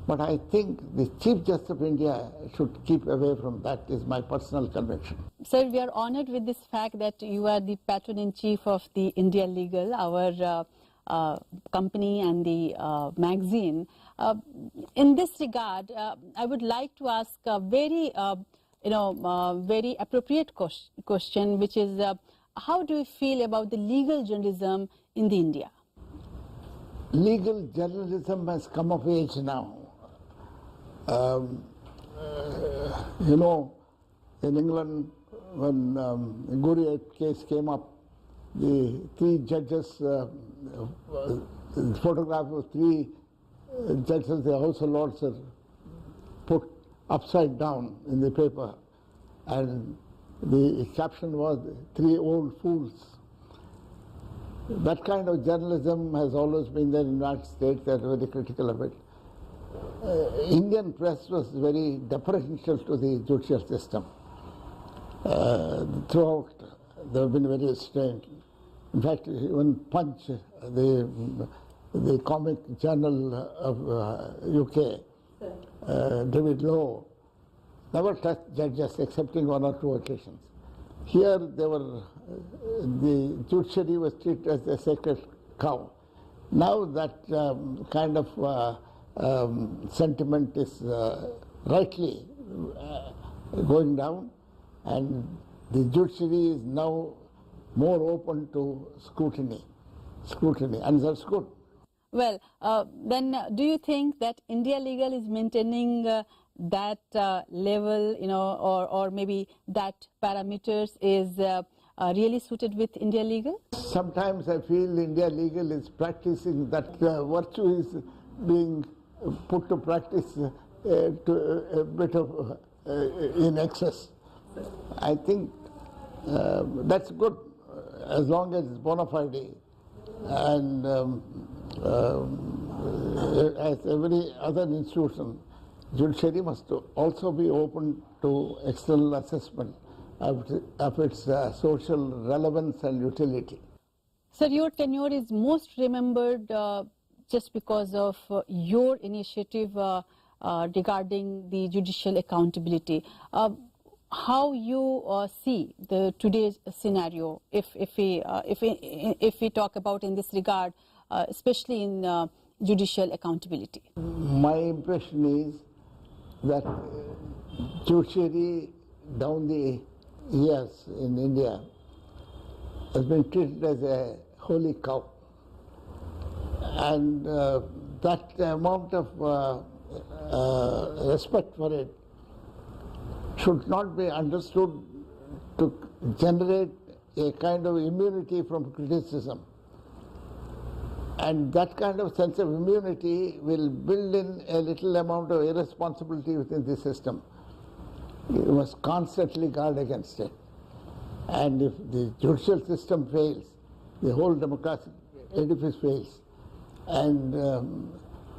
But I think the Chief Justice of India should keep away from that, is my personal conviction. Sir, we are honored with this fact that you are the patron-in-chief of the India Legal, our company and the magazine. In this regard, I would like to ask a very, very appropriate question, which is, how do you feel about the legal journalism in the India? Legal journalism has come of age now. In England, when the Guriat case came up, the three judges, the photograph of three judges of the House of Lords are put upside down in the paper, and the caption was "Three Old Fools." That kind of journalism has always been there in the United States. They are very critical of it. Indian press was very deferential to the judicial system. Throughout, they have been very restrained. In fact, even Punch, the comic journal of UK, David Lowe, never touched judges excepting one or two occasions. Here, the judiciary was treated as a sacred cow. Now that kind of sentiment is rightly going down, and the judiciary is now more open to scrutiny, and that's good. Well, then do you think that India Legal is maintaining that level, or maybe that parameters is really suited with India Legal? Sometimes I feel India Legal is practicing that virtue is being put to practice to a bit of in excess. I think that's good as long as it's bona fide, and as every other institution, judiciary must also be open to external assessment of its social relevance and utility. Sir, your tenure is most remembered just because of your initiative regarding the judicial accountability. How you see the today's scenario, if we talk about in this regard, especially in judicial accountability? My impression is that judiciary down the years in India has been treated as a holy cow, And that amount of respect for it should not be understood to generate a kind of immunity from criticism. And that kind of sense of immunity will build in a little amount of irresponsibility within the system. You must constantly guard against it. And if the judicial system fails, the whole democratic edifice fails. And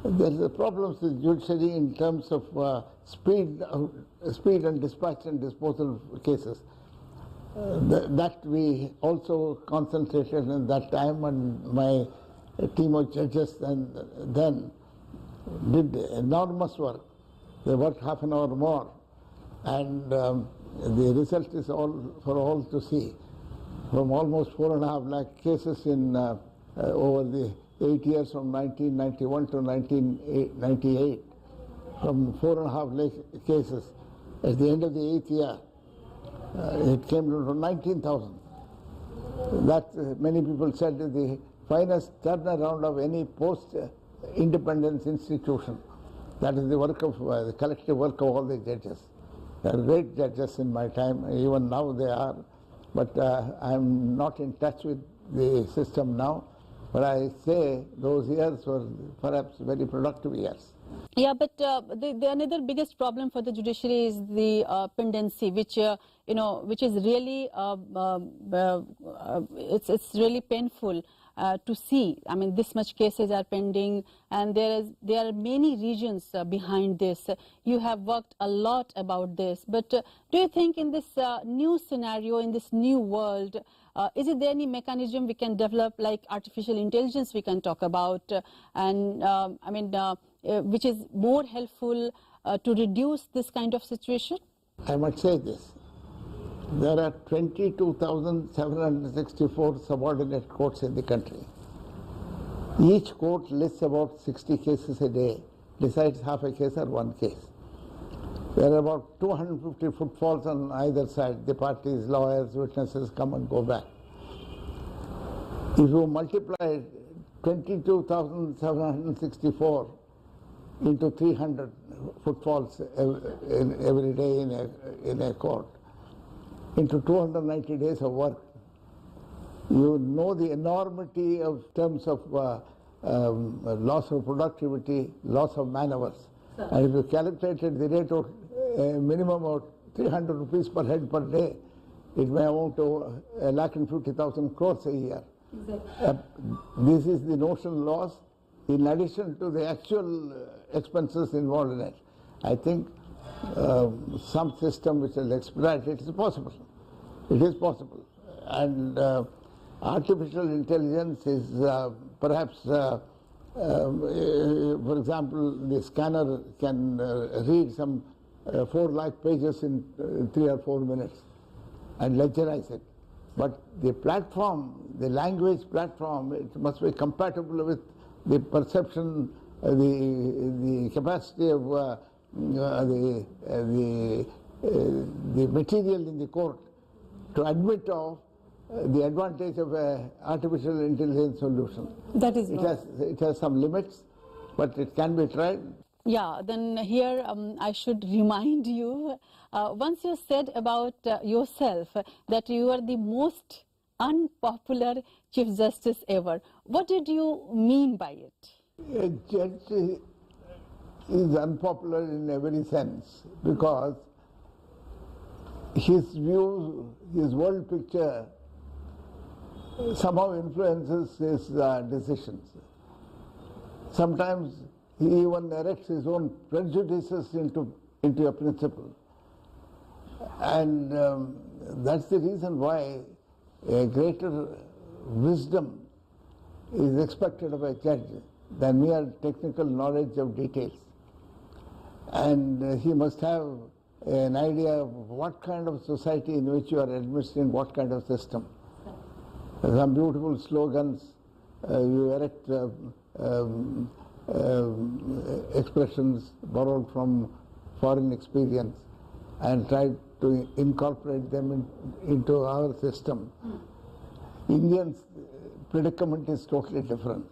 there are problems with judiciary in terms of speed and dispatch and disposal of cases. That we also concentrated in that time, and my team of judges then did enormous work. They worked half an hour more, and the result is for all to see. From almost 4.5 lakh cases in over the 8 years from 1991 to 1998, from 4.5 lakh cases, at the end of the 8th year, it came to 19,000. That many people said is the finest turnaround of any post-independence institution. That is the work of the collective work of all the judges. They are great judges in my time, even now they are, but I am not in touch with the system now. But I say those years were perhaps very productive years. Yeah, but the another biggest problem for the judiciary is the pendency, which which is really it's really painful to see. I mean, this much cases are pending, and there are many regions behind this. You have worked a lot about this, but do you think in this new scenario, in this new world, is it there any mechanism we can develop, like artificial intelligence we can talk about, and which is more helpful to reduce this kind of situation? I must say this. There are 22,764 subordinate courts in the country. Each court lists about 60 cases a day, decides half a case or one case. There are about 250 footfalls on either side. The parties, lawyers, witnesses come and go back. If you multiply 22,764 into 300 footfalls every day in a court, into 290 days of work, you know the enormity of terms of loss of productivity, loss of man-hours. And if you calculated the rate of minimum of 300 rupees per head per day, it may amount to 1,50,000 crores a year. Exactly. This is the notional loss in addition to the actual expenses involved in it. I think some system which will expedite it is possible. It is possible. And artificial intelligence is perhaps, for example, the scanner can read some 4 lakh pages in 3 or 4 minutes and ledgerize it. But the platform, the language platform, it must be compatible with the perception, the capacity of the material in the court to admit of the advantage of an artificial intelligence solution. That is it has some limits, but it can be tried. Yeah, then here I should remind you, once you said about yourself that you are the most unpopular Chief Justice ever. What did you mean by it? A judge is unpopular in every sense because his views, his world picture somehow influences his decisions. Sometimes he even erects his own prejudices into a principle. And that's the reason why a greater wisdom is expected of a judge than mere technical knowledge of details. And he must have an idea of what kind of society in which you are administering what kind of system. Some beautiful slogans, you erect expressions borrowed from foreign experience and try to incorporate them into our system. Indians' predicament is totally different.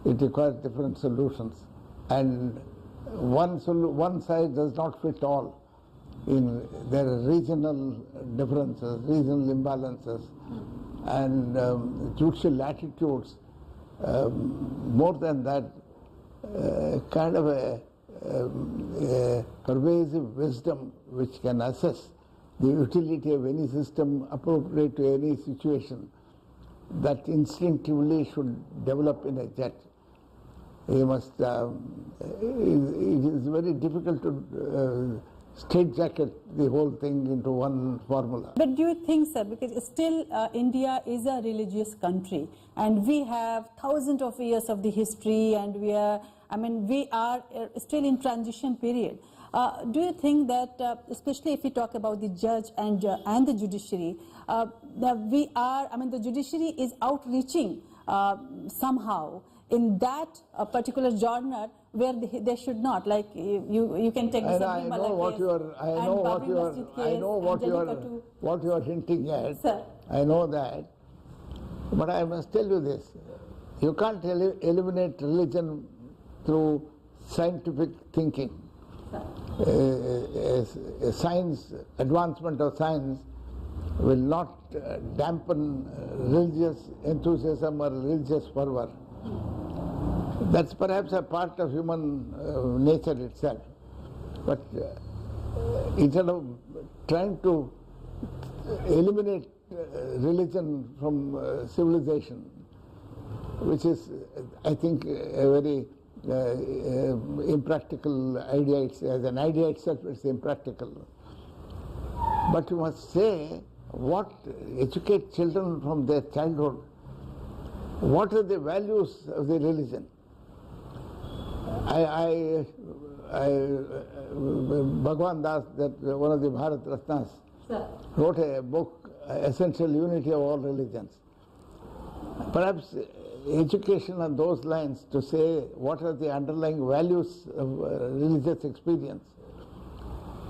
it requires different solutions. And one size does not fit all. There are regional differences, regional imbalances, and judicial attitudes. More than that, kind of a pervasive wisdom which can assess the utility of any system appropriate to any situation that instinctively should develop in a judge. You must, it is very difficult to straitjacket the whole thing into one formula. But do you think, sir, because still India is a religious country and we have thousands of years of the history, and we are still in transition period. Do you think that, especially if we talk about the judge and the judiciary, the judiciary is outreaching somehow in that particular genre where they should not, like you can take the I know what you are hinting at. Sir. I know that, but I must tell you this: you can't eliminate religion through scientific thinking. Science, advancement of science will not dampen religious enthusiasm or religious fervor. That's perhaps a part of human nature itself. But instead of trying to eliminate religion from civilization, which is, I think, a very impractical idea. As an idea itself, it's impractical. But you must say, educate children from their childhood. What are the values of the religion? Bhagwan Das, one of the Bharat Ratnas, wrote a book, Essential Unity of All Religions. Perhaps education on those lines, to say what are the underlying values of religious experience,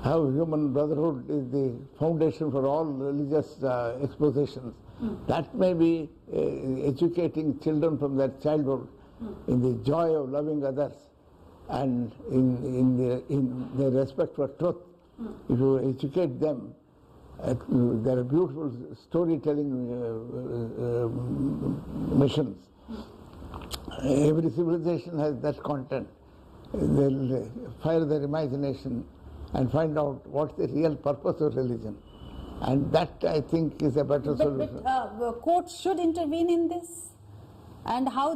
how human brotherhood is the foundation for all religious expositions. That may be educating children from their childhood in the joy of loving others and in their respect for truth. If you educate them, there are beautiful storytelling missions. Every civilization has that content. They'll fire their imagination and find out what's the real purpose of religion. And that, I think, is a better solution. But the courts should intervene in this? And how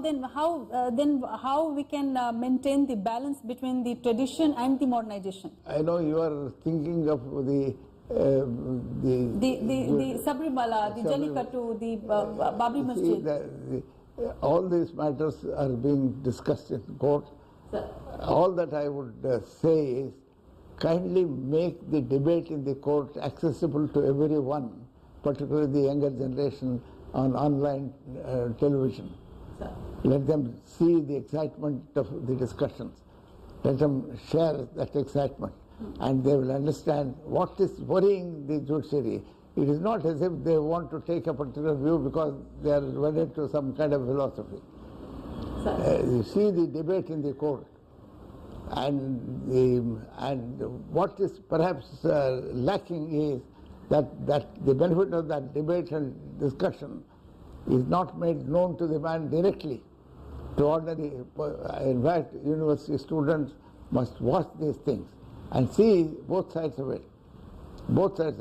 we can maintain the balance between the tradition and the modernization? I know you are thinking of the Sabrimala, the Jallikattu, the Babri Masjid. All these matters are being discussed in court. Sir. All that I would say is, kindly make the debate in the court accessible to everyone, particularly the younger generation, on online television. Sir. Let them see the excitement of the discussions. Let them share that excitement, and they will understand what is worrying the judiciary. It is not as if they want to take a particular view because they are wedded to some kind of philosophy. You see the debate in the court, and what is perhaps lacking is that the benefit of that debate and discussion is not made known to the man directly, to ordinary. In fact, university students must watch these things and see both sides of it. Both sides.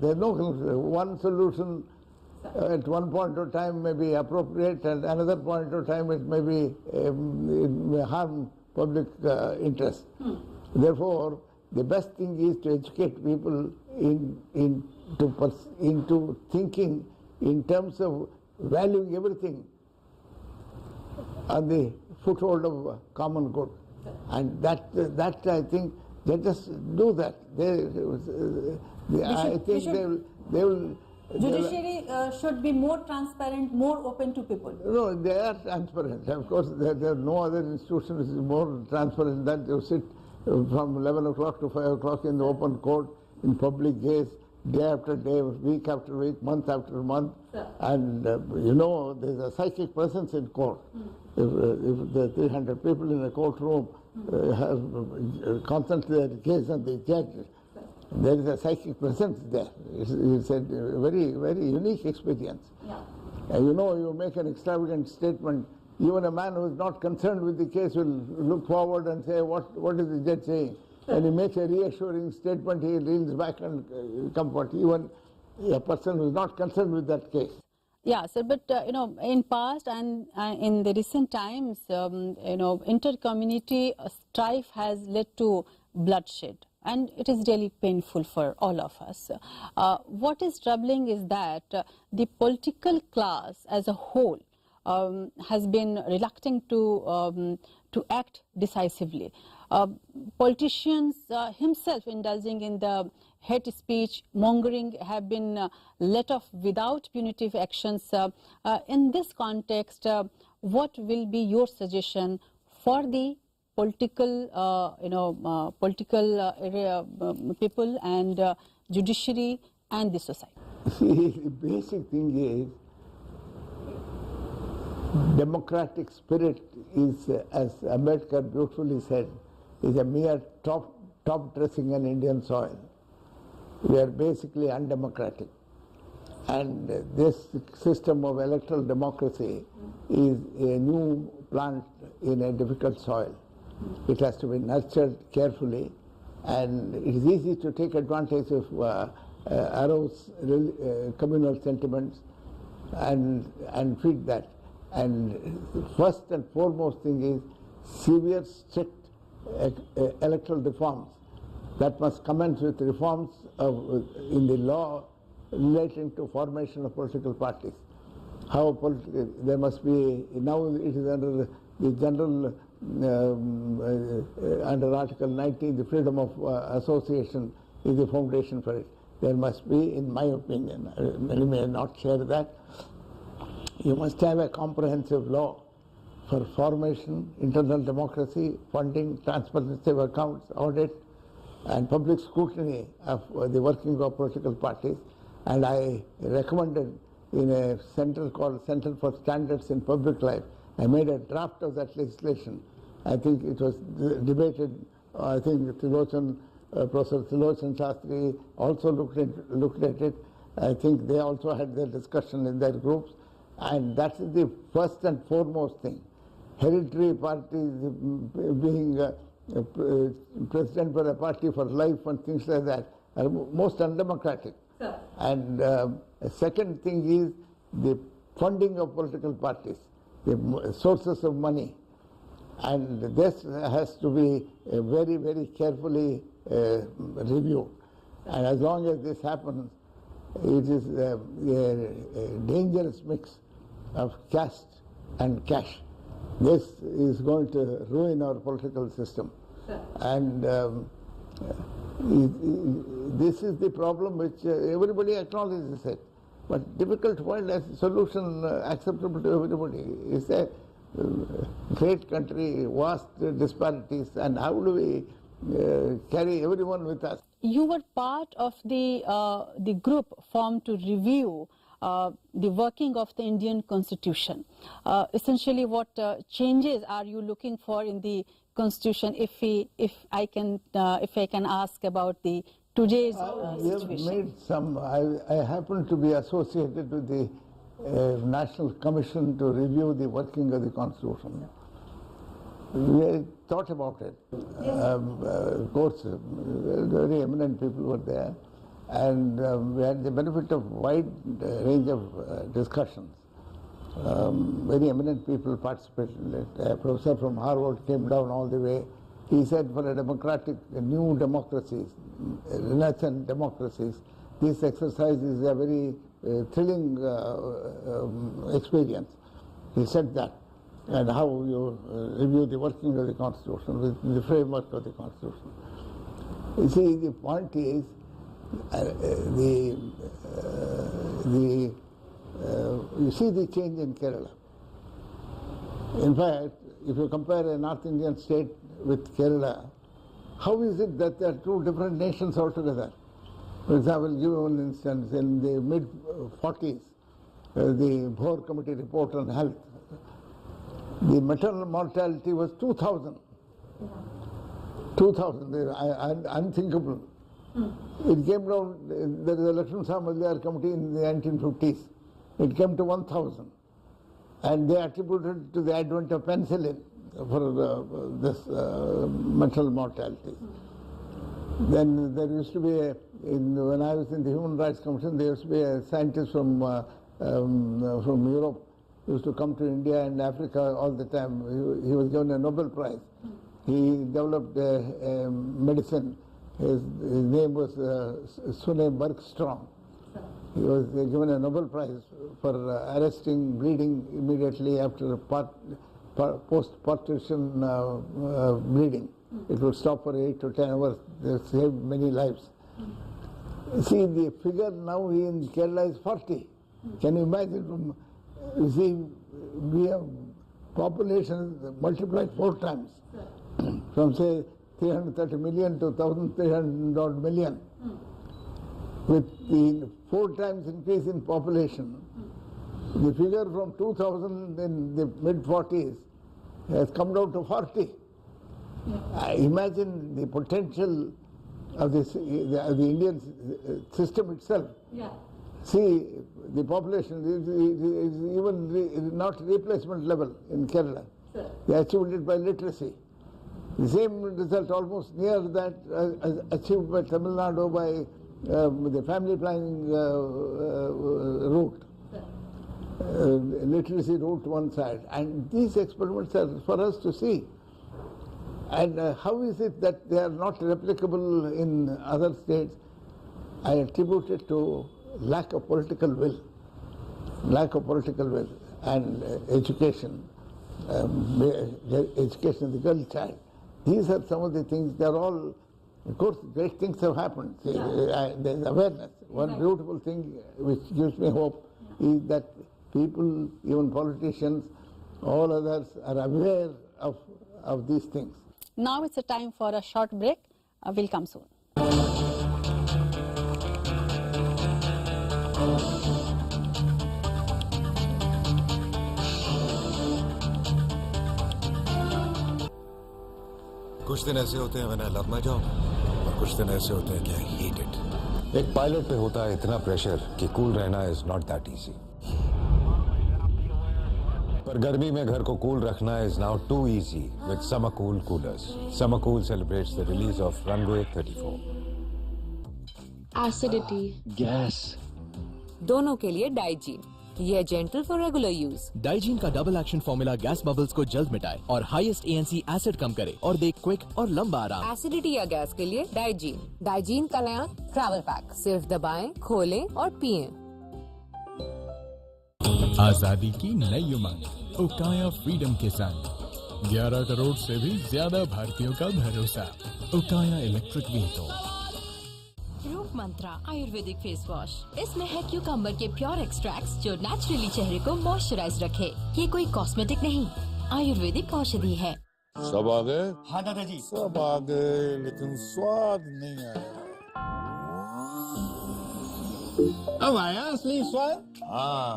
There is no one solution at one point of time may be appropriate, and another point of time it may be it may harm public interest. Therefore, the best thing is to educate people into thinking in terms of valuing everything on the foothold of common good, and that I think judges do that. I think they will. Judiciary should be more transparent, more open to people. No, they are transparent. Of course, there are no other institution which is more transparent than you sit from 11 o'clock to 5 o'clock in the open court in public gaze day after day, week after week, month after month. And you know, there's a psychic presence in court. If the 300 people in a courtroom have concentrated their gaze on the judge, there is a psychic presence there. It's a very, very unique experience. And you know, you make an extravagant statement, even a man who is not concerned with the case will look forward and say, what is the judge saying? And he makes a reassuring statement, he leans back and comfort even a person who is not concerned with that case. Yeah, sir, but you know, in past and in the recent times, you know, inter-community strife has led to bloodshed, and it is really painful for all of us. What is troubling is that the political class as a whole has been reluctant to act decisively. Politicians himself indulging in the hate speech, mongering have been let off without punitive actions. In this context, what will be your suggestion for the political, people and judiciary and the society? See, the basic thing is, democratic spirit is, as Ambedkar beautifully said, is a mere top dressing on Indian soil. We are basically undemocratic. And this system of electoral democracy is a new plant in a difficult soil. It has to be nurtured carefully, and it is easy to take advantage of arouse communal sentiments and feed that. And first and foremost thing is severe, strict electoral reforms that must commence with reforms in the law relating to formation of political parties. There must be, now it is under the general, under Article 19, the freedom of association is the foundation for it. There must be, in my opinion, many may not share that, you must have a comprehensive law for formation, internal democracy, funding, transparency of accounts, audit, and public scrutiny of the working of political parties. And I recommended in a center called Center for Standards in Public Life, I made a draft of that legislation. I think it was debated, I think Professor Tilochan Shastri also looked at it. I think they also had their discussion in their groups. And that is the first and foremost thing. Hereditary parties being president for a party for life and things like that are most undemocratic. Sir. And a second thing is the funding of political parties, the sources of money. And this has to be very, very carefully reviewed. And as long as this happens, it is a dangerous mix of caste and cash. This is going to ruin our political system. Sure. And this is the problem which everybody acknowledges it. But difficult to find a solution acceptable to everybody. It's a great country, vast disparities, and how do we carry everyone with us? You were part of the group formed to review the working of the Indian Constitution. Essentially, what changes are you looking for in the Constitution? If I can ask about the today's situation. We have made some. I happen to be associated with the National Commission to review the working of the Constitution. We thought about it. Of course, very eminent people were there, and we had the benefit of wide range of discussions. Very eminent people participated in it. A professor from Harvard came down all the way. He said for a democratic, new democracies, Renaissance democracies, this exercise is a very thrilling experience. He said that. And how you review the working of the Constitution, with the framework of the Constitution. You see, the point is, you see the change in Kerala. In fact, if you compare a North Indian state with Kerala, how is it that they are two different nations altogether? For example, give you one instance. In the mid-40s, the Bohr Committee report on health, the maternal mortality was 2,000. 2,000, unthinkable. It came down, there is a Lakshman Samadhyar committee in the 1950s. It came to 1,000. And they attributed it to the advent of penicillin for this maternal mortality. Then there used to be, when I was in the Human Rights Commission, there used to be a scientist from Europe who used to come to India and Africa all the time. He was given a Nobel Prize. He developed a medicine. His name was Sune Bergstrom. He was given a Nobel Prize for arresting bleeding immediately after post-partition bleeding. It would stop for 8 to 10 hours. They saved many lives. See, the figure now in Kerala is 40. Can you imagine? You see, we have population multiplied 4 times. From say 330 million to 1,300 odd million. With the 4 times increase in population, the figure from 2,000 in the mid-40s has come down to 40. Imagine the potential of the Indian system itself. See, the population is even not replacement level in Kerala. They achieved it by literacy. The same result, almost near that, achieved by Tamil Nadu by the family planning route. Literacy route one side. And these experiments are for us to see. And how is it that they are not replicable in other states? I attribute it to lack of political will. Lack of political will and education. Education of the girl child. These are some of the things. They are all, of course, great things have happened. There is awareness. One beautiful thing which gives me hope is that people, even politicians, all others are aware of these things. Now it's a time for a short break. We'll come soon. कुछ दिन ऐसे होते हैं when I love my job और कुछ दिन ऐसे होते हैं कि I hate it. एक पायलट पे होता है इतना प्रेशर कि कूल रहना is not that easy. पर गर्मी में घर को कूल रखना is now too easy with Summer Cool coolers. Summer Cool celebrates the release of Runway 34. Acidity, gas, दोनों के लिए डाइजीन। ये gentle for regular use. Digene का double action formula gas bubbles को जल्द मिटाए और हाईएस्ट ANC एसिड कम करे और दे क्विक और लंबा आराम। एसिडिटी या गैस के लिए डाइजीन। डाइजीन का नया ट्रैवल पैक, सिर्फ दबाएं, खोलें और पिएं। आजादी की नई उमंग, उकाया फ्रीडम के संग 11 करोड़ से भी ज्यादा भारतीयों का भरोसा, उकाया इलेक्ट्रिक व्हीकल। रूप मंत्रा आयुर्वेदिक फेस वॉश, इसमें है क्यूकम्बर के प्योर एक्सट्रैक्ट्स जो नेचुरली चेहरे को मॉइस्चराइज रखे। ये कोई कॉस्मेटिक नहीं, आयुर्वेदिक औषधि है। सब आ गए? हाँ दादाजी। सब आ गए, लेकिन स्वाद नहीं आया। अब आया असली स्वाद? हाँ,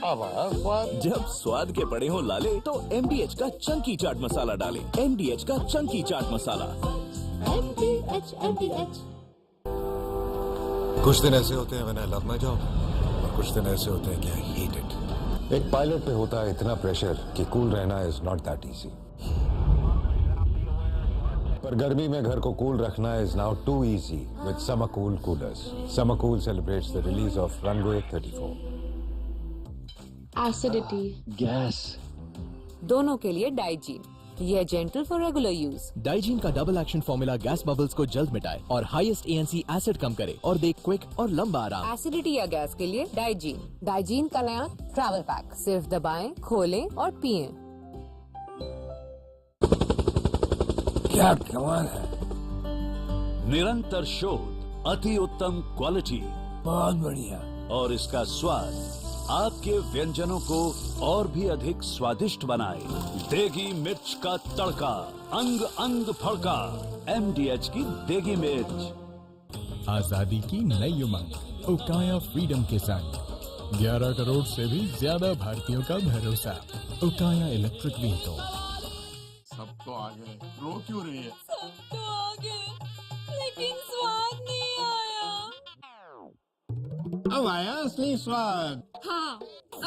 अब आया स्वाद। जब स्वाद के पड़े हो लाले तो MDH का चंकी चाट मसाला डालें। MDH का चंकी चाट मसाला। MDH। कुछ दिन ऐसे होते हैं when I love my job और कुछ दिन ऐसे होते हैं कि I hate it. एक पायलट पे होता है इतना प्रेशर कि कूल रहना is not that easy. पर गर्मी में घर को कूल रखना is now too easy with Summer Cool coolers. Summer Cool celebrates the release of Runway 34. Acidity, gas, दोनों के लिए डाइजीन। ये gentle for regular use. Digene का double action formula gas bubbles को जल्द मिटाए और हाईएस्ट ANC एसिड कम करे और दे क्विक और लंबा आराम। एसिडिटी या गैस के लिए डाइजीन। डाइजीन का नया ट्रैवल पैक, सिर्फ दबाएं, खोलें और पिएं। क्या कमाल है। निरंतर शोध, अति उत्तम क्वालिटी, बहुत बढ़िया, और इसका स्वाद आपके व्यंजनों को और भी अधिक स्वादिष्ट बनाए। देगी मिर्च का तड़का, अंग अंग फड़का, MDH की देगी मिर्च। आजादी की नई उमंग उकाया फ्रीडम के संग 11 करोड़ से भी ज्यादा भारतीयों का भरोसा उकाया इलेक्ट्रिक व्हीकल। सब तो आ गए, रो क्यों रही है? तो आगे, लेकिन स्वाद नहीं आया। अब आया असली स्वाद। हाँ,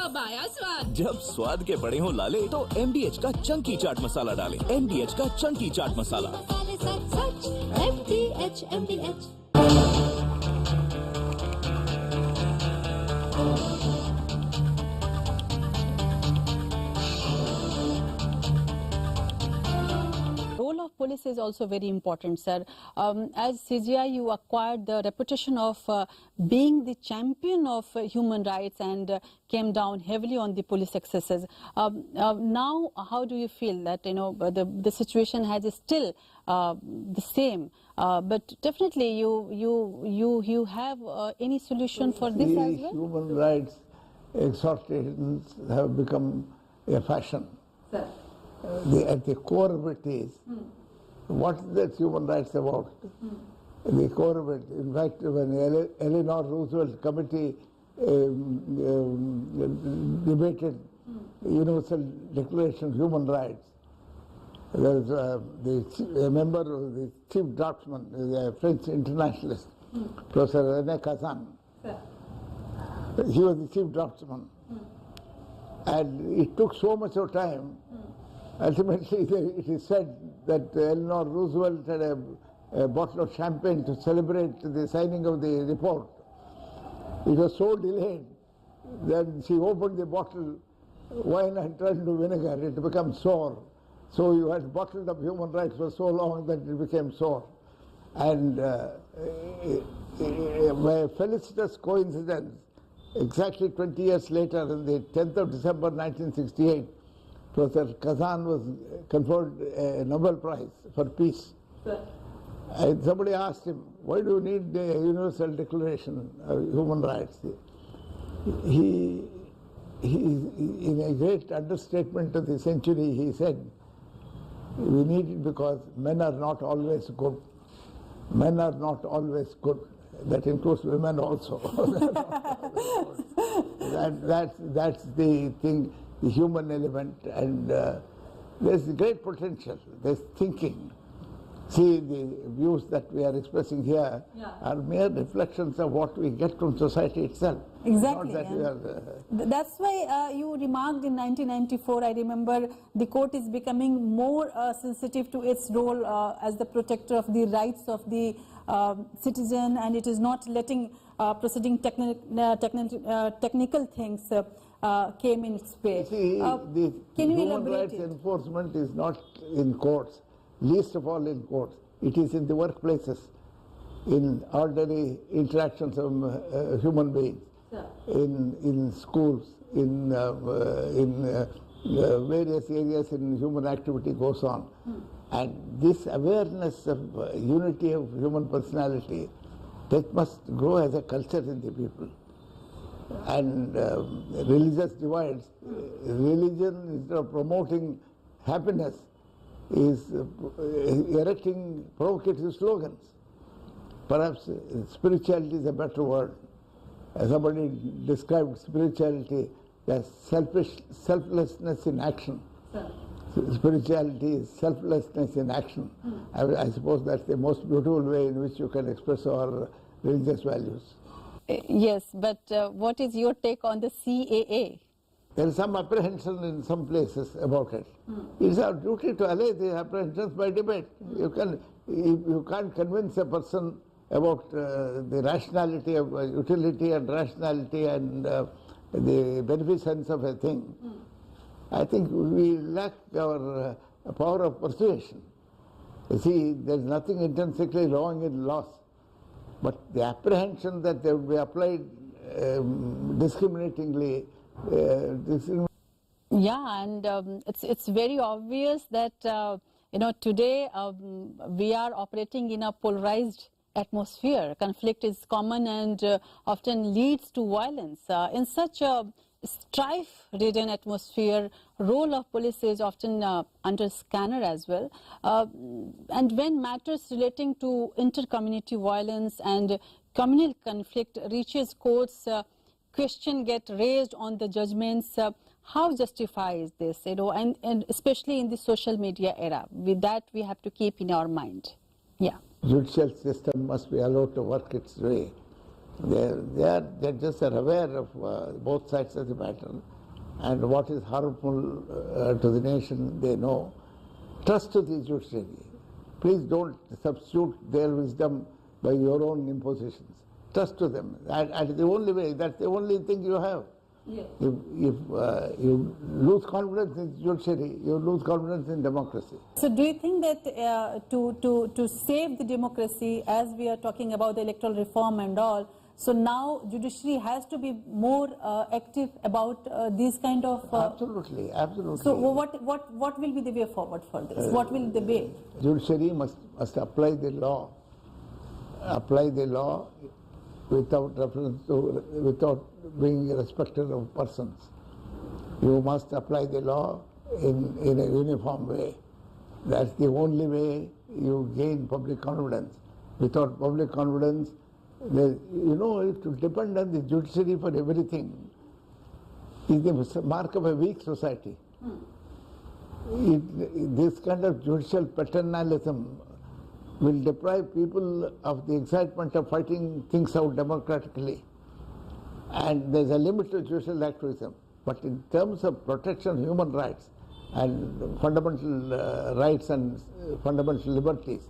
अब आया स्वाद। जब स्वाद के बड़े हो लाले तो MDH का चंकी चाट मसाला डालें। MDH का Chunky chaat masala. MDH। Role of police is also very important, sir. As CGI, you acquired the reputation of being the champion of human rights and came down heavily on the police excesses. Now, how do you feel that the situation has still the same? But definitely, you have any solution for this as well? Human rights exhortations have become a fashion. Sir. At the core of it is, what is that human rights about? The core of it, in fact, when Eleanor Roosevelt Committee debated Universal Declaration of Human Rights, there was a member of the chief draftsman, a French internationalist, Professor René Cassin. He was the chief draftsman. And it took so much of time. Ultimately, it is said that Eleanor Roosevelt had a bottle of champagne to celebrate the signing of the report. It was so delayed that she opened the bottle, wine had turned to vinegar, it became sour. So you had bottled up human rights for so long that it became sour. And by a felicitous coincidence, exactly 20 years later, on the 10th of December 1968, Professor Kazan was conferred a Nobel Prize for Peace. And somebody asked him, why do you need the Universal Declaration of Human Rights? He in a great understatement of the century, he said, we need it because men are not always good. Men are not always good. That includes women also. That's the thing. The human element, and there's great potential, there's thinking. See, the views that we are expressing here are mere reflections of what we get from society itself. Exactly. Not that we are, that's why you remarked in 1994, I remember, the court is becoming more sensitive to its role as the protector of the rights of the citizen, and it is not letting proceeding technical things came in its way. See, the human rights enforcement is not in courts, least of all in courts. It is in the workplaces, in ordinary interactions of human beings, in schools, in various areas in human activity goes on. And this awareness of unity of human personality, that must grow as a culture in the people. And religious divides, religion, instead of promoting happiness, is erecting provocative slogans. Perhaps spirituality is a better word. Somebody described spirituality as selflessness in action. Spirituality is selflessness in action. I suppose that's the most beautiful way in which you can express our religious values. Yes, but what is your take on the CAA? There is some apprehension in some places about it. It is our duty to allay the apprehensions by debate. You can't convince a person about the rationality of utility and rationality and the beneficence of a thing. I think we lack our power of persuasion. You see, there is nothing intrinsically wrong in laws, but the apprehension that they would be applied discriminatingly. Yeah, and it's very obvious that today we are operating in a polarized atmosphere. Conflict is common and often leads to violence. In such strife-ridden atmosphere. Role of police is often under scanner as well. And when matters relating to inter-community violence and communal conflict reaches courts, question get raised on the judgments. How justifies this, and especially in the social media era? With that, we have to keep in our mind. Yeah. Judicial system must be allowed to work its way. They just are aware of both sides of the matter, and what is harmful to the nation, they know. Trust to the judiciary. Please don't substitute their wisdom by your own impositions. Trust to them. And the only way, that's the only thing you have. Yes. If you lose confidence in judiciary, you lose confidence in democracy. So do you think that to save the democracy, as we are talking about the electoral reform and all, so now judiciary has to be more active about these kind of... Absolutely, absolutely. So what will be the way forward for this? What will the way? Judiciary must apply the law. Apply the law without reference to, without being a respecter of persons. You must apply the law in a uniform way. That's the only way you gain public confidence. Without public confidence, to depend on the judiciary for everything is the mark of a weak society. This kind of judicial paternalism will deprive people of the excitement of fighting things out democratically. And there's a limit to judicial activism. But in terms of protection of human rights and fundamental rights and fundamental liberties,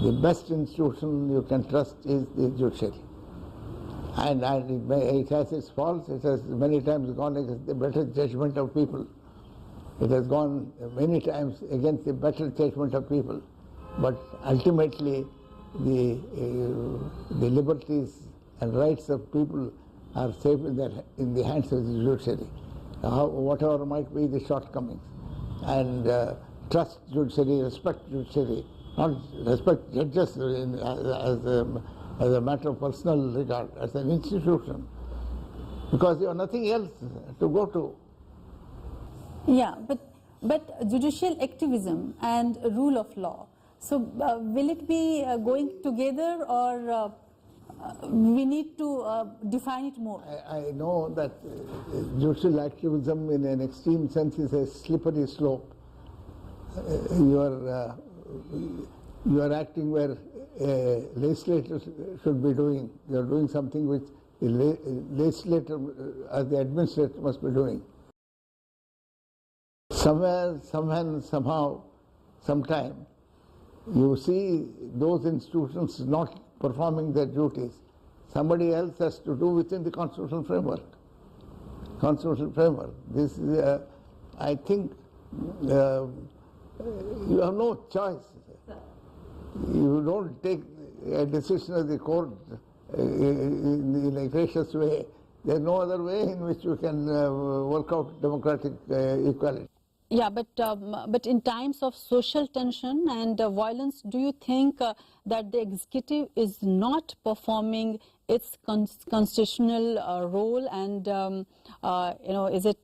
the best institution you can trust is the judiciary. And it has its faults. It has many times gone against the better judgment of people. It has gone many times against the better judgment of people. But ultimately, the liberties and rights of people are safe in the hands of the judiciary, whatever might be the shortcomings. And trust judiciary, respect judiciary, not respect judges as a matter of personal regard, as an institution, because you have nothing else to go to. Yeah, but judicial activism and rule of law. So will it be going together, or we need to define it more? I know that judicial activism in an extreme sense is a slippery slope. You are acting where a legislator should be doing. You are doing something which the legislator as the administrator must be doing. Somewhere, somehow, sometime, you see those institutions not performing their duties. Somebody else has to do within the constitutional framework. This is, I think, you have no choice. You don't take a decision of the court in a gracious way. There's no other way in which you can work out democratic equality. Yeah, but in times of social tension and violence, do you think that the executive is not performing its constitutional role, and is it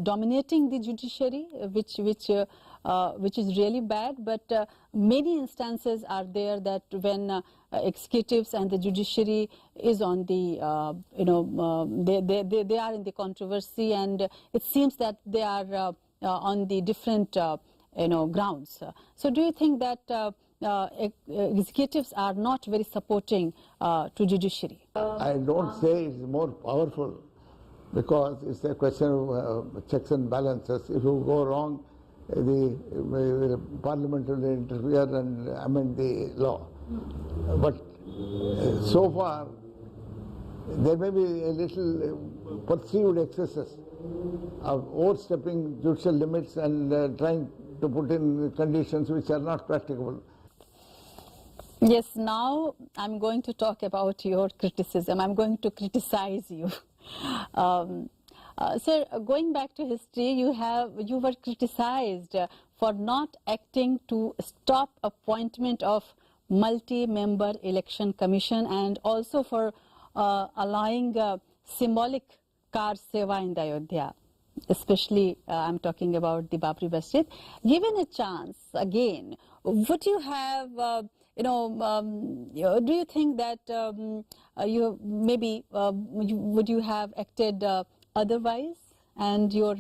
dominating the judiciary, which is really bad? But many instances are there that when executives and the judiciary is on the they are in the controversy, and it seems that they are on the different grounds. So do you think that executives are not very supporting to judiciary? I don't say it's more powerful, because it's a question of checks and balances. If you go wrong, the parliament will interfere and amend the law. But so far, there may be a little perceived excesses of overstepping judicial limits and trying to put in conditions which are not practicable. Yes, now I'm going to talk about your criticism. I'm going to criticize you. Sir, going back to history, you were criticized for not acting to stop appointment of multi-member election commission, and also for allowing symbolic car seva in the Ayodhya, especially I'm talking about the Babri Masjid. Given a chance again, would you have, do you think that you maybe would you have acted otherwise, and your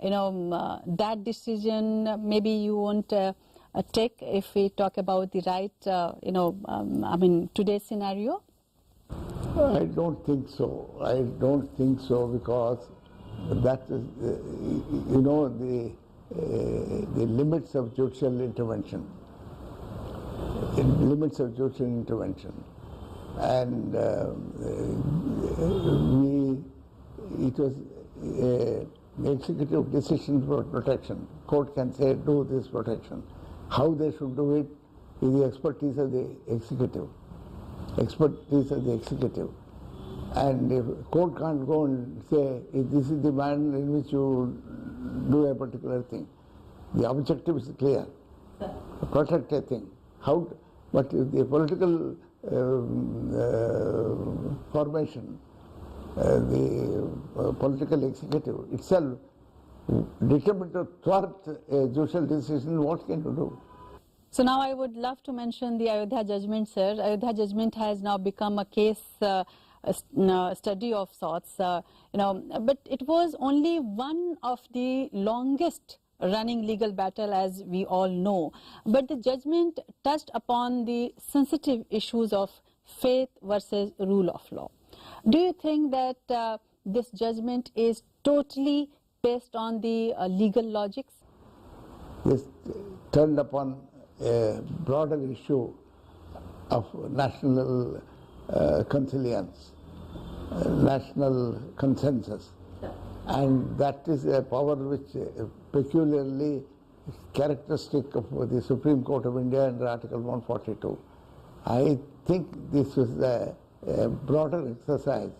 that decision maybe you won't take if we talk about the right, today's scenario? I don't think so. I don't think so, because that is, the limits of judicial intervention. Limits of judicial intervention, and it was an executive decision for protection. Court can say do this protection. How they should do it is the expertise of the executive. Expertise of the executive. And if court can't go and say, if this is the manner in which you do a particular thing, the objective is clear. Protect a thing. How? But if the political formation, the political executive itself determined to thwart a judicial decision, what can you do? So now I would love to mention the Ayodhya judgment, sir. Ayodhya judgment has now become a case study of sorts, but it was only one of the longest running legal battle, as we all know. But the judgment touched upon the sensitive issues of faith versus rule of law. Do you think that this judgment is totally based on the legal logics? This turned upon a broader issue of national consilience, national consensus. And that is a power which peculiarly characteristic of the Supreme Court of India under Article 142. I think this was a broader exercise,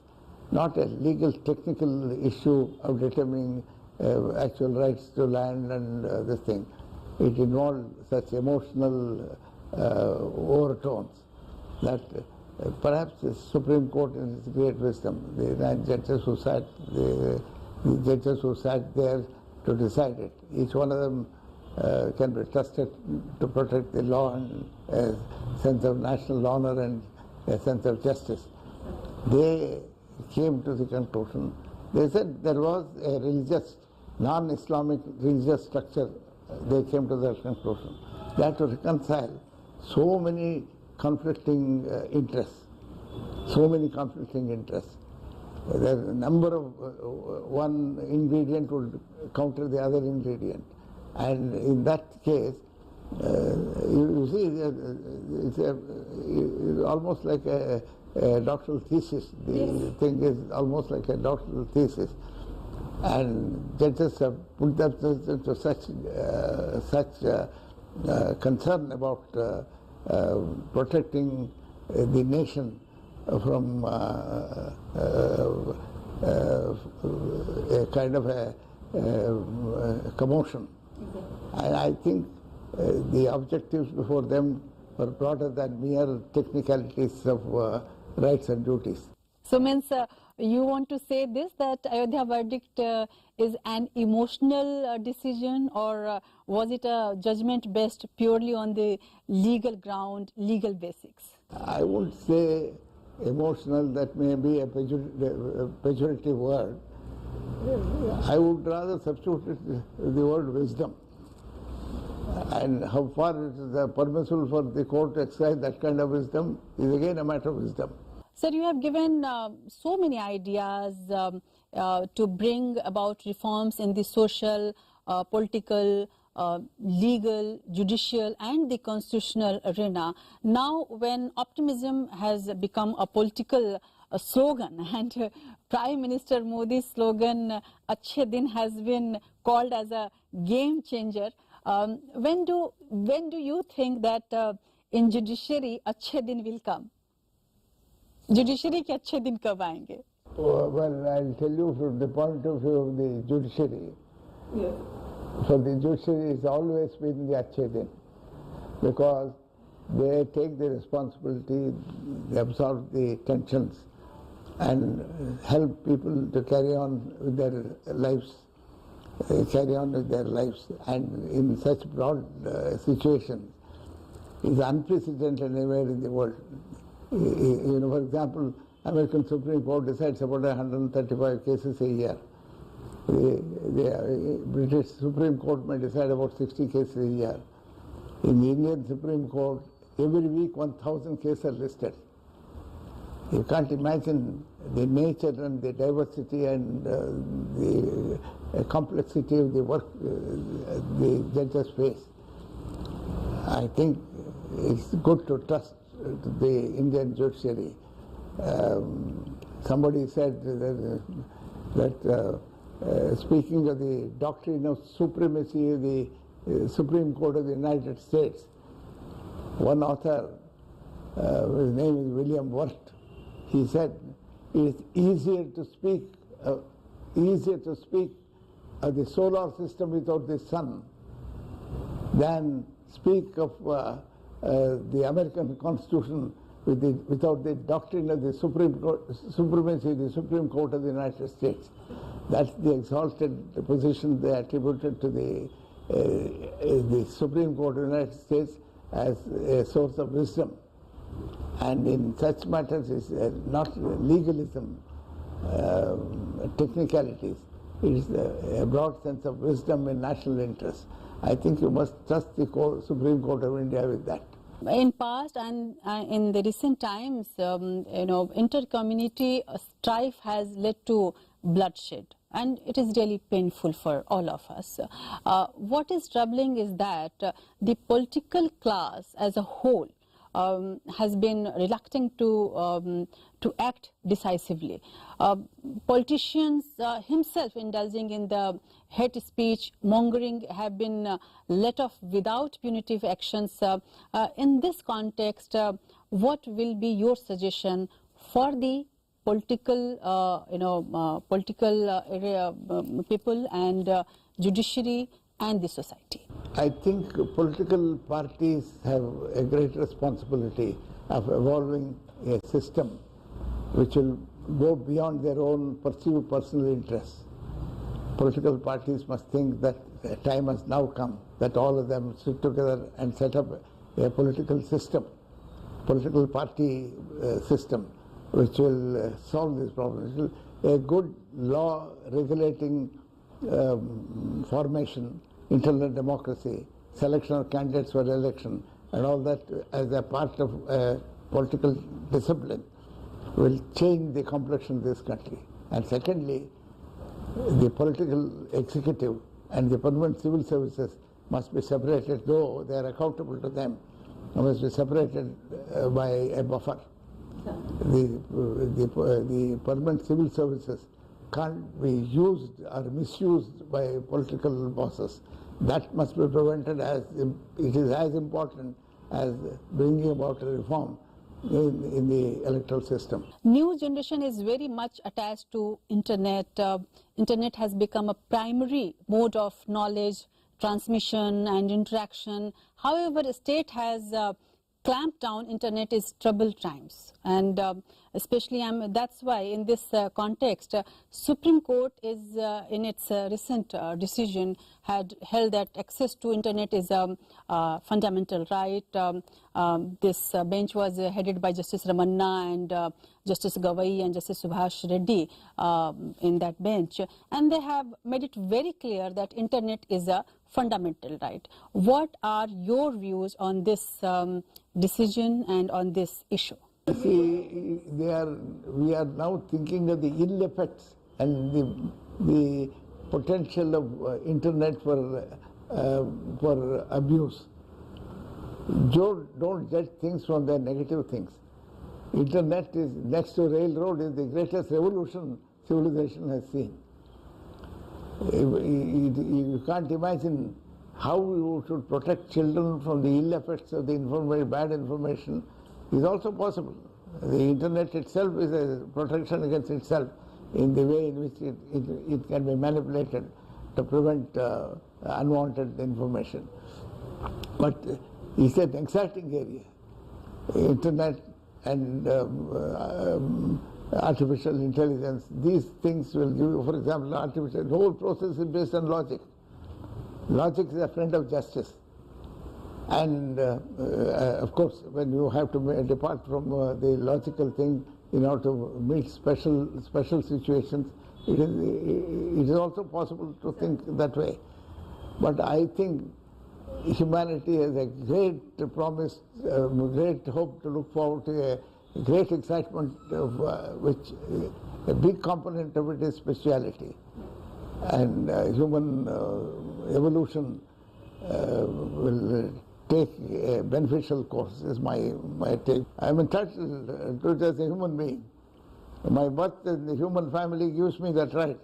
not a legal technical issue of determining actual rights to land and this thing. It involved such emotional overtones that perhaps the Supreme Court in its great wisdom, the 9 judges who sat, the judges who sat there to decide it, each one of them can be trusted to protect the law and a sense of national honor and a sense of justice. They came to the conclusion, they said there was a religious, non-Islamic religious structure. They came to that conclusion. They had to reconcile so many conflicting interests, There's a number of one ingredient would counter the other ingredient, and in that case, you see, it's almost like a doctoral thesis. The thing is almost like a doctoral thesis, and judges have put themselves into such concern about protecting the nation from a kind of a commotion. And I think the objectives before them were broader than mere technicalities of rights and duties. So means you want to say this, that Ayodhya verdict is an emotional decision, or was it a judgment based purely on the legal ground, legal basics? I wouldn't say emotional, that may be a pejorative word. I would rather substitute the word wisdom. And how far it is permissible for the court to exercise that kind of wisdom is again a matter of wisdom. Sir, you have given so many ideas to bring about reforms in the social, political, legal, judicial and the constitutional arena. Now when optimism has become a political slogan, and Prime Minister Modi's slogan Achhe Din has been called as a game changer, when do you think that in judiciary Achhe Din will come? Judiciary ke अच्छे दिन कब आएंगे? Well, I'll tell you from the point of view of the judiciary. Yes. So the judiciary has always been the अच्छे दिन, because they take the responsibility, they absorb the tensions, and help people to carry on with their lives, and in such broad situations is unprecedented anywhere in the world. You know, for example, American Supreme Court decides about 135 cases a year. The British Supreme Court may decide about 60 cases a year. In the Indian Supreme Court, every week 1,000 cases are listed. You can't imagine the nature and the diversity and the complexity of the work the judges face. I think it's good to trust the Indian judiciary. Somebody said that speaking of the doctrine of supremacy of the Supreme Court of the United States, one author, his name is William Wirt, he said it is easier to speak of the solar system without the sun than speak of the American Constitution without the doctrine of the supremacy of the Supreme Court of the United States. That's the exalted position they attributed to the Supreme Court of the United States as a source of wisdom. And in such matters, it's not legalism, technicalities. It is a broad sense of wisdom and national interest. I think you must trust the Supreme Court of India with that. In past and in the recent times, inter-community strife has led to bloodshed, and it is really painful for all of us. What is troubling is that the political class as a whole has been reluctant to act decisively. Politicians himself indulging in the hate speech mongering have been let off without punitive actions. In this context, what will be your suggestion for the political, people and judiciary and the society? I think political parties have a great responsibility of evolving a system which will go beyond their own perceived personal interests. Political parties must think that a time has now come that all of them sit together and set up a political system, political party system, which will solve this problem. A good law regulating formation, internal democracy, selection of candidates for election, and all that as a part of political discipline will change the complexion of this country. And secondly, the political executive and the permanent civil services must be separated, though they are accountable to them, must be separated by a buffer. The permanent civil services can't be used or misused by political bosses. That must be prevented, as it is as important as bringing about a reform in the electoral system. New generation is very much attached to internet. Internet has become a primary mode of knowledge transmission and interaction. However, the state has clamped down internet is troubled times, and especially that's why in this context Supreme Court is in its recent decision had held that access to internet is a fundamental right. This bench was headed by Justice Ramanna and Justice Gawai and Justice Subhash Reddy in that bench, and they have made it very clear that internet is a fundamental right. What are your views on this decision and on this issue? See, we are now thinking of the ill effects and the potential of internet for abuse. Don't judge things from their negative things. Internet is next to railroad is the greatest revolution civilization has seen. You can't imagine how you should protect children from the ill effects of the bad information is also possible. The internet itself is a protection against itself in the way in which it can be manipulated to prevent unwanted information. But it's an exciting area. Internet and artificial intelligence. These things will give you, for example, the whole process is based on logic. Logic is a friend of justice. And of course, when you have to depart from the logical thing in order to meet special situations, it is also possible to think that way. But I think humanity has a great promise, great hope to look forward to, a great excitement of which a big component of it is spirituality. And human evolution will take a beneficial course, is my take. I'm entitled to it as a human being. My birth in the human family gives me that right.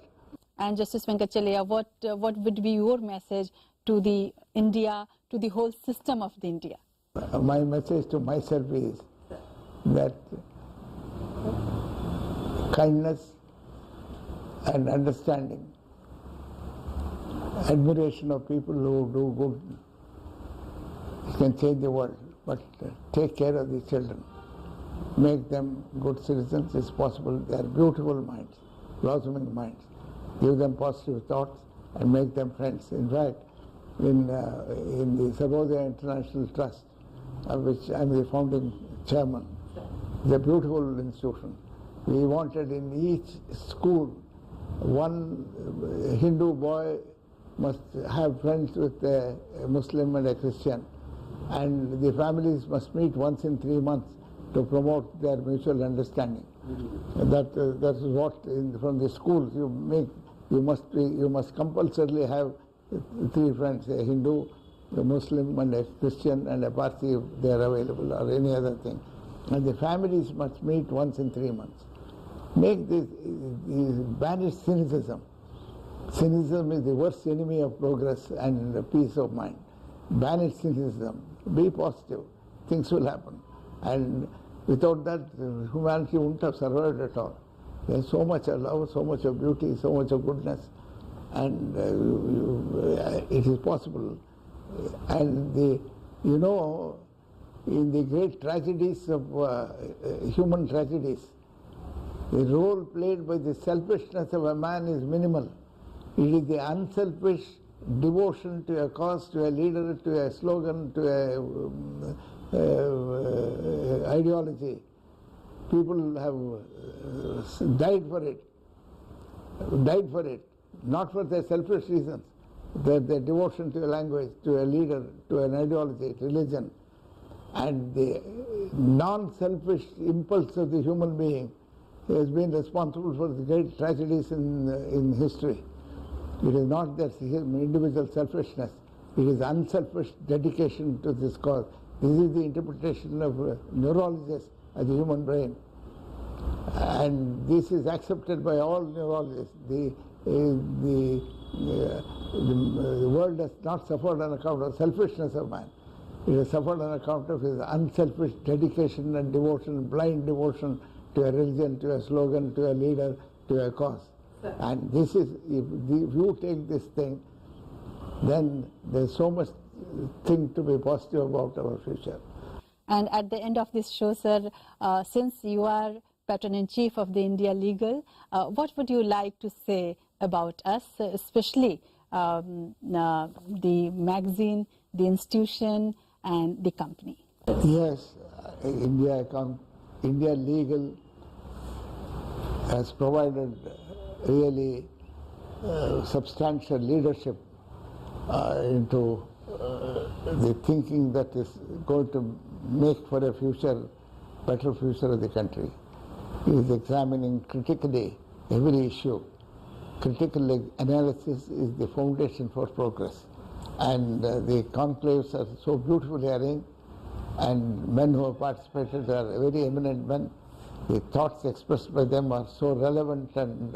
And Justice Venkatachalya, what would be your message to the India, to the whole system of the India? My message to myself is that kindness and understanding, admiration of people who do good can change the world, but take care of the children. Make them good citizens as possible. They are beautiful minds, blossoming minds. Give them positive thoughts and make them friends. In fact, in the Sarvodaya International Trust, of which I am the founding chairman, it's a beautiful institution. We wanted in each school, one Hindu boy must have friends with a Muslim and a Christian, and the families must meet once in 3 months to promote their mutual understanding. That is what from the schools you must compulsorily have 3 friends: a Hindu, a Muslim, and a Christian, and a Parsi if they are available, or any other thing. And the families must meet once in 3 months. Make this banish cynicism. Cynicism is the worst enemy of progress and peace of mind. Banish cynicism. Be positive. Things will happen. And without that, humanity wouldn't have survived at all. There's so much of love, so much of beauty, so much of goodness, and it is possible. And in the great tragedies of human tragedies, the role played by the selfishness of a man is minimal. It is the unselfish devotion to a cause, to a leader, to a slogan, to a ideology. People have died for it, not for their selfish reasons. Their devotion to a language, to a leader, to an ideology, religion, and the non-selfish impulse of the human being has been responsible for the great tragedies in history. It is not that individual selfishness, it is unselfish dedication to this cause. This is the interpretation of neurologists of the human brain. And this is accepted by all neurologists. The world has not suffered on account of selfishness of man. It has suffered on account of his unselfish dedication and devotion, blind devotion to a religion, to a slogan, to a leader, to a cause. And this is, if you take this thing, then there's so much thing to be positive about our future. And at the end of this show, sir, since you are Patron-in-Chief of the India Legal, what would you like to say about us, especially the magazine, the institution, and the company? Yes, India Legal has provided really substantial leadership into the thinking that is going to make for a better future of the country. He is examining critically every issue. Critical analysis is the foundation for progress. And the conclaves are so beautifully arranged, and men who have participated are very eminent men. The thoughts expressed by them are so relevant and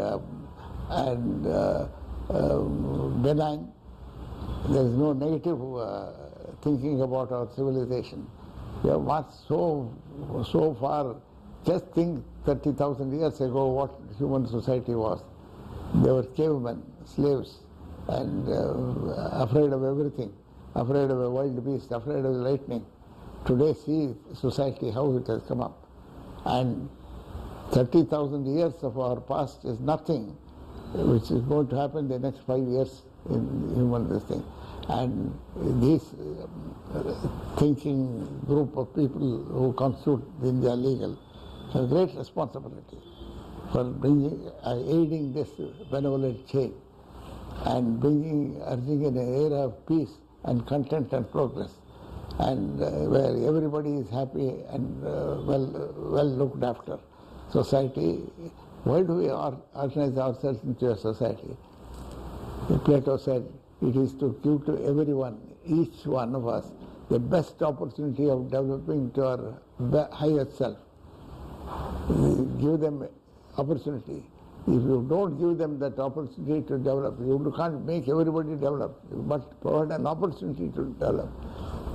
benign. There is no negative thinking about our civilization. We have marched so far. Just think 30,000 years ago what human society was. They were cavemen, slaves, and afraid of everything, afraid of a wild beast, afraid of lightning. Today see society, how it has come up. And 30,000 years of our past is nothing, which is going to happen in the next 5 years in human this thing. And this thinking group of people who constitute the India Legal have great responsibility for aiding this benevolent change and urging an era of peace and content and progress, and where everybody is happy and well looked after. Society, why do we organize ourselves into a society? Plato said it is to give to everyone, each one of us, the best opportunity of developing to our highest self. Give them opportunity. If you don't give them that opportunity to develop, you can't make everybody develop. You must provide an opportunity to develop.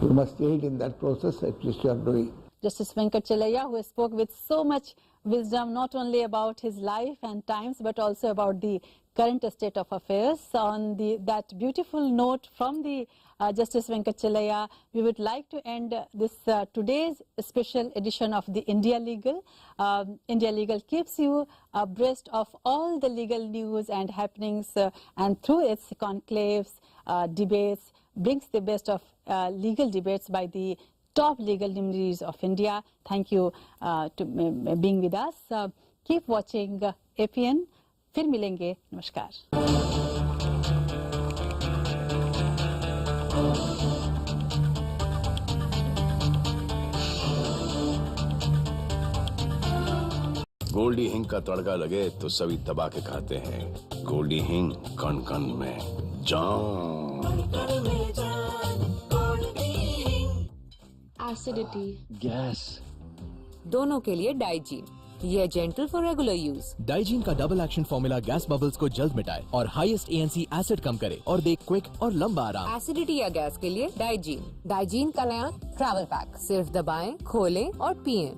You must aid in that process, at least you are doing. Justice Venkat Chellaiah, who spoke with so much wisdom not only about his life and times but also about the current state of affairs. On that beautiful note from the Justice Venkat Chellaiah, we would like to end this today's special edition of the India Legal. India Legal keeps you abreast of all the legal news and happenings and through its conclaves, debates, brings the best of legal debates by the top legal luminaries of India. Thank you to being with us. Keep watching APN. फिर मिलेंगे. नमस्कार. गोल्डी हिंग का तड़का लगे तो सभी दबा के खाते हैं. गोल्डी हिंग कण कण में जान. एसिडिटी, गैस, दोनों के लिए डाइजीन. ये gentle for regular use. Digene का double action formula gas bubbles को जल्द मिटाए और हाईएस्ट ANC एसिड कम करे और दे क्विक और लंबा आराम. एसिडिटी या गैस के लिए डाइजीन. डाइजीन का नया ट्रैवल पैक. सिर्फ दबाएं, खोलें और पिएं.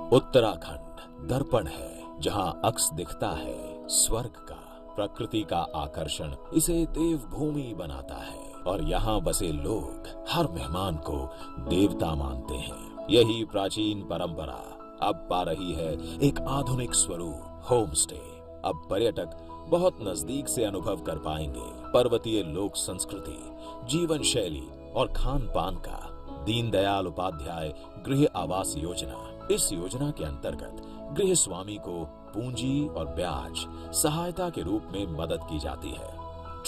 उत्तराखंड दर्पण है, जहां अक्स दिखता है स्वर्ग का. प्रकृति का आकर्षण इसे देवभूमि बनाता है और यहाँ बसे लोग हर मेहमान को देवता मानते हैं. यही प्राचीन परंपरा अब पा रही है एक आधुनिक स्वरूप, होम स्टे. अब पर्यटक बहुत नजदीक से अनुभव कर पाएंगे पर्वतीय लोक संस्कृति, जीवन शैली और खान पान का. दीनदयाल उपाध्याय गृह आवास योजना. इस योजना के अंतर्गत गृह स्वामी को पूंजी और ब्याज सहायता के रूप में मदद की जाती है.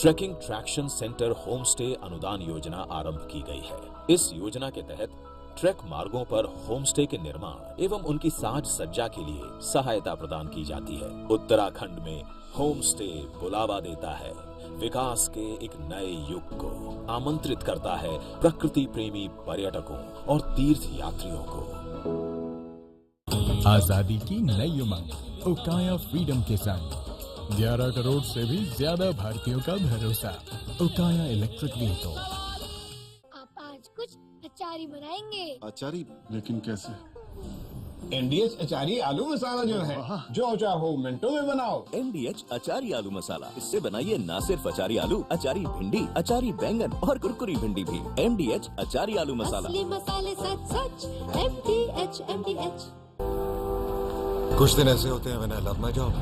Trekking traction centre home stay अनुदान योजना आरंभ की गई है. इस योजना के तहत ट्रैक मार्गों पर होम स्टे के निर्माण एवं उनकी साज सज्जा के लिए सहायता प्रदान की जाती है. उत्तराखंड में होम स्टे बुलावा देता है, विकास के एक नए युग को आमंत्रित करता है प्रकृति प्रेमी पर्यटकों और तीर्थ यात्रियों को. आजादी की नई उमंग, ओकाया फ्रीडम के संग 11 करोड़ से भी ज्यादा भारतीयों का भरोसा. Okaya electric vehicle. आप आज कुछ अचारी बनाएंगे. अचारी? लेकिन कैसे? NDH अचारी आलू मसाला जो है, जो चाहो मिनटों में बनाओ. NDH अचारी आलू मसाला. इससे बनाइए ना सिर्फ अचारी आलू, अचारी भिंडी, अचारी बैंगन और कुरकुरी भिंडी भी. NDH अचारी आलू मसाला. असली मसाले सच MDH. कुछ दिन ऐसे होते हैं when I love my job,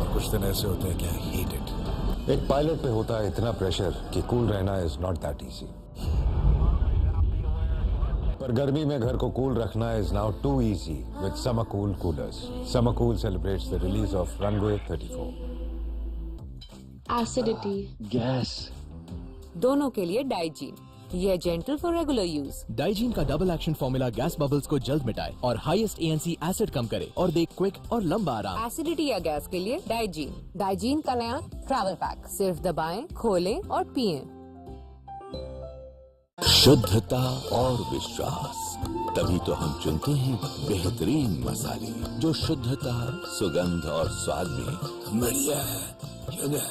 और कुछ दिन ऐसे होते हैं कि I hate it. एक पायलट पे होता है इतना प्रेशर कि कूल रहना is not that easy. पर गर्मी में घर को कूल रखना is now too easy with Summer Cool coolers. Summer Cool celebrates the release of Runway 34. Acidity, gas, दोनों के लिए डाइजीन. ये gentle for regular use. Digene का double action formula gas bubbles को जल्द मिटाए और हाईएस्ट ANC एसिड कम करे और दे क्विक और लंबा आराम. एसिडिटी या गैस के लिए डाइजीन. डाइजीन का नया ट्रैवल पैक. सिर्फ दबाएं, खोलें और पिएं. शुद्धता और विश्वास, तभी तो हम चुनते हैं बेहतरीन मसाले जो शुद्धता, सुगंध और स्वाद में बढ़िया है.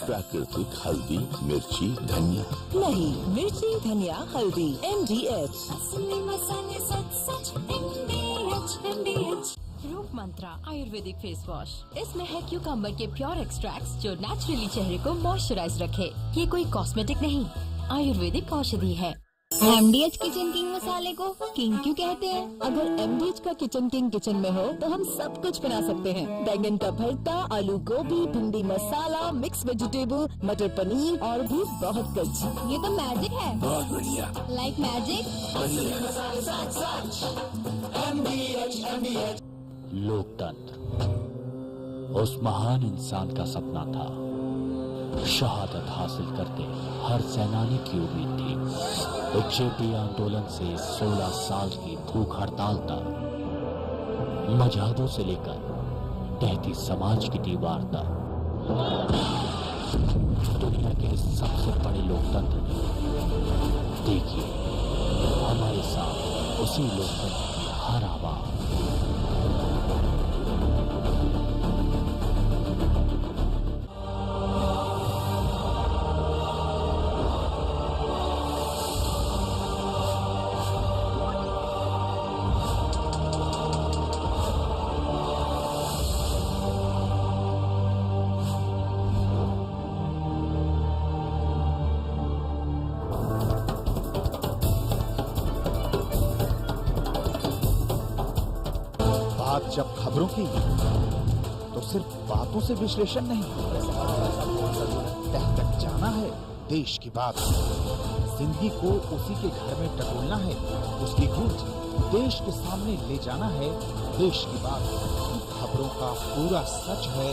प्राकृतिक हल्दी, मिर्ची, धनिया. नहीं, मिर्ची, धनिया, हल्दी. MDH. असली मसाले सच MDH. रूप मंत्रा आयुर्वेदिक फेस वॉश. इसमें है क्यूकम्बर के प्योर एक्सट्रैक्ट्स जो नेचुरली चेहरे को मॉइस्चराइज रखे. ये कोई कॉस्मेटिक नहीं, आयुर्वेदिक औषधि है. MDH किचन किंग मसाले को किंग क्यों कहते हैं? अगर MDH का किचन किंग किचन में हो तो हम सब कुछ बना सकते हैं। बैंगन का भरता, आलू गोभी, भिंडी मसाला, मिक्स वेजिटेबल, मटर पनीर और भी बहुत कुछ। ये तो मैजिक है। बहुत बढ़िया। Like magic. लोकतंत्र उस महान इंसान का सपना था। शहादत हासिल करते हर सेनानी की उम्मीद थी। जेपी आंदोलन से 16 साल की भूख हड़ताल तक, मजहबों से लेकर टहती समाज की दीवार तक, दुनिया के सबसे बड़े लोकतंत्र में देखिए हमारे साथ उसी लोकतंत्र की हर आवाज। बात जब खबरों की तो सिर्फ बातों से विश्लेषण नहीं, तह तक जाना है देश की बात। जिंदगी को उसी के घर में टटोलना है, उसकी गूंज देश के सामने ले जाना है देश की बात। खबरों का पूरा सच है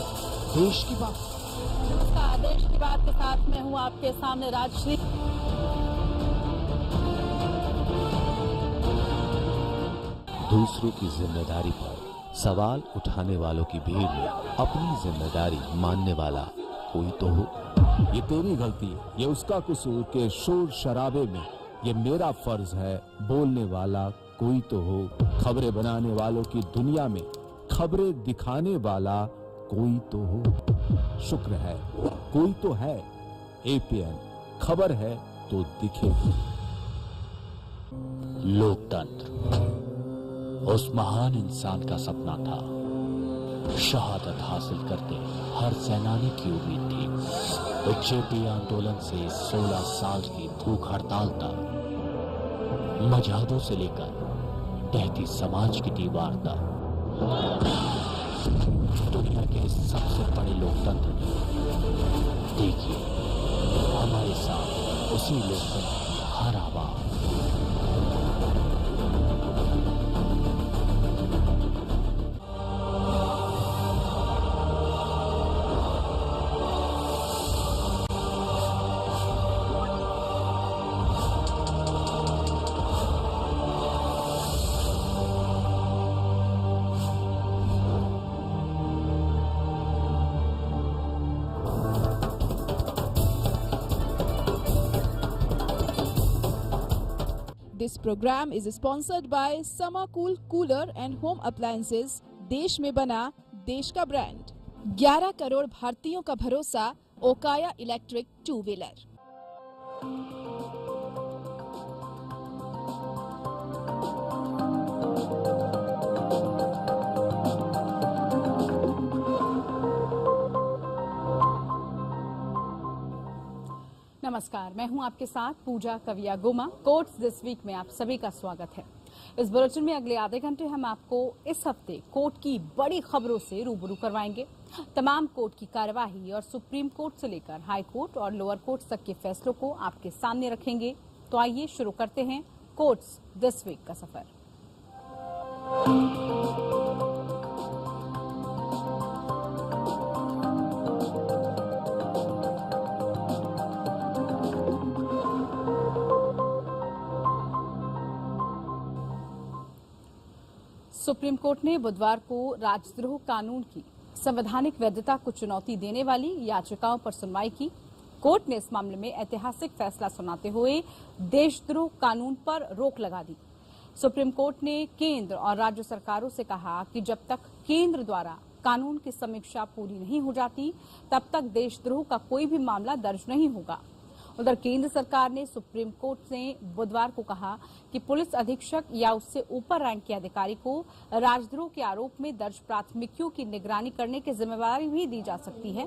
देश की बात। नमस्कार, देश की बात के साथ मैं हूँ आपके सामने राजश्री। दूसरों की जिम्मेदारी पर सवाल उठाने वालों की भीड़ में अपनी जिम्मेदारी मानने वाला कोई तो हो। ये तेरी गलती, ये उसका कसूर के शोर शराबे में ये मेरा फर्ज है बोलने वाला कोई तो हो। खबरें बनाने वालों की दुनिया में खबरें दिखाने वाला कोई तो हो। शुक्र है कोई तो है। APN खबर है तो दिखेगी। लोकतंत्र उस महान इंसान का सपना था। शहादत हासिल करते हर सेनानी की उम्मीद थी। जेपी आंदोलन से 16 साल की भूख हड़ताल तक, मजहबों से लेकर टहती समाज की दीवार तक, दुनिया के सबसे बड़े लोकतंत्र में देखिए हमारे साथ उसी लोकतंत्र की हर आवाज। This program is sponsored by Sama Cool Cooler and Home Appliances, देश में बना देश का ब्रांड। 11 करोड़ भारतीयों का भरोसा ओकाया इलेक्ट्रिक 2 व्हीलर। नमस्कार, मैं हूं आपके साथ पूजा कविया गोमा। कोर्ट्स दिस वीक में आप सभी का स्वागत है। इस बुलेटिन में अगले आधे घंटे हम आपको इस हफ्ते कोर्ट की बड़ी खबरों से रूबरू करवाएंगे। तमाम कोर्ट की कार्यवाही और सुप्रीम कोर्ट से लेकर हाई कोर्ट और लोअर कोर्ट तक के फैसलों को आपके सामने रखेंगे। तो आइए शुरू करते हैं कोर्ट्स दिस वीक का सफर। सुप्रीम कोर्ट ने बुधवार को राजद्रोह कानून की संवैधानिक वैधता को चुनौती देने वाली याचिकाओं पर सुनवाई की। कोर्ट ने इस मामले में ऐतिहासिक फैसला सुनाते हुए देशद्रोह कानून पर रोक लगा दी। सुप्रीम कोर्ट ने केंद्र और राज्य सरकारों से कहा कि जब तक केंद्र द्वारा कानून की समीक्षा पूरी नहीं हो जाती, तब तक देशद्रोह का कोई भी मामला दर्ज नहीं होगा। उधर केंद्र सरकार ने सुप्रीम कोर्ट से बुधवार को कहा कि पुलिस अधीक्षक या उससे ऊपर रैंक के अधिकारी को राजद्रोह के आरोप में दर्ज प्राथमिकियों की निगरानी करने की जिम्मेदारी भी दी जा सकती है।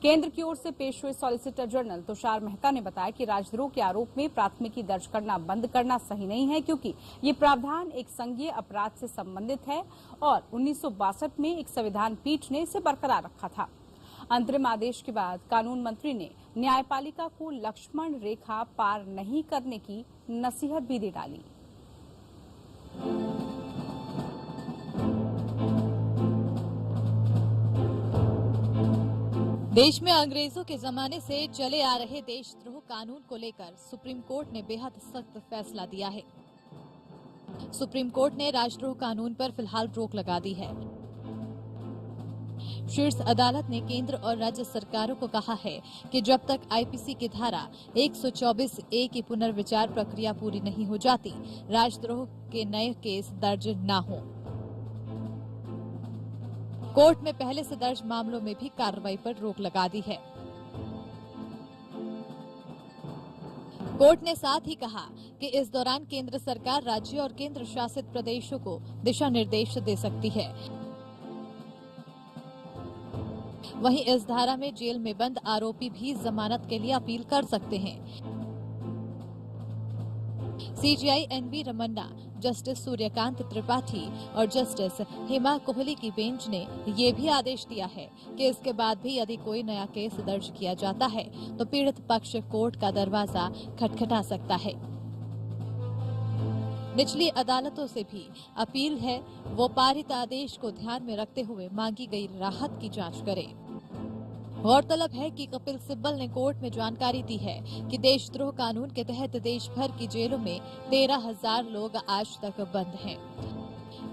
केंद्र की ओर से पेश हुए सॉलिसिटर जनरल तुषार मेहता ने बताया कि राजद्रोह के आरोप में प्राथमिकी दर्ज करना बंद करना सही नहीं है, क्योंकि ये प्रावधान एक संज्ञेय अपराध से संबंधित है और 1962 में एक संविधान पीठ ने इसे बरकरार रखा था। अंतरिम आदेश के बाद कानून मंत्री ने न्यायपालिका को लक्ष्मण रेखा पार नहीं करने की नसीहत भी दे डाली। देश में अंग्रेजों के जमाने से चले आ रहे देशद्रोह कानून को लेकर सुप्रीम कोर्ट ने बेहद सख्त फैसला दिया है। सुप्रीम कोर्ट ने राजद्रोह कानून पर फिलहाल रोक लगा दी है। शीर्ष अदालत ने केंद्र और राज्य सरकारों को कहा है कि जब तक आईपीसी की धारा 124A की पुनर्विचार प्रक्रिया पूरी नहीं हो जाती, राजद्रोह के नए केस दर्ज न हो। कोर्ट में पहले से दर्ज मामलों में भी कार्रवाई पर रोक लगा दी है। कोर्ट ने साथ ही कहा कि इस दौरान केंद्र सरकार राज्य और केंद्र शासित प्रदेशों को दिशा निर्देश दे सकती है। वहीं इस धारा में जेल में बंद आरोपी भी जमानत के लिए अपील कर सकते हैं। CJI N V Ramana, justice Suryakant Tripathi और जस्टिस हेमा कोहली की बेंच ने ये भी आदेश दिया है कि इसके बाद भी यदि कोई नया केस दर्ज किया जाता है तो पीड़ित पक्ष कोर्ट का दरवाजा खटखटा सकता है। निचली अदालतों से भी अपील है वो पारित आदेश को ध्यान में रखते हुए मांगी गई राहत की जांच करें। गौरतलब है कि कपिल सिब्बल ने कोर्ट में जानकारी दी है कि देशद्रोह कानून के तहत देश भर की जेलों में 13,000 लोग आज तक बंद हैं।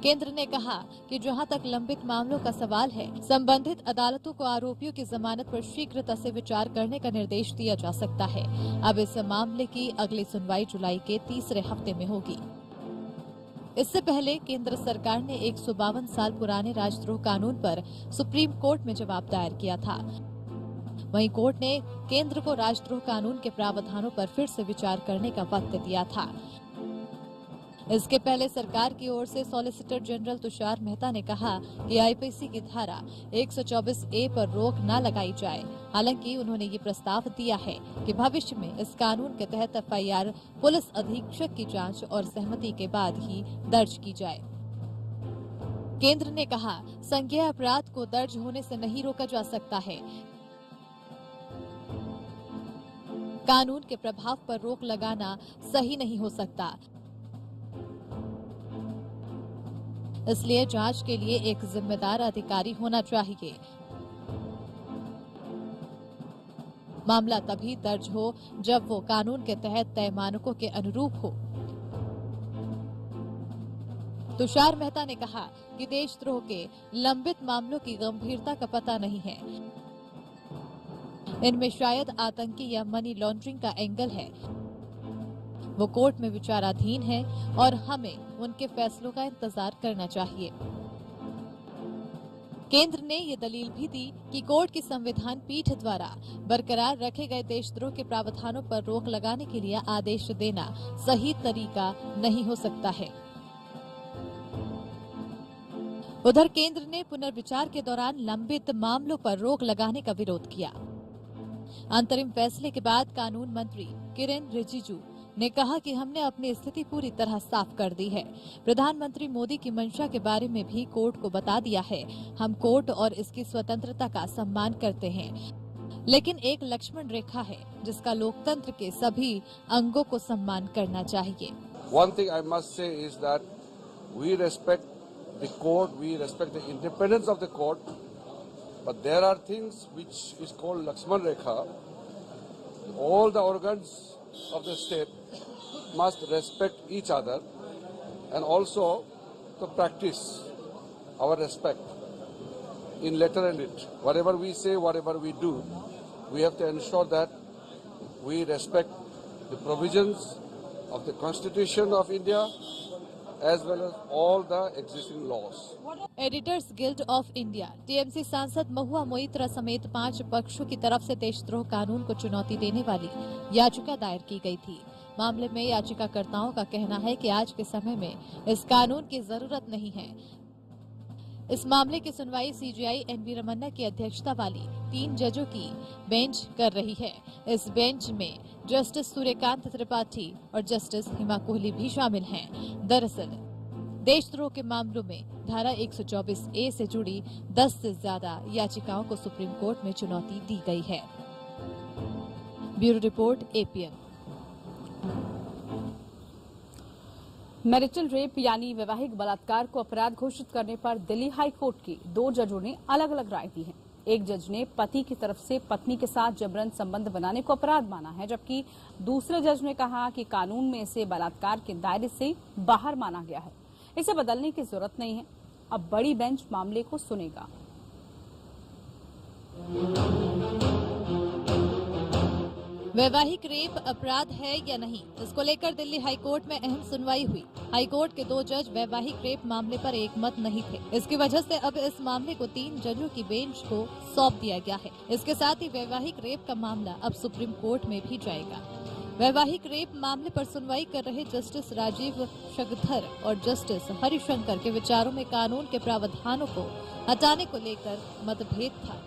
केंद्र ने कहा कि जहां तक लंबित मामलों का सवाल है, संबंधित अदालतों को आरोपियों की जमानत पर शीघ्रता से विचार करने का निर्देश दिया जा सकता है। अब इस मामले की अगली सुनवाई जुलाई के तीसरे हफ्ते में होगी। इससे पहले केंद्र सरकार ने 152 साल पुराने राजद्रोह कानून पर सुप्रीम कोर्ट में जवाब दायर किया था। वहीं कोर्ट ने केंद्र को राजद्रोह कानून के प्रावधानों पर फिर से विचार करने का वक्त दिया था। इसके पहले सरकार की ओर से सॉलिसिटर जनरल तुषार मेहता ने कहा कि आईपीसी की धारा 124A पर रोक न लगाई जाए। हालांकि उन्होंने ये प्रस्ताव दिया है कि भविष्य में इस कानून के तहत एफआईआर पुलिस अधीक्षक की जांच और सहमति के बाद ही दर्ज की जाए। केंद्र ने कहा, संज्ञेय अपराध को दर्ज होने से नहीं रोका जा सकता है। कानून के प्रभाव पर रोक लगाना सही नहीं हो सकता, इसलिए जांच के लिए एक जिम्मेदार अधिकारी होना चाहिए। मामला तभी दर्ज हो जब वो कानून के तहत तय मानकों के अनुरूप हो। तुषार मेहता ने कहा कि देशद्रोह के लंबित मामलों की गंभीरता का पता नहीं है। इनमें शायद आतंकी या मनी लॉन्ड्रिंग का एंगल है। वो कोर्ट में विचाराधीन है और हमें उनके फैसलों का इंतजार करना चाहिए। केंद्र ने ये दलील भी दी कि कोर्ट की संविधान पीठ द्वारा बरकरार रखे गए देशद्रोह के प्रावधानों पर रोक लगाने के लिए आदेश देना सही तरीका नहीं हो सकता है। उधर केंद्र ने पुनर्विचार के दौरान लंबित मामलों पर रोक लगाने का विरोध किया। अंतरिम फैसले के बाद कानून मंत्री किरेन रिजिजू ने कहा कि हमने अपनी स्थिति पूरी तरह साफ कर दी है। प्रधानमंत्री मोदी की मंशा के बारे में भी कोर्ट को बता दिया है। हम कोर्ट और इसकी स्वतंत्रता का सम्मान करते हैं, लेकिन एक लक्ष्मण रेखा है जिसका लोकतंत्र के सभी अंगों को सम्मान करना चाहिए। One thing I must say is that we respect the court, we respect the independence of the court, but there are things which is called Lakshman Rekha. All the organs of the state must respect each other and also to practice our respect in letter and deed. Whatever we say, whatever we do, we have to ensure that we respect the provisions of the Constitution of India as well as all the existing laws. Editors guild of India TMC सांसद महुआ मोइत्रा समेत 5 पक्षों की तरफ से देशद्रोह कानून को चुनौती देने वाली याचिका दायर की गई थी। मामले में याचिकाकर्ताओं का कहना है कि आज के समय में इस कानून की जरूरत नहीं है। इस मामले की सुनवाई सीजेआई एनवी रमन्ना की अध्यक्षता वाली 3 जजों की बेंच कर रही है। इस बेंच में जस्टिस सूर्यकांत त्रिपाठी और जस्टिस हिमा कोहली भी शामिल हैं। दरअसल देशद्रोह के मामलों में धारा 124A से जुड़ी 10 से ज्यादा याचिकाओं को सुप्रीम कोर्ट में चुनौती दी गई है। Bureau report APN. Marital rape यानी वैवाहिक बलात्कार को अपराध घोषित करने पर दिल्ली हाई कोर्ट की 2 जजों ने अलग अलग राय दी है। एक जज ने पति की तरफ से पत्नी के साथ जबरन संबंध बनाने को अपराध माना है, जबकि दूसरे जज ने कहा कि कानून में इसे बलात्कार के दायरे से बाहर माना गया है, इसे बदलने की जरूरत नहीं है। अब बड़ी बेंच मामले को सुनेगा। वैवाहिक रेप अपराध है या नहीं, इसको लेकर दिल्ली हाईकोर्ट में अहम सुनवाई हुई। हाईकोर्ट के 2 जज वैवाहिक रेप मामले पर एक मत नहीं थे। इसकी वजह से अब इस मामले को 3 जजों की बेंच को सौंप दिया गया है। इसके साथ ही वैवाहिक रेप का मामला अब सुप्रीम कोर्ट में भी जाएगा। वैवाहिक रेप मामले पर सुनवाई कर रहे जस्टिस राजीव शगधर और जस्टिस हरिशंकर के विचारों में कानून के प्रावधानों को हटाने को लेकर मतभेद था,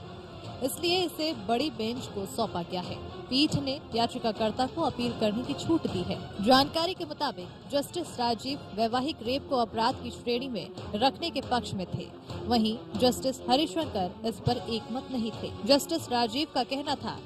इसलिए इसे बड़ी बेंच को सौंपा गया है। पीठ ने याचिकाकर्ता को अपील करने की छूट दी है। जानकारी के मुताबिक जस्टिस राजीव वैवाहिक रेप को अपराध की श्रेणी में रखने के पक्ष में थे, वहीं जस्टिस हरिशंकर इस पर एकमत नहीं थे। जस्टिस राजीव का कहना था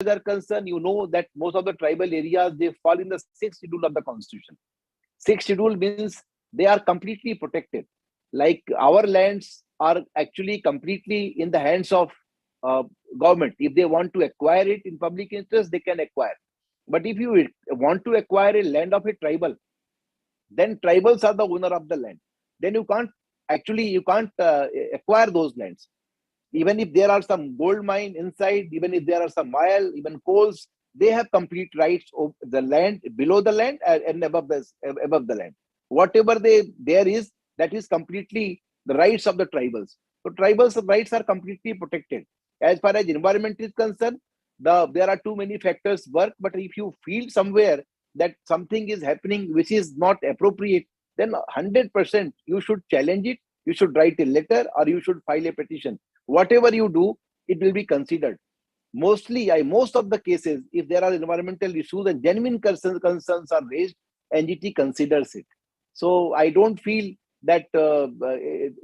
is are concerned, you know that most of the tribal areas, they fall in the 6th schedule of the constitution. 6th schedule means they are completely protected. Like our lands are actually completely in the hands of government. If they want to acquire it in public interest, they can acquire. But if you want to acquire a land of a tribal, then tribals are the owner of the land. Then you can't acquire those lands. Even if there are some gold mine inside, even if there are some oil, even coals, they have complete rights of the land, below the land and above the land. Whatever there is, that is completely the rights of the tribals. So tribals' rights are completely protected. As far as environment is concerned, there are too many factors work, but if you feel somewhere that something is happening which is not appropriate, then 100% you should challenge it, you should write a letter, or you should file a petition. Whatever you do, it will be considered. Most of the cases, if there are environmental issues and genuine concerns are raised, NGT considers it. So I don't feel that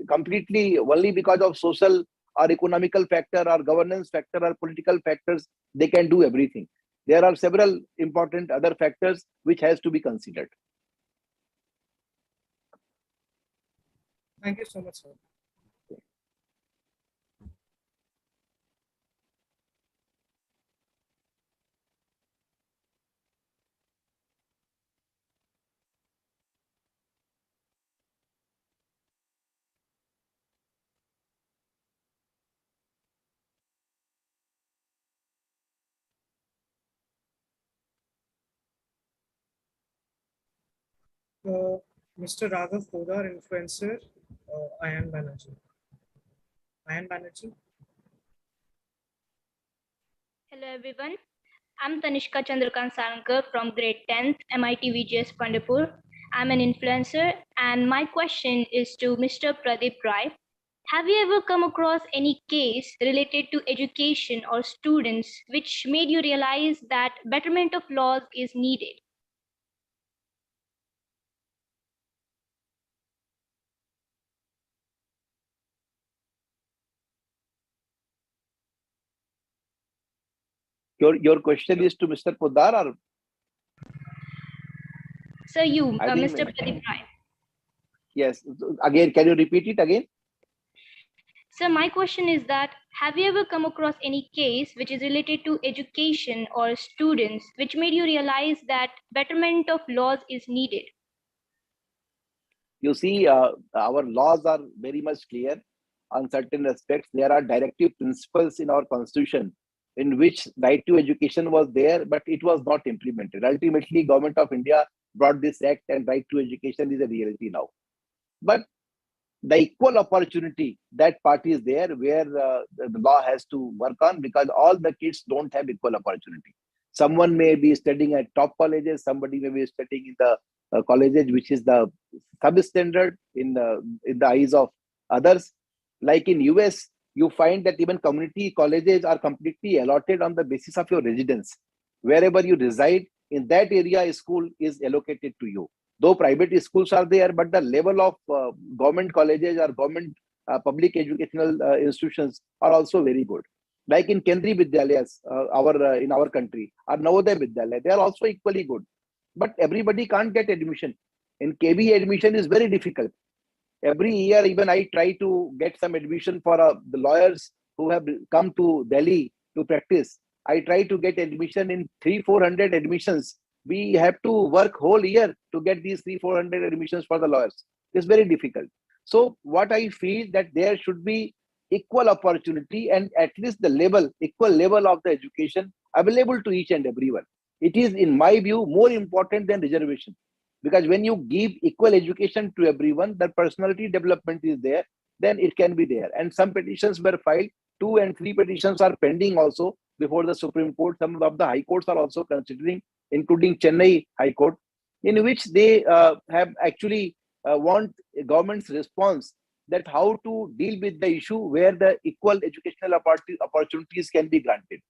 completely only because of social or economical factor or governance factor or political factors, they can do everything. There are several important other factors which has to be considered. Thank you so much, sir. Mr. Raghav Podar, influencer, Ayan Banerjee. Ayan Banerjee. Hello everyone, I'm Tanishka Chandrakant Sankar from grade 10th MIT VGS Pandipur. I'm an influencer and my question is to Mr. Pradeep Rai. Have you ever come across any case related to education or students which made you realize that betterment of laws is needed? Your question is to Mr. Podar or? Sir, you, Mr. Pradeep Rai. Yes. Again, can you repeat it again? Sir, my question is that have you ever come across any case which is related to education or students which made you realize that betterment of laws is needed? You see, our laws are very much clear on certain aspects. There are directive principles in our constitution in which right to education was there, but it was not implemented. Ultimately, Government of India brought this act and right to education is a reality now. But the equal opportunity, that part is there where the law has to work on, because all the kids don't have equal opportunity. Someone may be studying at top colleges, somebody may be studying in the colleges which is the substandard in the eyes of others. Like in US, you find that even community colleges are completely allotted on the basis of your residence. Wherever you reside, in that area, a school is allocated to you. Though private schools are there, but the level of government colleges or government public educational institutions are also very good. Like in Kendriya Vidyalayas, in our country, or Navodaya Vidyalaya, they are also equally good. But everybody can't get admission. In KB, admission is very difficult. Every year, even I try to get some admission for the lawyers who have come to Delhi to practice. I try to get admission in 300-400 admissions. We have to work whole year to get these 300-400 admissions for the lawyers. It's very difficult. So what I feel that there should be equal opportunity and at least the equal level of the education available to each and everyone. It is, in my view, more important than reservation. Because when you give equal education to everyone, the personality development is there, then it can be there. And some petitions were filed, 2 and 3 petitions are pending also before the Supreme Court. Some of the high courts are also considering, including Chennai High Court, in which they have actually want a government's response that how to deal with the issue where the equal educational opportunities can be granted.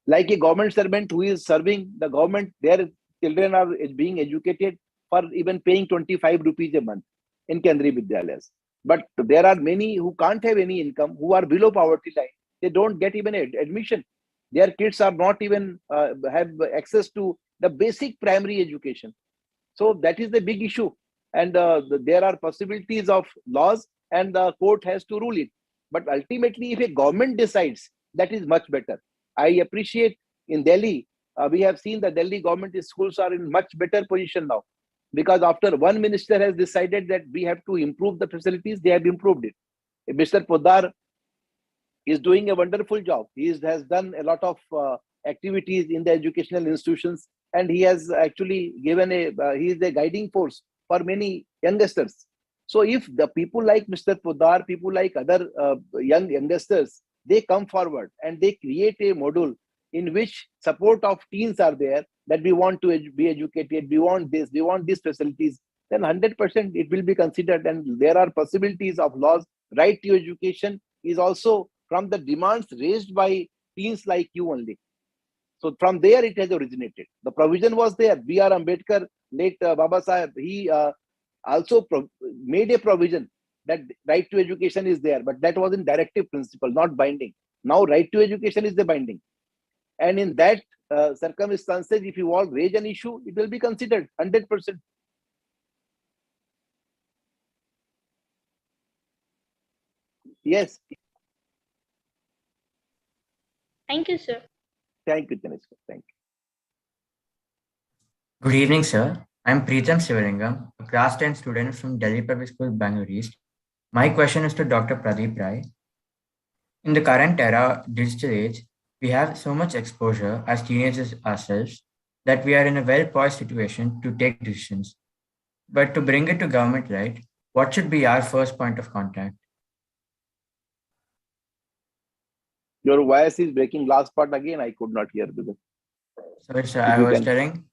Like a government servant who is serving the government, their children are being educated for even paying 25 rupees a month in Kendriya Vidyalayas. But there are many who can't have any income, who are below poverty line. They don't get even admission. Their kids are not even have access to the basic primary education. So that is the big issue. And there are possibilities of laws, and the court has to rule it. But ultimately, if a government decides, that is much better. I appreciate in Delhi, we have seen the Delhi government schools are in much better position now, because after one minister has decided that we have to improve the facilities, they have improved it. Mr. Poddar is doing a wonderful job. He has done a lot of activities in the educational institutions, and he has actually given he is a guiding force for many youngsters. So if the people like Mr. Poddar, people like other youngsters, they come forward and they create a module in which support of teens are there, that we want to be educated, we want this, we want these facilities, then 100% it will be considered, and there are possibilities of laws. Right to education is also from the demands raised by teens like you only. So from there it has originated. The provision was there. B.R. Ambedkar, late Baba Saheb, he also made a provision that right to education is there, but that was in directive principle, not binding. Now right to education is the binding. And in that circumstances, if you all raise an issue, it will be considered 100%. Yes. Thank you, sir. Thank you, Tanishka. Thank you. Good evening, sir. I'm Preetham Sivalingam, a class 10 student from Delhi Public School, Bangalore East. My question is to Dr. Pradeep Rai. In the current era, digital age, we have so much exposure as teenagers ourselves that we are in a well-poised situation to take decisions. But to bring it to government, right, what should be our first point of contact? Your voice is breaking. Last part again, I could not hear. Sorry, sir, I was telling,